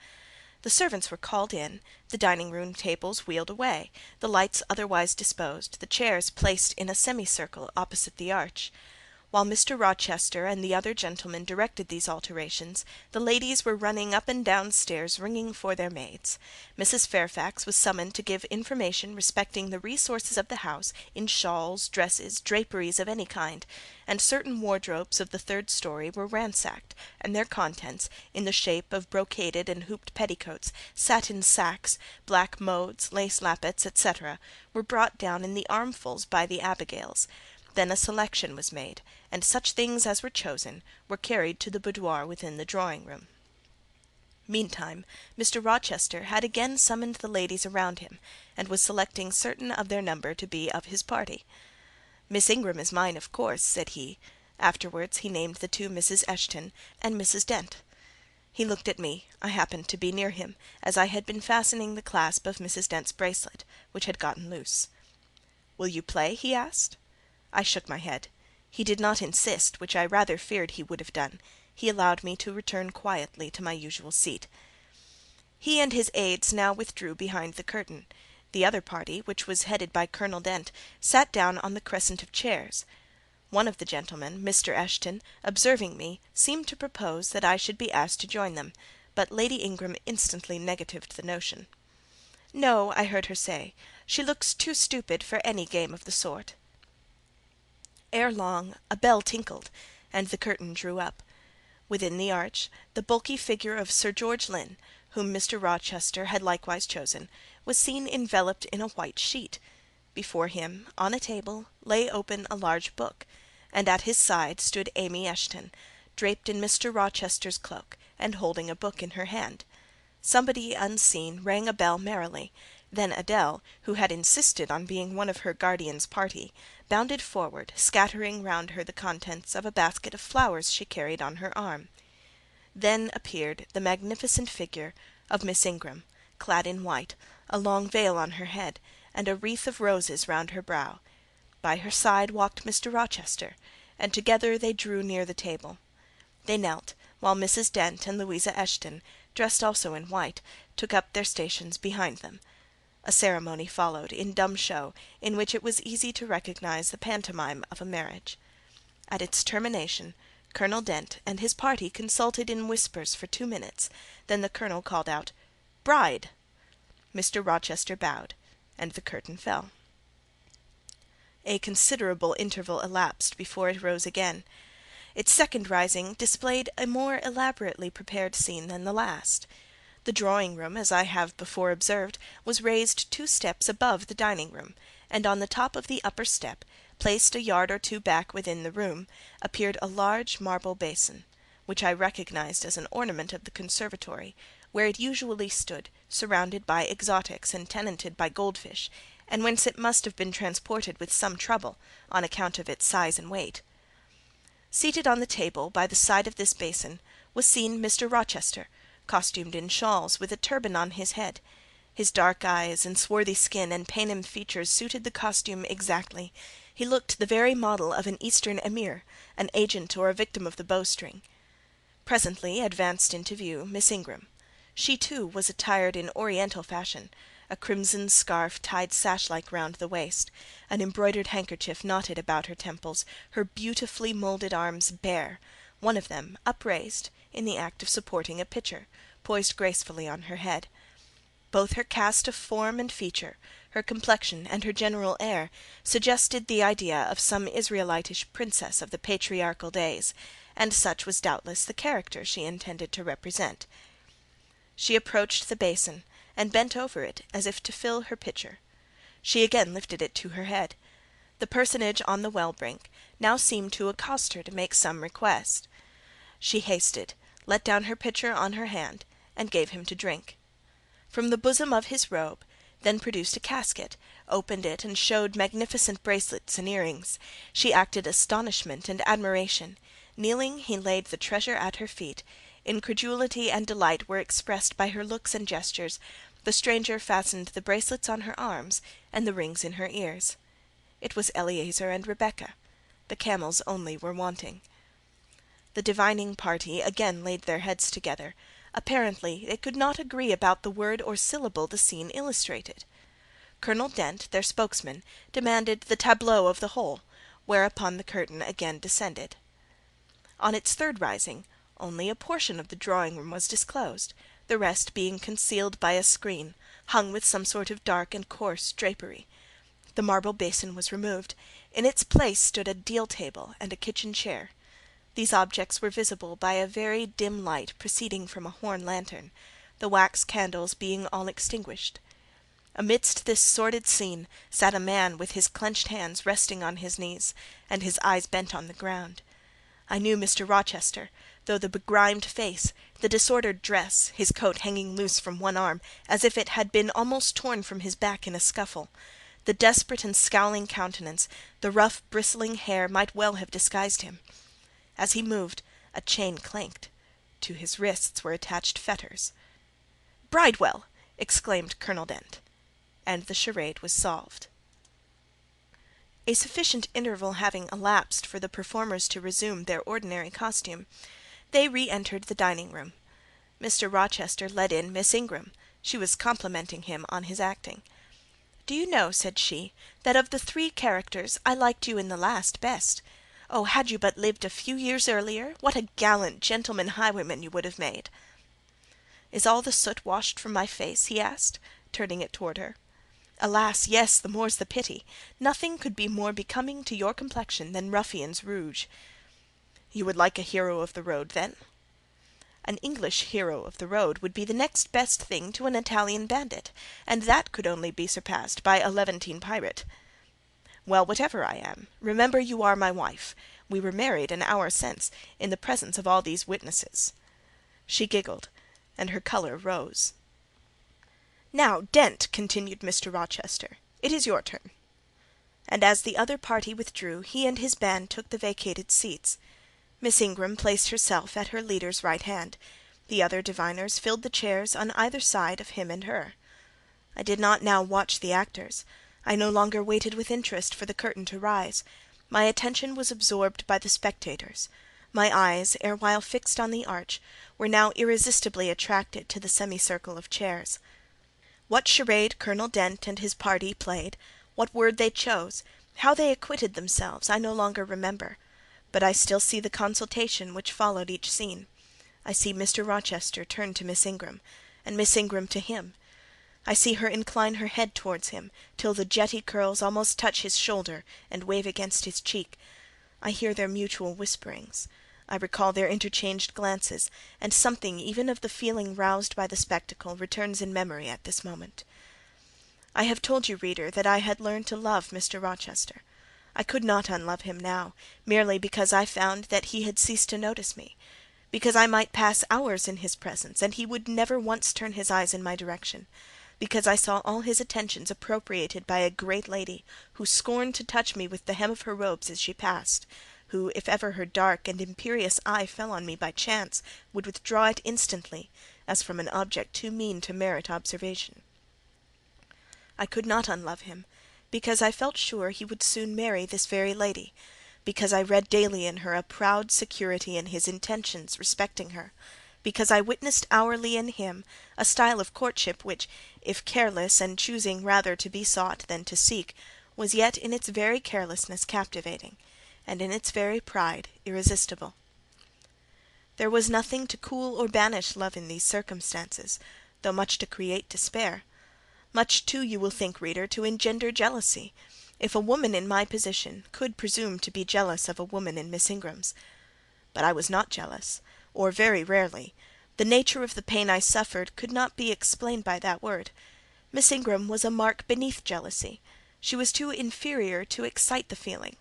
The servants were called in, the dining-room tables wheeled away, the lights otherwise disposed, the chairs placed in a semicircle opposite the arch. While Mr. Rochester and the other gentlemen directed these alterations, the ladies were running up and down stairs ringing for their maids. Mrs. Fairfax was summoned to give information respecting the resources of the house in shawls, dresses, draperies of any kind, and certain wardrobes of the third story were ransacked, and their contents, in the shape of brocaded and hooped petticoats, satin sacks, black modes, lace lappets, etc., were brought down in the armfuls by the Abigails. Then a selection was made, and such things as were chosen were carried to the boudoir within the drawing-room. Meantime, Mr. Rochester had again summoned the ladies around him, and was selecting certain of their number to be of his party. "Miss Ingram is mine, of course," said he. Afterwards he named the 2 Misses Eshton and Mrs. Dent. He looked at me. I happened to be near him, as I had been fastening the clasp of Mrs. Dent's bracelet, which had gotten loose. "Will you play?" he asked. I shook my head. He did not insist, which I rather feared he would have done. He allowed me to return quietly to my usual seat. He and his aides now withdrew behind the curtain. The other party, which was headed by Colonel Dent, sat down on the crescent of chairs. One of the gentlemen, Mr. Eshton, observing me, seemed to propose that I should be asked to join them, but Lady Ingram instantly negatived the notion. "No," I heard her say, "she looks too stupid for any game of the sort." Ere long a bell tinkled, and the curtain drew up. Within the arch, the bulky figure of Sir George Lynn, whom Mr. Rochester had likewise chosen, was seen enveloped in a white sheet. Before him, on a table, lay open a large book, and at his side stood Amy Eshton, draped in Mr. Rochester's cloak, and holding a book in her hand. Somebody unseen rang a bell merrily. Then Adèle, who had insisted on being one of her guardian's party, bounded forward, scattering round her the contents of a basket of flowers she carried on her arm. Then appeared the magnificent figure of Miss Ingram, clad in white, a long veil on her head, and a wreath of roses round her brow. By her side walked Mr. Rochester, and together they drew near the table. They knelt, while Mrs. Dent and Louisa Eshton, dressed also in white, took up their stations behind them. A ceremony followed, in dumb show, in which it was easy to recognize the pantomime of a marriage. At its termination, Colonel Dent and his party consulted in whispers for 2 minutes. Then the colonel called out, "Bride!" Mr. Rochester bowed, and the curtain fell. A considerable interval elapsed before it rose again. Its second rising displayed a more elaborately prepared scene than the last. The drawing-room, as I have before observed, was raised 2 steps above the dining-room, and on the top of the upper step, placed a yard or 2 back within the room, appeared a large marble basin, which I recognized as an ornament of the conservatory, where it usually stood, surrounded by exotics and tenanted by goldfish, and whence it must have been transported with some trouble, on account of its size and weight. Seated on the table, by the side of this basin, was seen Mr. Rochester, costumed in shawls, with a turban on his head. His dark eyes and swarthy skin and Paynim features suited the costume exactly. He looked the very model of an Eastern emir, an agent or a victim of the bowstring. Presently advanced into view Miss Ingram. She too was attired in Oriental fashion, a crimson scarf tied sash-like round the waist, an embroidered handkerchief knotted about her temples, her beautifully moulded arms bare, one of them upraised, in the act of supporting a pitcher, poised gracefully on her head. Both her cast of form and feature, her complexion and her general air, suggested the idea of some Israelitish princess of the patriarchal days, and such was doubtless the character she intended to represent. She approached the basin, and bent over it as if to fill her pitcher. She again lifted it to her head. The personage on the well-brink now seemed to accost her to make some request. She hasted, let down her pitcher on her hand, and gave him to drink. From the bosom of his robe, then produced a casket, opened it, and showed magnificent bracelets and earrings. She acted astonishment and admiration. Kneeling, he laid the treasure at her feet. Incredulity and delight were expressed by her looks and gestures. The stranger fastened the bracelets on her arms, and the rings in her ears. It was Eleazar and Rebecca. The camels only were wanting. The divining party again laid their heads together. Apparently they could not agree about the word or syllable the scene illustrated. Colonel Dent, their spokesman, demanded the tableau of the whole, whereupon the curtain again descended. On its third rising, only a portion of the drawing-room was disclosed, the rest being concealed by a screen, hung with some sort of dark and coarse drapery. The marble basin was removed. In its place stood a deal table and a kitchen chair. These objects were visible by a very dim light proceeding from a horn lantern, the wax candles being all extinguished. Amidst this sordid scene sat a man with his clenched hands resting on his knees, and his eyes bent on the ground. I knew Mr. Rochester, though the begrimed face, the disordered dress, his coat hanging loose from one arm, as if it had been almost torn from his back in a scuffle, the desperate and scowling countenance, the rough bristling hair might well have disguised him. As he moved, a chain clanked. To his wrists were attached fetters. "Bridewell!" exclaimed Colonel Dent, and the charade was solved. A sufficient interval having elapsed for the performers to resume their ordinary costume, they re-entered the dining-room. Mr. Rochester led in Miss Ingram. She was complimenting him on his acting. "Do you know," said she, "that of the 3 characters I liked you in the last best. Oh, had you but lived a few years earlier, what a gallant gentleman highwayman you would have made!" "Is all the soot washed from my face?" he asked, turning it toward her. "Alas, yes, the more's the pity. Nothing could be more becoming to your complexion than ruffian's rouge." "You would like a hero of the road, then?" "An English hero of the road would be the next best thing to an Italian bandit, and that could only be surpassed by a Levantine pirate. Well, whatever I am, remember you are my wife. we were married an hour since, in the presence of all these witnesses." She giggled, and her colour rose. "Now, Dent," continued Mr. Rochester, "it is your turn." And as the other party withdrew, he and his band took the vacated seats. Miss Ingram placed herself at her leader's right hand. The other diviners filled the chairs on either side of him and her. I did not now watch the actors. I no longer waited with interest for the curtain to rise. My attention was absorbed by the spectators. My eyes, erewhile fixed on the arch, were now irresistibly attracted to the semicircle of chairs. What charade Colonel Dent and his party played, what word they chose, how they acquitted themselves, I no longer remember; but I still see the consultation which followed each scene. I see Mr. Rochester turn to Miss Ingram, and Miss Ingram to him. I see her incline her head towards him, till the jetty curls almost touch his shoulder and wave against his cheek. I hear their mutual whisperings. I recall their interchanged glances, and something even of the feeling roused by the spectacle returns in memory at this moment. I have told you, reader, that I had learned to love Mr. Rochester. I could not unlove him now, merely because I found that he had ceased to notice me, because I might pass hours in his presence, and he would never once turn his eyes in my direction, because I saw all his attentions appropriated by a great lady, who scorned to touch me with the hem of her robes as she passed, who, if ever her dark and imperious eye fell on me by chance, would withdraw it instantly, as from an object too mean to merit observation. I could not unlove him, because I felt sure he would soon marry this very lady, because I read daily in her a proud security in his intentions respecting her, because I witnessed hourly in him a style of courtship which, if careless and choosing rather to be sought than to seek, was yet in its very carelessness captivating, and in its very pride irresistible. There was nothing to cool or banish love in these circumstances, though much to create despair. Much too, you will think, reader, to engender jealousy, if a woman in my position could presume to be jealous of a woman in Miss Ingram's. But I was not jealous, or very rarely. The nature of the pain I suffered could not be explained by that word. Miss Ingram was a mark beneath jealousy. She was too inferior to excite the feeling.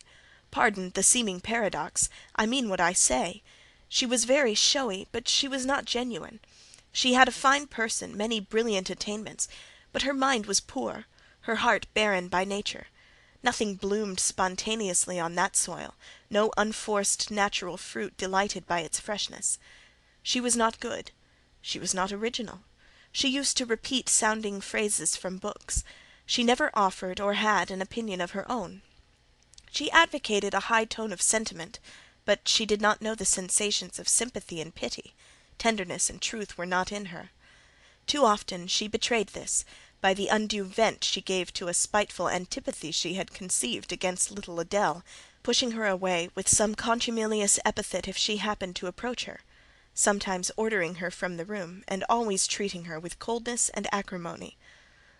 Pardon the seeming paradox, I mean what I say. She was very showy, but she was not genuine. She had a fine person, many brilliant attainments, but her mind was poor, her heart barren by nature. Nothing bloomed spontaneously on that soil, no unforced natural fruit delighted by its freshness. She was not good, she was not original. She used to repeat sounding phrases from books. She never offered or had an opinion of her own. She advocated a high tone of sentiment, but she did not know the sensations of sympathy and pity. Tenderness and truth were not in her. Too often she betrayed this, by the undue vent she gave to a spiteful antipathy she had conceived against little Adèle, pushing her away with some contumelious epithet if she happened to approach her, sometimes ordering her from the room, and always treating her with coldness and acrimony.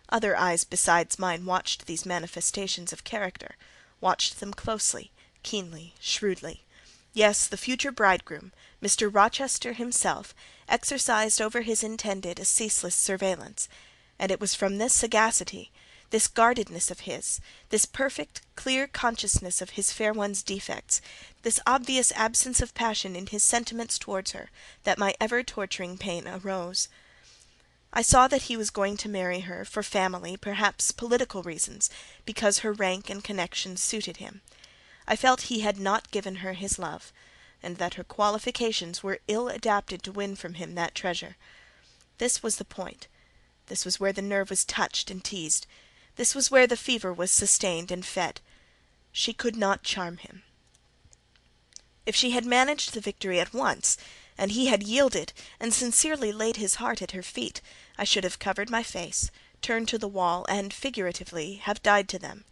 Other eyes besides mine watched these manifestations of character, watched them closely, keenly, shrewdly. Yes, the future bridegroom, Mr. Rochester himself, exercised over his intended a ceaseless surveillance, and it was from this sagacity, this guardedness of his, this perfect, clear consciousness of his fair one's defects, this obvious absence of passion in his sentiments towards her, that my ever-torturing pain arose. I saw that he was going to marry her for family, perhaps political reasons, because her rank and connections suited him. I felt he had not given her his love, and that her qualifications were ill adapted to win from him that treasure. This was the point. This was where the nerve was touched and teased. This was where the fever was sustained and fed. She could not charm him. If she had managed the victory at once, and he had yielded and sincerely laid his heart at her feet, I should have covered my face, turned to the wall, and, figuratively, have died to them.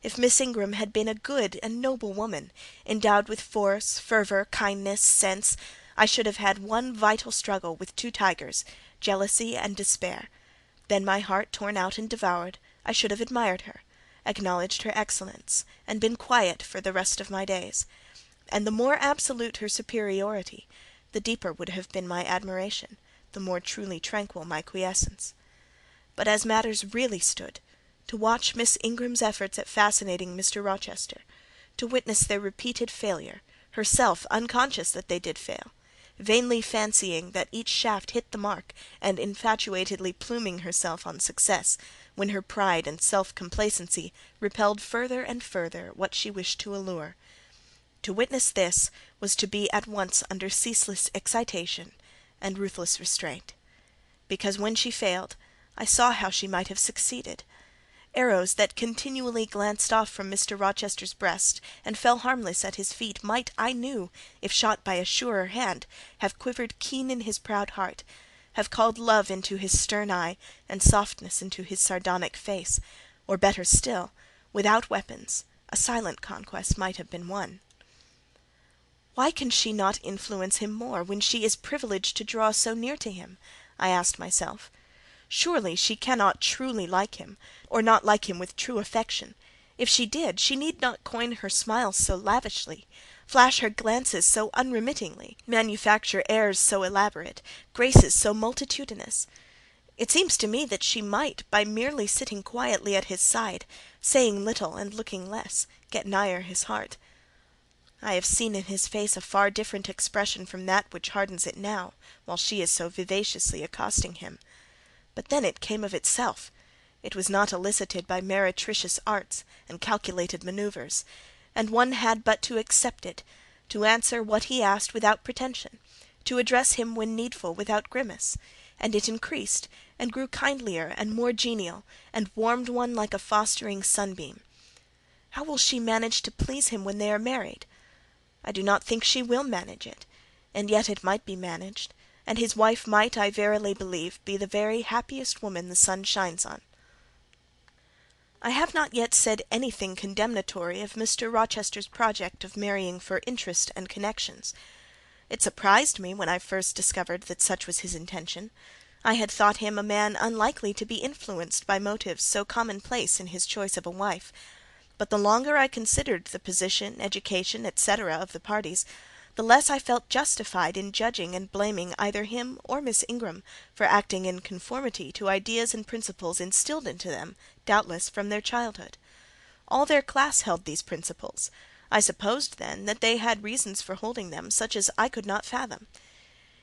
If Miss Ingram had been a good and noble woman, endowed with force, fervour, kindness, sense, I should have had one vital struggle with two tigers, jealousy and despair. Then my heart torn out and devoured, I should have admired her, acknowledged her excellence, and been quiet for the rest of my days. And the more absolute her superiority, the deeper would have been my admiration, the more truly tranquil my quiescence. But as matters really stood, to watch Miss Ingram's efforts at fascinating Mr. Rochester, to witness their repeated failure, herself unconscious that they did fail, vainly fancying that each shaft hit the mark, and infatuatedly pluming herself on success, when her pride and self-complacency repelled further and further what she wished to allure. To witness this was to be at once under ceaseless excitation and ruthless restraint, because when she failed, I saw how she might have succeeded. Arrows that continually glanced off from Mr. Rochester's breast, and fell harmless at his feet, might, I knew, if shot by a surer hand, have quivered keen in his proud heart, have called love into his stern eye, and softness into his sardonic face, or better still, without weapons, a silent conquest might have been won. Why can she not influence him more, when she is privileged to draw so near to him? I asked myself. Surely she cannot truly like him, or not like him with true affection. If she did, she need not coin her smiles so lavishly, flash her glances so unremittingly, manufacture airs so elaborate, graces so multitudinous. It seems to me that she might, by merely sitting quietly at his side, saying little and looking less, get nigher his heart. I have seen in his face a far different expression from that which hardens it now, while she is so vivaciously accosting him. But then it came of itself. It was not elicited by meretricious arts and calculated manoeuvres, and one had but to accept it, to answer what he asked without pretension, to address him when needful without grimace, and it increased, and grew kindlier and more genial, and warmed one like a fostering sunbeam. How will she manage to please him when they are married? I do not think she will manage it, and yet it might be managed, and his wife might, I verily believe, be the very happiest woman the sun shines on. I have not yet said anything condemnatory of Mr. Rochester's project of marrying for interest and connections. It surprised me when I first discovered that such was his intention. I had thought him a man unlikely to be influenced by motives so commonplace in his choice of a wife, but the longer I considered the position, education, etc., of the parties, the less I felt justified in judging and blaming either him or Miss Ingram for acting in conformity to ideas and principles instilled into them, doubtless, from their childhood. All their class held these principles. I supposed, then, that they had reasons for holding them, such as I could not fathom.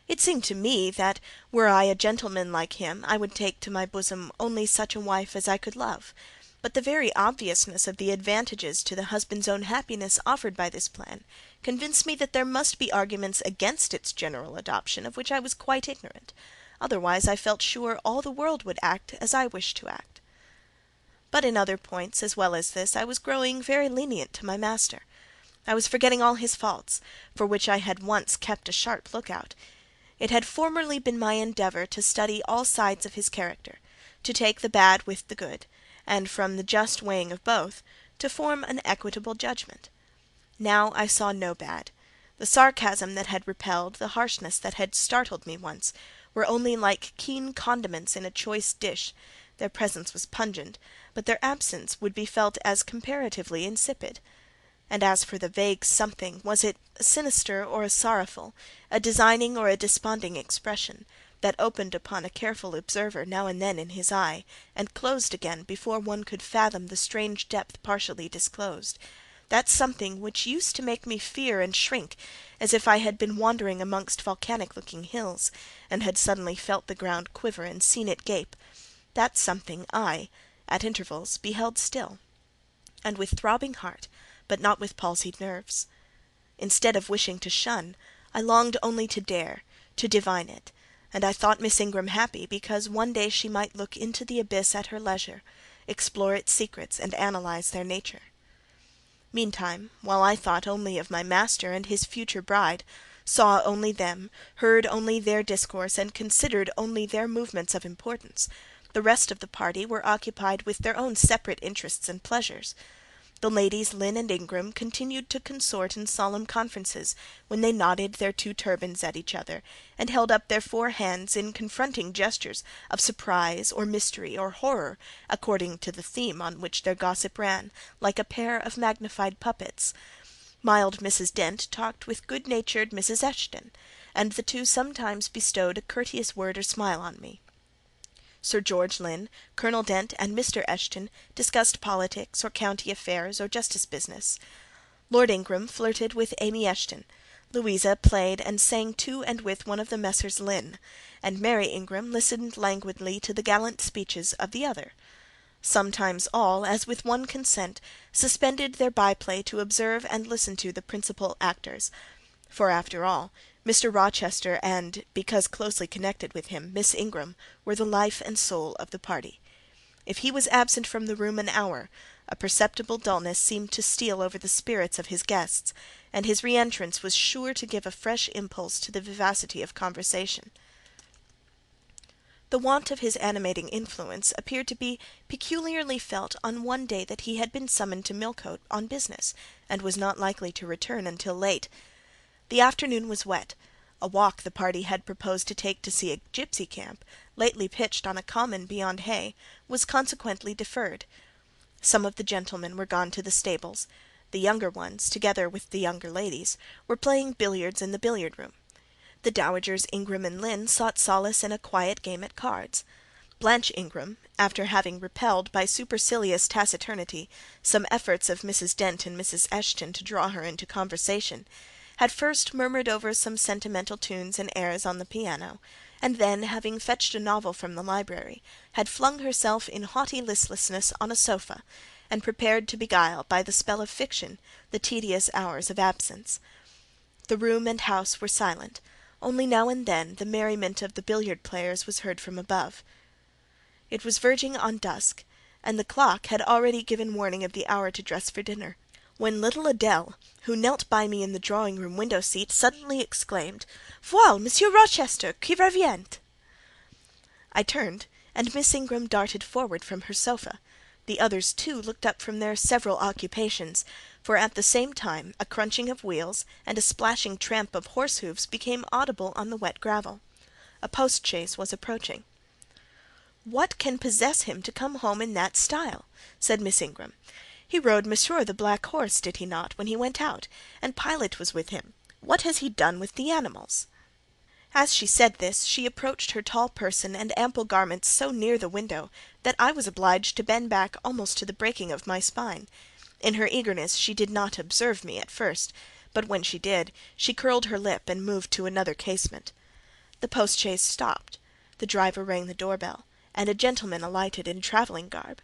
It seemed to me that, were I a gentleman like him, I would take to my bosom only such a wife as I could love. But the very obviousness of the advantages to the husband's own happiness offered by this plan convinced me that there must be arguments against its general adoption of which I was quite ignorant; otherwise I felt sure all the world would act as I wished to act. But in other points, as well as this, I was growing very lenient to my master. I was forgetting all his faults, for which I had once kept a sharp look-out. It had formerly been my endeavour to study all sides of his character, to take the bad with the good, and from the just weighing of both, to form an equitable judgment. Now I saw no bad. The sarcasm that had repelled, the harshness that had startled me once, were only like keen condiments in a choice dish. Their presence was pungent, but their absence would be felt as comparatively insipid. And as for the vague something, was it a sinister or a sorrowful, a designing or a desponding expression, that opened upon a careful observer now and then in his eye, and closed again before one could fathom the strange depth partially disclosed, that something which used to make me fear and shrink, as if I had been wandering amongst volcanic-looking hills, and had suddenly felt the ground quiver and seen it gape, that something I, at intervals, beheld still, and with throbbing heart, but not with palsied nerves. Instead of wishing to shun, I longed only to dare, to divine it, and I thought Miss Ingram happy, because one day she might look into the abyss at her leisure, explore its secrets, and analyse their nature. Meantime, while I thought only of my master and his future bride, saw only them, heard only their discourse, and considered only their movements of importance, the rest of the party were occupied with their own separate interests and pleasures. The ladies Lynn and Ingram continued to consort in solemn conferences, when they nodded their two turbans at each other, and held up their four hands in confronting gestures of surprise, or mystery, or horror, according to the theme on which their gossip ran, like a pair of magnified puppets. Mild Mrs. Dent talked with good-natured Mrs. Eshton, and the two sometimes bestowed a courteous word or smile on me. Sir George Lynn, Colonel Dent, and Mr. Eshton discussed politics, or county affairs, or justice business. Lord Ingram flirted with Amy Eshton, Louisa played and sang to and with one of the Messrs. Lynn, and Mary Ingram listened languidly to the gallant speeches of the other. Sometimes all, as with one consent, suspended their by-play to observe and listen to the principal actors; for, after all, Mr. Rochester and, because closely connected with him, Miss Ingram, were the life and soul of the party. If he was absent from the room an hour, a perceptible dullness seemed to steal over the spirits of his guests, and his re-entrance was sure to give a fresh impulse to the vivacity of conversation. The want of his animating influence appeared to be peculiarly felt on one day that he had been summoned to Millcote on business, and was not likely to return until late. The afternoon was wet; a walk the party had proposed to take to see a gipsy camp, lately pitched on a common beyond Hay, was consequently deferred. Some of the gentlemen were gone to the stables; the younger ones, together with the younger ladies, were playing billiards in the billiard-room. The dowagers Ingram and Lynn sought solace in a quiet game at cards. Blanche Ingram, after having repelled by supercilious taciturnity some efforts of Mrs. Dent and Mrs. Eshton to draw her into conversation, had first murmured over some sentimental tunes and airs on the piano, and then, having fetched a novel from the library, had flung herself in haughty listlessness on a sofa, and prepared to beguile, by the spell of fiction, the tedious hours of absence. The room and house were silent; only now and then the merriment of the billiard-players was heard from above. It was verging on dusk, and the clock had already given warning of the hour to dress for dinner, when little Adèle, who knelt by me in the drawing-room window-seat, suddenly exclaimed, "Voilà, Monsieur Rochester, qui revient!" I turned, and Miss Ingram darted forward from her sofa; the others too looked up from their several occupations, for at the same time a crunching of wheels and a splashing tramp of horse-hoofs became audible on the wet gravel. A post-chaise was approaching. "What can possess him to come home in that style?" said Miss Ingram. "He rode Monsieur the black horse, did he not, when he went out, and Pilot was with him? What has he done with the animals?" As she said this, she approached her tall person and ample garments so near the window, that I was obliged to bend back almost to the breaking of my spine. In her eagerness she did not observe me at first, but when she did, she curled her lip and moved to another casement. The post-chaise stopped; the driver rang the door-bell, and a gentleman alighted in travelling garb.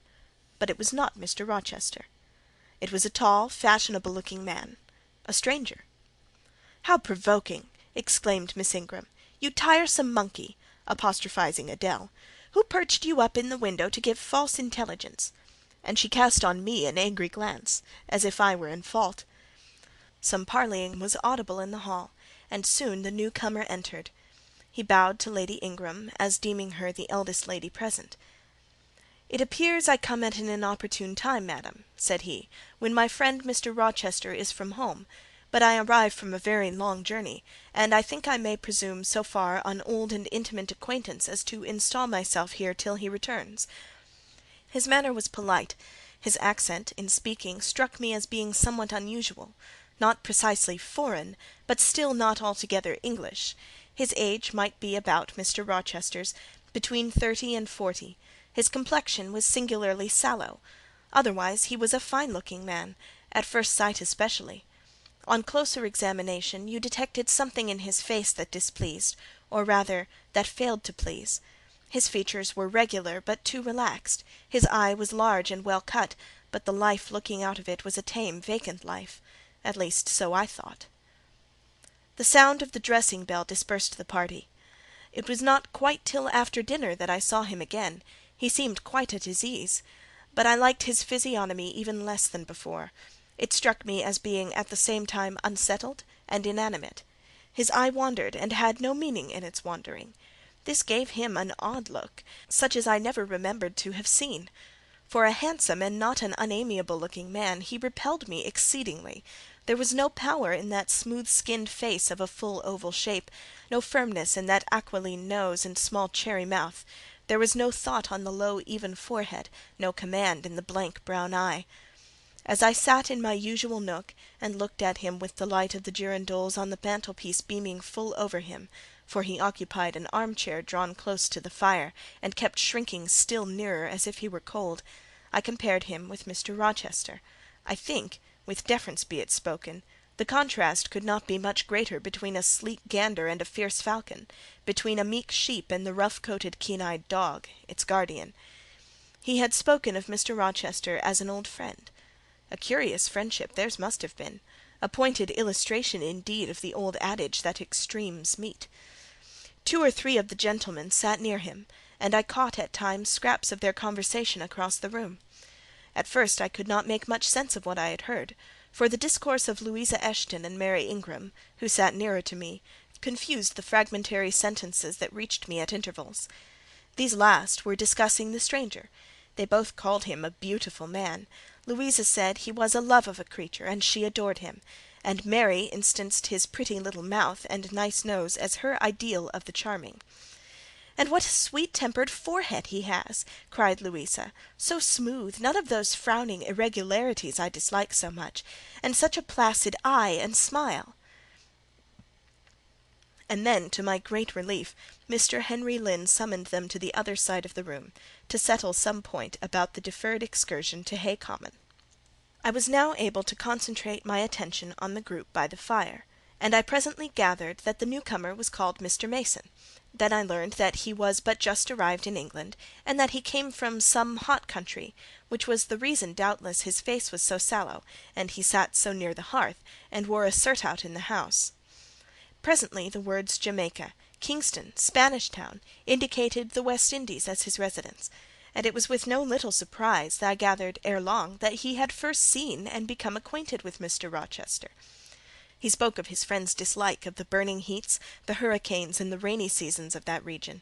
But it was not Mr. Rochester. It was a tall, fashionable-looking man, a stranger. "How provoking!" exclaimed Miss Ingram. "You tiresome monkey!" apostrophising Adèle. "Who perched you up in the window to give false intelligence?" And she cast on me an angry glance, as if I were in fault. Some parleying was audible in the hall, and soon the new-comer entered. He bowed to Lady Ingram, as deeming her the eldest lady present. "It appears I come at an inopportune time, madam," said he, "when my friend Mr. Rochester is from home; but I arrive from a very long journey, and I think I may presume so far on old and intimate acquaintance as to install myself here till he returns." His manner was polite; his accent, in speaking, struck me as being somewhat unusual; not precisely foreign, but still not altogether English. His age might be about Mr. Rochester's, between 30 and 40. His complexion was singularly sallow; otherwise he was a fine-looking man, at first sight especially. On closer examination you detected something in his face that displeased, or rather that failed to please. His features were regular, but too relaxed; his eye was large and well cut, but the life looking out of it was a tame, vacant life; at least so I thought. The sound of the dressing-bell dispersed the party. It was not quite till after dinner that I saw him again; he seemed quite at his ease, but I liked his physiognomy even less than before; it struck me as being at the same time unsettled and inanimate. His eye wandered, and had no meaning in its wandering. This gave him an odd look, such as I never remembered to have seen. For a handsome and not an unamiable-looking man, he repelled me exceedingly. There was no power in that smooth-skinned face of a full oval shape, no firmness in that aquiline nose and small cherry mouth; there was no thought on the low even forehead, no command in the blank brown eye. As I sat in my usual nook, and looked at him with the light of the girandoles on the mantelpiece beaming full over him, for he occupied an arm-chair drawn close to the fire, and kept shrinking still nearer as if he were cold, I compared him with Mr. Rochester, I think With deference be it spoken, the contrast could not be much greater between a sleek gander and a fierce falcon, between a meek sheep and the rough-coated keen-eyed dog, its guardian. He had spoken of Mr. Rochester as an old friend. A curious friendship theirs must have been, a pointed illustration indeed of the old adage that extremes meet. 2 or 3 of the gentlemen sat near him, and I caught at times scraps of their conversation across the room. At first I could not make much sense of what I had heard, for the discourse of Louisa Eshton and Mary Ingram, who sat nearer to me, confused the fragmentary sentences that reached me at intervals. These last were discussing the stranger. They both called him a beautiful man. Louisa said he was a love of a creature, and she adored him, and Mary instanced his pretty little mouth and nice nose as her ideal of the charming. "And what a sweet-tempered forehead he has!" cried Louisa. "So smooth, none of those frowning irregularities I dislike so much, and such a placid eye and smile." And then, to my great relief, Mr. Henry Lynn summoned them to the other side of the room, to settle some point about the deferred excursion to Hay Common. I was now able to concentrate my attention on the group by the fire, and I presently gathered that the newcomer was called Mr. Mason. Then I learned that he was but just arrived in England, and that he came from some hot country, which was the reason doubtless his face was so sallow, and he sat so near the hearth, and wore a surtout in the house. Presently the words Jamaica, Kingston, Spanish Town, indicated the West Indies as his residence, and it was with no little surprise that I gathered ere long that he had first seen and become acquainted with Mr. Rochester. He spoke of his friend's dislike of the burning heats, the hurricanes, and the rainy seasons of that region.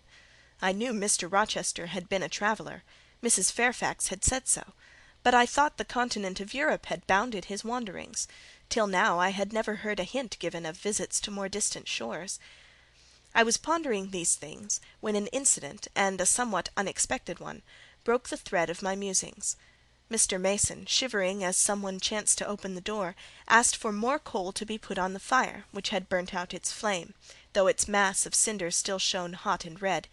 I knew Mr. Rochester had been a traveller. Mrs. Fairfax had said so, but I thought the continent of Europe had bounded his wanderings. Till now I had never heard a hint given of visits to more distant shores. I was pondering these things, when an incident, and a somewhat unexpected one, broke the thread of my musings. Mr. Mason, shivering as some one chanced to open the door, asked for more coal to be put on the fire, which had burnt out its flame, though its mass of cinders still shone hot and red.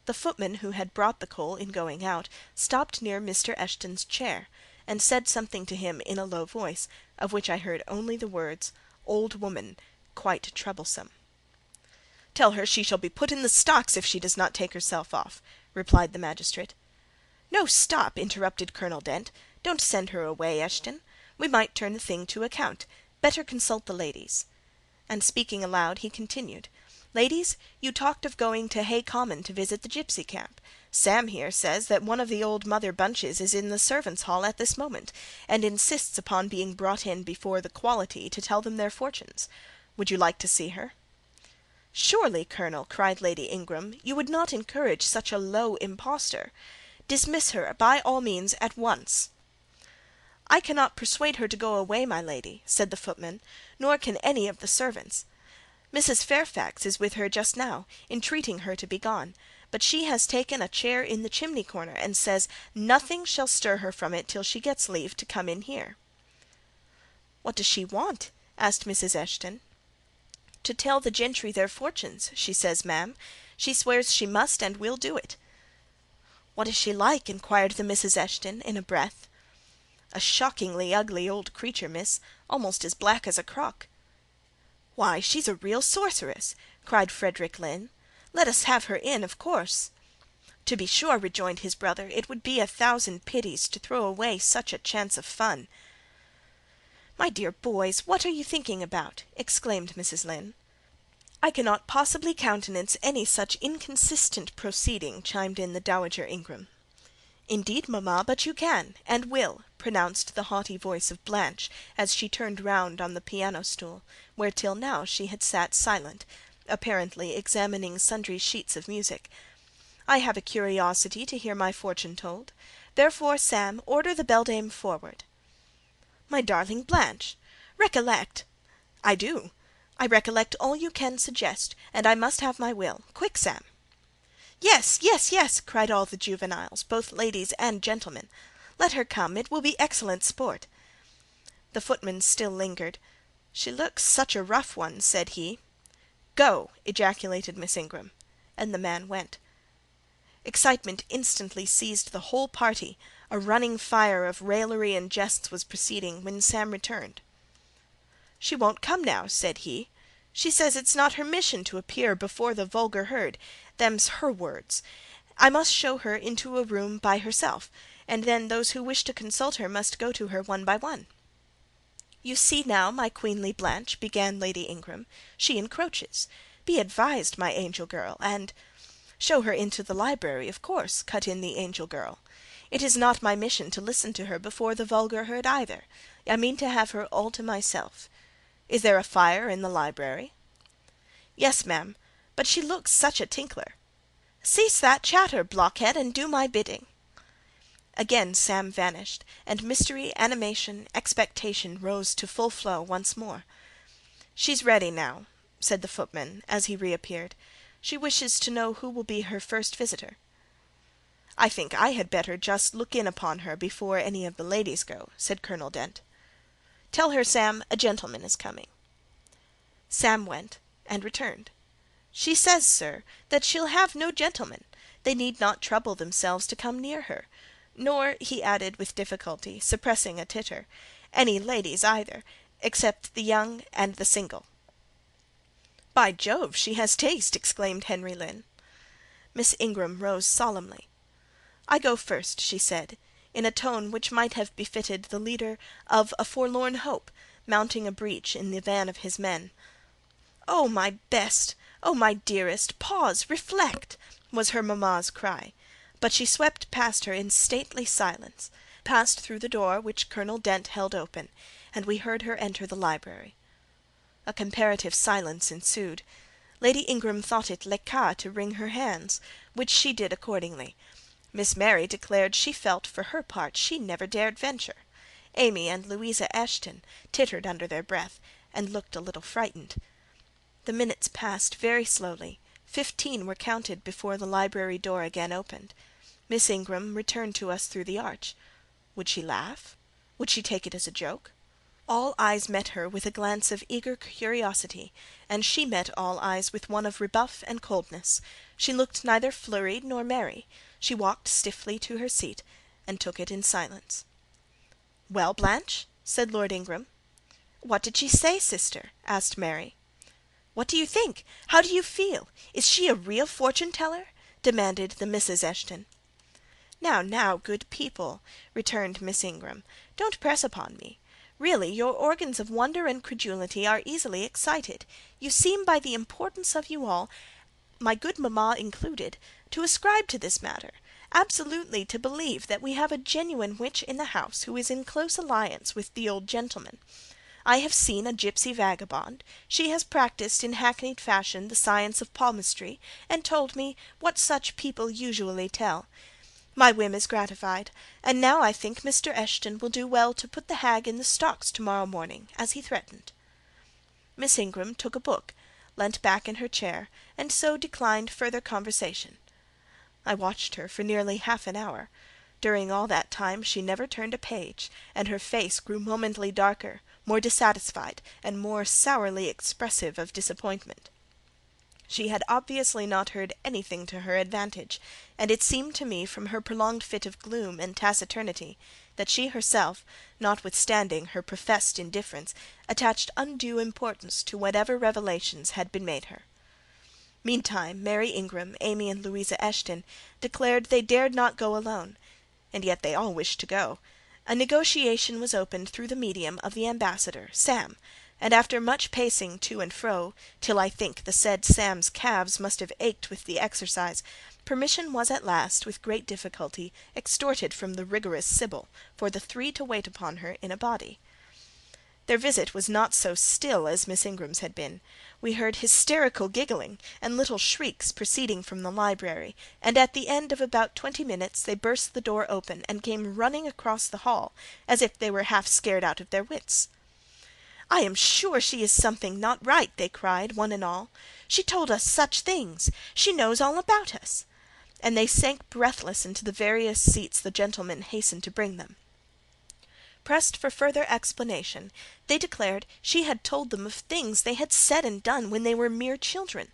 The footman who had brought the coal in going out stopped near Mr. Eshton's chair, and said something to him in a low voice, of which I heard only the words, "Old woman, quite troublesome." "Tell her she shall be put in the stocks if she does not take herself off," replied the magistrate. "No, stop," interrupted Colonel Dent. "Don't send her away, Eshton. We might turn the thing to account. Better consult the ladies." And speaking aloud, he continued, "Ladies, you talked of going to Hay Common to visit the gipsy camp. Sam here says that one of the old Mother Bunches is in the servants' hall at this moment, and insists upon being brought in before the quality to tell them their fortunes. Would you like to see her?" "Surely, Colonel," cried Lady Ingram, "you would not encourage such a low impostor. Dismiss her, by all means, at once." "I cannot persuade her to go away, my lady," said the footman, "nor can any of the servants. Mrs. Fairfax is with her just now, entreating her to be gone, but she has taken a chair in the chimney-corner, and says nothing shall stir her from it till she gets leave to come in here." "What does she want?" asked Mrs. Eshton. "To tell the gentry their fortunes, she says, ma'am. She swears she must and will do it." "What is she like?" inquired the Misses Eshton, in a breath. "A shockingly ugly old creature, miss, almost as black as a crock." "Why, she's a real sorceress!" cried Frederick Lynn. "Let us have her in, of course." "To be sure," rejoined his brother, "it would be 1,000 pities to throw away such a chance of fun." "My dear boys, what are you thinking about?" exclaimed Mrs. Lynn. "I cannot possibly countenance any such inconsistent proceeding," chimed in the Dowager Ingram. "Indeed, mamma, but you can, and will," pronounced the haughty voice of Blanche, as she turned round on the piano-stool, where till now she had sat silent, apparently examining sundry sheets of music. "I have a curiosity to hear my fortune told. Therefore, Sam, order the beldame forward." "My darling Blanche! Recollect—" "I do. I recollect all you can suggest, and I must have my will. Quick, Sam!" "Yes, yes, yes!" cried all the juveniles, both ladies and gentlemen. "Let her come. It will be excellent sport." The footman still lingered. "She looks such a rough one," said he. "Go!" ejaculated Miss Ingram, and the man went. Excitement instantly seized the whole party. A running fire of raillery and jests was proceeding when Sam returned. "She won't come now," said he. "She says it's not her mission to appear before the vulgar herd. Them's her words. I must show her into a room by herself, and then those who wish to consult her must go to her one by one." "You see now, my queenly Blanche," began Lady Ingram, "she encroaches. Be advised, my angel girl, and—" "Show her into the library, of course," cut in the angel girl. "It is not my mission to listen to her before the vulgar herd either. I mean to have her all to myself. Is there a fire in the library?" "Yes, ma'am, but she looks such a tinkler." "Cease that chatter, blockhead, and do my bidding." Again Sam vanished, and mystery, animation, expectation rose to full flow once more. "She's ready now," said the footman, as he reappeared. "She wishes to know who will be her first visitor." "I think I had better just look in upon her before any of the ladies go," said Colonel Dent. "Tell her, Sam, a gentleman is coming." Sam went, and returned. "She says, sir, that she'll have no gentlemen. They need not trouble themselves to come near her. Nor," he added with difficulty, suppressing a titter, "any ladies either, except the young and the single." "By Jove, she has taste!" exclaimed Henry Lynn. Miss Ingram rose solemnly. "I go first," she said, in a tone which might have befitted the leader of a forlorn hope mounting a breach in the van of his men. "Oh, my best! Oh, my dearest! Pause! Reflect!" was her mamma's cry, but she swept past her in stately silence, passed through the door which Colonel Dent held open, and we heard her enter the library. A comparative silence ensued. Lady Ingram thought it le cas to wring her hands, which she did accordingly. Miss Mary declared she felt, for her part, she never dared venture. Amy and Louisa Eshton tittered under their breath, and looked a little frightened. The minutes passed very slowly. 15 were counted before the library door again opened. Miss Ingram returned to us through the arch. Would she laugh? Would she take it as a joke? All eyes met her with a glance of eager curiosity, and she met all eyes with one of rebuff and coldness. She looked neither flurried nor merry. She walked stiffly to her seat, and took it in silence. "Well, Blanche?" said Lord Ingram. "What did she say, sister?" asked Mary. "What do you think? How do you feel? Is she a real fortune-teller?" demanded the Misses Eshton. "Now, now, good people," returned Miss Ingram, "don't press upon me. Really, your organs of wonder and credulity are easily excited. You seem by the importance of you all, my good mamma included, to ascribe to this matter, absolutely to believe that we have a genuine witch in the house who is in close alliance with the old gentleman. I have seen a gipsy vagabond. She has practised in hackneyed fashion the science of palmistry, and told me what such people usually tell. My whim is gratified, and now I think Mr. Eshton will do well to put the hag in the stocks to-morrow morning, as he threatened." Miss Ingram took a book, leant back in her chair, and so declined further conversation. I watched her for nearly half an hour. During all that time she never turned a page, and her face grew momently darker, more dissatisfied, and more sourly expressive of disappointment. She had obviously not heard anything to her advantage, and it seemed to me from her prolonged fit of gloom and taciturnity that she herself, notwithstanding her professed indifference, attached undue importance to whatever revelations had been made her. Meantime Mary Ingram, Amy, and Louisa Eshton declared they dared not go alone, and yet they all wished to go. A negotiation was opened through the medium of the ambassador, Sam, and after much pacing to and fro, till I think the said Sam's calves must have ached with the exercise, permission was at last, with great difficulty, extorted from the rigorous Sibyl, for the 3 to wait upon her in a body. Their visit was not so still as Miss Ingram's had been. We heard hysterical giggling and little shrieks proceeding from the library, and at the end of about 20 minutes they burst the door open and came running across the hall, as if they were half scared out of their wits. "I am sure she is something not right," they cried, one and all. "She told us such things! She knows all about us!" And they sank breathless into the various seats the gentlemen hastened to bring them. Pressed for further explanation, they declared she had told them of things they had said and done when they were mere children,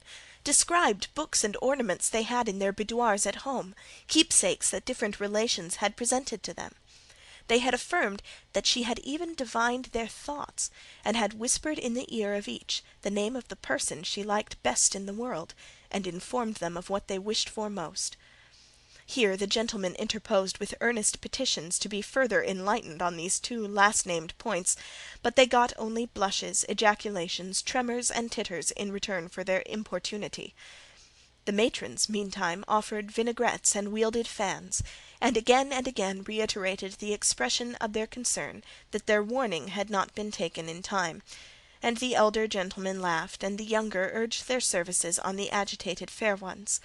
described books and ornaments they had in their boudoirs at home, keepsakes that different relations had presented to them. They had affirmed that she had even divined their thoughts, and had whispered in the ear of each the name of the person she liked best in the world, and informed them of what they wished for most. Here the gentlemen interposed with earnest petitions to be further enlightened on these two last-named points, but they got only blushes, ejaculations, tremors, and titters in return for their importunity. The matrons, meantime, offered vinaigrettes and wielded fans, and again reiterated the expression of their concern that their warning had not been taken in time, and the elder gentlemen laughed, and the younger urged their services on the agitated fair ones.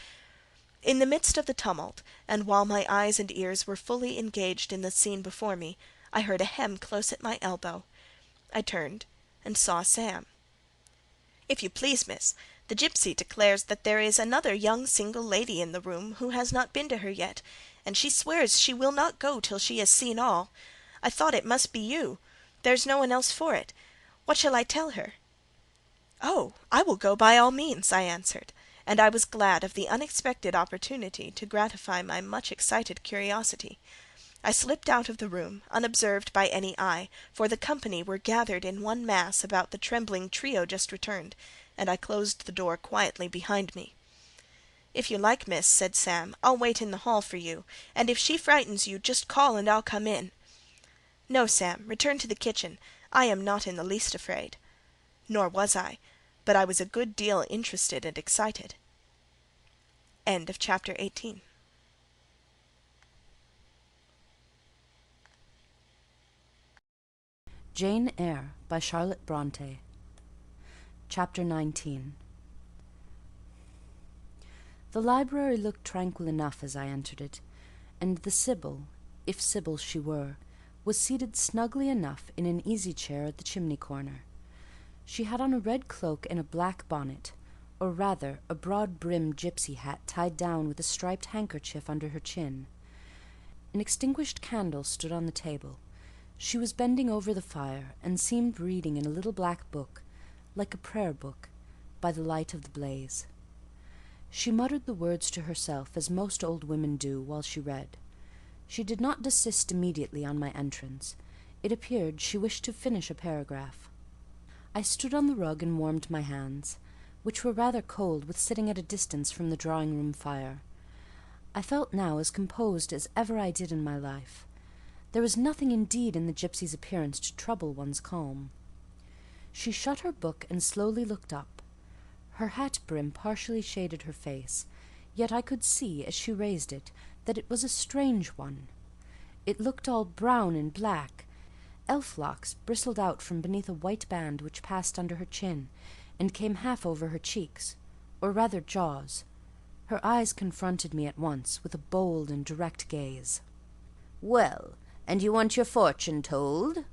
In the midst of the tumult, and while my eyes and ears were fully engaged in the scene before me, I heard a hem close at my elbow. I turned, and saw Sam. "If you please, miss, the gipsy declares that there is another young single lady in the room who has not been to her yet, and she swears she will not go till she has seen all. I thought it must be you. There's no one else for it. What shall I tell her?" "Oh, I will go by all means," I answered, and I was glad of the unexpected opportunity to gratify my much excited curiosity. I slipped out of the room, unobserved by any eye, for the company were gathered in one mass about the trembling trio just returned, and I closed the door quietly behind me. "If you like, miss," said Sam, "I'll wait in the hall for you, and if she frightens you, just call and I'll come in." "No, Sam, return to the kitchen. I am not in the least afraid." Nor was I, but I was a good deal interested and excited. End of chapter 18. Jane Eyre by Charlotte Bronte. Chapter 19. The library looked tranquil enough as I entered it, and the Sibyl, if Sibyl she were, was seated snugly enough in an easy-chair at the chimney-corner. She had on a red cloak and a black bonnet, or rather a broad-brimmed gipsy hat tied down with a striped handkerchief under her chin. An extinguished candle stood on the table. She was bending over the fire, and seemed reading in a little black book, like a prayer-book, by the light of the blaze. She muttered the words to herself, as most old women do, while she read. She did not desist immediately on my entrance. It appeared she wished to finish a paragraph. I stood on the rug and warmed my hands, which were rather cold with sitting at a distance from the drawing-room fire. I felt now as composed as ever I did in my life. There was nothing indeed in the gipsy's appearance to trouble one's calm. She shut her book and slowly looked up. Her hat brim partially shaded her face, yet I could see, as she raised it, that it was a strange one. It looked all brown and black. Elf-locks bristled out from beneath a white band which passed under her chin, and came half over her cheeks, or rather jaws. Her eyes confronted me at once, with a bold and direct gaze. "Well, and you want your fortune told?"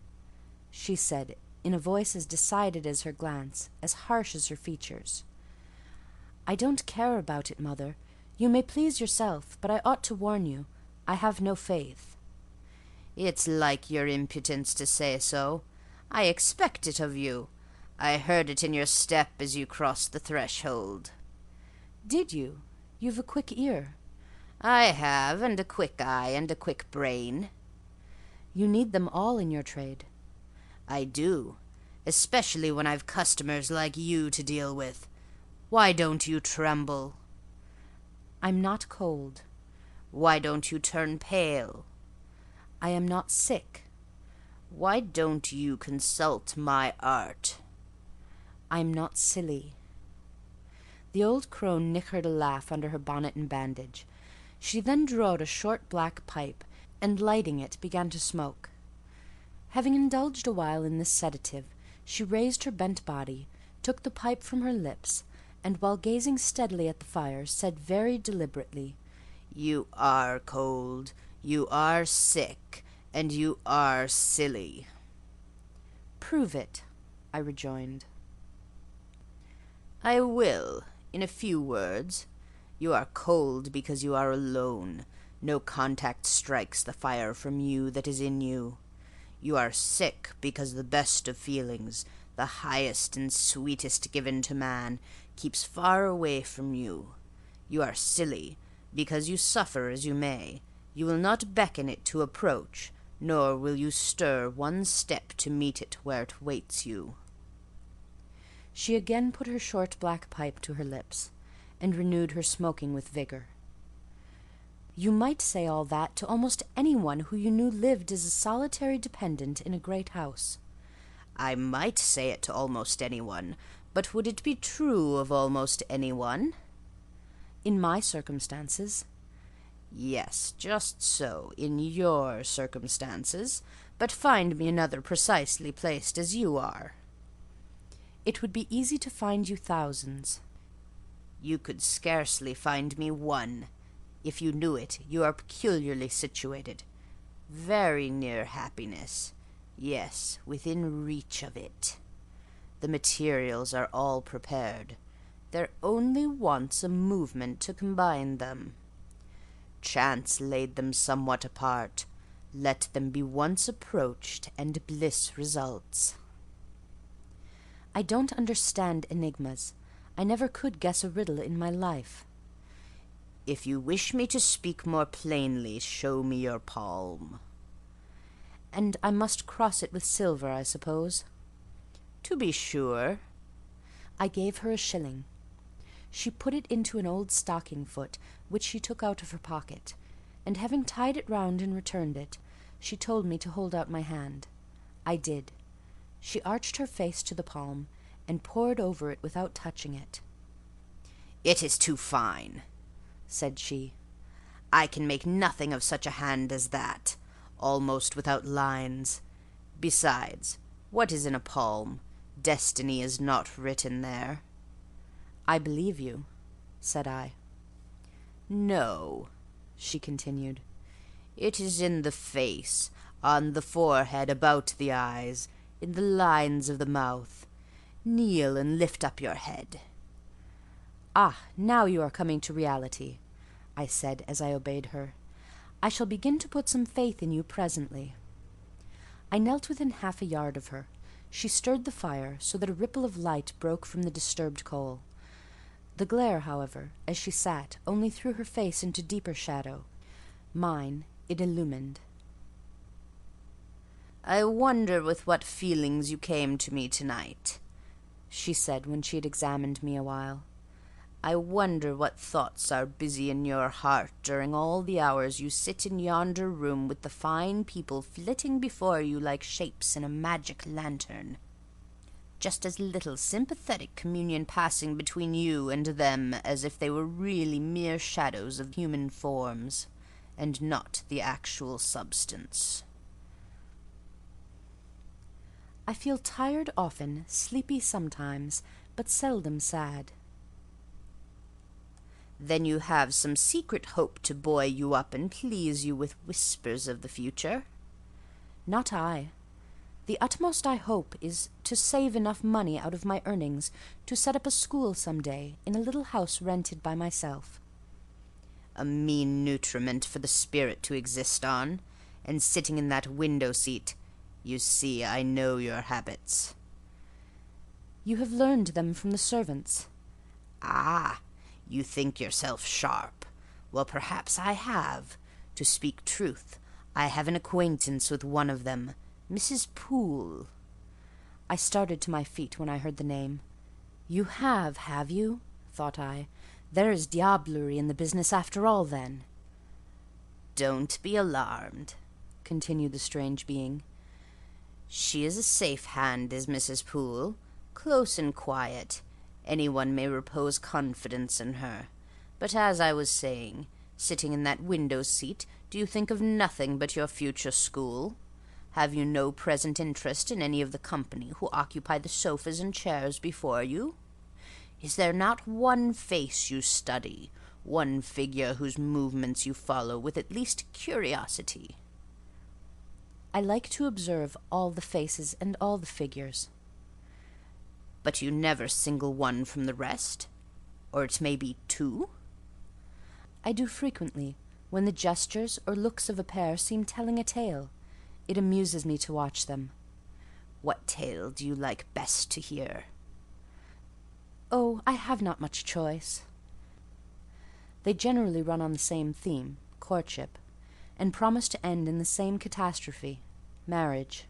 she said, in a voice as decided as her glance, as harsh as her features. "I don't care about it, mother. You may please yourself, but I ought to warn you, I have no faith." "It's like your impudence to say so. I expect it of you. I heard it in your step as you crossed the threshold." "Did you? You've a quick ear." "I have, and a quick eye, and a quick brain." "You need them all in your trade." "I do, especially when I've customers like you to deal with. Why don't you tremble?" "I'm not cold." "Why don't you turn pale?" "I am not sick." "Why don't you consult my art?" "I'm not silly." The old crone nickered a laugh under her bonnet and bandage. She then drew out a short black pipe, and lighting it, began to smoke. Having indulged a while in this sedative, she raised her bent body, took the pipe from her lips, and while gazing steadily at the fire, said very deliberately, "You are cold, you are sick, and you are silly." "Prove it," I rejoined. "I will, in a few words. You are cold because you are alone. No contact strikes the fire from you that is in you. You are sick because the best of feelings, the highest and sweetest given to man, keeps far away from you. You are silly, because you suffer as you may. You will not beckon it to approach, nor will you stir one step to meet it where it waits you." She again put her short black pipe to her lips, and renewed her smoking with vigour. "You might say all that to almost any one who you knew lived as a solitary dependent in a great house." "I might say it to almost any one, but would it be true of almost any one?" "In my circumstances." "Yes, just so, in your circumstances, but find me another precisely placed as you are." "It would be easy to find you thousands." "You could scarcely find me one. If you knew it, you are peculiarly situated. Very near happiness. Yes, within reach of it. The materials are all prepared. There only wants a movement to combine them. Chance laid them somewhat apart. Let them be once approached, and bliss results." "I don't understand enigmas. I never could guess a riddle in my life." "If you wish me to speak more plainly, show me your palm." "And I must cross it with silver, I suppose?" "To be sure." I gave her a shilling. She put it into an old stocking foot, which she took out of her pocket, and having tied it round and returned it, she told me to hold out my hand. I did. She arched her face to the palm, and pored over it without touching it. "It is too fine," said she. "I can make nothing of such a hand as that, almost without lines. Besides, what is in a palm? Destiny is not written there." "I believe you," said I. "No," she continued. "It is in the face, on the forehead, about the eyes, in the lines of the mouth. Kneel and lift up your head." "Ah, now you are coming to reality," I said as I obeyed her. "I shall begin to put some faith in you presently." I knelt within half a yard of her. She stirred the fire, so that a ripple of light broke from the disturbed coal. The glare, however, as she sat, only threw her face into deeper shadow. Mine it illumined. "I wonder with what feelings you came to me tonight," she said when she had examined me a while. "I wonder what thoughts are busy in your heart during all the hours you sit in yonder room with the fine people flitting before you like shapes in a magic lantern. Just as little sympathetic communion passing between you and them as if they were really mere shadows of human forms, and not the actual substance." "I feel tired often, sleepy sometimes, but seldom sad." "Then you have some secret hope to buoy you up and please you with whispers of the future?" "Not I. The utmost I hope is to save enough money out of my earnings to set up a school some day in a little house rented by myself." "A mean nutriment for the spirit to exist on, and sitting in that window-seat. You see, I know your habits." "You have learned them from the servants." "Ah, you think yourself sharp. Well, perhaps I have. To speak truth, I have an acquaintance with one of them, Mrs. Poole." I started to my feet when I heard the name. "You have you?" thought I. "There is diablerie in the business after all, then." "Don't be alarmed," continued the strange being. "She is a safe hand, is Mrs. Poole, close and quiet. Anyone may repose confidence in her. But as I was saying, sitting in that window-seat, do you think of nothing but your future school? Have you no present interest in any of the company who occupy the sofas and chairs before you? Is there not one face you study, one figure whose movements you follow with at least curiosity?" "I like to observe all the faces and all the figures." "But you never single one from the rest? Or it may be two?" "I do frequently, when the gestures or looks of a pair seem telling a tale. It amuses me to watch them." "What tale do you like best to hear?" "Oh, I have not much choice." They generally run on the same theme, courtship, and promise to end in the same catastrophe, marriage.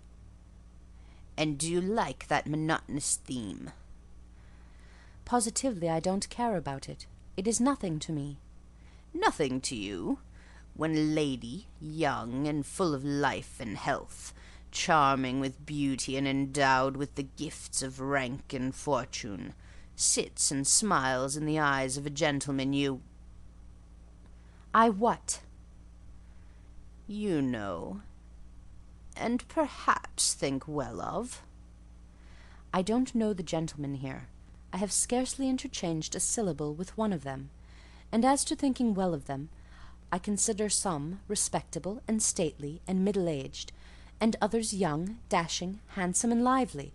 "And do you like that monotonous theme?" "Positively I don't care about it. It is nothing to me." "Nothing to you? When a lady, young and full of life and health, charming with beauty and endowed with the gifts of rank and fortune, sits and smiles in the eyes of a gentleman you—" "I what?" "You know, and perhaps think well of." "I don't know the gentlemen here. I have scarcely interchanged a syllable with one of them, and as to thinking well of them, I consider some respectable and stately and middle-aged, and others young, dashing, handsome, and lively;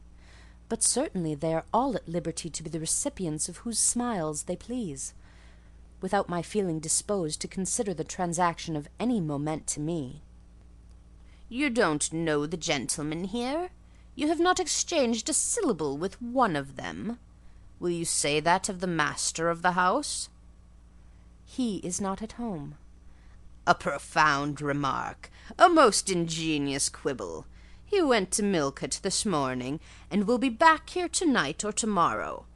but certainly they are all at liberty to be the recipients of whose smiles they please, without my feeling disposed to consider the transaction of any moment to me." "You don't know the gentlemen here? You have not exchanged a syllable with one of them? Will you say that of the master of the house?" "He is not at home." "A profound remark, a most ingenious quibble. He went to Millcote this morning, and will be back here to-night or to-morrow.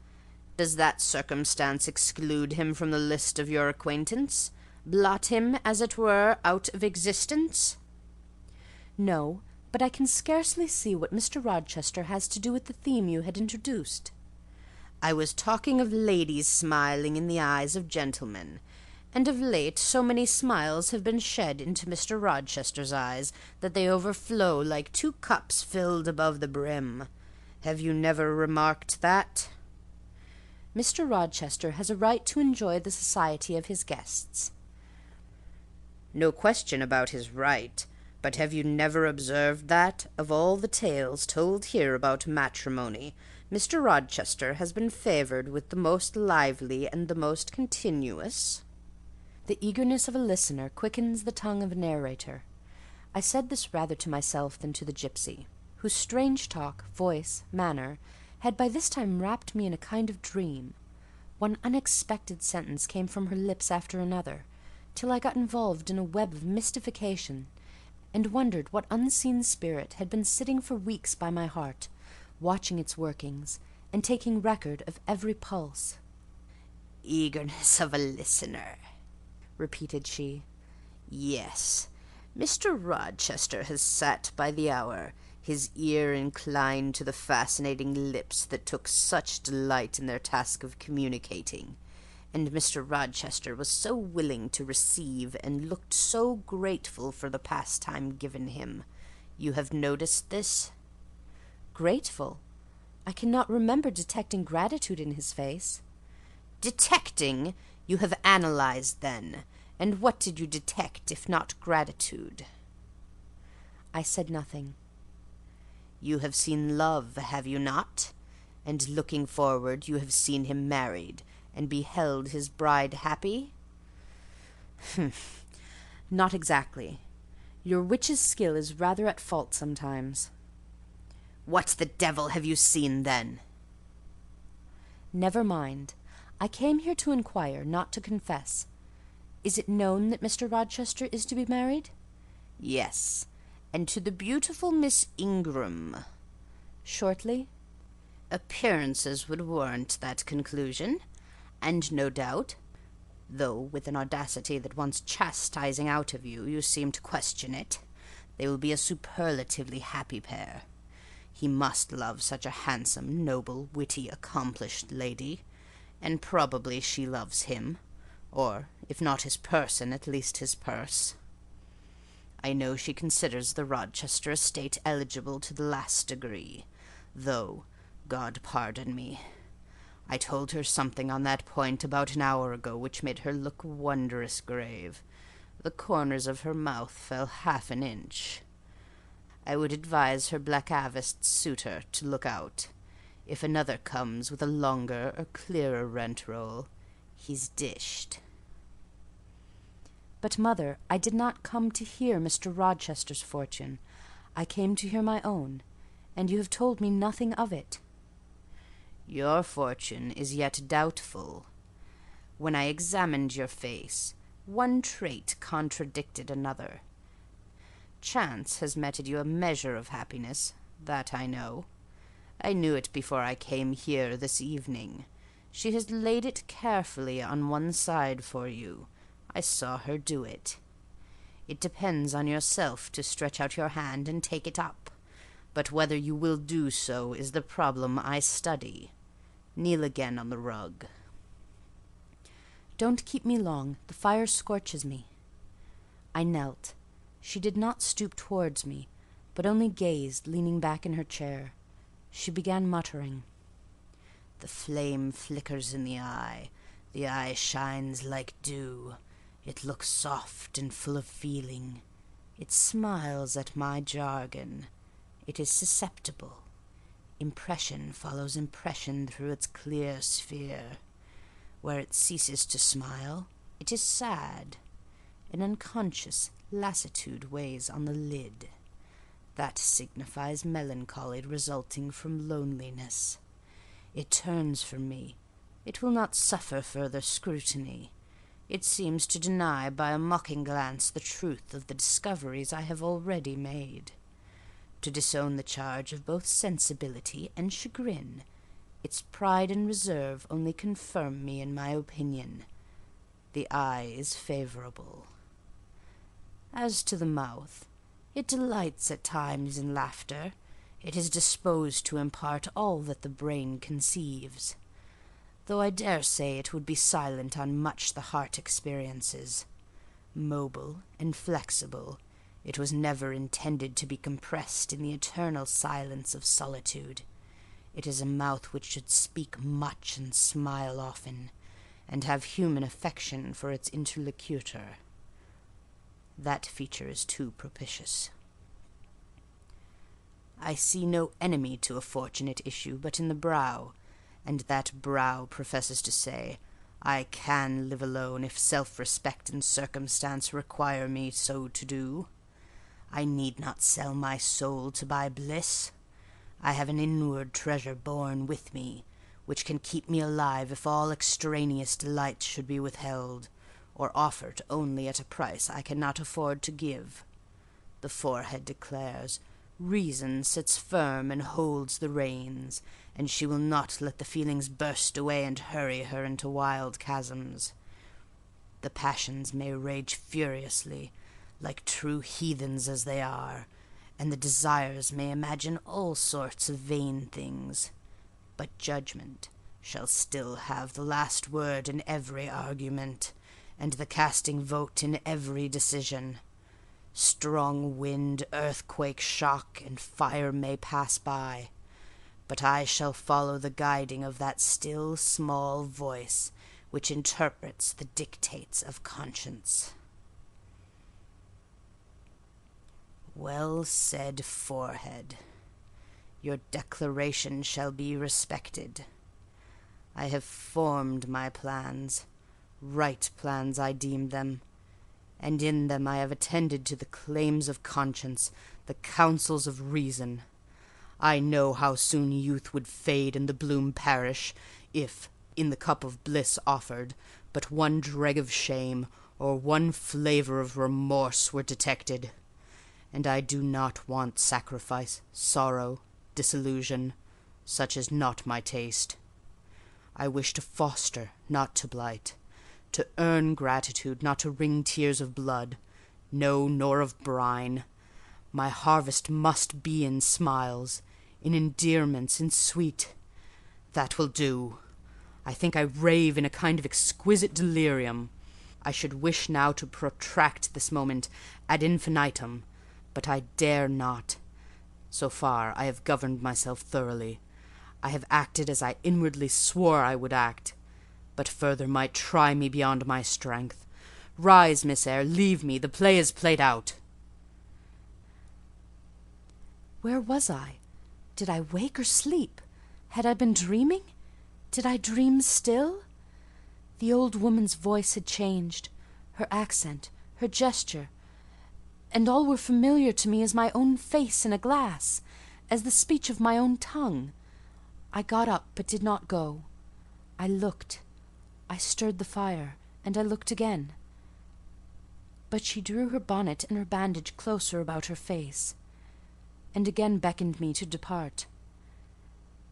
Does that circumstance exclude him from the list of your acquaintance? Blot him, as it were, out of existence?" "No, but I can scarcely see what Mr. Rochester has to do with the theme you had introduced." "I was talking of ladies smiling in the eyes of gentlemen, and of late so many smiles have been shed into Mr. Rochester's eyes that they overflow like 2 cups filled above the brim. Have you never remarked that?" "Mr. Rochester has a right to enjoy the society of his guests." "No question about his right. But have you never observed that, of all the tales told here about matrimony, Mr. Rochester has been favoured with the most lively and the most continuous?" The eagerness of a listener quickens the tongue of a narrator. I said this rather to myself than to the gipsy, whose strange talk, voice, manner, had by this time wrapped me in a kind of dream. One unexpected sentence came from her lips after another, till I got involved in a web of mystification, and wondered what unseen spirit had been sitting for weeks by my heart, watching its workings, and taking record of every pulse. "Eagerness of a listener," repeated she. "Yes, Mr. Rochester has sat by the hour, his ear inclined to the fascinating lips that took such delight in their task of communicating, and Mr. Rochester was so willing to receive and looked so grateful for the pastime given him. You have noticed this?" "Grateful? I cannot remember detecting gratitude in his face." "Detecting? You have analysed, then. And what did you detect, if not gratitude?" I said nothing. "You have seen love, have you not? And looking forward, you have seen him married, and beheld his bride happy?" "Humph! Not exactly. Your witch's skill is rather at fault sometimes." "What the devil have you seen, then?" "Never mind. I came here to inquire, not to confess. Is it known that Mr. Rochester is to be married?" "Yes, and to the beautiful Miss Ingram." "Shortly?" "Appearances would warrant that conclusion, and no doubt, though with an audacity that wants chastising out of you, you seem to question it, they will be a superlatively happy pair. He must love such a handsome, noble, witty, accomplished lady, and probably she loves him, or, if not his person, at least his purse. I know she considers the Rochester estate eligible to the last degree, though, God pardon me, I told her something on that point about an hour ago which made her look wondrous grave. The corners of her mouth fell 1/2 an inch. I would advise her black-aviced suitor to look out. If another comes with a longer or clearer rent-roll, he's dished." "But, mother, I did not come to hear Mr. Rochester's fortune. I came to hear my own, and you have told me nothing of it." Your fortune is yet doubtful. When I examined your face, one trait contradicted another. Chance has meted you a measure of happiness, that I know. I knew it before I came here this evening. She has laid it carefully on one side for you. I saw her do it. It depends on yourself to stretch out your hand and take it up, but whether you will do so is the problem I study. Kneel again on the rug. Don't keep me long. The fire scorches me. I knelt. She did not stoop towards me, but only gazed, leaning back in her chair. She began muttering. The flame flickers in the eye. The eye shines like dew. It looks soft and full of feeling. It smiles at my jargon. It is susceptible. Impression follows impression through its clear sphere. Where it ceases to smile, it is sad. An unconscious lassitude weighs on the lid. That signifies melancholy resulting from loneliness. It turns from me. It will not suffer further scrutiny. It seems to deny by a mocking glance the truth of the discoveries I have already made. To disown the charge of both sensibility and chagrin, its pride and reserve only confirm me in my opinion. The eye is favourable. As to the mouth, it delights at times in laughter. It is disposed to impart all that the brain conceives, though I dare say it would be silent on much the heart experiences. Mobile and flexible, it was never intended to be compressed in the eternal silence of solitude. It is a mouth which should speak much and smile often, and have human affection for its interlocutor. That feature is too propitious. I see no enemy to a fortunate issue but in the brow, and that brow professes to say, I can live alone if self-respect and circumstance require me so to do. I need not sell my soul to buy bliss. I have an inward treasure born with me, which can keep me alive if all extraneous delights should be withheld, or offered only at a price I cannot afford to give. The forehead declares, reason sits firm and holds the reins, and she will not let the feelings burst away and hurry her into wild chasms. The passions may rage furiously, like true heathens as they are, and the desires may imagine all sorts of vain things, but judgment shall still have the last word in every argument, and the casting vote in every decision. Strong wind, earthquake, shock, and fire may pass by, but I shall follow the guiding of that still small voice which interprets the dictates of conscience. Well said, forehead. Your declaration shall be respected. I have formed my plans. Right plans I deem them, and in them I have attended to the claims of conscience, the counsels of reason. I know how soon youth would fade and the bloom perish, if, in the cup of bliss offered, but one dreg of shame, or one flavour of remorse were detected. And I do not want sacrifice, sorrow, disillusion. Such is not my taste. I wish to foster, not to blight, to earn gratitude, not to wring tears of blood, no, nor of brine. My harvest must be in smiles, in endearments, in sweet. That will do. I think I rave in a kind of exquisite delirium. I should wish now to protract this moment ad infinitum, but I dare not. So far I have governed myself thoroughly. I have acted as I inwardly swore I would act, but further might try me beyond my strength. Rise, Miss Eyre, leave me, the play is played out. Where was I? Did I wake or sleep? Had I been dreaming? Did I dream still? The old woman's voice had changed, her accent, her gesture, and all were familiar to me as my own face in a glass, as the speech of my own tongue. I got up, but did not go. I looked. I stirred the fire, and I looked again. But she drew her bonnet and her bandage closer about her face, and again beckoned me to depart.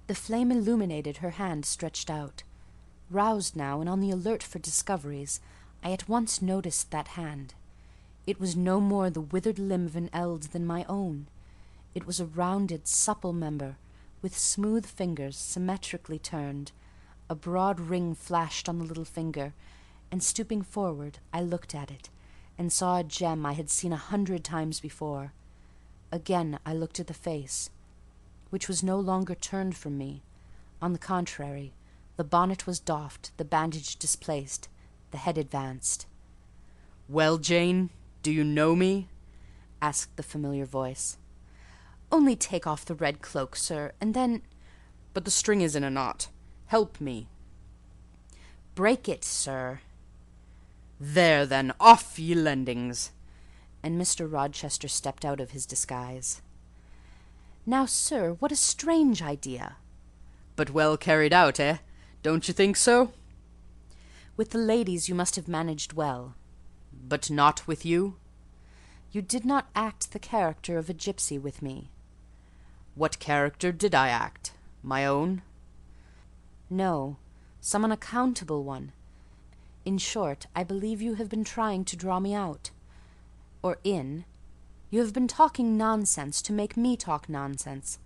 The flame illuminated her hand stretched out. Roused now, and on the alert for discoveries, I at once noticed that hand. It was no more the withered limb of an eld than my own. It was a rounded, supple member, with smooth fingers symmetrically turned. A broad ring flashed on the little finger, and stooping forward, I looked at it, and saw a gem I had seen 100 times before. Again I looked at the face, which was no longer turned from me. On the contrary, the bonnet was doffed, the bandage displaced, the head advanced. "Well, Jane, do you know me?" asked the familiar voice. "Only take off the red cloak, sir, and then—" "But the string is in a knot. Help me." "Break it, sir." "There, then, off, ye lendings!" And Mr. Rochester stepped out of his disguise. "Now, sir, what a strange idea!" "But well carried out, eh? Don't you think so?" "With the ladies you must have managed well." "But not with you?" "You did not act the character of a gipsy with me." "What character did I act? My own?" "No, some unaccountable one. In short, I believe you have been trying to draw me out. Or in. You have been talking nonsense to make me talk nonsense.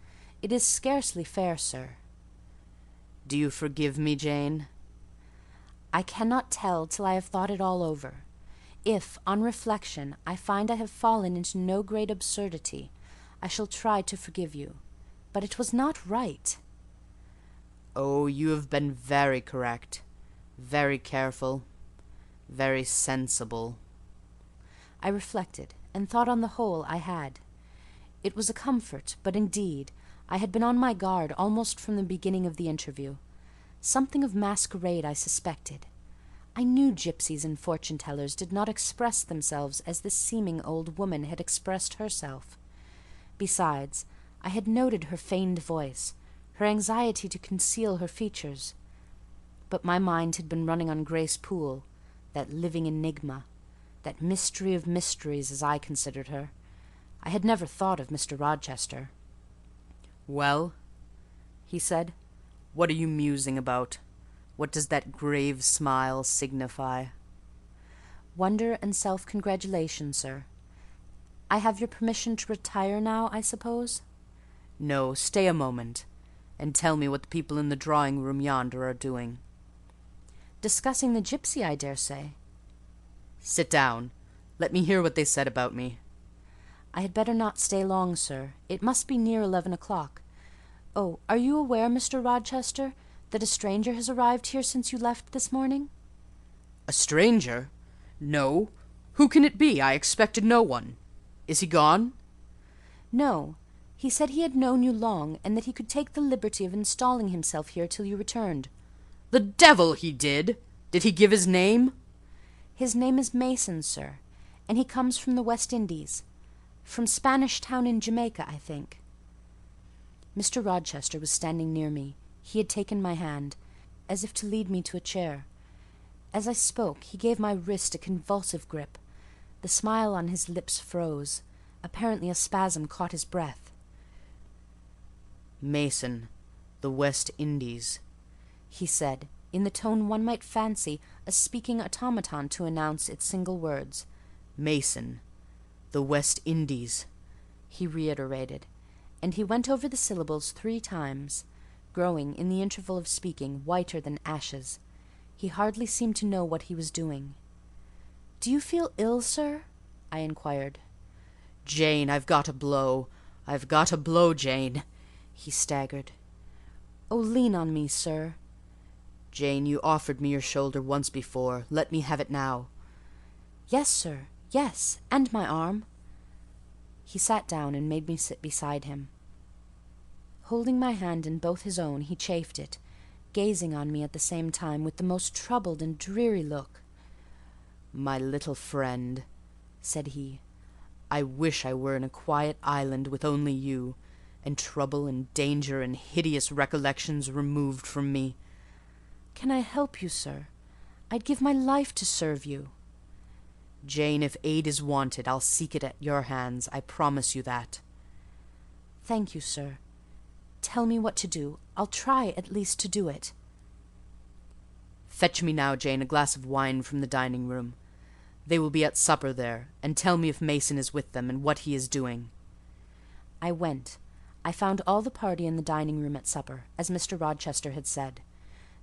It is scarcely fair, sir." "Do you forgive me, Jane?" "I cannot tell till I have thought it all over. If, on reflection, I find I have fallen into no great absurdity, I shall try to forgive you. But it was not right." "Oh, you have been very correct, very careful, very sensible." I reflected, and thought on the whole I had. It was a comfort, but indeed I had been on my guard almost from the beginning of the interview. Something of masquerade I suspected. I knew gipsies and fortune-tellers did not express themselves as this seeming old woman had expressed herself. Besides, I had noted her feigned voice, her anxiety to conceal her features. But my mind had been running on Grace Poole, that living enigma, that mystery of mysteries, as I considered her. I had never thought of Mr. Rochester. "Well," he said, "what are you musing about? What does that grave smile signify?" "Wonder and self-congratulation, sir. I have your permission to retire now, I suppose?" "No, stay a moment, and tell me what the people in the drawing-room yonder are doing." "Discussing the gipsy, I dare say." "Sit down. Let me hear what they said about me." "I had better not stay long, sir. It must be near 11 o'clock. Oh, are you aware, Mr. Rochester, that a stranger has arrived here since you left this morning?" "A stranger? No. Who can it be? I expected no one. Is he gone?" "No. He said he had known you long, and that he could take the liberty of installing himself here till you returned." "The devil he did! Did he give his name?" "His name is Mason, sir, and he comes from the West Indies. From Spanish Town in Jamaica, I think." Mr. Rochester was standing near me. He had taken my hand, as if to lead me to a chair. As I spoke, he gave my wrist a convulsive grip. The smile on his lips froze. Apparently a spasm caught his breath. "Mason, the West Indies," he said, in the tone one might fancy a speaking automaton to announce its single words. "Mason, the West Indies," he reiterated, and he went over the syllables 3 times, growing, in the interval of speaking, whiter than ashes. He hardly seemed to know what he was doing. "Do you feel ill, sir?" I inquired. "Jane, I've got a blow. I've got a blow, Jane," he staggered. "Oh, lean on me, sir." "Jane, you offered me your shoulder once before. Let me have it now." "Yes, sir, yes, and my arm." He sat down and made me sit beside him. Holding my hand in both his own, he chafed it, gazing on me at the same time with the most troubled and dreary look. "My little friend," said he, "I wish I were in a quiet island with only you, and trouble and danger and hideous recollections removed from me. Can I help you, sir? I'd give my life to serve you. Jane, if aid is wanted, I'll seek it at your hands. I promise you that. Thank you, sir. Tell me what to do. I'll try at least to do it. Fetch me now, Jane, a glass of wine from the dining-room. They will be at supper there, and tell me if Mason is with them, and what he is doing. I went. I found all the party in the dining-room at supper, as Mr. Rochester had said.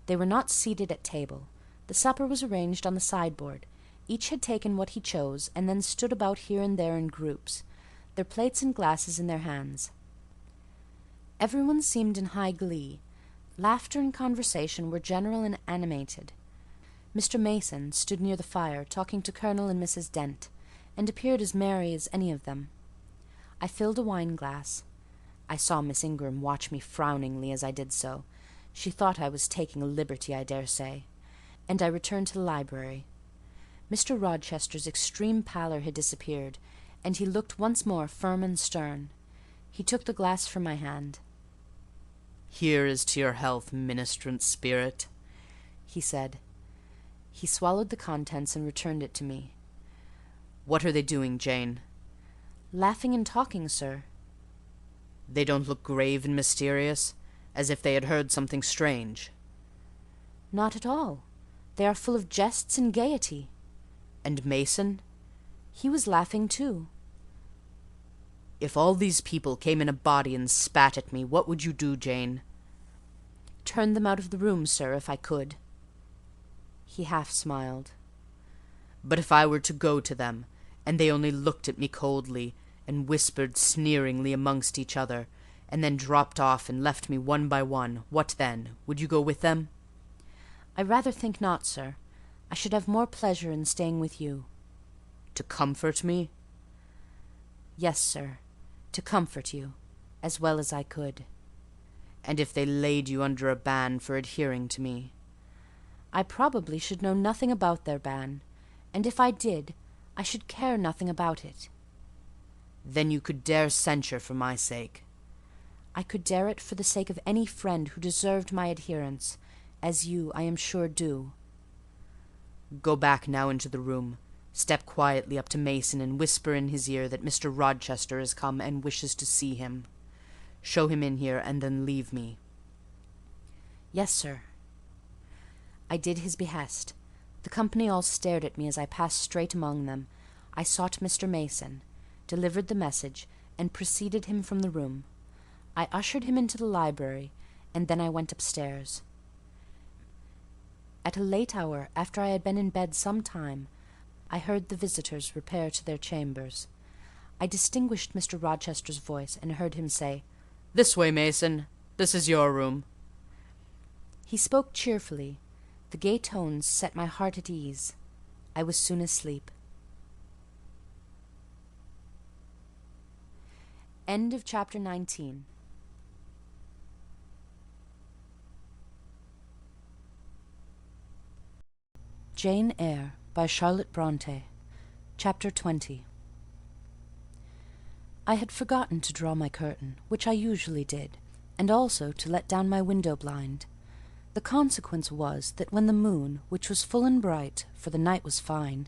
They were not seated at table. The supper was arranged on the sideboard. Each had taken what he chose, and then stood about here and there in groups, their plates and glasses in their hands. Everyone seemed in high glee. Laughter and conversation were general and animated. Mr. Mason stood near the fire, talking to Colonel and Mrs. Dent, and appeared as merry as any of them. I filled a wine-glass. I saw Miss Ingram watch me frowningly as I did so. She thought I was taking a liberty, I dare say, and I returned to the library. Mr. Rochester's extreme pallor had disappeared, and he looked once more firm and stern. He took the glass from my hand. "Here is to your health, ministrant spirit," he said. He swallowed the contents and returned it to me. "What are they doing, Jane?" "Laughing and talking, sir." "They don't look grave and mysterious, as if they had heard something strange?" "Not at all. They are full of jests and gaiety." "And Mason?" "He was laughing too." "If all these people came in a body and spat at me, what would you do, Jane?" "Turn them out of the room, sir, if I could." He half smiled. "But if I were to go to them, and they only looked at me coldly, and whispered sneeringly amongst each other, and then dropped off and left me one by one, what then? Would you go with them?" "I rather think not, sir. I should have more pleasure in staying with you." "To comfort me?" "Yes, sir, to comfort you, as well as I could." "And if they laid you under a ban for adhering to me?" "I probably should know nothing about their ban, and if I did, I should care nothing about it." "Then you could dare censure for my sake?" "I could dare it for the sake of any friend who deserved my adherence, as you, I am sure, do." "Go back now into the room. Step quietly up to Mason and whisper in his ear that Mr. Rochester has come and wishes to see him. Show him in here, and then leave me." "Yes, sir." I did his behest. The company all stared at me as I passed straight among them. I sought Mr. Mason, delivered the message, and preceded him from the room. I ushered him into the library, and then I went upstairs. At a late hour, after I had been in bed some time, I heard the visitors repair to their chambers. I distinguished Mr. Rochester's voice, and heard him say, "This way, Mason. This is your room." He spoke cheerfully. The gay tones set my heart at ease. I was soon asleep. End of chapter 19. Jane Eyre by Charlotte Bronte. Chapter 20. I had forgotten to draw my curtain, which I usually did, and also to let down my window blind. The consequence was that when the moon, which was full and bright, for the night was fine,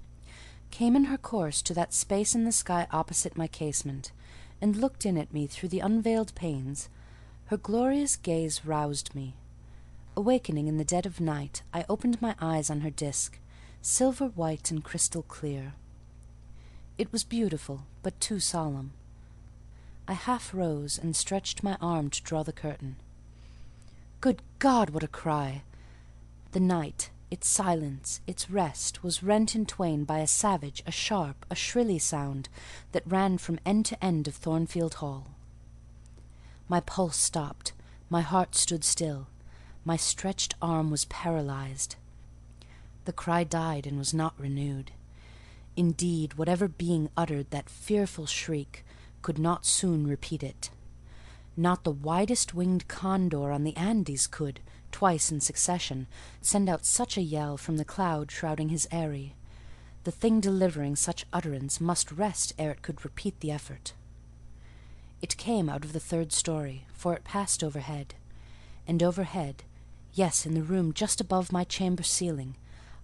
came in her course to that space in the sky opposite my casement, and looked in at me through the unveiled panes, her glorious gaze roused me. Awakening in the dead of night, I opened my eyes on her disk, silver white and crystal clear. It was beautiful, but too solemn. I half rose and stretched my arm to draw the curtain. Good God, what a cry! The night, its silence, its rest, was rent in twain by a savage, a sharp, a shrilly sound that ran from end to end of Thornfield Hall. My pulse stopped, my heart stood still, my stretched arm was paralysed. The cry died and was not renewed. Indeed, whatever being uttered that fearful shriek could not soon repeat it. Not the widest-winged condor on the Andes could, twice in succession, send out such a yell from the cloud shrouding his eyrie. The thing delivering such utterance must rest ere it could repeat the effort. It came out of the third story, for it passed overhead. And overhead, yes, in the room just above my chamber ceiling,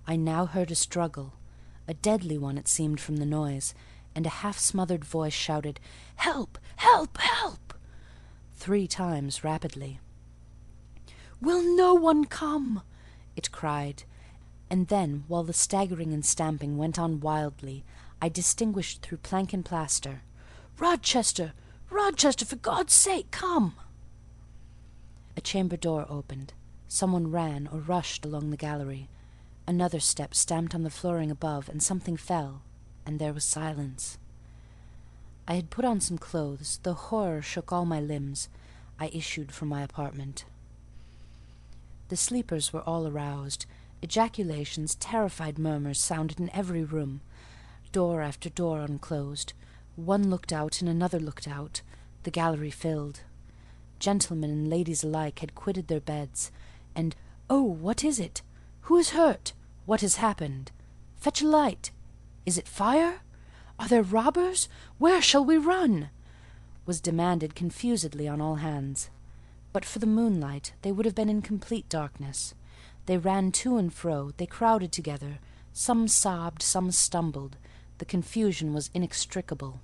I now heard a struggle, a deadly one it seemed from the noise, and a half-smothered voice shouted, "Help! Help! Help!" 3 times rapidly. "Will no one come?" it cried, and then, while the staggering and stamping went on wildly, I distinguished through plank and plaster, "Rochester! Rochester, for God's sake, come!" A chamber door opened. Someone ran or rushed along the gallery. Another step stamped on the flooring above, and something fell, and there was silence. I had put on some clothes, though horror shook all my limbs. I issued from my apartment. The sleepers were all aroused. Ejaculations, terrified murmurs sounded in every room. Door after door unclosed. One looked out and another looked out. The gallery filled. Gentlemen and ladies alike had quitted their beds, and, "Oh, what is it? Who is hurt? What has happened? Fetch a light. Is it fire? Are there robbers? Where shall we run?" was demanded confusedly on all hands. But for the moonlight they would have been in complete darkness. They ran to and fro, they crowded together. Some sobbed, some stumbled. The confusion was inextricable.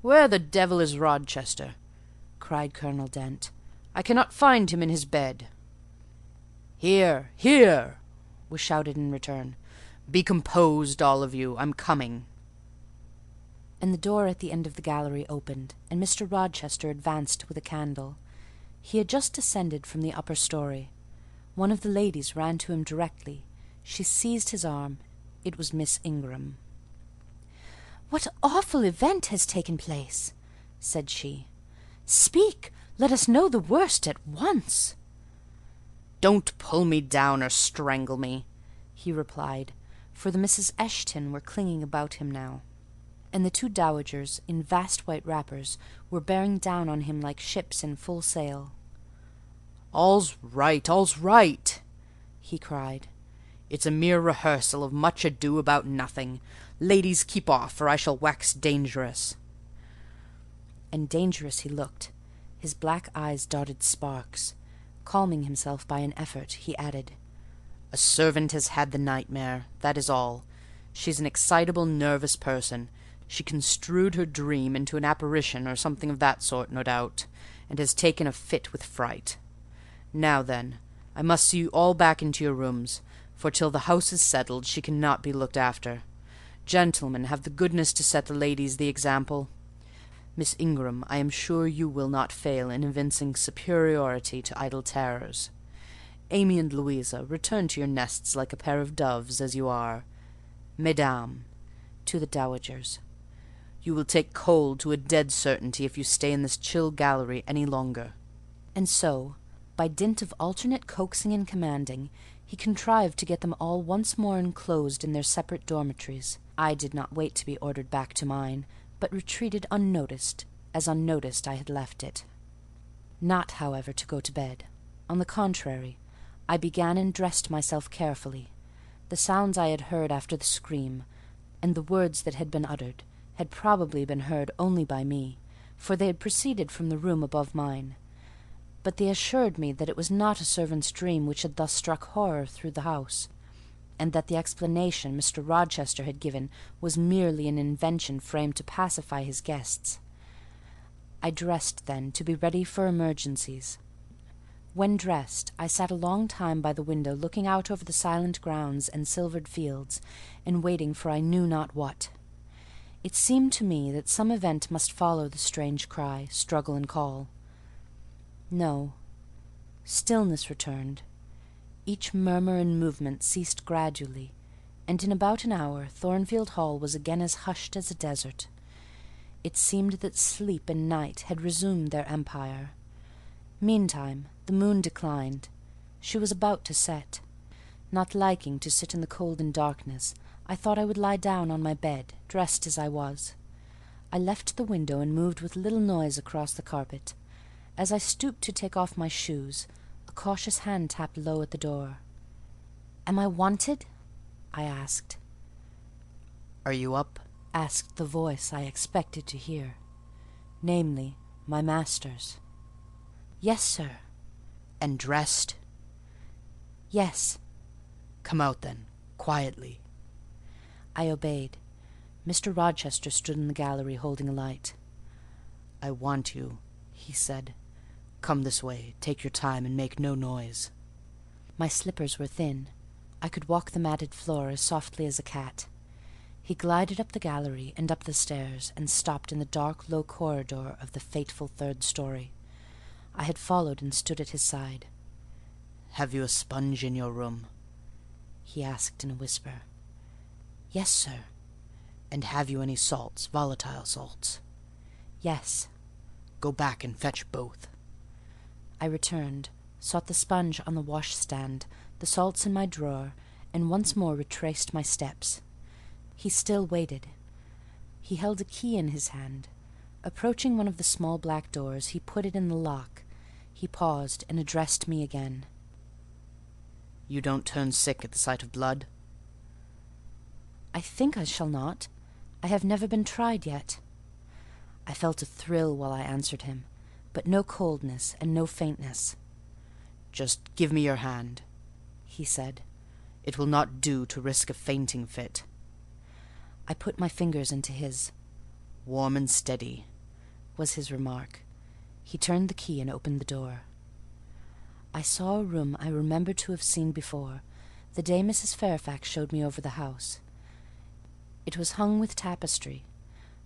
"Where the devil is Rochester?" cried Colonel Dent. "I cannot find him in his bed." "Here, here!" was shouted in return. "Be composed, all of you. I'm coming." And the door at the end of the gallery opened, and Mr. Rochester advanced with a candle. He had just descended from the upper story. One of the ladies ran to him directly. She seized his arm. It was Miss Ingram. "What awful event has taken place?" said she. "Speak! Let us know the worst at once." "Don't pull me down or strangle me," he replied, for the Misses Eshton were clinging about him now, and the 2 dowagers, in vast white wrappers, were bearing down on him like ships in full sail. All's right, he cried. "It's a mere rehearsal of Much Ado About Nothing. Ladies, keep off, or I shall wax dangerous." And dangerous he looked. His black eyes darted sparks. Calming himself by an effort, he added, "A servant has had the nightmare, that is all. She's an excitable, nervous person. She construed her dream into an apparition or something of that sort, no doubt, and has taken a fit with fright. Now then, I must see you all back into your rooms, for till the house is settled she cannot be looked after. Gentlemen, have the goodness to set the ladies the example. Miss Ingram, I am sure you will not fail in evincing superiority to idle terrors. Amy and Louisa, return to your nests like a pair of doves, as you are. Mesdames," to the dowagers, "you will take cold to a dead certainty if you stay in this chill gallery any longer." And so, by dint of alternate coaxing and commanding, he contrived to get them all once more enclosed in their separate dormitories. I did not wait to be ordered back to mine, but retreated unnoticed, as unnoticed I had left it. Not, however, to go to bed. On the contrary, I began and dressed myself carefully. The sounds I had heard after the scream, and the words that had been uttered, had probably been heard only by me, for they had proceeded from the room above mine. But they assured me that it was not a servant's dream which had thus struck horror through the house, and that the explanation Mr. Rochester had given was merely an invention framed to pacify his guests. I dressed, then, to be ready for emergencies. When dressed, I sat a long time by the window looking out over the silent grounds and silvered fields, and waiting for I knew not what. It seemed to me that some event must follow the strange cry, struggle, and call. No. Stillness returned. Each murmur and movement ceased gradually, and in about an hour Thornfield Hall was again as hushed as a desert. It seemed that sleep and night had resumed their empire. Meantime the moon declined. She was about to set. Not liking to sit in the cold and darkness, I thought I would lie down on my bed, dressed as I was. I left the window and moved with little noise across the carpet. As I stooped to take off my shoes, a cautious hand tapped low at the door. "Am I wanted?" I asked. "Are you up?" asked the voice I expected to hear. namely, my master's. "Yes, sir." "And dressed?" "Yes." "Come out, then, quietly." I obeyed. Mr. Rochester stood in the gallery holding a light. "I want you," he said. "Come this way, take your time, and make no noise." My slippers were thin. I could walk the matted floor as softly as a cat. He glided up the gallery and up the stairs, and stopped in the dark, low corridor of the fateful third story. I had followed and stood at his side. "Have you a sponge in your room?" he asked in a whisper. "Yes, sir." "And have you any salts, volatile salts?" "Yes." "Go back and fetch both." I returned, sought the sponge on the washstand, the salts in my drawer, and once more retraced my steps. He still waited. He held a key in his hand. Approaching one of the small black doors, he put it in the lock. He paused and addressed me again. "You don't turn sick at the sight of blood?" "I think I shall not. I have never been tried yet." I felt a thrill while I answered him, but no coldness and no faintness. "Just give me your hand," he said. "It will not do to risk a fainting fit." I put my fingers into his. "Warm and steady," was his remark. He turned the key and opened the door. I saw a room I remembered to have seen before, the day Mrs. Fairfax showed me over the house. It was hung with tapestry,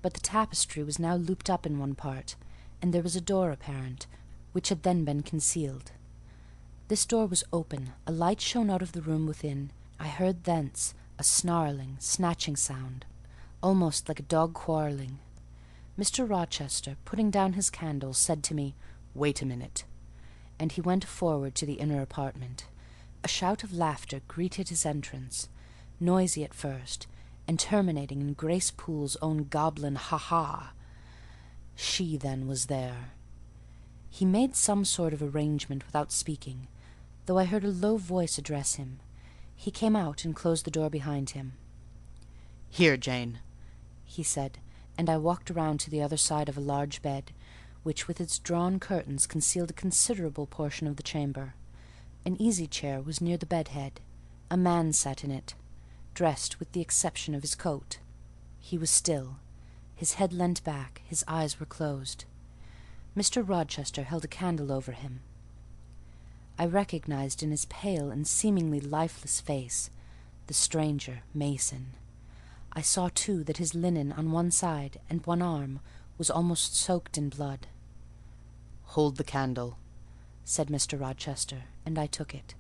but the tapestry was now looped up in one part, and there was a door apparent, which had then been concealed. This door was open, a light shone out of the room within. I heard thence a snarling, snatching sound, almost like a dog quarrelling. Mr. Rochester, putting down his candle, said to me, "Wait a minute," and he went forward to the inner apartment. A shout of laughter greeted his entrance, noisy at first, and terminating in Grace Poole's own goblin ha-ha. She, then, was there. He made some sort of arrangement without speaking, though I heard a low voice address him. He came out and closed the door behind him. "Here, Jane," he said, and I walked around to the other side of a large bed, which with its drawn curtains concealed a considerable portion of the chamber. An easy-chair was near the bed-head. A man sat in it, dressed with the exception of his coat. He was still. His head leant back, his eyes were closed. Mr. Rochester held a candle over him. I recognized in his pale and seemingly lifeless face the stranger, Mason. I saw, too, that his linen on one side and one arm was almost soaked in blood. "Hold the candle," said Mr. Rochester, and I took it.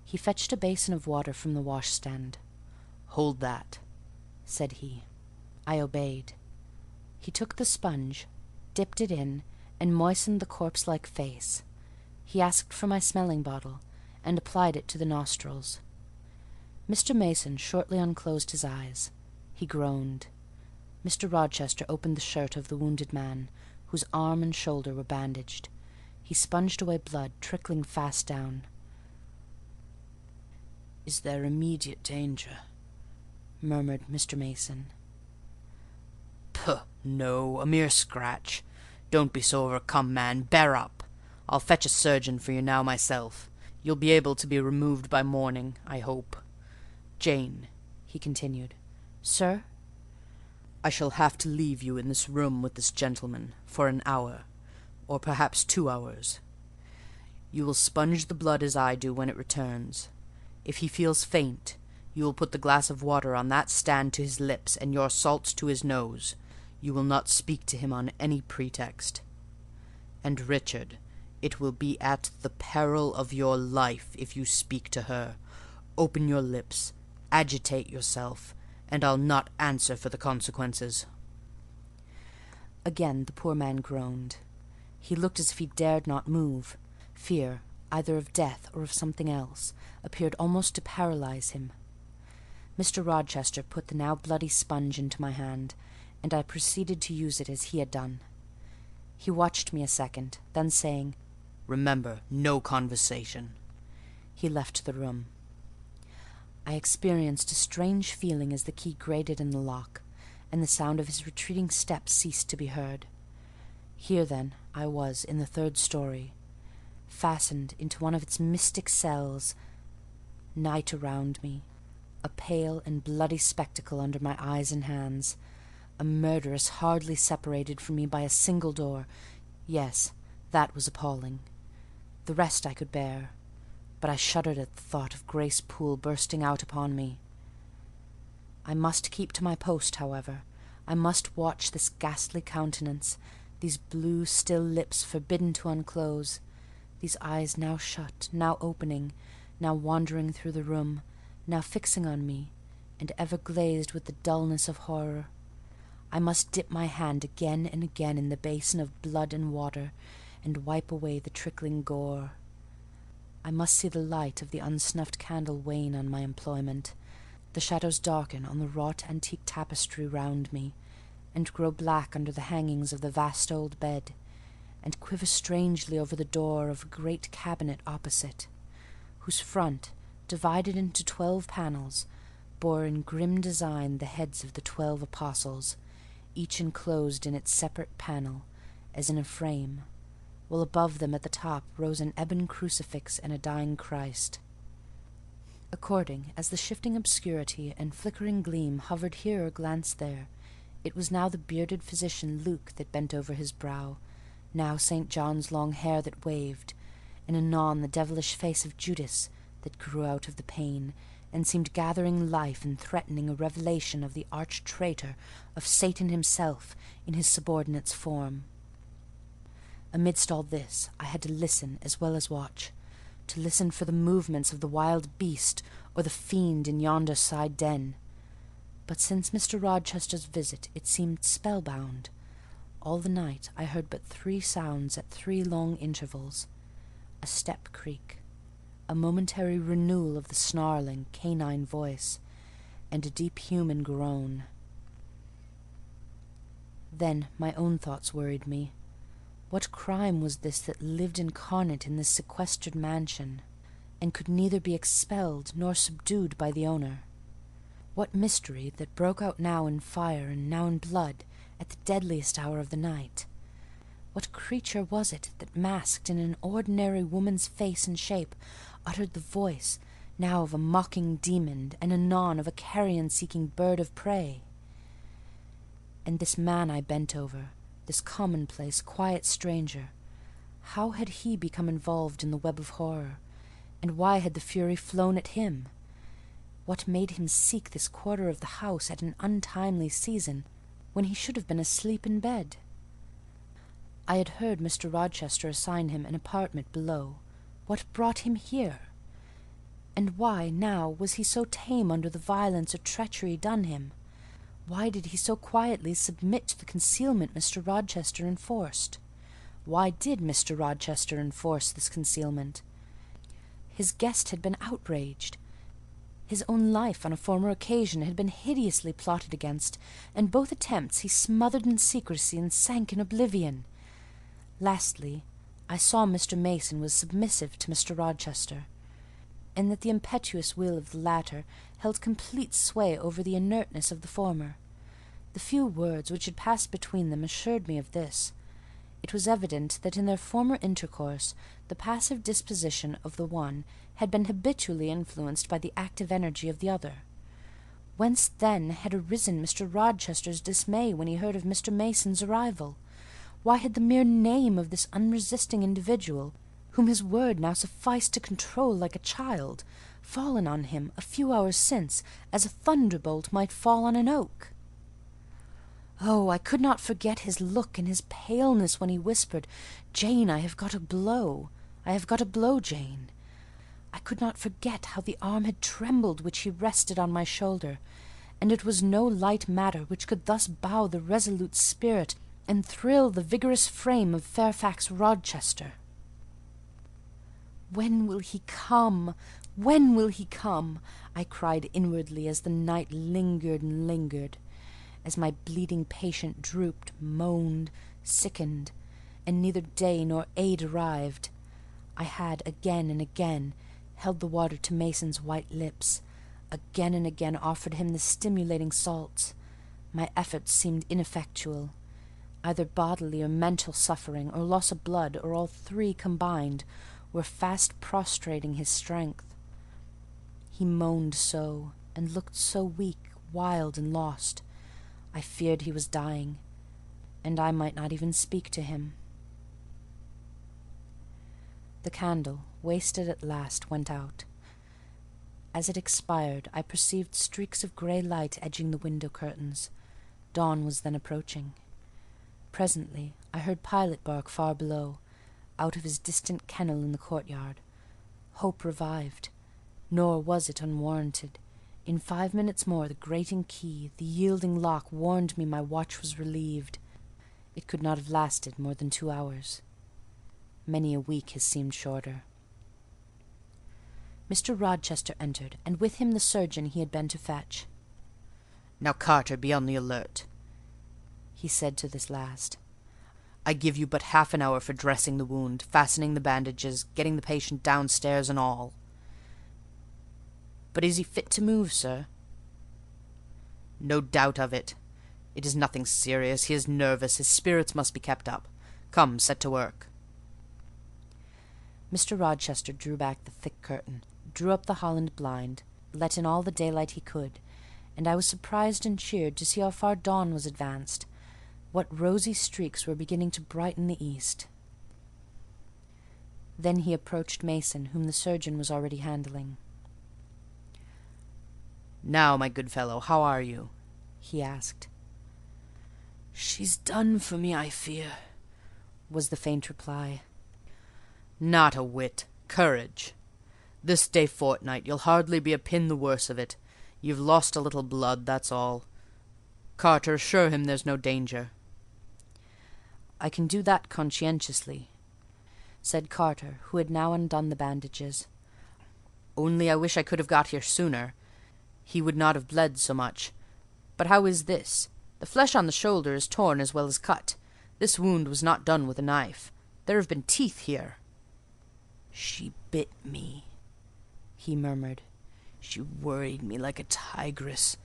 He fetched a basin of water from the washstand. "Hold that," said he. I obeyed. He took the sponge, dipped it in, and moistened the corpse-like face. He asked for my smelling bottle, and applied it to the nostrils. Mr. Mason shortly unclosed his eyes. He groaned. Mr. Rochester opened the shirt of the wounded man, whose arm and shoulder were bandaged. He sponged away blood, trickling fast down. "Is there immediate danger?" murmured Mr. Mason. "Pooh, no, a mere scratch. Don't be so overcome, man. Bear up. I'll fetch a surgeon for you now myself. You'll be able to be removed by morning, I hope. Jane," he continued. "Sir?" "I shall have to leave you in this room with this gentleman for an hour, or perhaps 2 hours. You will sponge the blood as I do when it returns. If he feels faint, you will put the glass of water on that stand to his lips, and your salts to his nose. You will not speak to him on any pretext. And Richard, it will be at the peril of your life if you speak to her. Open your lips, agitate yourself, and I'll not answer for the consequences." Again the poor man groaned. He looked as if he dared not move. Fear, either of death or of something else, appeared almost to paralyse him. Mr. Rochester put the now bloody sponge into my hand, and I proceeded to use it as he had done. He watched me a second, then saying, "Remember, no conversation," he left the room. I experienced a strange feeling as the key grated in the lock, and the sound of his retreating steps ceased to be heard. Here, then, I was in the third story, fastened into one of its mystic cells, night around me, a pale and bloody spectacle under my eyes and hands, a murderess hardly separated from me by a single door. Yes, that was appalling. The rest I could bear, but I shuddered at the thought of Grace Poole bursting out upon me. I must keep to my post, however. I must watch this ghastly countenance, these blue, still lips forbidden to unclose, these eyes now shut, now opening, now wandering through the room, now fixing on me, and ever glazed with the dullness of horror. I must dip my hand again and again in the basin of blood and water, and wipe away the trickling gore. I must see the light of the unsnuffed candle wane on my employment, the shadows darken on the wrought antique tapestry round me, and grow black under the hangings of the vast old bed, and quiver strangely over the door of a great cabinet opposite, whose front, divided into 12 panels, bore in grim design the heads of the 12 apostles, each enclosed in its separate panel, as in a frame, while above them at the top rose an ebon crucifix and a dying Christ. According as the shifting obscurity and flickering gleam hovered here or glanced there, it was now the bearded physician Luke that bent over his brow, now St. John's long hair that waved, and anon the devilish face of Judas that grew out of the pane, and seemed gathering life and threatening a revelation of the arch-traitor, of Satan himself, in his subordinate's form. Amidst all this I had to listen as well as watch, to listen for the movements of the wild beast or the fiend in yonder side den. But since Mr. Rochester's visit it seemed spellbound. All the night I heard but 3 sounds at 3 long intervals: a step creak, a momentary renewal of the snarling, canine voice, and a deep human groan. Then my own thoughts worried me. What crime was this that lived incarnate in this sequestered mansion, and could neither be expelled nor subdued by the owner? What mystery that broke out now in fire and now in blood at the deadliest hour of the night? What creature was it that, masked in an ordinary woman's face and shape, uttered the voice, now of a mocking demon, and anon of a carrion-seeking bird of prey? And this man I bent over, this commonplace, quiet stranger, how had he become involved in the web of horror, and why had the fury flown at him? What made him seek this quarter of the house at an untimely season, when he should have been asleep in bed? I had heard Mr. Rochester assign him an apartment below. What brought him here? And why, now, was he so tame under the violence or treachery done him? Why did he so quietly submit to the concealment Mr. Rochester enforced? Why did Mr. Rochester enforce this concealment? His guest had been outraged. His own life on a former occasion had been hideously plotted against, and both attempts he smothered in secrecy and sank in oblivion. Lastly, I saw Mr. Mason was submissive to Mr. Rochester, and that the impetuous will of the latter held complete sway over the inertness of the former. The few words which had passed between them assured me of this. It was evident that in their former intercourse the passive disposition of the one had been habitually influenced by the active energy of the other. Whence then had arisen Mr. Rochester's dismay when he heard of Mr. Mason's arrival? Why had the mere name of this unresisting individual, whom his word now sufficed to control like a child, fallen on him a few hours since as a thunderbolt might fall on an oak? Oh, I could not forget his look and his paleness when he whispered, "Jane, I have got a blow. I have got a blow, Jane." I could not forget how the arm had trembled which he rested on my shoulder, and it was no light matter which could thus bow the resolute spirit and thrill the vigorous frame of Fairfax Rochester. "When will he come? When will he come?" I cried inwardly as the night lingered and lingered, as my bleeding patient drooped, moaned, sickened, and neither day nor aid arrived. I had again and again held the water to Mason's white lips, again and again offered him the stimulating salts. My efforts seemed ineffectual. Either bodily or mental suffering, or loss of blood, or all three combined, were fast prostrating his strength. He moaned so, and looked so weak, wild, and lost, I feared he was dying, and I might not even speak to him. The candle, wasted at last, went out. As it expired, I perceived streaks of grey light edging the window curtains. Dawn was then approaching. Presently I heard Pilot bark far below, out of his distant kennel in the courtyard. Hope revived, nor was it unwarranted. In 5 minutes more the grating key, the yielding lock, warned me my watch was relieved. It could not have lasted more than 2 hours. Many a week has seemed shorter. Mr. Rochester entered, and with him the surgeon he had been to fetch. "Now, Carter, be on the alert," he said to this last. "I give you but half an hour for dressing the wound, fastening the bandages, getting the patient downstairs and all." "But is he fit to move, sir?" "No doubt of it. It is nothing serious. He is nervous. His spirits must be kept up. Come, set to work." Mr. Rochester drew back the thick curtain, drew up the Holland blind, let in all the daylight he could, and I was surprised and cheered to see how far dawn was advanced, what rosy streaks were beginning to brighten the east. Then he approached Mason, whom the surgeon was already handling. "Now, my good fellow, how are you?" he asked. "She's done for me, I fear," was the faint reply. "Not a whit. Courage. This day fortnight you'll hardly be a pin the worse of it. You've lost a little blood, that's all. Carter, assure him there's no danger." "I can do that conscientiously," said Carter, who had now undone the bandages. "Only I wish I could have got here sooner. He would not have bled so much. But how is this? The flesh on the shoulder is torn as well as cut. This wound was not done with a knife. There have been teeth here." "She bit me," he murmured. "She worried me like a tigress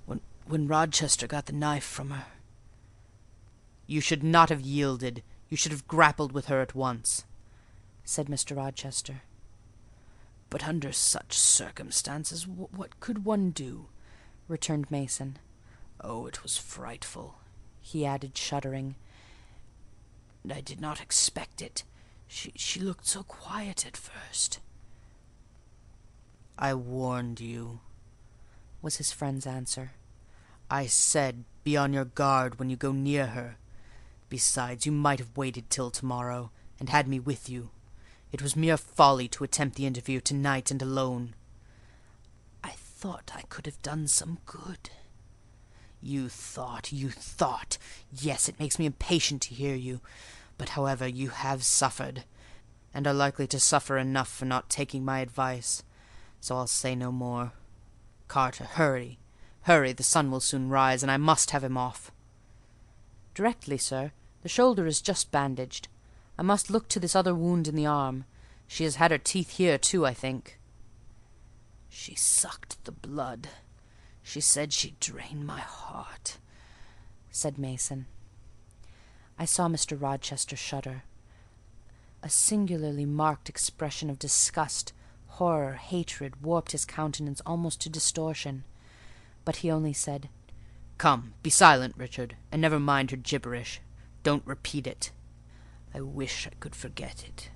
when Rochester got the knife from her." "You should not have yielded. You should have grappled with her at once," said Mr. Rochester. "But under such circumstances, what could one do?" returned Mason. "Oh, it was frightful," he added, shuddering. "And I did not expect it. She looked so quiet at first." "I warned you," was his friend's answer. "I said, be on your guard when you go near her. Besides, you might have waited till tomorrow, and had me with you. It was mere folly to attempt the interview tonight and alone." "I thought I could have done some good." You thought. Yes, it makes me impatient to hear you. But, however, you have suffered, and are likely to suffer enough for not taking my advice, so I'll say no more. Carter, hurry, the sun will soon rise, and I must have him off." "Directly, sir. The shoulder is just bandaged. I must look to this other wound in the arm. She has had her teeth here, too, I think." "She sucked the blood. She said she'd drain my heart," said Mason. I saw Mr. Rochester shudder. A singularly marked expression of disgust, horror, hatred warped his countenance almost to distortion, but he only said, "Come, be silent, Richard, and never mind her gibberish. Don't repeat it." "I wish I could forget it,"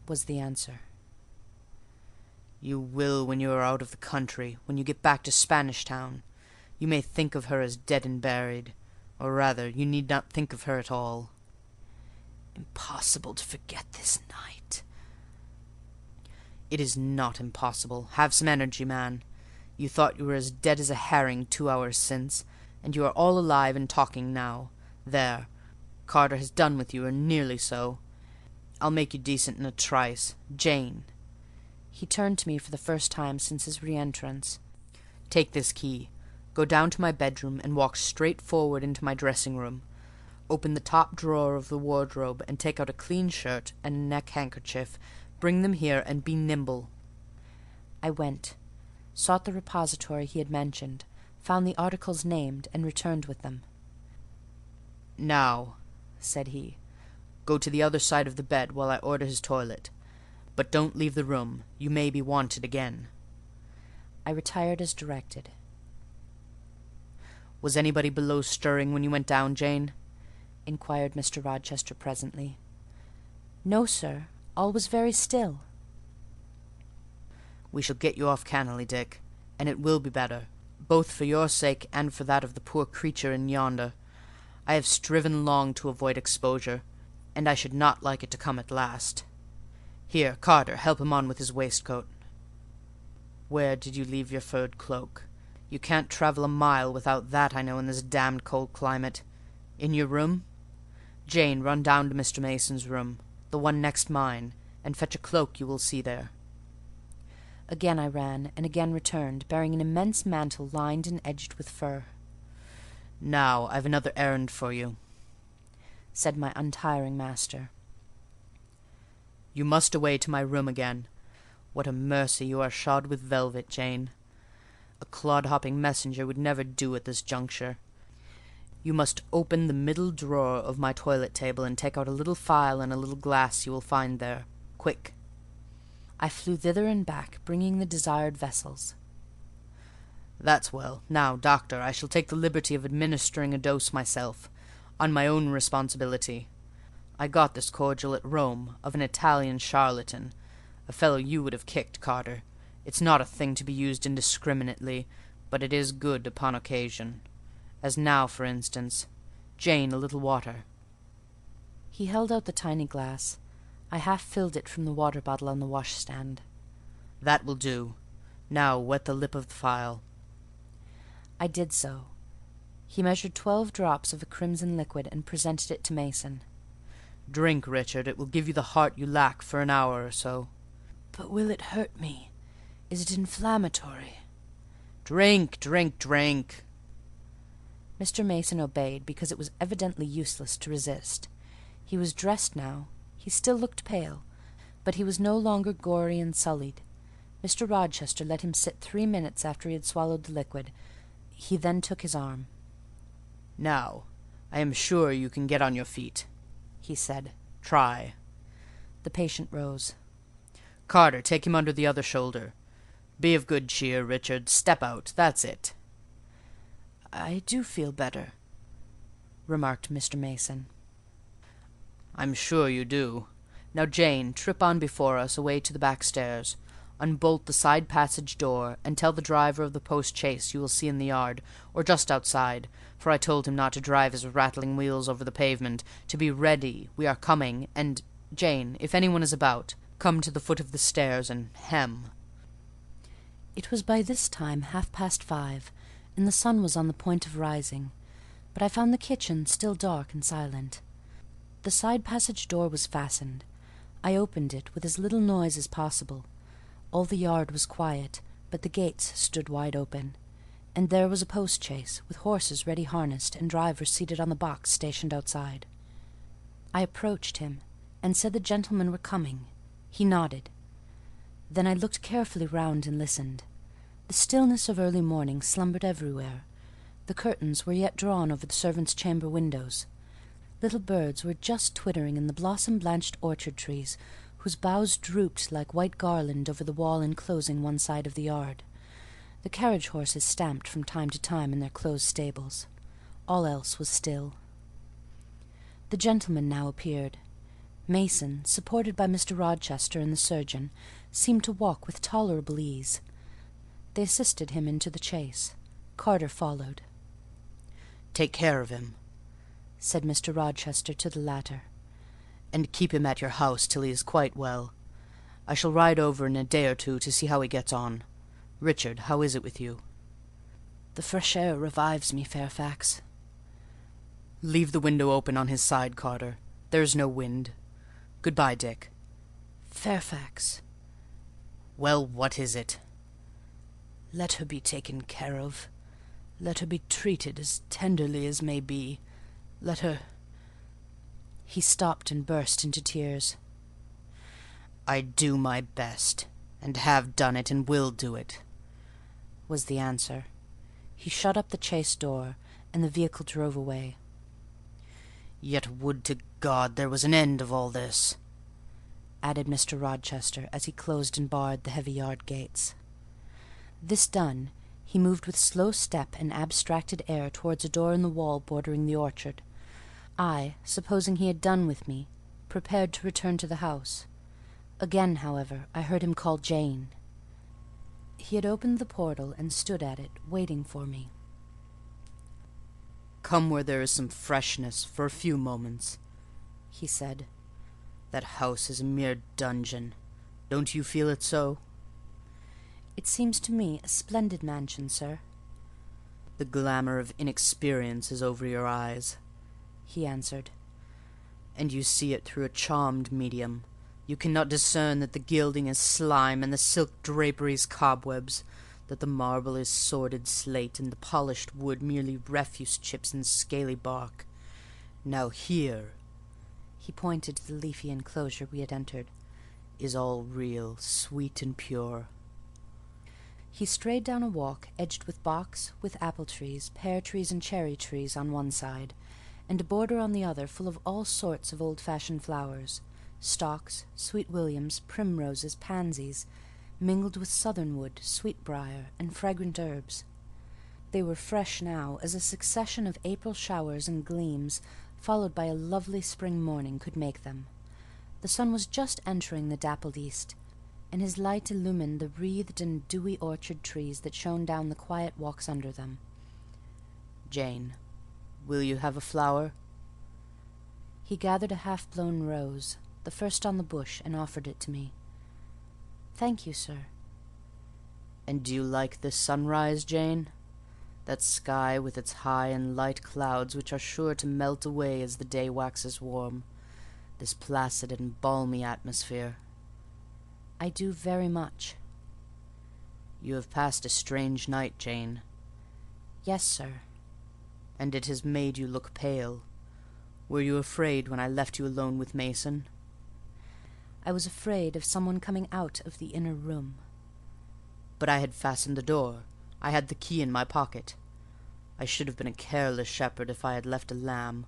was the answer. "You will when you are out of the country, when you get back to Spanish Town. You may think of her as dead and buried, or rather, you need not think of her at all." "Impossible to forget this night." "It is not impossible. Have some energy, man. You thought you were as dead as a herring 2 hours since, and you are all alive and talking now. There. Carter has done with you, or nearly so. I'll make you decent in a trice. Jane." He turned to me for the first time since his re-entrance. "Take this key. Go down to my bedroom and walk straight forward into my dressing-room. Open the top drawer of the wardrobe and take out a clean shirt and a neck-handkerchief. Bring them here and be nimble." I went, sought the repository he had mentioned, found the articles named, and returned with them. "Now," said he. "Go to the other side of the bed while I order his toilet. But don't leave the room. You may be wanted again." I retired as directed. "Was anybody below stirring when you went down, Jane?" inquired Mr. Rochester presently. "No, sir. All was very still." "We shall get you off cannily, Dick, and it will be better, both for your sake and for that of the poor creature in yonder. I have striven long to avoid exposure, and I should not like it to come at last. Here, Carter, help him on with his waistcoat. Where did you leave your furred cloak? You can't travel a mile without that, I know, in this damned cold climate. In your room? Jane, run down to Mr. Mason's room, the one next mine, and fetch a cloak you will see there." Again I ran, and again returned, bearing an immense mantle lined and edged with fur. "Now I've another errand for you," said my untiring master. "You must away to my room again. What a mercy you are shod with velvet, Jane. A clod-hopping messenger would never do at this juncture. You must open the middle drawer of my toilet-table and take out a little phial and a little glass you will find there. Quick!" I flew thither and back, bringing the desired vessels. "That's well. Now, doctor, I shall take the liberty of administering a dose myself, on my own responsibility. I got this cordial at Rome, of an Italian charlatan, a fellow you would have kicked, Carter. It's not a thing to be used indiscriminately, but it is good upon occasion. As now, for instance. Jane, a little water." He held out the tiny glass. I half filled it from the water bottle on the washstand. "That will do. Now wet the lip of the phial." I did so. He measured 12 drops of a crimson liquid and presented it to Mason. "Drink, Richard. It will give you the heart you lack for an hour or so." "But will it hurt me? Is it inflammatory?" "Drink, drink, drink." Mr. Mason obeyed, because it was evidently useless to resist. He was dressed now. He still looked pale, but he was no longer gory and sullied. Mr. Rochester let him sit 3 minutes after he had swallowed the liquid. He then took his arm. "Now, I am sure you can get on your feet," he said. "Try." The patient rose. "Carter, take him under the other shoulder. Be of good cheer, Richard. Step out. That's it." "I do feel better," remarked Mr. Mason. "I'm sure you do. Now, Jane, trip on before us away to the back stairs. Unbolt the side passage door, and tell the driver of the post-chaise you will see in the yard, or just outside, for I told him not to drive his rattling wheels over the pavement, to be ready, we are coming, and, Jane, if anyone is about, come to the foot of the stairs and hem." It was by this time 5:30, and the sun was on the point of rising, but I found the kitchen still dark and silent. The side passage door was fastened. I opened it with as little noise as possible. All the yard was quiet, but the gates stood wide open, and there was a post-chaise, with horses ready harnessed and driver seated on the box stationed outside. I approached him, and said the gentlemen were coming. He nodded. Then I looked carefully round and listened. The stillness of early morning slumbered everywhere. The curtains were yet drawn over the servants' chamber windows. Little birds were just twittering in the blossom-blanched orchard trees, whose boughs drooped like white garland over the wall enclosing one side of the yard. The carriage horses stamped from time to time in their closed stables. All else was still. The gentlemen now appeared. Mason, supported by Mr. Rochester and the surgeon, seemed to walk with tolerable ease. They assisted him into the chaise. Carter followed. "Take care of him," said Mr. Rochester to the latter, "and keep him at your house till he is quite well. I shall ride over in a day or two to see how he gets on. Richard, how is it with you?" "The fresh air revives me, Fairfax." "Leave the window open on his side, Carter. There is no wind. Good-bye, Dick." "Fairfax." "Well, what is it?" "Let her be taken care of. Let her be treated as tenderly as may be. Let her—" He stopped and burst into tears. "I do my best, and have done it, and will do it," was the answer. He shut up the chaise door, and the vehicle drove away. Yet would to God there was an end of all this," added Mr. Rochester, as he closed and barred the heavy yard gates. This done, he moved with slow step and abstracted air towards a door in the wall bordering the orchard. I, supposing he had done with me, prepared to return to the house. Again, however, I heard him call Jane. He had opened the portal and stood at it, waiting for me. "Come where there is some freshness for a few moments," he said. "That house is a mere dungeon. Don't you feel it so?" "It seems to me a splendid mansion, sir." "The glamour of inexperience is over your eyes," he answered. "and you see it through a charmed medium. You cannot discern that the gilding is slime and the silk draperies cobwebs, that the marble is sordid slate and the polished wood merely refuse chips and scaly bark. Now here," he pointed to the leafy enclosure we had entered, "is all real, sweet and pure." He strayed down a walk edged with box, with apple trees, pear trees, and cherry trees on one side, and a border on the other full of all sorts of old-fashioned flowers, stocks, sweet williams, primroses, pansies, mingled with southernwood, sweetbriar, and fragrant herbs. They were fresh now as a succession of April showers and gleams, followed by a lovely spring morning, could make them. The sun was just entering the dappled east, and his light illumined the wreathed and dewy orchard trees that shone down the quiet walks under them. "Jane, will you have a flower?" He gathered a half-blown rose, the first on the bush, and offered it to me. "Thank you, sir." "And do you like this sunrise, Jane? That sky with its high and light clouds which are sure to melt away as the day waxes warm, this placid and balmy atmosphere?" "I do very much." "You have passed a strange night, Jane." "Yes, sir." "And it has made you look pale. Were you afraid when I left you alone with Mason?" "I was afraid of someone coming out of the inner room." "But I had fastened the door. I had the key in my pocket. I should have been a careless shepherd if I had left a lamb,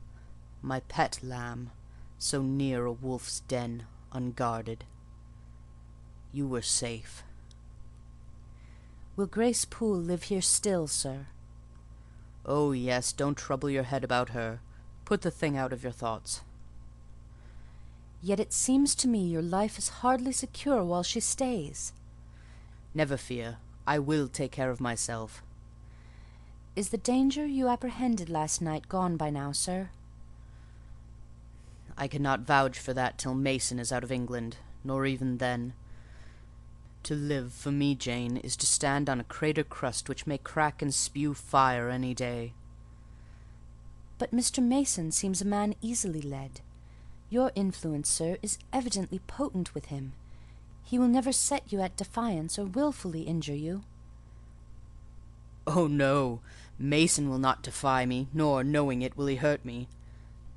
my pet lamb, so near a wolf's den, unguarded. You were safe." "Will Grace Poole live here still, sir?" "Oh, yes, don't trouble your head about her. Put the thing out of your thoughts." "Yet it seems to me your life is hardly secure while she stays." "Never fear. I will take care of myself." "Is the danger you apprehended last night gone by now, sir?" "I cannot vouch for that till Mason is out of England, nor even then. To live, for me, Jane, is to stand on a crater crust which may crack and spew fire any day." "But Mr. Mason seems a man easily led. Your influence, sir, is evidently potent with him. He will never set you at defiance or wilfully injure you." "Oh, no! Mason will not defy me, nor, knowing it, will he hurt me.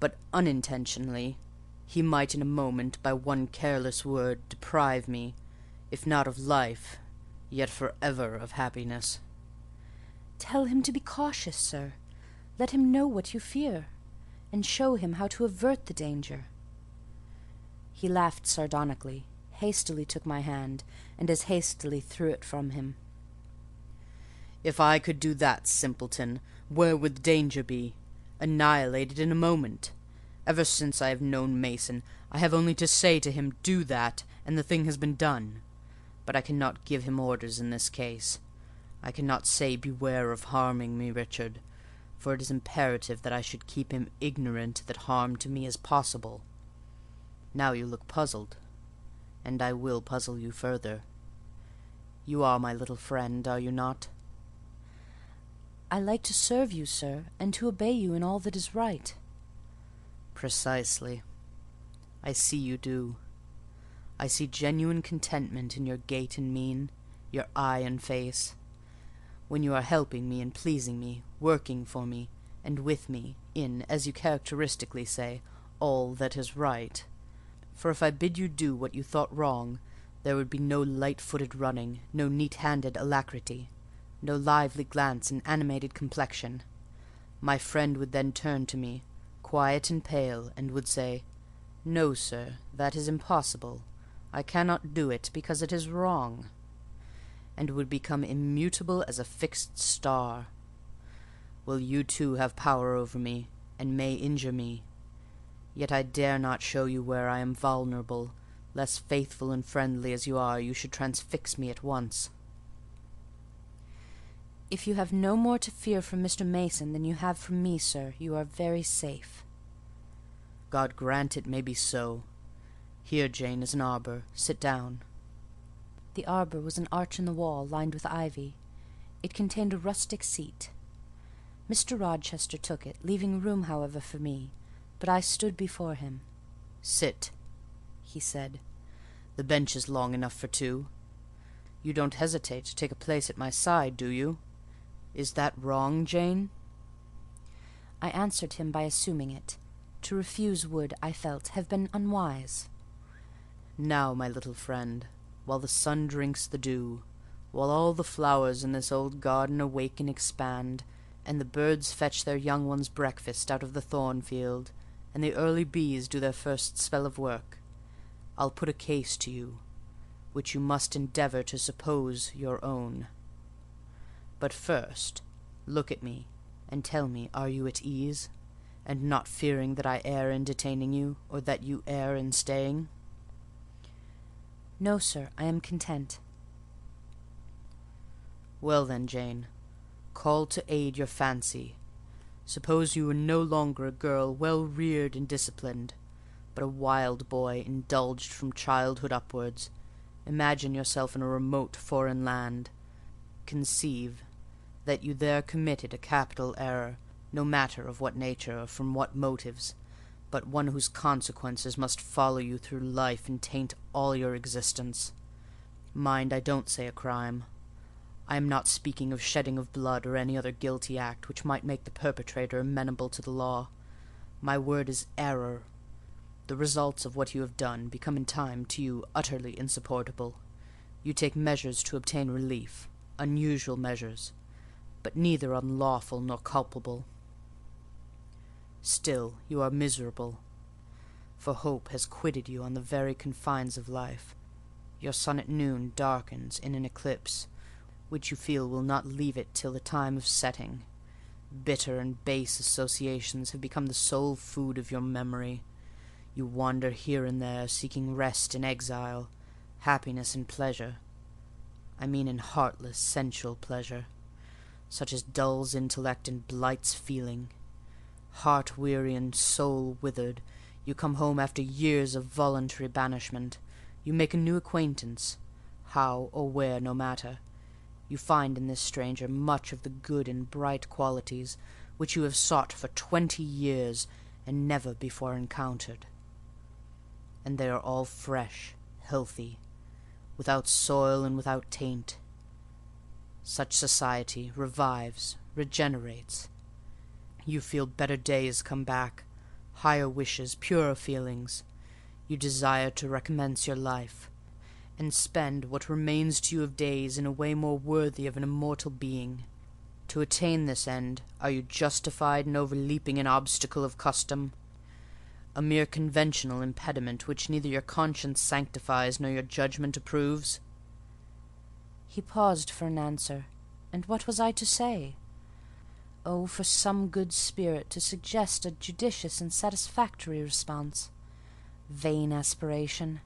But unintentionally, he might in a moment, by one careless word, deprive me, if not of life, yet for ever of happiness." "Tell him to be cautious, sir. Let him know what you fear, and show him how to avert the danger." He laughed sardonically, hastily took my hand, and as hastily threw it from him. "If I could do that, simpleton, where would the danger be? Annihilated in a moment. Ever since I have known Mason, I have only to say to him, 'Do that,' and the thing has been done. But I cannot give him orders in this case. I cannot say, 'Beware of harming me, Richard,' for it is imperative that I should keep him ignorant that harm to me is possible. Now you look puzzled, and I will puzzle you further. You are my little friend, are you not?" "I like to serve you, sir, and to obey you in all that is right." "Precisely. I see you do. I see genuine contentment in your gait and mien, your eye and face, when you are helping me and pleasing me, working for me, and with me, in, as you characteristically say, all that is right. For if I bid you do what you thought wrong, there would be no light-footed running, no neat-handed alacrity, no lively glance and animated complexion. My friend would then turn to me, quiet and pale, and would say, "No, sir, that is impossible. I cannot do it, because it is wrong," and would become immutable as a fixed star. Well, you too have power over me, and may injure me. Yet I dare not show you where I am vulnerable, lest faithful and friendly as you are, you should transfix me at once. If you have no more to fear from Mr. Mason than you have from me, sir, you are very safe. God grant it may be so. Here, Jane, is an arbour. Sit down. The arbour was an arch in the wall, lined with ivy. It contained a rustic seat. Mr. Rochester took it, leaving room, however, for me, but I stood before him. "Sit," he said. "The bench is long enough for two. You don't hesitate to take a place at my side, do you? Is that wrong, Jane?" I answered him by assuming it. To refuse would, I felt, have been unwise. "Now, my little friend, while the sun drinks the dew, while all the flowers in this old garden awake and expand, and the birds fetch their young ones' breakfast out of the thornfield, and the early bees do their first spell of work, I'll put a case to you, which you must endeavour to suppose your own. But first, look at me, and tell me, are you at ease, and not fearing that I err in detaining you, or that you err in staying?" "No, sir, I am content." "Well then, Jane, call to aid your fancy. Suppose you were no longer a girl well reared and disciplined, but a wild boy indulged from childhood upwards. Imagine yourself in a remote foreign land. Conceive that you there committed a capital error, no matter of what nature or from what motives, but one whose consequences must follow you through life and taint all your existence. Mind, I don't say a crime. I am not speaking of shedding of blood or any other guilty act which might make the perpetrator amenable to the law. My word is error. The results of what you have done become in time to you utterly insupportable. You take measures to obtain relief, unusual measures, but neither unlawful nor culpable. Still you are miserable, for hope has quitted you on the very confines of life. Your sun at noon darkens in an eclipse, which you feel will not leave it till the time of setting. Bitter and base associations have become the sole food of your memory. You wander here and there, seeking rest in exile, happiness in pleasure. I mean in heartless, sensual pleasure, such as dulls intellect and blights feeling. Heart-weary and soul-withered, you come home after years of voluntary banishment. You make a new acquaintance, how or where no matter. You find in this stranger much of the good and bright qualities which you have sought for 20 years and never before encountered. And they are all fresh, healthy, without soil and without taint. Such society revives, regenerates. You feel better days come back, higher wishes, purer feelings. You desire to recommence your life, and spend what remains to you of days in a way more worthy of an immortal being. To attain this end, are you justified in overleaping an obstacle of custom, a mere conventional impediment which neither your conscience sanctifies nor your judgment approves?" He paused for an answer, and what was I to say? Oh, for some good spirit to suggest a judicious and satisfactory response! Vain aspiration!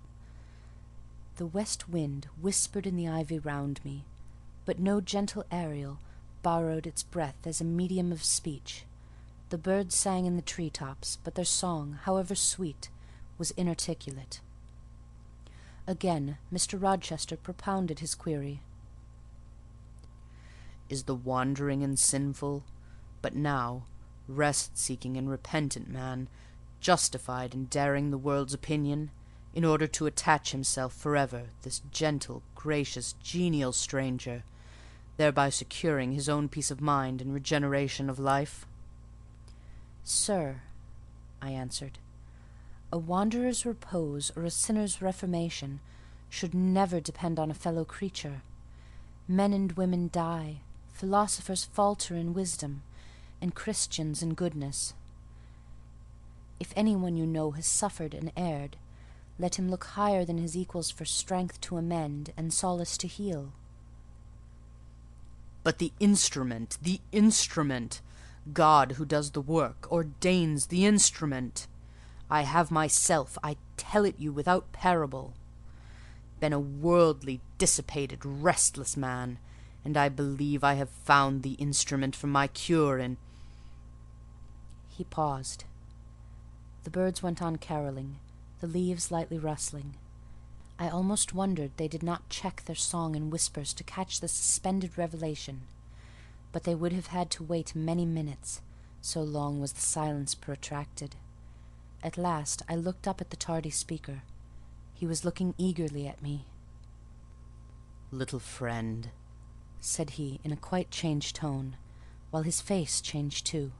The west wind whispered in the ivy round me, but no gentle Ariel borrowed its breath as a medium of speech. The birds sang in the tree-tops, but their song, however sweet, was inarticulate. Again Mr. Rochester propounded his query. "Is the wandering and sinful, but now rest-seeking and repentant man, justified in daring the world's opinion, in order to attach himself forever this gentle, gracious, genial stranger, thereby securing his own peace of mind and regeneration of life?" "Sir," I answered, "a wanderer's repose or a sinner's reformation should never depend on a fellow creature. Men and women die, philosophers falter in wisdom, and Christians in goodness. anyone you know has suffered and erred, let him look higher than his equals for strength to amend and solace to heal. But the instrument, God who does the work, ordains the instrument. I have myself, I tell it you without parable, been a worldly, dissipated, restless man, and I believe I have found the instrument for my cure in—" He paused. The birds went on carolling, the leaves lightly rustling. I almost wondered they did not check their song in whispers to catch the suspended revelation, but they would have had to wait many minutes, so long was the silence protracted. At last I looked up at the tardy speaker. He was looking eagerly at me. "Little friend," said he in a quite changed tone, while his face changed too,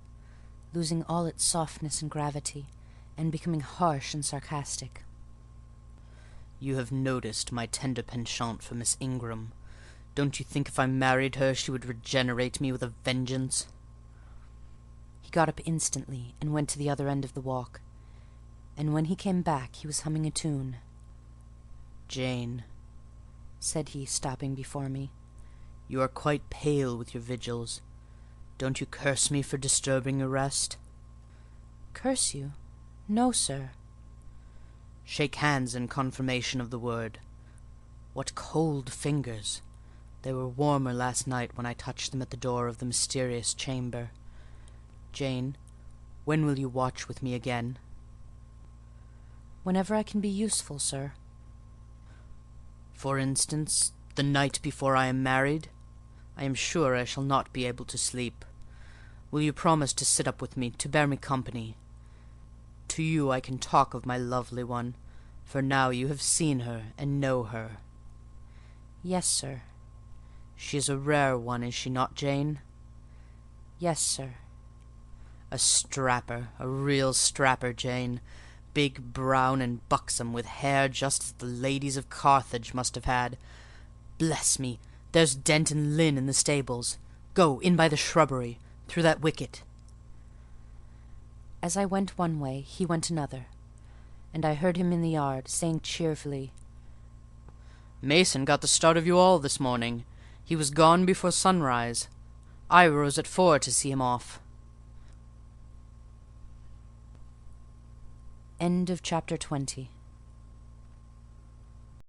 losing all its softness and gravity, and becoming harsh and sarcastic. "You have noticed my tender penchant for Miss Ingram. Don't you think if I married her she would regenerate me with a vengeance?" He got up instantly and went to the other end of the walk, and when he came back he was humming a tune. "Jane," said he, stopping before me, "you are quite pale with your vigils. Don't you curse me for disturbing your rest?" "Curse you? No, sir." "Shake hands in confirmation of the word. What cold fingers! They were warmer last night when I touched them at the door of the mysterious chamber. Jane, when will you watch with me again?" "Whenever I can be useful, sir." "For instance, the night before I am married? I am sure I shall not be able to sleep. Will you promise to sit up with me, to bear me company? To you I can talk of my lovely one, for now you have seen her and know her." "Yes, sir." "She is a rare one, is she not, Jane?" "Yes, sir." "A strapper, a real strapper, Jane. Big, brown, and buxom, with hair just as the ladies of Carthage must have had. Bless me, there's Dent and Lynn in the stables. Go in by the shrubbery, through that wicket." As I went one way, he went another, and I heard him in the yard, saying cheerfully, "Mason got the start of you all this morning. He was gone before sunrise. I rose at 4 to see him off." End of chapter 20.